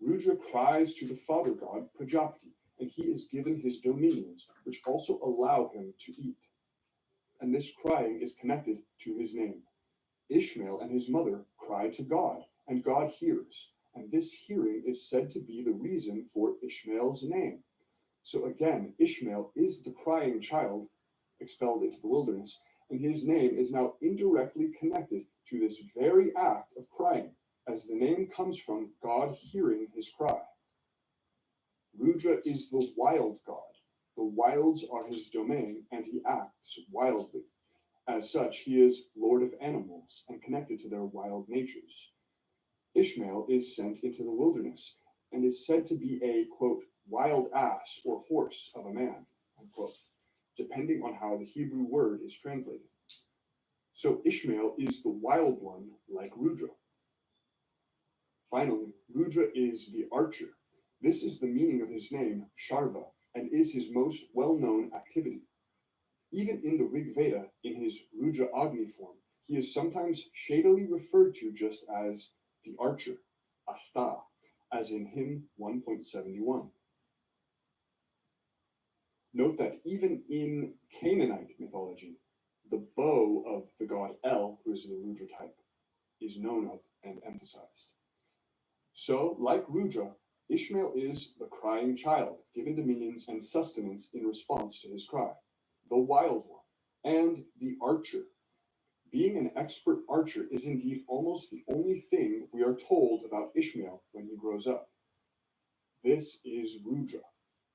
Rudra cries to the father god Prajapati, and he is given his dominions, which also allow him to eat. And this crying is connected to his name. Ishmael and his mother cry to God, and God hears, and this hearing is said to be the reason for Ishmael's name. So again, Ishmael is the crying child expelled into the wilderness, and his name is now indirectly connected to this very act of crying, as the name comes from God hearing his cry. Rudra is the wild god. The wilds are his domain, and he acts wildly. As such, he is lord of animals and connected to their wild natures. Ishmael is sent into the wilderness and is said to be a, quote, wild ass or horse of a man, unquote, depending on how the Hebrew word is translated. So Ishmael is the wild one, like Rudra. Finally, Rudra is the archer. This is the meaning of his name, Sharva, and is his most well-known activity. Even in the Rig Veda, in his Rudra Agni form, he is sometimes shadily referred to just as the archer, Asta, as in hymn 1.71. Note that even in Canaanite mythology, the bow of the god El, who is the Rudra type, is known of and emphasized. So, like Rudra, Ishmael is the crying child, given dominions and sustenance in response to his cry, the wild one, and the archer. Being an expert archer is indeed almost the only thing we are told about Ishmael when he grows up. This is Rudra.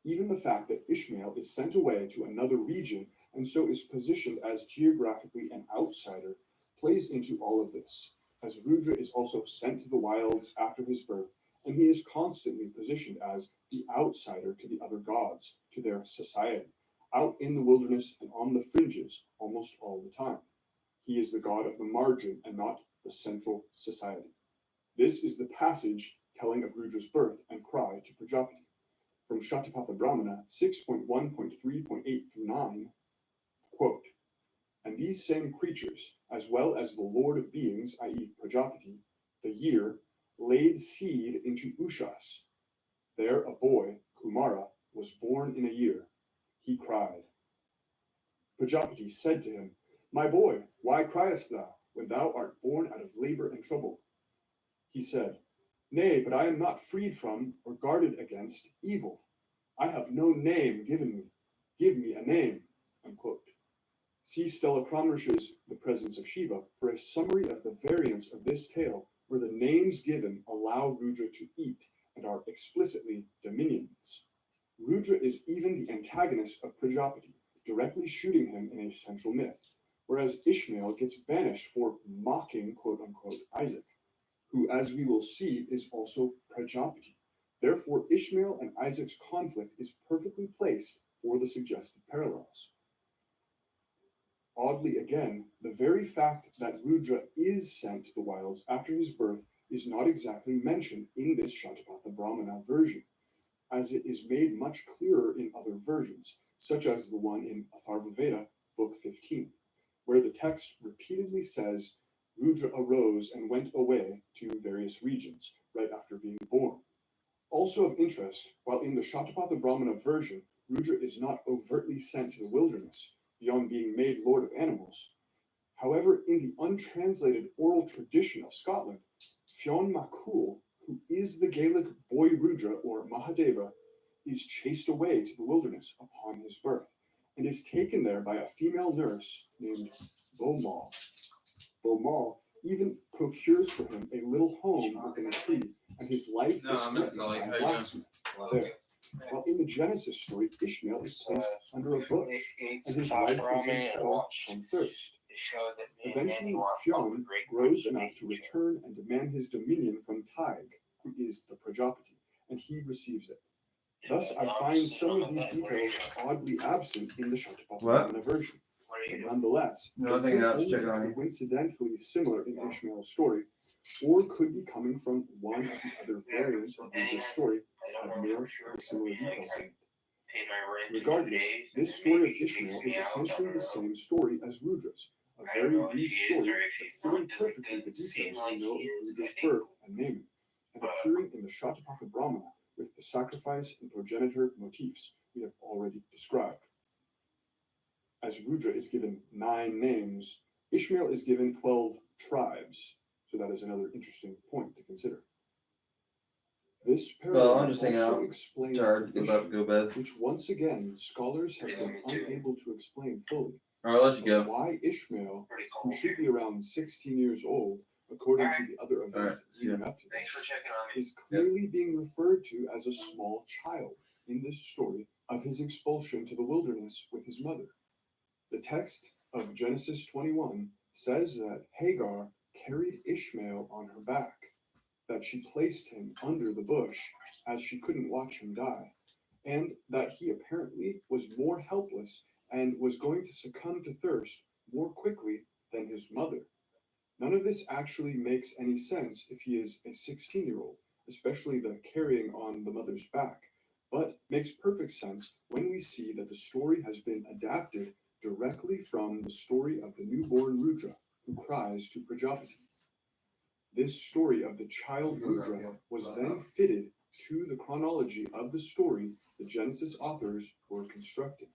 Even the fact that Ishmael is sent away to another region and so is positioned as geographically an outsider plays into all of this, as Rudra is also sent to the wilds after his birth, and he is constantly positioned as the outsider to the other gods, to their society, out in the wilderness and on the fringes almost all the time. He is the god of the margin and not the central society. This is the passage telling of Rudra's birth and cry to Prajapati. From Shatapatha Brahmana 6.1.3.8 through 9, quote, And these same creatures, as well as the Lord of Beings, i.e., Prajapati, the year, laid seed into Ushas. There a boy, Kumara, was born in a year. He cried. Prajapati said to him, My boy, why criest thou, when thou art born out of labor and trouble? He said, Nay, but I am not freed from or guarded against evil. I have no name given me. Give me a name. Unquote. See Stella Cromrisher's The Presence of Shiva for a summary of the variants of this tale where the names given allow Rudra to eat and are explicitly dominions. Rudra is even the antagonist of Prajapati, directly shooting him in a central myth, whereas Ishmael gets banished for mocking, quote-unquote, Isaac, who, as we will see, is also Prajapati. Therefore, Ishmael and Isaac's conflict is perfectly placed for the suggested parallels. Oddly again, the very fact that Rudra is sent to the wilds after his birth is not exactly mentioned in this Shatapatha Brahmana version, as it is made much clearer in other versions, such as the one in Atharva Veda, Book 15, where the text repeatedly says Rudra arose and went away to various regions right after being born. Also of interest, while in the Shatapatha Brahmana version, Rudra is not overtly sent to the wilderness, beyond being made lord of animals. However, in the untranslated oral tradition of Scotland, Fionn MacCool, who is the Gaelic boy Rudra or Mahadeva, is chased away to the wilderness upon his birth, and is taken there by a female nurse named Beaumont. Beaumont even procures for him a little home within a tree, and his life is threatened by a blacksmith there. While in the Genesis story, Ishmael is placed under a bush, and his life is in peril from thirst. Eventually, Fionn grows enough to return and demand his dominion from Tig, who is the Prajapati, and he receives it. Thus, I find some of these details oddly absent in the Shatapatha Brahmana version. But nonetheless, they could only be coincidentally similar in Ishmael's story, or could be coming from one of the other variants of Rudra's story that have more of the similar details in it. Regardless, this story of Ishmael is essentially the same story as Rudra's, a very brief story, but fitting perfectly the details we know of Rudra's birth and naming, and appearing in the Shatapatha Brahmana with the sacrifice and progenitor motifs we have already described. As Rudra is given 9 names, Ishmael is given 12 tribes, so that is another interesting point to consider. This parallel also explains the issue, which once again scholars have been unable to explain fully. Alright, let's go. Why Ishmael, who should be around 16 years old, according to the other events leading up to this, is clearly being referred to as a small child in this story of his expulsion to the wilderness with his mother. The text of Genesis 21 says that Hagar carried Ishmael on her back, that she placed him under the bush as she couldn't watch him die, and that he apparently was more helpless and was going to succumb to thirst more quickly than his mother. None of this actually makes any sense if he is a 16-year-old, especially the carrying on the mother's back, but makes perfect sense when we see that the story has been adapted directly from the story of the newborn Rudra who cries to Prajapati. This story of the child Rudra was then fitted to the chronology of the story the Genesis authors were constructing.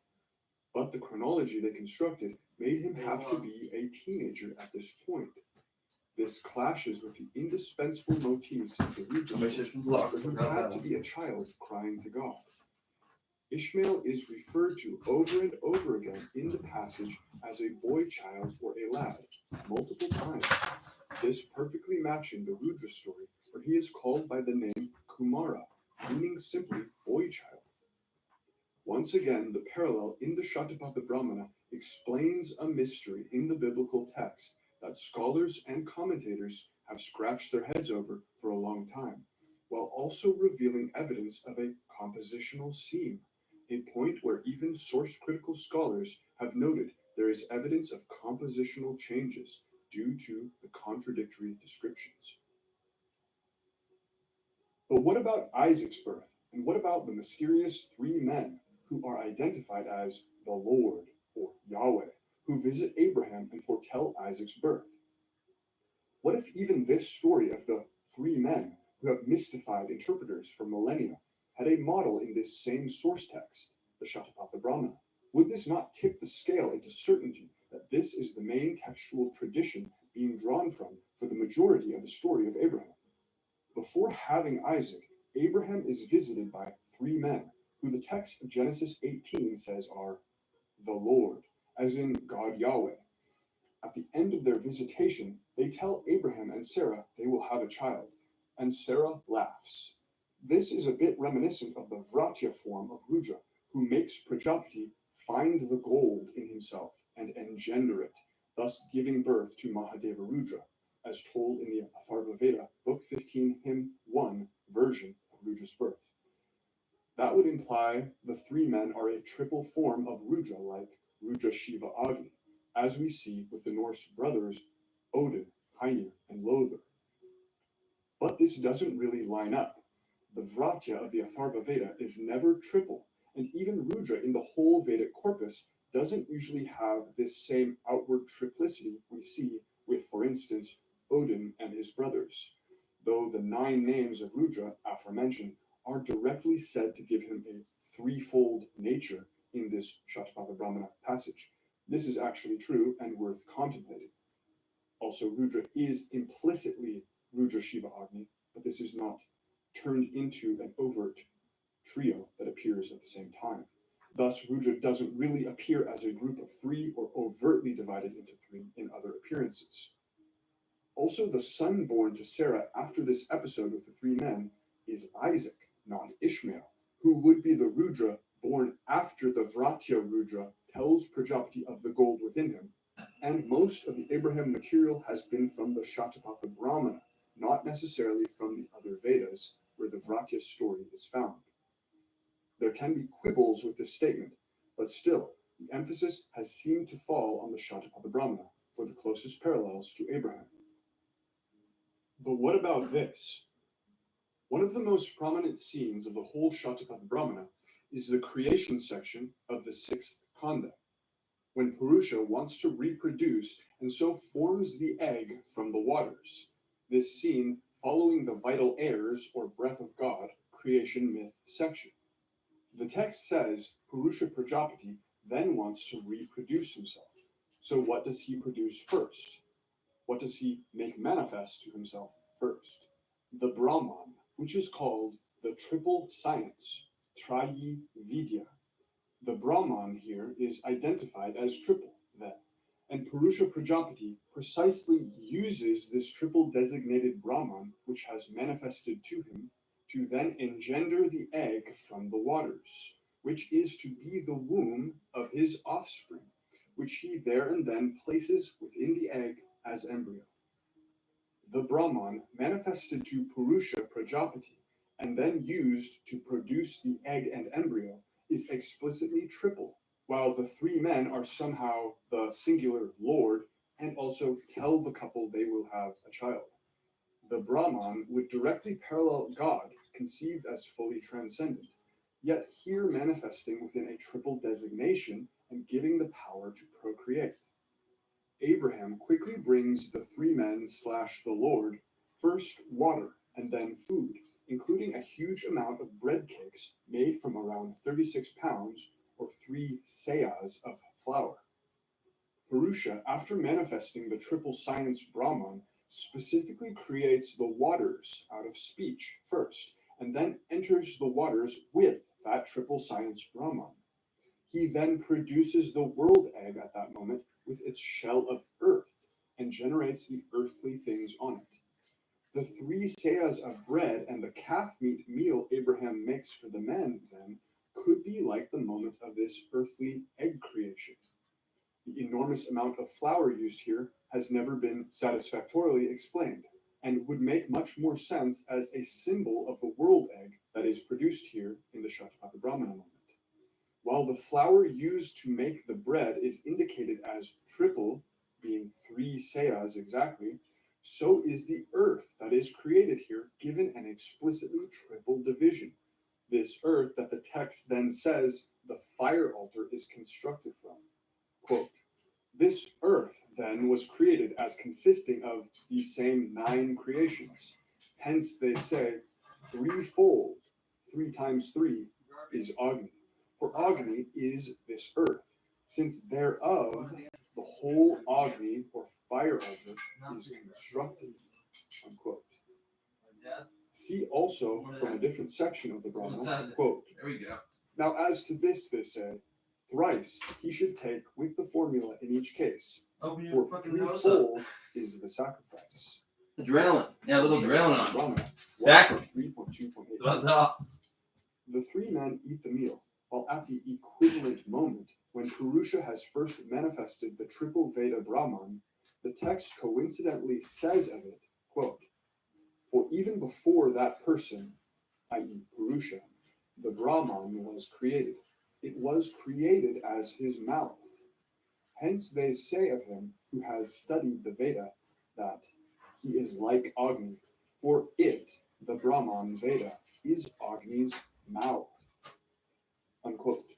But the chronology they constructed made him have to be a teenager at this point. This clashes with the indispensable motifs of the Rudra story, who had to be a child crying to God. Ishmael is referred to over and over again in the passage as a boy child or a lad, multiple times. This perfectly matching the Rudra story, where he is called by the name Kumara, meaning simply boy child. Once again, the parallel in the Shatapatha Brahmana explains a mystery in the biblical text that scholars and commentators have scratched their heads over for a long time, while also revealing evidence of a compositional seam, a point where even source-critical scholars have noted there is evidence of compositional changes due to the contradictory descriptions. But what about Isaac's birth? And what about the mysterious 3 men who are identified as the Lord, or Yahweh, who visit Abraham and foretell Isaac's birth. What if even this story of the three men who have mystified interpreters for millennia had a model in this same source text, the Shatapatha Brahmana? Would this not tip the scale into certainty that this is the main textual tradition being drawn from for the majority of the story of Abraham? Before having Isaac, Abraham is visited by three men, who the text of Genesis 18 says are the Lord, as in God Yahweh. At the end of their visitation, they tell Abraham and Sarah they will have a child, and Sarah laughs. This is a bit reminiscent of the Vratya form of Rudra, who makes Prajapati find the gold in himself and engender it, thus giving birth to Mahadeva Rudra, as told in the Atharva Veda, Book 15, Hymn 1 version of Rudra's birth. That would imply the three men are a triple form of Rudra, like Rudra Shiva Agni, as we see with the Norse brothers Odin, Heinir, and Lothar. But this doesn't really line up. The Vratya of the Atharva Veda is never triple, and even Rudra in the whole Vedic corpus doesn't usually have this same outward triplicity we see with, for instance, Odin and his brothers, though the 9 names of Rudra, aforementioned, are directly said to give him a threefold nature in this Shatapatha Brahmana passage. This is actually true and worth contemplating. Also, Rudra is implicitly Rudra Shiva Agni, but this is not turned into an overt trio that appears at the same time. Thus, Rudra doesn't really appear as a group of 3 or overtly divided into 3 in other appearances. Also, the son born to Sarah after this episode with the 3 men is Isaac, not Ishmael, who would be the Rudra born after the Vratya Rudra tells Prajapati of the gold within him, and most of the Abraham material has been from the Shatapatha Brahmana, not necessarily from the other Vedas, where the Vratya story is found. There can be quibbles with this statement, but still, the emphasis has seemed to fall on the Shatapatha Brahmana for the closest parallels to Abraham. But what about this? One of the most prominent scenes of the whole Shatapatha Brahmana is the creation section of the 6th Khanda, when Purusha wants to reproduce and so forms the egg from the waters. This scene following the vital airs or breath of God creation myth section. The text says Purusha Prajapati then wants to reproduce himself. So what does he produce first? What does he make manifest to himself first? The Brahman, which is called the triple science, Trayi Vidya. The Brahman here is identified as triple, then, and Purusha Prajapati precisely uses this triple designated Brahman, which has manifested to him, to then engender the egg from the waters, which is to be the womb of his offspring, which he there and then places within the egg as embryo. The Brahman manifested to Purusha Prajapati and then used to produce the egg and embryo is explicitly triple, while the 3 men are somehow the singular Lord and also tell the couple they will have a child. The Brahman would directly parallel God, conceived as fully transcendent, yet here manifesting within a triple designation and giving the power to procreate. Abraham quickly brings the 3 men / the Lord first water and then food, including a huge amount of bread cakes made from around 36 pounds or 3 seahs of flour. Purusha, after manifesting the triple science Brahman, specifically creates the waters out of speech first, and then enters the waters with that triple science Brahman. He then produces the world egg at that moment with its shell of earth and generates the earthly things on it. The 3 seahs of bread and the calf meat meal Abraham makes for the men, then, could be like the moment of this earthly egg creation. The enormous amount of flour used here has never been satisfactorily explained, and would make much more sense as a symbol of the world egg that is produced here in the Shatapatha Brahmana moment. While the flour used to make the bread is indicated as triple, being 3 seahs exactly, so is the earth that is created here given an explicitly triple division. This earth that the text then says the fire altar is constructed from. Quote, This earth, then, was created as consisting of these same 9 creations. Hence, they say, threefold, 3 times 3 is Agni. For Agni is this earth, since thereof the whole Agni, or fire altar, is constructed. Unquote. See also from a different section of the Brahma, quote, There we go. now as to this, they say, thrice he should take with the formula in each case, Open for threefold is the sacrifice. Adrenaline. Yeah, a little adrenaline on. Brahma, Exactly. 3.2.8. The 3 men eat the meal, while at the equivalent moment, when Purusha has first manifested the triple Veda Brahman, the text coincidentally says of it, quote, for even before that person, i.e. Purusha, the Brahman was created. It was created as his mouth. Hence they say of him who has studied the Veda that he is like Agni, for it, the Brahman Veda, is Agni's mouth. Unquote.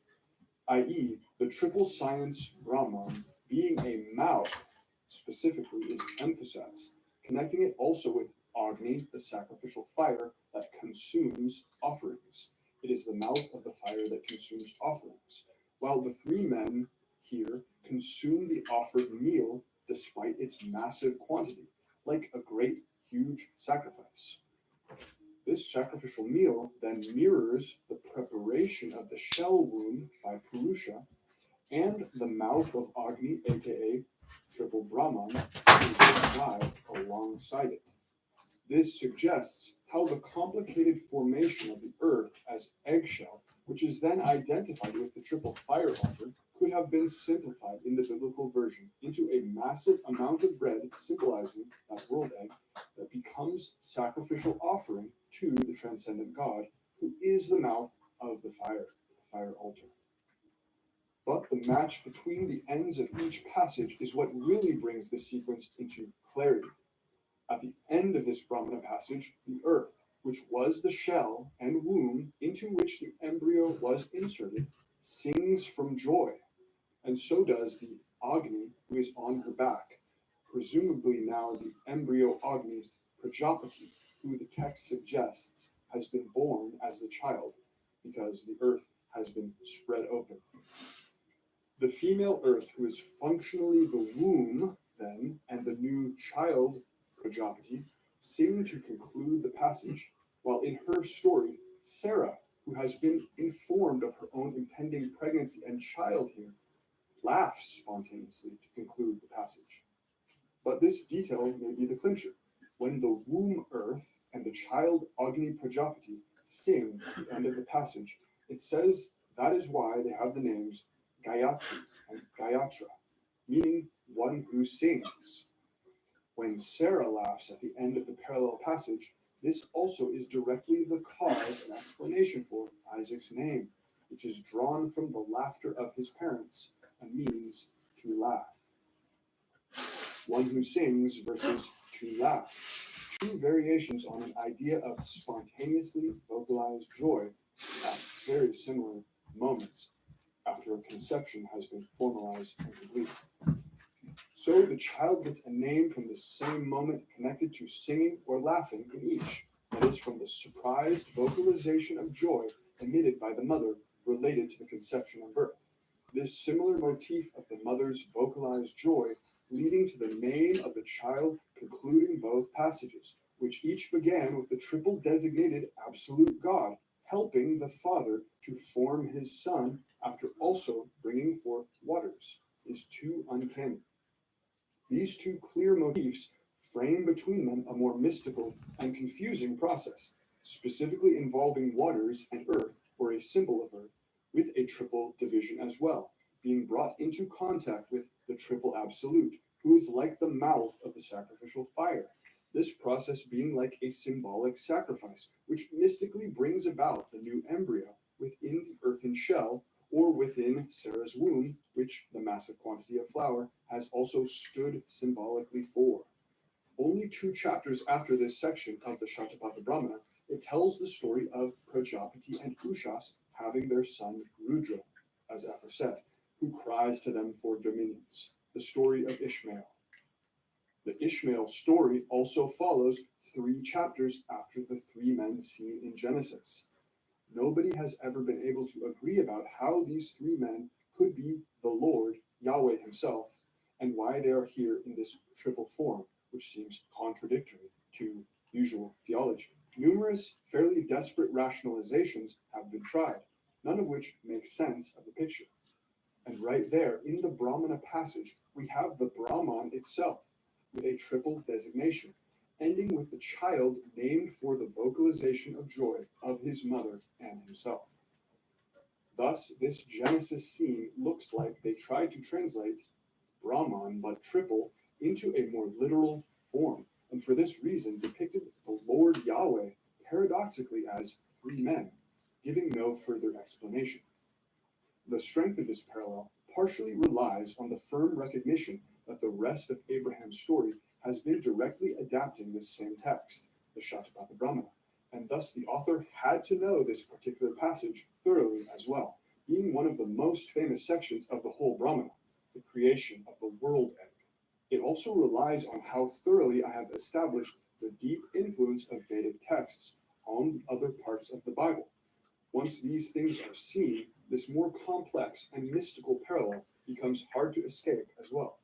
I.e., the triple science Brahman, being a mouth specifically, is emphasized, connecting it also with Agni, the sacrificial fire that consumes offerings. It is the mouth of the fire that consumes offerings, while the 3 men here consume the offered meal despite its massive quantity, like a great, huge sacrifice. This sacrificial meal then mirrors the preparation of the shell wound by Purusha and the mouth of Agni, aka triple Brahman, is described alongside it. This suggests how the complicated formation of the earth as eggshell, which is then identified with the triple fire altar, could have been simplified in the biblical version into a massive amount of bread symbolizing that world egg that becomes sacrificial offering to the transcendent God, who is the mouth of the fire altar. But the match between the ends of each passage is what really brings the sequence into clarity. At the end of this Brahmana passage, the earth, which was the shell and womb into which the embryo was inserted, sings from joy, and so does the Agni who is on her back, presumably now the embryo Agni Prajapati, who the text suggests has been born as the child, because the earth has been spread open. The female earth, who is functionally the womb, then, and the new child Prajapati, sing to conclude the passage, while in her story, Sarah, who has been informed of her own impending pregnancy and child here, laughs spontaneously to conclude the passage. But this detail may be the clincher. When the womb earth and the child Agni Prajapati sing at the end of the passage, it says that is why they have the names Gayatri and Gayatra, meaning one who sings. When Sarah laughs at the end of the parallel passage, this also is directly the cause and explanation for Isaac's name, which is drawn from the laughter of his parents and means to laugh. One who sings versus to laugh. 2 variations on an idea of spontaneously vocalized joy at very similar moments after a conception has been formalized and completed. So the child gets a name from the same moment connected to singing or laughing in each, that is, from the surprised vocalization of joy emitted by the mother related to the conception and birth. This similar motif of the mother's vocalized joy leading to the name of the child concluding both passages, which each began with the triple designated absolute God, helping the Father to form his Son after also bringing forth waters, is too uncanny. These 2 clear motifs frame between them a more mystical and confusing process, specifically involving waters and earth, or a symbol of earth, with a triple division as well, being brought into contact with the triple absolute, who is like the mouth of the sacrificial fire. This process being like a symbolic sacrifice, which mystically brings about the new embryo within the earthen shell, or within Sarah's womb, which the massive quantity of flour has also stood symbolically for. Only 2 chapters after this section of the Shatapatha Brahmana, it tells the story of Prajapati and Ushas having their son Rudra, as aforesaid, who cries to them for dominions. the story of Ishmael. The Ishmael story also follows 3 chapters after the 3 men seen in Genesis. Nobody has ever been able to agree about how these 3 men could be the Lord, Yahweh himself, and why they are here in this triple form, which seems contradictory to usual theology. Numerous fairly desperate rationalizations have been tried, none of which make sense of the picture. And right there in the Brahmana passage, we have the Brahman itself with a triple designation, ending with the child named for the vocalization of joy of his mother and himself. Thus, this Genesis scene looks like they tried to translate Brahman, but triple, into a more literal form, and for this reason depicted the Lord Yahweh paradoxically as 3 men, giving no further explanation. The strength of this parallel partially relies on the firm recognition that the rest of Abraham's story has been directly adapting this same text, the Shatapatha Brahmana, and thus the author had to know this particular passage thoroughly as well, being one of the most famous sections of the whole Brahmana, the creation of the world egg. It also relies on how thoroughly I have established the deep influence of Vedic texts on other parts of the Bible. Once these things are seen, this more complex and mystical parallel becomes hard to escape as well.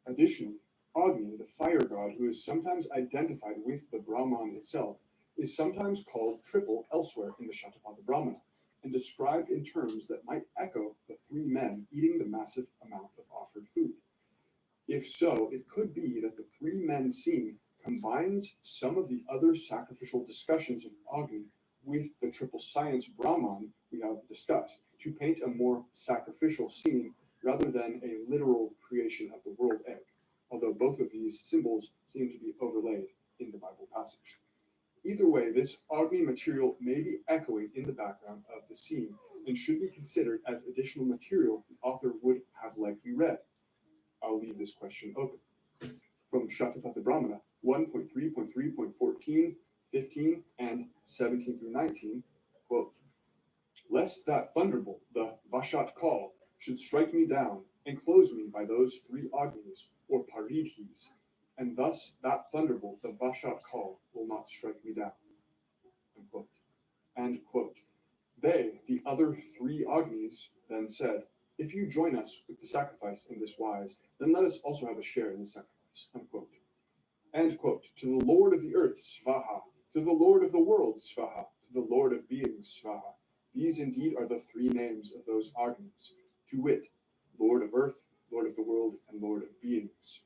Additionally, Agni, the fire god who is sometimes identified with the Brahman itself, is sometimes called triple elsewhere in the Shatapatha Brahmana, and described in terms that might echo the 3 men eating the massive amount of offered food. If so, it could be that the 3 men seen combines some of the other sacrificial discussions of Agni with the triple science Brahman we have discussed, to paint a more sacrificial scene rather than a literal creation of the world egg, although both of these symbols seem to be overlaid in the Bible passage. Either way, this Agni material may be echoing in the background of the scene and should be considered as additional material the author would have likely read. I'll leave this question open. From Shatapatha Brahmana 1.3.3.14, 15, and 17 through 19, quote, "Lest that thunderbolt, the Vashat call, should strike me down and close me by those 3 Agnis, or Paridhis, and thus that thunderbolt, the Vashat call, will not strike me down." Unquote. And quote, "They, the other 3 Agnis, then said, 'If you join us with the sacrifice in this wise, then let us also have a share in the sacrifice.'" Unquote. And quote, "To the Lord of the earth, Svaha, to the Lord of the world, Svaha, to the Lord of beings, Svaha. These indeed are the 3 names of those Agnis, to wit, Lord of earth, Lord of the world, and Lord of beings."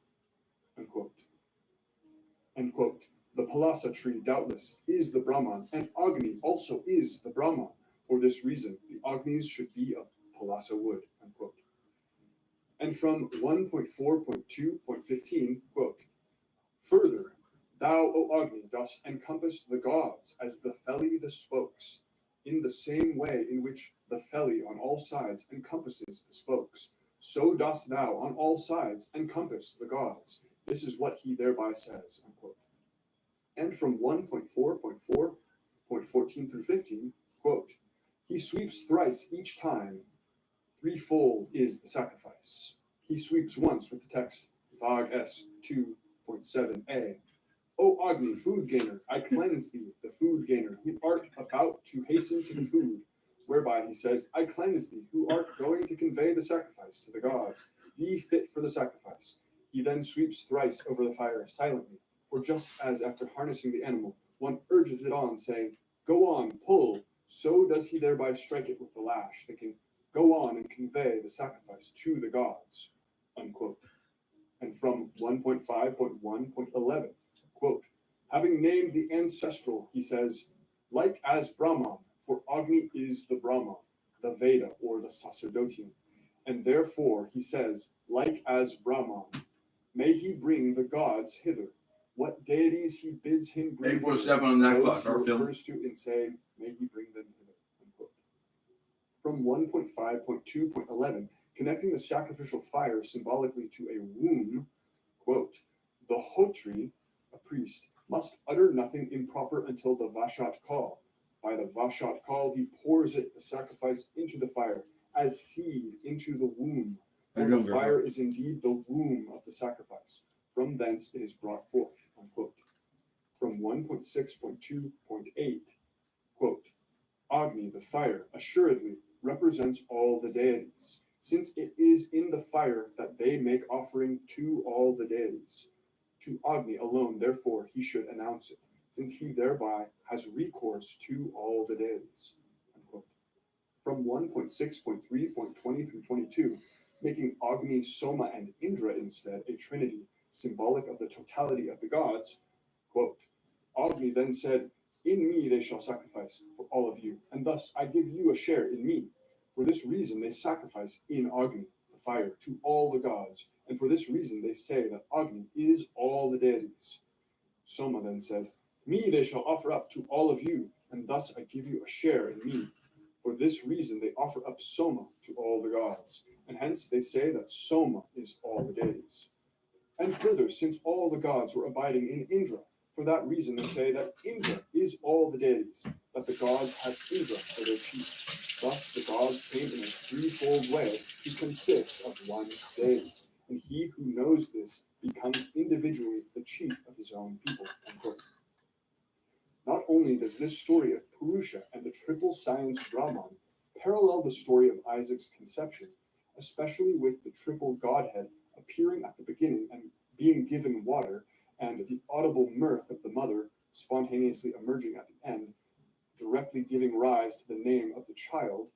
Unquote. End quote. "The Palasa tree, doubtless, is the Brahman, and Agni also is the Brahman. For this reason, the Agnis should be of Palasa wood." Unquote. And from 1.4.2.15, quote, "Further, thou, O Agni, dost encompass the gods as the Feli the spokes, in the same way in which the Feli on all sides encompasses the spokes. So dost thou on all sides encompass the gods. This is what he thereby says." Unquote. And from 1.4.4.14 through 15, quote, "He sweeps thrice each time. 3-fold is the sacrifice. He sweeps once with the text Vag S 2.7a. O Agni, food gainer, I cleanse thee, the food gainer, who art about to hasten to the food. Whereby he says, I cleanse thee, who art going to convey the sacrifice to the gods. Be fit for the sacrifice. He then sweeps thrice over the fire silently. For just as after harnessing the animal, one urges it on, saying, Go on, pull, so does he thereby strike it with the lash, thinking, Go on and convey the sacrifice to the gods." Unquote. And from 1.5.1.11, quote, "Having named the ancestral, he says, like as Brahman, for Agni is the Brahman, the Veda, or the Sacerdotium. And therefore, he says, like as Brahman, may he bring the gods hither. What deities he bids him bring 847 on that those clock, he our film. refers to in saying, may he bring them hither." Unquote. From 1.5.2.11, connecting the sacrificial fire symbolically to a womb, quote, "The Hotri, a priest, must utter nothing improper until the Vashat call. By the Vashat call, he pours it, the sacrifice, into the fire, as seed into the womb. For the fire is indeed the womb of the sacrifice. From thence it is brought forth. Unquote. From 1.6.2.8, quote, Agni, the fire, assuredly represents all the deities, since it is in the fire that they make offering to all the deities. To Agni alone, therefore, he should announce it, since he thereby has recourse to all the deities. Unquote. From 1.6.3.20 through 22, making Agni, Soma, and Indra instead a trinity, symbolic of the totality of the gods, quote, Agni then said, in me they shall sacrifice for all of you, and thus I give you a share in me. For this reason they sacrifice in Agni, the fire, to all the gods, and for this reason they say that Agni is all the deities. Soma then said, me they shall offer up to all of you, and thus I give you a share in me. For this reason they offer up Soma to all the gods, and hence they say that Soma is all the deities. And further, since all the gods were abiding in Indra, for that reason they say that Indra is all the deities, that the gods have Indra for their chief. Thus the gods came in a threefold way to consist of one deity, and he who knows this becomes individually the chief of his own people. Unquote. Not only does this story of Purusha and the triple science Brahman parallel the story of Isaac's conception, especially with the triple Godhead appearing at the beginning and being given water, and the audible mirth of the mother spontaneously emerging at the end, directly giving rise to the name of the child,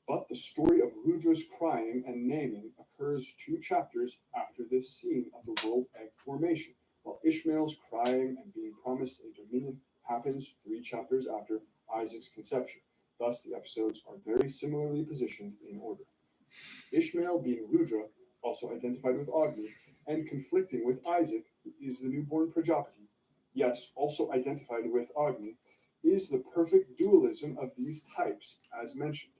but the story of Rudra's crying and naming occurs 2 chapters after this scene of the world egg formation, while Ishmael's crying and being promised a dominion happens 3 chapters after Isaac's conception. Thus, the episodes are very similarly positioned in order. Ishmael being Rudra, also identified with Agni, and conflicting with Isaac, who is the newborn Prajapati, yes, also identified with Agni, is the perfect dualism of these types, as mentioned.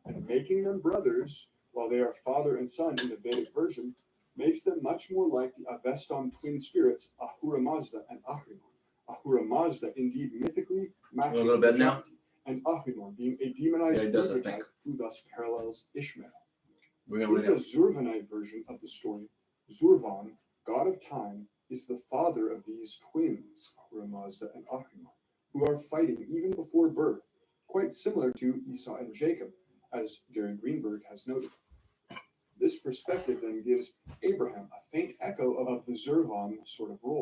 And making them brothers, while they are father and son in the Vedic version, makes them much more like the Avestan twin spirits Ahura Mazda and Ahriman. Ahura Mazda indeed mythically matching Prajapati, and Ahriman being a demonized Rudra type who thus parallels Ishmael. In the Zurvanite version of the story, Zurvan, god of time, is the father of these twins, Ahura Mazda and Ahriman, who are fighting even before birth, quite similar to Esau and Jacob, as Gary Greenberg has noted. This perspective then gives Abraham a faint echo of the Zurvan sort of role.